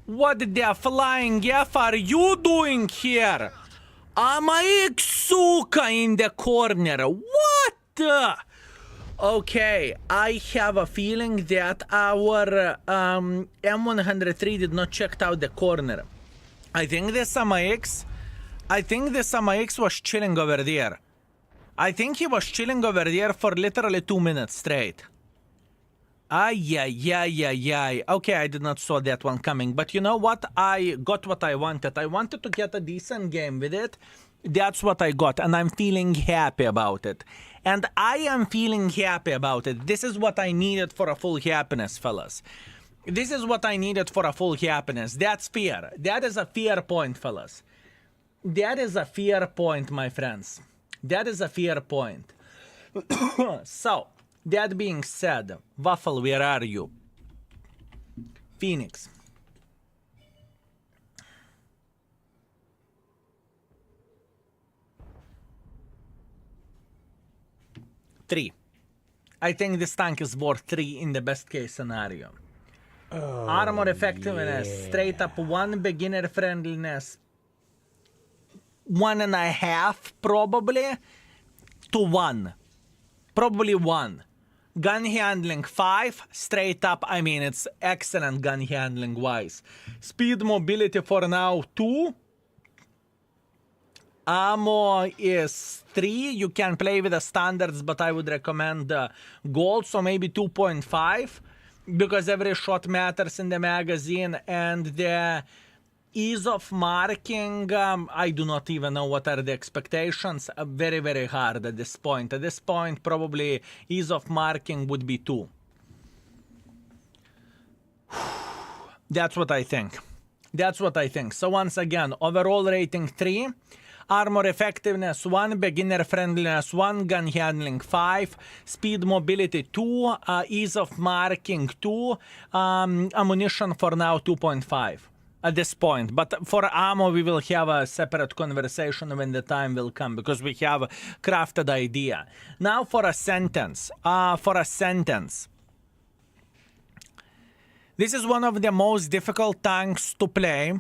[SPEAKER 1] What the flying F are you doing here? AMX suka in the corner. What? Okay, I have a feeling that our M103 did not check out the corner. I think this AMX was chilling over there. I think he was chilling over there for literally 2 minutes straight. Ay. Okay, I did not saw that one coming. But you know what? I got what I wanted. I wanted to get a decent game with it. That's what I got. And I'm feeling happy about it. And I am feeling happy about it. This is what I needed for a full happiness, fellas. This is what I needed for a full happiness. That's fair. That is a fair point, fellas. That is a fair point, my friends. That is a fair point. So, that being said, Waffle, where are you? Phönix. Three. I think this tank is worth 3 in the best case scenario. Armor effectiveness, straight up 1, beginner friendliness 1.5 probably to 1. Probably 1. Gun handling 5, straight up, I mean, it's excellent gun handling wise. Speed mobility for now 2. Ammo is 3. You can play with the standards, but I would recommend gold, so maybe 2.5. Because every shot matters in the magazine, and the ease of marking, I do not even know what are the expectations. Very, very hard at this point. At this point, probably ease of marking would be 2. That's what I think. That's what I think. So once again, overall rating 3. Armor effectiveness 1, beginner friendliness 1, gun handling 5, speed mobility 2, ease of marking 2, ammunition for now 2.5 at this point. But for ammo we will have a separate conversation when the time will come, because we have a crafted idea. Now for a sentence. This is one of the most difficult tanks to play.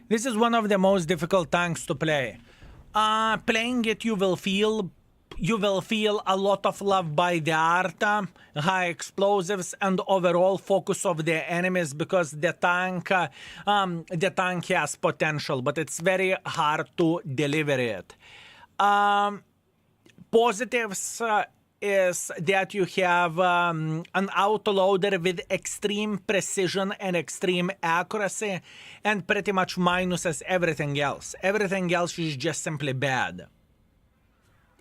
[SPEAKER 1] This is one of the most difficult tanks to play. Playing it, you will feel a lot of love by the art, high explosives, and overall focus of the enemies, because the tank has potential, but it's very hard to deliver it. Positives is that you have an autoloader with extreme precision and extreme accuracy, and pretty much minuses everything else. Everything else is just simply bad.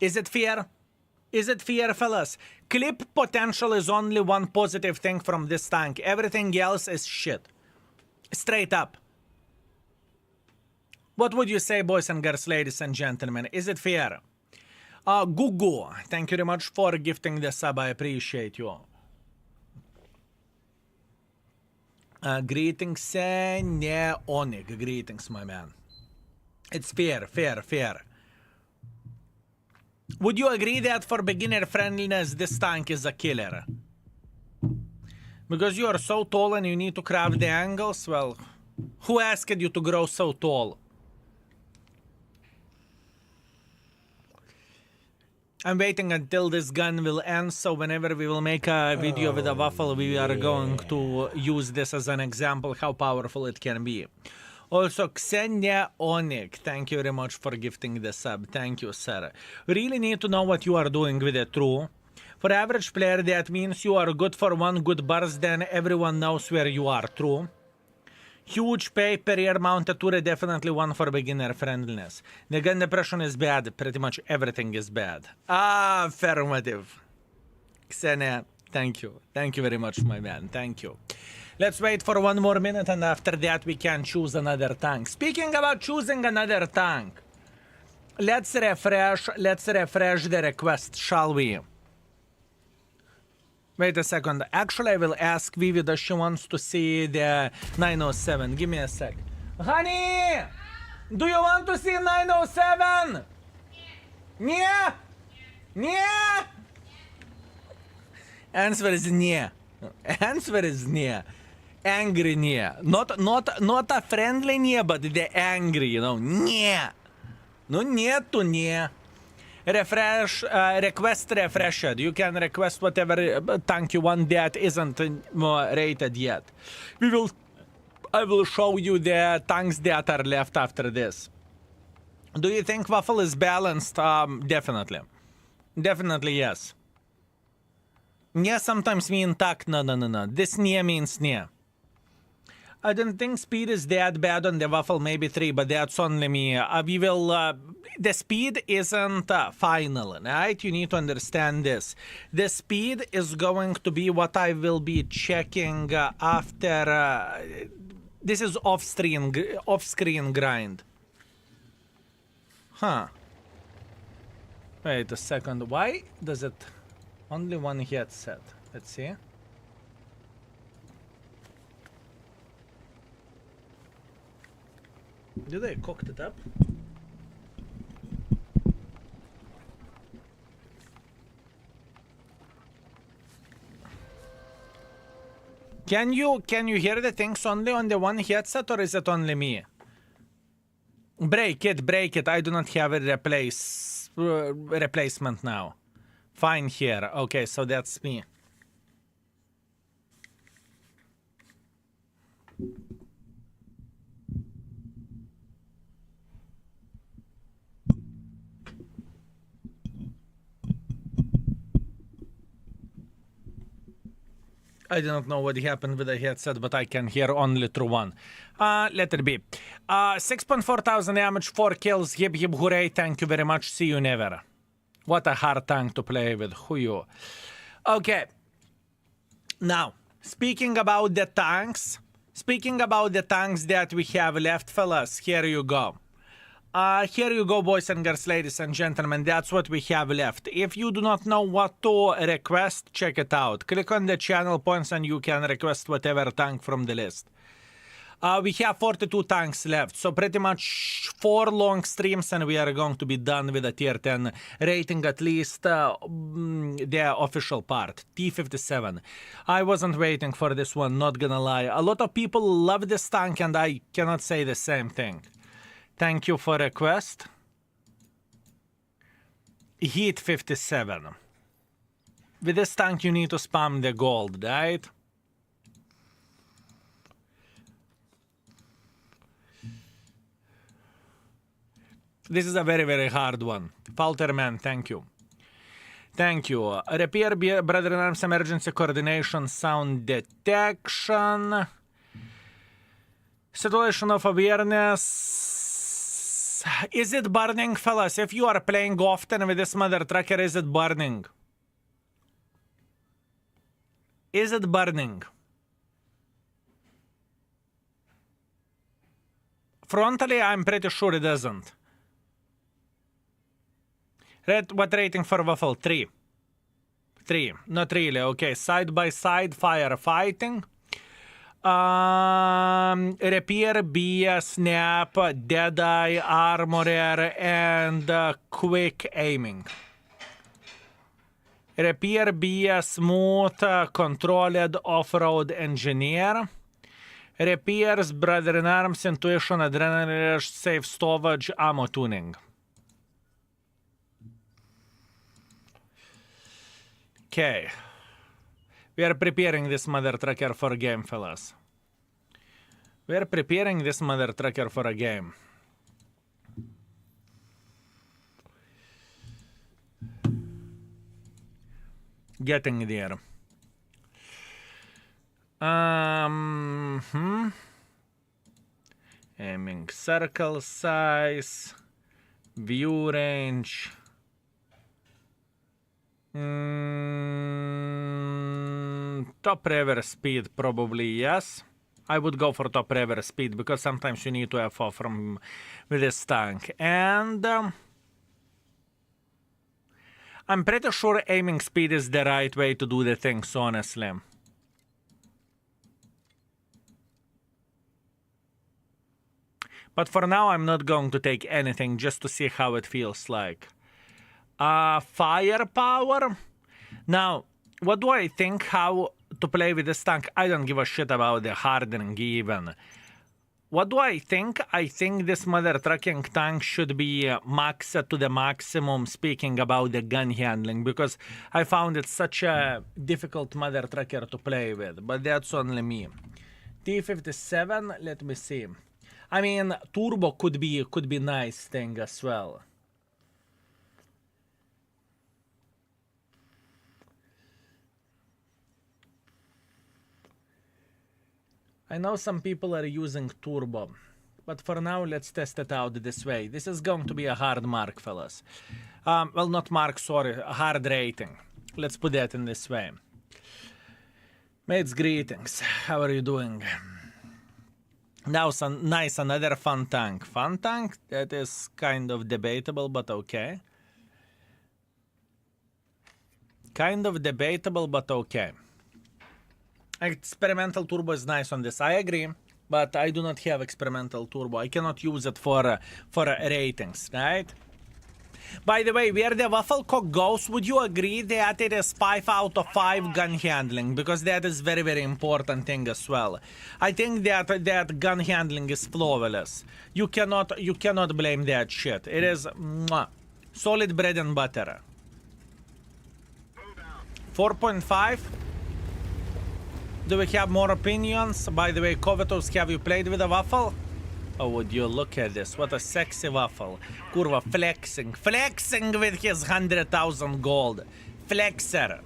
[SPEAKER 1] Is it fair? Is it fair, fellas? Clip potential is only one positive thing from this tank. Everything else is shit. Straight up. What would you say, boys and girls, ladies and gentlemen? Is it fair? Gugu, thank you very much for gifting the sub. I appreciate you. Greetings, Neonic. Greetings, my man. It's fair. Would you agree that for beginner friendliness, this tank is a killer? Because you are so tall and you need to craft the angles? Well, who asked you to grow so tall? I'm waiting until this gun will end, so whenever we will make a video with a Waffle, we are going to use this as an example how powerful it can be. Also, Xenia Onik, thank you very much for gifting the sub. Thank you, sir. Really need to know what you are doing with it, true. For average player, that means you are good for one good burst, then everyone knows where you are, true. Huge pay per year mounted turret, definitely one for beginner friendliness. The gun depression is bad, pretty much everything is bad. Affirmative. Xenia, thank you. Thank you very much, my man, thank you. Let's wait for 1 more minute, and after that we can choose another tank. Speaking about choosing another tank, let's refresh the request, shall we? Wait a second. Actually, I will ask Vivi that she wants to see the 907. Give me a sec. Honey! Do you want to see 907? Yeah? Yeah? Answer is yeah. Answer is yeah. Angry near. Not a friendly near, but the angry, you know. Near. No, near to near. Refresh, request refreshed. You can request whatever tank you want that isn't rated yet. I will show you the tanks that are left after this. Do you think Waffle is balanced? Definitely. Definitely, yes. Near sometimes mean tak. No. This near means near. I don't think speed is that bad on the Waffle, maybe 3, but that's only me. The speed isn't final, right? You need to understand this. The speed is going to be what I will be checking after... this is off-screen grind. Huh. Wait a second. Why does it... Only one headset. Let's see. Did I cook it up? Can you hear the things only on the one headset, or is it only me? Break it. I do not have a replacement now. Fine here. Okay, so that's me. I do not know what happened with the headset, but I can hear only through one. Let it be. 6.4 thousand damage, 4 kills. Hip hip hooray. Thank you very much. See you never. What a hard tank to play with. Who you? Okay. Now, speaking about the tanks that we have left, fellas, here you go. Here you go, boys and girls, ladies and gentlemen. That's what we have left. If you do not know what to request, check it out. Click on the channel points and you can request whatever tank from the list. We have 42 tanks left, so pretty much 4 long streams and we are going to be done with the tier 10 rating, at least the official part, T57. I wasn't waiting for this one, not gonna lie. A lot of people love this tank and I cannot say the same thing. Thank you for request. Heat 57. With this tank you need to spam the gold, right? This is a very, very hard one. Falterman, thank you. Thank you. Repair, Brother in Arms, Emergency Coordination, Sound Detection. Situation of Awareness. Is it burning, fellas? If you are playing often with this mother trucker, is it burning? Is it burning? Frontally, I'm pretty sure it doesn't. What rating for Waffle? 3. 3. Not really. Okay, side by side firefighting. Repair, BS, snap, deadeye, armorer, and quick aiming. Repair, BS, smooth, controlled off-road engineer. Repairs, Brother in Arms, intuition, adrenaline rush, safe storage, ammo tuning. Okay. We are preparing this mother trucker for a game, fellas. We are preparing this mother trucker for a game. Getting there. Aiming circle size. View range. Top reverse speed, probably yes. I would go for top reverse speed because sometimes you need to have off from with this tank. And I'm pretty sure aiming speed is the right way to do the things, honestly. But for now, I'm not going to take anything just to see how it feels like. Firepower. Now, what do I think how to play with this tank. I don't give a shit about the hardening even. What do I think? I think this mother trucking tank should be maxed to the maximum, speaking about the gun handling, because I found it such a difficult mother trucker to play with, but that's only me. T57, let me see. I mean, turbo could be nice thing as well. I know some people are using turbo, but for now let's test it out this way. This is going to be a hard mark, fellas. Well, not mark, sorry, a hard rating. Let's put that in this way. Mates, greetings. How are you doing? Now some nice, another fun tank. Fun tank? That is kind of debatable, but okay. Kind of debatable, but okay. Experimental turbo is nice on this, I agree, but I do not have experimental turbo. I cannot use it for ratings, right? By the way, where the waffle cock goes, would you agree that it is 5 out of 5 gun handling? Because that is very, very important thing as well. I think that gun handling is flawless. You cannot blame that shit. It is solid bread and butter. 4.5. Do we have more opinions? By the way, Covetous, have you played with a waffle? Oh, would you look at this? What a sexy waffle. Kurva flexing. Flexing with his 100,000 gold. Flexer.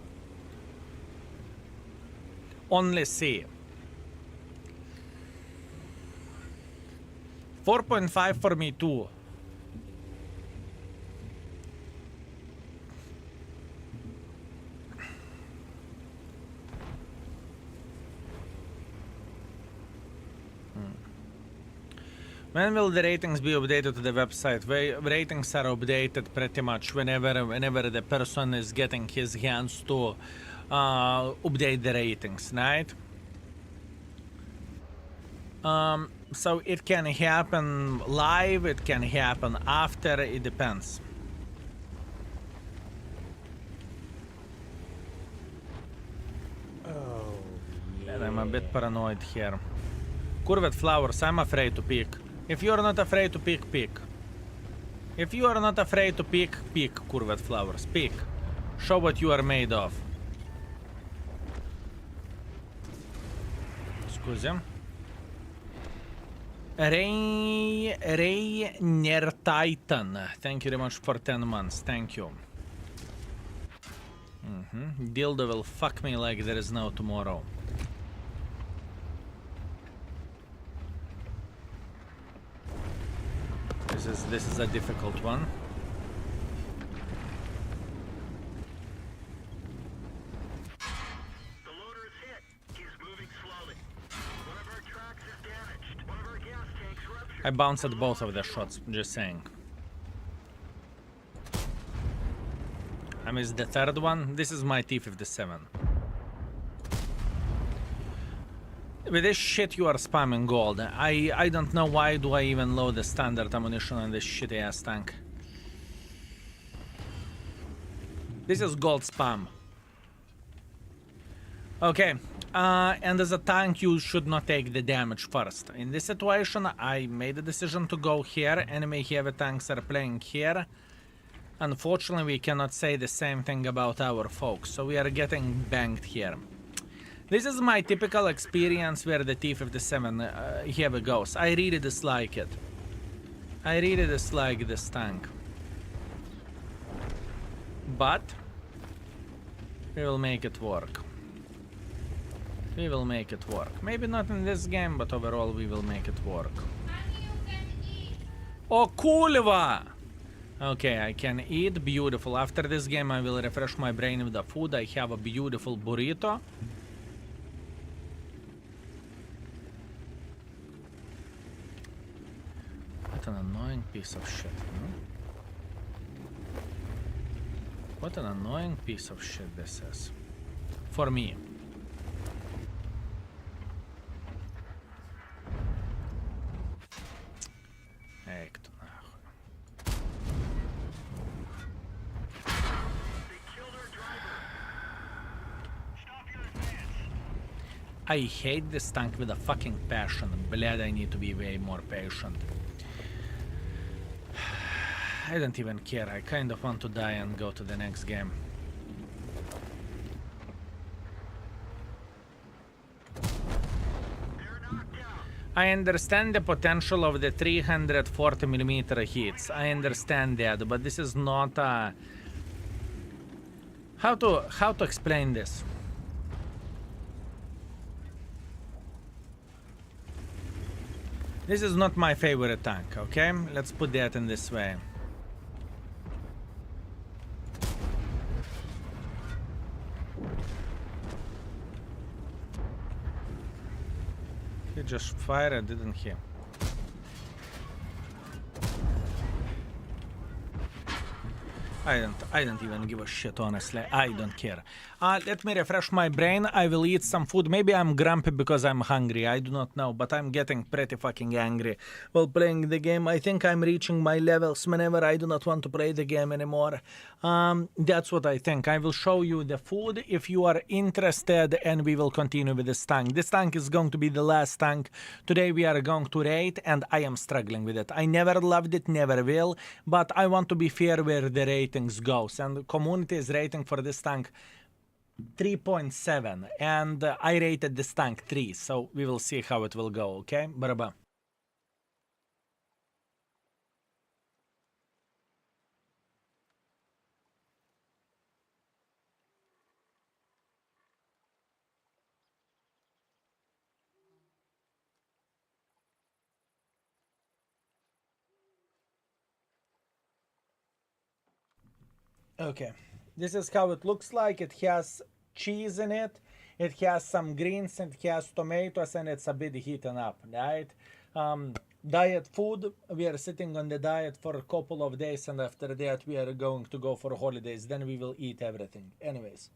[SPEAKER 1] Only see. 4.5 for me too. When will the ratings be updated to the website? Ratings are updated pretty much whenever the person is getting his hands to update the ratings, right? So it can happen live, it can happen after, it depends.
[SPEAKER 2] Oh, yeah.
[SPEAKER 1] And I'm a bit paranoid here. Curved flowers, I'm afraid to peek. If you are not afraid to peek, peek. If you are not afraid to peek, peek, curved flowers, peek. Show what you are made of. Scusi. Rainer Titan. Thank you very much for 10 months. Thank you. Dildo will fuck me like there is no tomorrow. This is a difficult one.
[SPEAKER 3] The loader is hit. He's moving slowly. One of our tracks is damaged. One of our gas tanks ruptured.
[SPEAKER 1] I bounced at both of the shots, just saying. I missed the third one. This is my T57. With this shit you are spamming gold. I don't know why do I even load the standard ammunition on this shitty ass tank. This is gold spam. Okay, and as a tank you should not take the damage first. In this situation I made the decision to go here. Enemy heavy tanks are playing here. Unfortunately we cannot say the same thing about our folks, so we are getting banged here. This is my typical experience where the T57 heavy goes. I really dislike it. I really dislike this tank. But we will make it work. We will make it work. Maybe not in this game, but overall we will make it work. Oh, kurva! Okay, I can eat. Beautiful. After this game I will refresh my brain with the food. I have a beautiful burrito. What an annoying piece of shit, huh? What an annoying piece of shit this is. For me. Ек то нахуй.
[SPEAKER 3] They killed our driver. Stop your advance.
[SPEAKER 1] I hate this tank with a fucking passion. Bled, I need to be way more patient. I don't even care. I kind of want to die and go to the next game. I understand the potential of the 340mm hits. I understand that, but this is not a... How to explain this? This is not my favorite tank, okay? Let's put that in this way. He just fired, didn't he? I don't even give a shit, honestly. I don't care. Let me refresh my brain. I will eat some food. Maybe I'm grumpy because I'm hungry. I do not know, but I'm getting pretty fucking angry while playing the game. I think I'm reaching my levels whenever I do not want to play the game anymore. That's what I think. I will show you the food if you are interested, and we will continue with this tank. This tank is going to be the last tank. Today we are going to rate, and I am struggling with it. I never loved it, never will, but I want to be fair where the ratings goes, and the community is rating for this tank 3.7, and I rated this tank 3, so we will see how it will go, okay? Baraba. Okay, this is how it looks like. It has cheese in it, it has some greens, it has tomatoes, and it's a bit heaten up, right? Diet food, we are sitting on the diet for a couple of days, and after that we are going to go for holidays, then we will eat everything. Anyways.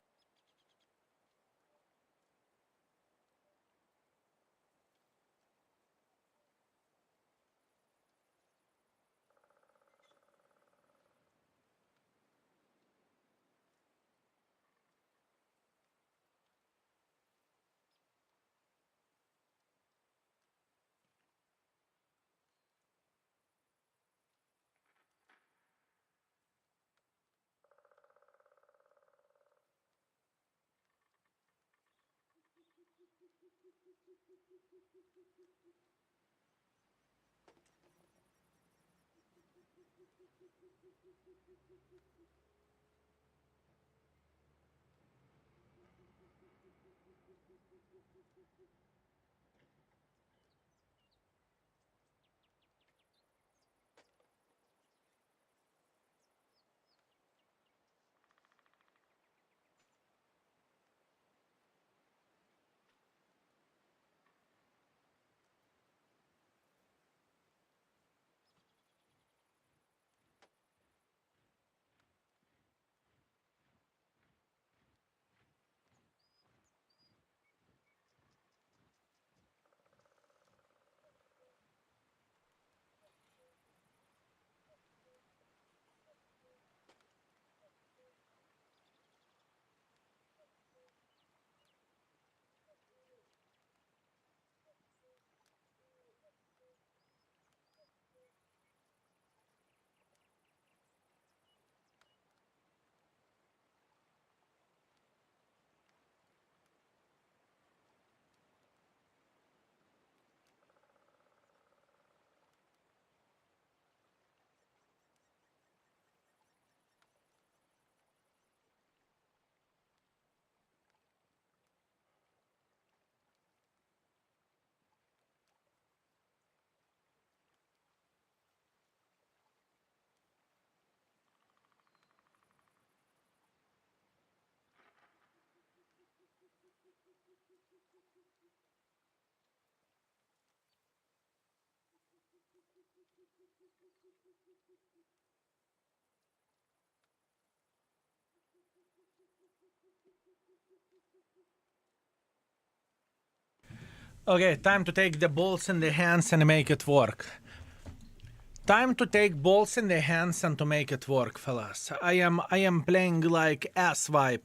[SPEAKER 1] Okay, time to take the balls in the hands and make it work. Time to take balls in the hands and to make it work, fellas. I am playing like asswipe.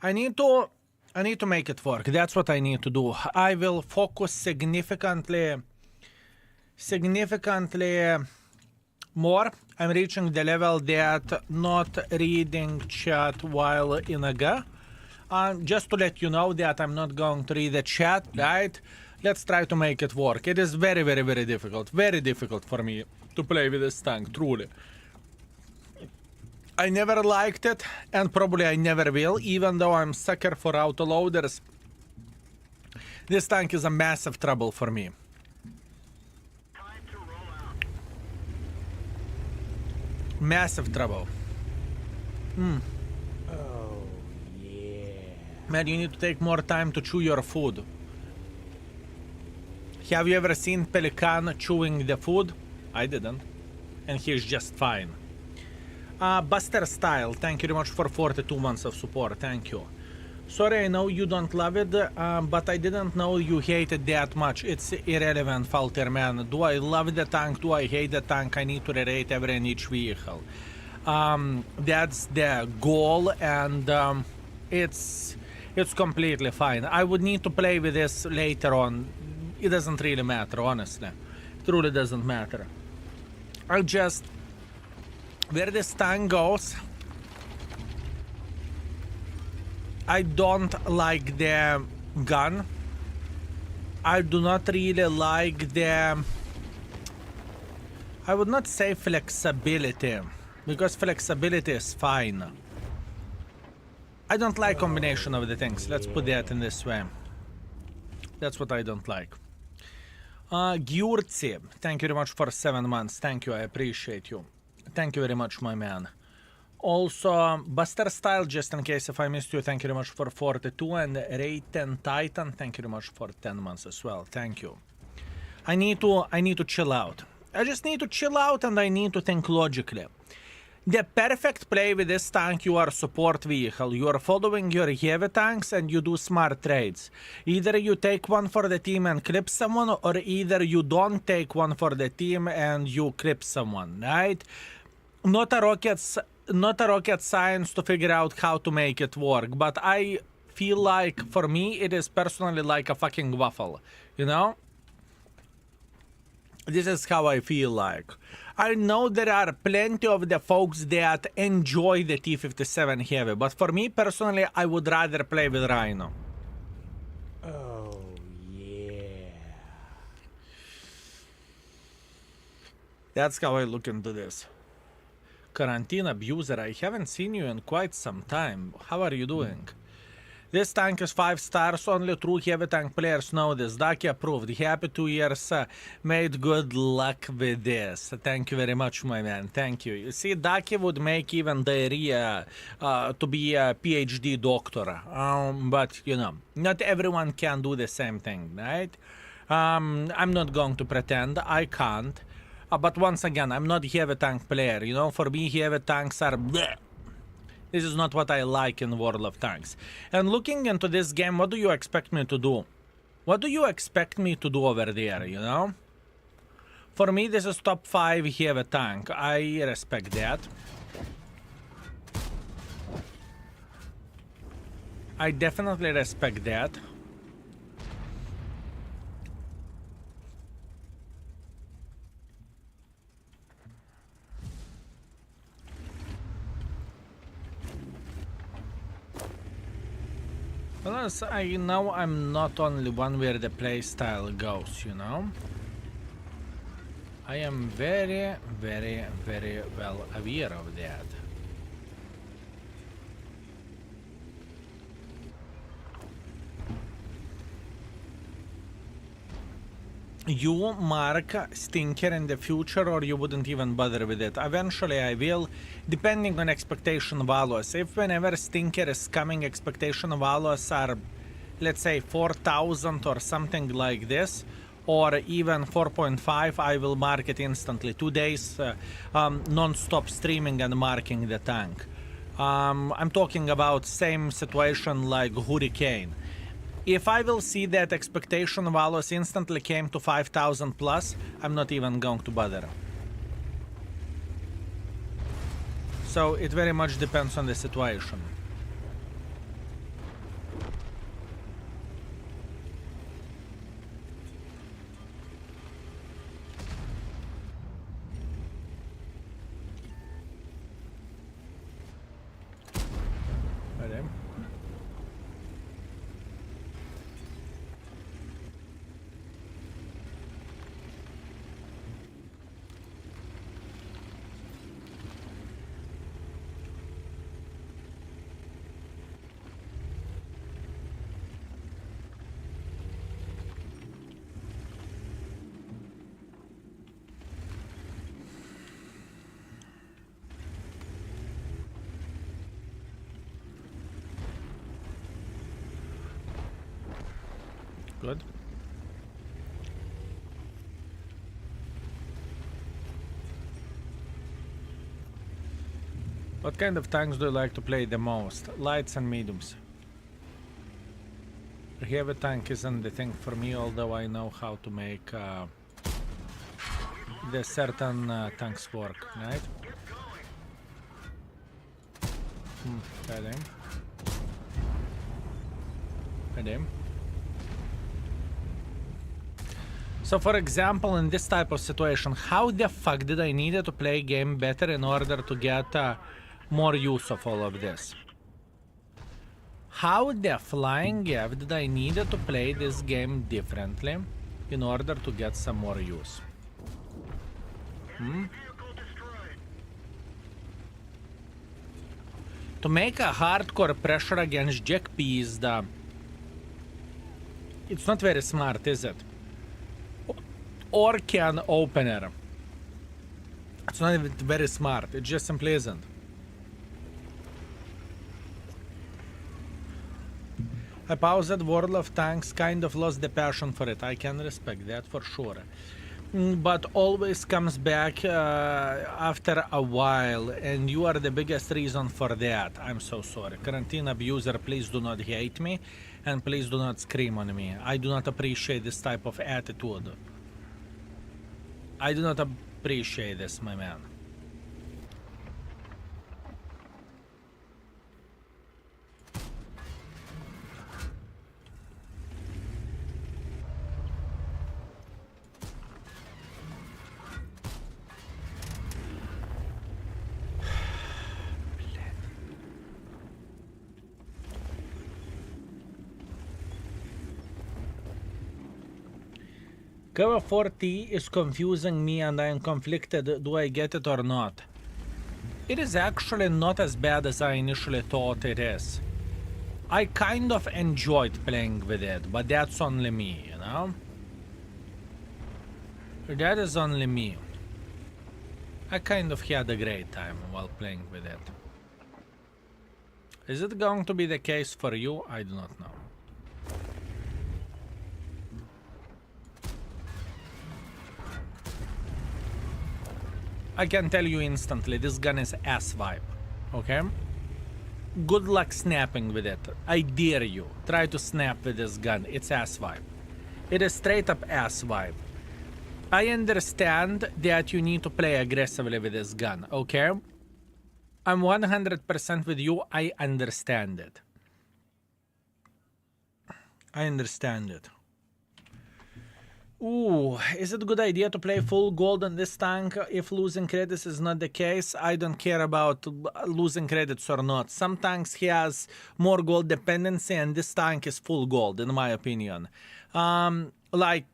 [SPEAKER 1] I need to I need to make it work. That's what I need to do. I will focus significantly more. I'm reaching the level that not reading chat while in a go. Just to let you know that I'm not going to read the chat, right? Let's try to make it work. It is very, very, very difficult. Very difficult for me to play with this tank, truly. I never liked it, and probably I never will, even though I'm sucker for autoloaders. This tank is a massive trouble for me.
[SPEAKER 3] Time to roll out.
[SPEAKER 1] Massive trouble.
[SPEAKER 2] Oh, yeah.
[SPEAKER 1] Man, you need to take more time to chew your food. Have you ever seen Pelican chewing the food? I didn't. And he's just fine. Buster Style, thank you very much for 42 months of support. Thank you. Sorry, I know you don't love it, but I didn't know you hate it that much. It's irrelevant, Falter man. Do I love the tank? Do I hate the tank? I need to rerate every and each vehicle. That's the goal, and it's completely fine. I would need to play with this later on. It doesn't really matter, honestly. It truly doesn't matter. I just... Where this tank goes, I don't like the gun. I do not really like the... I would not say flexibility, because flexibility is fine. I don't like combination of the things. Let's put that in this way. That's what I don't like. Gyurtsi, thank you very much for 7 months. Thank you, I appreciate you. Thank you very much, my man. Also, Buster Style, just in case if I missed you, thank you very much for 42. And Rerating Titan, thank you very much for 10 months as well. Thank you. I need to chill out. I just need to chill out, and I need to think logically. The perfect play with this tank, you are a support vehicle. You are following your heavy tanks and you do smart trades. Either you take one for the team and clip someone, or either you don't take one for the team and you clip someone, right? Not a rocket science to figure out how to make it work, but I feel like, for me, it is personally like a fucking waffle, you know? This is how I feel like. I know there are plenty of the folks that enjoy the T57 heavy, but for me personally, I would rather play with Rhino.
[SPEAKER 2] Oh, yeah.
[SPEAKER 1] That's how I look into this. Quarantine abuser, I haven't seen you in quite some time. How are you doing? This tank is 5 stars, only true heavy tank players know this. Daki approved. Happy 2 years, made good luck with this. Thank you very much, my man. Thank you. You see, Daki would make even diarrhea to be a PhD doctor. But, you know, not everyone can do the same thing, right? I'm not going to pretend. I can't. But once again, I'm not a heavy tank player. You know, for me, heavy tanks are... bleh. This is not what I like in World of Tanks. And looking into this game, what do you expect me to do? What do you expect me to do over there, you know? For me, this is top 5 heavy tank. I respect that. I definitely respect that. Plus, I know I'm not only one where the playstyle goes, you know? I am very, very, very well aware of that. You mark Stinker in the future, or you wouldn't even bother with it? Eventually I will, depending on expectation values. If whenever Stinker is coming, expectation values are, let's say, 4,000 or something like this, or even 4.5, I will mark it instantly. 2 days non-stop streaming and marking the tank. I'm talking about same situation like Hurricane. If I will see that expectation values instantly came to 5,000 plus, I'm not even going to bother. So it very much depends on the situation. Good. What kind of tanks do you like to play the most? Lights and mediums. Heavy tank isn't the thing for me, although I know how to make the certain tanks work, right? Got him. Got him. So for example, in this type of situation, how the fuck did I need to play game better in order to get more use of all of this? How the flying F did I need to play this game differently in order to get some more use? To make a hardcore pressure against Jack P is the... It's not very smart, is it? Or can opener. It's not even very smart, it just simply isn't. I paused World of Tanks, kind of lost the passion for it. I can respect that for sure. But always comes back after a while, and you are the biggest reason for that. I'm so sorry. Quarantine abuser, please do not hate me, and please do not scream on me. I do not appreciate this type of attitude. I do not appreciate this, my man. Cover 40 is confusing me and I am conflicted. Do I get it or not? It is actually not as bad as I initially thought it is. I kind of enjoyed playing with it, but that's only me, you know? That is only me. I kind of had a great time while playing with it. Is it going to be the case for you? I do not know. I can tell you instantly, this gun is ass vibe, okay? Good luck snapping with it. I dare you. Try to snap with this gun. It's ass vibe. It is straight up ass vibe. I understand that you need to play aggressively with this gun, okay? I'm 100% with you. I understand it. I understand it. Ooh, is it a good idea to play full gold on this tank if losing credits is not the case? I don't care about losing credits or not. Some tanks has more gold dependency and this tank is full gold in my opinion. Like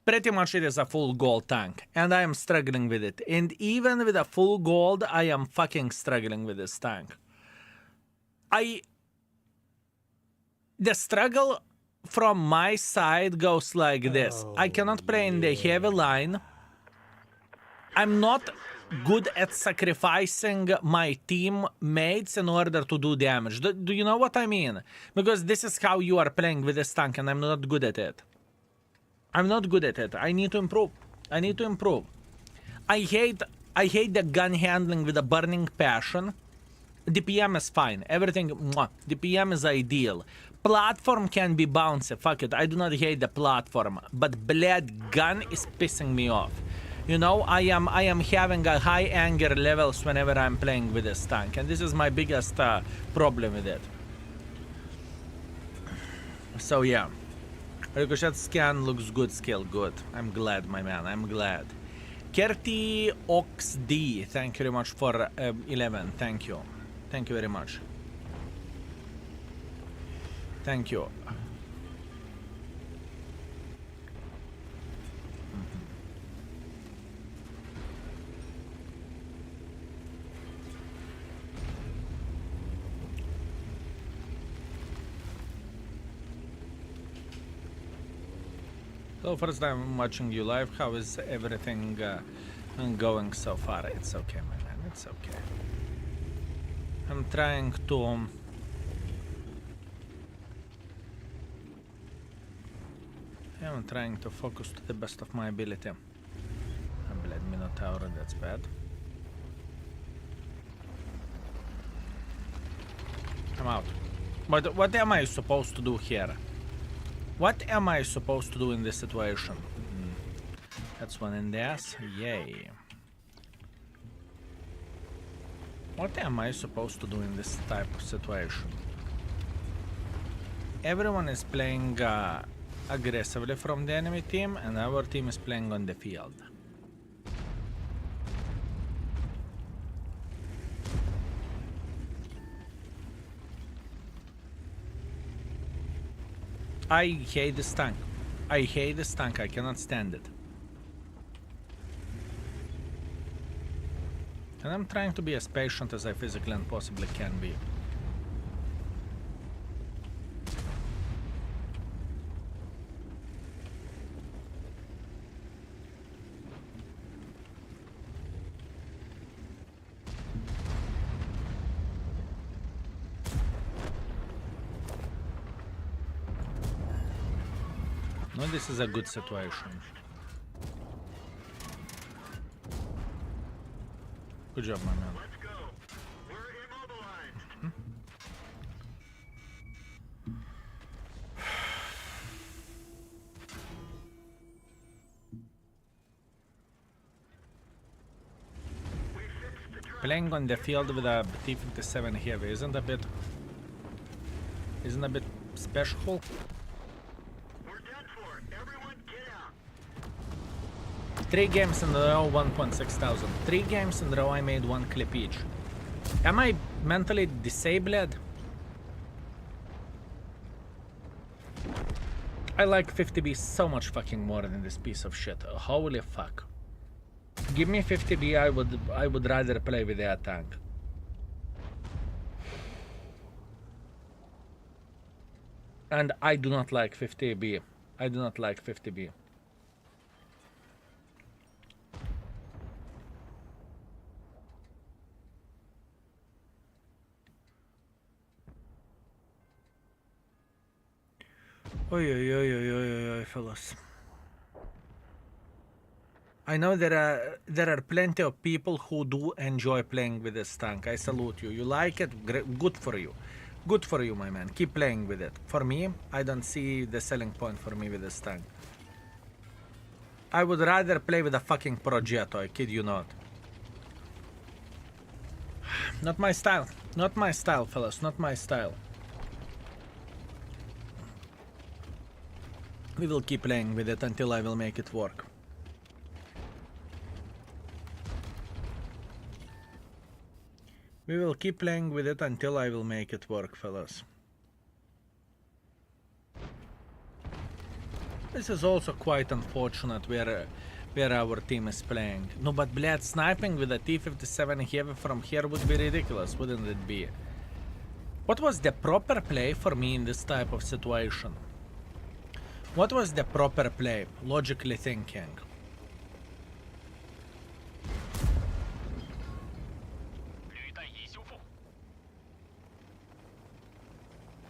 [SPEAKER 1] pretty much it is a full gold tank and I am struggling with it. And even with a full gold, I am fucking struggling with this tank. The struggle from my side goes like this. I cannot play in the heavy line. I'm not good at sacrificing my teammates in order to do damage. Do you know what I mean? Because this is how you are playing with this tank and I'm not good at it. I'm not good at it. I need to improve. I need to improve. I hate the gun handling with a burning passion. DPM is fine. Everything, DPM is ideal. Platform can be bouncy, fuck it, I do not hate the platform, but blade gun is pissing me off. You know, I am having a high anger levels whenever I'm playing with this tank, and this is my biggest problem with it. So yeah, Ricochet scan looks good, skill good. I'm glad, my man, I'm glad. Kerti OXD, thank you very much for 11, thank you. Thank you very much. Thank you. So first time watching you live, how is everything going so far? It's okay, my man, it's okay. I'm trying to Yeah, I'm trying to focus to the best of my ability. I bled Minotaur, that's bad. I'm out. But what am I supposed to do here? What am I supposed to do in this situation? That's one in the ass. Yay. What am I supposed to do in this type of situation? Everyone is playing aggressively from the enemy team, and our team is playing on the field. I hate this tank. I hate this tank. I cannot stand it. And I'm trying to be as patient as I physically and possibly can be. No, this is a good situation. Good job, my man.
[SPEAKER 3] Let's go. We're immobilized. We fixed the trap.
[SPEAKER 1] Playing on the field with a T-57 heavy isn't a bit special.
[SPEAKER 3] We're done for. Everyone get out.
[SPEAKER 1] 3 games in a row, 1.6 thousand. 3 games in a row, I made 1 clip each. Am I mentally disabled? I like 50B so much fucking more than this piece of shit. Holy fuck. Give me 50B, I would rather play with that tank. And I do not like 50B. I do not like 50B. Oi, fellas. I know there are plenty of people who do enjoy playing with this tank. I salute you. You like it? Good for you. Good for you, my man. Keep playing with it. For me, I don't see the selling point for me with this tank. I would rather play with a fucking Progetto, I kid you not. Not my style. Not my style, fellas. Not my style. We will keep playing with it until I will make it work. We will keep playing with it until I will make it work, fellas. This is also quite unfortunate where our team is playing. No, but blad, sniping with a T-57 heavy from here would be ridiculous, wouldn't it be? What was the proper play for me in this type of situation? What was the proper play, logically thinking?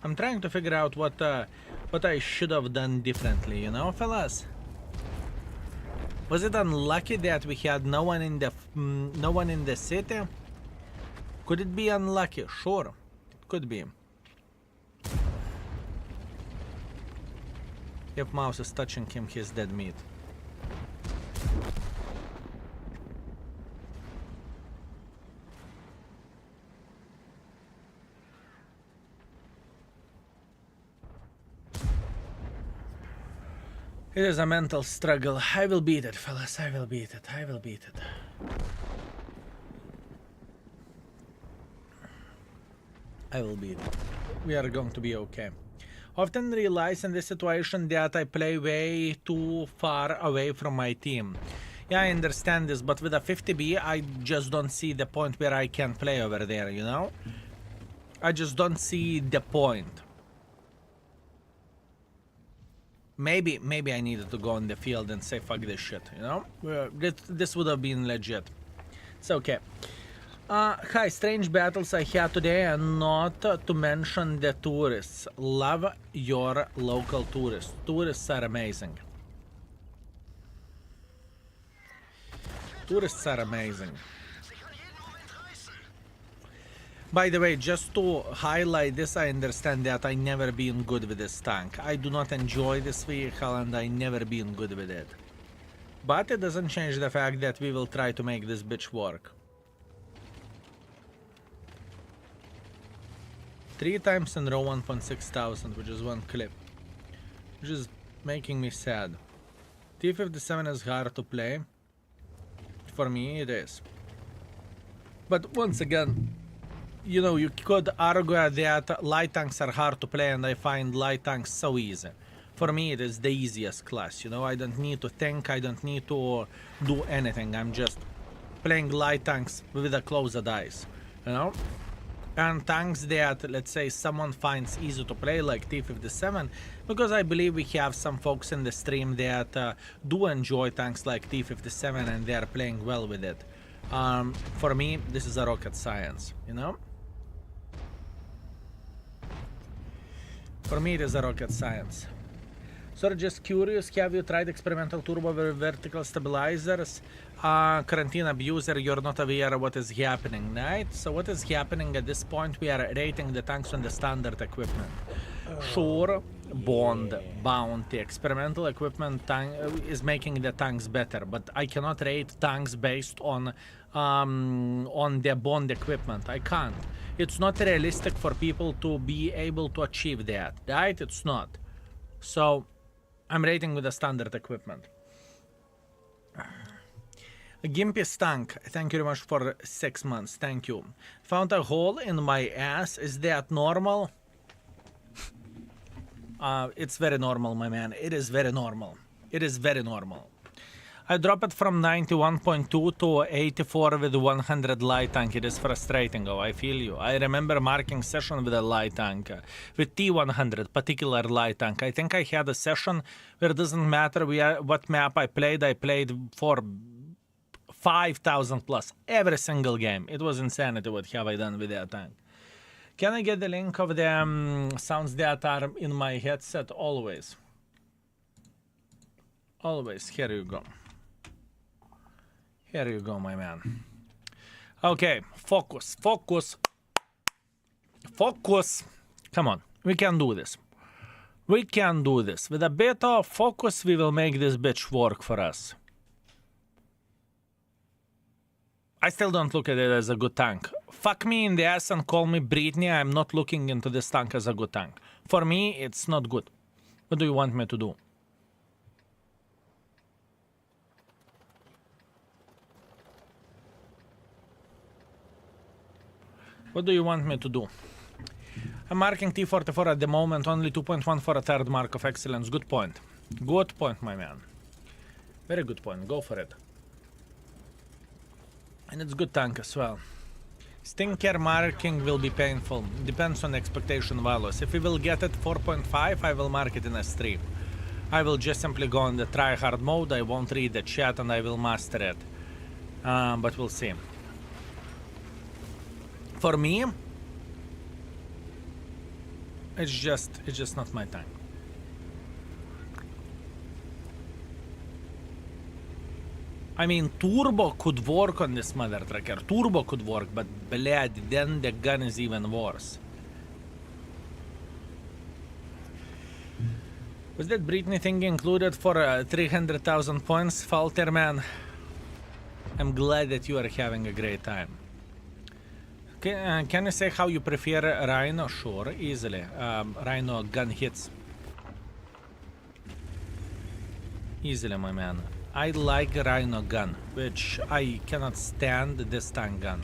[SPEAKER 1] I'm trying to figure out what I should have done differently, you know, fellas? Was it unlucky that we had no one in the city? Could it be unlucky? Sure, it could be. If mouse is touching him, he's dead meat. It is a mental struggle. I will beat it, fellas. I will beat it. I will beat it. I will beat it. We are going to be okay. Often realize in this situation that I play way too far away from my team. Yeah, I understand this, but with a 50B, I just don't see the point where I can play over there, you know? I just don't see the point. Maybe I needed to go on the field and say fuck this shit, you know? This would have been legit. It's okay. Hi, strange battles I had today, and not to mention the tourists. Love your local tourists. Tourists are amazing. Tourists are amazing. By the way, just to highlight this, I understand that I never been good with this tank. I do not enjoy this vehicle and I never been good with it. But it doesn't change the fact that we will try to make this bitch work. 3 times in row 1.6,000, which is one clip. Which is making me sad. T57 is hard to play. For me, it is. But once again, you know, you could argue that light tanks are hard to play, and I find light tanks so easy. For me, it is the easiest class, you know, I don't need to think, I don't need to do anything. I'm just playing light tanks with a closed eyes, you know? And tanks that, let's say, someone finds easy to play, like T57, because I believe we have some folks in the stream that do enjoy tanks like T57 and they are playing well with it. For me, this is a rocket science, you know? For me, it is a rocket science. So just curious, have you tried experimental turbo with vertical stabilizers? Quarantine abuser, you're not aware of what is happening, right? So what is happening at this point? We are rating the tanks on the standard equipment. Sure, bond, bounty, experimental equipment tank is making the tanks better, but I cannot rate tanks based on the bond equipment. I can't. It's not realistic for people to be able to achieve that, right? It's not. So I'm rating with the standard equipment. Gimpy's tank, thank you very much for 6 months, thank you. Found a hole in my ass, is that normal? It's very normal, my man, it is very normal. It is very normal. I dropped it from 91.2 to 84 with 100 light tank. It is frustrating, oh, I feel you. I remember marking session with a light tank, with T100, particular light tank. I think I had a session where it doesn't matter what map I played for 5,000 plus every single game. It was insanity what have I done with that tank. Can I get the link of the sounds that are in my headset? Always. Always, here you go. Here you go, my man. Okay, focus, focus, focus. Come on, we can do this. We can do this. With a bit of focus, we will make this bitch work for us. I still don't look at it as a good tank. Fuck me in the ass and call me Britney. I'm not looking into this tank as a good tank. For me, it's not good. What do you want me to do? What do you want me to do? I'm marking T44 at the moment, only 2.1 for a third mark of excellence. Good point. Good point, my man. Very good point. Go for it. And it's good tank as well. Stinker marking will be painful. Depends on expectation values. If we will get it 4.5, I will mark it in S3. I will just simply go in the try-hard mode. I won't read the chat and I will master it. But we'll see. For me, it's just not my time. I mean, turbo could work on this mother trucker. Turbo could work, but blad, then the gun is even worse. Was that Britney thing included for 300,000 points, Falter man? I'm glad that you are having a great time. Can you say how you prefer Rhino? Sure, easily. Rhino gun hits. Easily, my man. I like Rhino gun, which I cannot stand this tank gun.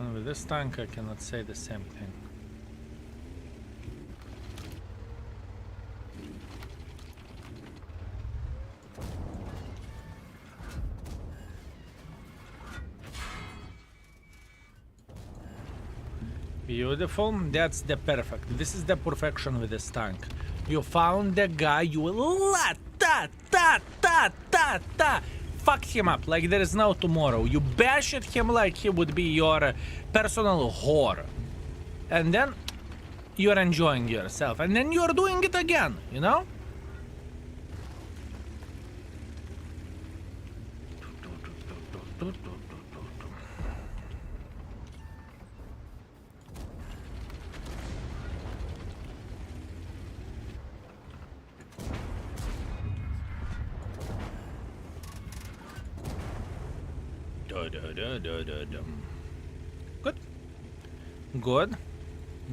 [SPEAKER 1] And with this tank I cannot say the same thing. Beautiful. That's the perfect. This is the perfection with this tank. You found the guy, you fucked him up like there is no tomorrow. You bashed him like he would be your personal whore. And then you're enjoying yourself. And then you're doing it again, you know? Good. Good.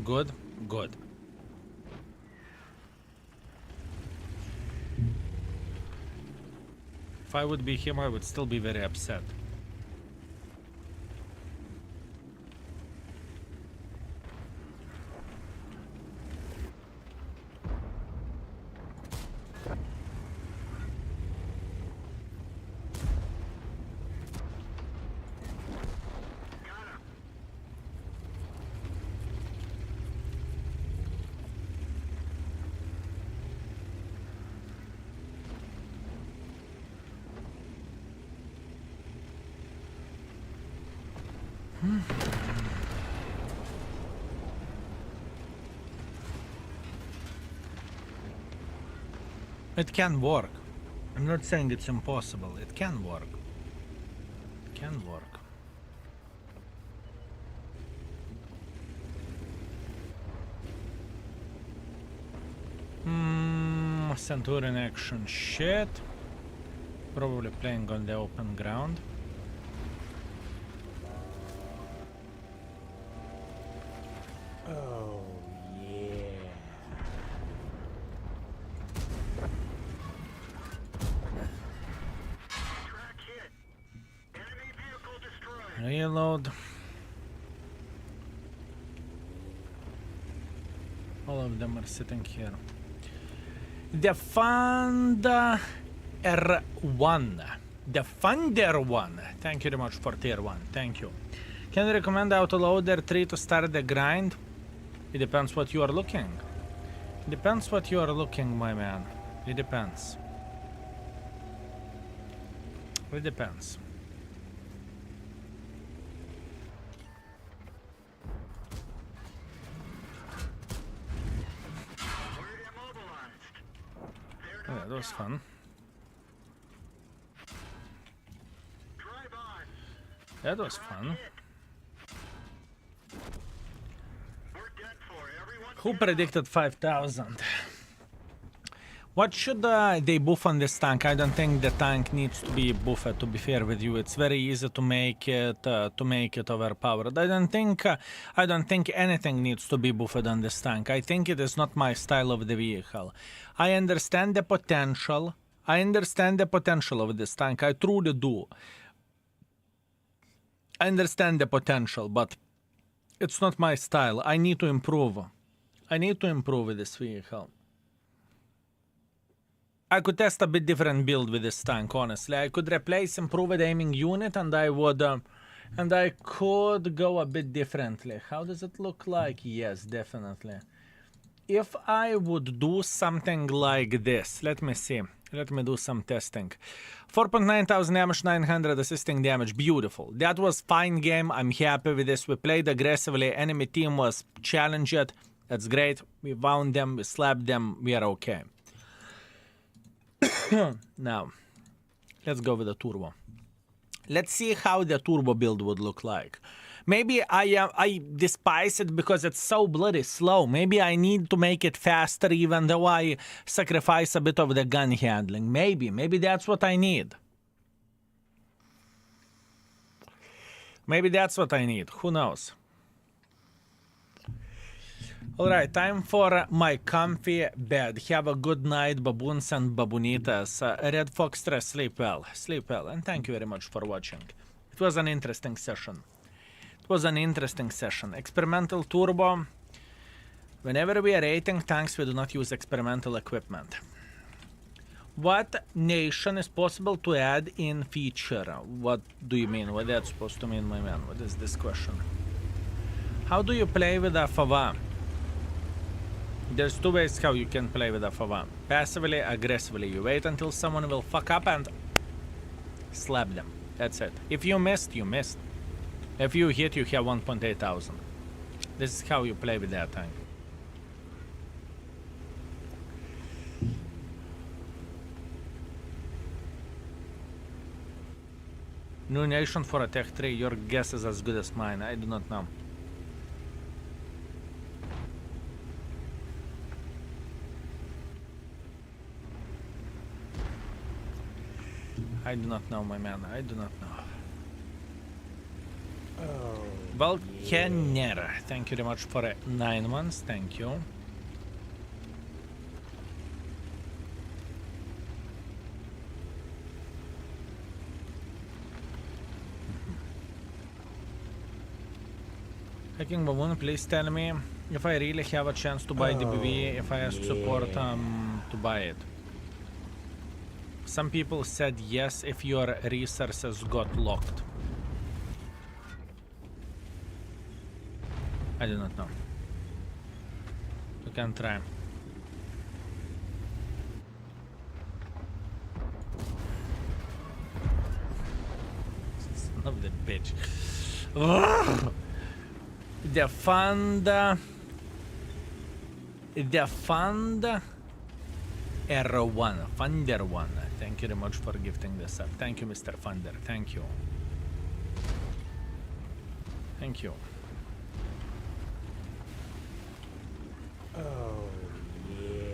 [SPEAKER 1] Good. Good. If I would be him, I would still be very upset. It can work. I'm not saying it's impossible. It can work. It can work. Centurion action shit. Probably playing on the open ground.
[SPEAKER 2] Oh, yeah.
[SPEAKER 3] Track hit. Enemy vehicle destroyed.
[SPEAKER 1] Reload. All of them are sitting here. Defender R1. Defender 1. Thank you very much for tier 1. Thank you. Can you recommend autoloader 3 to start the grind? It depends what you are looking. It depends what you are looking, my man. It depends. It depends.
[SPEAKER 3] We're immobilized. They're
[SPEAKER 1] Oh,
[SPEAKER 3] not
[SPEAKER 1] yeah, that was
[SPEAKER 3] down.
[SPEAKER 1] fun.
[SPEAKER 3] Drive on.
[SPEAKER 1] That was fun.
[SPEAKER 3] Hit. We're dead for. Everyone
[SPEAKER 1] Who
[SPEAKER 3] get
[SPEAKER 1] predicted 5,000? What should they buff on this tank? I don't think the tank needs to be buffed, to be fair with you. It's very easy to make it overpowered. I don't think anything needs to be buffed on this tank. I think it is not my style of the vehicle. I understand the potential. I understand the potential of this tank. I truly do. I understand the potential, but it's not my style. I need to improve. I need to improve with this vehicle. I could test a bit different build with this tank, honestly. I could replace improved aiming unit and I would and I could go a bit differently. How does it look like? Yes, definitely. If I would do something like this, let me see. Let me do some testing. 4.9 thousand damage, 900 assisting damage. Beautiful. That was fine game. I'm happy with this. We played aggressively. Enemy team was challenged. That's great. We wound them. We slapped them. We are okay. Now, let's go with the turbo. Let's see how the turbo build would look like. Maybe I despise it because it's so bloody slow. Maybe I need to make it faster even though I sacrifice a bit of the gun handling. Maybe that's what I need. Maybe that's what I need. Who knows? Alright, time for my comfy bed. Have a good night, baboons and babunitas. Red Foxtrot, sleep well. Sleep well, and thank you very much for watching. It was an interesting session. It was an interesting session. Experimental turbo. Whenever we are rating tanks, we do not use experimental equipment. What nation is possible to add in feature? What do you mean? What that's supposed to mean, my man? What is this question? How do you play with a FV? There's two ways how you can play with a FV. Passively, aggressively. You wait until someone will fuck up and slap them. That's it. If you missed, you missed. If you hit, you have 1.8 thousand. This is how you play with that tank. New nation for a Tech 3. Your guess is as good as mine. I do not know. I do not know, my man. I do not know.
[SPEAKER 2] Oh.
[SPEAKER 1] Volcaner. Thank you very much for 9 months. Thank you. Hacking Baboon, please tell me if I really have a chance to buy the BB, if I ask support to buy it. Some people said yes if your resources got locked. I do not know. You can try. Son of the bitch. The fund R1 Funder 1. Thank you very much for gifting this up. Thank you, Mr. Funder. Thank you. Thank you.
[SPEAKER 2] Oh, yeah.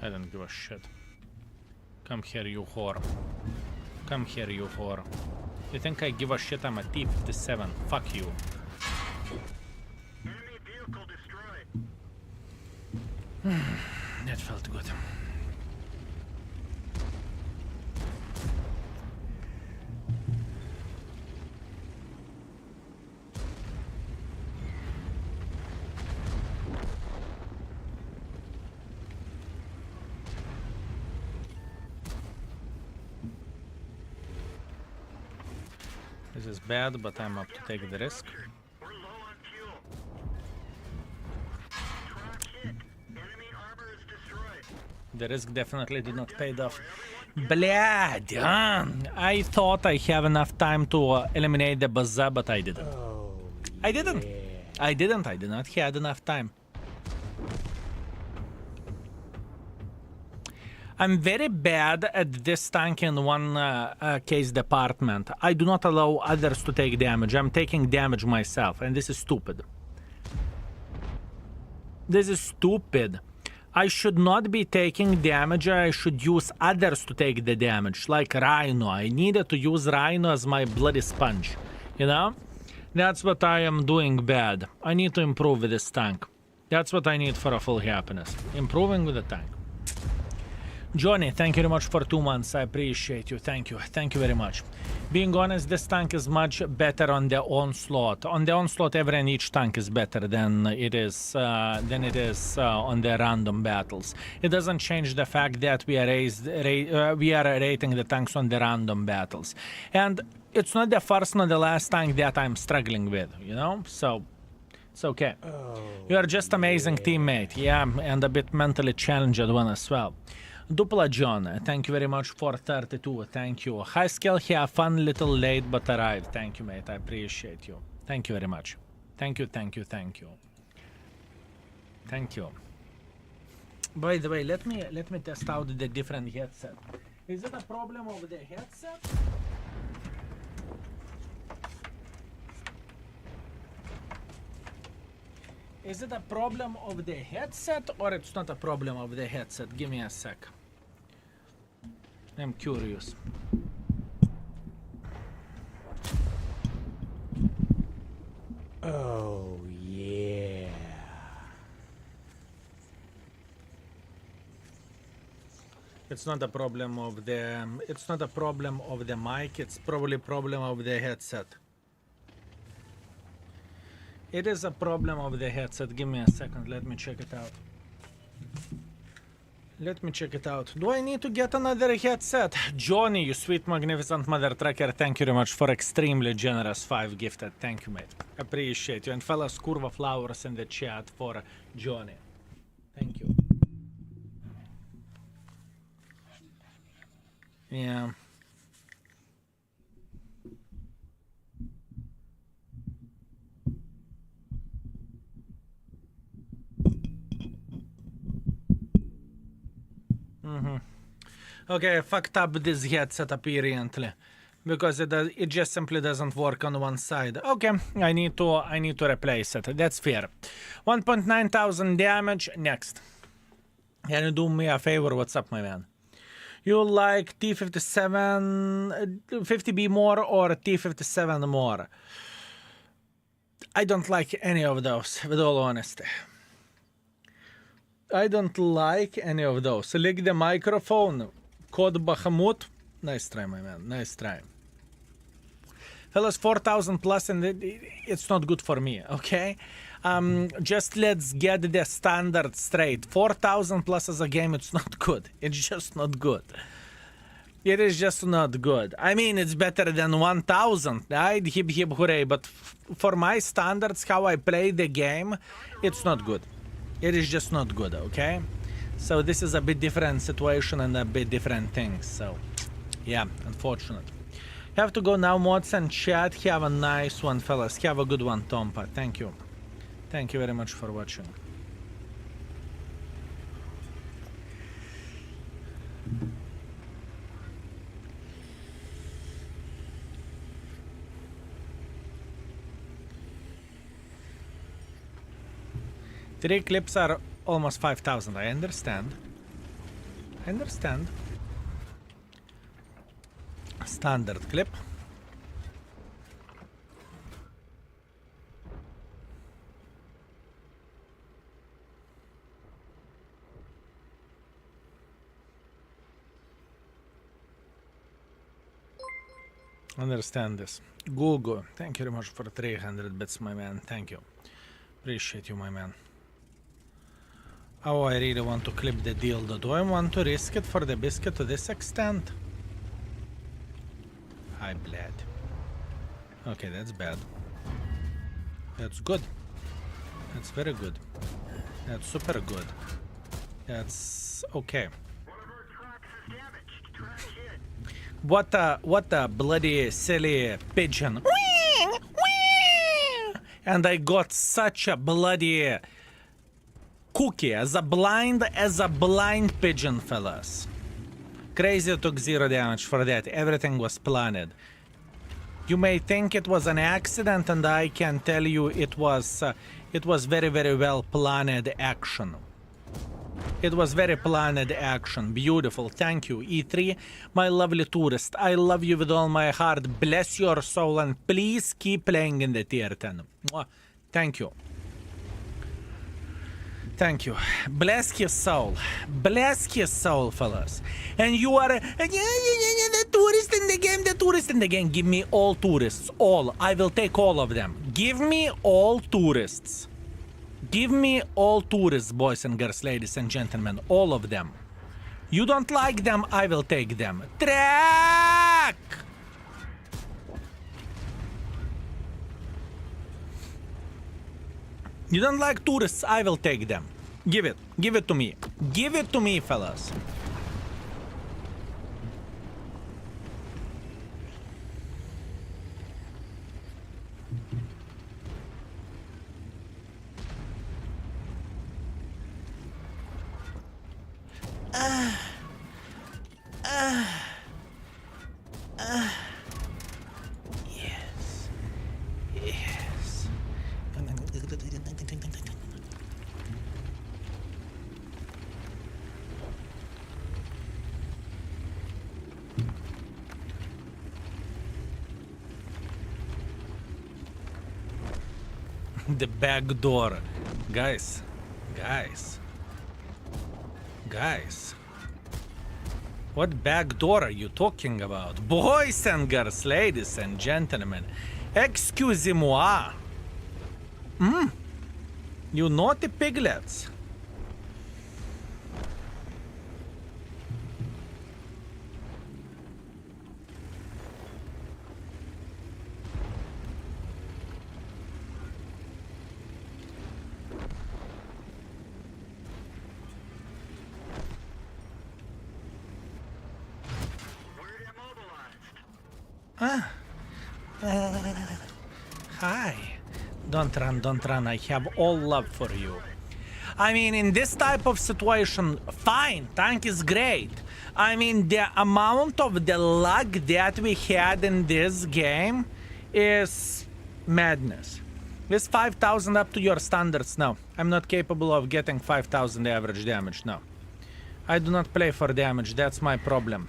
[SPEAKER 1] I don't give a shit. Come here, you whore. Come here, you whore. You think I give a shit? I'm a T-57. Fuck you.
[SPEAKER 3] Enemy vehicle destroyed.
[SPEAKER 1] That felt good. This is bad, but I'm up to take the risk.
[SPEAKER 3] We're low on fuel. Track hit. Enemy armor is destroyed.
[SPEAKER 1] The risk definitely did not pay off. Blad! I thought I have enough time to eliminate the bazaar, but I didn't.
[SPEAKER 2] Oh,
[SPEAKER 1] I didn't.
[SPEAKER 2] yeah.
[SPEAKER 1] I didn't. I did not have enough time. I'm very bad at this tank in one case department. I do not allow others to take damage. I'm taking damage myself, and this is stupid. This is stupid. I should not be taking damage. I should use others to take the damage, like Rhino. I needed to use Rhino as my bloody sponge, you know? That's what I am doing bad. I need to improve with this tank. That's what I need for a full happiness. Improving with the tank. Johnny, thank you very much for 2 months. I appreciate you. Thank you. Thank you very much. Being honest, this tank is much better on the onslaught. On the onslaught, every and each tank is better than it is on the random battles. It doesn't change the fact that we are rating the tanks on the random battles, and it's not the first nor the last tank that I'm struggling with. You know, so it's okay. You are just amazing teammate. Yeah, and a bit mentally challenged one as well. Dupla John, thank you very much for 32. Thank you. High skill here, fun, little late, but arrived. Thank you, mate. I appreciate you. Thank you very much. Thank you, thank you, thank you. Thank you. By the way, let me test out the different headset. Is it a problem of the headset? Is it a problem of the headset, or it's not a problem of the headset? Give me a sec. I'm curious.
[SPEAKER 2] Oh, yeah. It's not a problem of the. It's not a problem of the mic. It's probably problem of the headset. It is a problem of the headset. Give me a second. Let me check it out. Let me check it out. Do I need to get another headset? Johnny, you sweet, magnificent mother trucker. Thank you very much for extremely generous 5 gifted. Thank you, mate. Appreciate you. And fellas, Curva Flowers in the chat for Johnny. Thank you. Yeah. Okay, I fucked up this headset apparently because it just simply doesn't work on one side. Okay, I need to replace it. That's fair. 1.9 thousand damage. Next. Can you do me a favor? What's up, my man? You like T57 50B more or T57 more? I don't like any of those, with all honesty. I don't like any of those. Lick the microphone. Code Bahamut. Nice try, my man. Nice try. Fellas, 4,000 plus and it's not good for me, okay? Just let's get the standard straight. 4,000 plus as a game, it's not good. It's just not good. It is just not good. I mean, it's better than 1,000. I'd hip hip hooray, but for my standards, how I play the game, it's not good. It is just not good, okay? So this is a bit different situation and a bit different things. So, yeah, unfortunate. Have to go now, mods and chat. Have a nice one, fellas. Have a good one, Tompa. Thank you. Thank you very much for watching. Three clips are almost 5,000. I understand. I understand. Standard clip. Understand this. Google, thank you very much for 300 bits, my man. Thank you. Appreciate you, my man. Oh, I really want to clip the dildo. Do I want to risk it for the biscuit to this extent? I bled. Okay, that's bad. That's good. That's very good. That's super good. That's okay. What a bloody silly pigeon. And I got such a bloody cookie as a blind pigeon, fellas. Crazy took 0 damage for that. Everything was planned. You may think it was an accident, and I can tell you it was very, very well planned action. It was very planned action. Beautiful. Thank you, E3, my lovely tourist. I love you with all my heart. Bless your soul, and please keep playing in the tier 10. Mwah. Thank you. Thank you. Bless his soul. Bless his soul, fellas. And you are the tourist in the game, the tourist in the game. Give me all tourists. All. I will take all of them. Give me all tourists. Give me all tourists, boys and girls, ladies and gentlemen. All of them. You don't like them, I will take them. Track! You don't like tourists, I will take them. Give it. Give it to me. Give it to me, fellas. Yes. Yes. The back door. Guys. What back door are you talking about? Boys and girls, ladies and gentlemen, excusez-moi. You naughty piglets.
[SPEAKER 3] We're immobilized.
[SPEAKER 2] Hi. Don't run. I have all love for you. I mean, in this type of situation, fine, tank is great. I mean, the amount of the luck that we had in this game is madness. Is 5,000 up to your standards? No. I'm not capable of getting 5,000 average damage, no. I do not play for damage, that's my problem.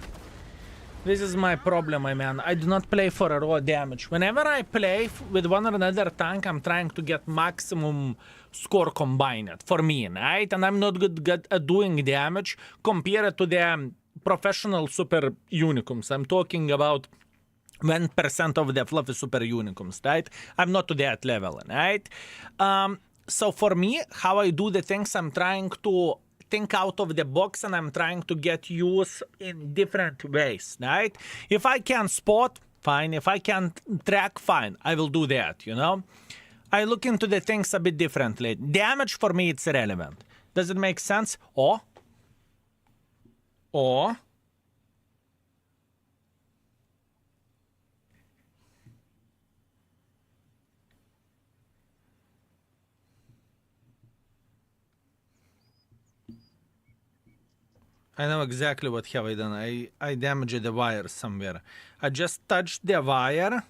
[SPEAKER 2] This is my problem, my man. I do not play for a raw damage. Whenever I play with one or another tank, I'm trying to get maximum score combined for me, right? And I'm not good at doing damage compared to the professional super unicums. I'm talking about 1% of the fluffy super unicums, right? I'm not to that level, right? So for me, how I do the things, I'm trying to think out of the box and I'm trying to get use in different ways, right? If I can spot, fine. If I can track, fine. I will do that, you know? I look into the things a bit differently. Damage for me, it's irrelevant. Does it make sense? Or I know exactly what have I done. I damaged the wire somewhere. I just touched the wire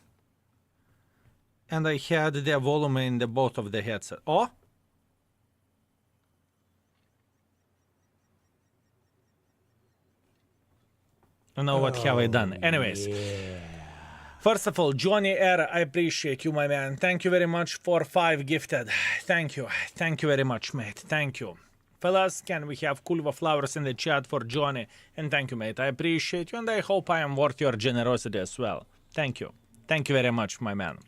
[SPEAKER 2] and I had the volume in the both of the headset. Oh? I know what have I done. Anyways. First of all, Johnny R, I appreciate you, my man. Thank you very much for 5 gifted. Thank you. Thank you very much, mate. Thank you. Fellas, can we have Kulva flowers in the chat for Johnny? And thank you, mate. I appreciate you, and I hope I am worth your generosity as well. Thank you. Thank you very much, my man.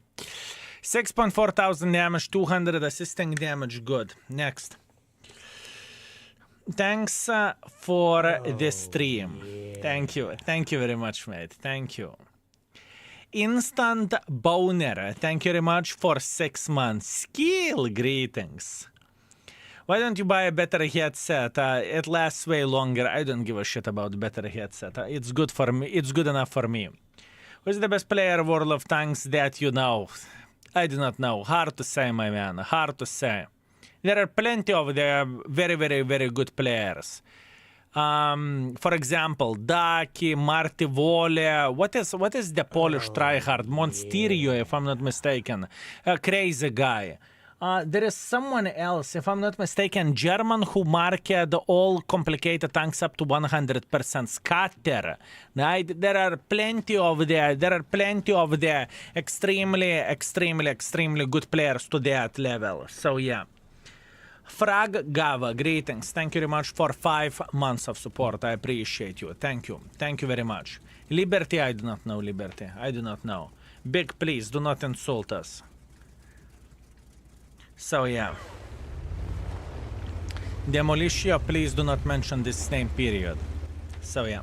[SPEAKER 2] 6.4 thousand damage, 200 assisting damage. Good. Next. Thanks for the stream. Thank you. Thank you very much, mate. Thank you. Instant Boner. Thank you very much for 6 months. Skill greetings. Why don't you buy a better headset? It lasts way longer. I don't give a shit about better headset. It's good for me. It's good enough for me. Who's the best player World of Tanks that you know? I do not know. Hard to say, my man. Hard to say. There are plenty of the very, very, very good players. For example, Daki, Marty Vole. What is the Polish tryhard? Monsterio, if I'm not mistaken. A crazy guy. There is someone else, if I'm not mistaken, German, who marked all complicated tanks up to 100% scatter. Right? There are plenty of the extremely good players to that level. So yeah. Frag Gava, greetings. Thank you very much for 5 months of support. I appreciate you. Thank you. Thank you very much. Liberty, I do not know Liberty. I do not know. Big, please, do not insult us. So yeah. Demolitia, please do not mention this name, period. So yeah.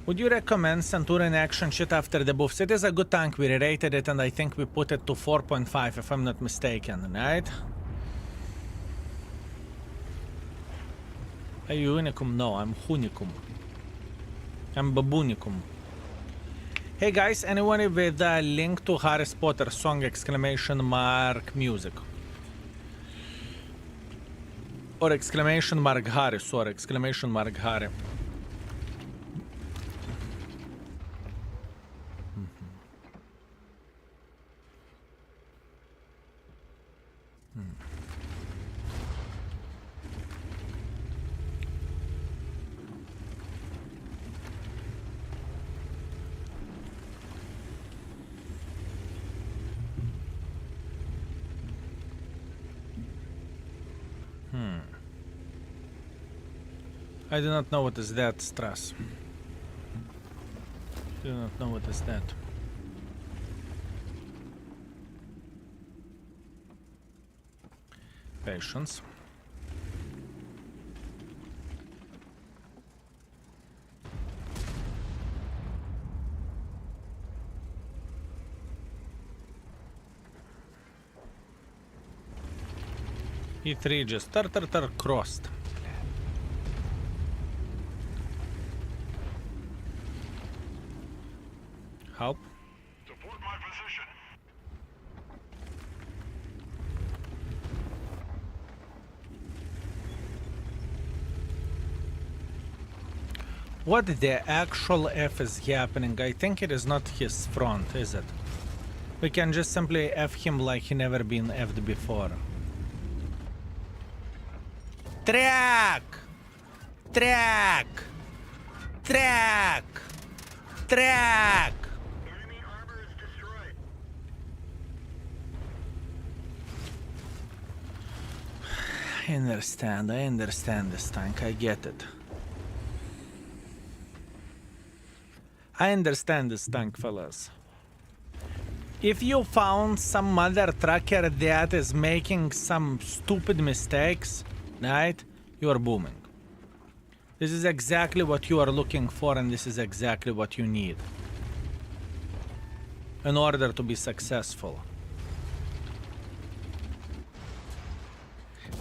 [SPEAKER 2] Would you recommend Centurion action shit after the buffs? It is a good tank. We rated it and I think we put it to 4.5 if I'm not mistaken, right? Are you Unicum? No, I'm Hunicum. I'm Babunicum. Hey guys, anyone with a link to Harry Potter song exclamation mark music? Or exclamation mark Harry, sorry, exclamation mark Harry. I do not know what is that, stress. Do not know what is that. Patience. E3 just crossed. Help.
[SPEAKER 3] Support my position.
[SPEAKER 2] What the actual F is happening? I think it is not his front, is it? We can just simply F him like he never been F'd before. Track! Track! Track! Track!
[SPEAKER 3] Enemy armor is destroyed.
[SPEAKER 2] I understand this tank, I get it. I understand this tank, fellas. If you found some mother trucker that is making some stupid mistakes, right, you are booming. This is exactly what you are looking for, and this is exactly what you need in order to be successful.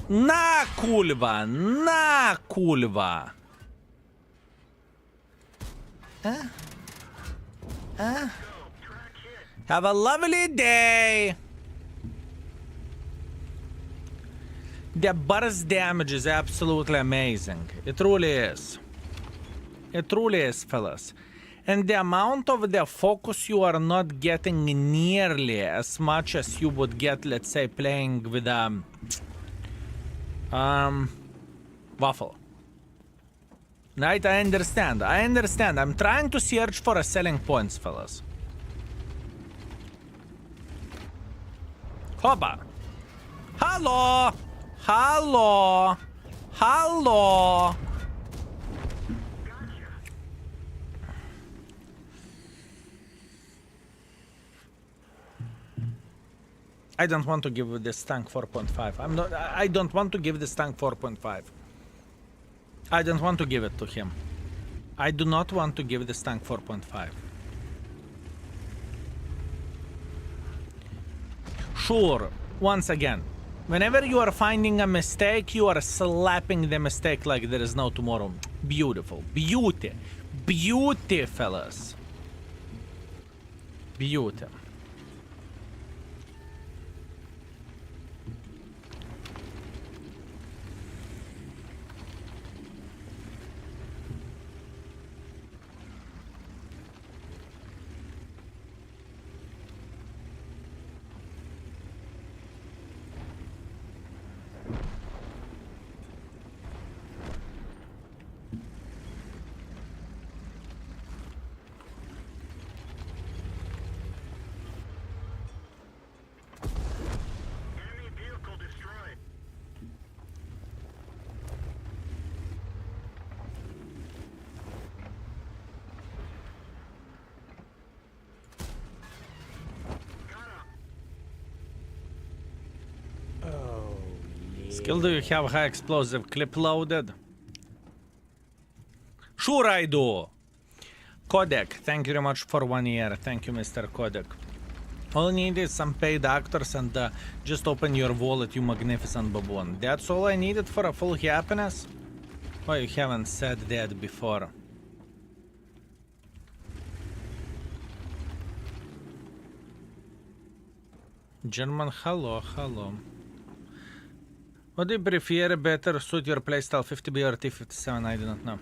[SPEAKER 2] Na kurwa! Na kurwa! Have a lovely day! The burst damage is absolutely amazing. It truly is. It truly is, fellas. And the amount of the focus you are not getting nearly as much as you would get, let's say, playing with Waffle. Right, I understand. I'm trying to search for a selling points, fellas. Hoppa. Hello. Hello. Hello. I don't want to give this tank 4.5. I don't want to give this tank 4.5. I don't want to give it to him. I do not want to give this tank 4.5. Sure, once again, whenever you are finding a mistake, you are slapping the mistake like there is no tomorrow. Beautiful. Beauty. Beauty, fellas. Beauty.
[SPEAKER 3] Enemy vehicle destroyed. Got him.
[SPEAKER 2] Skill, do you have high explosive clip loaded? Sure I do. Codec, thank you very much for 1 year. Thank you, Mr. Codec. All you need is some paid actors and just open your wallet, you magnificent baboon. That's all I needed for a full happiness? Why you haven't said that before? German, hello, hello. What do you prefer better suit your playstyle, 50B or T57? I do not know.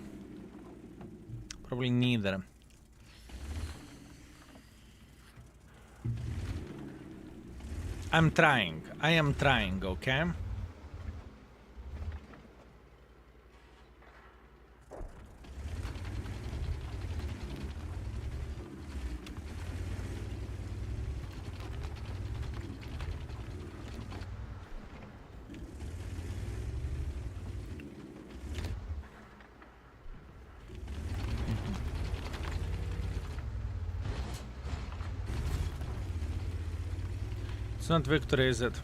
[SPEAKER 2] Probably neither. I'm trying. I am trying, okay? It's not victory, is it?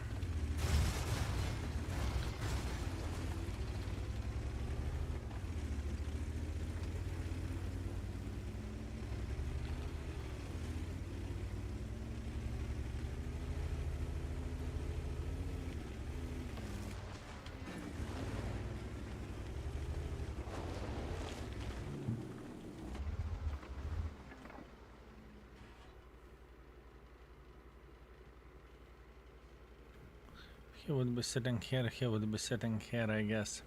[SPEAKER 2] He would be sitting here, he would be sitting here, I guess.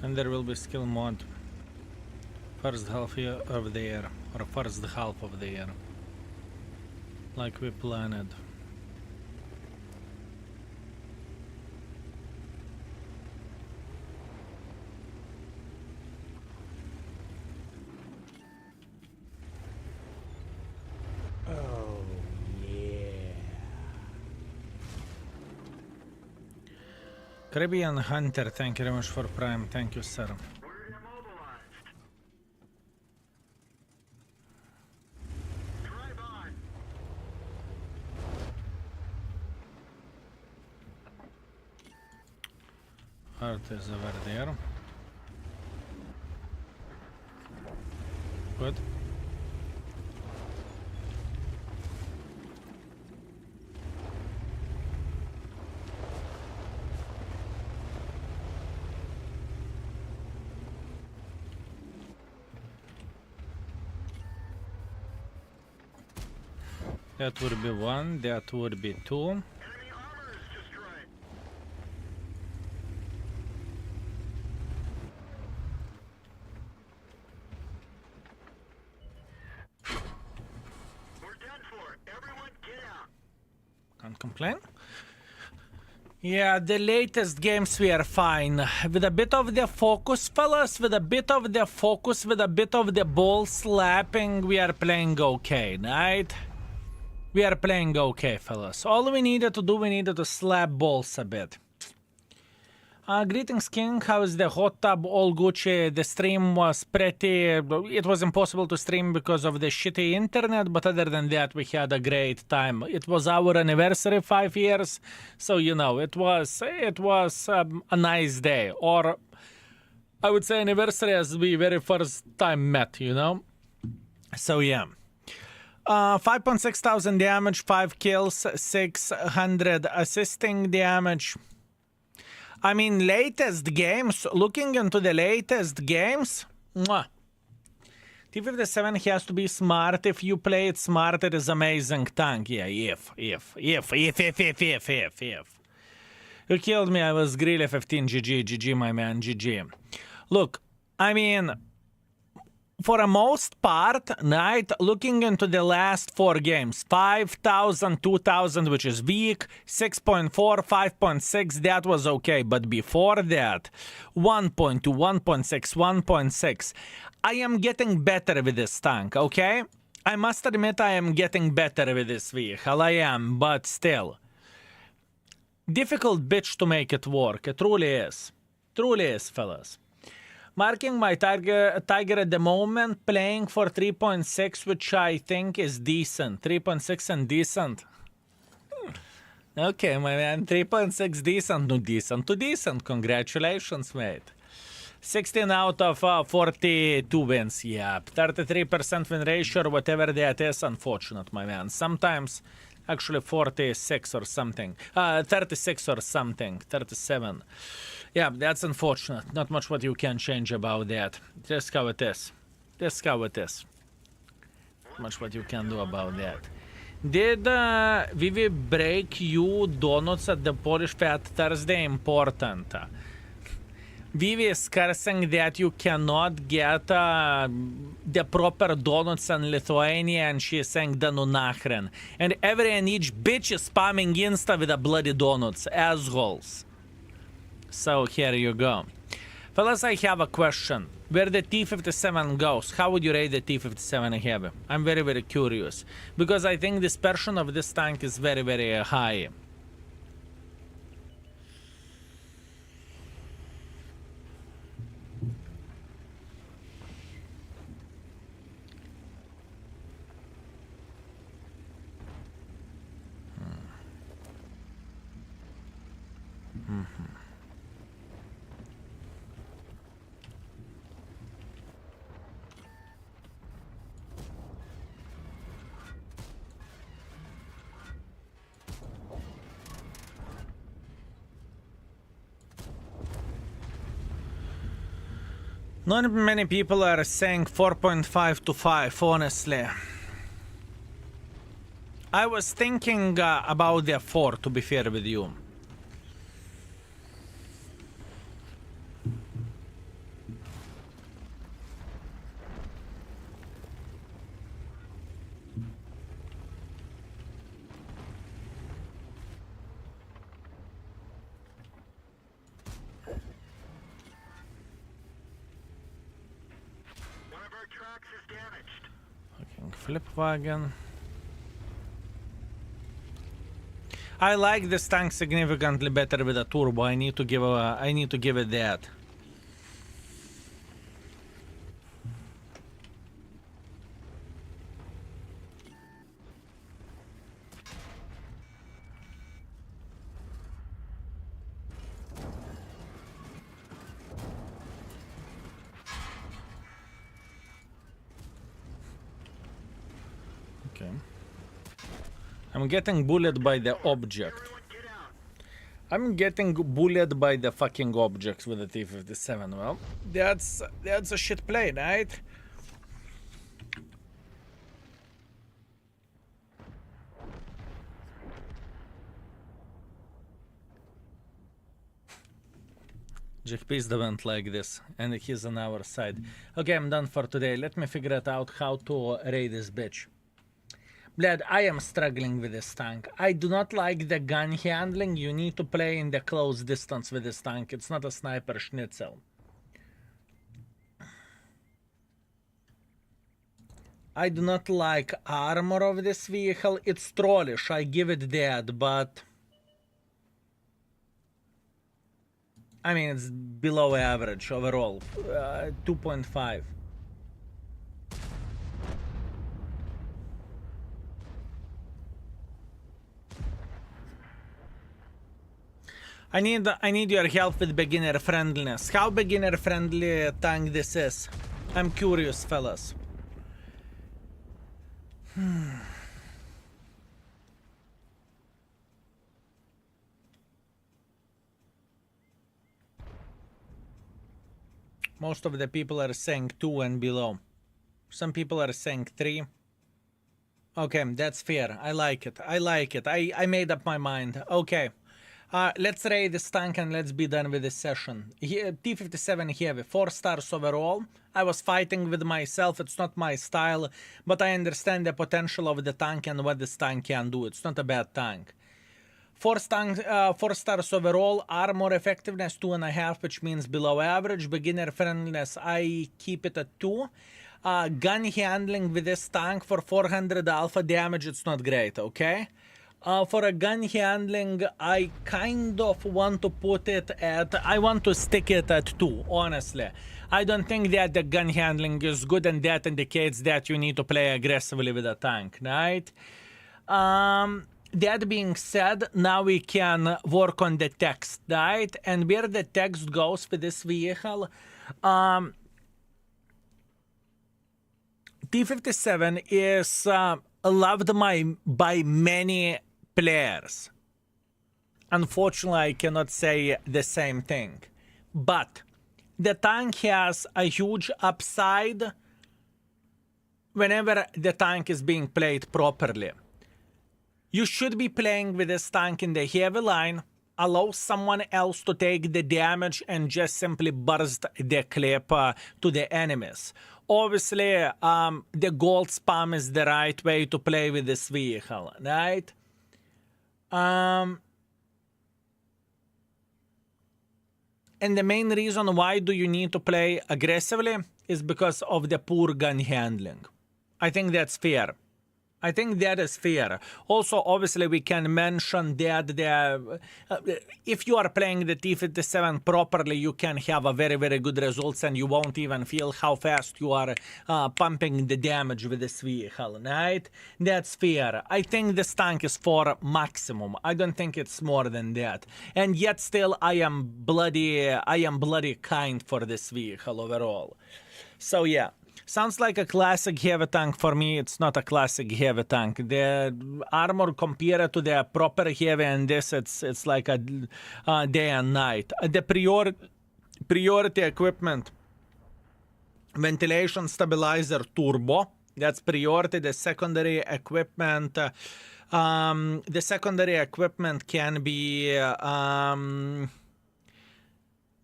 [SPEAKER 2] And there will be skill mod first half of the year, or first half of the year, like we planned. Caribbean Hunter, thank you very much for Prime, thank you, sir.
[SPEAKER 3] We're immobilized. Drive on.
[SPEAKER 2] Heart is over there. Good. That would be one, that would be two.
[SPEAKER 3] Enemy armor is destroyed. We're done for. Everyone get out.
[SPEAKER 2] Can't complain. Yeah, the latest games we are fine. With a bit of the focus, fellas, with a bit of the focus, with a bit of the ball slapping, we are playing okay, right? We are playing okay, fellas. All we needed to do, we needed to slap balls a bit. Greetings, King. How is the hot tub? All Gucci. The stream was pretty... It was impossible to stream because of the shitty internet, but other than that, we had a great time. It was our anniversary, 5 years, so, you know, it was a nice day. Or, I would say anniversary as we very first time met, you know? So, yeah. 5.6 thousand damage, 5 kills, 600 assisting damage. I mean, latest games, looking into the latest games, mwah. T57 has to be smart. If you play it smart, it is amazing tank. Yeah, if. You killed me, I was Grille 15, GG, my man, GG. Look, I mean... For the most part, right, looking into the last 4 games, 5,000, 2,000, which is weak, 6.4, 5.6, that was okay. But before that, 1.2, 1.6, 1.6. I am getting better with this tank, okay? I must admit I am getting better with this vehicle. I am, but still. Difficult bitch to make it work. It truly is. Truly is, fellas. Marking my Tiger at the moment, playing for 3.6, which I think is decent. 3.6 and decent. Okay, my man, 3.6 decent. No, decent to decent. Congratulations, mate. 16 out of 42 wins, yeah. 33% win ratio, or whatever that is, unfortunate, my man. Sometimes, actually 46 or something. 36 or something. 37. Yeah, that's unfortunate. Not much what you can change about that. Just how it is. Just how it is. Not much what you can do about that. Did Vivi break you donuts at the Polish Fat Thursday? Important.
[SPEAKER 1] Vivi is cursing that you cannot get the proper donuts in Lithuania, and she is saying da nu nachren. And every and each bitch is spamming Insta with the bloody donuts, assholes. So here you go. Fellas, I have a question. Where the T57 goes, how would you rate the T57 Heavy? I'm very, very curious. Because I think dispersion of this tank is very, very high. Not many people are saying 4.5 to 5, honestly. I was thinking about the 4, to be fair with you.
[SPEAKER 3] One of our tracks is damaged.
[SPEAKER 1] Fucking flip wagon. I like this tank significantly better with a turbo. I need to give it that. Okay. I'm getting bullied by the object.
[SPEAKER 3] Everyone get out.
[SPEAKER 1] I'm getting bullied by the fucking objects with the T57. Well, that's a shit play, right? JP's the vent like this, and he's on our side. Okay, I'm done for today. Let me figure it out how to raid this bitch. Blad, I am struggling with this tank. I do not like the gun handling. You need to play in the close distance with this tank. It's not a sniper schnitzel. I do not like armor of this vehicle. It's trollish, I give it that, but... I mean, it's below average overall. 2.5. I need your help with beginner friendliness. How beginner friendly tank this is? I'm curious, fellas. Most of the people are saying 2 and below. Some people are saying 3. Okay, that's fair. I like it. I like it. I made up my mind. Okay. Let's raid this tank and let's be done with this session. T57 Heavy, 4 stars overall. I was fighting with myself, it's not my style, but I understand the potential of the tank and what this tank can do. It's not a bad tank. 4 stars overall, armor effectiveness 2.5, which means below average. Beginner friendliness, I keep it at 2. Gun handling with this tank for 400 alpha damage, it's not great, okay? For a gun handling, I kind of want to put it at... I want to stick it at 2, honestly. I don't think that the gun handling is good, and that indicates that you need to play aggressively with a tank, right? That being said, now we can work on the text, right? And where the text goes for this vehicle... T57 is loved by many players. Unfortunately, I cannot say the same thing. But the tank has a huge upside whenever the tank is being played properly. You should be playing with this tank in the heavy line,
[SPEAKER 2] allow someone else to take the damage and just simply burst the clip to the enemies. Obviously, the gold spam is the right way to play with this vehicle, right? And the main reason why do you need to play aggressively is because of the poor gun handling. I think that's fair. I think that is fair. Also, obviously, we can mention that if you are playing the T57 properly, you can have a very, very good results, and you won't even feel how fast you are pumping the damage with this vehicle, right? That's fair. I think this tank is for maximum. I don't think it's more than that. And yet still, I am bloody kind for this vehicle overall. So yeah. Sounds like a classic heavy tank. For me, it's not a classic heavy tank. The armor compared to the proper heavy and this, it's like a day and night. The priority equipment, ventilation stabilizer turbo, that's priority. The secondary equipment, can be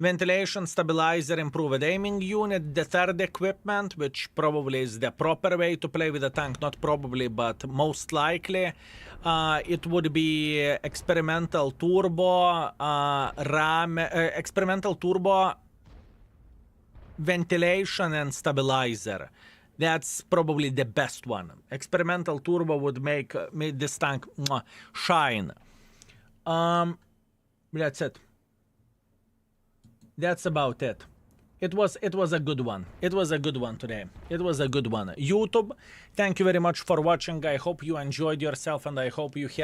[SPEAKER 2] ventilation stabilizer, improved aiming unit. The third equipment, which probably is the proper way to play with the tank, not probably, but most likely, it would be experimental turbo, experimental turbo, ventilation and stabilizer. That's probably the best one. Experimental turbo would make this tank shine. That's it. That's about it. It was a good one. It was a good one today. It was a good one. YouTube, thank you very much for watching. I hope you enjoyed yourself, and I hope you have